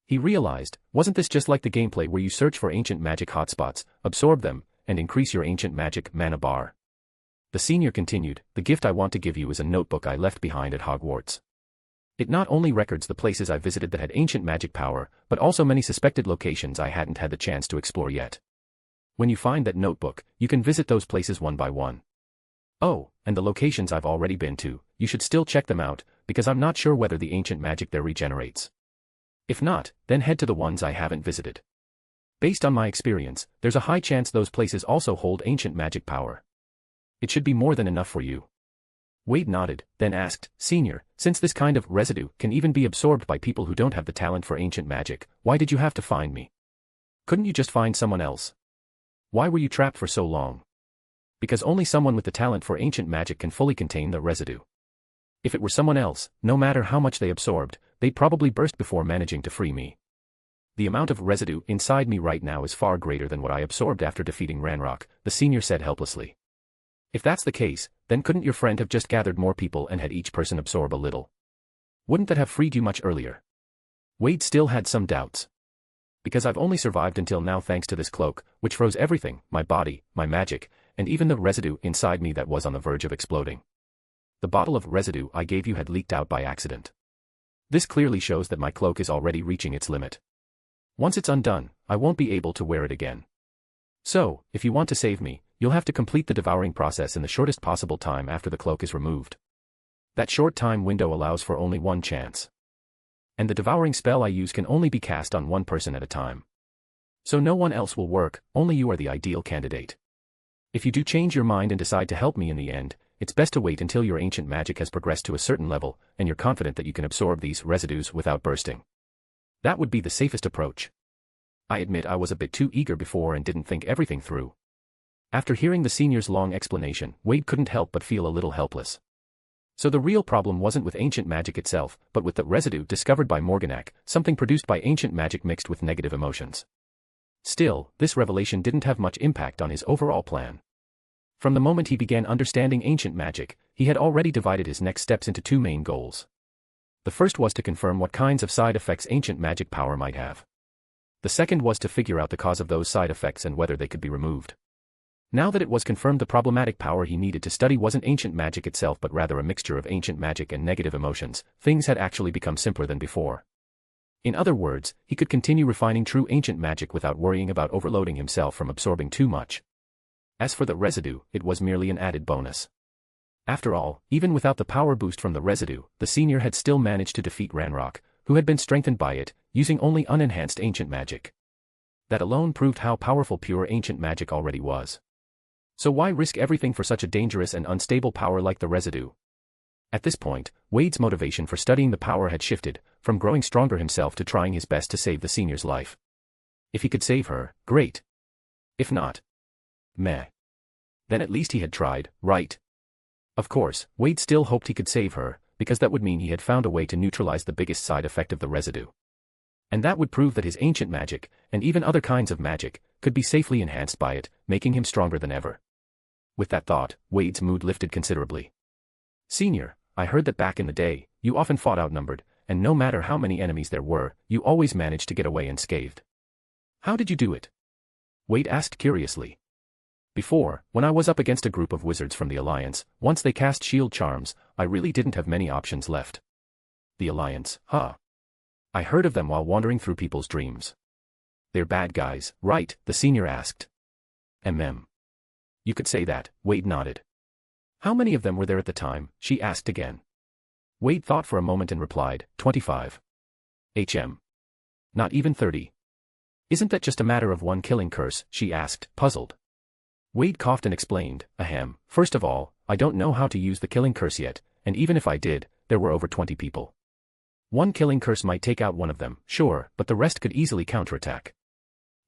He realized, wasn't this just like the gameplay where you search for ancient magic hotspots, absorb them, and increase your ancient magic mana bar? The senior continued, "The gift I want to give you is a notebook I left behind at Hogwarts. It not only records the places I visited that had ancient magic power, but also many suspected locations I hadn't had the chance to explore yet. When you find that notebook, you can visit those places one by one. Oh, and the locations I've already been to, you should still check them out, because I'm not sure whether the ancient magic there regenerates. If not, then head to the ones I haven't visited. Based on my experience, there's a high chance those places also hold ancient magic power. It should be more than enough for you. Wade nodded, then asked, Senior, since this kind of residue can even be absorbed by people who don't have the talent for ancient magic, why did you have to find me? Couldn't you just find someone else? Why were you trapped for so long? Because only someone with the talent for ancient magic can fully contain the residue. If it were someone else, no matter how much they absorbed, they'd probably burst before managing to free me. The amount of residue inside me right now is far greater than what I absorbed after defeating Ranrock, the senior said helplessly. If that's the case, then couldn't your friend have just gathered more people and had each person absorb a little? Wouldn't that have freed you much earlier? Wade still had some doubts. Because I've only survived until now thanks to this cloak, which froze everything, my body, my magic, and even the residue inside me that was on the verge of exploding. The bottle of residue I gave you had leaked out by accident. This clearly shows that my cloak is already reaching its limit. Once it's undone, I won't be able to wear it again. So, if you want to save me, you'll have to complete the devouring process in the shortest possible time after the cloak is removed. That short time window allows for only one chance. And the devouring spell I use can only be cast on one person at a time. So no one else will work, only you are the ideal candidate. If you do change your mind and decide to help me in the end, it's best to wait until your ancient magic has progressed to a certain level, and you're confident that you can absorb these residues without bursting. That would be the safest approach. I admit I was a bit too eager before and didn't think everything through. After hearing the senior's long explanation, Wade couldn't help but feel a little helpless. So the real problem wasn't with ancient magic itself, but with the residue discovered by Morganac, something produced by ancient magic mixed with negative emotions. Still, this revelation didn't have much impact on his overall plan. From the moment he began understanding ancient magic, he had already divided his next steps into two main goals. The first was to confirm what kinds of side effects ancient magic power might have. The second was to figure out the cause of those side effects and whether they could be removed. Now that it was confirmed the problematic power he needed to study wasn't ancient magic itself but rather a mixture of ancient magic and negative emotions, things had actually become simpler than before. In other words, he could continue refining true ancient magic without worrying about overloading himself from absorbing too much. As for the residue, it was merely an added bonus. After all, even without the power boost from the residue, the senior had still managed to defeat Ranrock, who had been strengthened by it, using only unenhanced ancient magic. That alone proved how powerful pure ancient magic already was. So why risk everything for such a dangerous and unstable power like the residue? At this point, Wade's motivation for studying the power had shifted, from growing stronger himself to trying his best to save the senior's life. If he could save her, great. If not, meh. Then at least he had tried, right? Of course, Wade still hoped he could save her, because that would mean he had found a way to neutralize the biggest side effect of the residue. And that would prove that his ancient magic, and even other kinds of magic, could be safely enhanced by it, making him stronger than ever. With that thought, Wade's mood lifted considerably. Senior, I heard that back in the day, you often fought outnumbered, and no matter how many enemies there were, you always managed to get away unscathed. How did you do it? Wade asked curiously. Before, when I was up against a group of wizards from the Alliance, once they cast shield charms, I really didn't have many options left. The Alliance, huh? I heard of them while wandering through people's dreams. They're bad guys, right? The senior asked. You could say that, Wade nodded. How many of them were there at the time? She asked again. Wade thought for a moment and replied, 25. Not even 30. Isn't that just a matter of one killing curse? She asked, puzzled. Wade coughed and explained, first of all, I don't know how to use the killing curse yet, and even if I did, there were over 20 people. One killing curse might take out one of them, sure, but the rest could easily counterattack.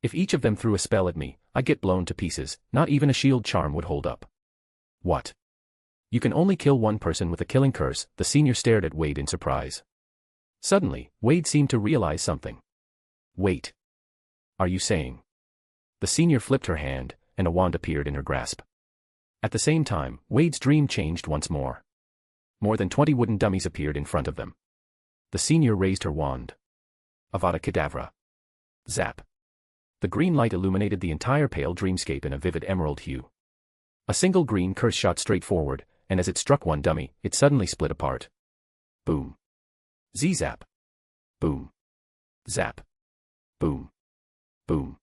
If each of them threw a spell at me, I'd get blown to pieces, not even a shield charm would hold up. What? You can only kill one person with a killing curse, the senior stared at Wade in surprise. Suddenly, Wade seemed to realize something. Wait. Are you saying? The senior flipped her hand, and a wand appeared in her grasp. At the same time, Wade's dream changed once more. More than 20 wooden dummies appeared in front of them. The senior raised her wand. Avada Kedavra. Zap. The green light illuminated the entire pale dreamscape in a vivid emerald hue. A single green curse shot straight forward, and as it struck one dummy, it suddenly split apart. Boom. Z-zap. Boom. Zap. Boom. Boom.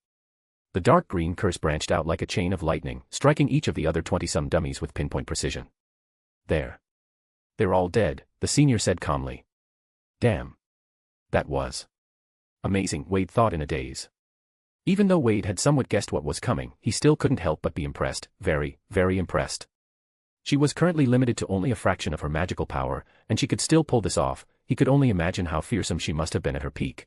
The dark green curse branched out like a chain of lightning, striking each of the other 20-some dummies with pinpoint precision. There. They're all dead, the senior said calmly. Damn. That was amazing, Wade thought in a daze. Even though Wade had somewhat guessed what was coming, he still couldn't help but be impressed, very, very impressed. She was currently limited to only a fraction of her magical power, and she could still pull this off. He could only imagine how fearsome she must have been at her peak.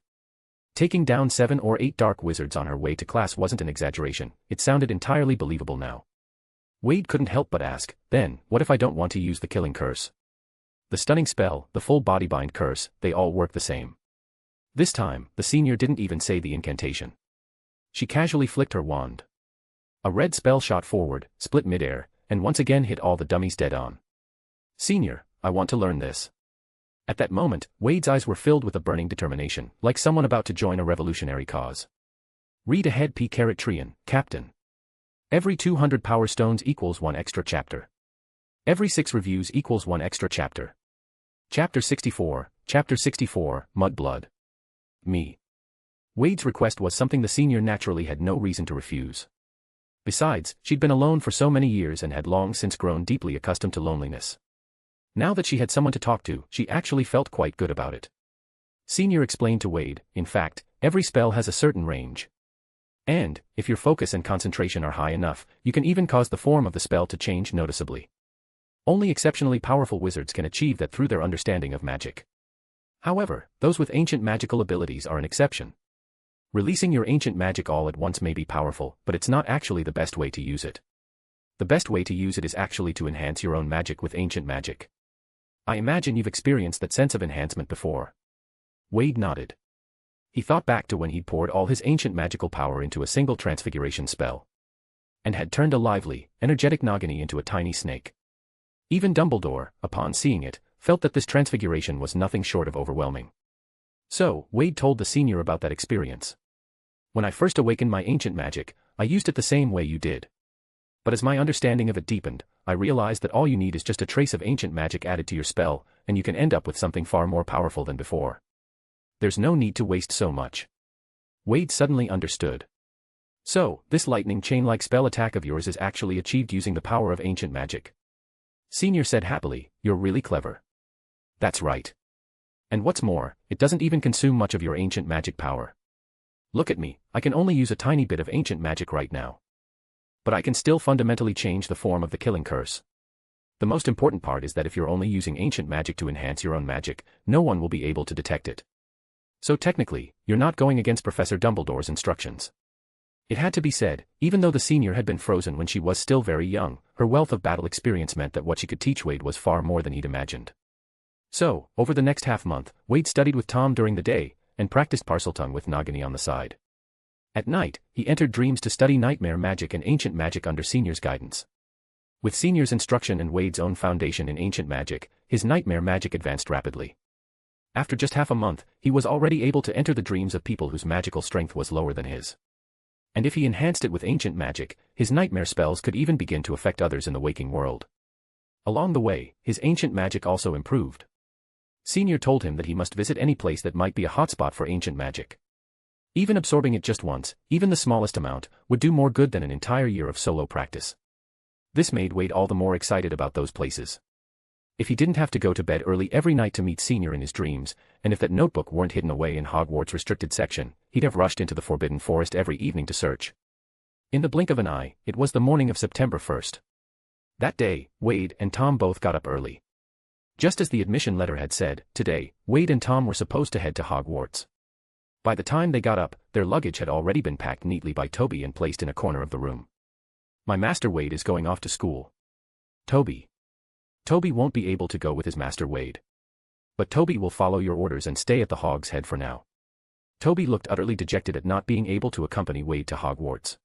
Taking down 7 or 8 dark wizards on her way to class wasn't an exaggeration, it sounded entirely believable now. Wade couldn't help but ask, then, what if I don't want to use the killing curse? The stunning spell, the full body bind curse, they all work the same. This time, the senior didn't even say the incantation. She casually flicked her wand. A red spell shot forward, split midair, and once again hit all the dummies dead on. Senior, I want to learn this. At that moment, Wade's eyes were filled with a burning determination, like someone about to join a revolutionary cause. Read ahead P-Trian, Captain. Every 200 power stones equals 1 extra chapter. Every 6 reviews equals 1 extra chapter. Chapter 64, Mudblood. Me. Wade's request was something the senior naturally had no reason to refuse. Besides, she'd been alone for so many years and had long since grown deeply accustomed to loneliness. Now that she had someone to talk to, she actually felt quite good about it. Senior explained to Wade, in fact, every spell has a certain range. And, if your focus and concentration are high enough, you can even cause the form of the spell to change noticeably. Only exceptionally powerful wizards can achieve that through their understanding of magic. However, those with ancient magical abilities are an exception. Releasing your ancient magic all at once may be powerful, but it's not actually the best way to use it. The best way to use it is actually to enhance your own magic with ancient magic. I imagine you've experienced that sense of enhancement before. Wade nodded. He thought back to when he'd poured all his ancient magical power into a single transfiguration spell. And had turned a lively, energetic Nagini into a tiny snake. Even Dumbledore, upon seeing it, felt that this transfiguration was nothing short of overwhelming. So, Wade told the senior about that experience. When I first awakened my ancient magic, I used it the same way you did. But as my understanding of it deepened, I realized that all you need is just a trace of ancient magic added to your spell, and you can end up with something far more powerful than before. There's no need to waste so much. Wade suddenly understood. So, this lightning chain-like spell attack of yours is actually achieved using the power of ancient magic. Senior said happily, you're really clever. That's right. And what's more, it doesn't even consume much of your ancient magic power. Look at me, I can only use a tiny bit of ancient magic right now. But I can still fundamentally change the form of the killing curse. The most important part is that if you're only using ancient magic to enhance your own magic, no one will be able to detect it. So technically, you're not going against Professor Dumbledore's instructions. It had to be said, even though the senior had been frozen when she was still very young, her wealth of battle experience meant that what she could teach Wade was far more than he'd imagined. So, over the next half-month, Wade studied with Tom during the day, and practiced Parseltongue with Nagini on the side. At night, he entered dreams to study nightmare magic and ancient magic under Senior's guidance. With Senior's instruction and Wade's own foundation in ancient magic, his nightmare magic advanced rapidly. After just half a month, he was already able to enter the dreams of people whose magical strength was lower than his. And if he enhanced it with ancient magic, his nightmare spells could even begin to affect others in the waking world. Along the way, his ancient magic also improved. Senior told him that he must visit any place that might be a hotspot for ancient magic. Even absorbing it just once, even the smallest amount, would do more good than an entire year of solo practice. This made Wade all the more excited about those places. If he didn't have to go to bed early every night to meet Senior in his dreams, and if that notebook weren't hidden away in Hogwarts' restricted section, he'd have rushed into the Forbidden Forest every evening to search. In the blink of an eye, it was the morning of September 1st. That day, Wade and Tom both got up early. Just as the admission letter had said, today, Wade and Tom were supposed to head to Hogwarts. By the time they got up, their luggage had already been packed neatly by Toby and placed in a corner of the room. My master Wade is going off to school. Toby. Toby won't be able to go with his master Wade. But Toby will follow your orders and stay at the Hog's Head for now. Toby looked utterly dejected at not being able to accompany Wade to Hogwarts.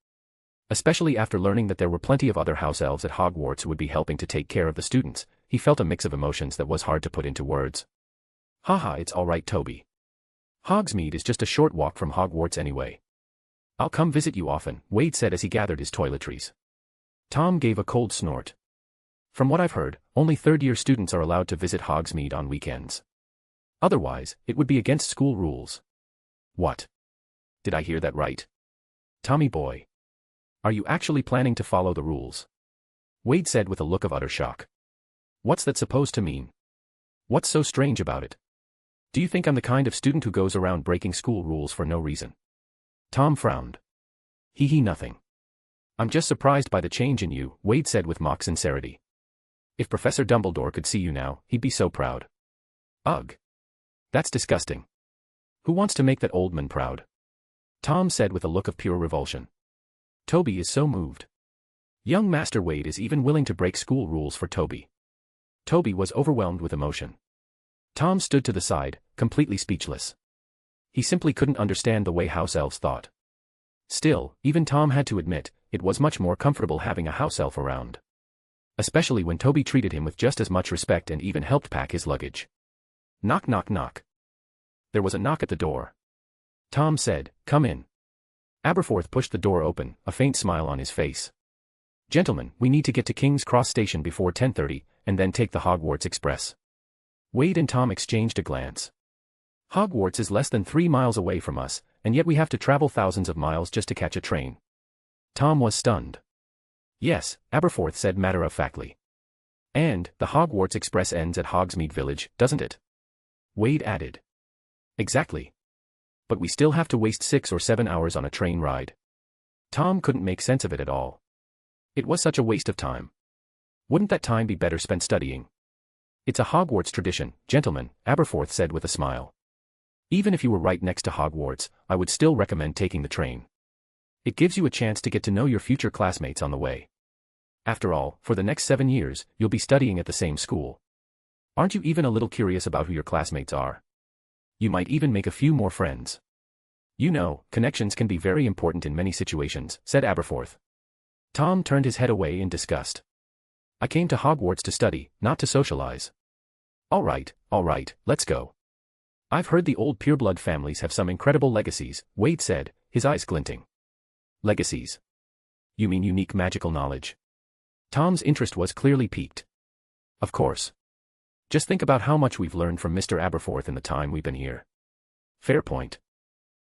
Especially after learning that there were plenty of other house elves at Hogwarts who would be helping to take care of the students, he felt a mix of emotions that was hard to put into words. Haha, it's all right, Toby. Hogsmeade is just a short walk from Hogwarts anyway. I'll come visit you often, Wade said as he gathered his toiletries. Tom gave a cold snort. From what I've heard, only third-year students are allowed to visit Hogsmeade on weekends. Otherwise, it would be against school rules. What? Did I hear that right? Tommy boy. Are you actually planning to follow the rules? Wade said with a look of utter shock. What's that supposed to mean? What's so strange about it? Do you think I'm the kind of student who goes around breaking school rules for no reason? Tom frowned. Nothing. I'm just surprised by the change in you, Wade said with mock sincerity. If Professor Dumbledore could see you now, he'd be so proud. Ugh. That's disgusting. Who wants to make that old man proud? Tom said with a look of pure revulsion. Toby is so moved. Young Master Wade is even willing to break school rules for Toby. Toby was overwhelmed with emotion. Tom stood to the side, completely speechless. He simply couldn't understand the way house elves thought. Still, even Tom had to admit, it was much more comfortable having a house elf around. Especially when Toby treated him with just as much respect and even helped pack his luggage. Knock knock knock. There was a knock at the door. Tom said, "Come in." Aberforth pushed the door open, a faint smile on his face. "Gentlemen, we need to get to King's Cross Station before 10:30, and then take the Hogwarts Express." Wade and Tom exchanged a glance. Hogwarts is less than 3 miles away from us, and yet we have to travel thousands of miles just to catch a train. Tom was stunned. "Yes," Aberforth said matter-of-factly. "And, the Hogwarts Express ends at Hogsmeade Village, doesn't it?" Wade added. "Exactly. But we still have to waste 6 or 7 hours on a train ride." Tom couldn't make sense of it at all. It was such a waste of time. Wouldn't that time be better spent studying? "It's a Hogwarts tradition, gentlemen," Aberforth said with a smile. "Even if you were right next to Hogwarts, I would still recommend taking the train. It gives you a chance to get to know your future classmates on the way. After all, for the next 7 years, you'll be studying at the same school. Aren't you even a little curious about who your classmates are? You might even make a few more friends. You know, connections can be very important in many situations," said Aberforth. Tom turned his head away in disgust. "I came to Hogwarts to study, not to socialize." All right, let's go. "I've heard the old pureblood families have some incredible legacies," Wade said, his eyes glinting. "Legacies? You mean unique magical knowledge?" Tom's interest was clearly piqued. "Of course. Just think about how much we've learned from Mr. Aberforth in the time we've been here." "Fair point."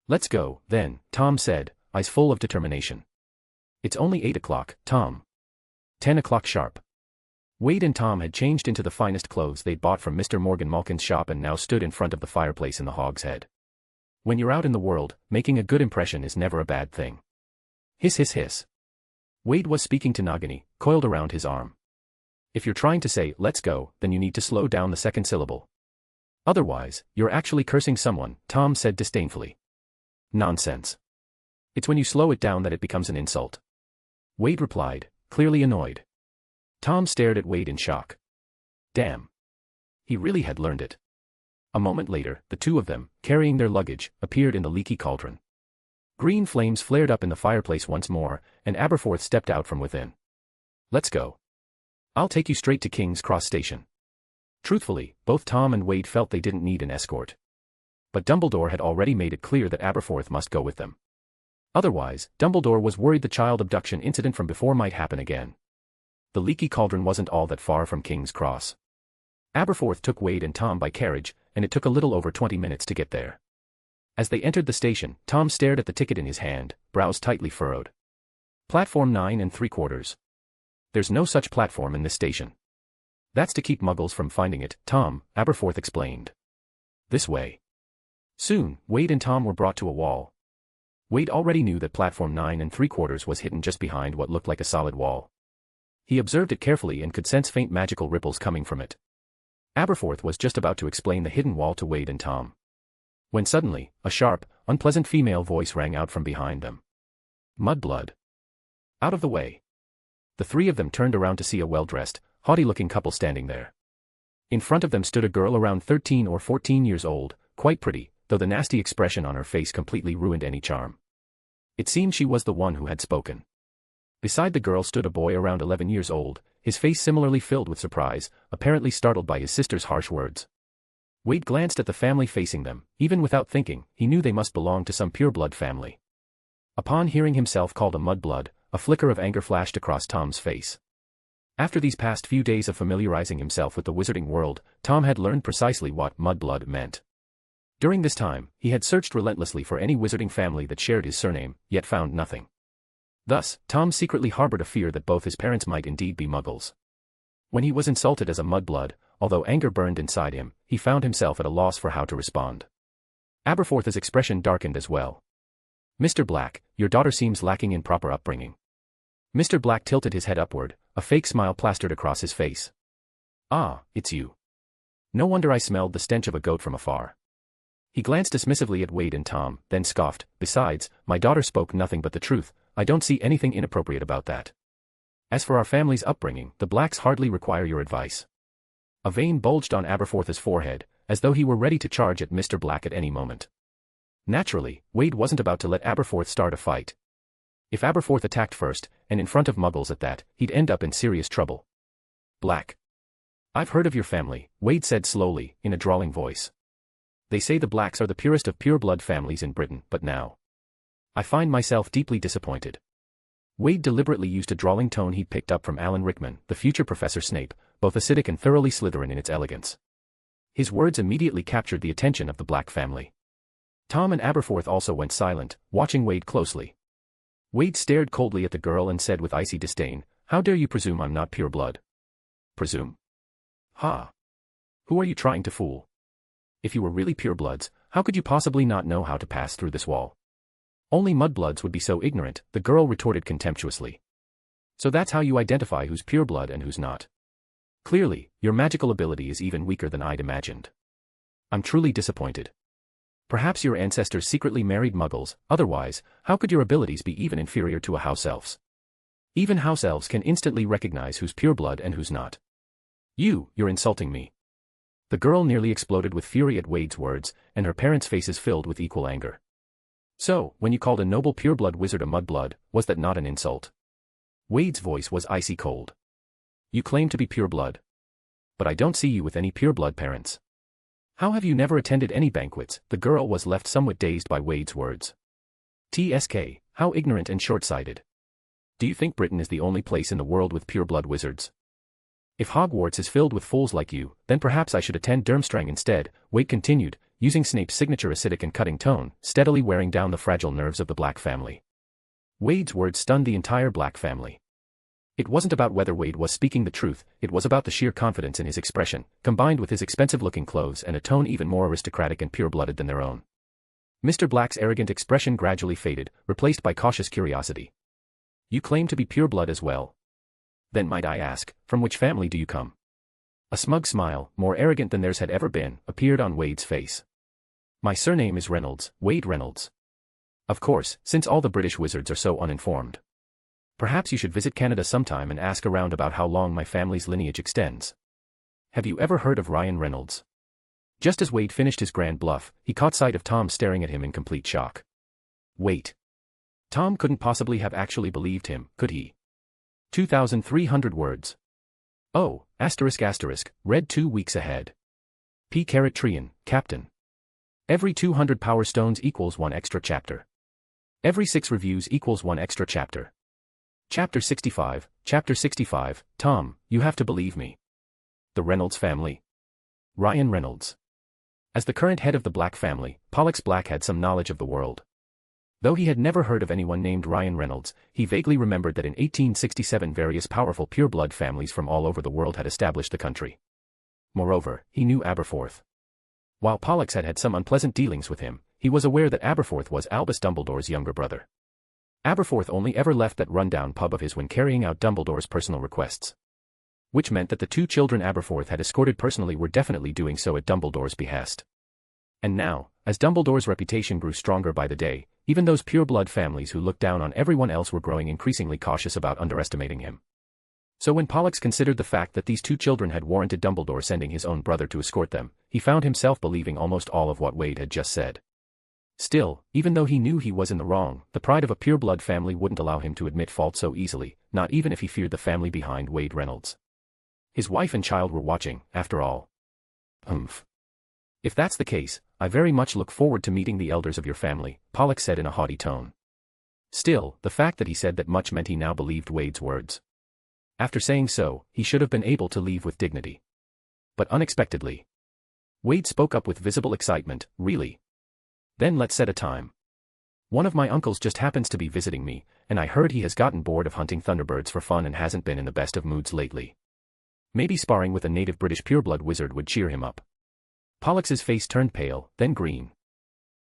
"Let's go, then," Tom said, eyes full of determination. "It's only 8 o'clock, Tom." 10 o'clock sharp. Wade and Tom had changed into the finest clothes they'd bought from Mr. Morgan Malkin's shop and now stood in front of the fireplace in the Hog's Head. When you're out in the world, making a good impression is never a bad thing. Hiss hiss hiss. Wade was speaking to Nagini, coiled around his arm. "If you're trying to say, 'let's go,' then you need to slow down the second syllable. Otherwise, you're actually cursing someone," Tom said disdainfully. "Nonsense. It's when you slow it down that it becomes an insult," Wade replied, clearly annoyed. Tom stared at Wade in shock. Damn. He really had learned it. A moment later, the two of them, carrying their luggage, appeared in the leaky cauldron. Green flames flared up in the fireplace once more, and Aberforth stepped out from within. "Let's go. I'll take you straight to King's Cross Station." Truthfully, both Tom and Wade felt they didn't need an escort. But Dumbledore had already made it clear that Aberforth must go with them. Otherwise, Dumbledore was worried the child abduction incident from before might happen again. The leaky cauldron wasn't all that far from King's Cross. Aberforth took Wade and Tom by carriage, and it took a little over 20 minutes to get there. As they entered the station, Tom stared at the ticket in his hand, brows tightly furrowed. "Platform 9 3/4. There's no such platform in this station." "That's to keep muggles from finding it, Tom," Aberforth explained. "This way." Soon, Wade and Tom were brought to a wall. Wade already knew that platform 9 3/4 was hidden just behind what looked like a solid wall. He observed it carefully and could sense faint magical ripples coming from it. Aberforth was just about to explain the hidden wall to Wade and Tom, when suddenly, a sharp, unpleasant female voice rang out from behind them. "Mudblood. Out of the way." The three of them turned around to see a well-dressed, haughty-looking couple standing there. In front of them stood a girl around 13 or 14 years old, quite pretty, though the nasty expression on her face completely ruined any charm. It seemed she was the one who had spoken. Beside the girl stood a boy around 11 years old, his face similarly filled with surprise, apparently startled by his sister's harsh words. Wade glanced at the family facing them. Even without thinking, he knew they must belong to some pureblood family. Upon hearing himself called a mudblood, a flicker of anger flashed across Tom's face. After these past few days of familiarizing himself with the wizarding world, Tom had learned precisely what mudblood meant. During this time, he had searched relentlessly for any wizarding family that shared his surname, yet found nothing. Thus, Tom secretly harbored a fear that both his parents might indeed be muggles. When he was insulted as a mudblood, although anger burned inside him, he found himself at a loss for how to respond. Aberforth's expression darkened as well. "Mr. Black, your daughter seems lacking in proper upbringing." Mr. Black tilted his head upward, a fake smile plastered across his face. "Ah, it's you. No wonder I smelled the stench of a goat from afar." He glanced dismissively at Wade and Tom, then scoffed, "Besides, my daughter spoke nothing but the truth. I don't see anything inappropriate about that. As for our family's upbringing, the Blacks hardly require your advice." A vein bulged on Aberforth's forehead, as though he were ready to charge at Mr. Black at any moment. Naturally, Wade wasn't about to let Aberforth start a fight. If Aberforth attacked first, and in front of muggles at that, he'd end up in serious trouble. "Black. I've heard of your family," Wade said slowly, in a drawling voice. "They say the Blacks are the purest of pure-blood families in Britain, but now I find myself deeply disappointed." Wade deliberately used a drawling tone he'd picked up from Alan Rickman, the future Professor Snape, both acidic and thoroughly Slytherin in its elegance. His words immediately captured the attention of the Black family. Tom and Aberforth also went silent, watching Wade closely. Wade stared coldly at the girl and said with icy disdain, "How dare you presume I'm not pure blood?" "Presume? Ha! Who are you trying to fool? If you were really purebloods, how could you possibly not know how to pass through this wall?" "Only mudbloods would be so ignorant," the girl retorted contemptuously. "So that's how you identify who's pureblood and who's not. Clearly, your magical ability is even weaker than I'd imagined. I'm truly disappointed. Perhaps your ancestors secretly married muggles, otherwise, how could your abilities be even inferior to a house elf's? Even house elves can instantly recognize who's pureblood and who's not. You're insulting me." The girl nearly exploded with fury at Wade's words, and her parents' faces filled with equal anger. "So, when you called a noble pureblood wizard a mudblood, was that not an insult?" Wade's voice was icy cold. "You claim to be pureblood. But I don't see you with any pureblood parents. How have you never attended any banquets?" The girl was left somewhat dazed by Wade's words. "TSK, how ignorant and short-sighted. Do you think Britain is the only place in the world with pureblood wizards? If Hogwarts is filled with fools like you, then perhaps I should attend Durmstrang instead," Wade continued, using Snape's signature acidic and cutting tone, steadily wearing down the fragile nerves of the Black family. Wade's words stunned the entire Black family. It wasn't about whether Wade was speaking the truth, it was about the sheer confidence in his expression, combined with his expensive-looking clothes and a tone even more aristocratic and pure-blooded than their own. Mr. Black's arrogant expression gradually faded, replaced by cautious curiosity. "You claim to be pureblood as well? Then might I ask, from which family do you come?" A smug smile, more arrogant than theirs had ever been, appeared on Wade's face. "My surname is Reynolds, Wade Reynolds. Of course, since all the British wizards are so uninformed. Perhaps you should visit Canada sometime and ask around about how long my family's lineage extends. Have you ever heard of Ryan Reynolds?" Just as Wade finished his grand bluff, he caught sight of Tom staring at him in complete shock. Wait. Tom couldn't possibly have actually believed him, could he? 2,300 words. Oh, ***, read 2 weeks ahead. P***Trian, Captain. Every 200 power stones equals 1 extra chapter. Every 6 reviews equals 1 extra chapter. Chapter 65, Tom, you have to believe me. The Reynolds family. Ryan Reynolds. As the current head of the Black family, Pollux Black had some knowledge of the world. Though he had never heard of anyone named Ryan Reynolds, he vaguely remembered that in 1867 various powerful pure-blood families from all over the world had established the country. Moreover, he knew Aberforth. While Pollux had had some unpleasant dealings with him, he was aware that Aberforth was Albus Dumbledore's younger brother. Aberforth only ever left that rundown pub of his when carrying out Dumbledore's personal requests. Which meant that the 2 children Aberforth had escorted personally were definitely doing so at Dumbledore's behest. And now, as Dumbledore's reputation grew stronger by the day, even those pure-blood families who looked down on everyone else were growing increasingly cautious about underestimating him. So when Pollux considered the fact that these 2 children had warranted Dumbledore sending his own brother to escort them, he found himself believing almost all of what Wade had just said. Still, even though he knew he was in the wrong, the pride of a pure-blood family wouldn't allow him to admit fault so easily, not even if he feared the family behind Wade Reynolds. His wife and child were watching, after all. Humph. If that's the case, I very much look forward to meeting the elders of your family, Pollux said in a haughty tone. Still, the fact that he said that much meant he now believed Wade's words. After saying so, he should have been able to leave with dignity. But unexpectedly, Wade spoke up with visible excitement. Really? Then let's set a time. One of my uncles just happens to be visiting me, and I heard he has gotten bored of hunting thunderbirds for fun and hasn't been in the best of moods lately. Maybe sparring with a native British pureblood wizard would cheer him up. Pollux's face turned pale, then green.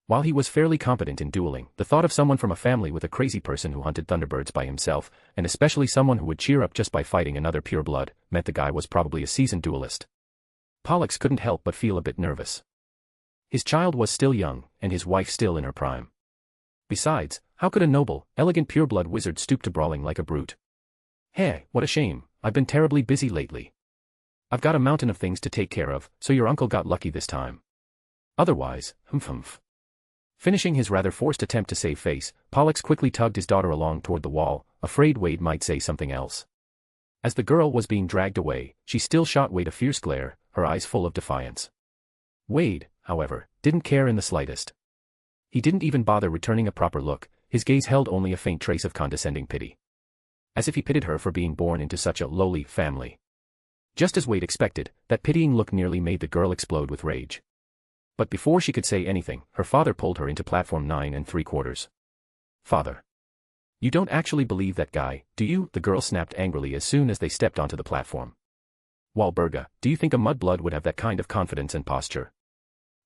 While he was fairly competent in dueling, the thought of someone from a family with a crazy person who hunted thunderbirds by himself, and especially someone who would cheer up just by fighting another pureblood, meant the guy was probably a seasoned duelist. Pollux couldn't help but feel a bit nervous. His child was still young, and his wife still in her prime. Besides, how could a noble, elegant pureblood wizard stoop to brawling like a brute? Hey, what a shame, I've been terribly busy lately. I've got a mountain of things to take care of, so your uncle got lucky this time. Otherwise, humph. Finishing his rather forced attempt to save face, Pollux quickly tugged his daughter along toward the wall, afraid Wade might say something else. As the girl was being dragged away, she still shot Wade a fierce glare, her eyes full of defiance. Wade, however, didn't care in the slightest. He didn't even bother returning a proper look, his gaze held only a faint trace of condescending pity. As if he pitied her for being born into such a lowly family. Just as Wade expected, that pitying look nearly made the girl explode with rage. But before she could say anything, her father pulled her into platform 9 3/4. Father. You don't actually believe that guy, do you? The girl snapped angrily as soon as they stepped onto the platform. Walburga, do you think a mudblood would have that kind of confidence and posture?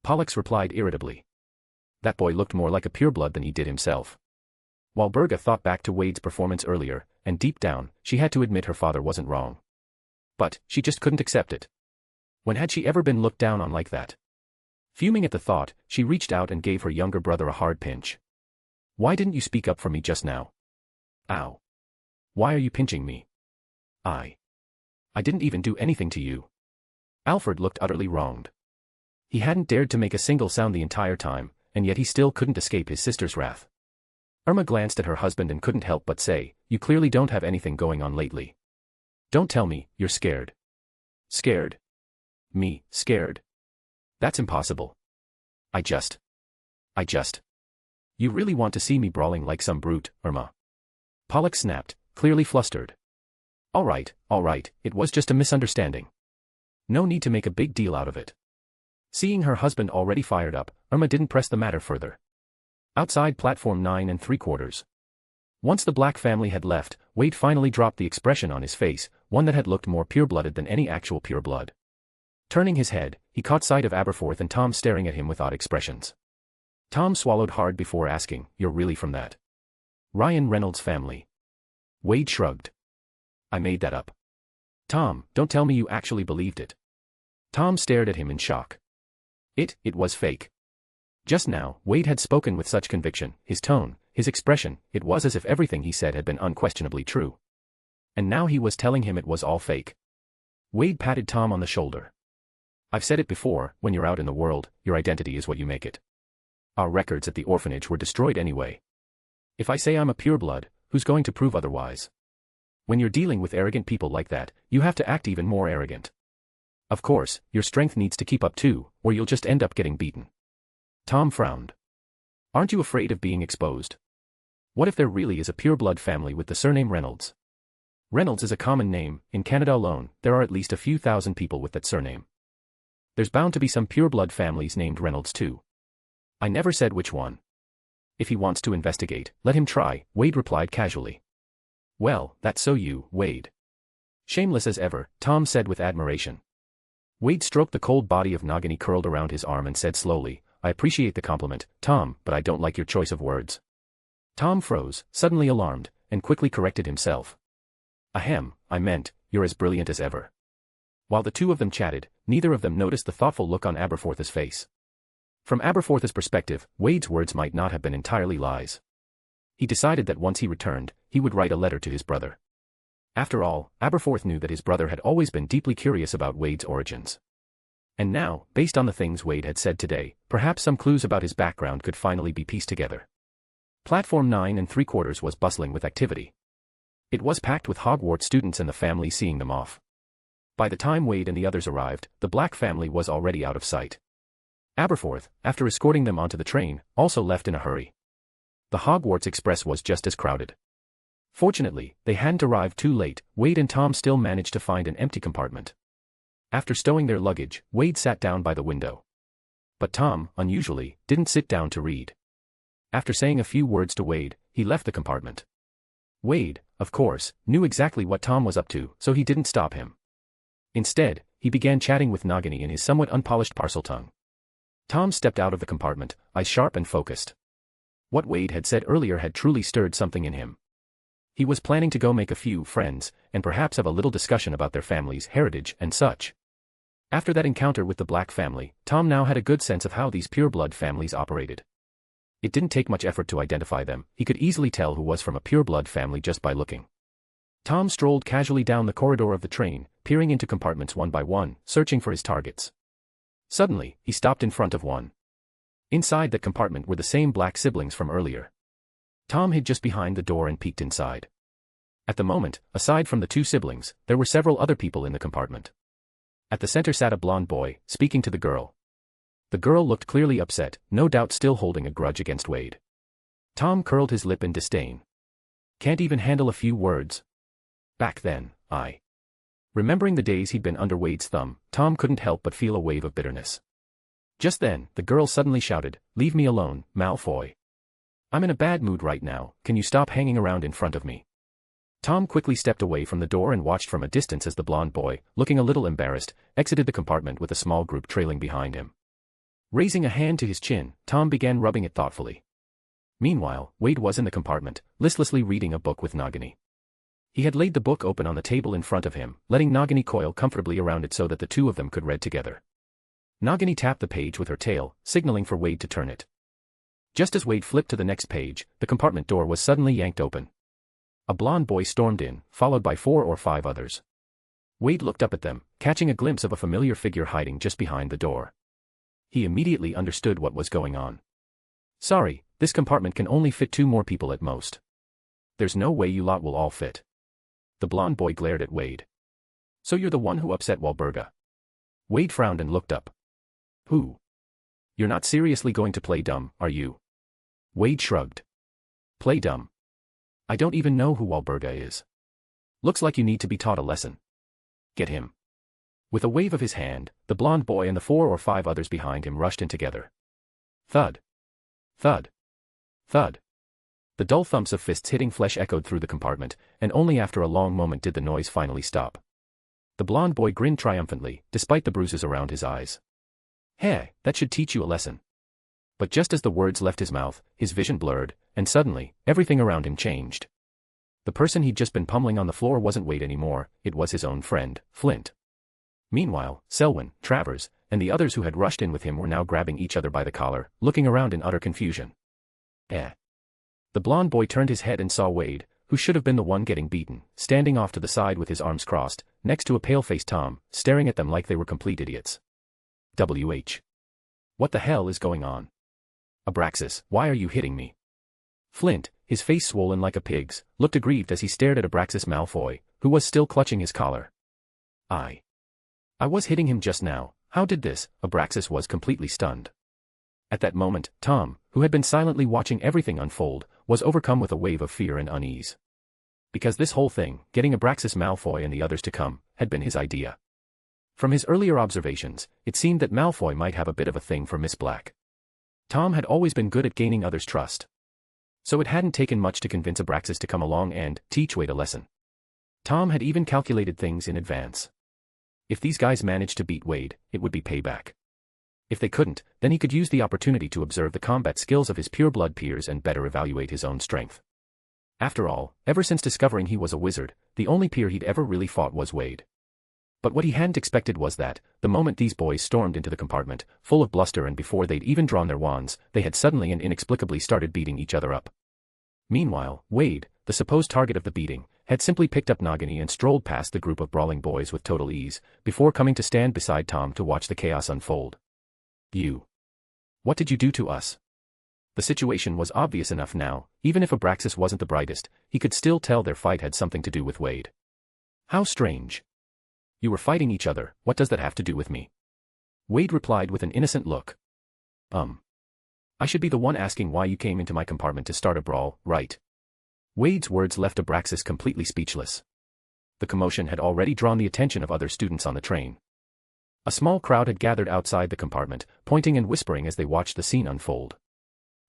Pollux replied irritably. That boy looked more like a pureblood than he did himself. Walburga thought back to Wade's performance earlier, and deep down, she had to admit her father wasn't wrong. But, she just couldn't accept it. When had she ever been looked down on like that? Fuming at the thought, she reached out and gave her younger brother a hard pinch. Why didn't you speak up for me just now? Ow. Why are you pinching me? I didn't even do anything to you. Alfred looked utterly wronged. He hadn't dared to make a single sound the entire time, and yet he still couldn't escape his sister's wrath. Irma glanced at her husband and couldn't help but say, you clearly don't have anything going on lately. Don't tell me, you're scared. Scared? Me, scared? That's impossible. I just. You really want to see me brawling like some brute, Irma? Pollux snapped, clearly flustered. All right, it was just a misunderstanding. No need to make a big deal out of it. Seeing her husband already fired up, Irma didn't press the matter further. Outside platform 9 3/4. Once the Black family had left, Wade finally dropped the expression on his face, one that had looked more pure-blooded than any actual pureblood. Turning his head, he caught sight of Aberforth and Tom staring at him with odd expressions. Tom swallowed hard before asking, you're really from that Ryan Reynolds family? Wade shrugged. I made that up. Tom, don't tell me you actually believed it. Tom stared at him in shock. It was fake. Just now, Wade had spoken with such conviction, his tone, his expression, it was as if everything he said had been unquestionably true. And now he was telling him it was all fake. Wade patted Tom on the shoulder. I've said it before, when you're out in the world, your identity is what you make it. Our records at the orphanage were destroyed anyway. If I say I'm a pureblood, who's going to prove otherwise? When you're dealing with arrogant people like that, you have to act even more arrogant. Of course, your strength needs to keep up too, or you'll just end up getting beaten. Tom frowned. Aren't you afraid of being exposed? What if there really is a pureblood family with the surname Reynolds? Reynolds is a common name, in Canada alone, there are at least a few thousand people with that surname. There's bound to be some pureblood families named Reynolds too. I never said which one. If he wants to investigate, let him try, Wade replied casually. Well, that's so you, Wade. Shameless as ever, Tom said with admiration. Wade stroked the cold body of Nagini curled around his arm and said slowly, I appreciate the compliment, Tom, but I don't like your choice of words. Tom froze, suddenly alarmed, and quickly corrected himself. Ahem, I meant, you're as brilliant as ever. While the two of them chatted, neither of them noticed the thoughtful look on Aberforth's face. From Aberforth's perspective, Wade's words might not have been entirely lies. He decided that once he returned, he would write a letter to his brother. After all, Aberforth knew that his brother had always been deeply curious about Wade's origins. And now, based on the things Wade had said today, perhaps some clues about his background could finally be pieced together. Platform 9 3/4 was bustling with activity. It was packed with Hogwarts students and the family seeing them off. By the time Wade and the others arrived, the Black family was already out of sight. Aberforth, after escorting them onto the train, also left in a hurry. The Hogwarts Express was just as crowded. Fortunately, they hadn't arrived too late. Wade and Tom still managed to find an empty compartment. After stowing their luggage, Wade sat down by the window. But Tom, unusually, didn't sit down to read. After saying a few words to Wade, he left the compartment. Wade, of course, knew exactly what Tom was up to, so he didn't stop him. Instead, he began chatting with Nagini in his somewhat unpolished parcel tongue. Tom stepped out of the compartment, eyes sharp and focused. What Wade had said earlier had truly stirred something in him. He was planning to go make a few friends, and perhaps have a little discussion about their family's heritage and such. After that encounter with the Black family, Tom now had a good sense of how these pure-blood families operated. It didn't take much effort to identify them. He could easily tell who was from a pure-blood family just by looking. Tom strolled casually down the corridor of the train, peering into compartments one by one, searching for his targets. Suddenly, he stopped in front of one. Inside that compartment were the same Black siblings from earlier. Tom hid just behind the door and peeked inside. At the moment, aside from the two siblings, there were several other people in the compartment. At the center sat a blonde boy, speaking to the girl. The girl looked clearly upset, no doubt still holding a grudge against Wade. Tom curled his lip in disdain. Can't even handle a few words. Back then, Remembering the days he'd been under Wade's thumb, Tom couldn't help but feel a wave of bitterness. Just then, the girl suddenly shouted, "Leave me alone, Malfoy. I'm in a bad mood right now, can you stop hanging around in front of me?" Tom quickly stepped away from the door and watched from a distance as the blonde boy, looking a little embarrassed, exited the compartment with a small group trailing behind him. Raising a hand to his chin, Tom began rubbing it thoughtfully. Meanwhile, Wade was in the compartment, listlessly reading a book with Nagini. He had laid the book open on the table in front of him, letting Nagini coil comfortably around it so that the two of them could read together. Nagini tapped the page with her tail, signaling for Wade to turn it. Just as Wade flipped to the next page, the compartment door was suddenly yanked open. A blonde boy stormed in, followed by 4 or 5 others. Wade looked up at them, catching a glimpse of a familiar figure hiding just behind the door. He immediately understood what was going on. "Sorry, this compartment can only fit 2 more people at most. There's no way you lot will all fit." The blonde boy glared at Wade. "So you're the one who upset Walburga?" Wade frowned and looked up. "Who? You're not seriously going to play dumb, are you?" Wade shrugged. "Play dumb? I don't even know who Walburga is. Looks like you need to be taught a lesson. Get him." With a wave of his hand, the blonde boy and the 4 or 5 others behind him rushed in together. Thud. Thud. Thud. The dull thumps of fists hitting flesh echoed through the compartment, and only after a long moment did the noise finally stop. The blonde boy grinned triumphantly, despite the bruises around his eyes. "Hey, that should teach you a lesson." But just as the words left his mouth, his vision blurred, and suddenly, everything around him changed. The person he'd just been pummeling on the floor wasn't Wade anymore, it was his own friend, Flint. Meanwhile, Selwyn, Travers, and the others who had rushed in with him were now grabbing each other by the collar, looking around in utter confusion. The blonde boy turned his head and saw Wade, who should have been the one getting beaten, standing off to the side with his arms crossed, next to a pale-faced Tom, staring at them like they were complete idiots. What the hell is going on? Abraxas, why are you hitting me? Flint, his face swollen like a pig's, looked aggrieved as he stared at Abraxas Malfoy, who was still clutching his collar. I was hitting him just now, how did this? Abraxas was completely stunned. At that moment, Tom, who had been silently watching everything unfold, was overcome with a wave of fear and unease. Because this whole thing, getting Abraxas Malfoy and the others to come, had been his idea. From his earlier observations, it seemed that Malfoy might have a bit of a thing for Miss Black. Tom had always been good at gaining others' trust. So it hadn't taken much to convince Abraxas to come along and teach Wade a lesson. Tom had even calculated things in advance. If these guys managed to beat Wade, it would be payback. If they couldn't, then he could use the opportunity to observe the combat skills of his pure-blood peers and better evaluate his own strength. After all, ever since discovering he was a wizard, the only peer he'd ever really fought was Wade. But what he hadn't expected was that, the moment these boys stormed into the compartment, full of bluster and before they'd even drawn their wands, they had suddenly and inexplicably started beating each other up. Meanwhile, Wade, the supposed target of the beating, had simply picked up Nagini and strolled past the group of brawling boys with total ease, before coming to stand beside Tom to watch the chaos unfold. What did you do to us? The situation was obvious enough now, even if Abraxas wasn't the brightest, he could still tell their fight had something to do with Wade. How strange. You were fighting each other, what does that have to do with me? Wade replied with an innocent look. I should be the one asking why you came into my compartment to start a brawl, right? Wade's words left Abraxas completely speechless. The commotion had already drawn the attention of other students on the train. A small crowd had gathered outside the compartment, pointing and whispering as they watched the scene unfold.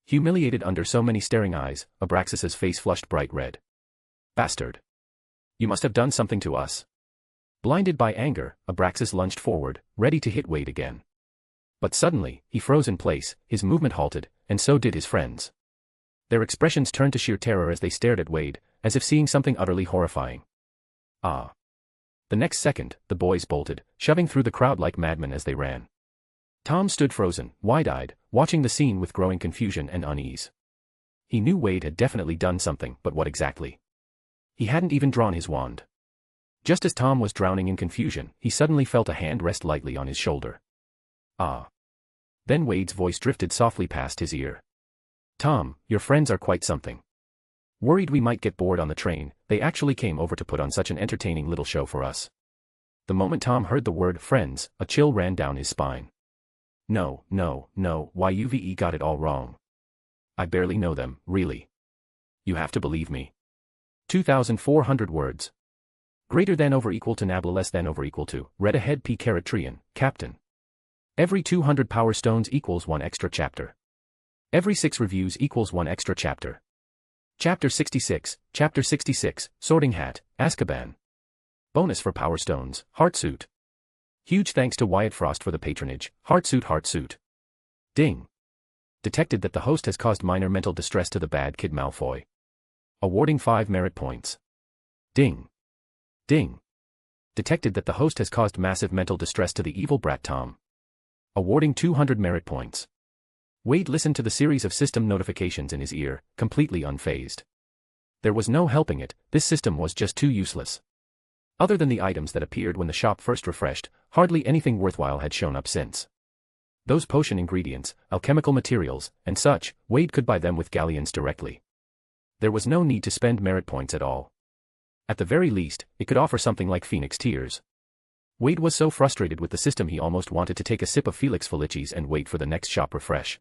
Humiliated under so many staring eyes, Abraxas's face flushed bright red. Bastard! You must have done something to us. Blinded by anger, Abraxas lunged forward, ready to hit Wade again. But suddenly, he froze in place, his movement halted, and so did his friends. Their expressions turned to sheer terror as they stared at Wade, as if seeing something utterly horrifying. Ah! The next second, the boys bolted, shoving through the crowd like madmen as they ran. Tom stood frozen, wide-eyed, watching the scene with growing confusion and unease. He knew Wade had definitely done something, but what exactly? He hadn't even drawn his wand. Just as Tom was drowning in confusion, he suddenly felt a hand rest lightly on his shoulder. Ah! Then Wade's voice drifted softly past his ear. Tom, your friends are quite something. Worried we might get bored on the train, they actually came over to put on such an entertaining little show for us. The moment Tom heard the word friends, a chill ran down his spine. No, why you've got it all wrong. I barely know them, really. You have to believe me. 2,400 words. Greater than over equal to nabla less than over equal to, read ahead p caret trian, captain. Every 200 power stones equals 1 extra chapter. Every 6 reviews equals 1 extra chapter. Chapter 66, Sorting Hat, Azkaban. Bonus for Power Stones, Heartsuit. Huge thanks to Wyatt Frost for the patronage, Heartsuit. Ding. Detected that the host has caused minor mental distress to the bad kid Malfoy. Awarding 5 merit points. Ding. Ding. Detected that the host has caused massive mental distress to the evil brat Tom. Awarding 200 merit points. Wade listened to the series of system notifications in his ear, completely unfazed. There was no helping it, this system was just too useless. Other than the items that appeared when the shop first refreshed, hardly anything worthwhile had shown up since. Those potion ingredients, alchemical materials, and such, Wade could buy them with galleons directly. There was no need to spend merit points at all. At the very least, it could offer something like Phoenix Tears. Wade was so frustrated with the system he almost wanted to take a sip of Felix Felicis and wait for the next shop refresh.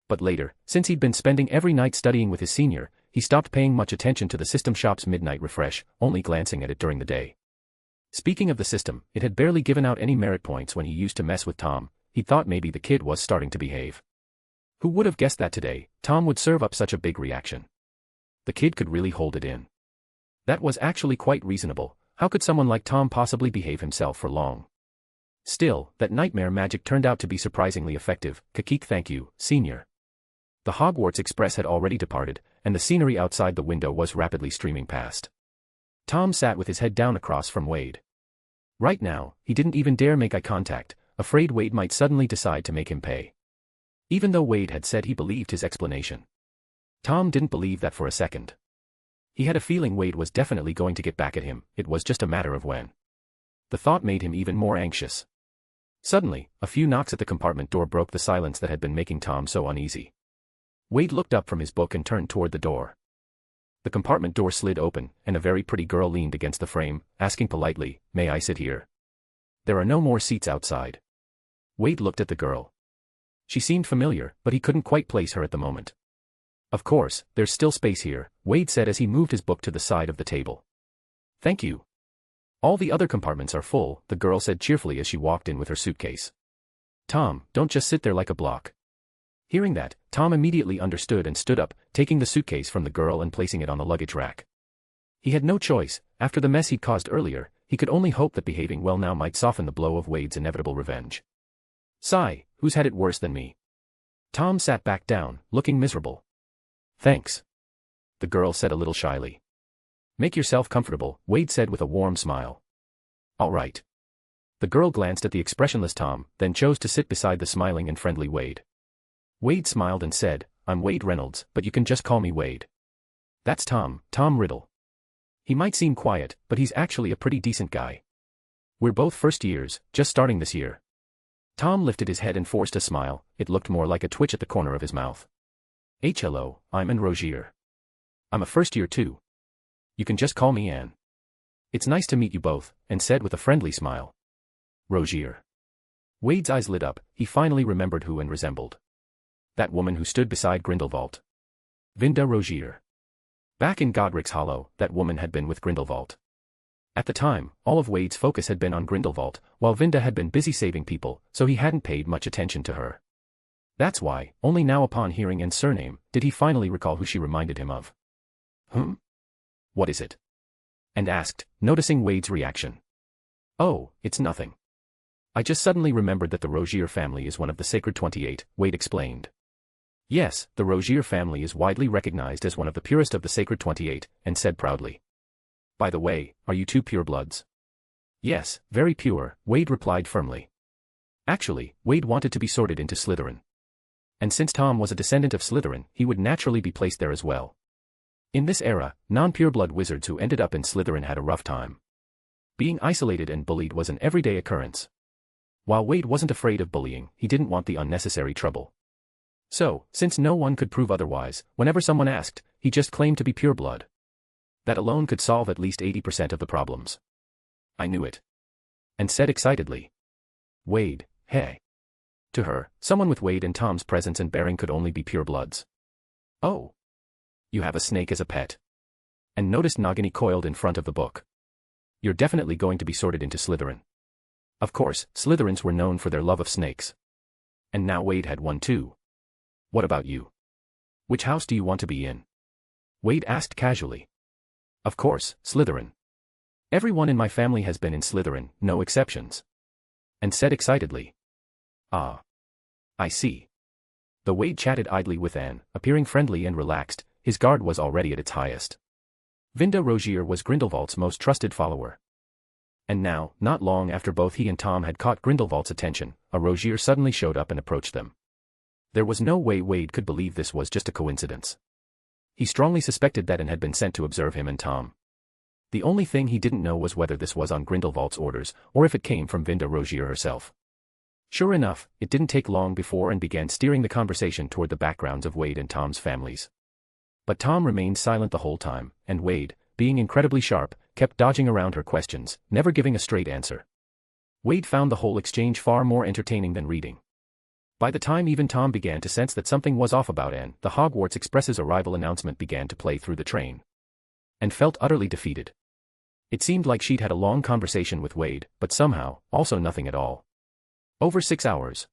But later, since he'd been spending every night studying with his senior, he stopped paying much attention to the system shop's midnight refresh, only glancing at it during the day. Speaking of the system, it had barely given out any merit points when he used to mess with Tom. He thought maybe the kid was starting to behave. Who would have guessed that today, Tom would serve up such a big reaction? The kid could really hold it in. That was actually quite reasonable. How could someone like Tom possibly behave himself for long? Still, that nightmare magic turned out to be surprisingly effective. Kakik, thank you, senior. The Hogwarts Express had already departed, and the scenery outside the window was rapidly streaming past. Tom sat with his head down across from Wade. Right now, he didn't even dare make eye contact, afraid Wade might suddenly decide to make him pay. Even though Wade had said he believed his explanation. Tom didn't believe that for a second. He had a feeling Wade was definitely going to get back at him, it was just a matter of when. The thought made him even more anxious. Suddenly, a few knocks at the compartment door broke the silence that had been making Tom so uneasy. Wade looked up from his book and turned toward the door. The compartment door slid open, and a very pretty girl leaned against the frame, asking politely, "May I sit here?" There are no more seats outside. Wade looked at the girl. She seemed familiar, but he couldn't quite place her at the moment. Of course, there's still space here, Wade said as he moved his book to the side of the table. Thank you. All the other compartments are full, the girl said cheerfully as she walked in with her suitcase. Tom, don't just sit there like a block. Hearing that, Tom immediately understood and stood up, taking the suitcase from the girl and placing it on the luggage rack. He had no choice. After the mess he'd caused earlier, he could only hope that behaving well now might soften the blow of Wade's inevitable revenge. Sigh, who's had it worse than me? Tom sat back down, looking miserable. Thanks. The girl said a little shyly. Make yourself comfortable, Wade said with a warm smile. All right. The girl glanced at the expressionless Tom, then chose to sit beside the smiling and friendly Wade. Wade smiled and said, I'm Wade Reynolds, but you can just call me Wade. That's Tom Riddle. He might seem quiet, but he's actually a pretty decent guy. We're both first years, just starting this year. Tom lifted his head and forced a smile, it looked more like a twitch at the corner of his mouth. Hello, I'm Anne Rogier. I'm a first year too. You can just call me Anne. It's nice to meet you both, Anne said with a friendly smile. Rogier. Wade's eyes lit up, he finally remembered who Anne resembled. That woman who stood beside Grindelwald. Vinda Rogier. Back in Godric's Hollow, that woman had been with Grindelwald. At the time, all of Wade's focus had been on Grindelwald, while Vinda had been busy saving people, so he hadn't paid much attention to her. That's why, only now upon hearing Anne's surname, did he finally recall who she reminded him of. What is it? And asked, noticing Wade's reaction. Oh, it's nothing. I just suddenly remembered that the Rogier family is one of the Sacred 28, Wade explained. Yes, the Rogier family is widely recognized as one of the purest of the Sacred 28, and said proudly. By the way, are you two purebloods? Yes, very pure, Wade replied firmly. Actually, Wade wanted to be sorted into Slytherin. And since Tom was a descendant of Slytherin, he would naturally be placed there as well. In this era, non-pureblood wizards who ended up in Slytherin had a rough time. Being isolated and bullied was an everyday occurrence. While Wade wasn't afraid of bullying, he didn't want the unnecessary trouble. So, since no one could prove otherwise, whenever someone asked, he just claimed to be pureblood. That alone could solve at least 80% of the problems. I knew it. And said excitedly. Wade, hey. To her, someone with Wade and Tom's presence and bearing could only be purebloods. Oh. You have a snake as a pet. And noticed Nagini coiled in front of the book. You're definitely going to be sorted into Slytherin. Of course, Slytherins were known for their love of snakes. And now Wade had one too. What about you? Which house do you want to be in? Wade asked casually. Of course, Slytherin. Everyone in my family has been in Slytherin, no exceptions. And said excitedly. Ah. I see. The Wade chatted idly with Anne, appearing friendly and relaxed, his guard was already at its highest. Vinda Rogier was Grindelwald's most trusted follower. And now, not long after both he and Tom had caught Grindelwald's attention, a Rogier suddenly showed up and approached them. There was no way Wade could believe this was just a coincidence. He strongly suspected that Anne had been sent to observe him and Tom. The only thing he didn't know was whether this was on Grindelwald's orders, or if it came from Vinda Rogier herself. Sure enough, it didn't take long before Anne began steering the conversation toward the backgrounds of Wade and Tom's families. But Tom remained silent the whole time, and Wade, being incredibly sharp, kept dodging around her questions, never giving a straight answer. Wade found the whole exchange far more entertaining than reading. By the time even Tom began to sense that something was off about Anne, the Hogwarts Express's arrival announcement began to play through the train. And felt utterly defeated. It seemed like she'd had a long conversation with Wade, but somehow, also nothing at all. Over 6 hours.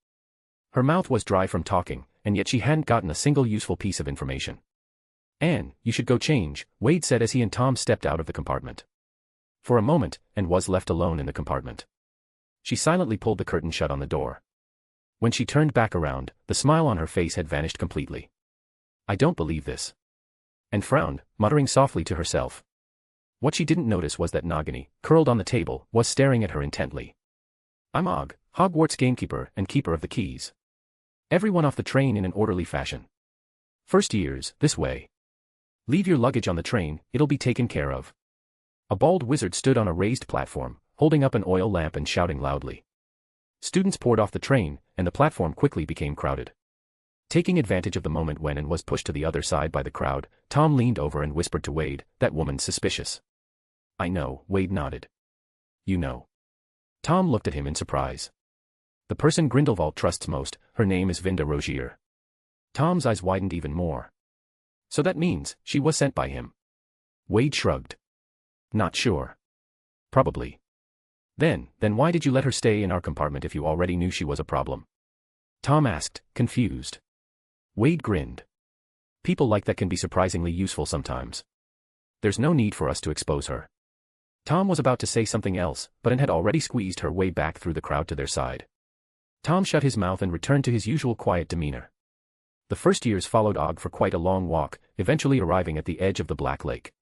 Her mouth was dry from talking, and yet she hadn't gotten a single useful piece of information. Anne, you should go change, Wade said as he and Tom stepped out of the compartment. For a moment, Anne was left alone in the compartment. She silently pulled the curtain shut on the door. When she turned back around, the smile on her face had vanished completely. I don't believe this. And frowned, muttering softly to herself. What she didn't notice was that Nagini, curled on the table, was staring at her intently. I'm Og, Hogwarts gamekeeper and keeper of the keys. Everyone off the train in an orderly fashion. First years, this way. Leave your luggage on the train, it'll be taken care of. A bald wizard stood on a raised platform, holding up an oil lamp and shouting loudly. Students poured off the train, and the platform quickly became crowded. Taking advantage of the moment when Anne was pushed to the other side by the crowd, Tom leaned over and whispered to Wade, that woman's suspicious. I know, Wade nodded. You know. Tom looked at him in surprise. The person Grindelwald trusts most, her name is Vinda Rogier. Tom's eyes widened even more. So that means, she was sent by him. Wade shrugged. Not sure. Probably. Then why did you let her stay in our compartment if you already knew she was a problem? Tom asked, confused. Wade grinned. People like that can be surprisingly useful sometimes. There's no need for us to expose her. Tom was about to say something else, but Anne had already squeezed her way back through the crowd to their side. Tom shut his mouth and returned to his usual quiet demeanor. The first years followed Og for quite a long walk, eventually arriving at the edge of the Black Lake.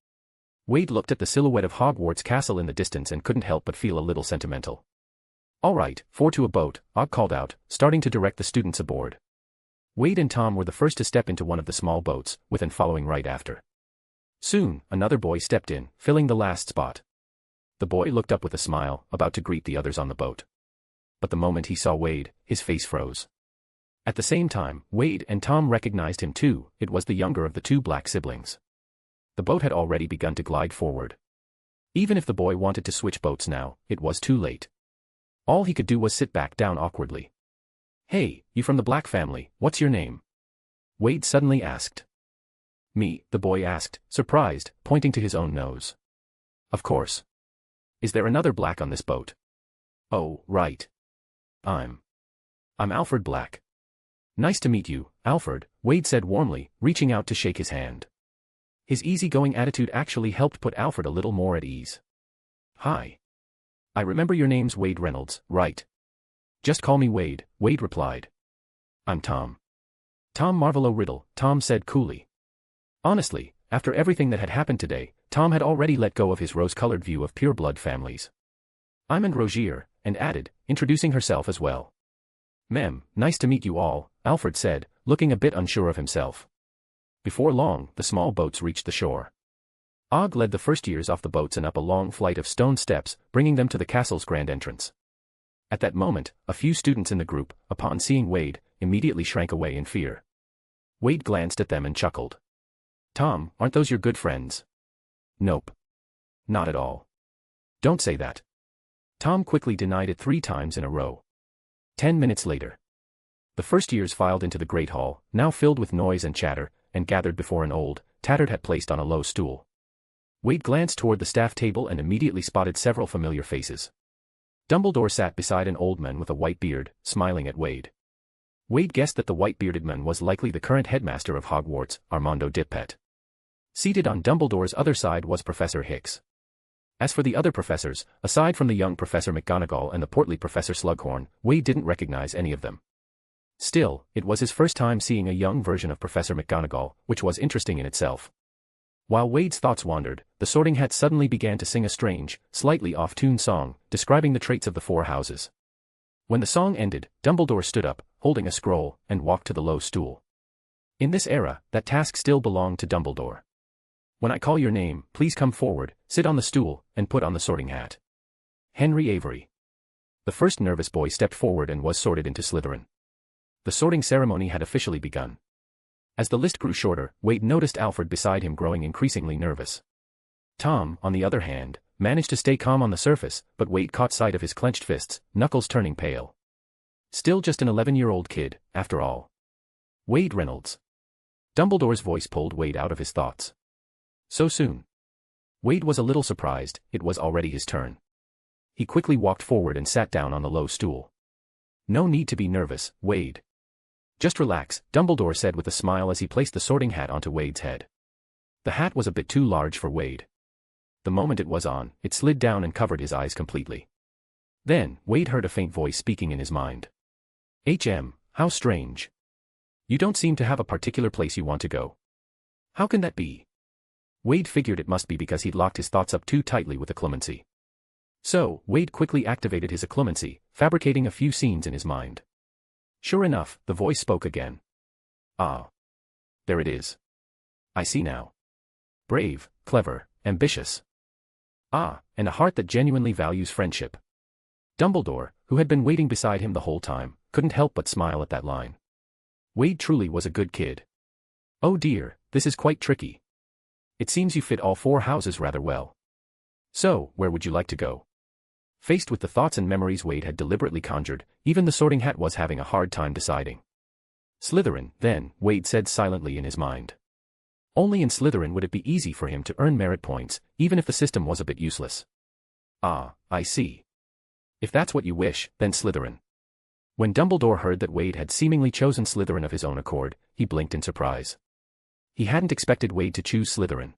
Wade looked at the silhouette of Hogwarts Castle in the distance and couldn't help but feel a little sentimental. All right, 4 to a boat, Og called out, starting to direct the students aboard. Wade and Tom were the first to step into one of the small boats, with Anne following right after. Soon, another boy stepped in, filling the last spot. The boy looked up with a smile, about to greet the others on the boat. But the moment he saw Wade, his face froze. At the same time, Wade and Tom recognized him too, it was the younger of the 2 black siblings. The boat had already begun to glide forward. Even if the boy wanted to switch boats now, it was too late. All he could do was sit back down awkwardly. Hey, you from the Black family, what's your name? Wade suddenly asked. Me, the boy asked, surprised, pointing to his own nose. Of course. Is there another Black on this boat? Oh, right. I'm Alfred Black. Nice to meet you, Alfred, Wade said warmly, reaching out to shake his hand. His easygoing attitude actually helped put Alfred a little more at ease. Hi. I remember your name's Wade Reynolds, right? Just call me Wade, Wade replied. I'm Tom. Tom Riddle, Tom said coolly. Honestly, after everything that had happened today, Tom had already let go of his rose-colored view of pure-blood families. I'm and Rogier, and added, introducing herself as well. Mem, nice to meet you all, Alfred said, looking a bit unsure of himself. Before long, the small boats reached the shore. Og led the first years off the boats and up a long flight of stone steps, bringing them to the castle's grand entrance. At that moment, a few students in the group, upon seeing Wade, immediately shrank away in fear. Wade glanced at them and chuckled. Tom, aren't those your good friends? Nope. Not at all. Don't say that. Tom quickly denied it 3 times in a row. 10 minutes later. The first years filed into the great hall, now filled with noise and chatter, and gathered before an old, tattered hat placed on a low stool. Wade glanced toward the staff table and immediately spotted several familiar faces. Dumbledore sat beside an old man with a white beard, smiling at Wade. Wade guessed that the white-bearded man was likely the current headmaster of Hogwarts, Armando Dippet. Seated on Dumbledore's other side was Professor Hicks. As for the other professors, aside from the young Professor McGonagall and the portly Professor Slughorn, Wade didn't recognize any of them. Still, it was his first time seeing a young version of Professor McGonagall, which was interesting in itself. While Wade's thoughts wandered, the Sorting Hat suddenly began to sing a strange, slightly off-tune song, describing the traits of the 4 houses. When the song ended, Dumbledore stood up, holding a scroll, and walked to the low stool. In this era, that task still belonged to Dumbledore. When I call your name, please come forward, sit on the stool, and put on the Sorting Hat. Henry Avery. The first nervous boy stepped forward and was sorted into Slytherin. The sorting ceremony had officially begun. As the list grew shorter, Wade noticed Alfred beside him growing increasingly nervous. Tom, on the other hand, managed to stay calm on the surface, but Wade caught sight of his clenched fists, knuckles turning pale. Still just an 11-year-old kid, after all. Wade Reynolds. Dumbledore's voice pulled Wade out of his thoughts. So soon. Wade was a little surprised, it was already his turn. He quickly walked forward and sat down on the low stool. No need to be nervous, Wade. Just relax, Dumbledore said with a smile as he placed the sorting hat onto Wade's head. The hat was a bit too large for Wade. The moment it was on, it slid down and covered his eyes completely. Then, Wade heard a faint voice speaking in his mind. How strange. You don't seem to have a particular place you want to go. How can that be? Wade figured it must be because he'd locked his thoughts up too tightly with occlumency. So, Wade quickly activated his occlumency, fabricating a few scenes in his mind. Sure enough, the voice spoke again. Ah. There it is. I see now. Brave, clever, ambitious. Ah, and a heart that genuinely values friendship. Dumbledore, who had been waiting beside him the whole time, couldn't help but smile at that line. Wade truly was a good kid. Oh dear, this is quite tricky. It seems you fit all 4 houses rather well. So, where would you like to go? Faced with the thoughts and memories Wade had deliberately conjured, even the sorting hat was having a hard time deciding. Slytherin, then, Wade said silently in his mind. Only in Slytherin would it be easy for him to earn merit points, even if the system was a bit useless. Ah, I see. If that's what you wish, then Slytherin. When Dumbledore heard that Wade had seemingly chosen Slytherin of his own accord, he blinked in surprise. He hadn't expected Wade to choose Slytherin.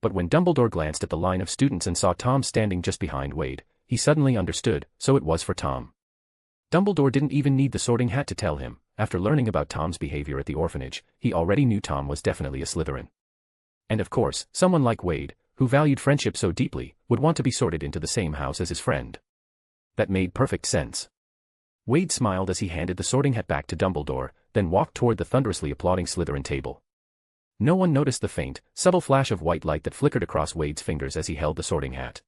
But when Dumbledore glanced at the line of students and saw Tom standing just behind Wade, he suddenly understood, so it was for Tom. Dumbledore didn't even need the sorting hat to tell him, after learning about Tom's behavior at the orphanage, he already knew Tom was definitely a Slytherin. And of course, someone like Wade, who valued friendship so deeply, would want to be sorted into the same house as his friend. That made perfect sense. Wade smiled as he handed the sorting hat back to Dumbledore, then walked toward the thunderously applauding Slytherin table. No one noticed the faint, subtle flash of white light that flickered across Wade's fingers as he held the sorting hat.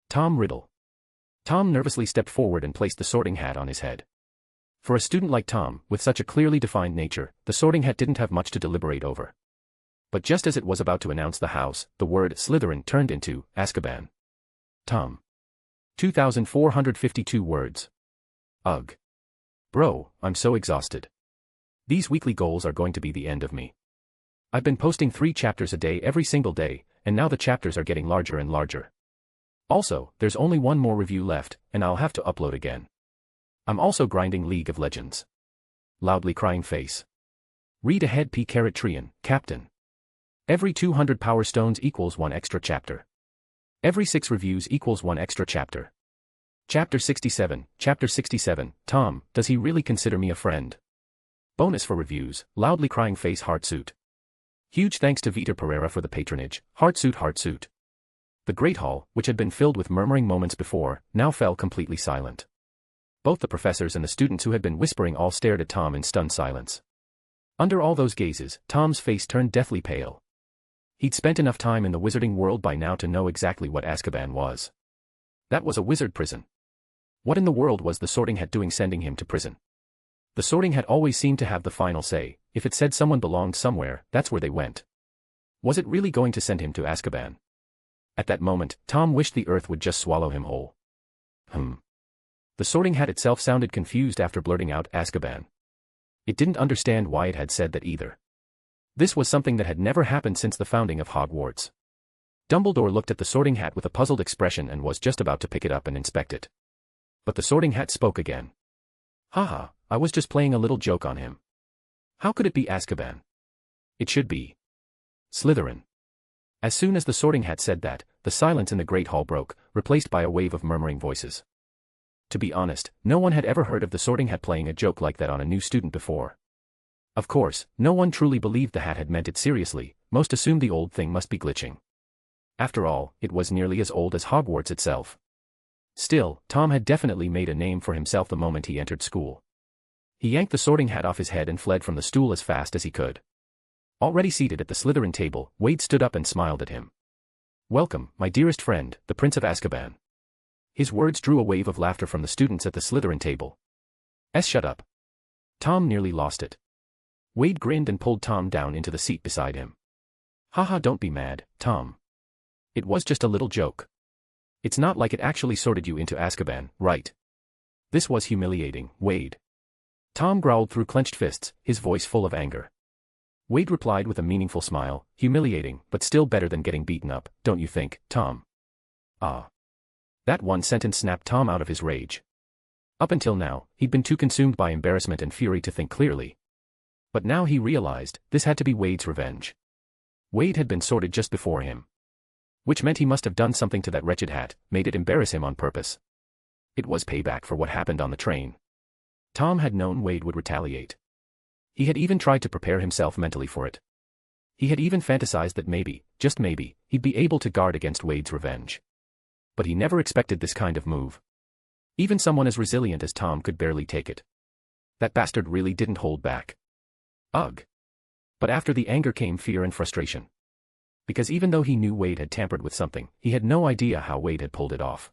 Tom Riddle. Tom nervously stepped forward and placed the sorting hat on his head. For a student like Tom, with such a clearly defined nature, the sorting hat didn't have much to deliberate over. But just as it was about to announce the house, the word Slytherin turned into Azkaban. Tom. 2,452 words. Ugh. Bro, I'm so exhausted. These weekly goals are going to be the end of me. I've been posting 3 chapters a day every single day, and now the chapters are getting larger and larger. Also, there's only one more review left, and I'll have to upload again. I'm also grinding League of Legends. Loudly crying face. Read ahead P*Trian, Captain. Every 200 power stones equals 1 extra chapter. Every 6 reviews equals 1 extra chapter. Chapter 67, Tom, does he really consider me a friend? Bonus for reviews, loudly crying face Heartsuit. Huge thanks to Vitor Pereira for the patronage, Heartsuit. The Great Hall, which had been filled with murmuring moments before, now fell completely silent. Both the professors and the students who had been whispering all stared at Tom in stunned silence. Under all those gazes, Tom's face turned deathly pale. He'd spent enough time in the wizarding world by now to know exactly what Azkaban was. That was a wizard prison. What in the world was the Sorting Hat doing sending him to prison? The Sorting Hat always seemed to have the final say. If it said someone belonged somewhere, that's where they went. Was it really going to send him to Azkaban? At that moment, Tom wished the earth would just swallow him whole. The Sorting Hat itself sounded confused after blurting out Azkaban. It didn't understand why it had said that either. This was something that had never happened since the founding of Hogwarts. Dumbledore looked at the Sorting Hat with a puzzled expression and was just about to pick it up and inspect it. But the Sorting Hat spoke again. Haha, I was just playing a little joke on him. How could it be Azkaban? It should be Slytherin. As soon as the Sorting Hat said that, the silence in the Great Hall broke, replaced by a wave of murmuring voices. To be honest, no one had ever heard of the Sorting Hat playing a joke like that on a new student before. Of course, no one truly believed the Hat had meant it seriously, most assumed the old thing must be glitching. After all, it was nearly as old as Hogwarts itself. Still, Tom had definitely made a name for himself the moment he entered school. He yanked the Sorting Hat off his head and fled from the stool as fast as he could. Already seated at the Slytherin table, Wade stood up and smiled at him. Welcome, my dearest friend, the Prince of Azkaban. His words drew a wave of laughter from the students at the Slytherin table. Shut up. Tom nearly lost it. Wade grinned and pulled Tom down into the seat beside him. Haha, don't be mad, Tom. It was just a little joke. It's not like it actually sorted you into Azkaban, right? This was humiliating, Wade. Tom growled through clenched fists, his voice full of anger. Wade replied with a meaningful smile, humiliating, but still better than getting beaten up, don't you think, Tom? Ah. That one sentence snapped Tom out of his rage. Up until now, he'd been too consumed by embarrassment and fury to think clearly. But now he realized, this had to be Wade's revenge. Wade had been sorted just before him. Which meant he must have done something to that wretched Hat, made it embarrass him on purpose. It was payback for what happened on the train. Tom had known Wade would retaliate. He had even tried to prepare himself mentally for it. He had even fantasized that maybe, just maybe, he'd be able to guard against Wade's revenge. But he never expected this kind of move. Even someone as resilient as Tom could barely take it. That bastard really didn't hold back. Ugh. But after the anger came fear and frustration. Because even though he knew Wade had tampered with something, he had no idea how Wade had pulled it off.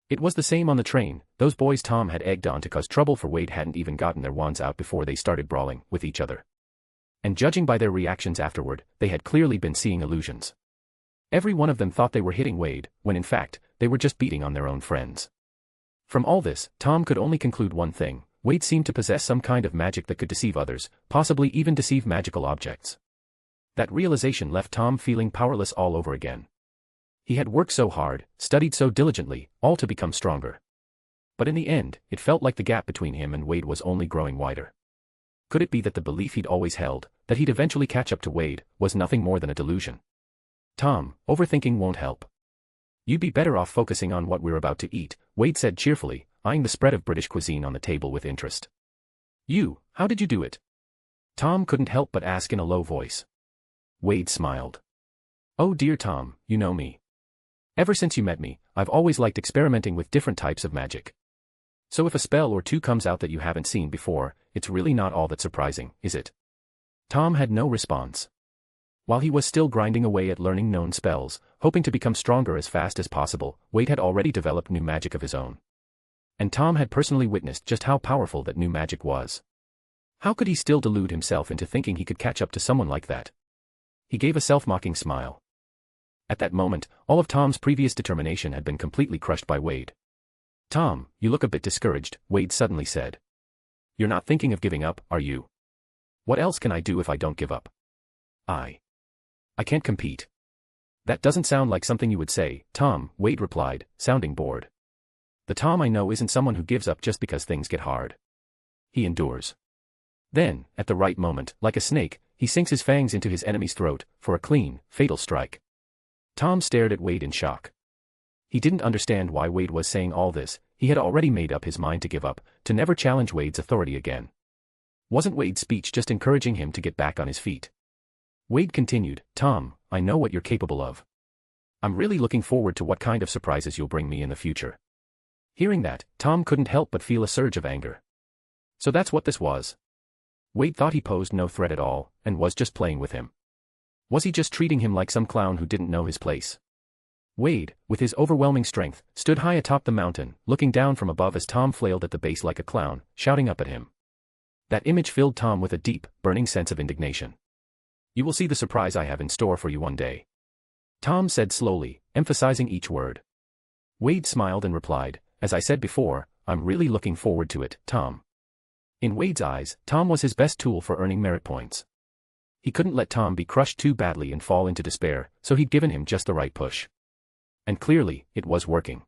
It was the same on the train. Those boys Tom had egged on to cause trouble for Wade hadn't even gotten their wands out before they started brawling with each other. And judging by their reactions afterward, they had clearly been seeing illusions. Every one of them thought they were hitting Wade, when in fact, they were just beating on their own friends. From all this, Tom could only conclude one thing: Wade seemed to possess some kind of magic that could deceive others, possibly even deceive magical objects. That realization left Tom feeling powerless all over again. He had worked so hard, studied so diligently, all to become stronger. But in the end, it felt like the gap between him and Wade was only growing wider. Could it be that the belief he'd always held, that he'd eventually catch up to Wade, was nothing more than a delusion? Tom, overthinking won't help. You'd be better off focusing on what we're about to eat, Wade said cheerfully, eyeing the spread of British cuisine on the table with interest. How did you do it? Tom couldn't help but ask in a low voice. Wade smiled. Oh dear Tom, you know me. Ever since you met me, I've always liked experimenting with different types of magic. So if a spell or two comes out that you haven't seen before, it's really not all that surprising, is it? Tom had no response. While he was still grinding away at learning known spells, hoping to become stronger as fast as possible, Wade had already developed new magic of his own. And Tom had personally witnessed just how powerful that new magic was. How could he still delude himself into thinking he could catch up to someone like that? He gave a self-mocking smile. At that moment, all of Tom's previous determination had been completely crushed by Wade. Tom, you look a bit discouraged, Wade suddenly said. You're not thinking of giving up, are you? What else can I do if I don't give up? I can't compete. That doesn't sound like something you would say, Tom, Wade replied, sounding bored. The Tom I know isn't someone who gives up just because things get hard. He endures. Then, at the right moment, like a snake, he sinks his fangs into his enemy's throat, for a clean, fatal strike. Tom stared at Wade in shock. He didn't understand why Wade was saying all this. He had already made up his mind to give up, to never challenge Wade's authority again. Wasn't Wade's speech just encouraging him to get back on his feet? Wade continued, Tom, I know what you're capable of. I'm really looking forward to what kind of surprises you'll bring me in the future. Hearing that, Tom couldn't help but feel a surge of anger. So that's what this was. Wade thought he posed no threat at all, and was just playing with him. Was he just treating him like some clown who didn't know his place? Wade, with his overwhelming strength, stood high atop the mountain, looking down from above as Tom flailed at the base like a clown, shouting up at him. That image filled Tom with a deep, burning sense of indignation. You will see the surprise I have in store for you one day. Tom said slowly, emphasizing each word. Wade smiled and replied, as I said before, I'm really looking forward to it, Tom. In Wade's eyes, Tom was his best tool for earning merit points. He couldn't let Tom be crushed too badly and fall into despair, so he'd given him just the right push. And clearly, it was working.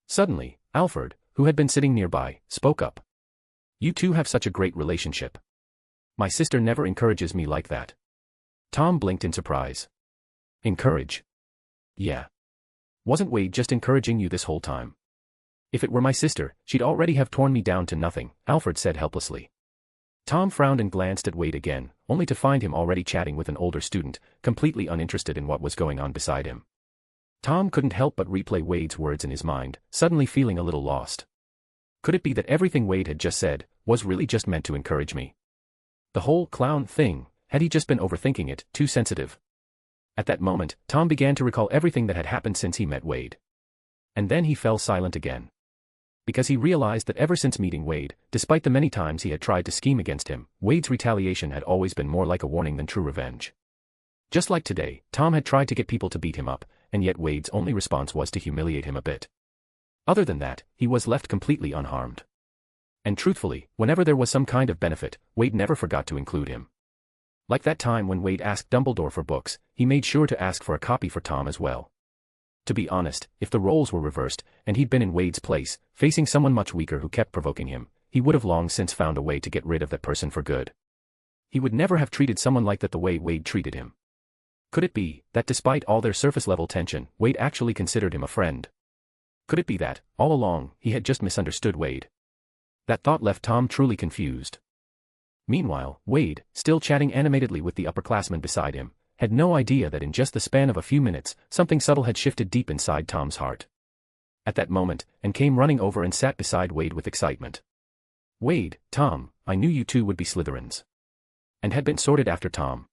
Suddenly, Alfred, who had been sitting nearby, spoke up. You two have such a great relationship. My sister never encourages me like that. Tom blinked in surprise. Encourage? Yeah. Wasn't Wade just encouraging you this whole time? If it were my sister, she'd already have torn me down to nothing, Alfred said helplessly. Tom frowned and glanced at Wade again, only to find him already chatting with an older student, completely uninterested in what was going on beside him. Tom couldn't help but replay Wade's words in his mind, suddenly feeling a little lost. Could it be that everything Wade had just said was really just meant to encourage me? The whole clown thing, had he just been overthinking it, too sensitive? At that moment, Tom began to recall everything that had happened since he met Wade. And then he fell silent again. Because he realized that ever since meeting Wade, despite the many times he had tried to scheme against him, Wade's retaliation had always been more like a warning than true revenge. Just like today, Tom had tried to get people to beat him up, and yet Wade's only response was to humiliate him a bit. Other than that, he was left completely unharmed. And truthfully, whenever there was some kind of benefit, Wade never forgot to include him. Like that time when Wade asked Dumbledore for books, he made sure to ask for a copy for Tom as well. To be honest, if the roles were reversed, and he'd been in Wade's place, facing someone much weaker who kept provoking him, he would have long since found a way to get rid of that person for good. He would never have treated someone like that the way Wade treated him. Could it be that despite all their surface-level tension, Wade actually considered him a friend? Could it be that, all along, he had just misunderstood Wade? That thought left Tom truly confused. Meanwhile, Wade, still chatting animatedly with the upperclassman beside him, had no idea that in just the span of a few minutes, something subtle had shifted deep inside Tom's heart. At that moment, and came running over and sat beside Wade with excitement. Wade, Tom, I knew you two would be Slytherins. And had been sorted after Tom.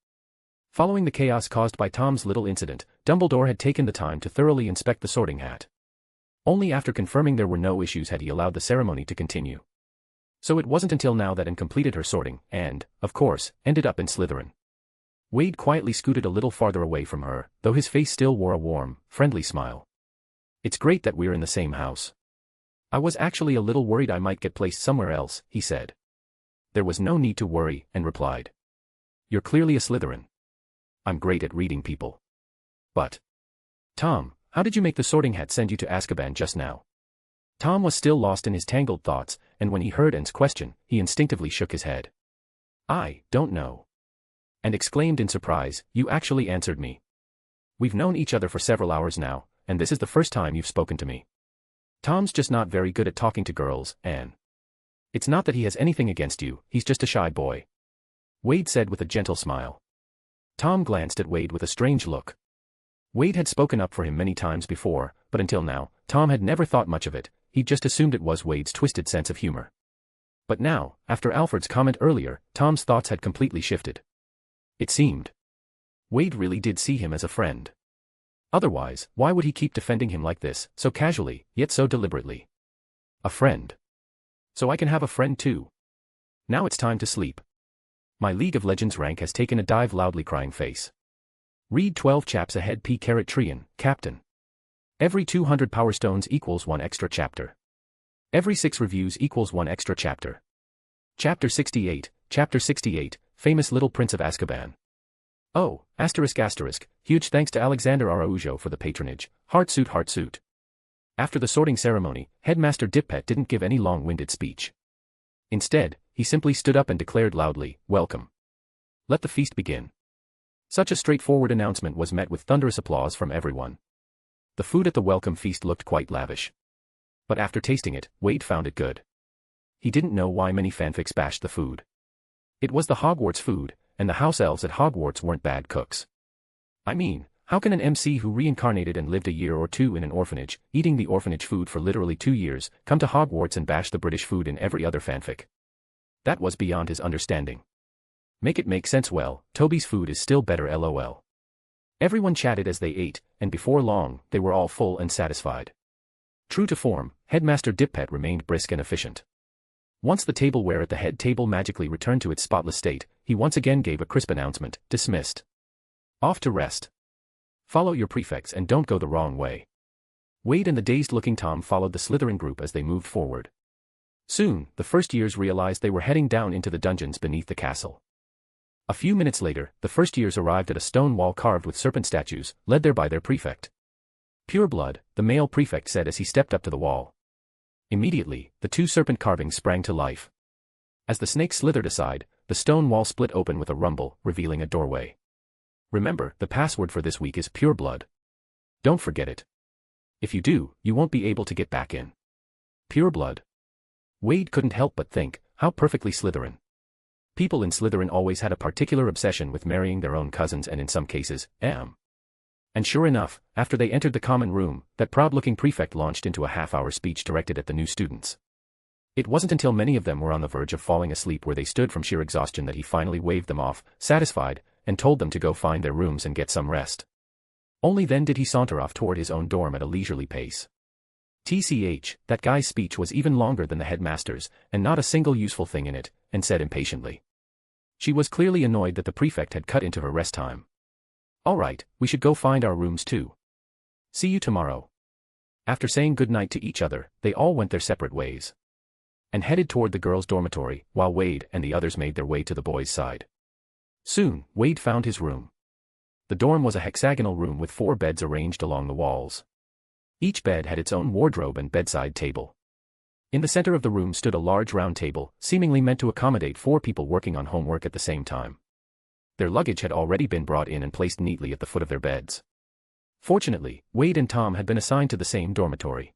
Following the chaos caused by Tom's little incident, Dumbledore had taken the time to thoroughly inspect the sorting hat. Only after confirming there were no issues had he allowed the ceremony to continue. So it wasn't until now that Anne completed her sorting, and, of course, ended up in Slytherin. Wade quietly scooted a little farther away from her, though his face still wore a warm, friendly smile. It's great that we're in the same house. I was actually a little worried I might get placed somewhere else, he said. There was no need to worry, Anne replied. You're clearly a Slytherin. I'm great at reading people. But, Tom, how did you make the sorting hat send you to Azkaban just now? Tom was still lost in his tangled thoughts, and when he heard Anne's question, he instinctively shook his head. I don't know. And exclaimed in surprise, you actually answered me. We've known each other for several hours now, and this is the first time you've spoken to me. Tom's just not very good at talking to girls, Anne. It's not that he has anything against you, he's just a shy boy. Wade said with a gentle smile. Tom glanced at Wade with a strange look. Wade had spoken up for him many times before, but until now, Tom had never thought much of it, he'd just assumed it was Wade's twisted sense of humor. But now, after Alfred's comment earlier, Tom's thoughts had completely shifted. It seemed Wade really did see him as a friend. Otherwise, why would he keep defending him like this, so casually, yet so deliberately? A friend. So I can have a friend too. Now it's time to sleep. My League of Legends rank has taken a dive, loudly crying face. Read 12 chaps ahead Trian, Captain. Every 200 power stones equals 1 extra chapter. Every 6 reviews equals 1 extra chapter. Chapter 68, Famous Little Prince of Azkaban. Oh, asterisk asterisk, huge thanks to Alexander Araujo for the patronage, heart suit heart suit. After the sorting ceremony, Headmaster Dippet didn't give any long-winded speech. Instead, he simply stood up and declared loudly, "Welcome. Let the feast begin." Such a straightforward announcement was met with thunderous applause from everyone. The food at the welcome feast looked quite lavish. But after tasting it, Wade found it good. He didn't know why many fanfics bashed the food. It was the Hogwarts food, and the house elves at Hogwarts weren't bad cooks. I mean, how can an MC who reincarnated and lived a year or two in an orphanage, eating the orphanage food for literally 2 years, come to Hogwarts and bash the British food in every other fanfic? That was beyond his understanding. Make it make sense. Well, Toby's food is still better, lol. Everyone chatted as they ate, and before long, they were all full and satisfied. True to form, Headmaster Dippet remained brisk and efficient. Once the tableware at the head table magically returned to its spotless state, he once again gave a crisp announcement, "Dismissed. Off to rest. Follow your prefects and don't go the wrong way." Wade and the dazed-looking Tom followed the Slytherin group as they moved forward. Soon, the first years realized they were heading down into the dungeons beneath the castle. A few minutes later, the first years arrived at a stone wall carved with serpent statues, led there by their prefect. "Pureblood," the male prefect said as he stepped up to the wall. Immediately, the 2 serpent carvings sprang to life. As the snake slithered aside, the stone wall split open with a rumble, revealing a doorway. Remember, the password for this week is pureblood. Don't forget it. If you do, you won't be able to get back in. Pureblood. Wade couldn't help but think, how perfectly Slytherin. People in Slytherin always had a particular obsession with marrying their own cousins and in some cases, And sure enough, after they entered the common room, that proud-looking prefect launched into a half-hour speech directed at the new students. It wasn't until many of them were on the verge of falling asleep where they stood from sheer exhaustion that he finally waved them off, satisfied, and told them to go find their rooms and get some rest. Only then did he saunter off toward his own dorm at a leisurely pace. TCH, that guy's speech was even longer than the headmaster's, and not a single useful thing in it, and said impatiently. She was clearly annoyed that the prefect had cut into her rest time. "All right, we should go find our rooms too. See you tomorrow." After saying goodnight to each other, they all went their separate ways. And headed toward the girls' dormitory, while Wade and the others made their way to the boys' side. Soon, Wade found his room. The dorm was a hexagonal room with 4 beds arranged along the walls. Each bed had its own wardrobe and bedside table. In the center of the room stood a large round table, seemingly meant to accommodate 4 people working on homework at the same time. Their luggage had already been brought in and placed neatly at the foot of their beds. Fortunately, Wade and Tom had been assigned to the same dormitory.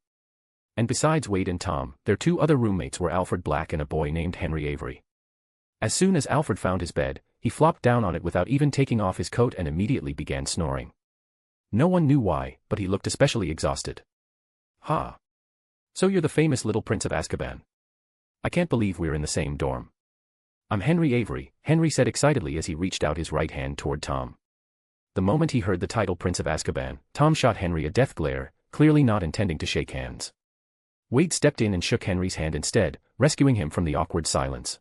And besides Wade and Tom, their 2 other roommates were Alfred Black and a boy named Henry Avery. As soon as Alfred found his bed, he flopped down on it without even taking off his coat and immediately began snoring. No one knew why, but he looked especially exhausted. "Ha! So you're the famous little Prince of Azkaban. I can't believe we're in the same dorm." "I'm Henry Avery," Henry said excitedly as he reached out his right hand toward Tom. The moment he heard the title Prince of Azkaban, Tom shot Henry a death glare, clearly not intending to shake hands. Wade stepped in and shook Henry's hand instead, rescuing him from the awkward silence.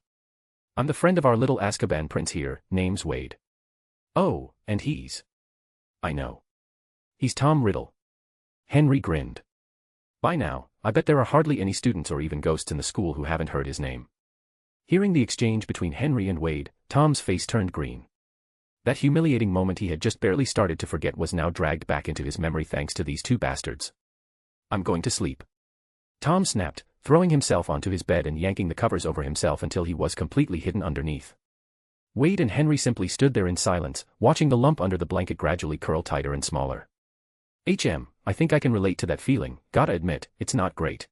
"I'm the friend of our little Azkaban prince here, name's Wade." "Oh, and he's..." "I know. He's Tom Riddle." Henry grinned. "By now, I bet there are hardly any students or even ghosts in the school who haven't heard his name." Hearing the exchange between Henry and Wade, Tom's face turned green. That humiliating moment he had just barely started to forget was now dragged back into his memory thanks to these 2 bastards. "I'm going to sleep." Tom snapped, throwing himself onto his bed and yanking the covers over himself until he was completely hidden underneath. Wade and Henry simply stood there in silence, watching the lump under the blanket gradually curl tighter and smaller. I think I can relate to that feeling, gotta admit, it's not great."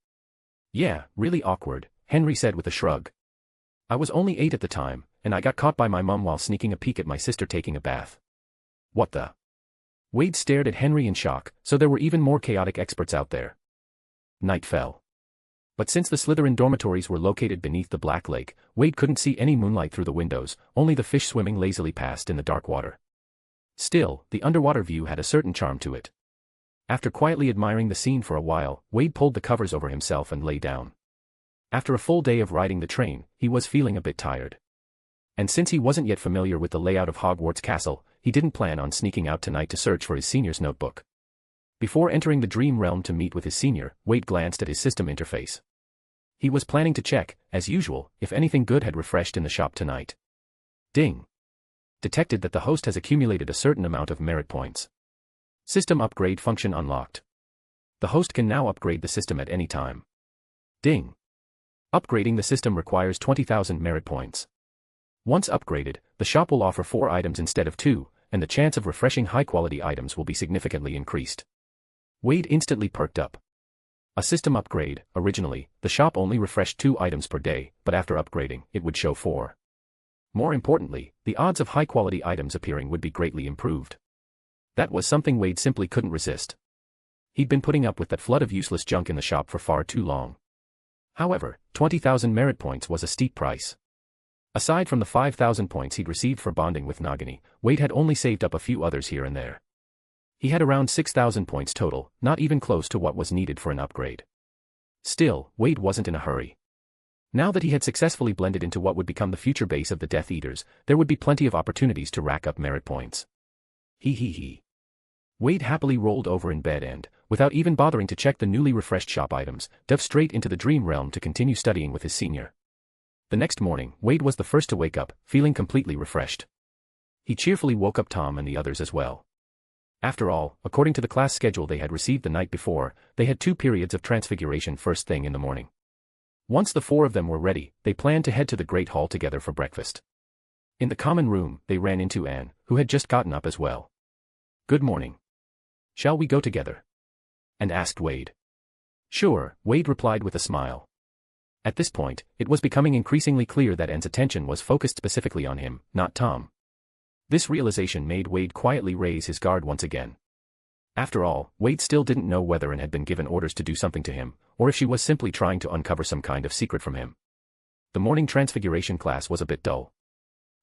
"Yeah, really awkward," Henry said with a shrug. "I was only 8 at the time, and I got caught by my mum while sneaking a peek at my sister taking a bath." "What the?" Wade stared at Henry in shock, so there were even more chaotic experts out there. Night fell. But since the Slytherin dormitories were located beneath the Black Lake, Wade couldn't see any moonlight through the windows, only the fish swimming lazily past in the dark water. Still, the underwater view had a certain charm to it. After quietly admiring the scene for a while, Wade pulled the covers over himself and lay down. After a full day of riding the train, he was feeling a bit tired. And since he wasn't yet familiar with the layout of Hogwarts Castle, he didn't plan on sneaking out tonight to search for his senior's notebook. Before entering the dream realm to meet with his senior, Wade glanced at his system interface. He was planning to check, as usual, if anything good had refreshed in the shop tonight. Ding. Detected that the host has accumulated a certain amount of merit points. System upgrade function unlocked. The host can now upgrade the system at any time. Ding. Upgrading the system requires 20,000 merit points. Once upgraded, the shop will offer 4 items instead of 2, and the chance of refreshing high-quality items will be significantly increased. Wade instantly perked up. A system upgrade. Originally, the shop only refreshed 2 items per day, but after upgrading, it would show 4. More importantly, the odds of high-quality items appearing would be greatly improved. That was something Wade simply couldn't resist. He'd been putting up with that flood of useless junk in the shop for far too long. However, 20,000 merit points was a steep price. Aside from the 5,000 points he'd received for bonding with Nagini, Wade had only saved up a few others here and there. He had around 6,000 points total, not even close to what was needed for an upgrade. Still, Wade wasn't in a hurry. Now that he had successfully blended into what would become the future base of the Death Eaters, there would be plenty of opportunities to rack up merit points. He. Wade happily rolled over in bed and, without even bothering to check the newly refreshed shop items, dove straight into the dream realm to continue studying with his senior. The next morning, Wade was the first to wake up, feeling completely refreshed. He cheerfully woke up Tom and the others as well. After all, according to the class schedule they had received the night before, they had 2 periods of transfiguration first thing in the morning. Once the 4 of them were ready, they planned to head to the Great Hall together for breakfast. In the common room, they ran into Anne, who had just gotten up as well. "Good morning. Shall we go together?" Anne asked Wade. "Sure," Wade replied with a smile. At this point, it was becoming increasingly clear that Anne's attention was focused specifically on him, not Tom. This realization made Wade quietly raise his guard once again. After all, Wade still didn't know whether Anne had been given orders to do something to him, or if she was simply trying to uncover some kind of secret from him. The morning transfiguration class was a bit dull.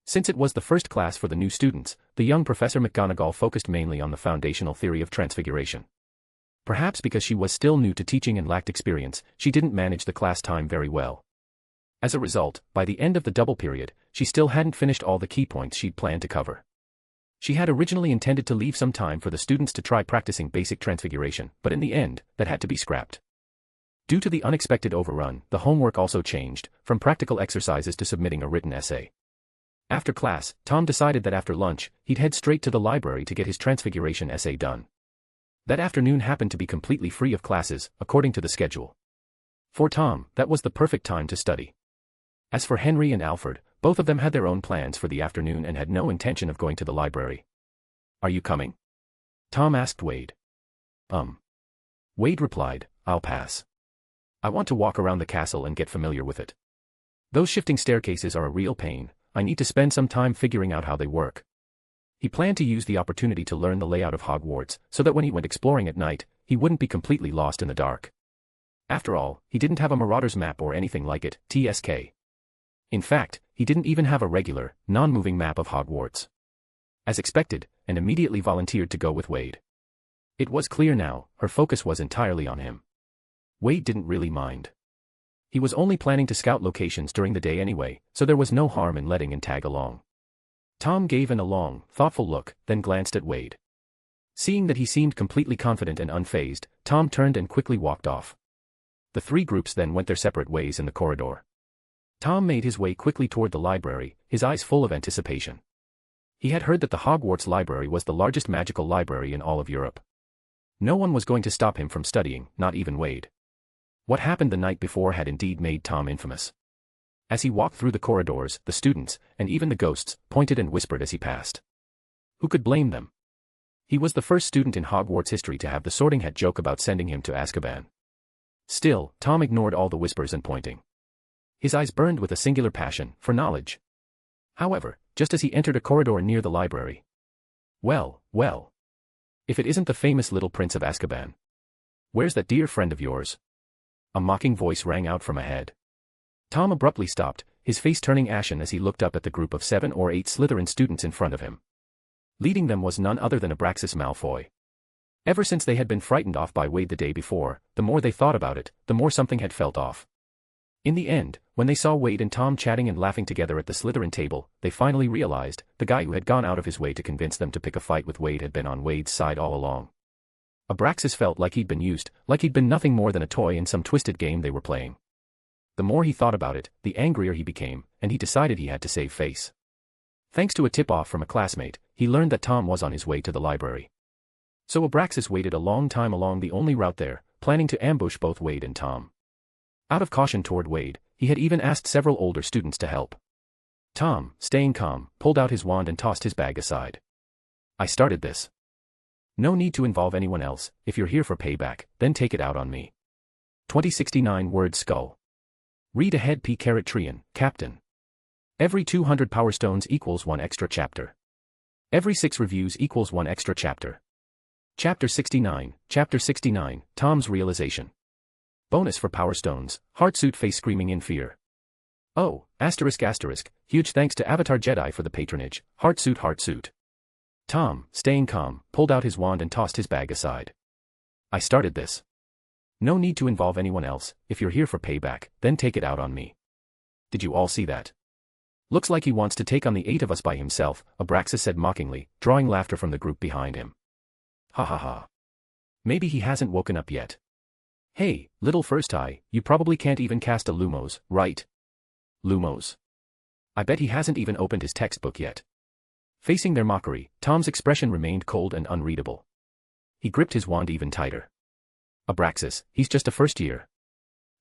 Since it was the first class for the new students, the young Professor McGonagall focused mainly on the foundational theory of transfiguration. Perhaps because she was still new to teaching and lacked experience, she didn't manage the class time very well. As a result, by the end of the double period, she still hadn't finished all the key points she'd planned to cover. She had originally intended to leave some time for the students to try practicing basic transfiguration, but in the end, that had to be scrapped. Due to the unexpected overrun, the homework also changed, from practical exercises to submitting a written essay. After class, Tom decided that after lunch, he'd head straight to the library to get his transfiguration essay done. That afternoon happened to be completely free of classes, according to the schedule. For Tom, that was the perfect time to study. As for Henry and Alfred, both of them had their own plans for the afternoon and had no intention of going to the library. "Are you coming?" Tom asked Wade. Wade replied, "I'll pass. I want to walk around the castle and get familiar with it. Those shifting staircases are a real pain. I need to spend some time figuring out how they work." He planned to use the opportunity to learn the layout of Hogwarts, so that when he went exploring at night, he wouldn't be completely lost in the dark. After all, he didn't have a Marauder's map or anything like it, TSK. In fact, he didn't even have a regular, non-moving map of Hogwarts. As expected, Anne immediately volunteered to go with Wade. It was clear now, her focus was entirely on him. Wade didn't really mind. He was only planning to scout locations during the day anyway, so there was no harm in letting Anne tag along. Tom gave Anne a long, thoughtful look, then glanced at Wade. Seeing that he seemed completely confident and unfazed, Tom turned and quickly walked off. The 3 groups then went their separate ways in the corridor. Tom made his way quickly toward the library, his eyes full of anticipation. He had heard that the Hogwarts library was the largest magical library in all of Europe. No one was going to stop him from studying, not even Wade. What happened the night before had indeed made Tom infamous. As he walked through the corridors, the students, and even the ghosts, pointed and whispered as he passed. Who could blame them? He was the first student in Hogwarts history to have the Sorting Hat joke about sending him to Azkaban. Still, Tom ignored all the whispers and pointing. His eyes burned with a singular passion for knowledge. However, just as he entered a corridor near the library. Well. If it isn't the famous Little Prince of Azkaban. "Where's that dear friend of yours?" A mocking voice rang out from ahead. Tom abruptly stopped, his face turning ashen as he looked up at the group of 7 or 8 Slytherin students in front of him. Leading them was none other than Abraxas Malfoy. Ever since they had been frightened off by Wade the day before, the more they thought about it, the more something had felt off. In the end, when they saw Wade and Tom chatting and laughing together at the Slytherin table, they finally realized, the guy who had gone out of his way to convince them to pick a fight with Wade had been on Wade's side all along. Abraxas felt like he'd been used, like he'd been nothing more than a toy in some twisted game they were playing. The more he thought about it, the angrier he became, and he decided he had to save face. Thanks to a tip-off from a classmate, he learned that Tom was on his way to the library. So Abraxas waited a long time along the only route there, planning to ambush both Wade and Tom. Out of caution toward Wade, he had even asked several older students to help. Tom, staying calm, pulled out his wand and tossed his bag aside. I started this. No need to involve anyone else. If you're here for payback, then take it out on me. 2069 word skull. Read ahead P*Trian, Captain. Every 200 power stones equals 1 extra chapter. Every 6 reviews equals 1 extra chapter. Chapter 69, Tom's realization. Bonus for power stones, Heartsuit face screaming in fear. Oh, asterisk, huge thanks to Avatar Jedi for the patronage, Heartsuit. Tom, staying calm, pulled out his wand and tossed his bag aside. I started this. No need to involve anyone else. If you're here for payback, then take it out on me. Did you all see that? Looks like he wants to take on the 8 of us by himself, Abraxas said mockingly, drawing laughter from the group behind him. Ha ha ha. Maybe he hasn't woken up yet. Hey, little first eye, you probably can't even cast a Lumos, right? Lumos. I bet he hasn't even opened his textbook yet. Facing their mockery, Tom's expression remained cold and unreadable. He gripped his wand even tighter. Abraxas, he's just a first year.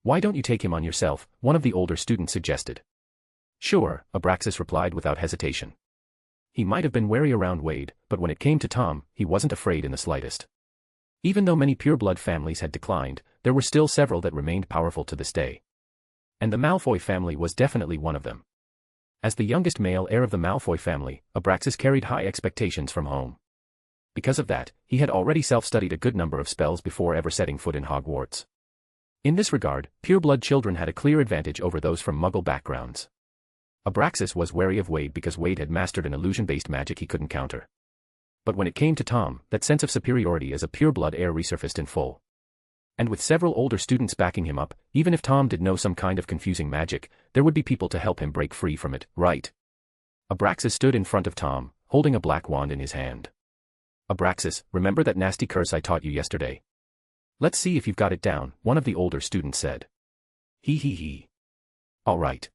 Why don't you take him on yourself, one of the older students suggested. Sure, Abraxas replied without hesitation. He might have been wary around Wade, but when it came to Tom, he wasn't afraid in the slightest. Even though many pureblood families had declined, there were still several that remained powerful to this day. And the Malfoy family was definitely one of them. As the youngest male heir of the Malfoy family, Abraxas carried high expectations from home. Because of that, he had already self-studied a good number of spells before ever setting foot in Hogwarts. In this regard, pureblood children had a clear advantage over those from Muggle backgrounds. Abraxas was wary of Wade because Wade had mastered an illusion-based magic he couldn't counter. But when it came to Tom, that sense of superiority as a pureblood heir resurfaced in full. And with several older students backing him up, even if Tom did know some kind of confusing magic, there would be people to help him break free from it, right? Abraxas stood in front of Tom, holding a black wand in his hand. Abraxas, remember that nasty curse I taught you yesterday? Let's see if you've got it down, one of the older students said. He. All right.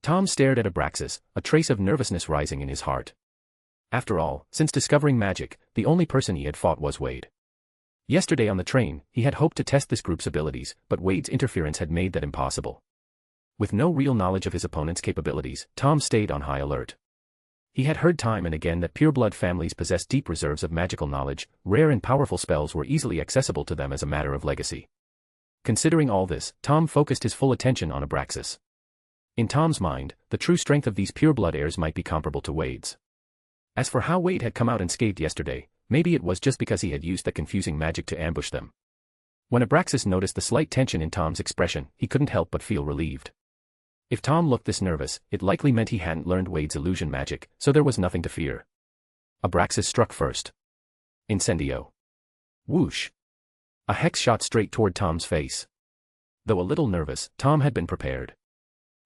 Tom stared at Abraxas, a trace of nervousness rising in his heart. After all, since discovering magic, the only person he had fought was Wade. Yesterday on the train, he had hoped to test this group's abilities, but Wade's interference had made that impossible. With no real knowledge of his opponent's capabilities, Tom stayed on high alert. He had heard time and again that pureblood families possessed deep reserves of magical knowledge, rare and powerful spells were easily accessible to them as a matter of legacy. Considering all this, Tom focused his full attention on Abraxas. In Tom's mind, the true strength of these pureblood heirs might be comparable to Wade's. As for how Wade had come out unscathed yesterday, maybe it was just because he had used that confusing magic to ambush them. When Abraxas noticed the slight tension in Tom's expression, he couldn't help but feel relieved. If Tom looked this nervous, it likely meant he hadn't learned Wade's illusion magic, so there was nothing to fear. Abraxas struck first. Incendio. Whoosh. A hex shot straight toward Tom's face. Though a little nervous, Tom had been prepared.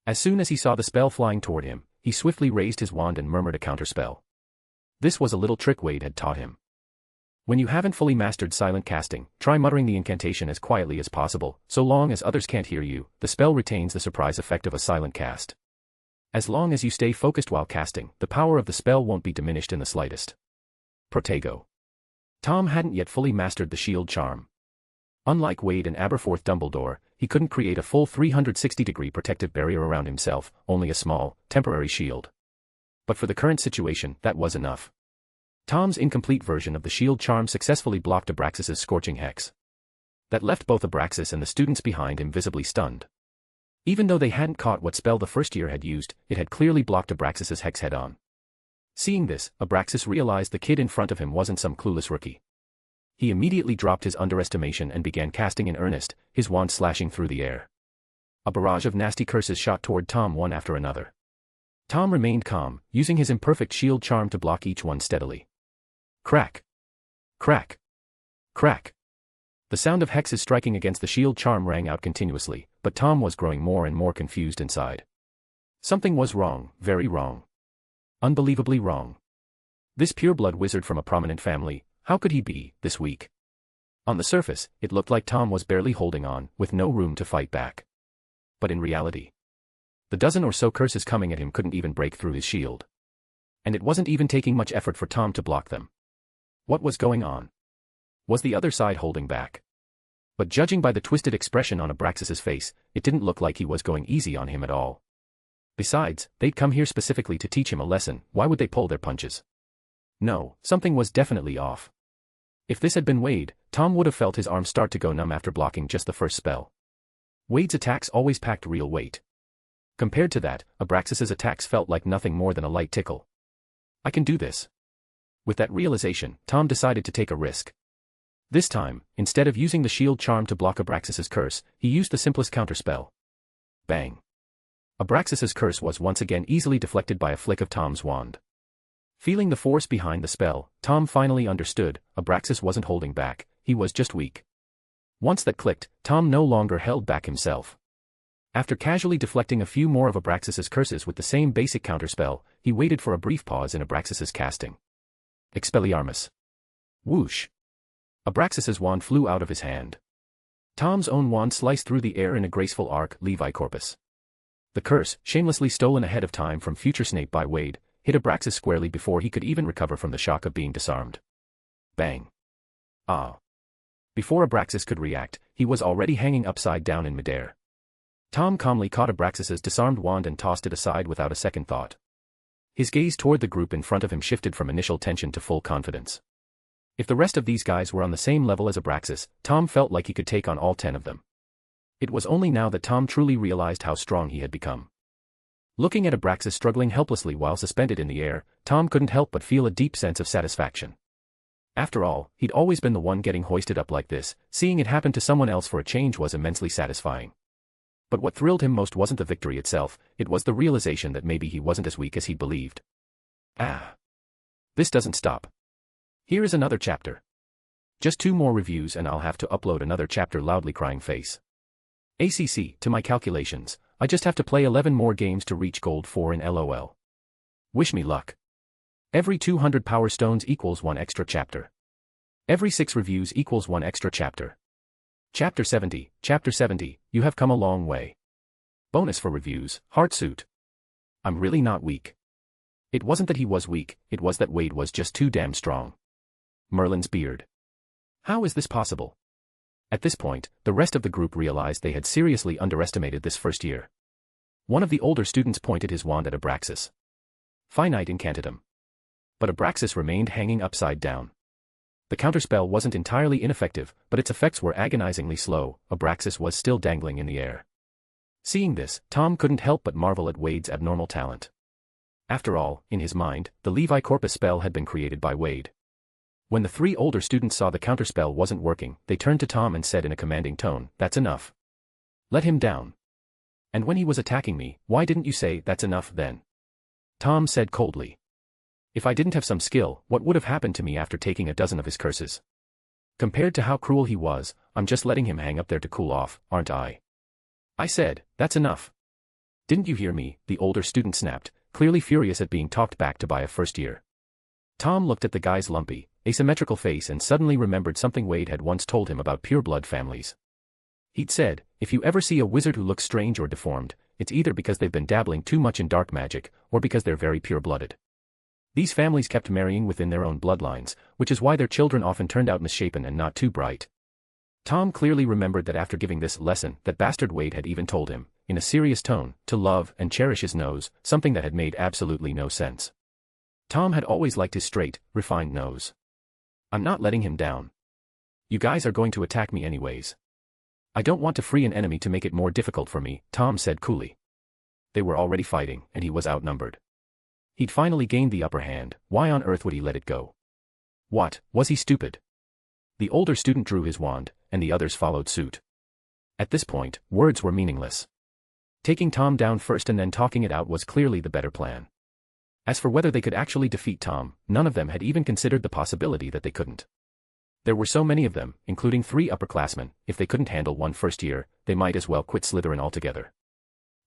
As soon as he saw the spell flying toward him, he swiftly raised his wand and murmured a counterspell. This was a little trick Wade had taught him. When you haven't fully mastered silent casting, try muttering the incantation as quietly as possible. So long as others can't hear you, the spell retains the surprise effect of a silent cast. As long as you stay focused while casting, the power of the spell won't be diminished in the slightest. Protego. Tom hadn't yet fully mastered the shield charm. Unlike Wade and Aberforth Dumbledore, he couldn't create a full 360-degree protective barrier around himself, only a small, temporary shield. But for the current situation, that was enough. Tom's incomplete version of the shield charm successfully blocked Abraxas's scorching hex. That left both Abraxas and the students behind him visibly stunned. Even though they hadn't caught what spell the first year had used, it had clearly blocked Abraxas's hex head-on. Seeing this, Abraxas realized the kid in front of him wasn't some clueless rookie. He immediately dropped his underestimation and began casting in earnest, his wand slashing through the air. A barrage of nasty curses shot toward Tom one after another. Tom remained calm, using his imperfect shield charm to block each one steadily. Crack. Crack. Crack. The sound of hexes striking against the shield charm rang out continuously, but Tom was growing more and more confused inside. Something was wrong, very wrong. Unbelievably wrong. This pureblood wizard from a prominent family, how could he be, this weak? On the surface, it looked like Tom was barely holding on, with no room to fight back. But in reality, the dozen or so curses coming at him couldn't even break through his shield. And it wasn't even taking much effort for Tom to block them. What was going on? Was the other side holding back? But judging by the twisted expression on Abraxas's face, it didn't look like he was going easy on him at all. Besides, they'd come here specifically to teach him a lesson, why would they pull their punches? No, something was definitely off. If this had been Wade, Tom would have felt his arm start to go numb after blocking just the first spell. Wade's attacks always packed real weight. Compared to that, Abraxas's attacks felt like nothing more than a light tickle. I can do this. With that realization, Tom decided to take a risk. This time, instead of using the shield charm to block Abraxas's curse, he used the simplest counterspell. Bang. Abraxas's curse was once again easily deflected by a flick of Tom's wand. Feeling the force behind the spell, Tom finally understood, Abraxas wasn't holding back, he was just weak. Once that clicked, Tom no longer held back himself. After casually deflecting a few more of Abraxas's curses with the same basic counterspell, he waited for a brief pause in Abraxas's casting. Expelliarmus. Whoosh. Abraxas's wand flew out of his hand. Tom's own wand sliced through the air in a graceful arc, Levi Corpus. The curse, shamelessly stolen ahead of time from future Snape by Wade, hit Abraxas squarely before he could even recover from the shock of being disarmed. Bang. Ah. Before Abraxas could react, he was already hanging upside down in midair. Tom calmly caught Abraxas's disarmed wand and tossed it aside without a second thought. His gaze toward the group in front of him shifted from initial tension to full confidence. If the rest of these guys were on the same level as Abraxas, Tom felt like he could take on all 10 of them. It was only now that Tom truly realized how strong he had become. Looking at Abraxas struggling helplessly while suspended in the air, Tom couldn't help but feel a deep sense of satisfaction. After all, he'd always been the one getting hoisted up like this, seeing it happen to someone else for a change was immensely satisfying. But what thrilled him most wasn't the victory itself, it was the realization that maybe he wasn't as weak as he'd believed. Ah. This doesn't stop. Here is another chapter. Just 2 more reviews and I'll have to upload another chapter, loudly crying face. ACC, to my calculations, I just have to play 11 more games to reach gold 4 in LOL. Wish me luck. Every 200 power stones equals 1 extra chapter. Every 6 reviews equals 1 extra chapter. Chapter 70, you have come a long way. Bonus for reviews, Heartsuit. I'm really not weak. It wasn't that he was weak, it was that Wade was just too damn strong. Merlin's beard. How is this possible? At this point, the rest of the group realized they had seriously underestimated this first year. One of the older students pointed his wand at Abraxas. Finite incanted him. But Abraxas remained hanging upside down. The counterspell wasn't entirely ineffective, but its effects were agonizingly slow, Abraxas was still dangling in the air. Seeing this, Tom couldn't help but marvel at Wade's abnormal talent. After all, in his mind, the Levi Corpus spell had been created by Wade. When the 3 older students saw the counterspell wasn't working, they turned to Tom and said in a commanding tone, "That's enough. Let him down." "And when he was attacking me, why didn't you say that's enough then?" Tom said coldly. "If I didn't have some skill, what would have happened to me after taking a dozen of his curses? Compared to how cruel he was, I'm just letting him hang up there to cool off, aren't I? I said, that's enough." "Didn't you hear me?" the older student snapped, clearly furious at being talked back to by a first year. Tom looked at the guy's lumpy, asymmetrical face and suddenly remembered something Wade had once told him about pureblood families. He'd said, if you ever see a wizard who looks strange or deformed, it's either because they've been dabbling too much in dark magic, or because they're very pure-blooded. These families kept marrying within their own bloodlines, which is why their children often turned out misshapen and not too bright. Tom clearly remembered that after giving this lesson, that bastard Wade had even told him, in a serious tone, to love and cherish his nose, something that had made absolutely no sense. Tom had always liked his straight, refined nose. "I'm not letting him down. You guys are going to attack me anyways. I don't want to free an enemy to make it more difficult for me," Tom said coolly. They were already fighting, and he was outnumbered. He'd finally gained the upper hand, why on earth would he let it go? What, was he stupid? The older student drew his wand, and the others followed suit. At this point, words were meaningless. Taking Tom down first and then talking it out was clearly the better plan. As for whether they could actually defeat Tom, none of them had even considered the possibility that they couldn't. There were so many of them, including 3 upperclassmen, if they couldn't handle one first year, they might as well quit Slytherin altogether.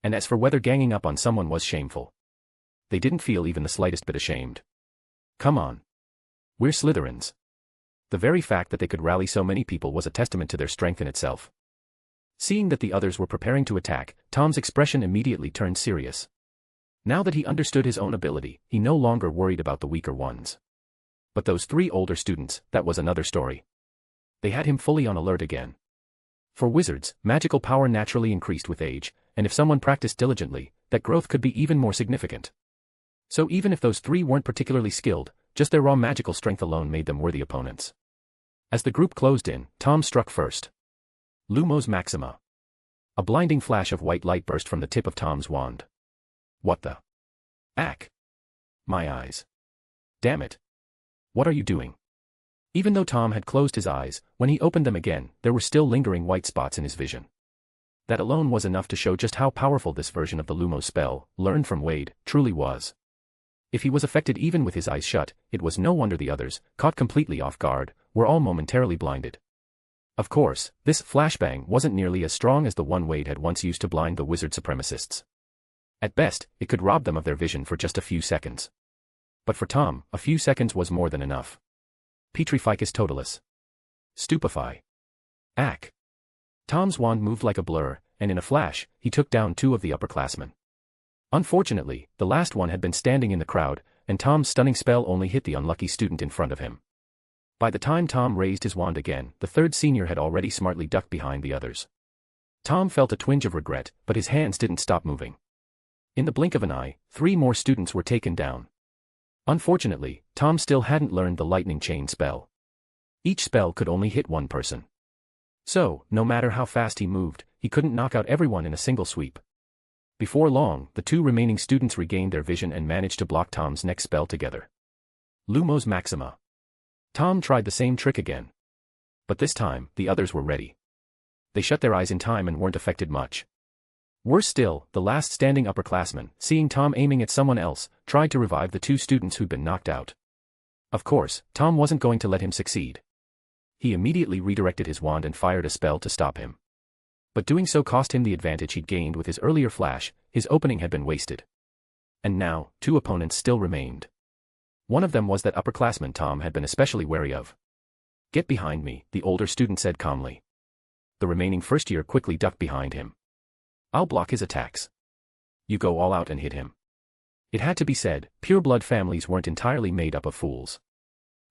And as for whether ganging up on someone was shameful, they didn't feel even the slightest bit ashamed. Come on. We're Slytherins. The very fact that they could rally so many people was a testament to their strength in itself. Seeing that the others were preparing to attack, Tom's expression immediately turned serious. Now that he understood his own ability, he no longer worried about the weaker ones. But those 3 older students, that was another story. They had him fully on alert again. For wizards, magical power naturally increased with age, and if someone practiced diligently, that growth could be even more significant. So even if those 3 weren't particularly skilled, just their raw magical strength alone made them worthy opponents. As the group closed in, Tom struck first. Lumos Maxima. A blinding flash of white light burst from the tip of Tom's wand. What the? Ack. My eyes. Damn it. What are you doing? Even though Tom had closed his eyes, when he opened them again, there were still lingering white spots in his vision. That alone was enough to show just how powerful this version of the Lumos spell, learned from Wade, truly was. If he was affected even with his eyes shut, it was no wonder the others, caught completely off guard, were all momentarily blinded. Of course, this flashbang wasn't nearly as strong as the one Wade had once used to blind the wizard supremacists. At best, it could rob them of their vision for just a few seconds. But for Tom, a few seconds was more than enough. Petrificus totalis. Stupefy. Ack. Tom's wand moved like a blur, and in a flash, he took down 2 of the upperclassmen. Unfortunately, the last one had been standing in the crowd, and Tom's stunning spell only hit the unlucky student in front of him. By the time Tom raised his wand again, the 3rd senior had already smartly ducked behind the others. Tom felt a twinge of regret, but his hands didn't stop moving. In the blink of an eye, 3 more students were taken down. Unfortunately, Tom still hadn't learned the lightning chain spell. Each spell could only hit 1 person. So, no matter how fast he moved, he couldn't knock out everyone in a single sweep. Before long, the 2 remaining students regained their vision and managed to block Tom's next spell together. Lumos Maxima. Tom tried the same trick again. But this time, the others were ready. They shut their eyes in time and weren't affected much. Worse still, the last standing upperclassman, seeing Tom aiming at someone else, tried to revive the 2 students who'd been knocked out. Of course, Tom wasn't going to let him succeed. He immediately redirected his wand and fired a spell to stop him. But doing so cost him the advantage he'd gained with his earlier flash. His opening had been wasted. And now, 2 opponents still remained. One of them was that upperclassman Tom had been especially wary of. Get behind me, the older student said calmly. The remaining first year quickly ducked behind him. I'll block his attacks. You go all out and hit him. It had to be said, pureblood families weren't entirely made up of fools.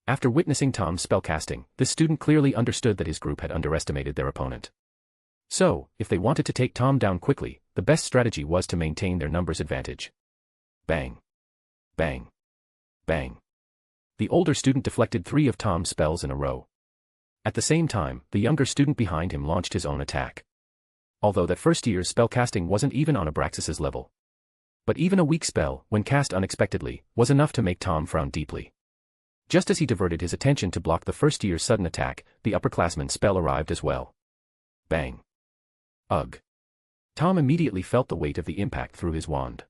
After witnessing Tom's spellcasting, this student clearly understood that his group had underestimated their opponent. So, if they wanted to take Tom down quickly, the best strategy was to maintain their numbers advantage. Bang. Bang. Bang. The older student deflected 3 of Tom's spells in a row. At the same time, the younger student behind him launched his own attack. Although that first year's spellcasting wasn't even on Abraxas's level. But even a weak spell, when cast unexpectedly, was enough to make Tom frown deeply. Just as he diverted his attention to block the first year's sudden attack, the upperclassman's spell arrived as well. Bang. Ugh. Tom immediately felt the weight of the impact through his wand.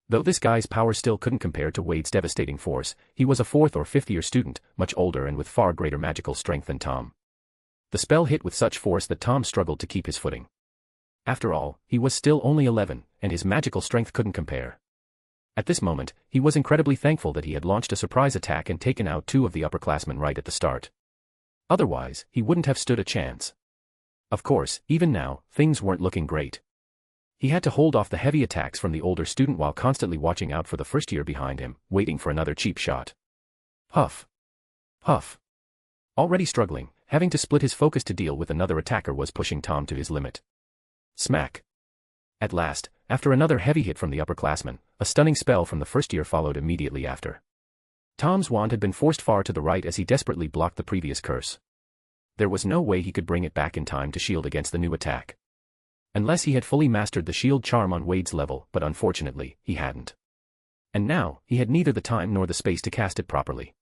Though this guy's power still couldn't compare to Wade's devastating force, he was a 4th or 5th year student, much older and with far greater magical strength than Tom. The spell hit with such force that Tom struggled to keep his footing. After all, he was still only 11, and his magical strength couldn't compare. At this moment, he was incredibly thankful that he had launched a surprise attack and taken out 2 of the upperclassmen right at the start. Otherwise, he wouldn't have stood a chance. Of course, even now, things weren't looking great. He had to hold off the heavy attacks from the older student while constantly watching out for the first year behind him, waiting for another cheap shot. Huff. Huff. Already struggling, having to split his focus to deal with another attacker was pushing Tom to his limit. Smack. At last, after another heavy hit from the upperclassman, a stunning spell from the first year followed immediately after. Tom's wand had been forced far to the right as he desperately blocked the previous curse. There was no way he could bring it back in time to shield against the new attack. Unless he had fully mastered the shield charm on Wade's level, but unfortunately, he hadn't. And now, he had neither the time nor the space to cast it properly.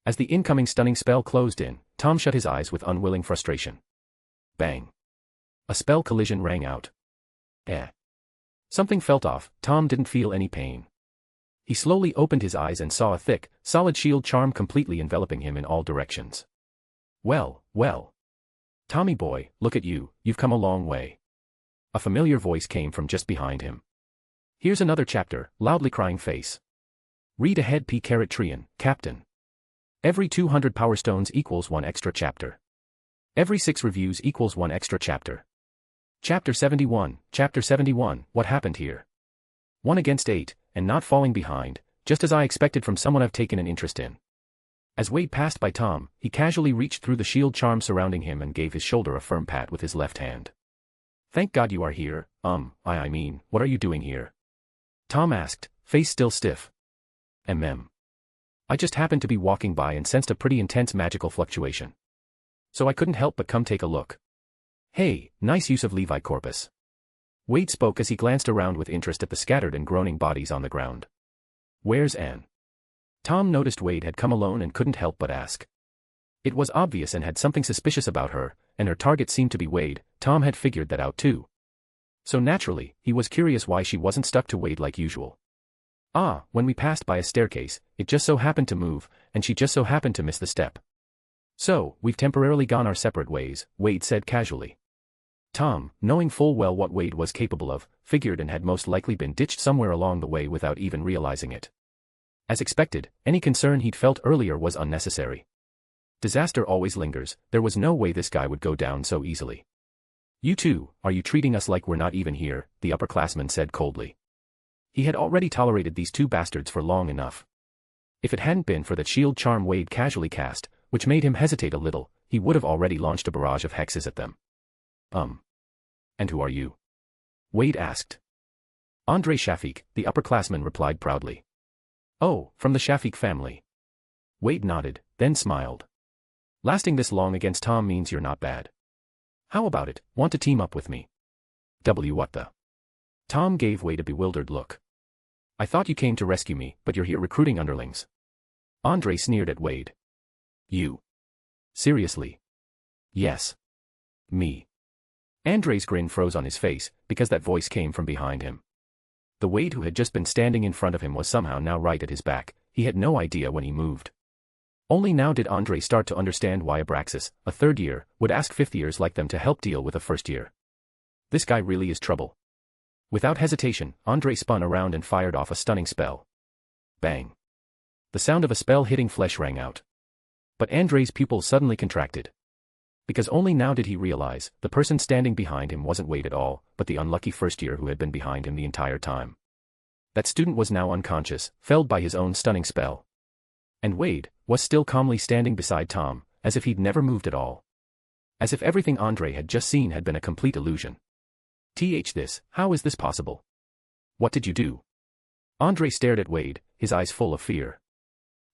As the incoming stunning spell closed in, Tom shut his eyes with unwilling frustration. Bang. A spell collision rang out. Something felt off. Tom didn't feel any pain. He slowly opened his eyes and saw a thick, solid shield charm completely enveloping him in all directions. Well, well. Tommy boy, look at you, you've come a long way. A familiar voice came from just behind him. Here's another chapter, loudly crying face. Read ahead P-Trian, Captain. Every 200 power stones equals 1 extra chapter. Every 6 reviews equals 1 extra chapter. Chapter 71, what happened here? 1 against 8, and not falling behind, just as I expected from someone I've taken an interest in. As Wade passed by Tom, he casually reached through the shield charm surrounding him and gave his shoulder a firm pat with his left hand. Thank God you are here. I mean, what are you doing here? Tom asked, face still stiff. I just happened to be walking by and sensed a pretty intense magical fluctuation. So I couldn't help but come take a look. Hey, nice use of Levi Corpus. Wade spoke as he glanced around with interest at the scattered and groaning bodies on the ground. Where's Anne? Tom noticed Wade had come alone and couldn't help but ask. It was obvious and had something suspicious about her, and her target seemed to be Wade. Tom had figured that out too. So naturally, he was curious why she wasn't stuck to Wade like usual. When we passed by a staircase, it just so happened to move, and she just so happened to miss the step. So, we've temporarily gone our separate ways, Wade said casually. Tom, knowing full well what Wade was capable of, figured and had most likely been ditched somewhere along the way without even realizing it. As expected, any concern he'd felt earlier was unnecessary. Disaster always lingers, there was no way this guy would go down so easily. You two, are you treating us like we're not even here? The upperclassman said coldly. He had already tolerated these two bastards for long enough. If it hadn't been for that shield charm Wade casually cast, which made him hesitate a little, he would have already launched a barrage of hexes at them. And who are you? Wade asked. Andre Shafiq, the upperclassman replied proudly. Oh, from the Shafiq family. Wade nodded, then smiled. Lasting this long against Tom means you're not bad. How about it, want to team up with me? What the? Tom gave Wade a bewildered look. I thought you came to rescue me, but you're here recruiting underlings. Andre sneered at Wade. You? Seriously? Yes. Me. Andre's grin froze on his face, because that voice came from behind him. The Wade who had just been standing in front of him was somehow now right at his back. He had no idea when he moved. Only now did Andre start to understand why Abraxas, a third year, would ask fifth years like them to help deal with a first year. This guy really is trouble. Without hesitation, Andre spun around and fired off a stunning spell. Bang. The sound of a spell hitting flesh rang out. But Andre's pupils suddenly contracted. Because only now did he realize, the person standing behind him wasn't Wade at all, but the unlucky first year who had been behind him the entire time. That student was now unconscious, felled by his own stunning spell. And Wade was still calmly standing beside Tom, as if he'd never moved at all. As if everything Andre had just seen had been a complete illusion. How is this possible? What did you do? Andre stared at Wade, his eyes full of fear.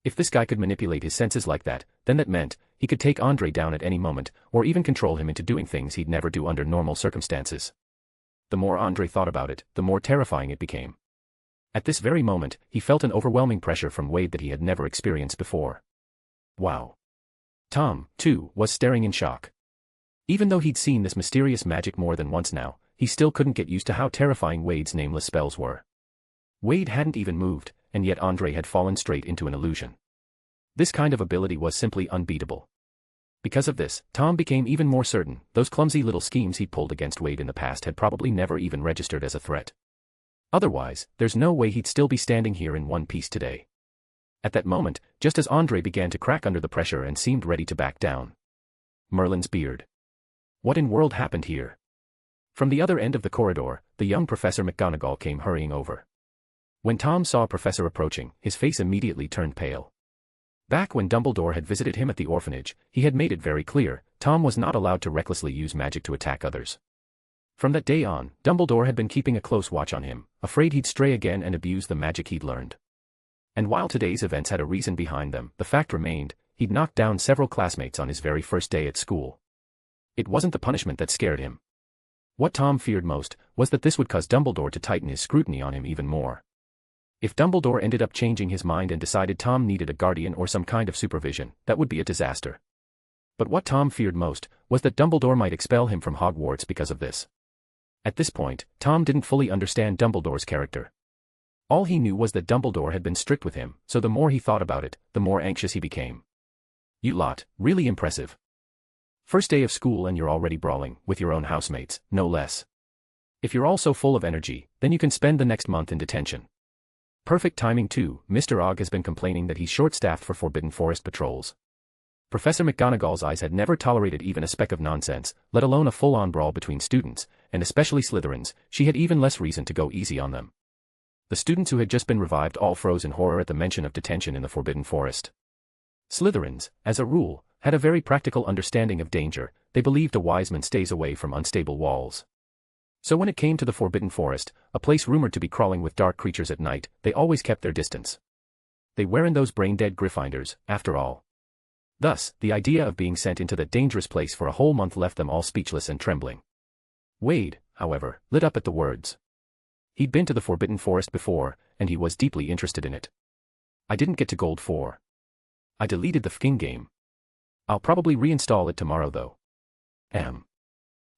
If this guy could manipulate his senses like that, then that meant he could take Andre down at any moment, or even control him into doing things he'd never do under normal circumstances. The more Andre thought about it, the more terrifying it became. At this very moment, he felt an overwhelming pressure from Wade that he had never experienced before. Wow. Tom, too, was staring in shock. Even though he'd seen this mysterious magic more than once now, he still couldn't get used to how terrifying Wade's nameless spells were. Wade hadn't even moved, and yet Andre had fallen straight into an illusion. This kind of ability was simply unbeatable. Because of this, Tom became even more certain those clumsy little schemes he'd pulled against Wade in the past had probably never even registered as a threat. Otherwise, there's no way he'd still be standing here in one piece today. At that moment, just as Andre began to crack under the pressure and seemed ready to back down. Merlin's beard. What in world happened here? From the other end of the corridor, the young Professor McGonagall came hurrying over. When Tom saw Professor approaching, his face immediately turned pale. Back when Dumbledore had visited him at the orphanage, he had made it very clear, Tom was not allowed to recklessly use magic to attack others. From that day on, Dumbledore had been keeping a close watch on him, afraid he'd stray again and abuse the magic he'd learned. And while today's events had a reason behind them, the fact remained, he'd knocked down several classmates on his very first day at school. It wasn't the punishment that scared him. What Tom feared most was that this would cause Dumbledore to tighten his scrutiny on him even more. If Dumbledore ended up changing his mind and decided Tom needed a guardian or some kind of supervision, that would be a disaster. But what Tom feared most was that Dumbledore might expel him from Hogwarts because of this. At this point, Tom didn't fully understand Dumbledore's character. All he knew was that Dumbledore had been strict with him, so the more he thought about it, the more anxious he became. You lot, really impressive. First day of school and you're already brawling, with your own housemates, no less. If you're all so full of energy, then you can spend the next month in detention. Perfect timing too, Mr. Ogg has been complaining that he's short-staffed for Forbidden Forest patrols. Professor McGonagall's eyes had never tolerated even a speck of nonsense, let alone a full-on brawl between students, and especially Slytherins. She had even less reason to go easy on them. The students who had just been revived all froze in horror at the mention of detention in the Forbidden Forest. Slytherins, as a rule, had a very practical understanding of danger. They believed a wise man stays away from unstable walls. So when it came to the Forbidden Forest, a place rumored to be crawling with dark creatures at night, they always kept their distance. They weren't those brain-dead Gryffindors, after all. Thus, the idea of being sent into that dangerous place for a whole month left them all speechless and trembling. Wade, however, lit up at the words. He'd been to the Forbidden Forest before, and he was deeply interested in it. I didn't get to Gold 4. I deleted the f***ing game. I'll probably reinstall it tomorrow though.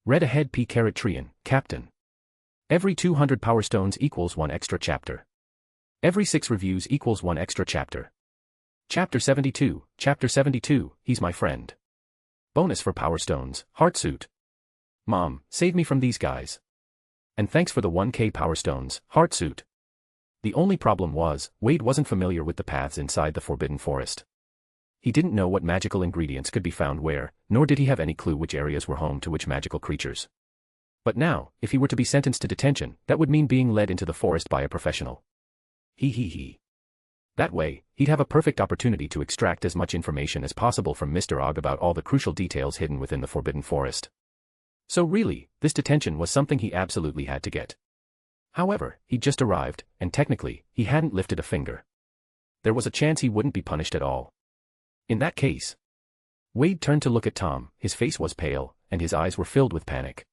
Read ahead P***Trian, Captain. Every 200 Power Stones equals 1 extra chapter. Every 6 reviews equals 1 extra chapter. Chapter 72, he's my friend. Bonus for Power Stones, Heartsuit. Mom, save me from these guys. And thanks for the 1k Power Stones, Heartsuit. The only problem was, Wade wasn't familiar with the paths inside the Forbidden Forest. He didn't know what magical ingredients could be found where, nor did he have any clue which areas were home to which magical creatures. But now, if he were to be sentenced to detention, that would mean being led into the forest by a professional. That way, he'd have a perfect opportunity to extract as much information as possible from Mr. Ogg about all the crucial details hidden within the Forbidden Forest. So really, this detention was something he absolutely had to get. However, he'd just arrived, and technically, he hadn't lifted a finger. There was a chance he wouldn't be punished at all. In that case, Wade turned to look at Tom. His face was pale, and his eyes were filled with panic.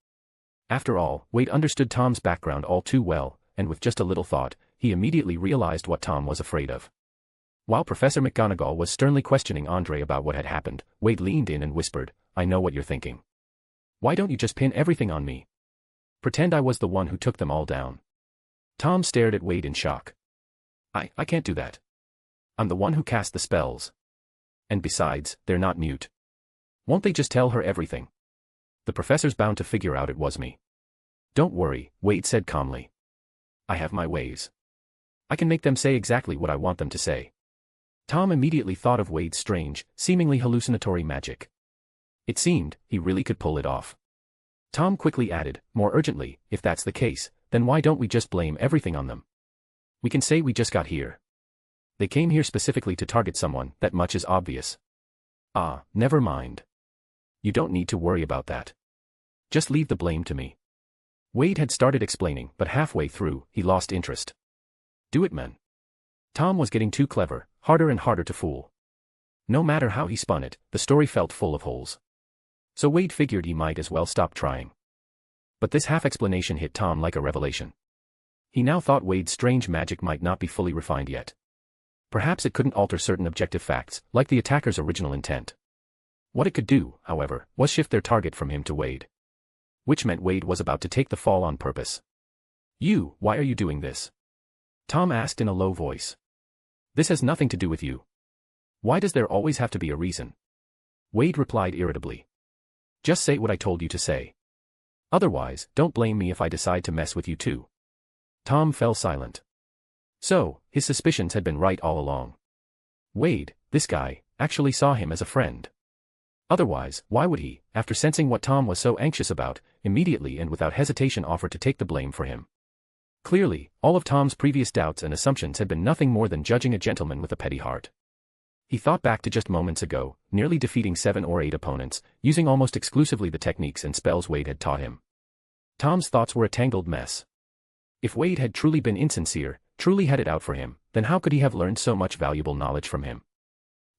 After all, Wade understood Tom's background all too well, and with just a little thought, he immediately realized what Tom was afraid of. While Professor McGonagall was sternly questioning Andre about what had happened, Wade leaned in and whispered, "I know what you're thinking. Why don't you just pin everything on me? Pretend I was the one who took them all down." Tom stared at Wade in shock. I can't do that. I'm the one who cast the spells. And besides, they're not mute. Won't they just tell her everything? The professor's bound to figure out it was me. Don't worry, Wade said calmly. I have my ways. I can make them say exactly what I want them to say. Tom immediately thought of Wade's strange, seemingly hallucinatory magic. It seemed, he really could pull it off. Tom quickly added, more urgently, if that's the case, then why don't we just blame everything on them? We can say we just got here. They came here specifically to target someone, that much is obvious. Ah, never mind. You don't need to worry about that. Just leave the blame to me. Wade had started explaining, but halfway through, he lost interest. Do it, man. Tom was getting too clever, harder and harder to fool. No matter how he spun it, the story felt full of holes. So Wade figured he might as well stop trying. But this half-explanation hit Tom like a revelation. He now thought Wade's strange magic might not be fully refined yet. Perhaps it couldn't alter certain objective facts, like the attacker's original intent. What it could do, however, was shift their target from him to Wade. Which meant Wade was about to take the fall on purpose. Why are you doing this? Tom asked in a low voice. This has nothing to do with you. Why does there always have to be a reason? Wade replied irritably. Just say what I told you to say. Otherwise, don't blame me if I decide to mess with you too. Tom fell silent. So, his suspicions had been right all along. Wade, this guy, actually saw him as a friend. Otherwise, why would he, after sensing what Tom was so anxious about, immediately and without hesitation offer to take the blame for him? Clearly, all of Tom's previous doubts and assumptions had been nothing more than judging a gentleman with a petty heart. He thought back to just moments ago, nearly defeating 7 or 8 opponents, using almost exclusively the techniques and spells Wade had taught him. Tom's thoughts were a tangled mess. If Wade had truly been insincere, truly had it out for him, then how could he have learned so much valuable knowledge from him?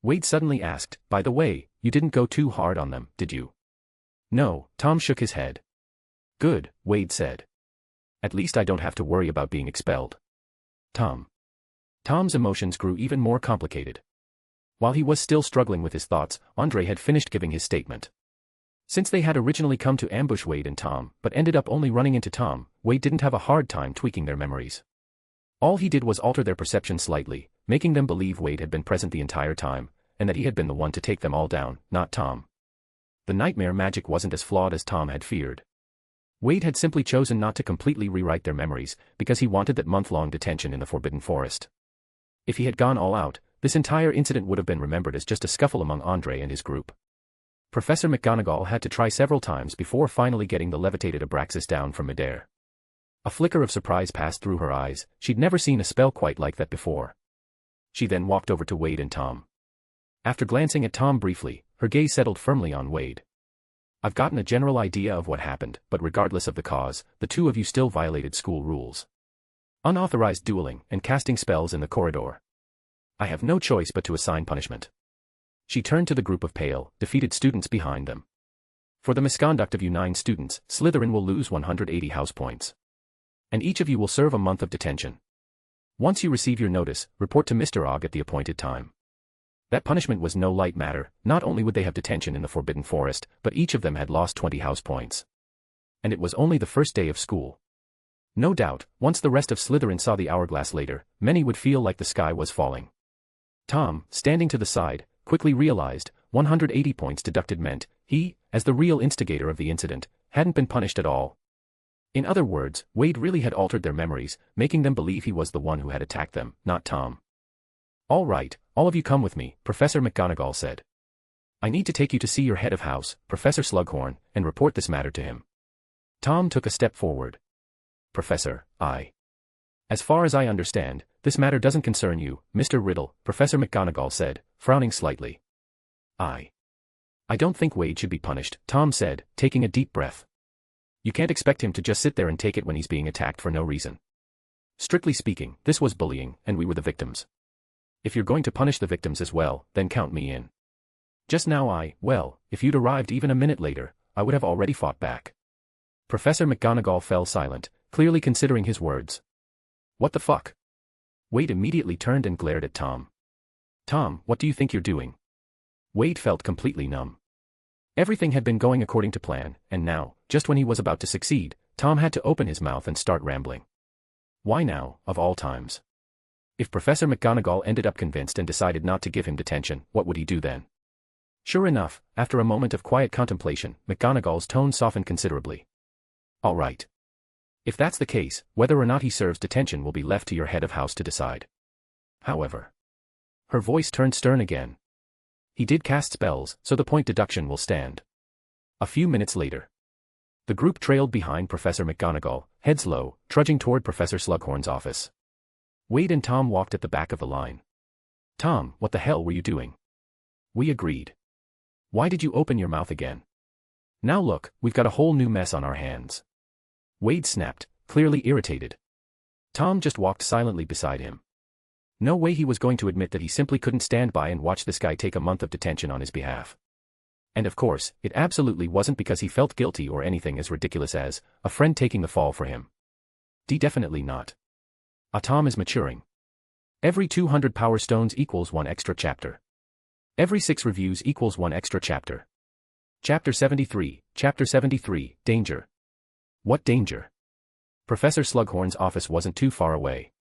Wade suddenly asked, by the way, you didn't go too hard on them, did you? No, Tom shook his head. Good, Wade said. At least I don't have to worry about being expelled. Tom's emotions grew even more complicated. While he was still struggling with his thoughts, Andre had finished giving his statement. Since they had originally come to ambush Wade and Tom, but ended up only running into Tom, Wade didn't have a hard time tweaking their memories. All he did was alter their perception slightly, making them believe Wade had been present the entire time, and that he had been the one to take them all down, not Tom. The nightmare magic wasn't as flawed as Tom had feared. Wade had simply chosen not to completely rewrite their memories, because he wanted that month-long detention in the Forbidden Forest. If he had gone all out, this entire incident would have been remembered as just a scuffle among Andre and his group. Professor McGonagall had to try several times before finally getting the levitated Abraxas down from midair. A flicker of surprise passed through her eyes. She'd never seen a spell quite like that before. She then walked over to Wade and Tom. After glancing at Tom briefly, her gaze settled firmly on Wade. I've gotten a general idea of what happened, but regardless of the cause, the two of you still violated school rules. Unauthorized dueling and casting spells in the corridor. I have no choice but to assign punishment. She turned to the group of pale, defeated students behind them. For the misconduct of you 9 students, Slytherin will lose 180 house points. And each of you will serve a month of detention. Once you receive your notice, report to Mr. Ogg at the appointed time. That punishment was no light matter. Not only would they have detention in the Forbidden Forest, but each of them had lost 20 house points. And it was only the first day of school. No doubt, once the rest of Slytherin saw the hourglass later, many would feel like the sky was falling. Tom, standing to the side, quickly realized 180 points deducted meant he, as the real instigator of the incident, hadn't been punished at all. In other words, Wade really had altered their memories, making them believe he was the one who had attacked them, not Tom. All right, all of you come with me, Professor McGonagall said. I need to take you to see your head of house, Professor Slughorn, and report this matter to him. Tom took a step forward. Professor, as far as I understand, this matter doesn't concern you, Mr. Riddle, Professor McGonagall said, frowning slightly. I don't think Wade should be punished, Tom said, taking a deep breath. You can't expect him to just sit there and take it when he's being attacked for no reason. Strictly speaking, this was bullying, and we were the victims. If you're going to punish the victims as well, then count me in. Just now well, if you'd arrived even a minute later, I would have already fought back. Professor McGonagall fell silent, clearly considering his words. What the fuck? Wade immediately turned and glared at Tom. Tom, what do you think you're doing? Wade felt completely numb. Everything had been going according to plan, and now, just when he was about to succeed, Tom had to open his mouth and start rambling. Why now, of all times? If Professor McGonagall ended up convinced and decided not to give him detention, what would he do then? Sure enough, after a moment of quiet contemplation, McGonagall's tone softened considerably. All right. If that's the case, whether or not he serves detention will be left to your head of house to decide. However. Her voice turned stern again. He did cast spells, so the point deduction will stand. A few minutes later. The group trailed behind Professor McGonagall, heads low, trudging toward Professor Slughorn's office. Wade and Tom walked at the back of the line. Tom, what the hell were you doing? We agreed. Why did you open your mouth again? Now look, we've got a whole new mess on our hands. Wade snapped, clearly irritated. Tom just walked silently beside him. No way he was going to admit that he simply couldn't stand by and watch this guy take a month of detention on his behalf. And of course, it absolutely wasn't because he felt guilty or anything as ridiculous as a friend taking the fall for him. Definitely not. Tom is maturing. Every 200 power stones equals 1 extra chapter. Every 6 reviews equals 1 extra chapter. Chapter 73, Danger. What danger? Professor Slughorn's office wasn't too far away.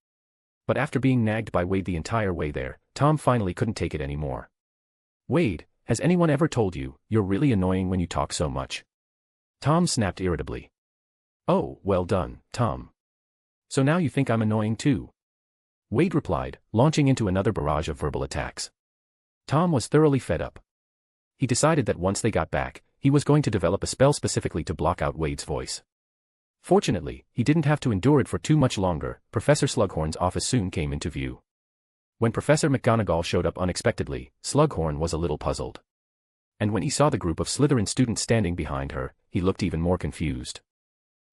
But after being nagged by Wade the entire way there, Tom finally couldn't take it anymore. Wade, has anyone ever told you, you're really annoying when you talk so much? Tom snapped irritably. Oh, well done, Tom. So now you think I'm annoying too? Wade replied, launching into another barrage of verbal attacks. Tom was thoroughly fed up. He decided that once they got back, he was going to develop a spell specifically to block out Wade's voice. Fortunately, he didn't have to endure it for too much longer. Professor Slughorn's office soon came into view. When Professor McGonagall showed up unexpectedly, Slughorn was a little puzzled. And when he saw the group of Slytherin students standing behind her, he looked even more confused.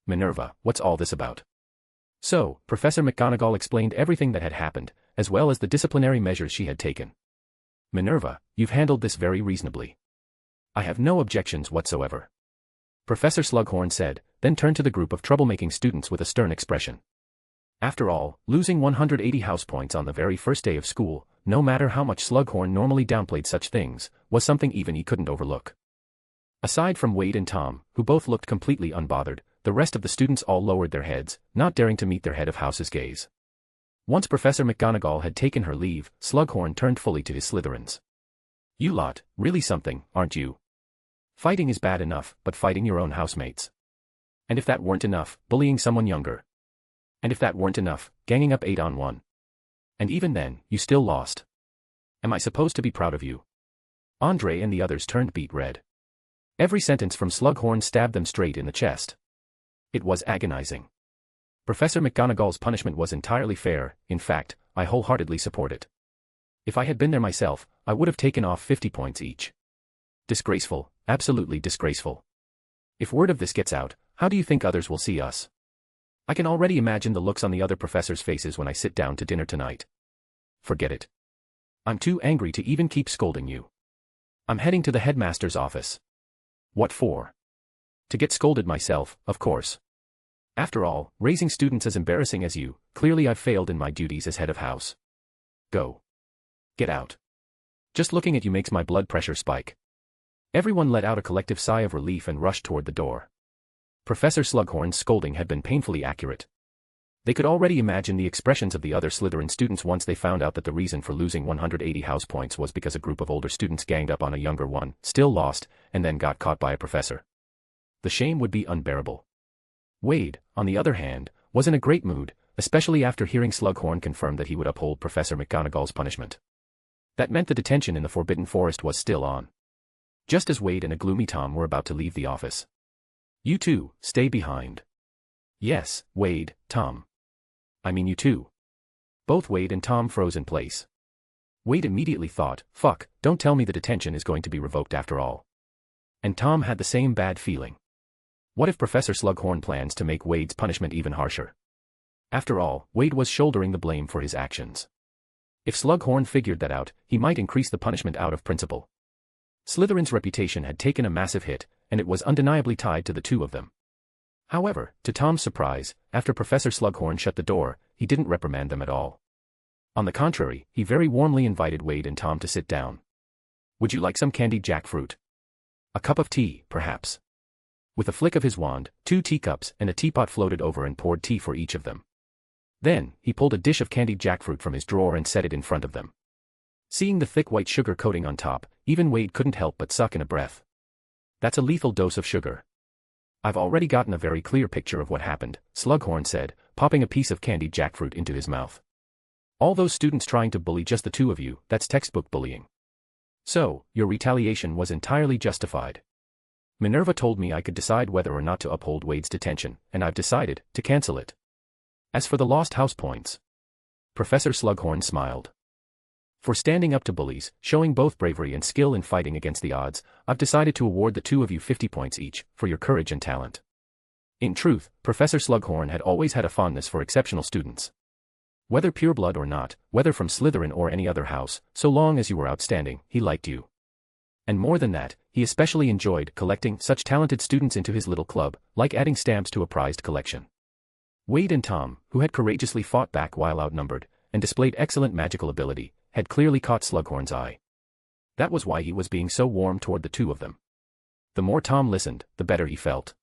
Minerva, what's all this about? So, Professor McGonagall explained everything that had happened, as well as the disciplinary measures she had taken. Minerva, you've handled this very reasonably. I have no objections whatsoever. Professor Slughorn said, then turned to the group of troublemaking students with a stern expression. After all, losing 180 house points on the very first day of school, no matter how much Slughorn normally downplayed such things, was something even he couldn't overlook. Aside from Wade and Tom, who both looked completely unbothered, the rest of the students all lowered their heads, not daring to meet their head of house's gaze. Once Professor McGonagall had taken her leave, Slughorn turned fully to his Slytherins. You lot, really something, aren't you? Fighting is bad enough, but fighting your own housemates. And if that weren't enough, bullying someone younger. And if that weren't enough, ganging up 8-on-1. And even then, you still lost. Am I supposed to be proud of you? Andre and the others turned beet red. Every sentence from Slughorn stabbed them straight in the chest. It was agonizing. Professor McGonagall's punishment was entirely fair. In fact, I wholeheartedly support it. If I had been there myself, I would have taken off 50 points each. Disgraceful, absolutely disgraceful. If word of this gets out, how do you think others will see us? I can already imagine the looks on the other professors' faces when I sit down to dinner tonight. Forget it. I'm too angry to even keep scolding you. I'm heading to the headmaster's office. What for? To get scolded myself, of course. After all, raising students as embarrassing as you, clearly I've failed in my duties as head of house. Go. Get out. Just looking at you makes my blood pressure spike. Everyone let out a collective sigh of relief and rushed toward the door. Professor Slughorn's scolding had been painfully accurate. They could already imagine the expressions of the other Slytherin students once they found out that the reason for losing 180 house points was because a group of older students ganged up on a younger one, still lost, and then got caught by a professor. The shame would be unbearable. Wade, on the other hand, was in a great mood, especially after hearing Slughorn confirm that he would uphold Professor McGonagall's punishment. That meant the detention in the Forbidden Forest was still on. Just as Wade and a gloomy Tom were about to leave the office. You two, stay behind. Yes, Wade, Tom. I mean you too. Both Wade and Tom froze in place. Wade immediately thought, fuck, don't tell me the detention is going to be revoked after all. And Tom had the same bad feeling. What if Professor Slughorn plans to make Wade's punishment even harsher? After all, Wade was shouldering the blame for his actions. If Slughorn figured that out, he might increase the punishment out of principle. Slytherin's reputation had taken a massive hit, and it was undeniably tied to the two of them. However, to Tom's surprise, after Professor Slughorn shut the door, he didn't reprimand them at all. On the contrary, he very warmly invited Wade and Tom to sit down. Would you like some candied jackfruit? A cup of tea, perhaps? With a flick of his wand, 2 teacups and a teapot floated over and poured tea for each of them. Then, he pulled a dish of candied jackfruit from his drawer and set it in front of them. Seeing the thick white sugar coating on top, even Wade couldn't help but suck in a breath. That's a lethal dose of sugar. I've already gotten a very clear picture of what happened, Slughorn said, popping a piece of candied jackfruit into his mouth. All those students trying to bully just the two of you, that's textbook bullying. So, your retaliation was entirely justified. Minerva told me I could decide whether or not to uphold Wade's detention, and I've decided to cancel it. As for the lost house points, Professor Slughorn smiled. For standing up to bullies, showing both bravery and skill in fighting against the odds, I've decided to award the two of you 50 points each, for your courage and talent. In truth, Professor Slughorn had always had a fondness for exceptional students. Whether pureblood or not, whether from Slytherin or any other house, so long as you were outstanding, he liked you. And more than that, he especially enjoyed collecting such talented students into his little club, like adding stamps to a prized collection. Wade and Tom, who had courageously fought back while outnumbered, and displayed excellent magical ability, had clearly caught Slughorn's eye. That was why he was being so warm toward the two of them. The more Tom listened, the better he felt.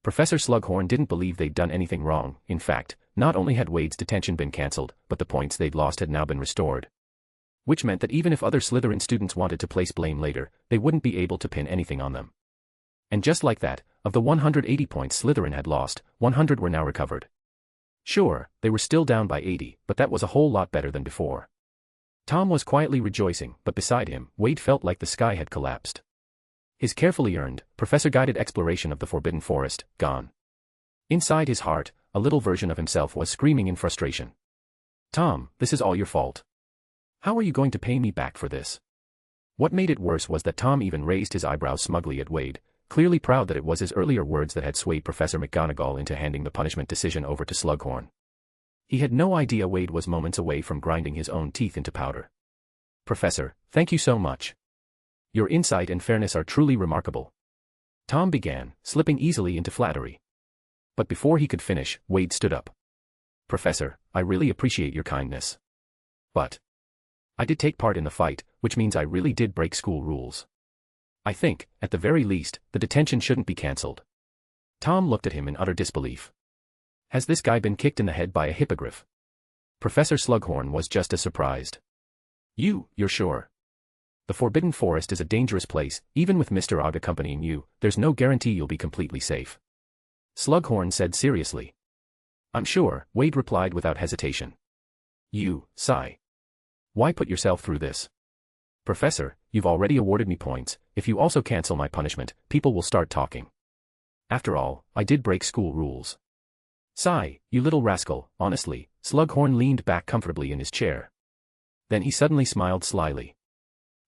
Professor Slughorn didn't believe they'd done anything wrong. In fact, not only had Wade's detention been cancelled, but the points they'd lost had now been restored. Which meant that even if other Slytherin students wanted to place blame later, they wouldn't be able to pin anything on them. And just like that, of the 180 points Slytherin had lost, 100 were now recovered. Sure, they were still down by 80, but that was a whole lot better than before. Tom was quietly rejoicing, but beside him, Wade felt like the sky had collapsed. His carefully earned, professor-guided exploration of the Forbidden Forest, gone. Inside his heart, a little version of himself was screaming in frustration. Tom, this is all your fault. How are you going to pay me back for this? What made it worse was that Tom even raised his eyebrows smugly at Wade, clearly proud that it was his earlier words that had swayed Professor McGonagall into handing the punishment decision over to Slughorn. He had no idea Wade was moments away from grinding his own teeth into powder. Professor, thank you so much. Your insight and fairness are truly remarkable. Tom began, slipping easily into flattery. But before he could finish, Wade stood up. Professor, I really appreciate your kindness. But I did take part in the fight, which means I really did break school rules. I think, at the very least, the detention shouldn't be cancelled. Tom looked at him in utter disbelief. Has this guy been kicked in the head by a hippogriff? Professor Slughorn was just as surprised. You're sure? The Forbidden Forest is a dangerous place, even with Mr. Ogg accompanying you, there's no guarantee you'll be completely safe. Slughorn said seriously. I'm sure, Wade replied without hesitation. Sigh. Why put yourself through this? Professor, you've already awarded me points, if you also cancel my punishment, people will start talking. After all, I did break school rules. Sigh, you little rascal, honestly. Slughorn leaned back comfortably in his chair. Then he suddenly smiled slyly.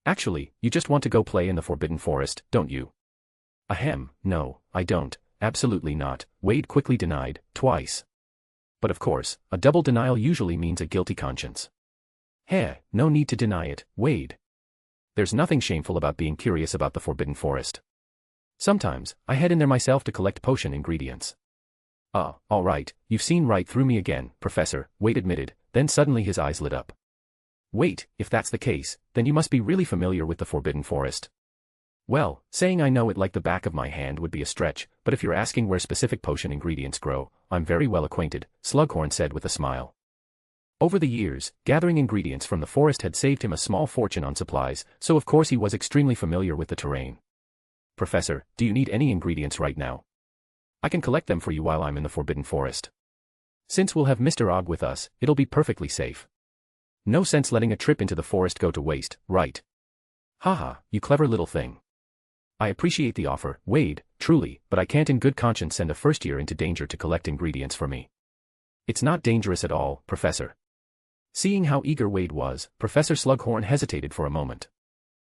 Actually, you just want to go play in the Forbidden Forest, don't you? Ahem, no, I don't, absolutely not, Wade quickly denied, twice. But of course, a double denial usually means a guilty conscience. Heh, no need to deny it, Wade. There's nothing shameful about being curious about the Forbidden Forest. Sometimes, I head in there myself to collect potion ingredients. All right, you've seen right through me again, Professor, Wade admitted, then suddenly his eyes lit up. Wait, if that's the case, then you must be really familiar with the Forbidden Forest. Well, saying I know it like the back of my hand would be a stretch, but if you're asking where specific potion ingredients grow, I'm very well acquainted, Slughorn said with a smile. Over the years, gathering ingredients from the forest had saved him a small fortune on supplies, so of course he was extremely familiar with the terrain. Professor, do you need any ingredients right now? I can collect them for you while I'm in the Forbidden Forest. Since we'll have Mr. Og with us, it'll be perfectly safe. No sense letting a trip into the forest go to waste, right? Haha, you clever little thing. I appreciate the offer, Wade, truly, but I can't in good conscience send a first year into danger to collect ingredients for me. It's not dangerous at all, Professor. Seeing how eager Wade was, Professor Slughorn hesitated for a moment.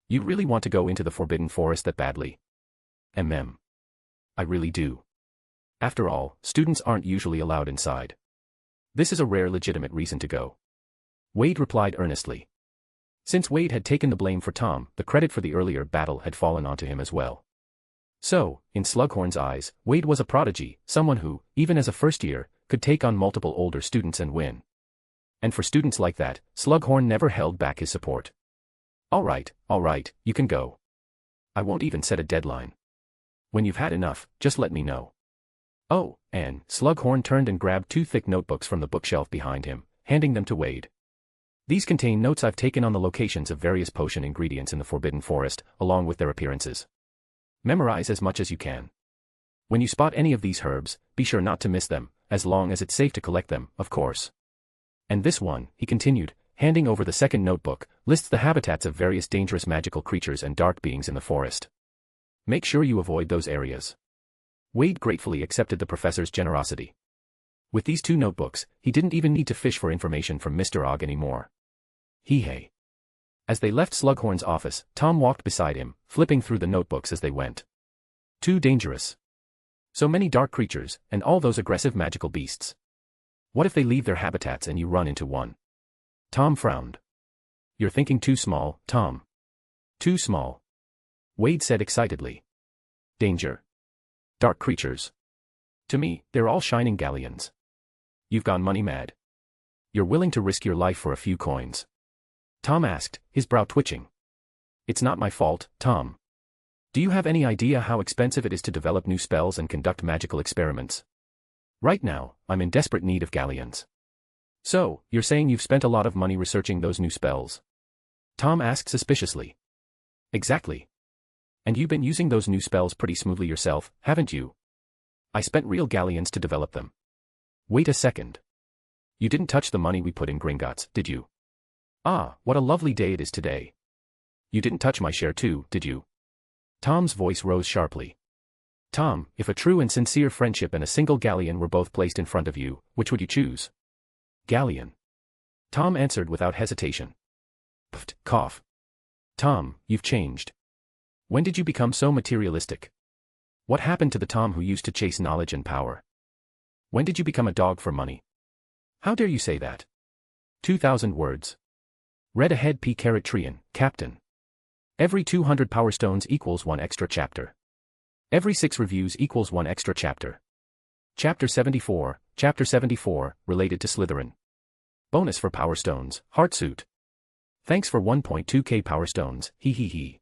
You really want to go into the Forbidden Forest that badly? I really do. After all, students aren't usually allowed inside. This is a rare legitimate reason to go. Wade replied earnestly. Since Wade had taken the blame for Tom, the credit for the earlier battle had fallen onto him as well. So, in Slughorn's eyes, Wade was a prodigy, someone who, even as a first year, could take on multiple older students and win. And for students like that, Slughorn never held back his support. All right, you can go. I won't even set a deadline. When you've had enough, just let me know. Oh, and Slughorn turned and grabbed 2 thick notebooks from the bookshelf behind him, handing them to Wade. These contain notes I've taken on the locations of various potion ingredients in the Forbidden Forest, along with their appearances. Memorize as much as you can. When you spot any of these herbs, be sure not to miss them, as long as it's safe to collect them, of course. And this one, he continued, handing over the second notebook, lists the habitats of various dangerous magical creatures and dark beings in the forest. Make sure you avoid those areas. Wade gratefully accepted the professor's generosity. With these 2 notebooks, he didn't even need to fish for information from Mr. Og anymore. Hey. As they left Slughorn's office, Tom walked beside him, flipping through the notebooks as they went. Too dangerous. So many dark creatures, and all those aggressive magical beasts. What if they leave their habitats and you run into one? Tom frowned. You're thinking too small, Tom. Too small. Wade said excitedly. Danger. Dark creatures. To me, they're all shining galleons. You've gone money mad. You're willing to risk your life for a few coins. Tom asked, his brow twitching. It's not my fault, Tom. Do you have any idea how expensive it is to develop new spells and conduct magical experiments? Right now, I'm in desperate need of galleons. So, you're saying you've spent a lot of money researching those new spells? Tom asked suspiciously. Exactly. And you've been using those new spells pretty smoothly yourself, haven't you? I spent real galleons to develop them. Wait a second. You didn't touch the money we put in Gringotts, did you? Ah, what a lovely day it is today. You didn't touch my share too, did you? Tom's voice rose sharply. Tom, if a true and sincere friendship and a single galleon were both placed in front of you, which would you choose? Galleon. Tom answered without hesitation. Pft, cough. Tom, you've changed. When did you become so materialistic? What happened to the Tom who used to chase knowledge and power? When did you become a dog for money? How dare you say that? 2,000 words. Read ahead P*Trian, Captain. Every 200 power stones equals 1 extra chapter. Every 6 reviews equals 1 extra chapter. Chapter 74, related to Slytherin. Bonus for power stones, Heartsuit. Thanks for 1.2k power stones, he.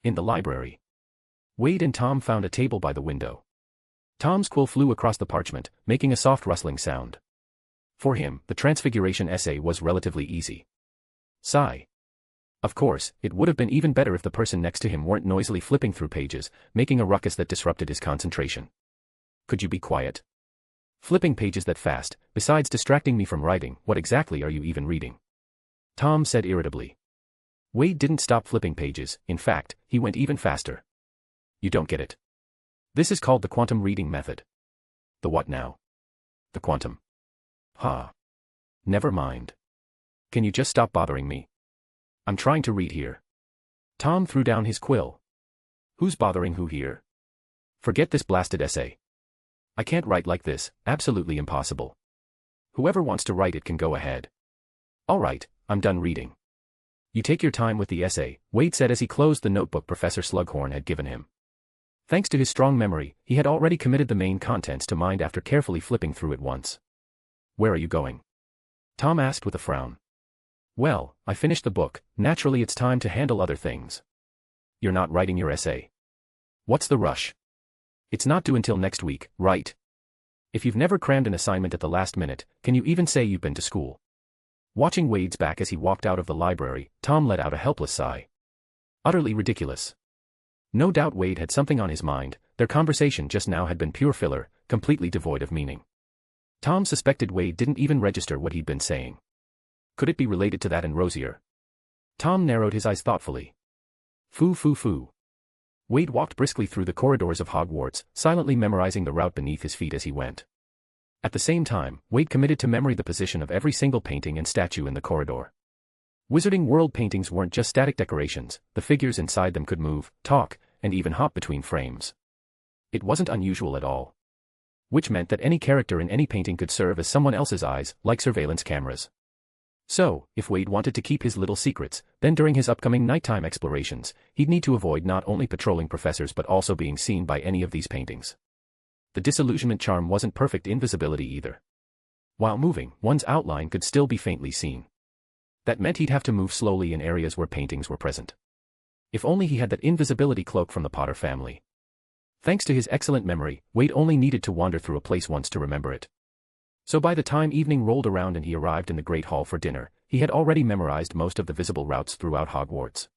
In the library. Wade and Tom found a table by the window. Tom's quill flew across the parchment, making a soft rustling sound. For him, the Transfiguration essay was relatively easy. Sigh. Of course, it would have been even better if the person next to him weren't noisily flipping through pages, making a ruckus that disrupted his concentration. Could you be quiet? Flipping pages that fast, besides distracting me from writing, what exactly are you even reading? Tom said irritably. Wade didn't stop flipping pages, in fact, he went even faster. You don't get it. This is called the quantum reading method. The what now? the quantum. Ha. Never mind. Can you just stop bothering me? I'm trying to read here. Tom threw down his quill. Who's bothering who here? Forget this blasted essay. I can't write like this, absolutely impossible. Whoever wants to write it can go ahead. All right, I'm done reading. You take your time with the essay, Wade said as he closed the notebook Professor Slughorn had given him. Thanks to his strong memory, he had already committed the main contents to mind after carefully flipping through it once. Where are you going? Tom asked with a frown. Well, I finished the book, naturally it's time to handle other things. You're not writing your essay. What's the rush? It's not due until next week, right? If you've never crammed an assignment at the last minute, can you even say you've been to school? Watching Wade's back as he walked out of the library, Tom let out a helpless sigh. Utterly ridiculous. No doubt Wade had something on his mind, their conversation just now had been pure filler, completely devoid of meaning. Tom suspected Wade didn't even register what he'd been saying. Could it be related to that and Rosier? Tom narrowed his eyes thoughtfully. Foo. Wade walked briskly through the corridors of Hogwarts, silently memorizing the route beneath his feet as he went. At the same time, Wade committed to memory the position of every single painting and statue in the corridor. Wizarding World paintings weren't just static decorations, the figures inside them could move, talk, and even hop between frames. It wasn't unusual at all. Which meant that any character in any painting could serve as someone else's eyes, like surveillance cameras. So, if Wade wanted to keep his little secrets, then during his upcoming nighttime explorations, he'd need to avoid not only patrolling professors but also being seen by any of these paintings. The disillusionment charm wasn't perfect invisibility either. While moving, one's outline could still be faintly seen. That meant he'd have to move slowly in areas where paintings were present. If only he had that invisibility cloak from the Potter family. Thanks to his excellent memory, Wade only needed to wander through a place once to remember it. So by the time evening rolled around and he arrived in the Great Hall for dinner, he had already memorized most of the visible routes throughout Hogwarts.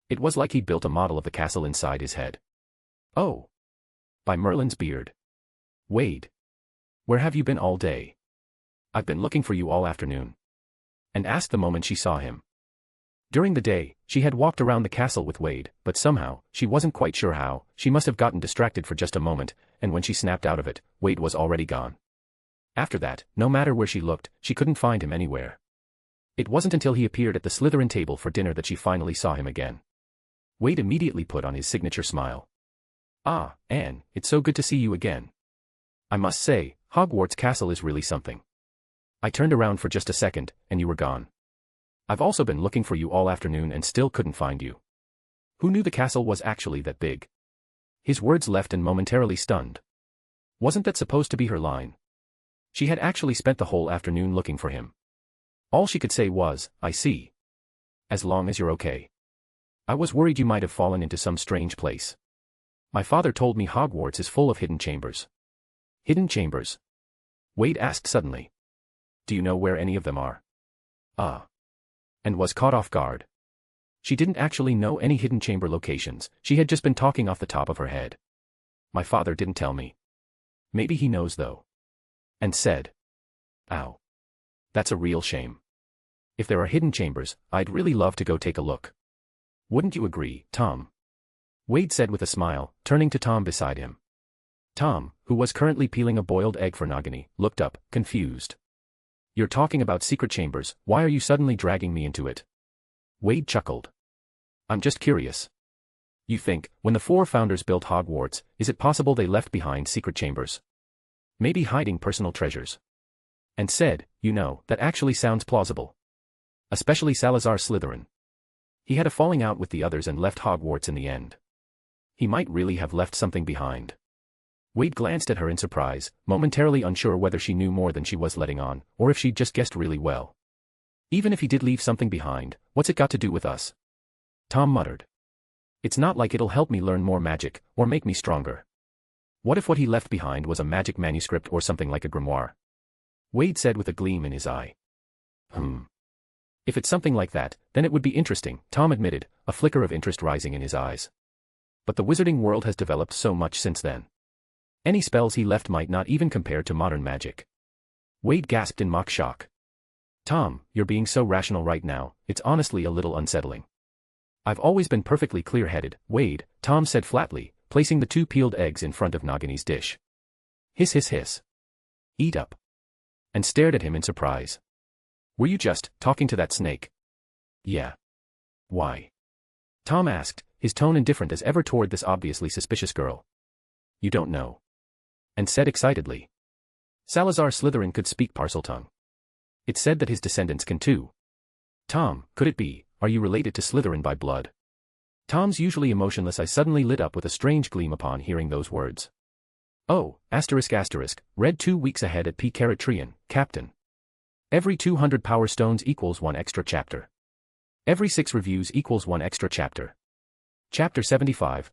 It was like he'd built a model of the castle inside his head. Oh! By Merlin's beard. Wade. Where have you been all day? I've been looking for you all afternoon. And asked the moment she saw him. During the day, she had walked around the castle with Wade, but somehow, she wasn't quite sure how, she must have gotten distracted for just a moment, and when she snapped out of it, Wade was already gone. After that, no matter where she looked, she couldn't find him anywhere. It wasn't until he appeared at the Slytherin table for dinner that she finally saw him again. Wade immediately put on his signature smile. Ah, Anne, it's so good to see you again. I must say, Hogwarts Castle is really something. I turned around for just a second, and you were gone. I've also been looking for you all afternoon and still couldn't find you. Who knew the castle was actually that big? His words left Anne momentarily stunned. Wasn't that supposed to be her line? She had actually spent the whole afternoon looking for him. All she could say was, I see. As long as you're okay. I was worried you might have fallen into some strange place. My father told me Hogwarts is full of hidden chambers. Hidden chambers? Wade asked suddenly. Do you know where any of them are? And was caught off guard. She didn't actually know any hidden chamber locations, she had just been talking off the top of her head. My father didn't tell me. Maybe he knows though. And said. Ow. That's a real shame. If there are hidden chambers, I'd really love to go take a look. Wouldn't you agree, Tom? Wade said with a smile, turning to Tom beside him. Tom, who was currently peeling a boiled egg for Nagini, looked up, confused. You're talking about secret chambers, why are you suddenly dragging me into it? Wade chuckled. I'm just curious. You think, when the four founders built Hogwarts, is it possible they left behind secret chambers? Maybe hiding personal treasures. And said, you know, that actually sounds plausible. Especially Salazar Slytherin. He had a falling out with the others and left Hogwarts in the end. He might really have left something behind. Wade glanced at her in surprise, momentarily unsure whether she knew more than she was letting on, or if she'd just guessed really well. Even if he did leave something behind, what's it got to do with us? Tom muttered. It's not like it'll help me learn more magic, or make me stronger. What if what he left behind was a magic manuscript or something like a grimoire? Wade said with a gleam in his eye. If it's something like that, then it would be interesting, Tom admitted, a flicker of interest rising in his eyes. But the wizarding world has developed so much since then. Any spells he left might not even compare to modern magic. Wade gasped in mock shock. Tom, you're being so rational right now, it's honestly a little unsettling. I've always been perfectly clear-headed, Wade, Tom said flatly, placing the 2 peeled eggs in front of Nagini's dish. Hiss hiss hiss. Eat up. and stared at him in surprise. "Were you just talking to that snake?" "Yeah." "Why?" Tom asked, his tone indifferent as ever toward this obviously suspicious girl. "You don't know." And said excitedly. "Salazar Slytherin could speak Parseltongue. It's said that his descendants can too." "Tom, could it be, are you related to Slytherin by blood?" Tom's usually emotionless eye suddenly lit up with a strange gleam upon hearing those words. "Oh, ***, read 2 weeks ahead at P. Trian, Captain. Every 200 power stones equals 1 extra chapter. Every 6 reviews equals 1 extra chapter. Chapter 75,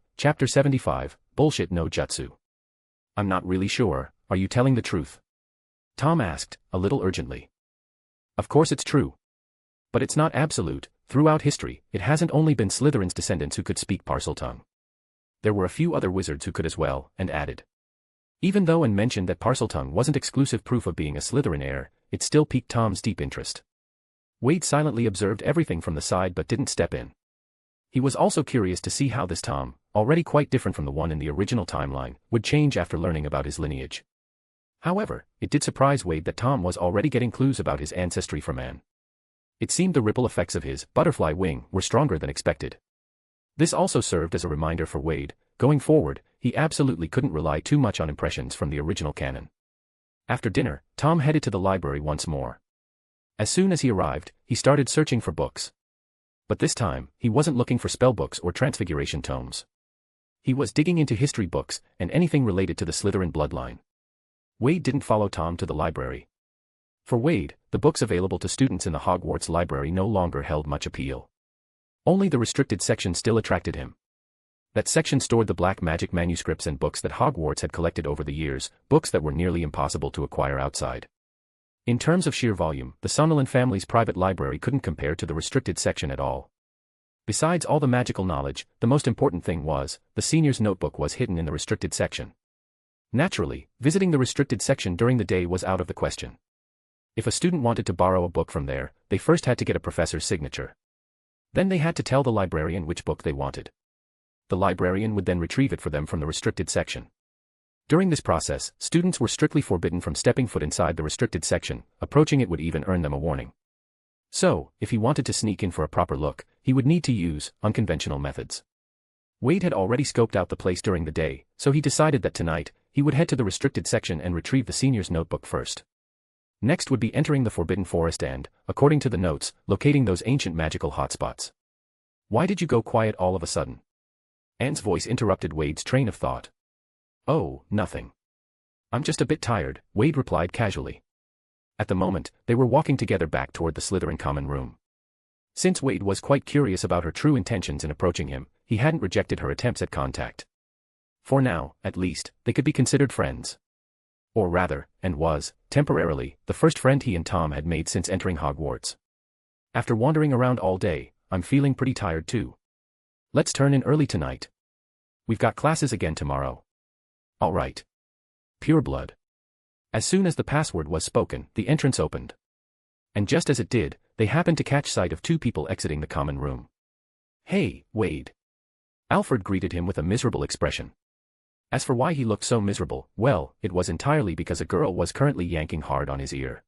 bullshit no jutsu." "I'm not really sure, are you telling the truth?" Tom asked, a little urgently. "Of course it's true. But it's not absolute. Throughout history, it hasn't only been Slytherin's descendants who could speak Parseltongue. There were a few other wizards who could as well," and added. Even though and mentioned that Parseltongue wasn't exclusive proof of being a Slytherin heir, it still piqued Tom's deep interest. Wade silently observed everything from the side but didn't step in. He was also curious to see how this Tom, already quite different from the one in the original timeline, would change after learning about his lineage. However, it did surprise Wade that Tom was already getting clues about his ancestry from Anne. It seemed the ripple effects of his butterfly wing were stronger than expected. This also served as a reminder for Wade, going forward, he absolutely couldn't rely too much on impressions from the original canon. After dinner, Tom headed to the library once more. As soon as he arrived, he started searching for books. But this time, he wasn't looking for spellbooks or transfiguration tomes. He was digging into history books and anything related to the Slytherin bloodline. Wade didn't follow Tom to the library. For Wade, the books available to students in the Hogwarts library no longer held much appeal. Only the restricted section still attracted him. That section stored the black magic manuscripts and books that Hogwarts had collected over the years, books that were nearly impossible to acquire outside. In terms of sheer volume, the Sonderland family's private library couldn't compare to the restricted section at all. Besides all the magical knowledge, the most important thing was, the senior's notebook was hidden in the restricted section. Naturally, visiting the restricted section during the day was out of the question. If a student wanted to borrow a book from there, they first had to get a professor's signature. Then they had to tell the librarian which book they wanted. The librarian would then retrieve it for them from the restricted section. During this process, students were strictly forbidden from stepping foot inside the restricted section, approaching it would even earn them a warning. So, if he wanted to sneak in for a proper look, he would need to use unconventional methods. Wade had already scoped out the place during the day, so he decided that tonight, he would head to the restricted section and retrieve the senior's notebook first. Next would be entering the Forbidden Forest and, according to the notes, locating those ancient magical hotspots. "Why did you go quiet all of a sudden?" Anne's voice interrupted Wade's train of thought. "Oh, nothing. I'm just a bit tired," Wade replied casually. At the moment, they were walking together back toward the Slytherin common room. Since Wade was quite curious about her true intentions in approaching him, he hadn't rejected her attempts at contact. For now, at least, they could be considered friends. Or rather, and was, temporarily, the first friend he and Tom had made since entering Hogwarts. "After wandering around all day, I'm feeling pretty tired too. Let's turn in early tonight. We've got classes again tomorrow." "All right." Pure blood. As soon as the password was spoken, the entrance opened. And just as it did, they happened to catch sight of 2 people exiting the common room. "Hey, Wade." Alfred greeted him with a miserable expression. As for why he looked so miserable, well, it was entirely because a girl was currently yanking hard on his ear.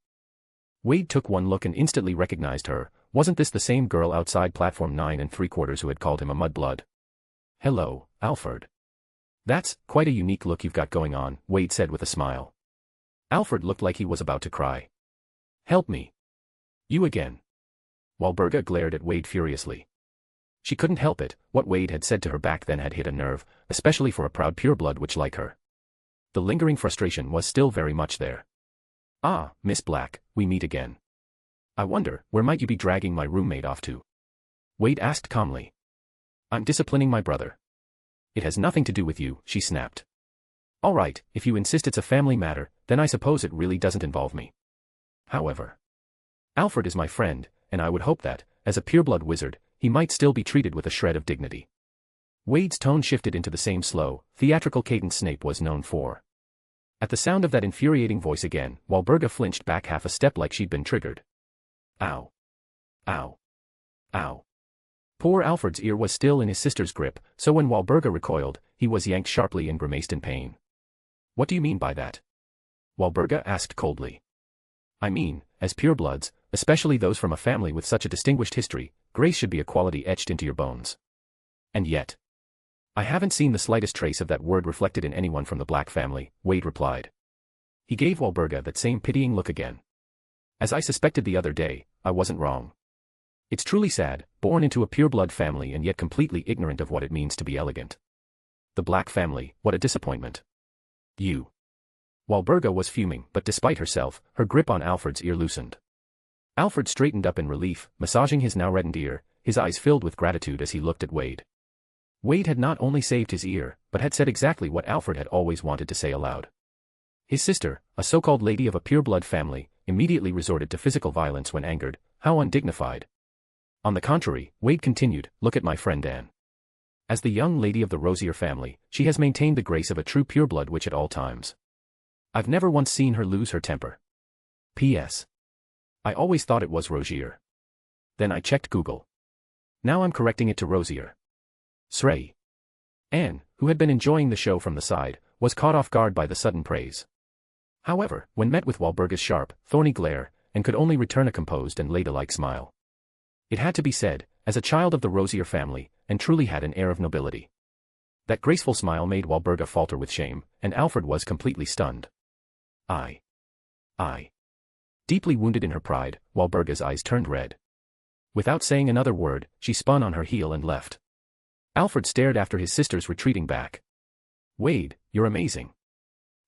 Wade took one look and instantly recognized her. Wasn't this the same girl outside platform 9 3/4 who had called him a mudblood? "Hello, Alfred. That's quite a unique look you've got going on," Wade said with a smile. Alfred looked like he was about to cry. "Help me." "You again." Walburga glared at Wade furiously. She couldn't help it, what Wade had said to her back then had hit a nerve, especially for a proud pureblood witch like her. The lingering frustration was still very much there. "Ah, Miss Black, we meet again. I wonder, where might you be dragging my roommate off to?" Wade asked calmly. "I'm disciplining my brother." "It has nothing to do with you," she snapped. "All right, if you insist it's a family matter, then I suppose it really doesn't involve me. However, Alfred is my friend, and I would hope that, as a pureblood wizard, he might still be treated with a shred of dignity." Wade's tone shifted into the same slow, theatrical cadence Snape was known for. At the sound of that infuriating voice again, Walburga flinched back half a step like she'd been triggered. Ow. Ow. Ow. Poor Alfred's ear was still in his sister's grip, so when Walburga recoiled, he was yanked sharply and grimaced in pain. "What do you mean by that?" Walburga asked coldly. I mean, as purebloods, especially those from a family with such a distinguished history, grace should be a quality etched into your bones. And yet, I haven't seen the slightest trace of that word reflected in anyone from the Black family, Wade replied. He gave Walburga that same pitying look again. As I suspected the other day, I wasn't wrong. It's truly sad, born into a pureblood family and yet completely ignorant of what it means to be elegant. The Black family, what a disappointment. You. Walburga was fuming, but despite herself, her grip on Alfred's ear loosened. Alfred straightened up in relief, massaging his now reddened ear, his eyes filled with gratitude as he looked at Wade. Wade had not only saved his ear, but had said exactly what Alfred had always wanted to say aloud. His sister, a so-called lady of a pureblood family, immediately resorted to physical violence when angered. How undignified. On the contrary, Wade continued, look at my friend Anne. As the young lady of the Rosier family, she has maintained the grace of a true pureblood witch at all times. I've never once seen her lose her temper. P.S. I always thought it was Rosier. Then I checked Google. Now I'm correcting it to Rosier. Sray. Anne, who had been enjoying the show from the side, was caught off guard by the sudden praise. However, when met with Walburga's sharp, thorny glare, and could only return a composed and ladylike smile. It had to be said, as a child of the Rosier family, and truly had an air of nobility. That graceful smile made Walburga falter with shame, and Alfred was completely stunned. I. Deeply wounded in her pride, Walburga's eyes turned red. Without saying another word, she spun on her heel and left. Alfred stared after his sister's retreating back. Wade, you're amazing.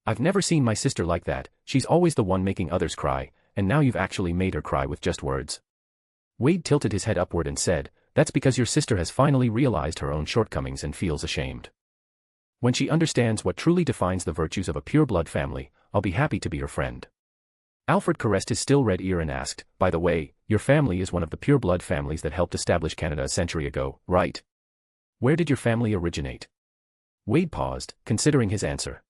I've never seen my sister like that, she's always the one making others cry, and now you've actually made her cry with just words. Wade tilted his head upward and said, that's because your sister has finally realized her own shortcomings and feels ashamed. When she understands what truly defines the virtues of a pureblood family, I'll be happy to be her friend. Alfred caressed his still red ear and asked, by the way, your family is one of the pureblood families that helped establish Canada a century ago, right? Where did your family originate? Wade paused, considering his answer.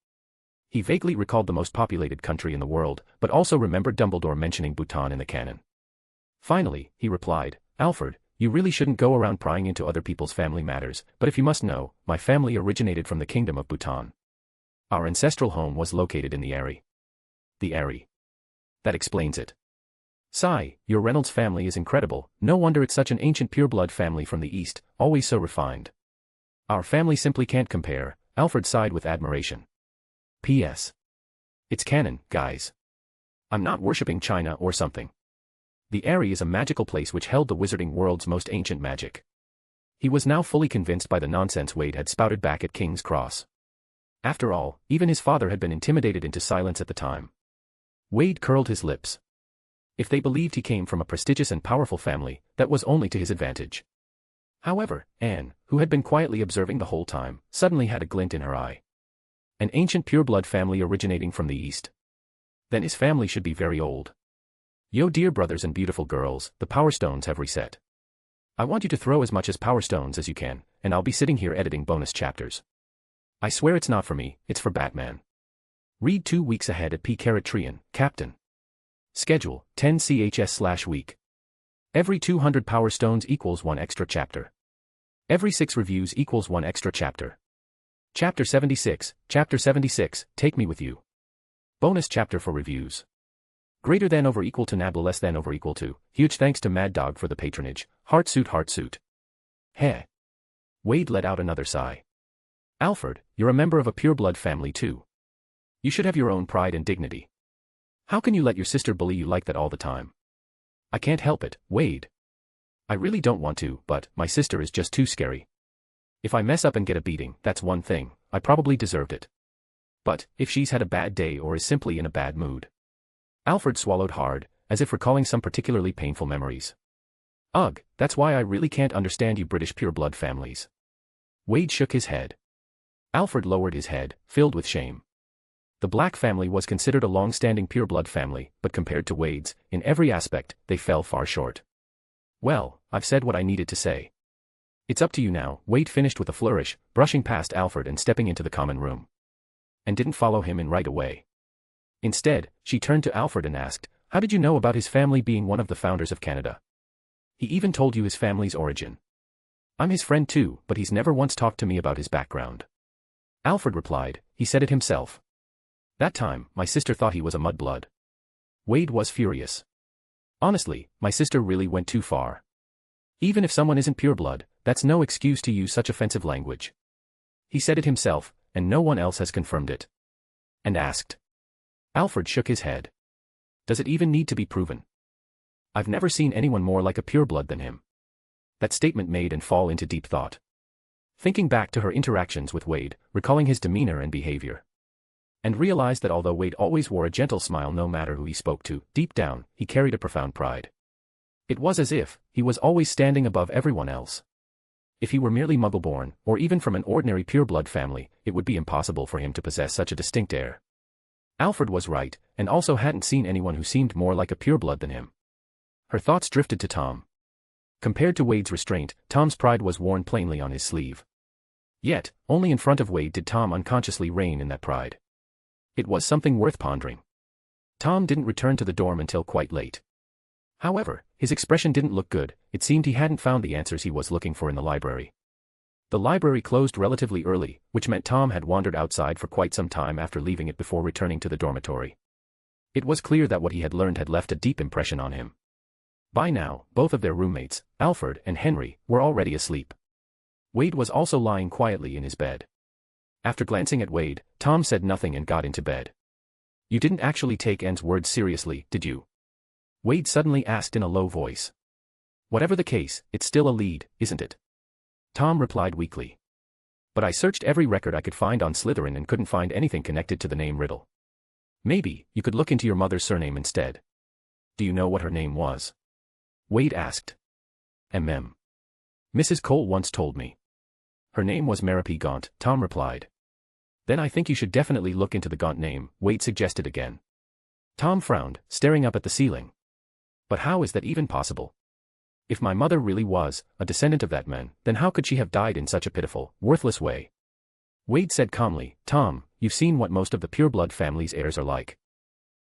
He vaguely recalled the most populated country in the world, but also remembered Dumbledore mentioning Bhutan in the canon. Finally, he replied, Alfred, you really shouldn't go around prying into other people's family matters, but if you must know, my family originated from the kingdom of Bhutan. Our ancestral home was located in the Ari. The Ari. That explains it. Sigh, your Reynolds family is incredible, no wonder it's such an ancient pureblood family from the East, always so refined. Our family simply can't compare, Alfred sighed with admiration. P.S. It's canon, guys. I'm not worshipping China or something. The Ari is a magical place which held the wizarding world's most ancient magic. He was now fully convinced by the nonsense Wade had spouted back at King's Cross. After all, even his father had been intimidated into silence at the time. Wade curled his lips. If they believed he came from a prestigious and powerful family, that was only to his advantage. However, Anne, who had been quietly observing the whole time, suddenly had a glint in her eye. An ancient pureblood family originating from the East. Then his family should be very old. Yo dear brothers and beautiful girls, the Power Stones have reset. I want you to throw as much as Power Stones as you can, and I'll be sitting here editing bonus chapters. I swear it's not for me, it's for Batman. Read 2 weeks ahead at P-Trian, Captain. Schedule, 10 CHS/week. Every 200 Power Stones equals 1 extra chapter. Every 6 reviews equals 1 extra chapter. Chapter 76, Take Me With You. Bonus chapter for reviews. Greater than over equal to nabla less than over equal to. Huge thanks to Mad Dog for the patronage. Heartsuit. Heh. Wade let out another sigh. Alfred, you're a member of a pureblood family too. You should have your own pride and dignity. How can you let your sister bully you like that all the time? I can't help it, Wade. I really don't want to, but my sister is just too scary. If I mess up and get a beating, that's one thing, I probably deserved it. But, if she's had a bad day or is simply in a bad mood. Alfred swallowed hard, as if recalling some particularly painful memories. Ugh, that's why I really can't understand you British pureblood families. Wade shook his head. Alfred lowered his head, filled with shame. The Black family was considered a long-standing pureblood family, but compared to Wade's, in every aspect, they fell far short. Well, I've said what I needed to say. It's up to you now, Wade finished with a flourish, brushing past Alfred and stepping into the common room. And didn't follow him in right away. Instead, she turned to Alfred and asked, how did you know about his family being one of the founders of Canada? He even told you his family's origin. I'm his friend too, but he's never once talked to me about his background. Alfred replied, he said it himself. That time, my sister thought he was a mudblood. Wade was furious. Honestly, my sister really went too far. Even if someone isn't pureblood, that's no excuse to use such offensive language. He said it himself, and no one else has confirmed it. And asked. Alfred shook his head. Does it even need to be proven? I've never seen anyone more like a pureblood than him. That statement made and fall into deep thought. Thinking back to her interactions with Wade, recalling his demeanor and behavior. And realized that although Wade always wore a gentle smile no matter who he spoke to, deep down, he carried a profound pride. It was as if he was always standing above everyone else. If he were merely muggle-born, or even from an ordinary pureblood family, it would be impossible for him to possess such a distinct air. Alfred was right, and also hadn't seen anyone who seemed more like a pureblood than him. Her thoughts drifted to Tom. Compared to Wade's restraint, Tom's pride was worn plainly on his sleeve. Yet, only in front of Wade did Tom unconsciously reign in that pride. It was something worth pondering. Tom didn't return to the dorm until quite late. However, his expression didn't look good. It seemed he hadn't found the answers he was looking for in the library. The library closed relatively early, which meant Tom had wandered outside for quite some time after leaving it before returning to the dormitory. It was clear that what he had learned had left a deep impression on him. By now, both of their roommates, Alfred and Henry, were already asleep. Wade was also lying quietly in his bed. After glancing at Wade, Tom said nothing and got into bed. You didn't actually take Anne's words seriously, did you? Wade suddenly asked in a low voice. Whatever the case, it's still a lead, isn't it? Tom replied weakly. But I searched every record I could find on Slytherin and couldn't find anything connected to the name Riddle. Maybe, you could look into your mother's surname instead. Do you know what her name was? Wade asked. Mrs. Cole once told me. Her name was Mary Gaunt, Tom replied. Then I think you should definitely look into the Gaunt name, Wade suggested again. Tom frowned, staring up at the ceiling. But how is that even possible? If my mother really was a descendant of that man, then how could she have died in such a pitiful, worthless way? Wade said calmly, Tom, you've seen what most of the pureblood family's heirs are like.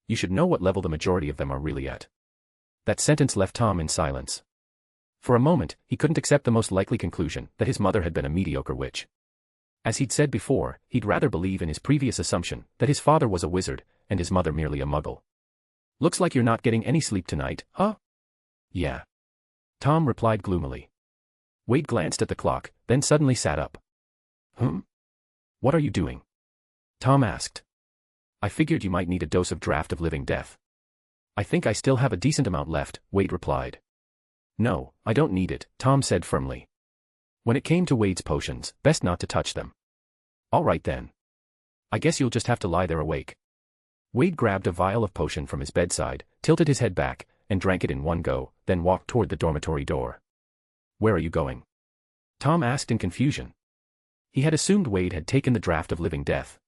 You should know what level the majority of them are really at. That sentence left Tom in silence. For a moment, he couldn't accept the most likely conclusion, that his mother had been a mediocre witch. As he'd said before, he'd rather believe in his previous assumption, that his father was a wizard, and his mother merely a muggle. Looks like you're not getting any sleep tonight, huh? Yeah. Tom replied gloomily. Wade glanced at the clock, then suddenly sat up. What are you doing? Tom asked. I figured you might need a dose of Draft of Living Death. I think I still have a decent amount left, Wade replied. No, I don't need it, Tom said firmly. When it came to Wade's potions, best not to touch them. All right then. I guess you'll just have to lie there awake. Wade grabbed a vial of potion from his bedside, tilted his head back, and drank it in one go, then walked toward the dormitory door. Where are you going? Tom asked in confusion. He had assumed Wade had taken the Draft of Living Death.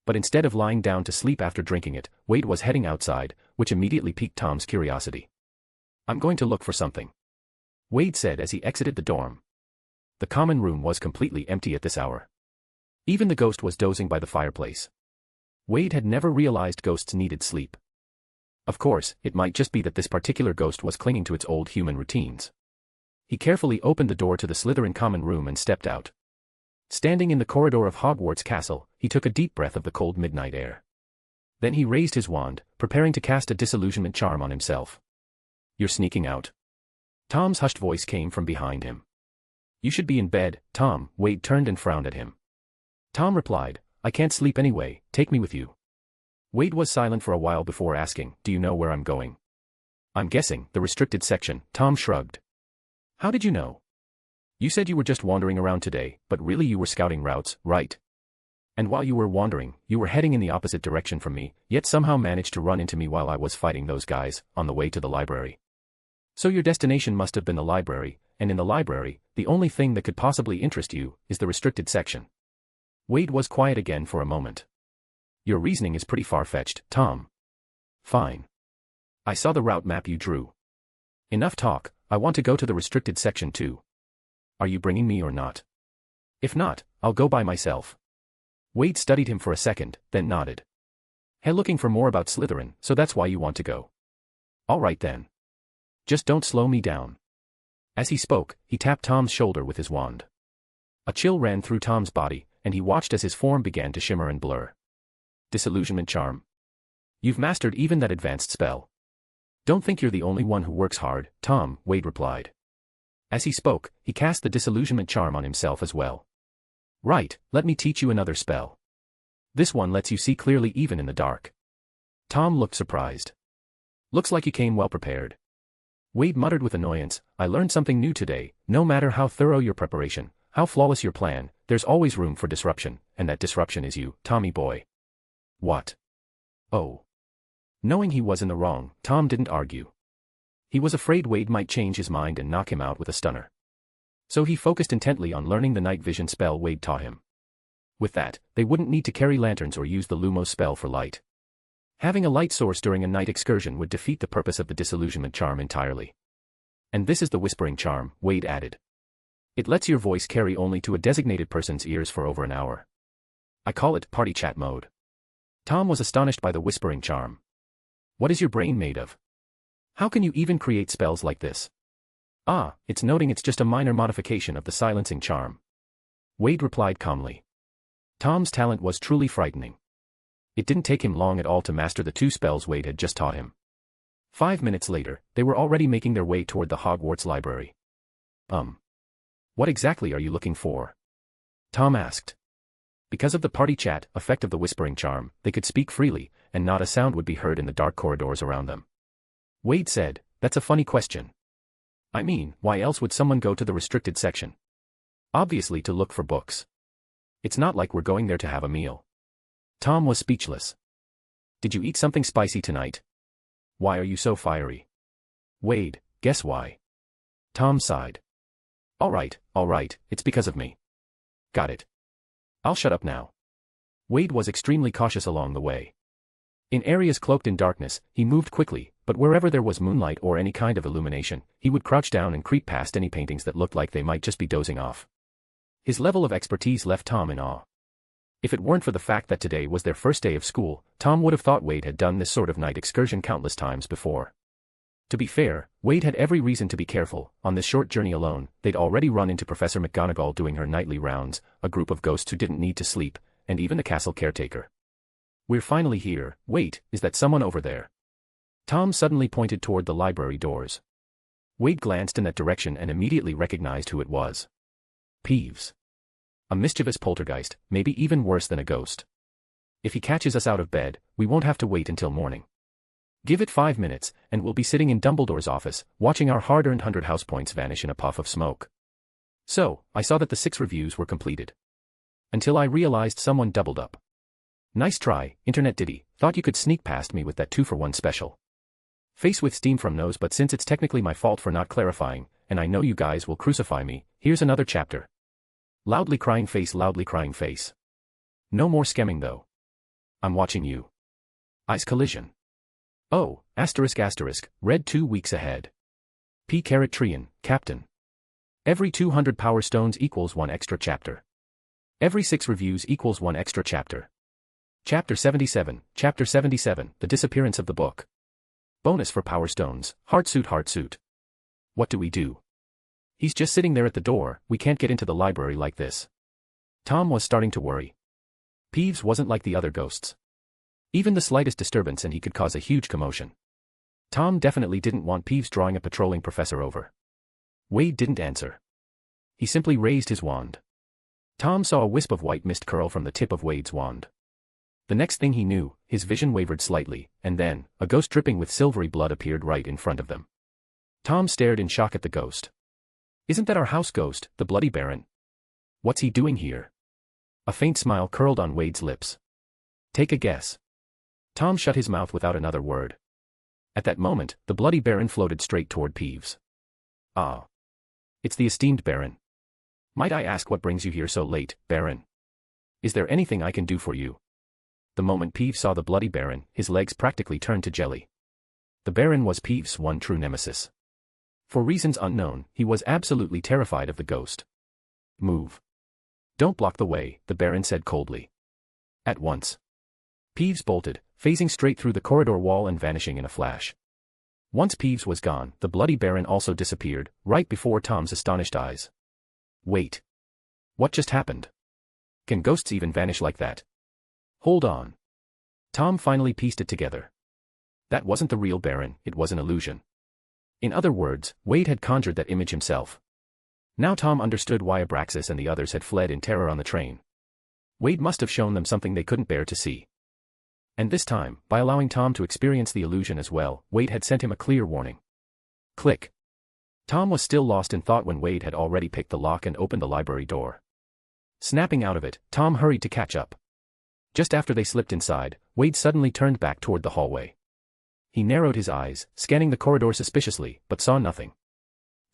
But instead of lying down to sleep after drinking it, Wade was heading outside, which immediately piqued Tom's curiosity. I'm going to look for something, Wade said as he exited the dorm. The common room was completely empty at this hour. Even the ghost was dozing by the fireplace. Wade had never realized ghosts needed sleep. Of course, it might just be that this particular ghost was clinging to its old human routines. He carefully opened the door to the Slytherin common room and stepped out. Standing in the corridor of Hogwarts Castle, he took a deep breath of the cold midnight air. Then he raised his wand, preparing to cast a disillusionment charm on himself. You're sneaking out. Tom's hushed voice came from behind him. You should be in bed, Tom. Wade turned and frowned at him. Tom replied, I can't sleep anyway, take me with you. Wade was silent for a while before asking, do you know where I'm going? I'm guessing, the restricted section, Tom shrugged. How did you know? You said you were just wandering around today, but really you were scouting routes, right? And while you were wandering, you were heading in the opposite direction from me, yet somehow managed to run into me while I was fighting those guys, on the way to the library. So your destination must have been the library, and in the library, the only thing that could possibly interest you, is the restricted section. Wade was quiet again for a moment. Your reasoning is pretty far-fetched, Tom. Fine. I saw the route map you drew. Enough talk, I want to go to the restricted section too. Are you bringing me or not? If not, I'll go by myself. Wade studied him for a second, then nodded. Hey, looking for more about Slytherin, so that's why you want to go. All right then. Just don't slow me down. As he spoke, he tapped Tom's shoulder with his wand. A chill ran through Tom's body, and he watched as his form began to shimmer and blur. Disillusionment charm. You've mastered even that advanced spell. Don't think you're the only one who works hard, Tom, Wade replied. As he spoke, he cast the disillusionment charm on himself as well. Right, let me teach you another spell. This one lets you see clearly even in the dark. Tom looked surprised. Looks like you came well prepared. Wade muttered with annoyance, I learned something new today. No matter how thorough your preparation, how flawless your plan, there's always room for disruption, and that disruption is you, Tommy boy. What? Oh. Knowing he was in the wrong, Tom didn't argue. He was afraid Wade might change his mind and knock him out with a stunner. So he focused intently on learning the night vision spell Wade taught him. With that, they wouldn't need to carry lanterns or use the Lumos spell for light. Having a light source during a night excursion would defeat the purpose of the disillusionment charm entirely. And this is the whispering charm, Wade added. It lets your voice carry only to a designated person's ears for over an hour. I call it party chat mode. Tom was astonished by the whispering charm. What is your brain made of? How can you even create spells like this? Ah, it's noting it's just a minor modification of the silencing charm. Wade replied calmly. Tom's talent was truly frightening. It didn't take him long at all to master the two spells Wade had just taught him. 5 minutes later, they were already making their way toward the Hogwarts library. What exactly are you looking for? Tom asked. Because of the party chat effect of the whispering charm, they could speak freely, and not a sound would be heard in the dark corridors around them. Wade said, That's a funny question. I mean, why else would someone go to the restricted section? Obviously to look for books. It's not like we're going there to have a meal. Tom was speechless. Did you eat something spicy tonight? Why are you so fiery? Wade, guess why? Tom sighed. All right, it's because of me. Got it. I'll shut up now. Wade was extremely cautious along the way. In areas cloaked in darkness, he moved quickly, but wherever there was moonlight or any kind of illumination, he would crouch down and creep past any paintings that looked like they might just be dozing off. His level of expertise left Tom in awe. If it weren't for the fact that today was their first day of school, Tom would have thought Wade had done this sort of night excursion countless times before. To be fair, Wade had every reason to be careful. On this short journey alone, they'd already run into Professor McGonagall doing her nightly rounds, a group of ghosts who didn't need to sleep, and even the castle caretaker. We're finally here. Wait, is that someone over there? Tom suddenly pointed toward the library doors. Wade glanced in that direction and immediately recognized who it was. Peeves. A mischievous poltergeist, maybe even worse than a ghost. If he catches us out of bed, we won't have to wait until morning. Give it 5 minutes, and we'll be sitting in Dumbledore's office, watching our hard-earned 100 house points vanish in a puff of smoke. So, I saw that the 6 reviews were completed. Until I realized someone doubled up. Nice try, Internet Diddy, thought you could sneak past me with that 2-for-1 special. Face with steam from nose, but since it's technically my fault for not clarifying, and I know you guys will crucify me, here's another chapter. Loudly crying face, loudly crying face. No more skemming though. I'm watching you. Eyes collision. Oh, ***, read 2 weeks ahead. P. Trian, Captain. Every 200 power stones equals 1 extra chapter. Every 6 reviews equals 1 extra chapter. Chapter 77, The Disappearance of the Book. Bonus for power stones, Heartsuit. What do we do? He's just sitting there at the door, we can't get into the library like this. Tom was starting to worry. Peeves wasn't like the other ghosts. Even the slightest disturbance and he could cause a huge commotion. Tom definitely didn't want Peeves drawing a patrolling professor over. Wade didn't answer. He simply raised his wand. Tom saw a wisp of white mist curl from the tip of Wade's wand. The next thing he knew, his vision wavered slightly, and then, a ghost dripping with silvery blood appeared right in front of them. Tom stared in shock at the ghost. Isn't that our house ghost, the Bloody Baron? What's he doing here? A faint smile curled on Wade's lips. Take a guess. Tom shut his mouth without another word. At that moment, the Bloody Baron floated straight toward Peeves. Ah. It's the esteemed Baron. Might I ask what brings you here so late, Baron? Is there anything I can do for you? The moment Peeves saw the Bloody Baron, his legs practically turned to jelly. The Baron was Peeves' one true nemesis. For reasons unknown, he was absolutely terrified of the ghost. Move. Don't block the way, the Baron said coldly. At once. Peeves bolted, phasing straight through the corridor wall and vanishing in a flash. Once Peeves was gone, the Bloody Baron also disappeared, right before Tom's astonished eyes. Wait. What just happened? Can ghosts even vanish like that? Hold on. Tom finally pieced it together. That wasn't the real Baron, it was an illusion. In other words, Wade had conjured that image himself. Now Tom understood why Abraxas and the others had fled in terror on the train. Wade must have shown them something they couldn't bear to see. And this time, by allowing Tom to experience the illusion as well, Wade had sent him a clear warning. Click. Tom was still lost in thought when Wade had already picked the lock and opened the library door. Snapping out of it, Tom hurried to catch up. Just after they slipped inside, Wade suddenly turned back toward the hallway. He narrowed his eyes, scanning the corridor suspiciously, but saw nothing.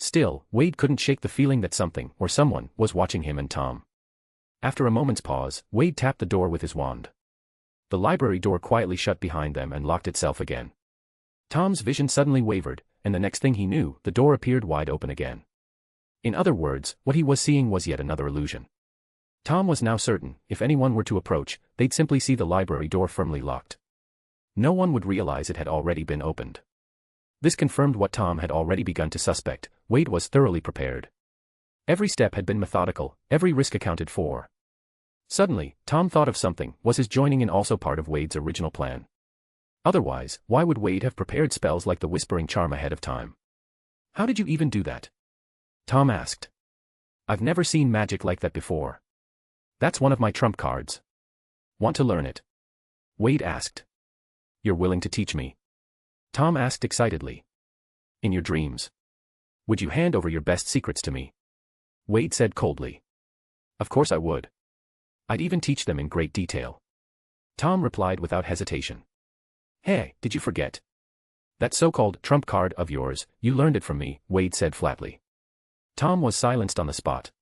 Still, Wade couldn't shake the feeling that something, or someone, was watching him and Tom. After a moment's pause, Wade tapped the door with his wand. The library door quietly shut behind them and locked itself again. Tom's vision suddenly wavered, and the next thing he knew, the door appeared wide open again. In other words, what he was seeing was yet another illusion. Tom was now certain, if anyone were to approach, they'd simply see the library door firmly locked. No one would realize it had already been opened. This confirmed what Tom had already begun to suspect. Wade was thoroughly prepared. Every step had been methodical, every risk accounted for. Suddenly, Tom thought of something. Was his joining in also part of Wade's original plan? Otherwise, why would Wade have prepared spells like the Whispering Charm ahead of time? How did you even do that? Tom asked. I've never seen magic like that before. That's one of my trump cards. Want to learn it? Wade asked. You're willing to teach me? Tom asked excitedly. In your dreams. Would you hand over your best secrets to me? Wade said coldly. Of course I would. I'd even teach them in great detail. Tom replied without hesitation. Hey, did you forget? That so-called trump card of yours, you learned it from me, Wade said flatly. Tom was silenced on the spot.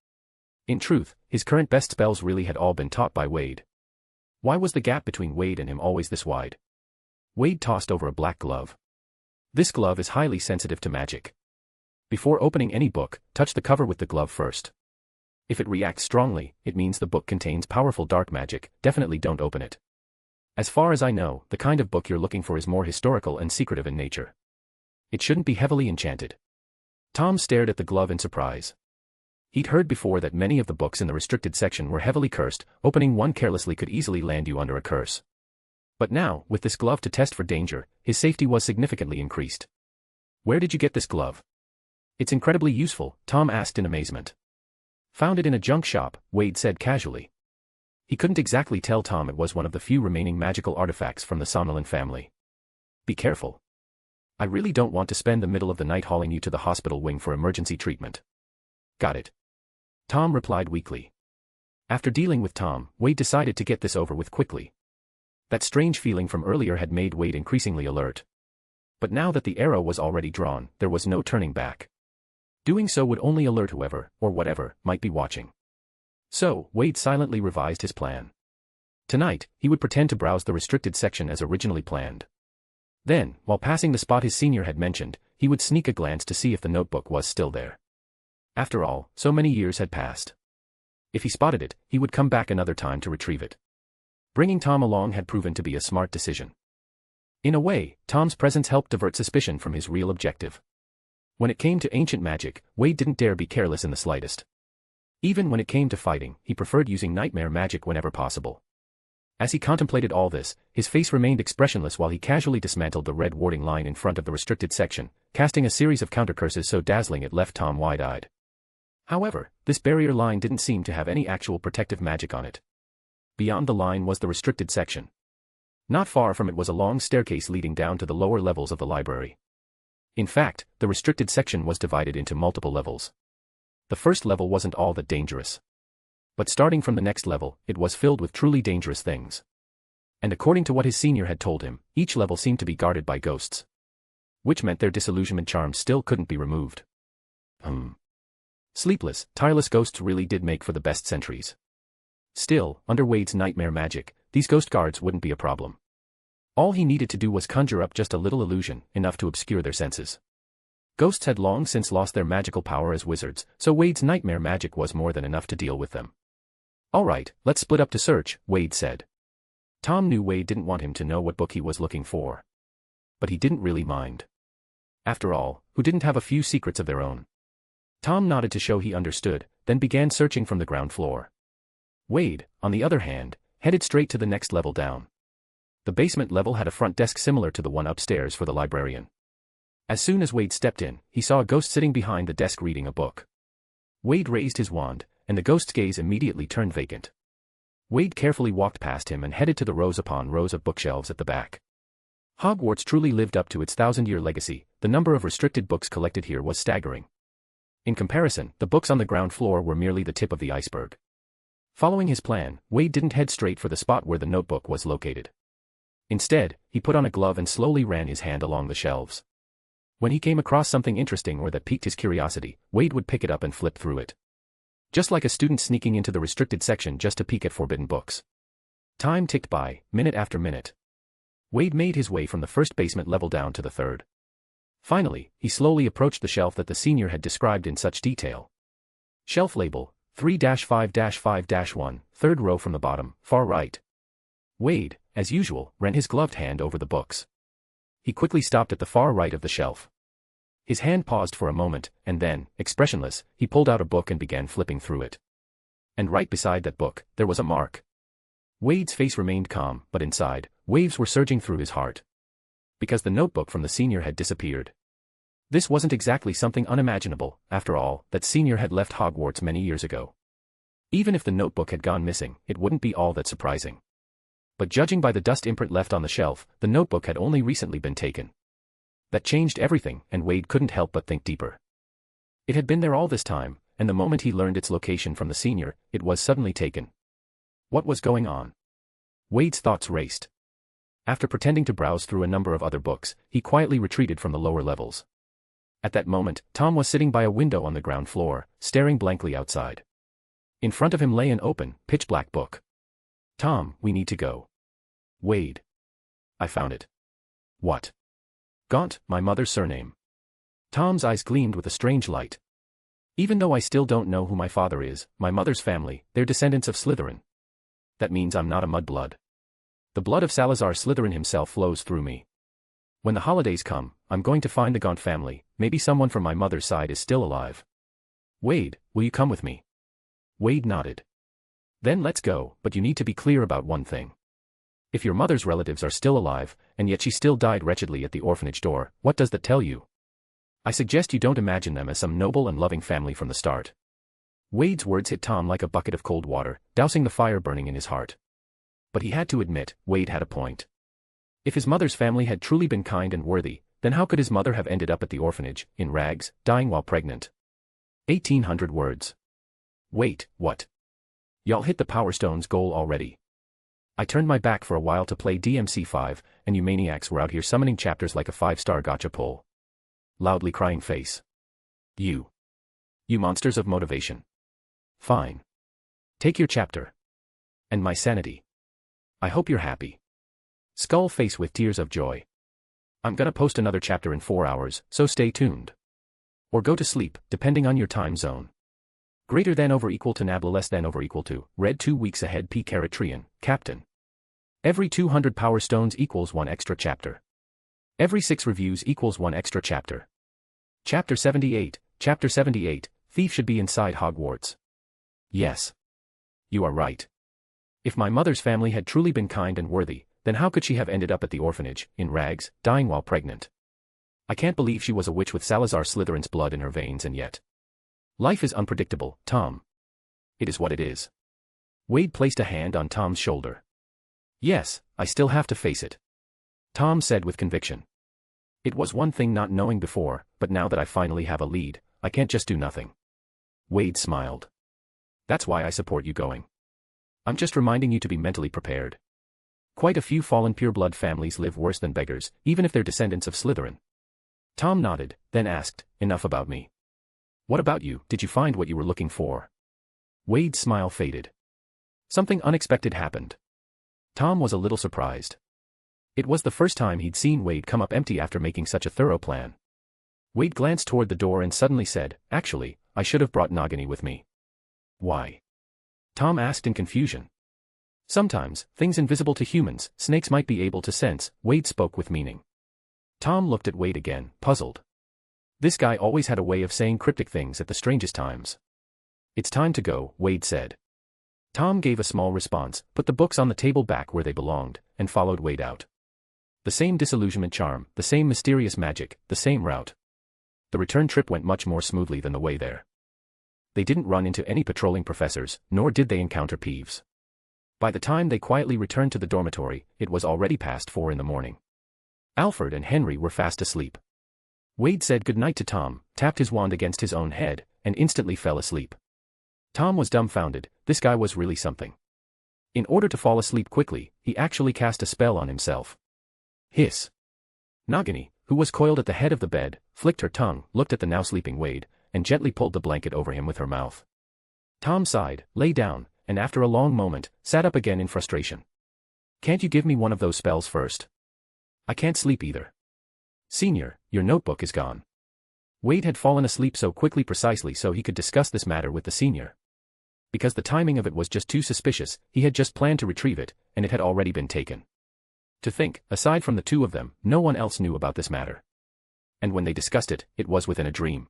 In truth, his current best spells really had all been taught by Wade. Why was the gap between Wade and him always this wide? Wade tossed over a black glove. This glove is highly sensitive to magic. Before opening any book, touch the cover with the glove first. If it reacts strongly, it means the book contains powerful dark magic. Definitely don't open it. As far as I know, the kind of book you're looking for is more historical and secretive in nature. It shouldn't be heavily enchanted. Tom stared at the glove in surprise. He'd heard before that many of the books in the restricted section were heavily cursed. Opening one carelessly could easily land you under a curse. But now, with this glove to test for danger, his safety was significantly increased. Where did you get this glove? It's incredibly useful, Tom asked in amazement. Found it in a junk shop, Wade said casually. He couldn't exactly tell Tom it was one of the few remaining magical artifacts from the Somnolent family. Be careful. I really don't want to spend the middle of the night hauling you to the hospital wing for emergency treatment. Got it. Tom replied weakly. After dealing with Tom, Wade decided to get this over with quickly. That strange feeling from earlier had made Wade increasingly alert. But now that the arrow was already drawn, there was no turning back. Doing so would only alert whoever, or whatever, might be watching. So, Wade silently revised his plan. Tonight, he would pretend to browse the restricted section as originally planned. Then, while passing the spot his senior had mentioned, he would sneak a glance to see if the notebook was still there. After all, so many years had passed. If he spotted it, he would come back another time to retrieve it. Bringing Tom along had proven to be a smart decision. In a way, Tom's presence helped divert suspicion from his real objective. When it came to ancient magic, Wade didn't dare be careless in the slightest. Even when it came to fighting, he preferred using nightmare magic whenever possible. As he contemplated all this, his face remained expressionless while he casually dismantled the red warding line in front of the restricted section, casting a series of counter-curses so dazzling it left Tom wide-eyed. However, this barrier line didn't seem to have any actual protective magic on it. Beyond the line was the restricted section. Not far from it was a long staircase leading down to the lower levels of the library. In fact, the restricted section was divided into multiple levels. The first level wasn't all that dangerous. But starting from the next level, it was filled with truly dangerous things. And according to what his senior had told him, each level seemed to be guarded by ghosts. Which meant their disillusionment charms still couldn't be removed. Sleepless, tireless ghosts really did make for the best sentries. Still, under Wade's nightmare magic, these ghost guards wouldn't be a problem. All he needed to do was conjure up just a little illusion, enough to obscure their senses. Ghosts had long since lost their magical power as wizards, so Wade's nightmare magic was more than enough to deal with them. Alright, let's split up to search, Wade said. Tom knew Wade didn't want him to know what book he was looking for. But he didn't really mind. After all, who didn't have a few secrets of their own? Tom nodded to show he understood, then began searching from the ground floor. Wade, on the other hand, headed straight to the next level down. The basement level had a front desk similar to the one upstairs for the librarian. As soon as Wade stepped in, he saw a ghost sitting behind the desk reading a book. Wade raised his wand, and the ghost's gaze immediately turned vacant. Wade carefully walked past him and headed to the rows upon rows of bookshelves at the back. Hogwarts truly lived up to its 1,000-year legacy. The number of restricted books collected here was staggering. In comparison, the books on the ground floor were merely the tip of the iceberg. Following his plan, Wade didn't head straight for the spot where the notebook was located. Instead, he put on a glove and slowly ran his hand along the shelves. When he came across something interesting or that piqued his curiosity, Wade would pick it up and flip through it. Just like a student sneaking into the restricted section just to peek at forbidden books. Time ticked by, minute after minute. Wade made his way from the first basement level down to the third. Finally, he slowly approached the shelf that the senior had described in such detail. Shelf label, 3-5-5-1, third row from the bottom, far right. Wade, as usual, ran his gloved hand over the books. He quickly stopped at the far right of the shelf. His hand paused for a moment, and then, expressionless, he pulled out a book and began flipping through it. And right beside that book, there was a mark. Wade's face remained calm, but inside, waves were surging through his heart. Because the notebook from the senior had disappeared. This wasn't exactly something unimaginable, after all, that senior had left Hogwarts many years ago. Even if the notebook had gone missing, it wouldn't be all that surprising. But judging by the dust imprint left on the shelf, the notebook had only recently been taken. That changed everything, and Wade couldn't help but think deeper. It had been there all this time, and the moment he learned its location from the senior, it was suddenly taken. What was going on? Wade's thoughts raced. After pretending to browse through a number of other books, he quietly retreated from the lower levels. At that moment, Tom was sitting by a window on the ground floor, staring blankly outside. In front of him lay an open, pitch-black book. "Tom, we need to go." "Wade. I found it." "What?" "Gaunt, my mother's surname." Tom's eyes gleamed with a strange light. "Even though I still don't know who my father is, my mother's family, they're descendants of Slytherin. That means I'm not a mudblood. The blood of Salazar Slytherin himself flows through me. When the holidays come, I'm going to find the Gaunt family. Maybe someone from my mother's side is still alive. Wade, will you come with me?" Wade nodded. "Then let's go, but you need to be clear about one thing. If your mother's relatives are still alive, and yet she still died wretchedly at the orphanage door, what does that tell you? I suggest you don't imagine them as some noble and loving family from the start." Wade's words hit Tom like a bucket of cold water, dousing the fire burning in his heart. But he had to admit, Wade had a point. If his mother's family had truly been kind and worthy, then how could his mother have ended up at the orphanage, in rags, dying while pregnant? 1,800 words. Wait, what? Y'all hit the Power Stone's goal already. I turned my back for a while to play DMC5, and you maniacs were out here summoning chapters like a 5-star gotcha pull. Loudly crying face. You monsters of motivation. Fine. Take your chapter. And my sanity. I hope you're happy. Skull face with tears of joy. I'm gonna post another chapter in 4 hours, so stay tuned. Or go to sleep, depending on your time zone. Greater than over equal to nabla less than over equal to, read 2 weeks ahead P. Trian, Captain. Every 200 Power Stones equals 1 extra chapter. Every 6 reviews equals 1 extra chapter. Chapter 78, Thief should be inside Hogwarts. Yes. You are right. If my mother's family had truly been kind and worthy, then how could she have ended up at the orphanage, in rags, dying while pregnant? I can't believe she was a witch with Salazar Slytherin's blood in her veins and yet. Life is unpredictable, Tom. It is what it is. Wade placed a hand on Tom's shoulder. Yes, I still have to face it. Tom said with conviction. It was one thing not knowing before, but now that I finally have a lead, I can't just do nothing. Wade smiled. That's why I support you going. I'm just reminding you to be mentally prepared. Quite a few fallen pureblood families live worse than beggars, even if they're descendants of Slytherin. Tom nodded, then asked, enough about me. What about you? Did you find what you were looking for? Wade's smile faded. Something unexpected happened. Tom was a little surprised. It was the first time he'd seen Wade come up empty after making such a thorough plan. Wade glanced toward the door and suddenly said, actually, I should have brought Nagini with me. Why? Tom asked in confusion. Sometimes, things invisible to humans, snakes might be able to sense, Wade spoke with meaning. Tom looked at Wade again, puzzled. This guy always had a way of saying cryptic things at the strangest times. It's time to go, Wade said. Tom gave a small response, put the books on the table back where they belonged, and followed Wade out. The same disillusionment charm, the same mysterious magic, the same route. The return trip went much more smoothly than the way there. They didn't run into any patrolling professors, nor did they encounter Peeves. By the time they quietly returned to the dormitory, it was already past 4 in the morning. Alfred and Henry were fast asleep. Wade said goodnight to Tom, tapped his wand against his own head, and instantly fell asleep. Tom was dumbfounded. This guy was really something. In order to fall asleep quickly, he actually cast a spell on himself. Hiss. Nagini, who was coiled at the head of the bed, flicked her tongue, looked at the now sleeping Wade, and gently pulled the blanket over him with her mouth. Tom sighed, lay down, and after a long moment, sat up again in frustration. Can't you give me one of those spells first? I can't sleep either. Senior, your notebook is gone. Wade had fallen asleep so quickly precisely so he could discuss this matter with the senior. Because the timing of it was just too suspicious, he had just planned to retrieve it, and it had already been taken. To think, aside from the two of them, no one else knew about this matter. And when they discussed it, it was within a dream.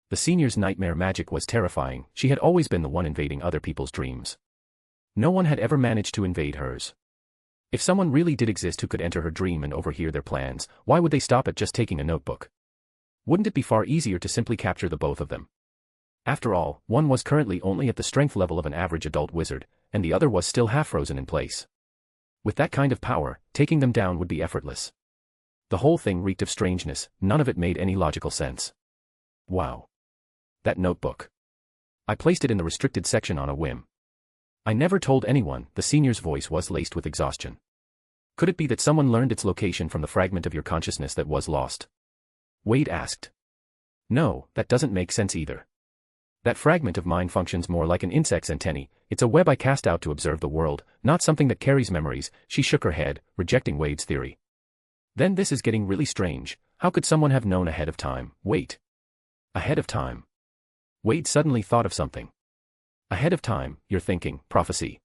The senior's nightmare magic was terrifying. She had always been the one invading other people's dreams. No one had ever managed to invade hers. If someone really did exist who could enter her dream and overhear their plans, why would they stop at just taking a notebook? Wouldn't it be far easier to simply capture the both of them? After all, one was currently only at the strength level of an average adult wizard, and the other was still half frozen in place. With that kind of power, taking them down would be effortless. The whole thing reeked of strangeness, none of it made any logical sense. Wow. That notebook. I placed it in the restricted section on a whim. I never told anyone. The senior's voice was laced with exhaustion. Could it be that someone learned its location from the fragment of your consciousness that was lost? Wade asked. No, that doesn't make sense either. That fragment of mine functions more like an insect's antennae. It's a web I cast out to observe the world, not something that carries memories. She shook her head, rejecting Wade's theory. Then this is getting really strange. How could someone have known ahead of time? Wait. Ahead of time. Wade suddenly thought of something. Ahead of time, you're thinking, prophecy.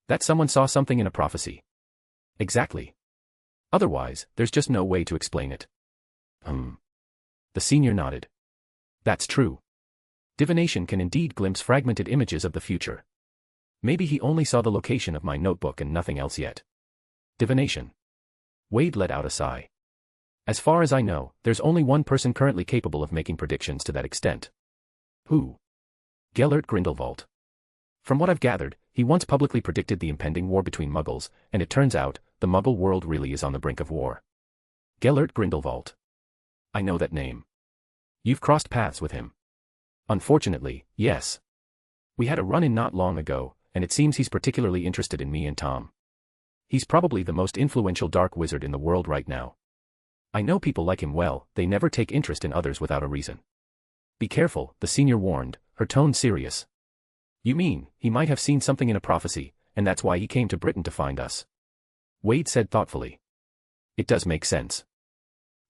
That someone saw something in a prophecy. Exactly. Otherwise, there's just no way to explain it. The senior nodded. That's true. Divination can indeed glimpse fragmented images of the future. Maybe he only saw the location of my notebook and nothing else yet. Divination. Wade let out a sigh. As far as I know, there's only one person currently capable of making predictions to that extent. Who? Gellert Grindelwald. From what I've gathered, he once publicly predicted the impending war between Muggles, and it turns out, the Muggle world really is on the brink of war. Gellert Grindelwald. I know that name. You've crossed paths with him. Unfortunately, yes. We had a run-in not long ago, and it seems he's particularly interested in me and Tom. He's probably the most influential dark wizard in the world right now. I know people like him well. They never take interest in others without a reason. Be careful, the senior warned, her tone serious. You mean, he might have seen something in a prophecy, and that's why he came to Britain to find us? Wade said thoughtfully. It does make sense.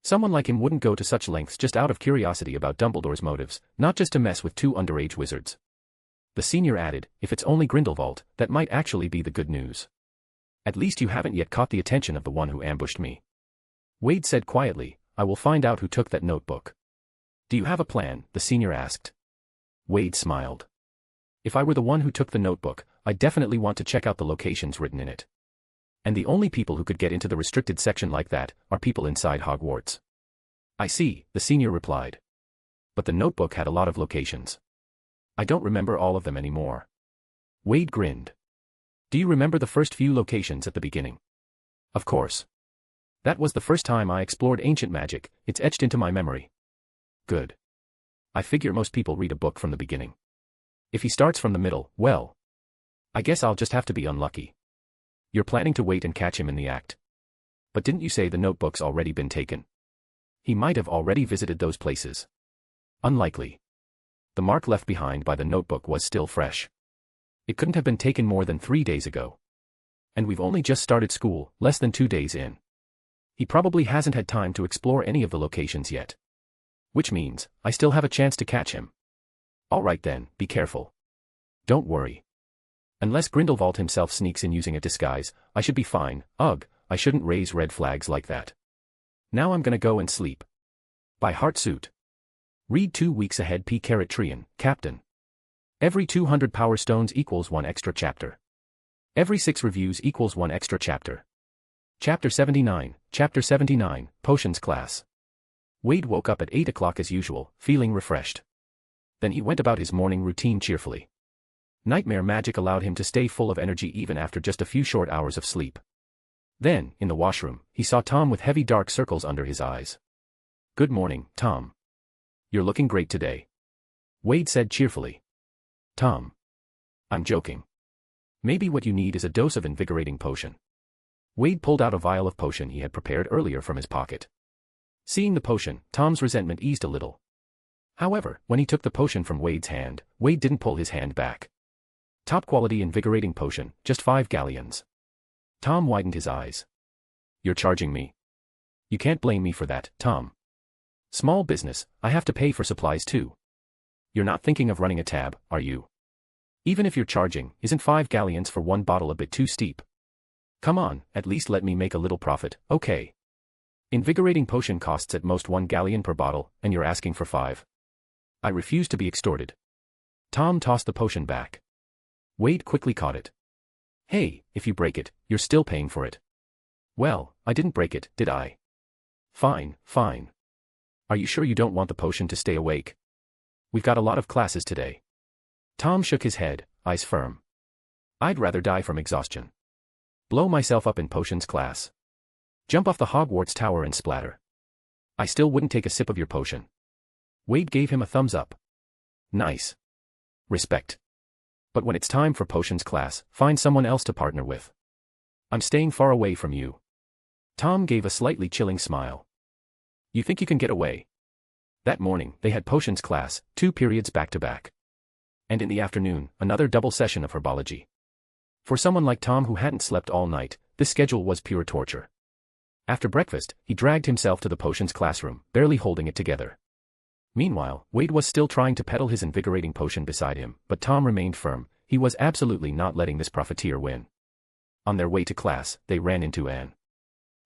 Someone like him wouldn't go to such lengths just out of curiosity about Dumbledore's motives, not just to mess with two underage wizards. The senior added, if it's only Grindelwald, that might actually be the good news. At least you haven't yet caught the attention of the one who ambushed me. Wade said quietly, I will find out who took that notebook. Do you have a plan? The senior asked. Wade smiled. If I were the one who took the notebook, I'd definitely want to check out the locations written in it. And the only people who could get into the restricted section like that are people inside Hogwarts. I see, the senior replied. But the notebook had a lot of locations. I don't remember all of them anymore. Wade grinned. Do you remember the first few locations at the beginning? Of course. That was the first time I explored ancient magic. It's etched into my memory. Good. I figure most people read a book from the beginning. If he starts from the middle, well, I guess I'll just have to be unlucky. You're planning to wait and catch him in the act. But didn't you say the notebook's already been taken? He might have already visited those places. Unlikely. The mark left behind by the notebook was still fresh. It couldn't have been taken more than 3 days ago. And we've only just started school, less than 2 days in. He probably hasn't had time to explore any of the locations yet. Which means, I still have a chance to catch him. All right then, be careful. Don't worry. Unless Grindelwald himself sneaks in using a disguise, I should be fine. Ugh, I shouldn't raise red flags like that. Now I'm gonna go and sleep. By Heartsuit. Read 2 weeks ahead P. Trian, Captain. Every 200 power stones equals 1 extra chapter. Every 6 reviews equals 1 extra chapter. Chapter 79, Potions Class. Wade woke up at 8 o'clock as usual, feeling refreshed. Then he went about his morning routine cheerfully. Nightmare magic allowed him to stay full of energy even after just a few short hours of sleep. Then, in the washroom, he saw Tom with heavy dark circles under his eyes. "Good morning, Tom. You're looking great today," Wade said cheerfully. "Tom. I'm joking. Maybe what you need is a dose of invigorating potion." Wade pulled out a vial of potion he had prepared earlier from his pocket. Seeing the potion, Tom's resentment eased a little. However, when he took the potion from Wade's hand, Wade didn't pull his hand back. Top-quality invigorating potion, just 5 galleons. Tom widened his eyes. "You're charging me. You can't blame me for that, Tom. Small business, I have to pay for supplies too. You're not thinking of running a tab, are you? Even if you're charging, isn't 5 galleons for one bottle a bit too steep? Come on, at least let me make a little profit, okay? Invigorating potion costs at most 1 galleon per bottle, and you're asking for 5. I refuse to be extorted." Tom tossed the potion back. Wade quickly caught it. "Hey, if you break it, you're still paying for it." "Well, I didn't break it, did I?" Fine. Are you sure you don't want the potion to stay awake? We've got a lot of classes today." Tom shook his head, eyes firm. "I'd rather die from exhaustion. Blow myself up in potions class. Jump off the Hogwarts tower and splatter. I still wouldn't take a sip of your potion." Wade gave him a thumbs up. "Nice. Respect. But when it's time for potions class, find someone else to partner with. I'm staying far away from you." Tom gave a slightly chilling smile. "You think you can get away?" That morning, they had potions class, 2 periods back to back. And in the afternoon, another double session of herbology. For someone like Tom who hadn't slept all night, this schedule was pure torture. After breakfast, he dragged himself to the potions classroom, barely holding it together. Meanwhile, Wade was still trying to peddle his invigorating potion beside him, but Tom remained firm. He was absolutely not letting this profiteer win. On their way to class, they ran into Anne.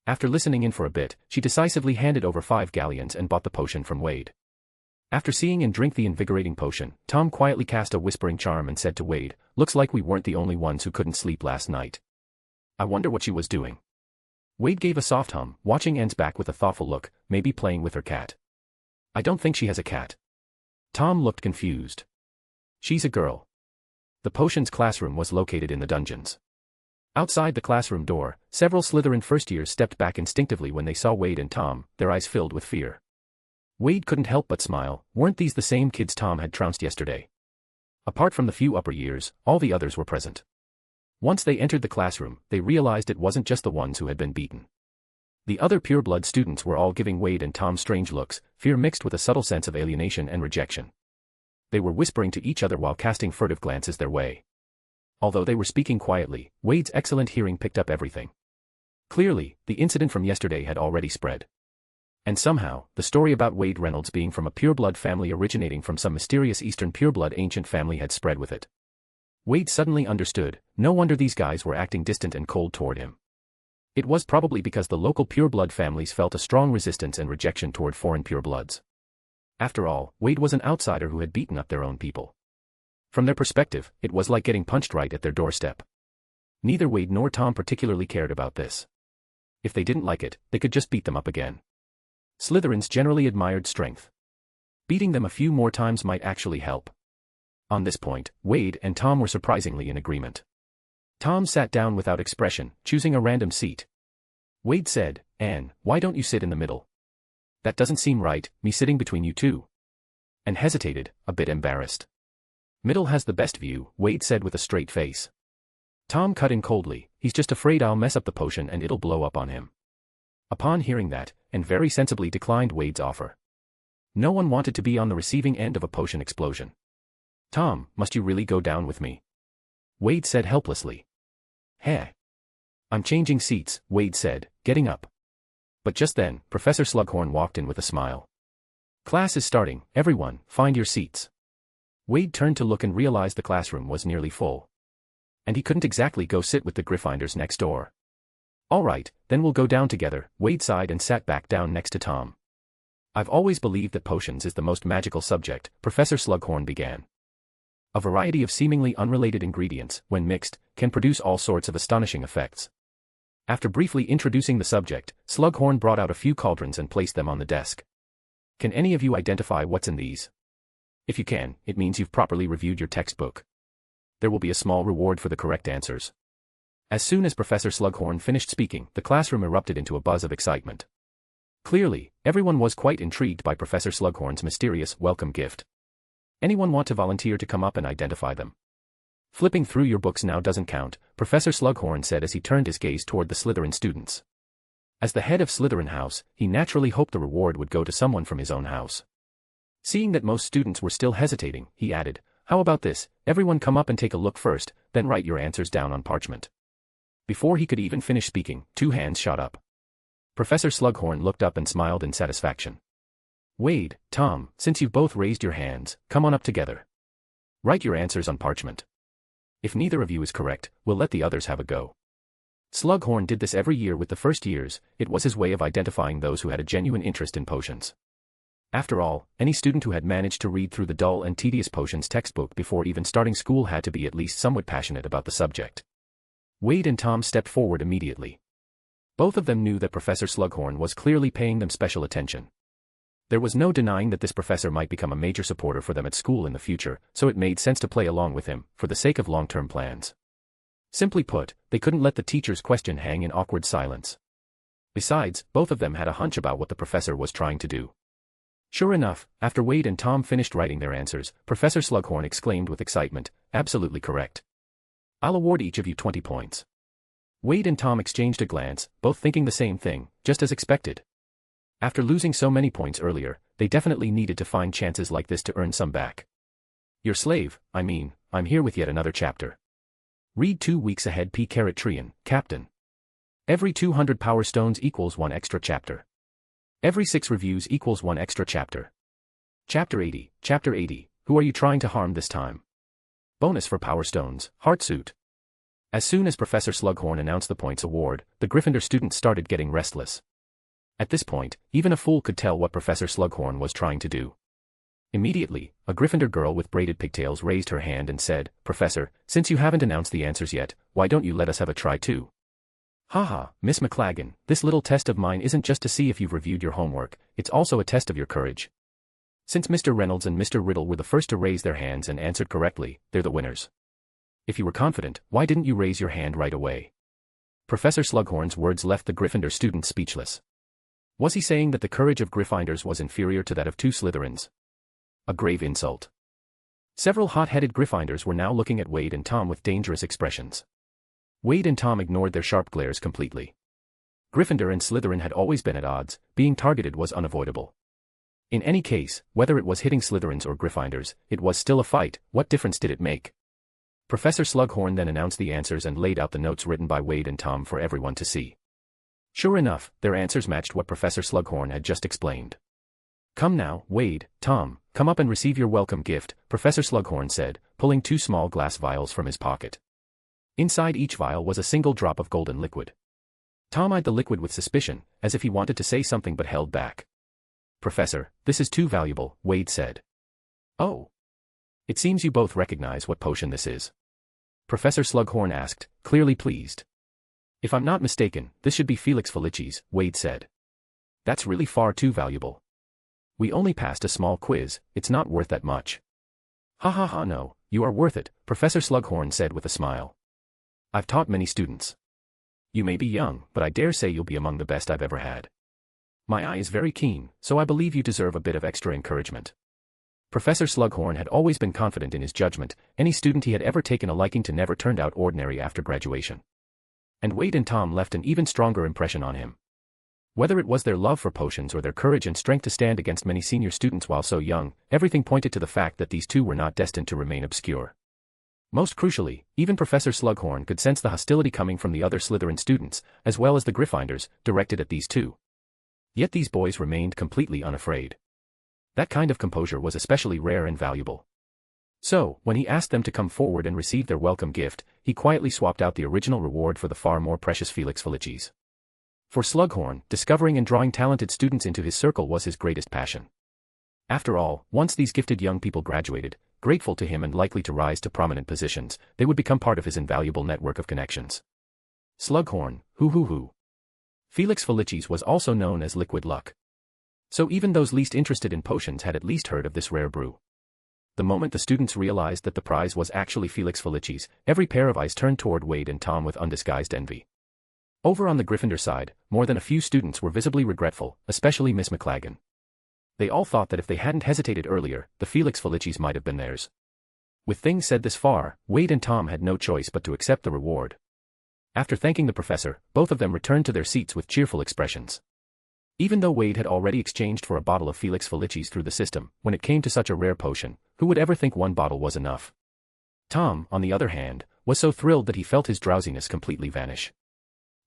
After listening in for a bit, she decisively handed over 5 galleons and bought the potion from Wade. After seeing and drink the invigorating potion, Tom quietly cast a whispering charm and said to Wade, "Looks like we weren't the only ones who couldn't sleep last night. I wonder what she was doing." Wade gave a soft hum, watching Anne's back with a thoughtful look, maybe playing with her cat. "I don't think she has a cat." Tom looked confused. "She's a girl." The potions classroom was located in the dungeons. Outside the classroom door, several Slytherin first-years stepped back instinctively when they saw Wade and Tom, their eyes filled with fear. Wade couldn't help but smile. Weren't these the same kids Tom had trounced yesterday? Apart from the few upper years, all the others were present. Once they entered the classroom, they realized it wasn't just the ones who had been beaten. The other pureblood students were all giving Wade and Tom strange looks, fear mixed with a subtle sense of alienation and rejection. They were whispering to each other while casting furtive glances their way. Although they were speaking quietly, Wade's excellent hearing picked up everything. Clearly, the incident from yesterday had already spread. And somehow, the story about Wade Reynolds being from a pureblood family originating from some mysterious Eastern pureblood ancient family had spread with it. Wade suddenly understood. No wonder these guys were acting distant and cold toward him. It was probably because the local pureblood families felt a strong resistance and rejection toward foreign purebloods. After all, Wade was an outsider who had beaten up their own people. From their perspective, it was like getting punched right at their doorstep. Neither Wade nor Tom particularly cared about this. If they didn't like it, they could just beat them up again. Slytherins generally admired strength. Beating them a few more times might actually help. On this point, Wade and Tom were surprisingly in agreement. Tom sat down without expression, choosing a random seat. Wade said, "Anne, why don't you sit in the middle?" "That doesn't seem right, me sitting between you two." And hesitated, a bit embarrassed. "Middle has the best view," Wade said with a straight face. Tom cut in coldly, "He's just afraid I'll mess up the potion and it'll blow up on him." Upon hearing that, Anne very sensibly declined Wade's offer. No one wanted to be on the receiving end of a potion explosion. "Tom, must you really go down with me?" Wade said helplessly. "Heh. I'm changing seats," Wade said, getting up. But just then, Professor Slughorn walked in with a smile. "Class is starting, everyone, find your seats." Wade turned to look and realized the classroom was nearly full. And he couldn't exactly go sit with the Gryffindors next door. "All right, then we'll go down together," Wade sighed and sat back down next to Tom. "I've always believed that potions is the most magical subject," Professor Slughorn began. "A variety of seemingly unrelated ingredients, when mixed, can produce all sorts of astonishing effects. After briefly introducing the subject, Slughorn brought out a few cauldrons and placed them on the desk. Can any of you identify what's in these? If you can, it means you've properly reviewed your textbook. There will be a small reward for the correct answers. As soon as Professor Slughorn finished speaking, the classroom erupted into a buzz of excitement. Clearly, everyone was quite intrigued by Professor Slughorn's mysterious welcome gift. Anyone want to volunteer to come up and identify them? Flipping through your books now doesn't count, Professor Slughorn said as he turned his gaze toward the Slytherin students. As the head of Slytherin House, he naturally hoped the reward would go to someone from his own house. Seeing that most students were still hesitating, he added, "How about this, everyone come up and take a look first, then write your answers down on parchment." Before he could even finish speaking, 2 hands shot up. Professor Slughorn looked up and smiled in satisfaction. "Wade, Tom, since you've both raised your hands, come on up together. Write your answers on parchment. If neither of you is correct, we'll let the others have a go." Slughorn did this every year with the first years. It was his way of identifying those who had a genuine interest in potions. After all, any student who had managed to read through the dull and tedious potions textbook before even starting school had to be at least somewhat passionate about the subject. Wade and Tom stepped forward immediately. Both of them knew that Professor Slughorn was clearly paying them special attention. There was no denying that this professor might become a major supporter for them at school in the future, so it made sense to play along with him, for the sake of long-term plans. Simply put, they couldn't let the teacher's question hang in awkward silence. Besides, both of them had a hunch about what the professor was trying to do. Sure enough, after Wade and Tom finished writing their answers, Professor Slughorn exclaimed with excitement, "Absolutely correct. I'll award each of you 20 points." Wade and Tom exchanged a glance, both thinking the same thing, just as expected. After losing so many points earlier, they definitely needed to find chances like this to earn some back. "Your slave, I'm here with yet another chapter. Read 2 weeks ahead P. Trian, Captain. Every 200 power stones equals 1 extra chapter. Every 6 reviews equals 1 extra chapter. Chapter 80, who are you trying to harm this time? Bonus for power stones, Heartsuit." As soon as Professor Slughorn announced the points award, the Gryffindor students started getting restless. At this point, even a fool could tell what Professor Slughorn was trying to do. Immediately, a Gryffindor girl with braided pigtails raised her hand and said, "Professor, since you haven't announced the answers yet, why don't you let us have a try too?" "Haha, Miss McLagan, this little test of mine isn't just to see if you've reviewed your homework, it's also a test of your courage. Since Mr. Reynolds and Mr. Riddle were the first to raise their hands and answered correctly, they're the winners. If you were confident, why didn't you raise your hand right away?" Professor Slughorn's words left the Gryffindor students speechless. Was he saying that the courage of Gryffindors was inferior to that of 2 Slytherins? A grave insult. Several hot-headed Gryffindors were now looking at Wade and Tom with dangerous expressions. Wade and Tom ignored their sharp glares completely. Gryffindor and Slytherin had always been at odds, being targeted was unavoidable. In any case, whether it was hitting Slytherins or Gryffindors, it was still a fight. What difference did it make? Professor Slughorn then announced the answers and laid out the notes written by Wade and Tom for everyone to see. Sure enough, their answers matched what Professor Slughorn had just explained. "Come now, Wade, Tom, come up and receive your welcome gift," Professor Slughorn said, pulling 2 small glass vials from his pocket. Inside each vial was a single drop of golden liquid. Tom eyed the liquid with suspicion, as if he wanted to say something but held back. "Professor, this is too valuable," Wade said. "Oh. It seems you both recognize what potion this is," Professor Slughorn asked, clearly pleased. "If I'm not mistaken, this should be Felix Felicis," Wade said. "That's really far too valuable. We only passed a small quiz, it's not worth that much." "Ha ha ha, no, you are worth it," Professor Slughorn said with a smile. "I've taught many students. You may be young, but I dare say you'll be among the best I've ever had. My eye is very keen, so I believe you deserve a bit of extra encouragement." Professor Slughorn had always been confident in his judgment. Any student he had ever taken a liking to never turned out ordinary after graduation. And Wade and Tom left an even stronger impression on him. Whether it was their love for potions or their courage and strength to stand against many senior students while so young, everything pointed to the fact that these two were not destined to remain obscure. Most crucially, even Professor Slughorn could sense the hostility coming from the other Slytherin students, as well as the Gryffindors, directed at these two. Yet these boys remained completely unafraid. That kind of composure was especially rare and valuable. So, when he asked them to come forward and receive their welcome gift, he quietly swapped out the original reward for the far more precious Felix Felicis. For Slughorn, discovering and drawing talented students into his circle was his greatest passion. After all, once these gifted young people graduated, grateful to him and likely to rise to prominent positions, they would become part of his invaluable network of connections. Slughorn, hoo hoo hoo. Felix Felicis was also known as liquid luck. So even those least interested in potions had at least heard of this rare brew. The moment the students realized that the prize was actually Felix Felicis, every pair of eyes turned toward Wade and Tom with undisguised envy. Over on the Gryffindor side, more than a few students were visibly regretful, especially Miss McLagan. They all thought that if they hadn't hesitated earlier, the Felix Felicis might have been theirs. With things said this far, Wade and Tom had no choice but to accept the reward. After thanking the professor, both of them returned to their seats with cheerful expressions. Even though Wade had already exchanged for a bottle of Felix Felicis through the system, when it came to such a rare potion, who would ever think one bottle was enough? Tom, on the other hand, was so thrilled that he felt his drowsiness completely vanish.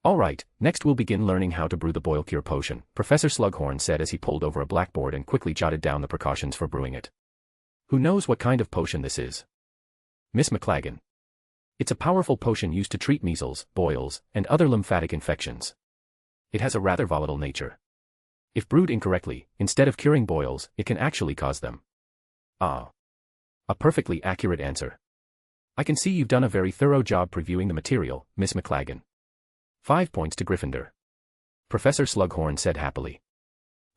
Alright, next we'll begin learning how to brew the boil cure potion, Professor Slughorn said as he pulled over a blackboard and quickly jotted down the precautions for brewing it. Who knows what kind of potion this is? Miss McLagan. It's a powerful potion used to treat measles, boils, and other lymphatic infections. It has a rather volatile nature. If brewed incorrectly, instead of curing boils, it can actually cause them. Ah. A perfectly accurate answer. I can see you've done a very thorough job previewing the material, Miss McLagan. 5 points to Gryffindor. Professor Slughorn said happily.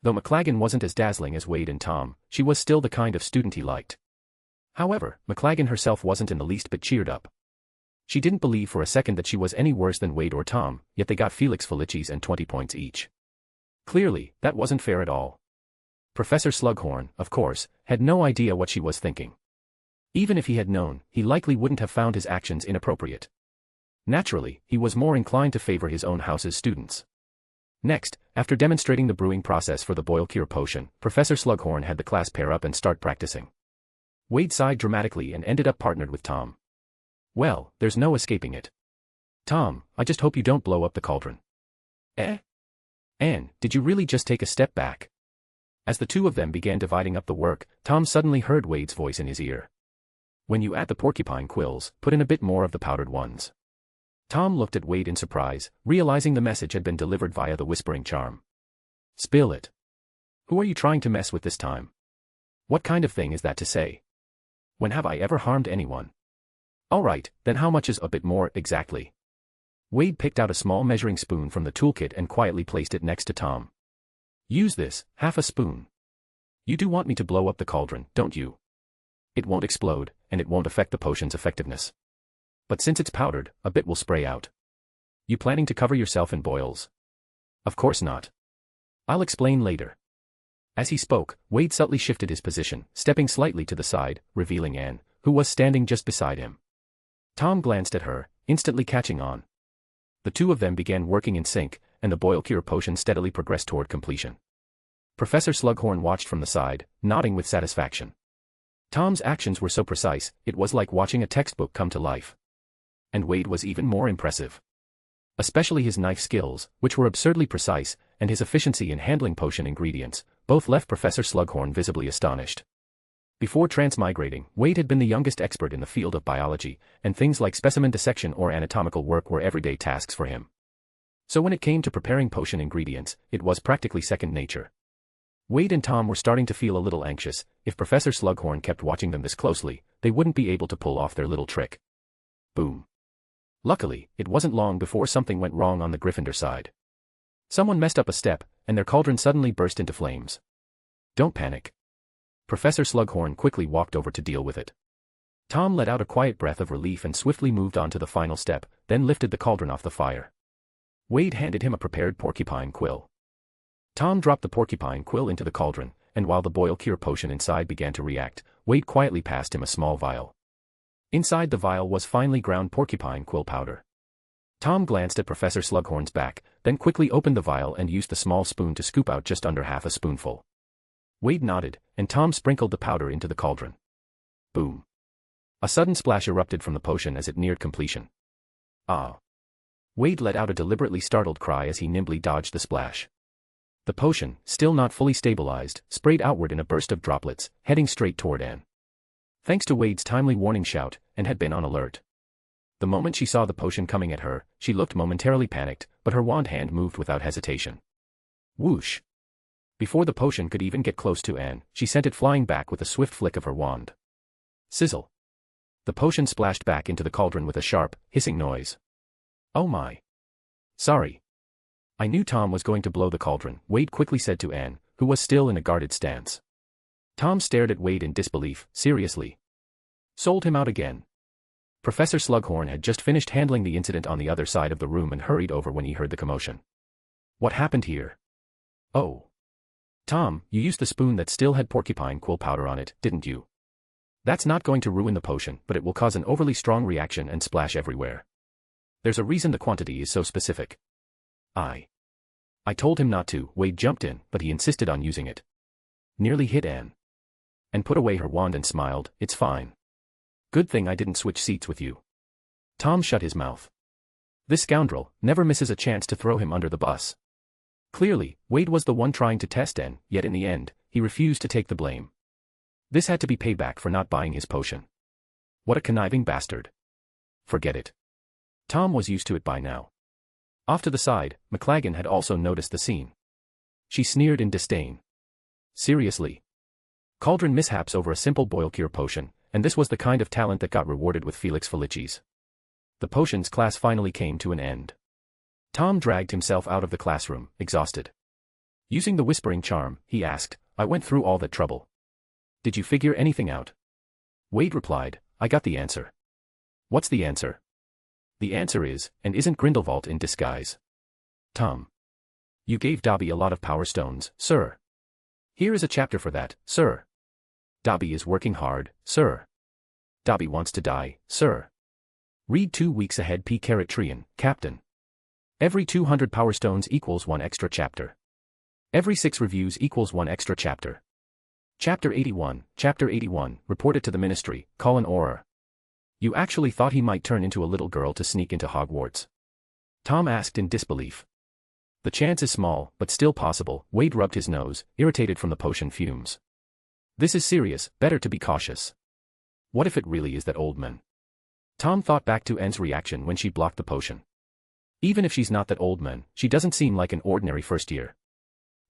Though McLagan wasn't as dazzling as Wade and Tom, she was still the kind of student he liked. However, McLagan herself wasn't in the least bit cheered up. She didn't believe for a second that she was any worse than Wade or Tom, yet they got Felix Felicis and 20 points each. Clearly, that wasn't fair at all. Professor Slughorn, of course, had no idea what she was thinking. Even if he had known, he likely wouldn't have found his actions inappropriate. Naturally, he was more inclined to favor his own house's students. Next, after demonstrating the brewing process for the boil cure potion, Professor Slughorn had the class pair up and start practicing. Wade sighed dramatically and ended up partnered with Tom. Well, there's no escaping it. Tom, I just hope you don't blow up the cauldron. Eh? Anne, did you really just take a step back? As the two of them began dividing up the work, Tom suddenly heard Wade's voice in his ear. When you add the porcupine quills, put in a bit more of the powdered ones. Tom looked at Wade in surprise, realizing the message had been delivered via the whispering charm. Spill it. Who are you trying to mess with this time? What kind of thing is that to say? When have I ever harmed anyone? Alright, then how much is a bit more, exactly? Wade picked out a small measuring spoon from the toolkit and quietly placed it next to Tom. Use this, half a spoon. You do want me to blow up the cauldron, don't you? It won't explode, and it won't affect the potion's effectiveness. But since it's powdered, a bit will spray out. You planning to cover yourself in boils? Of course not. I'll explain later. As he spoke, Wade subtly shifted his position, stepping slightly to the side, revealing Anne, who was standing just beside him. Tom glanced at her, instantly catching on. The two of them began working in sync, and the boil cure potion steadily progressed toward completion. Professor Slughorn watched from the side, nodding with satisfaction. Tom's actions were so precise, it was like watching a textbook come to life. And Wade was even more impressive. Especially his knife skills, which were absurdly precise, and his efficiency in handling potion ingredients, both left Professor Slughorn visibly astonished. Before transmigrating, Wade had been the youngest expert in the field of biology, and things like specimen dissection or anatomical work were everyday tasks for him. So when it came to preparing potion ingredients, it was practically second nature. Wade and Tom were starting to feel a little anxious. If Professor Slughorn kept watching them this closely, they wouldn't be able to pull off their little trick. Boom. Luckily, it wasn't long before something went wrong on the Gryffindor side. Someone messed up a step, and their cauldron suddenly burst into flames. Don't panic. Professor Slughorn quickly walked over to deal with it. Tom let out a quiet breath of relief and swiftly moved on to the final step, then lifted the cauldron off the fire. Wade handed him a prepared porcupine quill. Tom dropped the porcupine quill into the cauldron, and while the boil cure potion inside began to react, Wade quietly passed him a small vial. Inside the vial was finely ground porcupine quill powder. Tom glanced at Professor Slughorn's back, then quickly opened the vial and used the small spoon to scoop out just under half a spoonful. Wade nodded, and Tom sprinkled the powder into the cauldron. Boom. A sudden splash erupted from the potion as it neared completion. Ah. Wade let out a deliberately startled cry as he nimbly dodged the splash. The potion, still not fully stabilized, sprayed outward in a burst of droplets, heading straight toward Anne. Thanks to Wade's timely warning shout, Anne had been on alert. The moment she saw the potion coming at her, she looked momentarily panicked, but her wand hand moved without hesitation. Whoosh! Before the potion could even get close to Anne, she sent it flying back with a swift flick of her wand. Sizzle! The potion splashed back into the cauldron with a sharp, hissing noise. Oh my! Sorry. I knew Tom was going to blow the cauldron, Wade quickly said to Anne, who was still in a guarded stance. Tom stared at Wade in disbelief. Seriously? Sold him out again. Professor Slughorn had just finished handling the incident on the other side of the room and hurried over when he heard the commotion. What happened here? Oh. Tom, you used the spoon that still had porcupine quill powder on it, didn't you? That's not going to ruin the potion, but it will cause an overly strong reaction and splash everywhere. There's a reason the quantity is so specific. I told him not to, Wade jumped in, but he insisted on using it. Nearly hit Anne. And put away her wand and smiled, it's fine. Good thing I didn't switch seats with you. Tom shut his mouth. This scoundrel never misses a chance to throw him under the bus. Clearly, Wade was the one trying to test Anne, yet in the end, he refused to take the blame. This had to be payback for not buying his potion. What a conniving bastard. Forget it. Tom was used to it by now. Off to the side, McLaggen had also noticed the scene. She sneered in disdain. Seriously? Cauldron mishaps over a simple boil cure potion, and this was the kind of talent that got rewarded with Felix Felicis. The potions class finally came to an end. Tom dragged himself out of the classroom, exhausted. Using the whispering charm, he asked, I went through all that trouble. Did you figure anything out? Wade replied, I got the answer. What's the answer? The answer is, and isn't Grindelwald in disguise? Tom. You gave Dobby a lot of power stones, sir. Here is a chapter for that, sir. Dobby is working hard, sir. Dobby wants to die, sir. Read 2 weeks ahead P. Trian, Captain. Every 200 power stones equals 1 extra chapter. Every 6 reviews equals 1 extra chapter. Chapter 81, reported to the ministry, Colin Orr. You actually thought he might turn into a little girl to sneak into Hogwarts? Tom asked in disbelief. The chance is small, but still possible, Wade rubbed his nose, irritated from the potion fumes. This is serious, better to be cautious. What if it really is that old man? Tom thought back to Anne's reaction when she blocked the potion. Even if she's not that old man, she doesn't seem like an ordinary first year.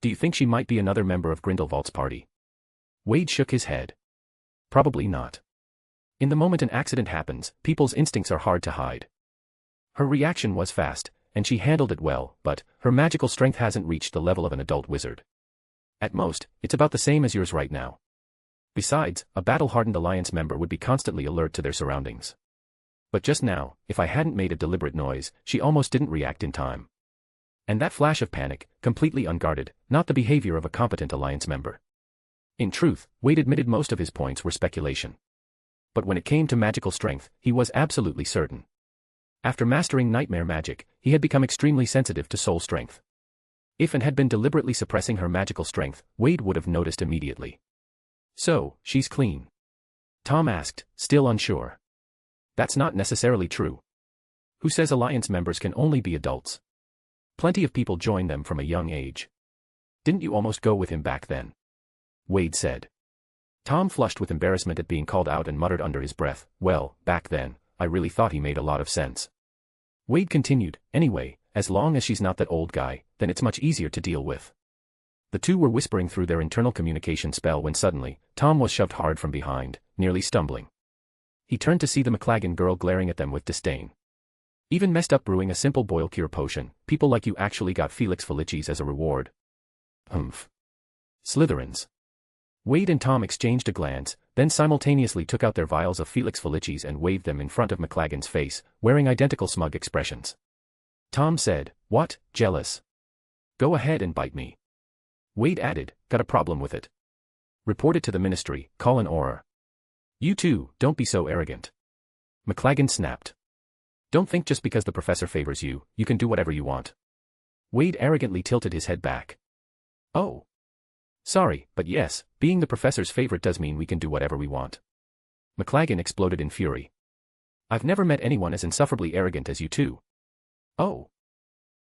Do you think she might be another member of Grindelwald's party? Wade shook his head. Probably not. In the moment an accident happens, people's instincts are hard to hide. Her reaction was fast, and she handled it well, but her magical strength hasn't reached the level of an adult wizard. At most, it's about the same as yours right now. Besides, a battle-hardened Alliance member would be constantly alert to their surroundings. But just now, if I hadn't made a deliberate noise, she almost didn't react in time. And that flash of panic, completely unguarded, not the behavior of a competent Alliance member. In truth, Wade admitted most of his points were speculation. But when it came to magical strength, he was absolutely certain. After mastering nightmare magic, he had become extremely sensitive to soul strength. If Anne had been deliberately suppressing her magical strength, Wade would have noticed immediately. So, she's clean? Tom asked, still unsure. That's not necessarily true. Who says Alliance members can only be adults? Plenty of people join them from a young age. Didn't you almost go with him back then? Wade said. Tom flushed with embarrassment at being called out and muttered under his breath, well, back then, I really thought he made a lot of sense. Wade continued, anyway, as long as she's not that old guy, then it's much easier to deal with. The two were whispering through their internal communication spell when suddenly, Tom was shoved hard from behind, nearly stumbling. He turned to see the McLaggen girl glaring at them with disdain. Even messed up brewing a simple boil cure potion, people like you actually got Felix Felicis as a reward. Humph. Slytherins. Wade and Tom exchanged a glance, then simultaneously took out their vials of Felix Felicis and waved them in front of McLaggen's face, wearing identical smug expressions. Tom said, what, jealous? Go ahead and bite me. Wade added, got a problem with it. Reported to the ministry, Colin Orr. You too, don't be so arrogant. McLaggen snapped. Don't think just because the professor favors you, you can do whatever you want. Wade arrogantly tilted his head back. Oh. Sorry, but yes, being the professor's favorite does mean we can do whatever we want. McLaggen exploded in fury. I've never met anyone as insufferably arrogant as you two. Oh.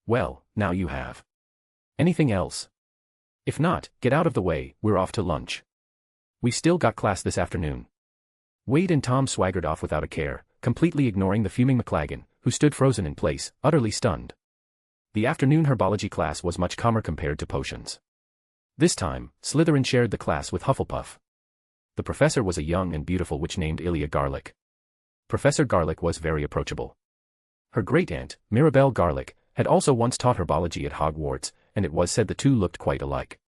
Well, now you have. Anything else? If not, get out of the way, we're off to lunch. We've still got class this afternoon. Wade and Tom swaggered off without a care, completely ignoring the fuming McLaggen, who stood frozen in place, utterly stunned. The afternoon herbology class was much calmer compared to potions. This time, Slytherin shared the class with Hufflepuff. The professor was a young and beautiful witch named Ilia Garlick. Professor Garlick was very approachable. Her great-aunt, Mirabelle Garlick, had also once taught her biology at Hogwarts, and it was said the two looked quite alike.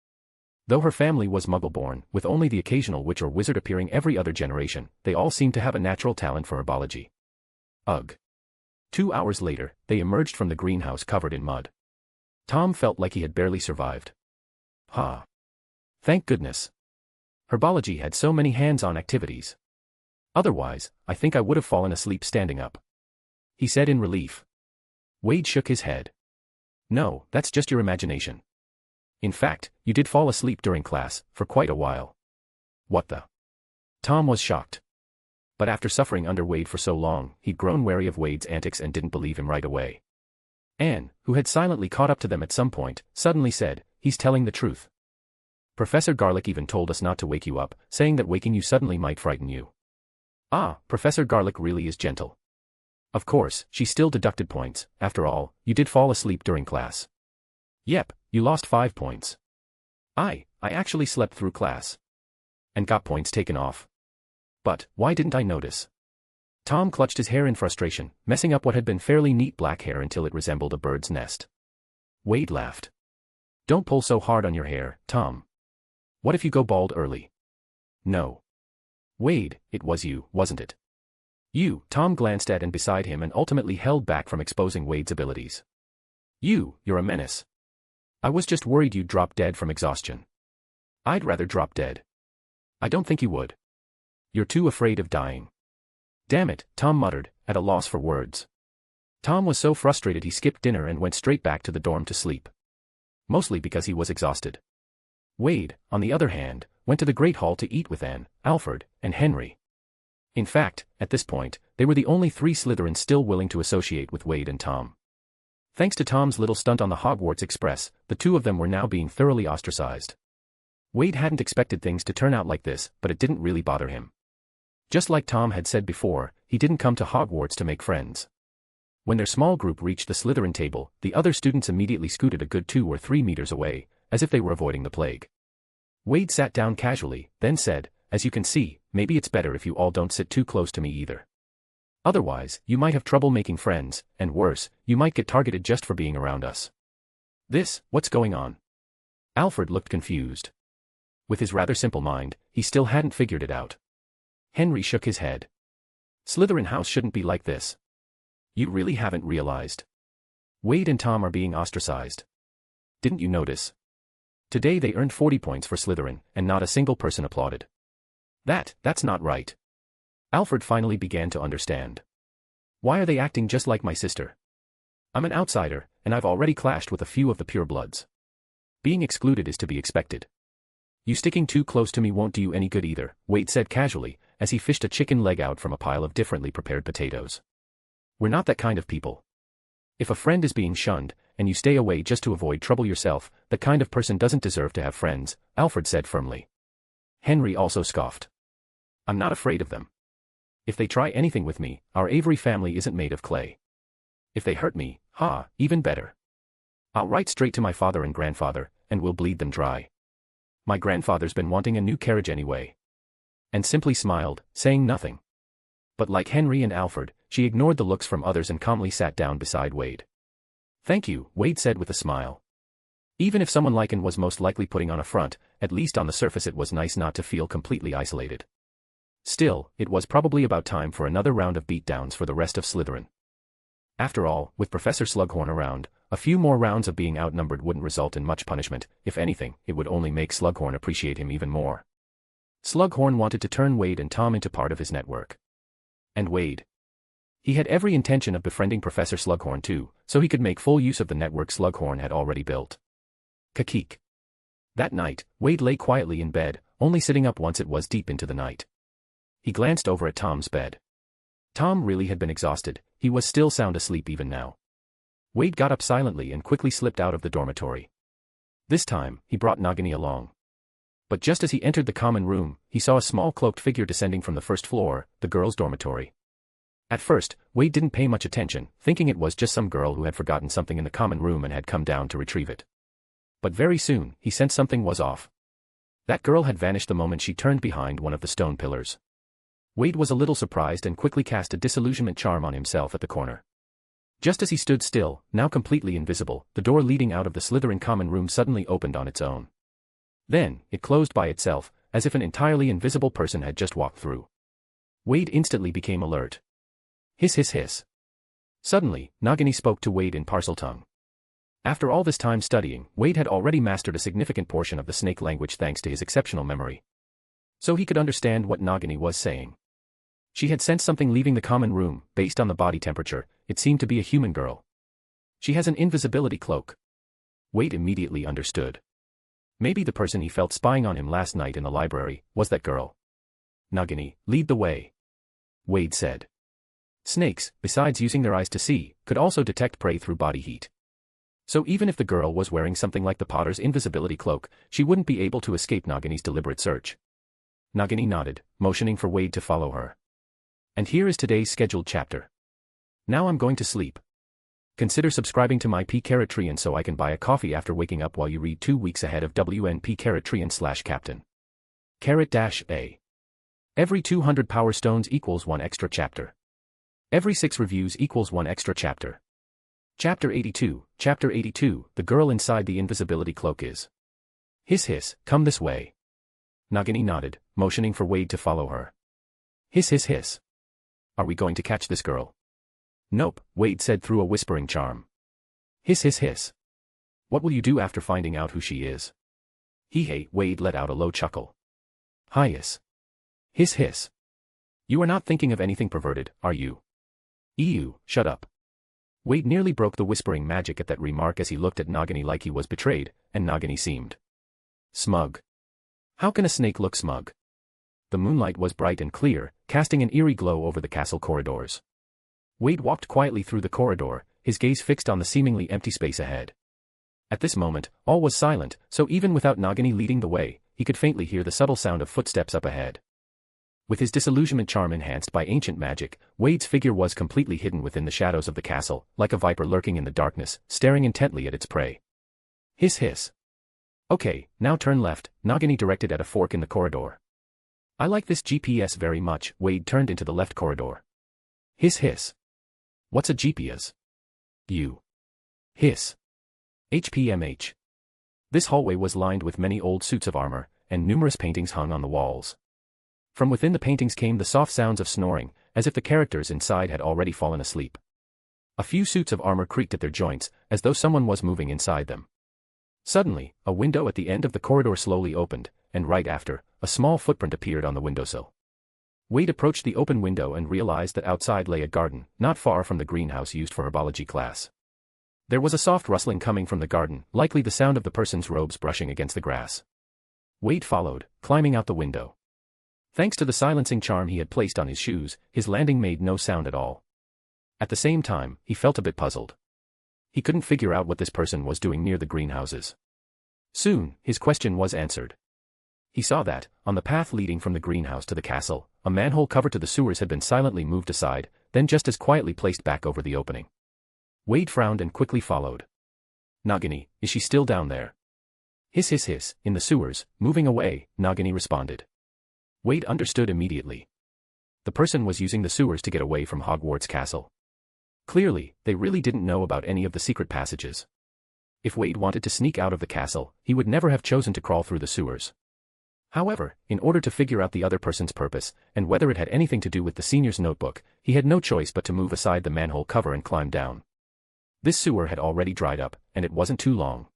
Though her family was Muggle-born, with only the occasional witch or wizard appearing every other generation, they all seemed to have a natural talent for herbology. Ugh. 2 hours later, they emerged from the greenhouse covered in mud. Tom felt like he had barely survived. Ha. Thank goodness. Herbology had so many hands-on activities. Otherwise, I think I would have fallen asleep standing up. He said in relief. Wade shook his head. No, that's just your imagination. In fact, you did fall asleep during class, for quite a while. What the? Tom was shocked. But after suffering under Wade for so long, he'd grown wary of Wade's antics and didn't believe him right away. Anne, who had silently caught up to them at some point, suddenly said, he's telling the truth. Professor Garlick even told us not to wake you up, saying that waking you suddenly might frighten you. Ah, Professor Garlick really is gentle. Of course, she still deducted points. After all, you did fall asleep during class. Yep, you lost 5 points. I actually slept through class. And got points taken off. But, why didn't I notice? Tom clutched his hair in frustration, messing up what had been fairly neat black hair until it resembled a bird's nest. Wade laughed. Don't pull so hard on your hair, Tom. What if you go bald early? No. Wade, it was you, wasn't it? You, Tom glanced at and beside him and ultimately held back from exposing Wade's abilities. You're a menace. I was just worried you'd drop dead from exhaustion. I'd rather drop dead. I don't think you would. You're too afraid of dying. Damn it, Tom muttered, at a loss for words. Tom was so frustrated he skipped dinner and went straight back to the dorm to sleep. Mostly because he was exhausted. Wade, on the other hand, went to the Great Hall to eat with Anne, Alfred, and Henry. In fact, at this point, they were the only 3 Slytherins still willing to associate with Wade and Tom. Thanks to Tom's little stunt on the Hogwarts Express, the 2 of them were now being thoroughly ostracized. Wade hadn't expected things to turn out like this, but it didn't really bother him. Just like Tom had said before, he didn't come to Hogwarts to make friends. When their small group reached the Slytherin table, the other students immediately scooted a good 2 or 3 meters away, as if they were avoiding the plague. Wade sat down casually, then said, as you can see, maybe it's better if you all don't sit too close to me either. Otherwise, you might have trouble making friends, and worse, you might get targeted just for being around us. What's going on? Alfred looked confused. With his rather simple mind, he still hadn't figured it out. Henry shook his head. Slytherin House shouldn't be like this. You really haven't realized. Wade and Tom are being ostracized. Didn't you notice? Today they earned 40 points for Slytherin, and not a single person applauded. That's not right. Alfred finally began to understand. Why are they acting just like my sister? I'm an outsider, and I've already clashed with a few of the purebloods. Being excluded is to be expected. You sticking too close to me won't do you any good either, Wade said casually, as he fished a chicken leg out from a pile of differently prepared potatoes. We're not that kind of people. If a friend is being shunned, and you stay away just to avoid trouble yourself, that kind of person doesn't deserve to have friends, Alfred said firmly. Henry also scoffed. I'm not afraid of them. If they try anything with me, our Avery family isn't made of clay. If they hurt me, even better. I'll write straight to my father and grandfather, and we'll bleed them dry. My grandfather's been wanting a new carriage anyway. And simply smiled, saying nothing. But like Henry and Alfred, she ignored the looks from others and calmly sat down beside Wade. Thank you, Wade said with a smile. Even if someone like Anne was most likely putting on a front, at least on the surface it was nice not to feel completely isolated. Still, it was probably about time for another round of beatdowns for the rest of Slytherin. After all, with Professor Slughorn around, a few more rounds of being outnumbered wouldn't result in much punishment. If anything, it would only make Slughorn appreciate him even more. Slughorn wanted to turn Wade and Tom into part of his network. And Wade. He had every intention of befriending Professor Slughorn too, so he could make full use of the network Slughorn had already built. Kakik. That night, Wade lay quietly in bed, only sitting up once it was deep into the night. He glanced over at Tom's bed. Tom really had been exhausted, he was still sound asleep even now. Wade got up silently and quickly slipped out of the dormitory. This time, he brought Nagini along. But just as he entered the common room, he saw a small cloaked figure descending from the first floor, the girls' dormitory. At first, Wade didn't pay much attention, thinking it was just some girl who had forgotten something in the common room and had come down to retrieve it. But very soon, he sensed something was off. That girl had vanished the moment she turned behind one of the stone pillars. Wade was a little surprised and quickly cast a disillusionment charm on himself at the corner. Just as he stood still, now completely invisible, the door leading out of the Slytherin common room suddenly opened on its own. Then, it closed by itself, as if an entirely invisible person had just walked through. Wade instantly became alert. Hiss hiss hiss. Suddenly, Nagini spoke to Wade in Parseltongue. After all this time studying, Wade had already mastered a significant portion of the snake language thanks to his exceptional memory. So he could understand what Nagini was saying. She had sensed something leaving the common room. Based on the body temperature, it seemed to be a human girl. She has an invisibility cloak. Wade immediately understood. Maybe the person he felt spying on him last night in the library was that girl. Nagini, lead the way. Wade said. Snakes, besides using their eyes to see, could also detect prey through body heat. So even if the girl was wearing something like the Potter's invisibility cloak, she wouldn't be able to escape Nagini's deliberate search. Nagini nodded, motioning for Wade to follow her. And here is today's scheduled chapter. Now I'm going to sleep. Consider subscribing to my P-Carrot-Trian so I can buy a coffee after waking up while you read 2 weeks ahead of WNP-Carrot-Trian/Captain. Carrot-A. Every 200 Power Stones equals 1 extra chapter. Every 6 reviews equals 1 extra chapter. Chapter 82, Chapter 82, The Girl Inside the Invisibility Cloak is. Hiss hiss, come this way. Nagini nodded, motioning for Wade to follow her. Hiss hiss hiss. Are we going to catch this girl? Nope, Wade said through a whispering charm. Hiss hiss hiss. What will you do after finding out who she is? Hee-hey, Wade let out a low chuckle. Hiss. Hiss hiss. You are not thinking of anything perverted, are you? Ew, shut up. Wade nearly broke the whispering magic at that remark as he looked at Nagini like he was betrayed, and Nagini seemed smug. How can a snake look smug? The moonlight was bright and clear, casting an eerie glow over the castle corridors. Wade walked quietly through the corridor, his gaze fixed on the seemingly empty space ahead. At this moment, all was silent, so even without Nagini leading the way, he could faintly hear the subtle sound of footsteps up ahead. With his disillusionment charm enhanced by ancient magic, Wade's figure was completely hidden within the shadows of the castle, like a viper lurking in the darkness, staring intently at its prey. Hiss hiss. Okay, now turn left, Nagini directed at a fork in the corridor. I like this GPS very much, Wade turned into the left corridor. Hiss hiss. What's a GPS? You. Hiss. HPMH. This hallway was lined with many old suits of armor, and numerous paintings hung on the walls. From within the paintings came the soft sounds of snoring, as if the characters inside had already fallen asleep. A few suits of armor creaked at their joints, as though someone was moving inside them. Suddenly, a window at the end of the corridor slowly opened, and right after, a small footprint appeared on the windowsill. Wade approached the open window and realized that outside lay a garden, not far from the greenhouse used for herbology class. There was a soft rustling coming from the garden, likely the sound of the person's robes brushing against the grass. Wade followed, climbing out the window. Thanks to the silencing charm he had placed on his shoes, his landing made no sound at all. At the same time, he felt a bit puzzled. He couldn't figure out what this person was doing near the greenhouses. Soon, his question was answered. He saw that, on the path leading from the greenhouse to the castle, a manhole cover to the sewers had been silently moved aside, then just as quietly placed back over the opening. Wade frowned and quickly followed. Nagini, is she still down there? Hiss hiss hiss, in the sewers, moving away, Nagini responded. Wade understood immediately. The person was using the sewers to get away from Hogwarts Castle. Clearly, they really didn't know about any of the secret passages. If Wade wanted to sneak out of the castle, he would never have chosen to crawl through the sewers. However, in order to figure out the other person's purpose, and whether it had anything to do with the senior's notebook, he had no choice but to move aside the manhole cover and climb down. This sewer had already dried up, and it wasn't too long.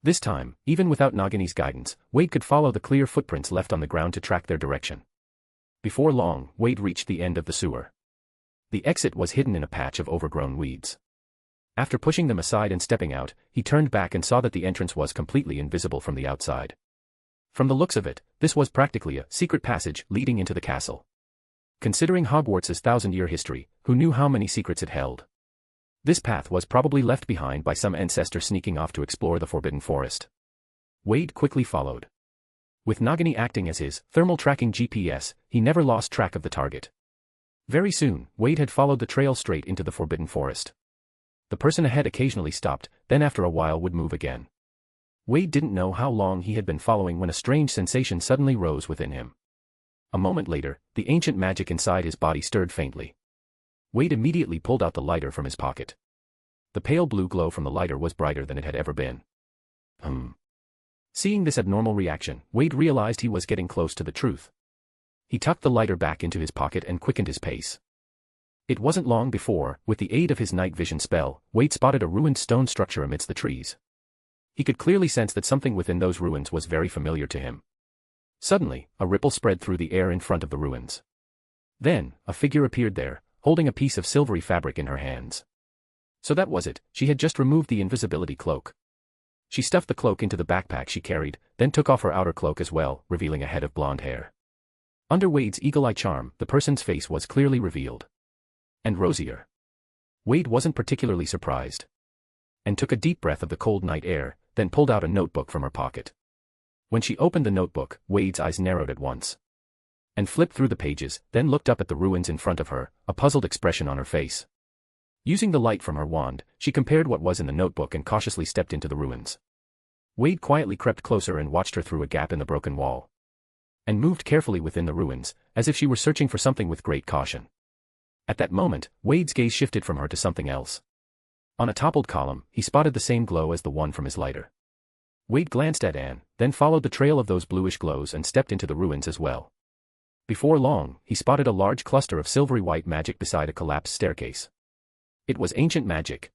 This time, even without Nagini's guidance, Wade could follow the clear footprints left on the ground to track their direction. Before long, Wade reached the end of the sewer. The exit was hidden in a patch of overgrown weeds. After pushing them aside and stepping out, he turned back and saw that the entrance was completely invisible from the outside. From the looks of it, this was practically a secret passage leading into the castle. Considering Hogwarts' 1,000-year history, who knew how many secrets it held? This path was probably left behind by some ancestor sneaking off to explore the Forbidden Forest. Wade quickly followed. With Nagini acting as his thermal tracking GPS, he never lost track of the target. Very soon, Wade had followed the trail straight into the Forbidden Forest. The person ahead occasionally stopped, then after a while would move again. Wade didn't know how long he had been following when a strange sensation suddenly rose within him. A moment later, the ancient magic inside his body stirred faintly. Wade immediately pulled out the lighter from his pocket. The pale blue glow from the lighter was brighter than it had ever been. Seeing this abnormal reaction, Wade realized he was getting close to the truth. He tucked the lighter back into his pocket and quickened his pace. It wasn't long before, with the aid of his night vision spell, Wade spotted a ruined stone structure amidst the trees. He could clearly sense that something within those ruins was very familiar to him. Suddenly, a ripple spread through the air in front of the ruins. Then, a figure appeared there, holding a piece of silvery fabric in her hands. So that was it, she had just removed the invisibility cloak. She stuffed the cloak into the backpack she carried, then took off her outer cloak as well, revealing a head of blonde hair. Under Wade's eagle-eye charm, the person's face was clearly revealed. And rosier. Wade wasn't particularly surprised. And took a deep breath of the cold night air, then pulled out a notebook from her pocket. When she opened the notebook, Wade's eyes narrowed at once. And flipped through the pages, then looked up at the ruins in front of her, a puzzled expression on her face. Using the light from her wand, she compared what was in the notebook and cautiously stepped into the ruins. Wade quietly crept closer and watched her through a gap in the broken wall. And moved carefully within the ruins, as if she were searching for something with great caution. At that moment, Wade's gaze shifted from her to something else. On a toppled column, he spotted the same glow as the one from his lighter. Wade glanced at Anne, then followed the trail of those bluish glows and stepped into the ruins as well. Before long, he spotted a large cluster of silvery white magic beside a collapsed staircase. It was ancient magic.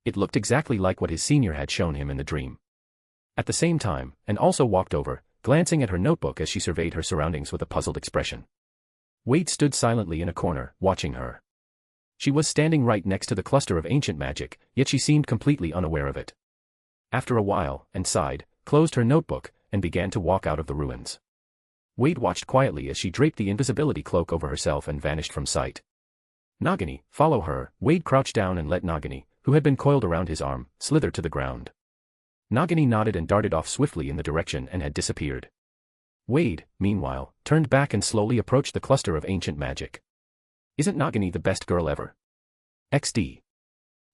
It looked exactly like what his senior had shown him in the dream. At the same time, Anne also walked over, glancing at her notebook as she surveyed her surroundings with a puzzled expression. Wade stood silently in a corner, watching her. She was standing right next to the cluster of ancient magic, yet she seemed completely unaware of it. After a while, Anne sighed, closed her notebook, and began to walk out of the ruins. Wade watched quietly as she draped the invisibility cloak over herself and vanished from sight. Nagini, follow her. Wade crouched down and let Nagini, who had been coiled around his arm, slither to the ground. Nagini nodded and darted off swiftly in the direction and had disappeared. Wade, meanwhile, turned back and slowly approached the cluster of ancient magic. Isn't Nagini the best girl ever? XD.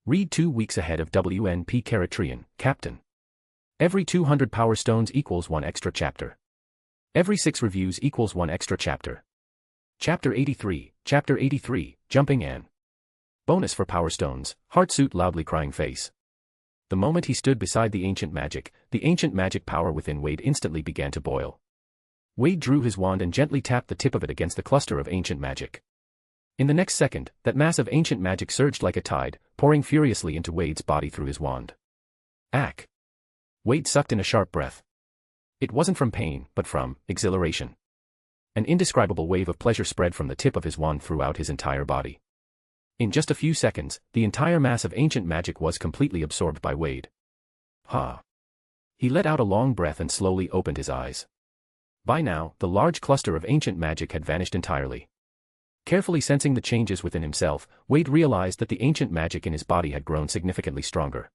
Read 2 weeks ahead of WNP Caratrian, Captain. Every 200 power stones equals 1 extra chapter. Every 6 reviews equals 1 extra chapter. Chapter 83, Jumping Anne. Bonus for power stones, Heartsuit loudly crying face. The moment he stood beside the ancient magic power within Wade instantly began to boil. Wade drew his wand and gently tapped the tip of it against the cluster of ancient magic. In the next second, that mass of ancient magic surged like a tide, pouring furiously into Wade's body through his wand. Ack! Wade sucked in a sharp breath. It wasn't from pain, but from exhilaration. An indescribable wave of pleasure spread from the tip of his wand throughout his entire body. In just a few seconds, the entire mass of ancient magic was completely absorbed by Wade. Ha! He let out a long breath and slowly opened his eyes. By now, the large cluster of ancient magic had vanished entirely. Carefully sensing the changes within himself, Wade realized that the ancient magic in his body had grown significantly stronger.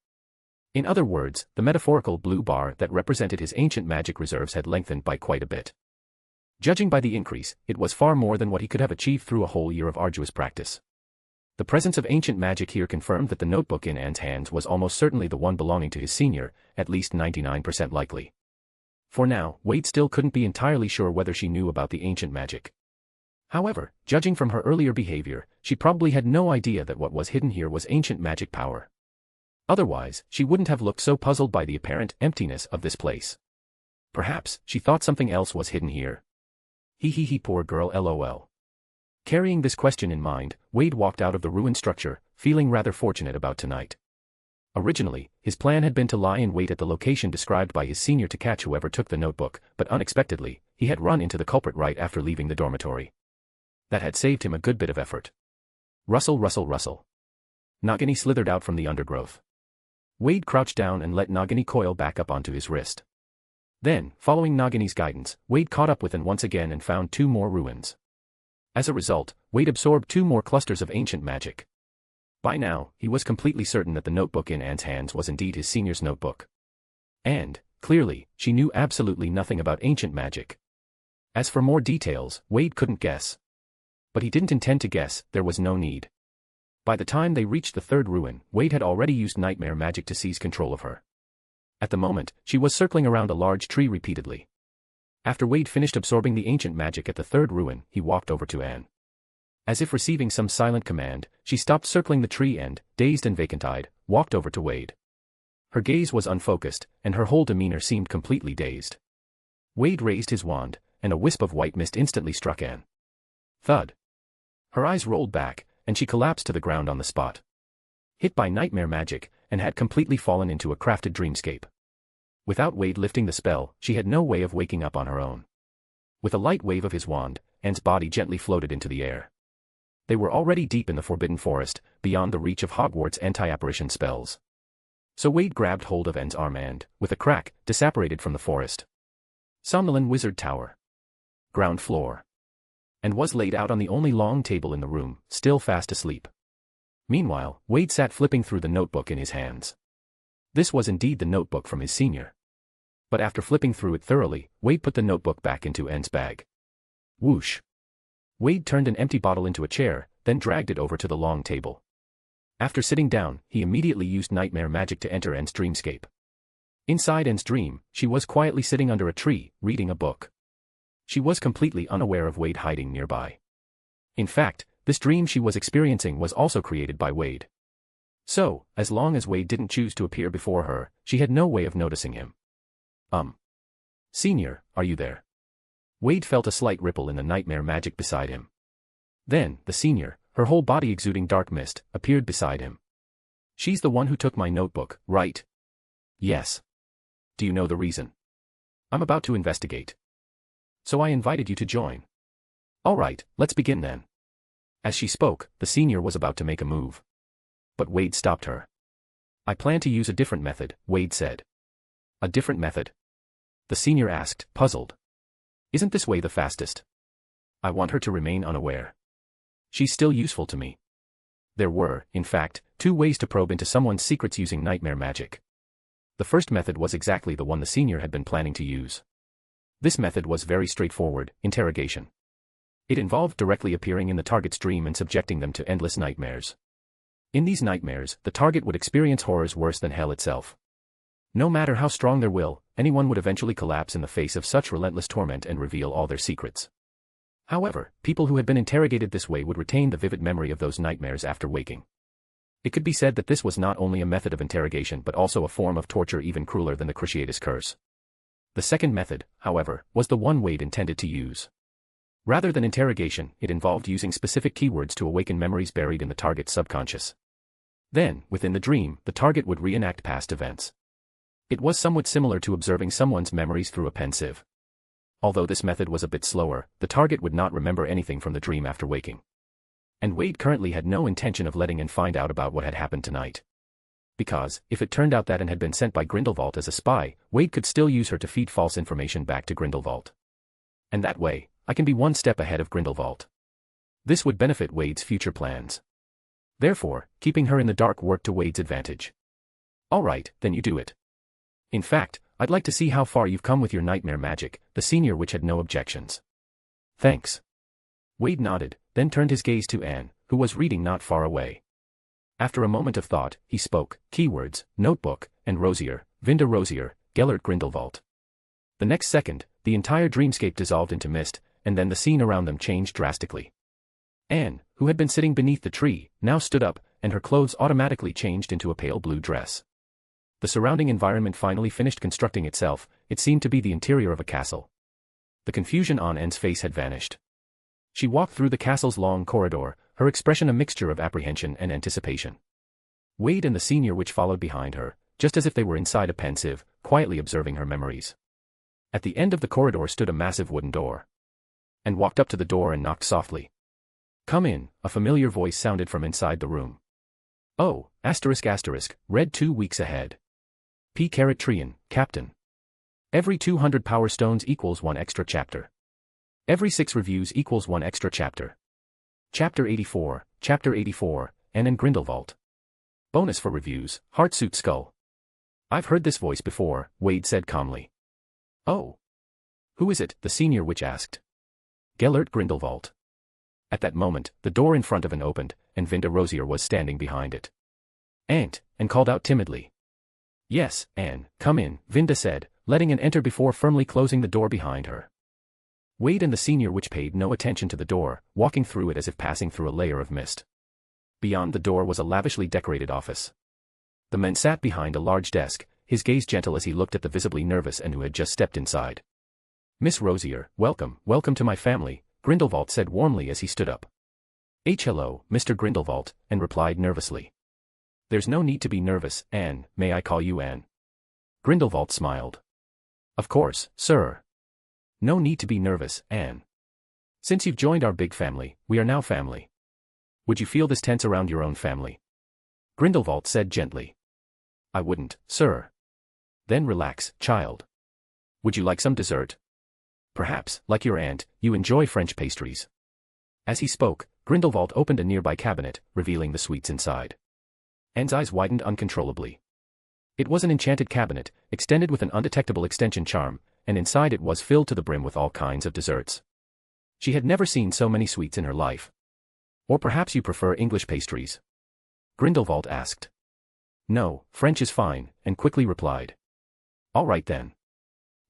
In other words, the metaphorical blue bar that represented his ancient magic reserves had lengthened by quite a bit. Judging by the increase, it was far more than what he could have achieved through a whole year of arduous practice. The presence of ancient magic here confirmed that the notebook in Anne's hands was almost certainly the one belonging to his senior, at least 99% likely. For now, Wade still couldn't be entirely sure whether she knew about the ancient magic. However, judging from her earlier behavior, she probably had no idea that what was hidden here was ancient magic power. Otherwise, she wouldn't have looked so puzzled by the apparent emptiness of this place. Perhaps, she thought something else was hidden here. He poor girl lol. Carrying this question in mind, Wade walked out of the ruined structure, feeling rather fortunate about tonight. Originally, his plan had been to lie in wait at the location described by his senior to catch whoever took the notebook, but unexpectedly, he had run into the culprit right after leaving the dormitory. That had saved him a good bit of effort. Rustle. Nagini slithered out from the undergrowth. Wade crouched down and let Nagini coil back up onto his wrist. Then, following Nagini's guidance, Wade caught up with Anne once again and found 2 more ruins. As a result, Wade absorbed 2 more clusters of ancient magic. By now, he was completely certain that the notebook in Anne's hands was indeed his senior's notebook. And, clearly, she knew absolutely nothing about ancient magic. As for more details, Wade couldn't guess. But he didn't intend to guess, there was no need. By the time they reached the 3rd ruin, Wade had already used nightmare magic to seize control of her. At the moment, she was circling around a large tree repeatedly. After Wade finished absorbing the ancient magic at the 3rd ruin, he walked over to Anne. As if receiving some silent command, she stopped circling the tree and, dazed and vacant-eyed, walked over to Wade. Her gaze was unfocused, and her whole demeanor seemed completely dazed. Wade raised his wand, and a wisp of white mist instantly struck Anne. Thud. Her eyes rolled back, and she collapsed to the ground on the spot. Hit by nightmare magic, and had completely fallen into a crafted dreamscape. Without Wade lifting the spell, she had no way of waking up on her own. With a light wave of his wand, Anne's body gently floated into the air. They were already deep in the Forbidden Forest, beyond the reach of Hogwarts' anti-apparition spells. So Wade grabbed hold of Anne's arm and, with a crack, disapparated from the forest. Somnolent Wizard Tower. Ground floor. And was laid out on the only long table in the room, still fast asleep. Meanwhile, Wade sat flipping through the notebook in his hands. This was indeed the notebook from his senior. But after flipping through it thoroughly, Wade put the notebook back into Anne's bag. Whoosh. Wade turned an empty bottle into a chair, then dragged it over to the long table. After sitting down, he immediately used nightmare magic to enter Anne's dreamscape. Inside Anne's dream, she was quietly sitting under a tree, reading a book. She was completely unaware of Wade hiding nearby. In fact, this dream she was experiencing was also created by Wade. So, as long as Wade didn't choose to appear before her, she had no way of noticing him. Senior, are you there? Wade felt a slight ripple in the nightmare magic beside him. Then, the senior, her whole body exuding dark mist, appeared beside him. She's the one who took my notebook, right? Yes. Do you know the reason? I'm about to investigate. So I invited you to join. All right, let's begin then. As she spoke, the senior was about to make a move. But Wade stopped her. I plan to use a different method, Wade said. A different method? The senior asked, puzzled. Isn't this way the fastest? I want her to remain unaware. She's still useful to me. There were, in fact, two ways to probe into someone's secrets using nightmare magic. The first method was exactly the one the senior had been planning to use. This method was very straightforward, interrogation. It involved directly appearing in the target's dream and subjecting them to endless nightmares. In these nightmares, the target would experience horrors worse than hell itself. No matter how strong their will, anyone would eventually collapse in the face of such relentless torment and reveal all their secrets. However, people who had been interrogated this way would retain the vivid memory of those nightmares after waking. It could be said that this was not only a method of interrogation but also a form of torture even crueler than the Cruciatus Curse. The second method, however, was the one Wade intended to use. Rather than interrogation, it involved using specific keywords to awaken memories buried in the target's subconscious. Then, within the dream, the target would reenact past events. It was somewhat similar to observing someone's memories through a pen sieve. Although this method was a bit slower, the target would not remember anything from the dream after waking. And Wade currently had no intention of letting Anne find out about what had happened tonight. Because, if it turned out that Anne had been sent by Grindelwald as a spy, Wade could still use her to feed false information back to Grindelwald. And that way, I can be one step ahead of Grindelwald. This would benefit Wade's future plans. Therefore, keeping her in the dark worked to Wade's advantage. All right, then you do it. In fact, I'd like to see how far you've come with your nightmare magic, the senior witch had no objections. Thanks. Wade nodded, then turned his gaze to Anne, who was reading not far away. After a moment of thought, he spoke, keywords, notebook, and Rosier, Vinda Rosier, Gellert Grindelwald. The next second, the entire dreamscape dissolved into mist, and then the scene around them changed drastically. Anne, who had been sitting beneath the tree, now stood up, and her clothes automatically changed into a pale blue dress. The surrounding environment finally finished constructing itself. It seemed to be the interior of a castle. The confusion on Anne's face had vanished. She walked through the castle's long corridor, her expression a mixture of apprehension and anticipation. Wade and the senior witch followed behind her, just as if they were inside a pen sieve, quietly observing her memories. At the end of the corridor stood a massive wooden door. Anne walked up to the door and knocked softly. Come in, a familiar voice sounded from inside the room. Oh, ***, read 2 weeks ahead. P. Trian, Captain. Every 200 power stones equals 1 extra chapter. Every 6 reviews equals 1 extra chapter. Chapter 84, Anne and Grindelwald. Bonus for reviews, Heartsuit Skull. I've heard this voice before, Wade said calmly. Oh. Who is it? The senior witch asked. Gellert Grindelwald. At that moment, the door in front of Anne opened, and Vinda Rosier was standing behind it. Anne called out timidly. Yes, Anne, come in, Vinda said, letting Anne enter before firmly closing the door behind her. Wade and the senior witch paid no attention to the door, walking through it as if passing through a layer of mist. Beyond the door was a lavishly decorated office. The man sat behind a large desk, his gaze gentle as he looked at the visibly nervous and who had just stepped inside. "Miss Rosier, welcome to my family," Grindelwald said warmly as he stood up. "Hello, Mr. Grindelwald," Anne replied nervously. "There's no need to be nervous, Anne. May I call you Anne?" Grindelwald smiled. "Of course, sir. No need to be nervous, Anne. Since you've joined our big family, we are now family. Would you feel this tense around your own family?" Grindelwald said gently. "I wouldn't, sir." "Then relax, child. Would you like some dessert? Perhaps, like your aunt, you enjoy French pastries." As he spoke, Grindelwald opened a nearby cabinet, revealing the sweets inside. Anne's eyes widened uncontrollably. It was an enchanted cabinet, extended with an undetectable extension charm, and inside it was filled to the brim with all kinds of desserts. She had never seen so many sweets in her life. "Or perhaps you prefer English pastries?" Grindelwald asked. "No, French is fine," and quickly replied. "All right then."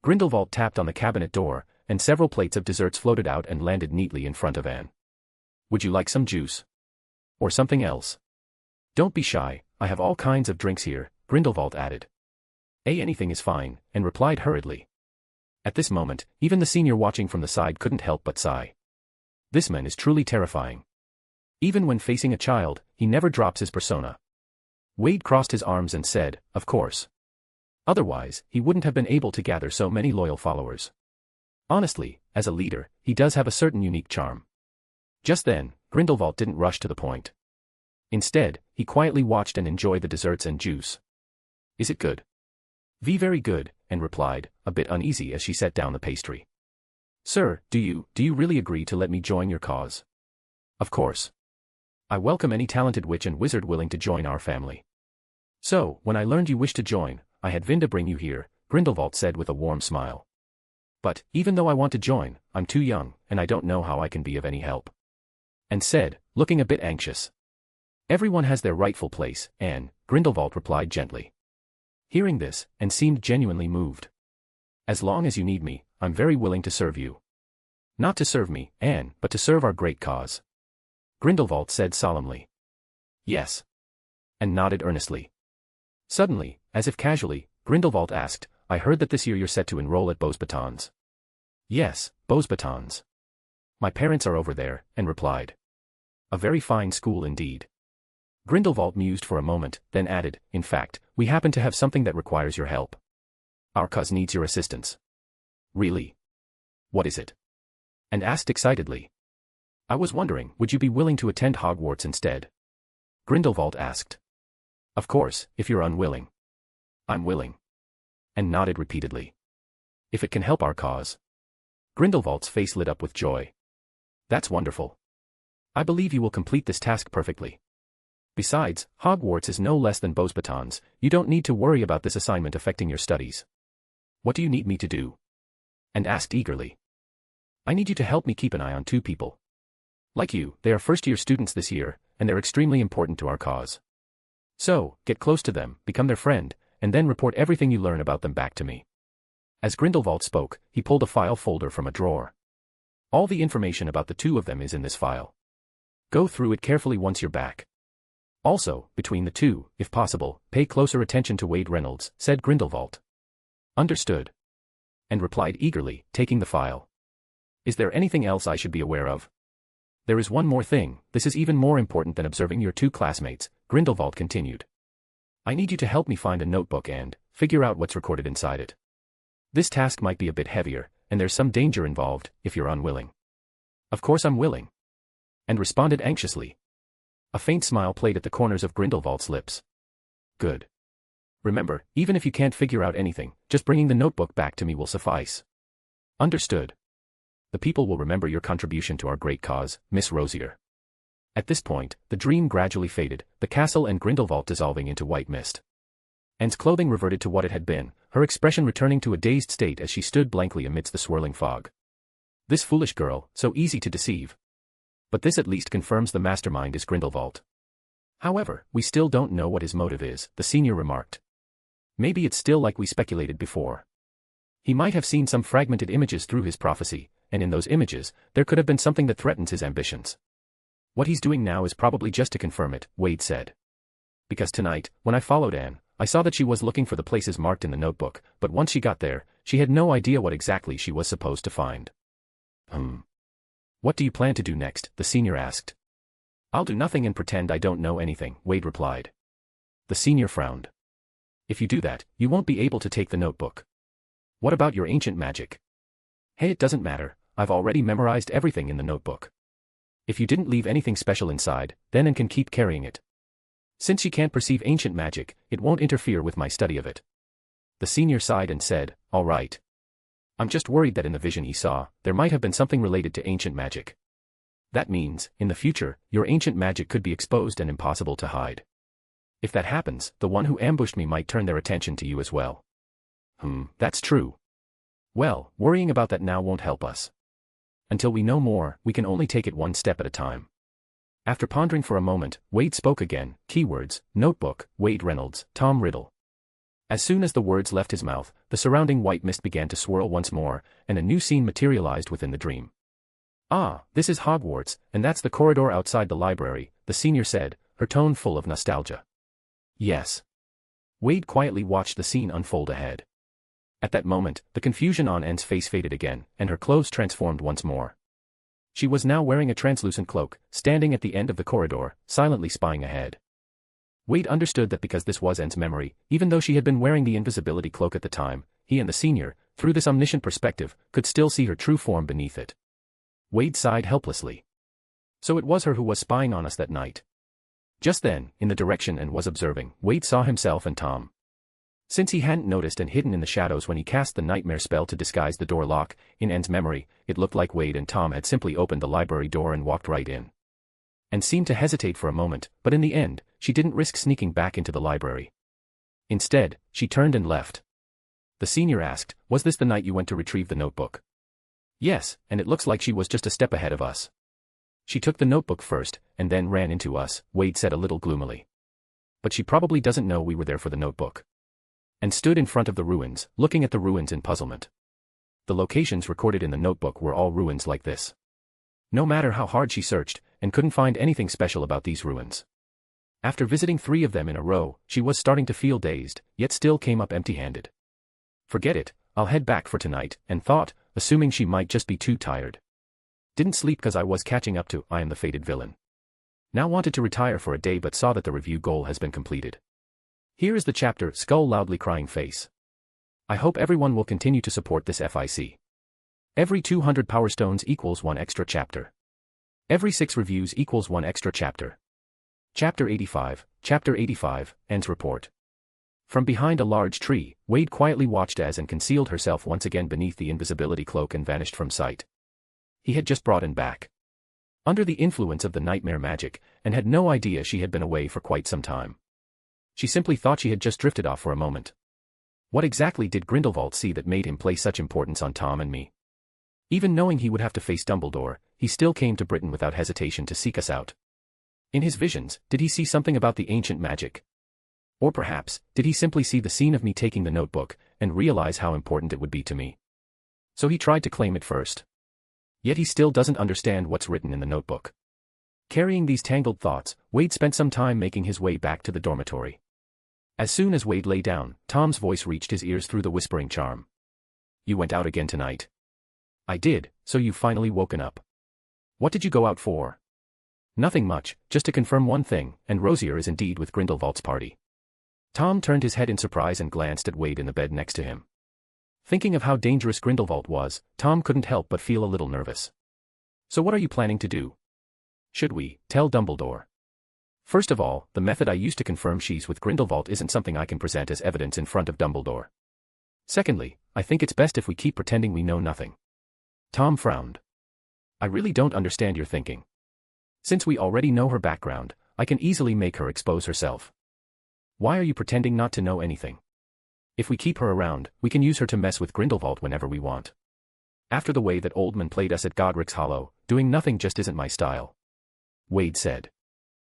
Grindelwald tapped on the cabinet door, and several plates of desserts floated out and landed neatly in front of Anne. "Would you like some juice? Or something else? Don't be shy, I have all kinds of drinks here," Grindelwald added. Anything is fine," Anne replied hurriedly. At this moment, even the senior watching from the side couldn't help but sigh. This man is truly terrifying. Even when facing a child, he never drops his persona. Wade crossed his arms and said, "Of course. Otherwise, he wouldn't have been able to gather so many loyal followers. Honestly, as a leader, he does have a certain unique charm." Just then, Grindelwald didn't rush to the point. Instead, he quietly watched and enjoyed the desserts and juice. "Is it good?" Very good," Anne replied, a bit uneasy as she set down the pastry. "Sir, do you really agree to let me join your cause?" "Of course. I welcome any talented witch and wizard willing to join our family." "So, when I learned you wished to join, I had to bring you here," Grindelwald said with a warm smile. "But, even though I want to join, I'm too young, and I don't know how I can be of any help," Anne said, looking a bit anxious. "Everyone has their rightful place, Anne," Grindelwald replied gently. Hearing this, Anne seemed genuinely moved. "As long as you need me, I'm very willing to serve you." "Not to serve me, Anne, but to serve our great cause," Grindelwald said solemnly. "Yes." Anne nodded earnestly. Suddenly, as if casually, Grindelwald asked, "I heard that this year you're set to enroll at Beauxbatons." "Yes, Beauxbatons. My parents are over there," Anne replied. "A very fine school indeed." Grindelwald mused for a moment, then added, "In fact, we happen to have something that requires your help. Our cause needs your assistance." "Really? What is it?" Anne asked excitedly. "I was wondering, would you be willing to attend Hogwarts instead?" Grindelwald asked. "Of course, if you're unwilling." "I'm willing." Anne nodded repeatedly. "If it can help our cause." Grindelwald's face lit up with joy. "That's wonderful. I believe you will complete this task perfectly. Besides, Hogwarts is no less than Beauxbatons. You don't need to worry about this assignment affecting your studies." "What do you need me to do?" Anne asked eagerly. "I need you to help me keep an eye on two people. Like you, they are first-year students this year, and they're extremely important to our cause. So, get close to them, become their friend, and then report everything you learn about them back to me." As Grindelwald spoke, he pulled a file folder from a drawer. "All the information about the two of them is in this file. Go through it carefully once you're back. Also, between the two, if possible, pay closer attention to Wade Reynolds," said Grindelwald. "Understood." And replied eagerly, taking the file. "Is there anything else I should be aware of?" "There is one more thing. This is even more important than observing your two classmates," Grindelwald continued. "I need you to help me find a notebook and figure out what's recorded inside it. This task might be a bit heavier, and there's some danger involved, if you're unwilling." "Of course I'm willing," and responded anxiously. A faint smile played at the corners of Grindelwald's lips. "Good. Remember, even if you can't figure out anything, just bringing the notebook back to me will suffice." "Understood. The people will remember your contribution to our great cause, Miss Rosier." At this point, the dream gradually faded, the castle and Grindelwald dissolving into white mist. Anne's clothing reverted to what it had been, her expression returning to a dazed state as she stood blankly amidst the swirling fog. This foolish girl, so easy to deceive. But this at least confirms the mastermind is Grindelwald. "However, we still don't know what his motive is," the senior remarked. "Maybe it's still like we speculated before. He might have seen some fragmented images through his prophecy, and in those images, there could have been something that threatens his ambitions. What he's doing now is probably just to confirm it, Wade said. Because tonight, when I followed Anne, I saw that she was looking for the places marked in the notebook, but once she got there, she had no idea what exactly she was supposed to find. What do you plan to do next? The senior asked. I'll do nothing and pretend I don't know anything, Wade replied. The senior frowned. If you do that, you won't be able to take the notebook. What about your ancient magic? Hey, it doesn't matter, I've already memorized everything in the notebook. If you didn't leave anything special inside, then Anne can keep carrying it. Since she can't perceive ancient magic, it won't interfere with my study of it. The senior sighed and said, all right. I'm just worried that in the vision he saw, there might have been something related to ancient magic. That means, in the future, your ancient magic could be exposed and impossible to hide. If that happens, the one who ambushed me might turn their attention to you as well. That's true. Well, worrying about that now won't help us. Until we know more, we can only take it one step at a time. After pondering for a moment, Wade spoke again, keywords, notebook, Wade Reynolds, Tom Riddle. As soon as the words left his mouth, the surrounding white mist began to swirl once more, and a new scene materialized within the dream. Ah, this is Hogwarts, and that's the corridor outside the library, the senior said, her tone full of nostalgia. Yes. Wade quietly watched the scene unfold ahead. At that moment, the confusion on Anne's face faded again, and her clothes transformed once more. She was now wearing a translucent cloak, standing at the end of the corridor, silently spying ahead. Wade understood that because this was Anne's memory, even though she had been wearing the invisibility cloak at the time, he and the senior, through this omniscient perspective, could still see her true form beneath it. Wade sighed helplessly. So it was her who was spying on us that night. Just then, in the direction Anne was observing, Wade saw himself and Tom. Since he hadn't noticed and hidden in the shadows when he cast the nightmare spell to disguise the door lock, in Anne's memory, it looked like Wade and Tom had simply opened the library door and walked right in. Anne seemed to hesitate for a moment, but in the end, she didn't risk sneaking back into the library. Instead, she turned and left. The senior asked, was this the night you went to retrieve the notebook? Yes, and it looks like she was just a step ahead of us. She took the notebook first, and then ran into us, Wade said a little gloomily. But she probably doesn't know we were there for the notebook. And stood in front of the ruins, looking at the ruins in puzzlement. The locations recorded in the notebook were all ruins like this. No matter how hard she searched, and couldn't find anything special about these ruins. After visiting 3 of them in a row, she was starting to feel dazed, yet still came up empty-handed. Forget it, I'll head back for tonight, and thought, assuming she might just be too tired. Didn't sleep cause I was catching up to I am the fated villain. Now wanted to retire for a day but saw that the review goal has been completed. Here is the chapter, skull loudly crying face. I hope everyone will continue to support this FIC. Every 200 power stones equals 1 extra chapter. Every 6 reviews equals 1 extra chapter. Chapter 85, Anne's report. From behind a large tree, Wade quietly watched as Anne concealed herself once again beneath the invisibility cloak and vanished from sight. He had just brought Anne back. Under the influence of the nightmare magic, and had no idea she had been away for quite some time. She simply thought she had just drifted off for a moment. What exactly did Grindelwald see that made him place such importance on Tom and me? Even knowing he would have to face Dumbledore, he still came to Britain without hesitation to seek us out. In his visions, did he see something about the ancient magic? Or perhaps, did he simply see the scene of me taking the notebook, and realize how important it would be to me? So he tried to claim it first. Yet he still doesn't understand what's written in the notebook. Carrying these tangled thoughts, Wade spent some time making his way back to the dormitory. As soon as Wade lay down, Tom's voice reached his ears through the whispering charm. You went out again tonight. I did, so you've finally woken up. What did you go out for? Nothing much, just to confirm one thing, and Rosier is indeed with Grindelwald's party. Tom turned his head in surprise and glanced at Wade in the bed next to him. Thinking of how dangerous Grindelwald was, Tom couldn't help but feel a little nervous. So what are you planning to do? Should we tell Dumbledore? First of all, the method I used to confirm she's with Grindelwald isn't something I can present as evidence in front of Dumbledore. Secondly, I think it's best if we keep pretending we know nothing. Tom frowned. I really don't understand your thinking. Since we already know her background, I can easily make her expose herself. Why are you pretending not to know anything? If we keep her around, we can use her to mess with Grindelwald whenever we want. After the way that Oldman played us at Godric's Hollow, doing nothing just isn't my style. Wade said.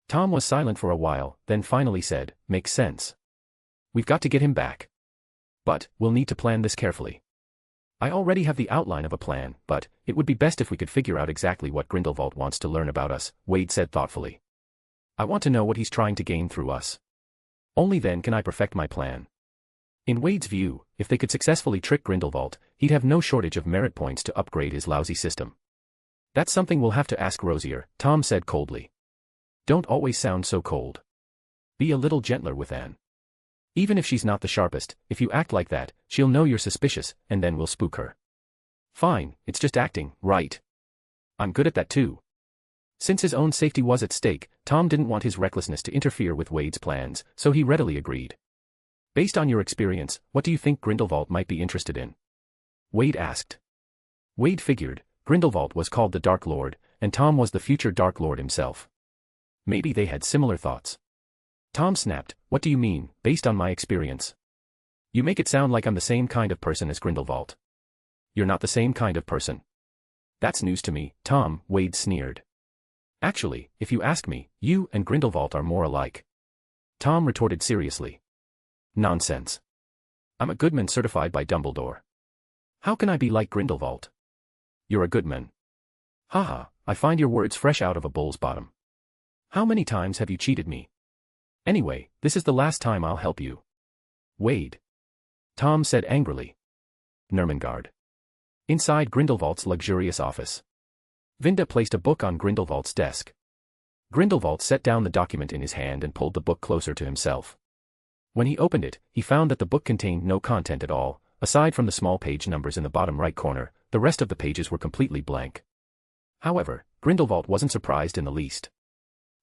Tom was silent for a while, then finally said, makes sense. We've got to get him back. But, we'll need to plan this carefully. I already have the outline of a plan, but it would be best if we could figure out exactly what Grindelwald wants to learn about us, Wade said thoughtfully. I want to know what he's trying to gain through us. Only then can I perfect my plan. In Wade's view, if they could successfully trick Grindelwald, he'd have no shortage of merit points to upgrade his lousy system. That's something we'll have to ask Rosier, Tom said coldly. Don't always sound so cold. Be a little gentler with Anne. Even if she's not the sharpest, if you act like that, she'll know you're suspicious, and then we'll spook her. Fine, it's just acting, right? I'm good at that too. Since his own safety was at stake, Tom didn't want his recklessness to interfere with Wade's plans, so he readily agreed. Based on your experience, what do you think Grindelwald might be interested in? Wade asked. Wade figured, Grindelwald was called the Dark Lord, and Tom was the future Dark Lord himself. Maybe they had similar thoughts. Tom snapped, what do you mean, based on my experience? You make it sound like I'm the same kind of person as Grindelwald. You're not the same kind of person. That's news to me, Tom, Wade sneered. Actually, if you ask me, you and Grindelwald are more alike. Tom retorted seriously. Nonsense. I'm a goodman certified by Dumbledore. How can I be like Grindelwald? You're a goodman. Haha, I find your words fresh out of a bull's bottom. How many times have you cheated me? Anyway, this is the last time I'll help you. Wade. Tom said angrily. Nermengard. Inside Grindelwald's luxurious office. Vinda placed a book on Grindelwald's desk. Grindelwald set down the document in his hand and pulled the book closer to himself. When he opened it, he found that the book contained no content at all, aside from the small page numbers in the bottom right corner. The rest of the pages were completely blank. However, Grindelwald wasn't surprised in the least.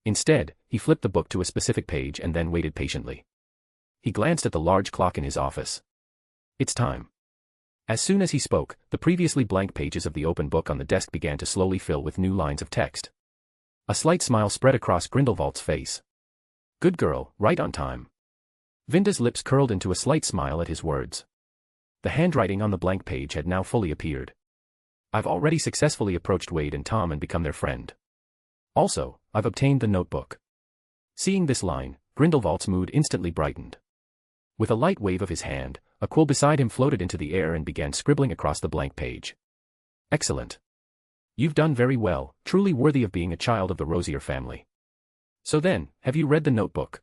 Instead, he flipped the book to a specific page and then waited patiently. He glanced at the large clock in his office. It's time. As soon as he spoke, the previously blank pages of the open book on the desk began to slowly fill with new lines of text. A slight smile spread across Grindelwald's face. Good girl, right on time. Vinda's lips curled into a slight smile at his words. The handwriting on the blank page had now fully appeared. I've already successfully approached Wade and Tom and become their friend. Also, I've obtained the notebook. Seeing this line, Grindelwald's mood instantly brightened. With a light wave of his hand, a quill beside him floated into the air and began scribbling across the blank page. Excellent. You've done very well, truly worthy of being a child of the Rosier family. So then, have you read the notebook?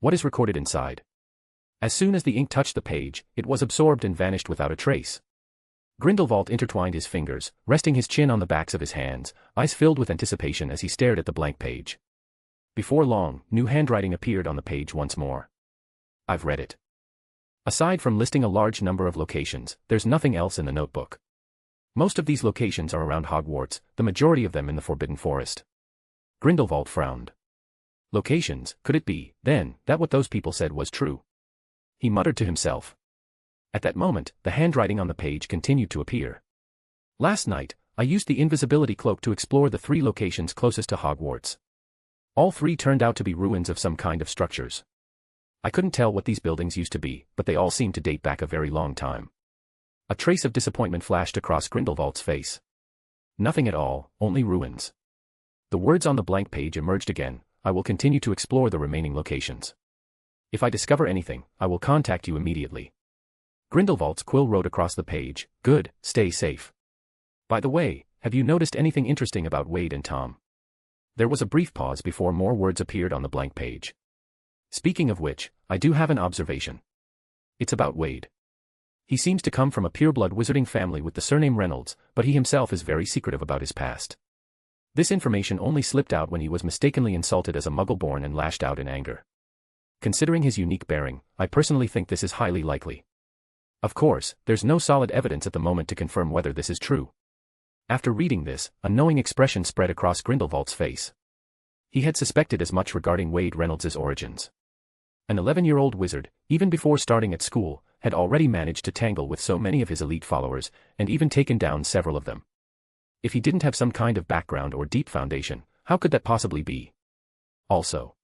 What is recorded inside? As soon as the ink touched the page, it was absorbed and vanished without a trace. Grindelwald intertwined his fingers, resting his chin on the backs of his hands, eyes filled with anticipation as he stared at the blank page. Before long, new handwriting appeared on the page once more. I've read it. Aside from listing a large number of locations, there's nothing else in the notebook. Most of these locations are around Hogwarts, the majority of them in the Forbidden Forest. Grindelwald frowned. Locations, could it be, then, that what those people said was true? He muttered to himself. At that moment, the handwriting on the page continued to appear. Last night, I used the invisibility cloak to explore the 3 locations closest to Hogwarts. All 3 turned out to be ruins of some kind of structures. I couldn't tell what these buildings used to be, but they all seemed to date back a very long time. A trace of disappointment flashed across Grindelwald's face. Nothing at all, only ruins. The words on the blank page emerged again. I will continue to explore the remaining locations. If I discover anything, I will contact you immediately. Grindelwald's quill wrote across the page, good, stay safe. By the way, have you noticed anything interesting about Wade and Tom? There was a brief pause before more words appeared on the blank page. Speaking of which, I do have an observation. It's about Wade. He seems to come from a pureblood wizarding family with the surname Reynolds, but he himself is very secretive about his past. This information only slipped out when he was mistakenly insulted as a muggle-born and lashed out in anger. Considering his unique bearing, I personally think this is highly likely. Of course, there's no solid evidence at the moment to confirm whether this is true. After reading this, a knowing expression spread across Grindelwald's face. He had suspected as much regarding Wade Reynolds' origins. An 11-year-old wizard, even before starting at school, had already managed to tangle with so many of his elite followers, and even taken down several of them. If he didn't have some kind of background or deep foundation, how could that possibly be? Also,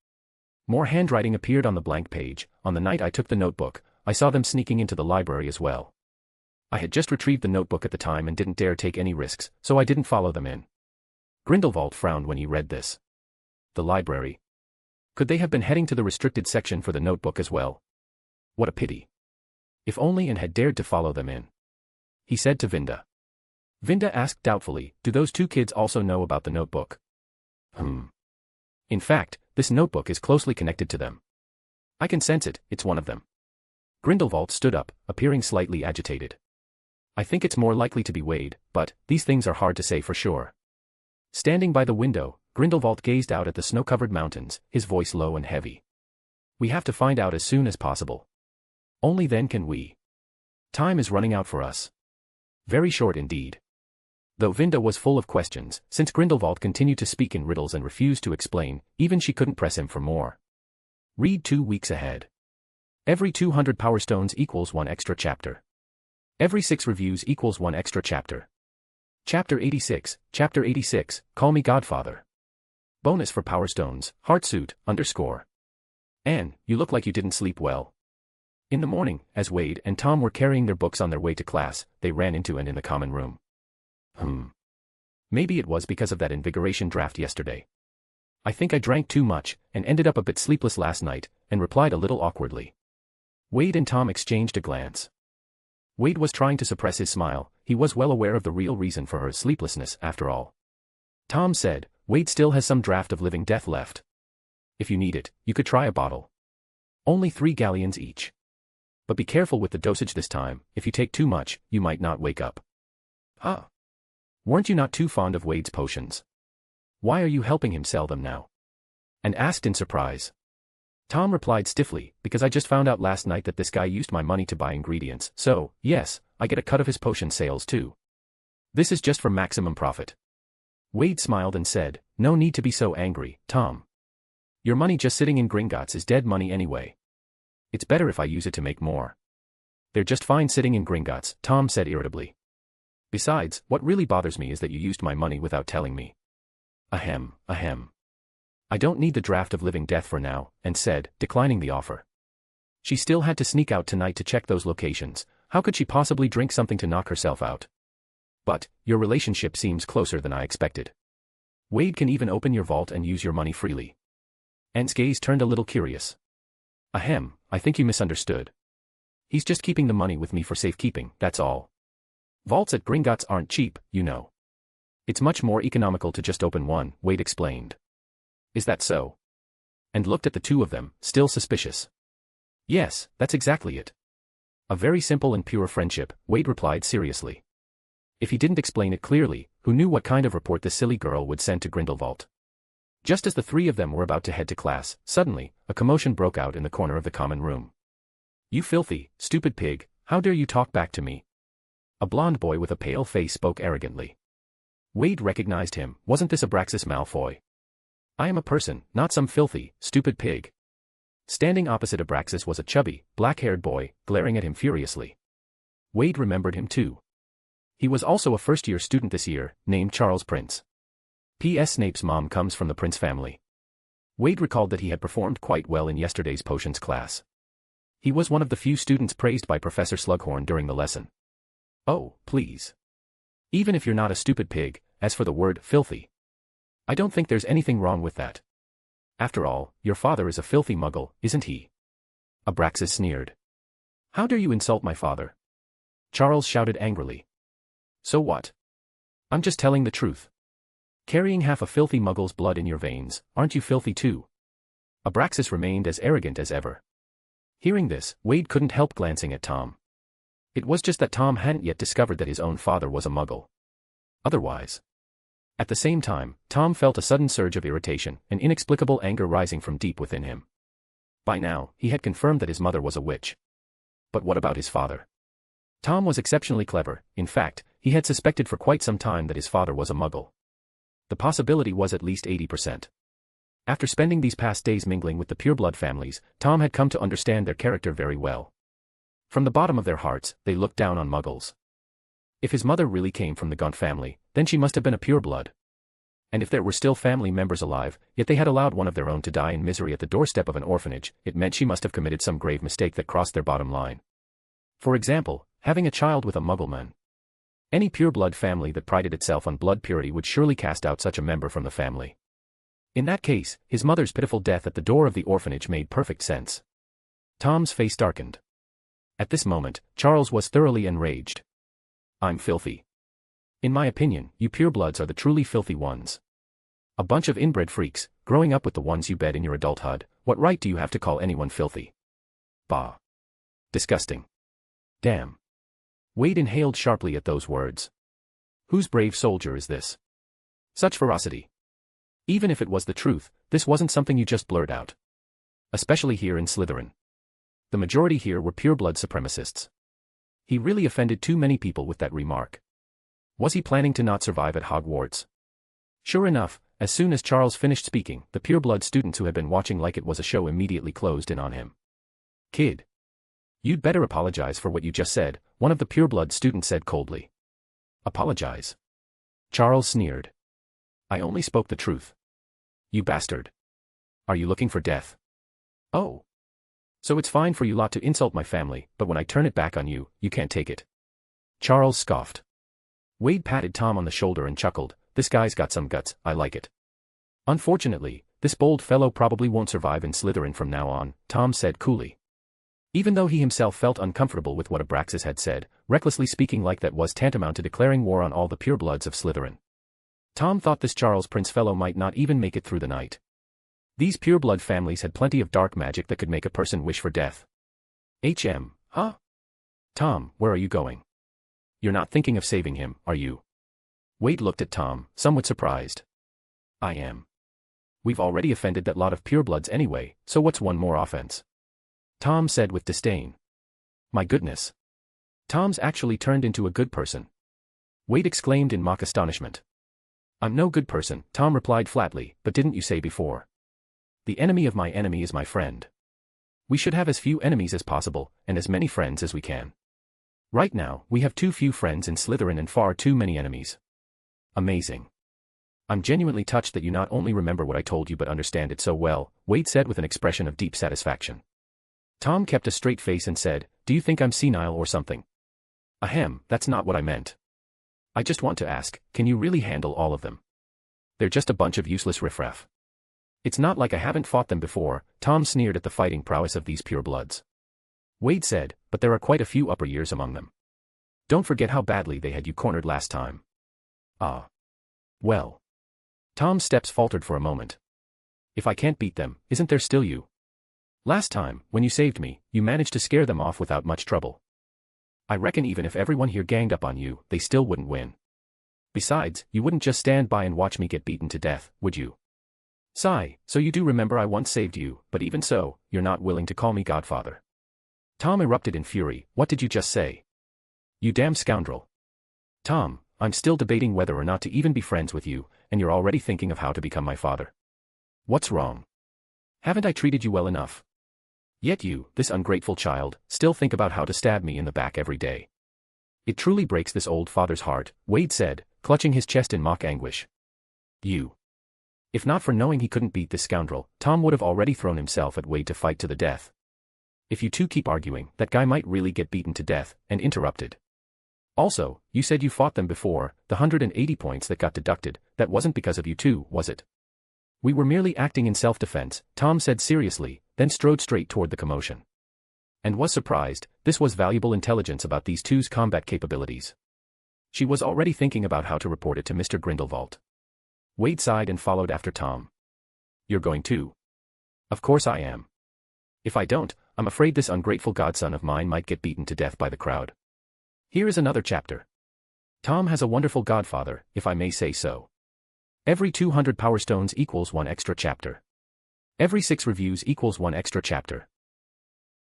more handwriting appeared on the blank page. On the night I took the notebook, I saw them sneaking into the library as well. I had just retrieved the notebook at the time and didn't dare take any risks, so I didn't follow them in. Grindelwald frowned when he read this. The library. Could they have been heading to the restricted section for the notebook as well? What a pity. If only Anne had dared to follow them in. he said to Vinda. Vinda asked doubtfully, do those two kids also know about the notebook? In fact, this notebook is closely connected to them. I can sense it, it's one of them. Grindelwald stood up, appearing slightly agitated. I think it's more likely to be Wade, but these things are hard to say for sure. Standing by the window, Grindelwald gazed out at the snow-covered mountains, his voice low and heavy. We have to find out as soon as possible. Only then can we. Time is running out for us. Very short indeed. Though Vinda was full of questions, since Grindelwald continued to speak in riddles and refused to explain, even she couldn't press him for more. Read 2 weeks ahead. Every 200 Power Stones equals 1 extra chapter. Every 6 reviews equals 1 extra chapter. Chapter 86, Call Me Godfather. Bonus for Power Stones, Heartsuit, _. Anne, you look like you didn't sleep well. In the morning, as Wade and Tom were carrying their books on their way to class, they ran into Anne in the common room. Maybe it was because of that invigoration draft yesterday. I think I drank too much, and ended up a bit sleepless last night, and replied a little awkwardly. Wade and Tom exchanged a glance. Wade was trying to suppress his smile, he was well aware of the real reason for her sleeplessness after all. Tom said, Wade still has some draft of Living Death left. If you need it, you could try a bottle. Only 3 galleons each. But be careful with the dosage this time, if you take too much, you might not wake up. Weren't you not too fond of Wade's potions? Why are you helping him sell them now? Anne asked in surprise. Tom replied stiffly, because I just found out last night that this guy used my money to buy ingredients, so, yes, I get a cut of his potion sales too. This is just for maximum profit. Wade smiled and said, no need to be so angry, Tom. Your money just sitting in Gringotts is dead money anyway. It's better if I use it to make more. They're just fine sitting in Gringotts, Tom said irritably. Besides, what really bothers me is that you used my money without telling me. Ahem. I don't need the draft of Living Death for now, Anne said, declining the offer. She still had to sneak out tonight to check those locations, how could she possibly drink something to knock herself out? But, your relationship seems closer than I expected. Wade can even open your vault and use your money freely. Anne's gaze turned a little curious. Ahem, I think you misunderstood. He's just keeping the money with me for safekeeping, that's all. Vaults at Gringotts aren't cheap, you know. It's much more economical to just open one, Wade explained. Is that so? And looked at the two of them, still suspicious. Yes, that's exactly it. A very simple and pure friendship, Wade replied seriously. If he didn't explain it clearly, who knew what kind of report this silly girl would send to Grindelwald? Just as the 3 of them were about to head to class, suddenly, a commotion broke out in the corner of the common room. You filthy, stupid pig, how dare you talk back to me? A blond boy with a pale face spoke arrogantly. Wade recognized him, wasn't this Abraxas Malfoy? I am a person, not some filthy, stupid pig. Standing opposite Abraxas was a chubby, black-haired boy, glaring at him furiously. Wade remembered him too. He was also a first-year student this year, named Charles Prince. P.S. Snape's mom comes from the Prince family. Wade recalled that he had performed quite well in yesterday's potions class. He was one of the few students praised by Professor Slughorn during the lesson. Oh, please. Even if you're not a stupid pig, as for the word filthy, I don't think there's anything wrong with that. After all, your father is a filthy muggle, isn't he? Abraxas sneered. How dare you insult my father? Charles shouted angrily. So what? I'm just telling the truth. Carrying half a filthy muggle's blood in your veins, aren't you filthy too? Abraxas remained as arrogant as ever. Hearing this, Wade couldn't help glancing at Tom. It was just that Tom hadn't yet discovered that his own father was a muggle. Otherwise. At the same time, Tom felt a sudden surge of irritation, an inexplicable anger rising from deep within him. By now, he had confirmed that his mother was a witch. But what about his father? Tom was exceptionally clever, in fact, he had suspected for quite some time that his father was a muggle. The possibility was at least 80%. After spending these past days mingling with the pureblood families, Tom had come to understand their character very well. From the bottom of their hearts, they looked down on muggles. If his mother really came from the Gaunt family, then she must have been a pureblood. And if there were still family members alive, yet they had allowed one of their own to die in misery at the doorstep of an orphanage, it meant she must have committed some grave mistake that crossed their bottom line. For example, having a child with a muggleman. Any pureblood family that prided itself on blood purity would surely cast out such a member from the family. In that case, his mother's pitiful death at the door of the orphanage made perfect sense. Tom's face darkened. At this moment, Charles was thoroughly enraged. I'm filthy. In my opinion, you purebloods are the truly filthy ones. A bunch of inbred freaks, growing up with the ones you bed in your adulthood. What right do you have to call anyone filthy? Bah. Disgusting. Damn. Wade inhaled sharply at those words. Whose brave soldier is this? Such ferocity. Even if it was the truth, this wasn't something you just blurt out. Especially here in Slytherin. The majority here were pureblood supremacists. He really offended too many people with that remark. Was he planning to not survive at Hogwarts? Sure enough, as soon as Charles finished speaking, the pureblood students who had been watching like it was a show immediately closed in on him. Kid. You'd better apologize for what you just said, one of the pureblood students said coldly. Apologize? Charles sneered. I only spoke the truth. You bastard. Are you looking for death? Oh. So it's fine for you lot to insult my family, but when I turn it back on you, you can't take it. Charles scoffed. Wade patted Tom on the shoulder and chuckled. This guy's got some guts, I like it. Unfortunately, this bold fellow probably won't survive in Slytherin from now on, Tom said coolly. Even though he himself felt uncomfortable with what Abraxas had said, recklessly speaking like that was tantamount to declaring war on all the purebloods of Slytherin. Tom thought this Charles Prince fellow might not even make it through the night. These pureblood families had plenty of dark magic that could make a person wish for death. Huh? Tom, where are you going? You're not thinking of saving him, are you? Wade looked at Tom, somewhat surprised. I am. We've already offended that lot of purebloods anyway, so what's one more offense? Tom said with disdain. My goodness. Tom's actually turned into a good person. Wade exclaimed in mock astonishment. I'm no good person, Tom replied flatly, but didn't you say before? The enemy of my enemy is my friend. We should have as few enemies as possible, and as many friends as we can. Right now, we have too few friends in Slytherin and far too many enemies. Amazing. I'm genuinely touched that you not only remember what I told you but understand it so well, Wade said with an expression of deep satisfaction. Tom kept a straight face and said, do you think I'm senile or something? Ahem, that's not what I meant. I just want to ask, can you really handle all of them? They're just a bunch of useless riffraff. It's not like I haven't fought them before, Tom sneered at the fighting prowess of these purebloods. Wade said, but there are quite a few upper years among them. Don't forget how badly they had you cornered last time. Ah. Well. Tom's steps faltered for a moment. If I can't beat them, isn't there still you? Last time, when you saved me, you managed to scare them off without much trouble. I reckon even if everyone here ganged up on you, they still wouldn't win. Besides, you wouldn't just stand by and watch me get beaten to death, would you? Sigh, so you do remember I once saved you, but even so, you're not willing to call me godfather. Tom erupted in fury, what did you just say? You damn scoundrel. Tom, I'm still debating whether or not to even be friends with you, and you're already thinking of how to become my father. What's wrong? Haven't I treated you well enough? Yet you, this ungrateful child, still think about how to stab me in the back every day. It truly breaks this old father's heart, Wade said, clutching his chest in mock anguish. You. If not for knowing he couldn't beat this scoundrel, Tom would have already thrown himself at Wade to fight to the death. If you two keep arguing, that guy might really get beaten to death, and interrupted. Also, you said you fought them before, the 180 points that got deducted, that wasn't because of you two, was it? We were merely acting in self-defense, Tom said seriously, then strode straight toward the commotion. And was surprised, this was valuable intelligence about these two's combat capabilities. She was already thinking about how to report it to Mr. Grindelwald. Wade sighed and followed after Tom. You're going too? Of course I am. If I don't, I'm afraid this ungrateful godson of mine might get beaten to death by the crowd. Here is another chapter. Tom has a wonderful godfather, if I may say so. Every 200 power stones equals one extra chapter. Every 6 reviews equals one extra chapter.